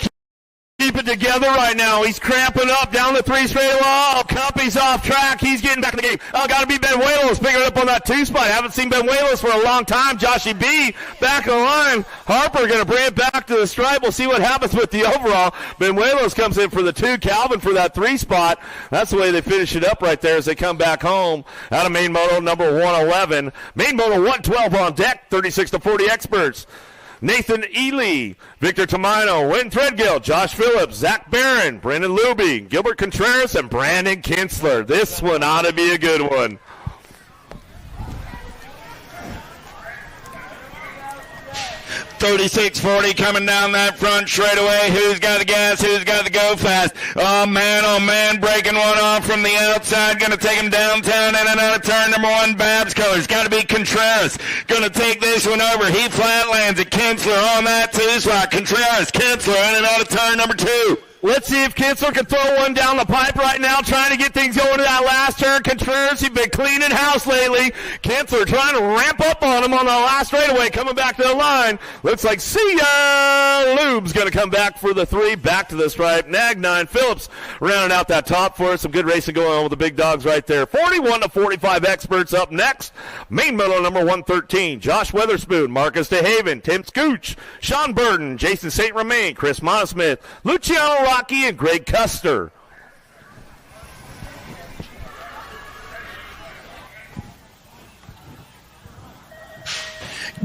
keep it together right now? He's cramping up down the 3 straightaway. Oh, Cuppy's off track. He's getting back in the game. Oh, got to be Benuelos picking it up on that 2 spot. Haven't seen Benuelos for a long time. Joshy B back on the line. Harper going to bring it back to the stripe. We'll see what happens with the overall. Benuelos comes in for the 2. Calvin for that 3 spot. That's the way they finish it up right there as they come back home out of main moto number 111. Main moto 112 on deck. 36-40 experts. Nathan Ely, Victor Tamino, Wynn Threadgill, Josh Phillips, Zach Barron, Brendan Luby, Gilbert Contreras, and Brandon Kinsler. This one ought to be a good one. 36-40 coming down that front straightaway. Who's got the gas? Who's got the go fast? Oh, man, breaking one off from the outside. Going to take him downtown in and out of turn number 1. Babs colors. Got to be Contreras. Going to take this one over. He flat lands at Kinsler on that 2 spot. Contreras, Kinsler in and out of turn number 2. Let's see if Kinsler can throw one down the pipe right now, trying to get things going to that last turn. Contreras, he's been cleaning house lately. Kinsler trying to ramp up on him on the last straightaway, coming back to the line. Looks like see ya. Lube's going to come back for the 3, back to the stripe. Nag 9 Phillips rounding out that top for us. Some good racing going on with the big dogs right there. 41 to 45 experts up next. Main medal number 113, Josh Weatherspoon, Marcus DeHaven, Tim Scooch, Sean Burton, Jason St. Romain, Chris Monosmith, Luciano Rocky, and Greg Custer.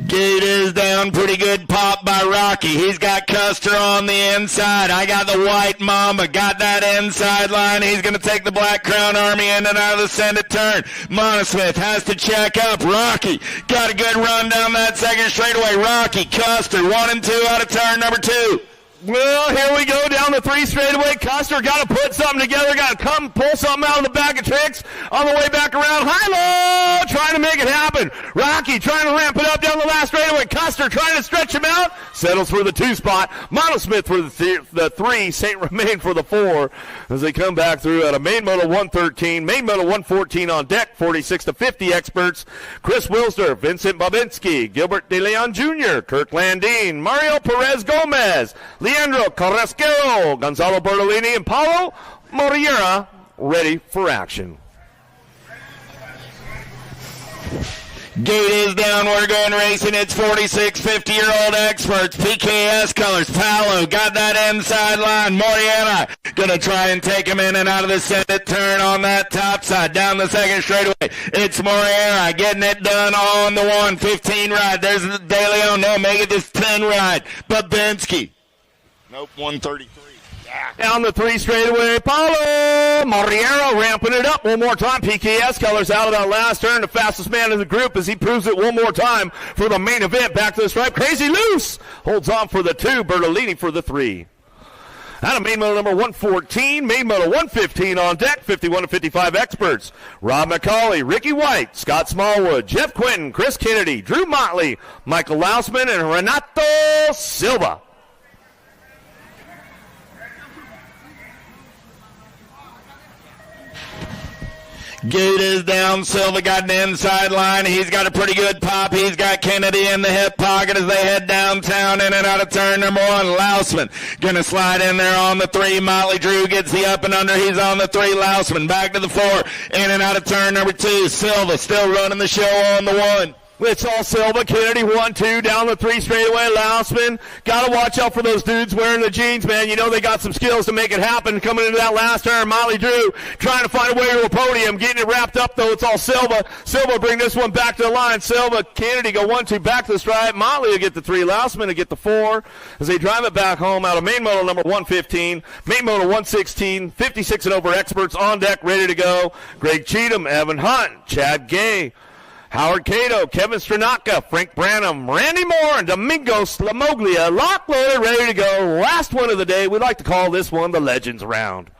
Gate is down, pretty good pop by Rocky. He's got Custer on the inside. I got the White Mamba, got that inside line. He's going to take the Black Crown Army in and out of the Senate turn. Monosmith has to check up. Rocky got a good run down that second straightaway. Rocky, Custer, 1 and 2 out of turn number 2. Well, here we go down the 3 straightaway. Custer got to put something together, got to come pull something out of the bag of tricks on the way back around. High-low, trying to make it happen. Rocky trying to ramp it up down the last straightaway. Custer trying to stretch him out. Settles for the 2 spot. Monosmith for the 3. St. Romain for the 4 as they come back through at a main moto 113. Main moto 114 on deck, 46 to 50 experts. Chris Wilster, Vincent Babinski, Gilbert De Leon Jr., Kirk Landine, Mario Perez Gomez, Leandro Carrasquero, Gonzalo Bertolini, and Paulo Moriera ready for action. Gate is down. We're going racing. It's 46 50-year-old experts. PKS colors. Paolo got that inside line. Moriera going to try and take him in and out of the Senate turn on that top side. Down the second straightaway. It's Moriera getting it done on the 115 ride. There's De Leon. No, make it this 10 ride. Babinski. Nope, 133. Down the 3 straightaway, Paulo Moriera ramping it up one more time. PKS colors out of that last turn. The fastest man in the group as he proves it one more time for the main event. Back to the stripe. Crazy Loose holds on for the 2. Bertolini for the 3. Out of main moto number 114, main moto 115 on deck, 51 to 55 experts. Rob McCauley, Ricky White, Scott Smallwood, Jeff Quinton, Chris Kennedy, Drew Motley, Michael Lausman, and Renato Silva. Gate is down. Silva got an inside line. He's got a pretty good pop. He's got Kennedy in the hip pocket as they head downtown in and out of turn number 1. Lausman going to slide in there on the 3. Motley Drew gets the up and under. He's on the 3. Lausman back to the 4. In and out of turn number 2. Silva still running the show on the 1. It's all Silva. Kennedy 1-2 down the 3 straightaway. Lausman, got to watch out for those dudes wearing the jeans, man. You know they got some skills to make it happen coming into that last turn. Motley Drew trying to find a way to a podium, getting it wrapped up though. It's all Silva. Silva bring this one back to the line. Silva, Kennedy go 1-2 back to the stripe. Motley will get the 3. Lausman will get the 4 as they drive it back home out of main moto number 115. Main moto 116, 56 and over experts on deck, ready to go. Greg Cheatham, Evan Hunt, Chad Gay, Howard Cato, Kevin Stranaka, Frank Branham, Randy Moore, and Domingos Lamoglia, lock loaded, ready to go. Last one of the day. We like to call this one the Legends Round.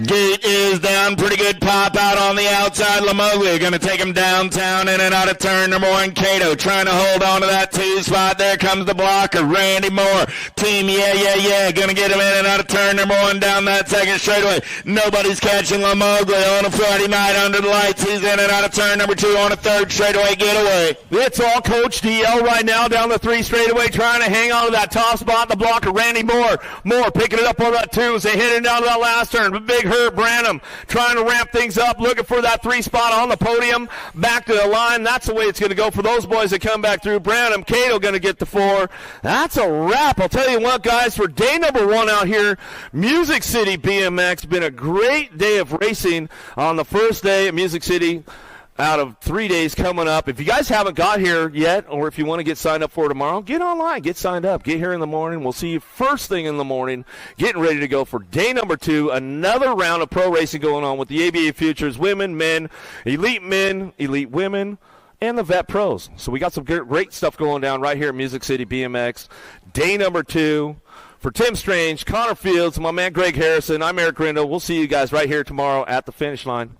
Gate is down. Pretty good pop out on the outside. Lamoglia going to take him downtown in and out of turn number 1. Cato trying to hold on to that 2 spot. There comes the blocker. Randy Moore. Team, yeah. Going to get him in and out of turn number 1 down that second straightaway. Nobody's catching Lamoglia on a Friday night under the lights. He's in and out of turn number 2 on a 3rd straightaway getaway. It's all Coach DL right now down the 3 straightaway trying to hang on to that top spot. The blocker, Randy Moore. Moore picking it up on that 2 as they hit it down to that last turn. Big Herb Branham trying to ramp things up, looking for that 3 spot on the podium. Back to the line. That's the way it's going to go for those boys that come back through. Branham, Cato going to get the 4. That's a wrap. I'll tell you what, guys, for day number 1 out here, Music City BMX. Been a great day of racing on the first day at Music City. Out of 3 days coming up. If you guys haven't got here yet, or if you want to get signed up for tomorrow, get online, get signed up, get here in the morning. We'll see you first thing in the morning, getting ready to go for day number 2. Another round of pro racing going on with the ABA Futures, women, men, elite women, and the vet pros. So we got some great stuff going down right here at Music City BMX. Day number 2. For Tim Strange, Connor Fields, my man Greg Harrison, I'm Eric Rindo. We'll see you guys right here tomorrow at the finish line.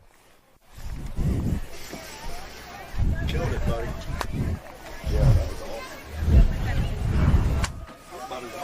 Killed it, buddy. Yeah, that was awesome.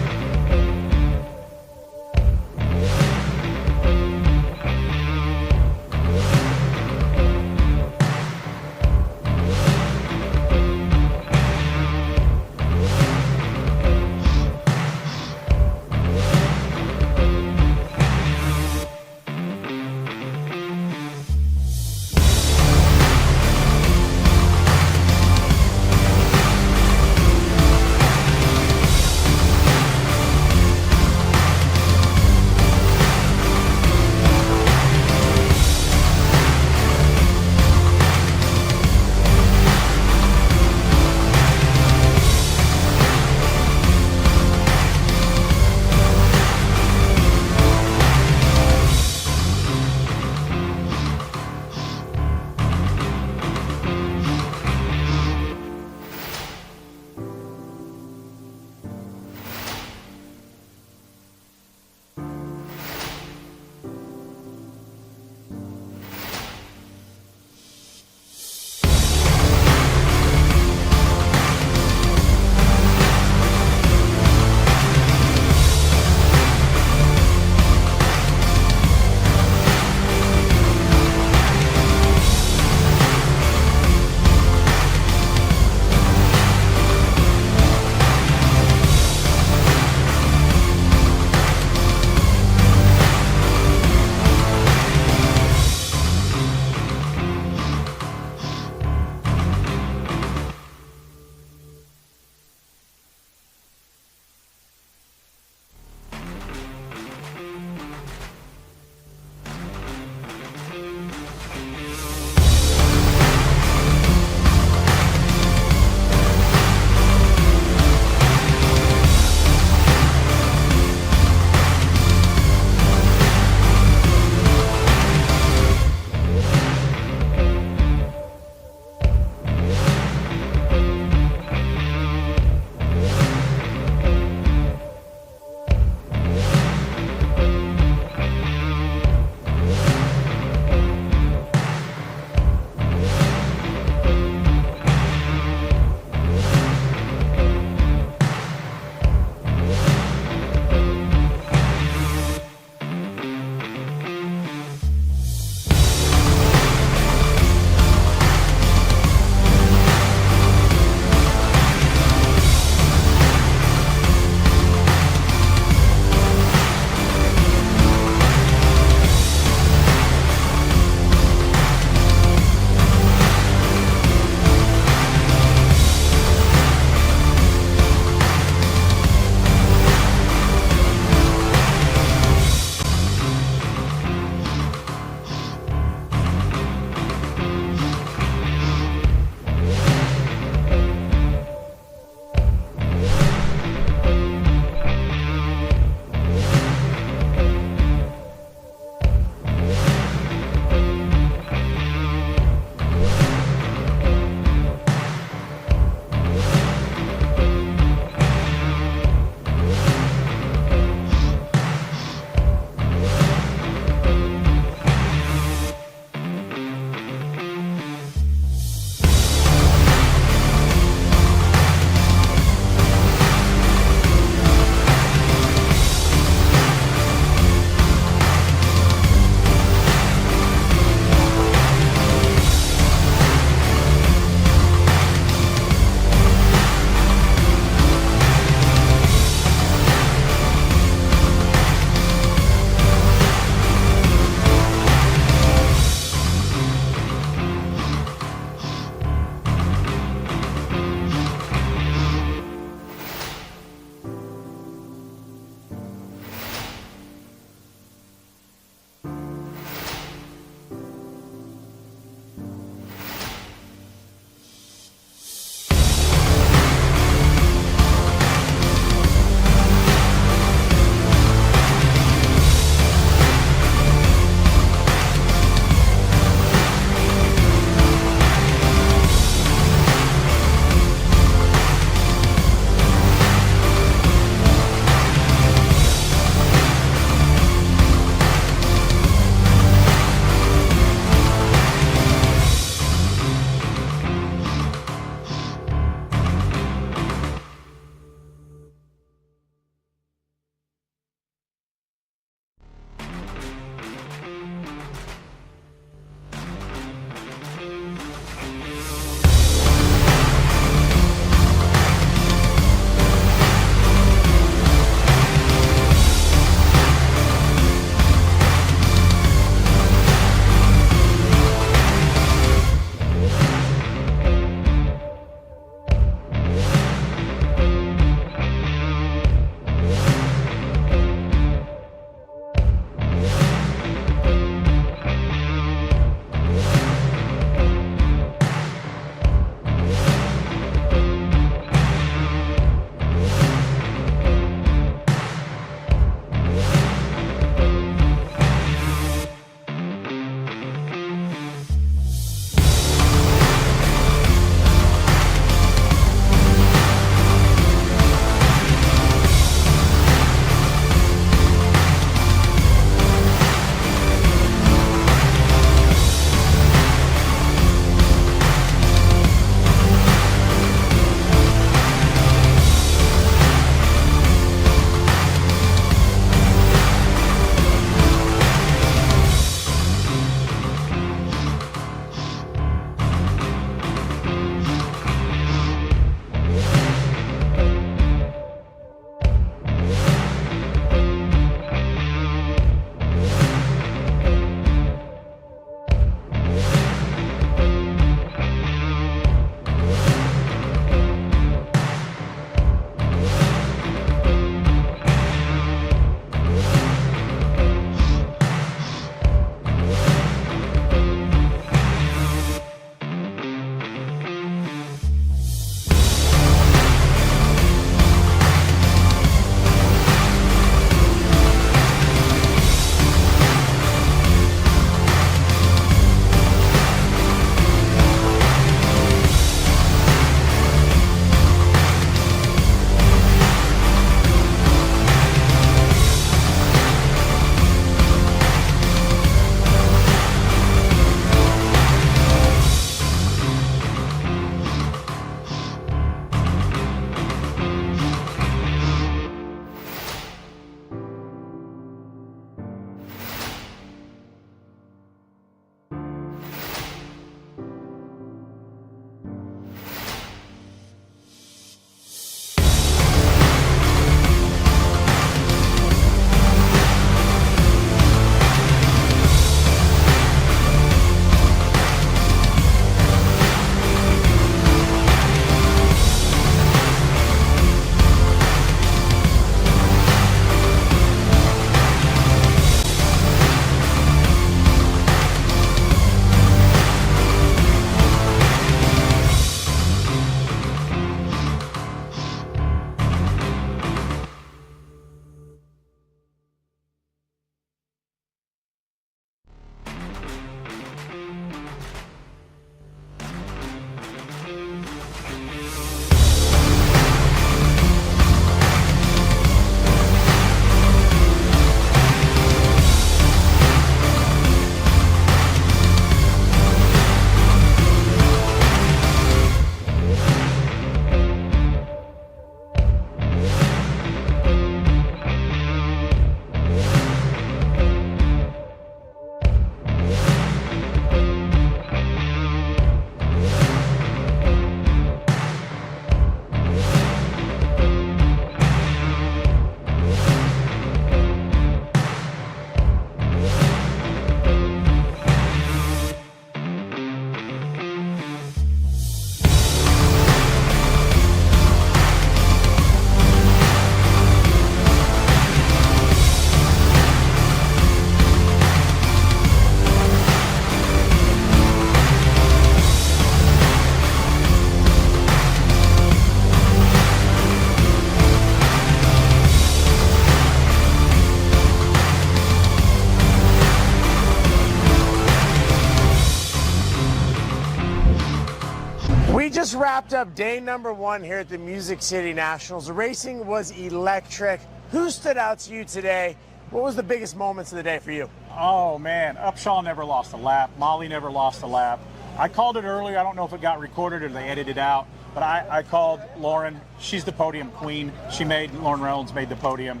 We just wrapped up day number 1 here at the Music City Nationals. The racing was electric. Who stood out to you today? What was the biggest moments of the day for you? Oh, man. Upshaw never lost a lap. Molly never lost a lap. I called it earlier. I don't know if it got recorded or they edited it out, but I called Lauren. She's the podium queen. Lauren Reynolds made the podium.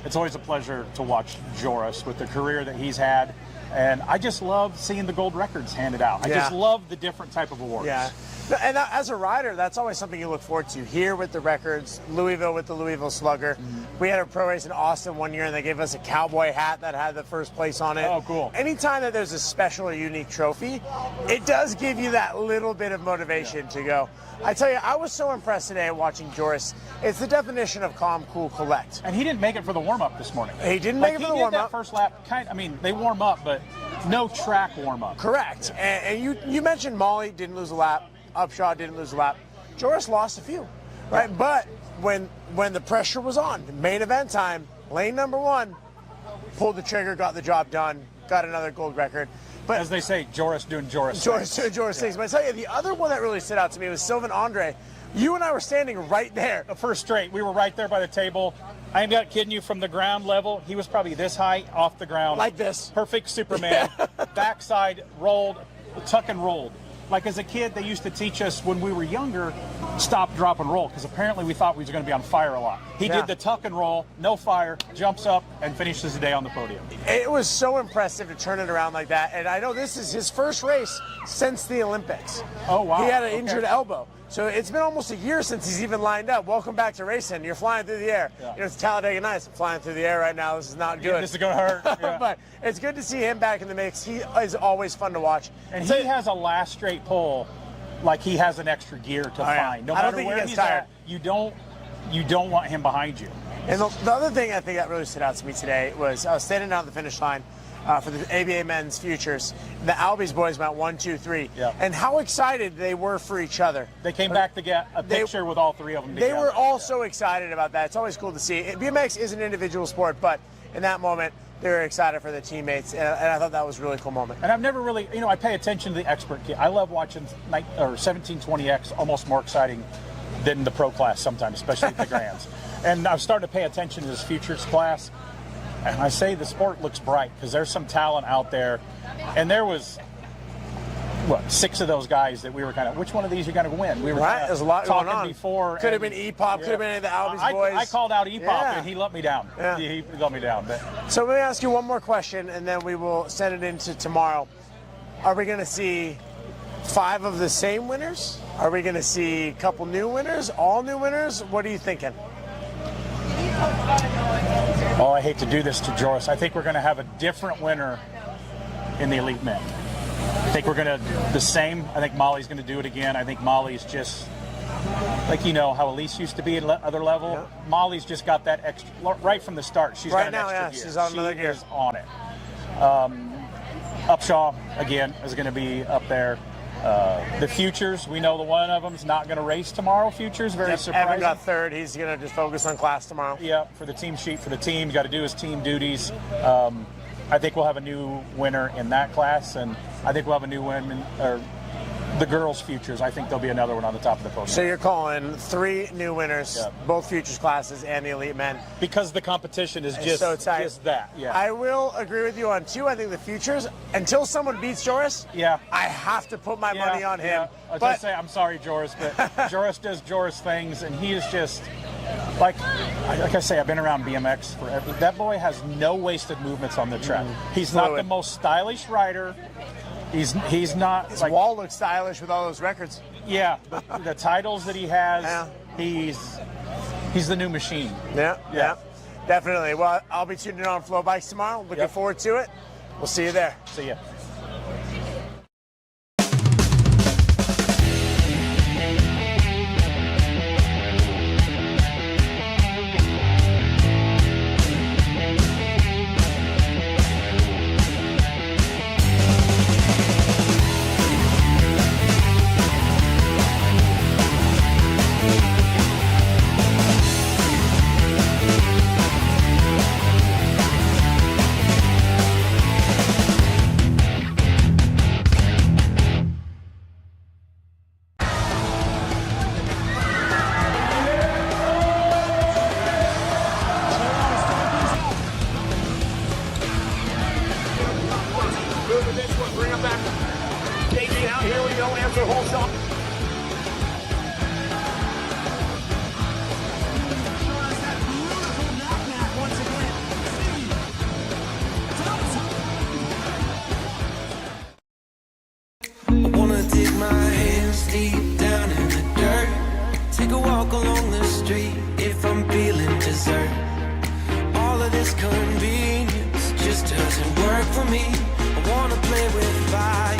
It's always a pleasure to watch Joris with the career that he's had. And I just love seeing the gold records handed out. I just love the different type of awards. Yeah. And as a rider, that's always something you look forward to. Here with the records, Louisville with the Louisville Slugger. We had a pro race in Austin one year, and they gave us a cowboy hat that had the first place on it. Oh, cool. Anytime that there's a special or unique trophy, it does give you that little bit of motivation to go. I tell you, I was so impressed today watching Joris. It's the definition of calm, cool, collect. And he didn't make it for the warm-up this morning. He didn't make it for the warm-up. He did that first lap. They warm up, but no track warm-up. Correct. And you mentioned Molly didn't lose a lap. Upshaw didn't lose a lap. Joris lost a few, right? Yeah. But when the pressure was on, main event time, lane number 1, pulled the trigger, got the job done, got another gold record. But as they say, Joris doing Joris. Joris doing Joris things. But I tell you, the other one that really stood out to me was Sylvain Andre. You and I were standing right there. The first straight, we were right there by the table. I am not kidding you, from the ground level, he was probably this high off the ground. Like this. Perfect Superman. Backside rolled, tuck and rolled. Like as a kid, they used to teach us when we were younger, stop, drop, and roll, because apparently we thought we were going to be on fire a lot. He did the tuck and roll, no fire, jumps up, and finishes the day on the podium. It was so impressive to turn it around like that, and I know this is his first race since the Olympics. Oh, wow. He had an injured elbow. So it's been almost a year since he's even lined up. Welcome back to racing. You're flying through the air. Yeah. You know, it's Talladega Nights. I'm flying through the air right now. This is not good. Yeah, this is going to hurt. Yeah. But it's good to see him back in the mix. He is always fun to watch. And he has a last straight pull like he has an extra gear to find. No matter where he's at, you don't want him behind you. And the other thing I think that really stood out to me today was I was standing down at the finish line for the ABA Men's Futures. The Albies boys went 1, 2, 3. Yep. And how excited they were for each other. They came back to get a picture with all 3 of them together. They were all so excited about that. It's always cool to see. BMX is an individual sport, but in that moment, they were excited for their teammates, and I thought that was a really cool moment. And I've never really, I pay attention to the expert kid. I love watching 1720X, almost more exciting than the pro class sometimes, especially at the Grands. And I've started to pay attention to this Futures class. And I say the sport looks bright because there's some talent out there. And there was, 6 of those guys that we were kind of, which one of these are you going to win? We were there's a lot talking going on. Before. Could have been EPOP, could have been any of the Albies boys. I called out EPOP and he let me down. Yeah. He let me down. But. So let me ask you one more question and then we will send it into tomorrow. Are we going to see 5 of the same winners? Are we going to see a couple new winners? All new winners? What are you thinking? Oh, I hate to do this to Joris. I think we're going to have a different winner in the elite men. I think we're going to the same. I think Molly's going to do it again. I think Molly's just like how Elise used to be at other level. Yeah. Molly's just got that extra right from the start. She's got an extra gear. She's on another gear. Is on it. Upshaw again is going to be up there. The Futures, we know the one of them's not going to race tomorrow. Futures, very surprising. Evan got 3rd. He's going to just focus on class tomorrow. Yeah, for the team sheet for the team. Got to do his team duties. I think we'll have a new winner in that class, and I think we'll have a new winner, or the girls' Futures. I think there'll be another one on the top of the podium. So you're calling 3 new winners, both Futures classes and the elite men. Because the competition is just that. Yeah. I will agree with you on 2. I think the Futures, until someone beats Joris, I have to put my money on him. Yeah. I was going to say, I'm sorry, Joris, but Joris does Joris things, and he is just, like I say, I've been around BMX forever. That boy has no wasted movements on the track. He's not the most stylish rider. He's not. His wall looks stylish with all those records. Yeah, the titles that he has, he's the new machine. Yeah, definitely. Well, I'll be tuning in on Flow Bikes tomorrow. Looking forward to it. We'll see you there. See ya. dessert. All of this convenience just doesn't work for me. I wanna play with fire,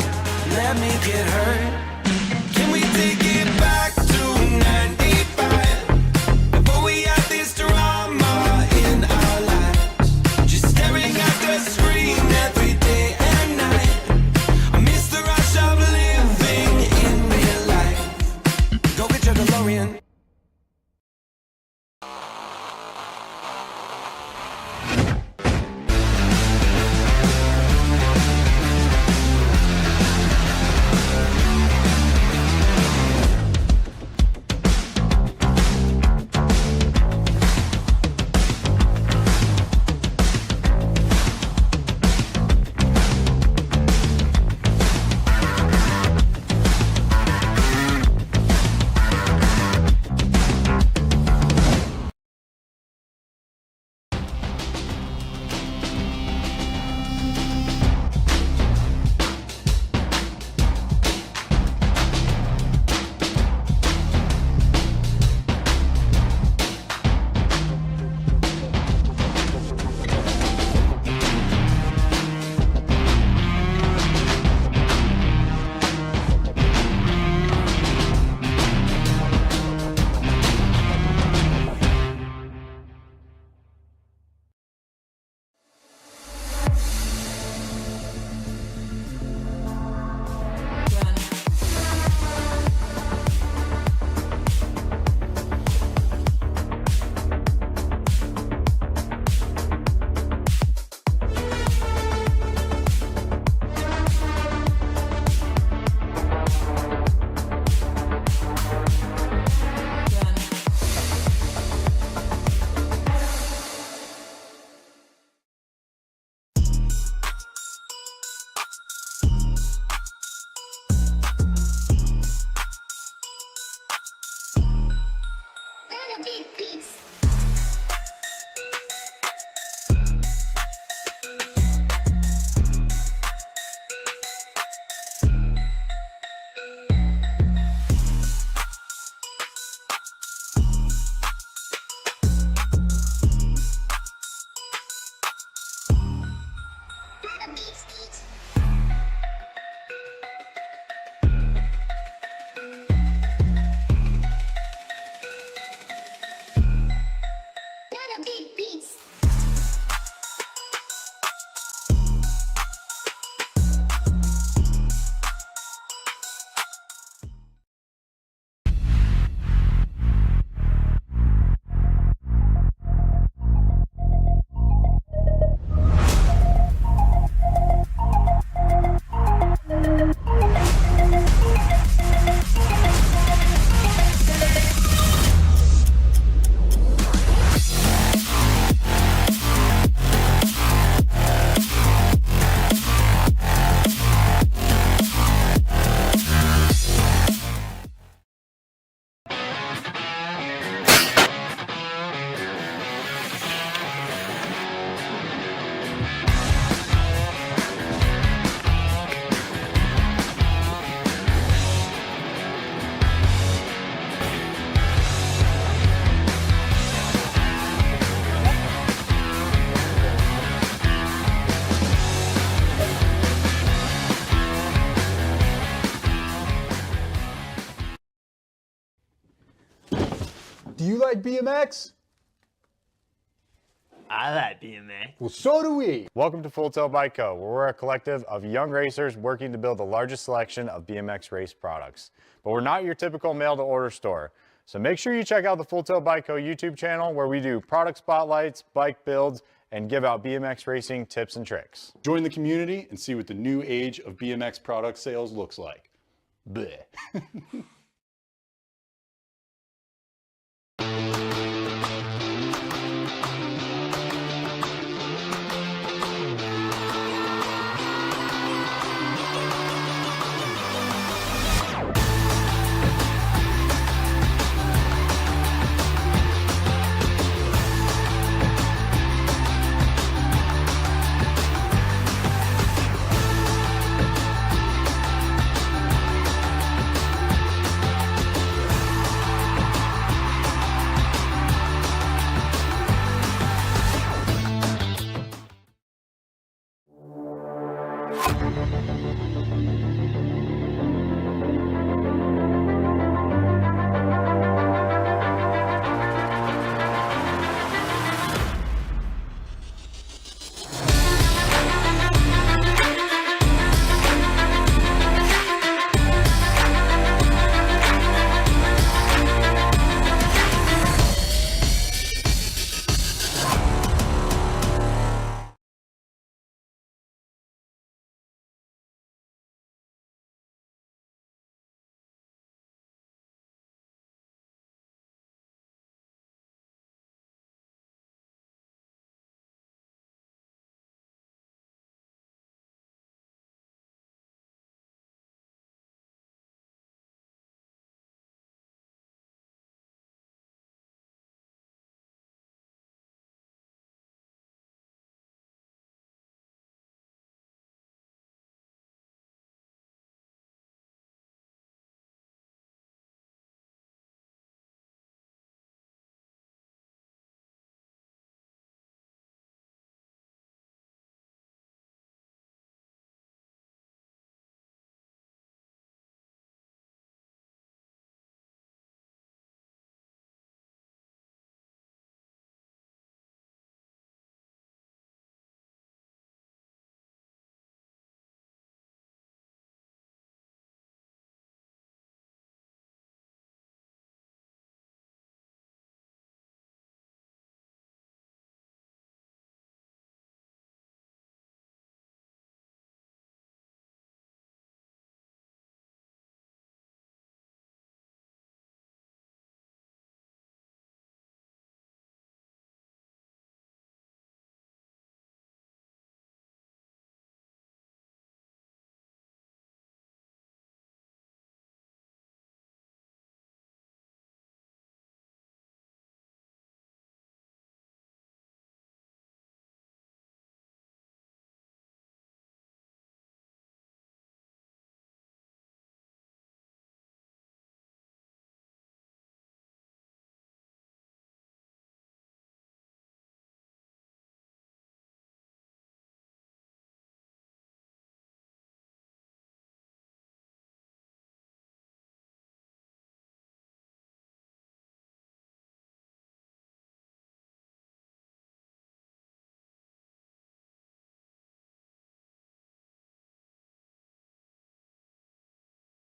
let me get hurt. Can we take it back to 95? Before we had this drama in our lives, just staring at the screen every day and night. I miss the rush of living in real life. Go get your DeLorean. Do you like BMX? I like BMX. Well, so do we. Welcome to Full Tilt Bike Co., where we're a collective of young racers working to build the largest selection of BMX race products. But we're not your typical mail-to-order store. So make sure you check out the Full Tilt Bike Co. YouTube channel, where we do product spotlights, bike builds, and give out BMX racing tips and tricks. Join the community and see what the new age of BMX product sales looks like. Bleh.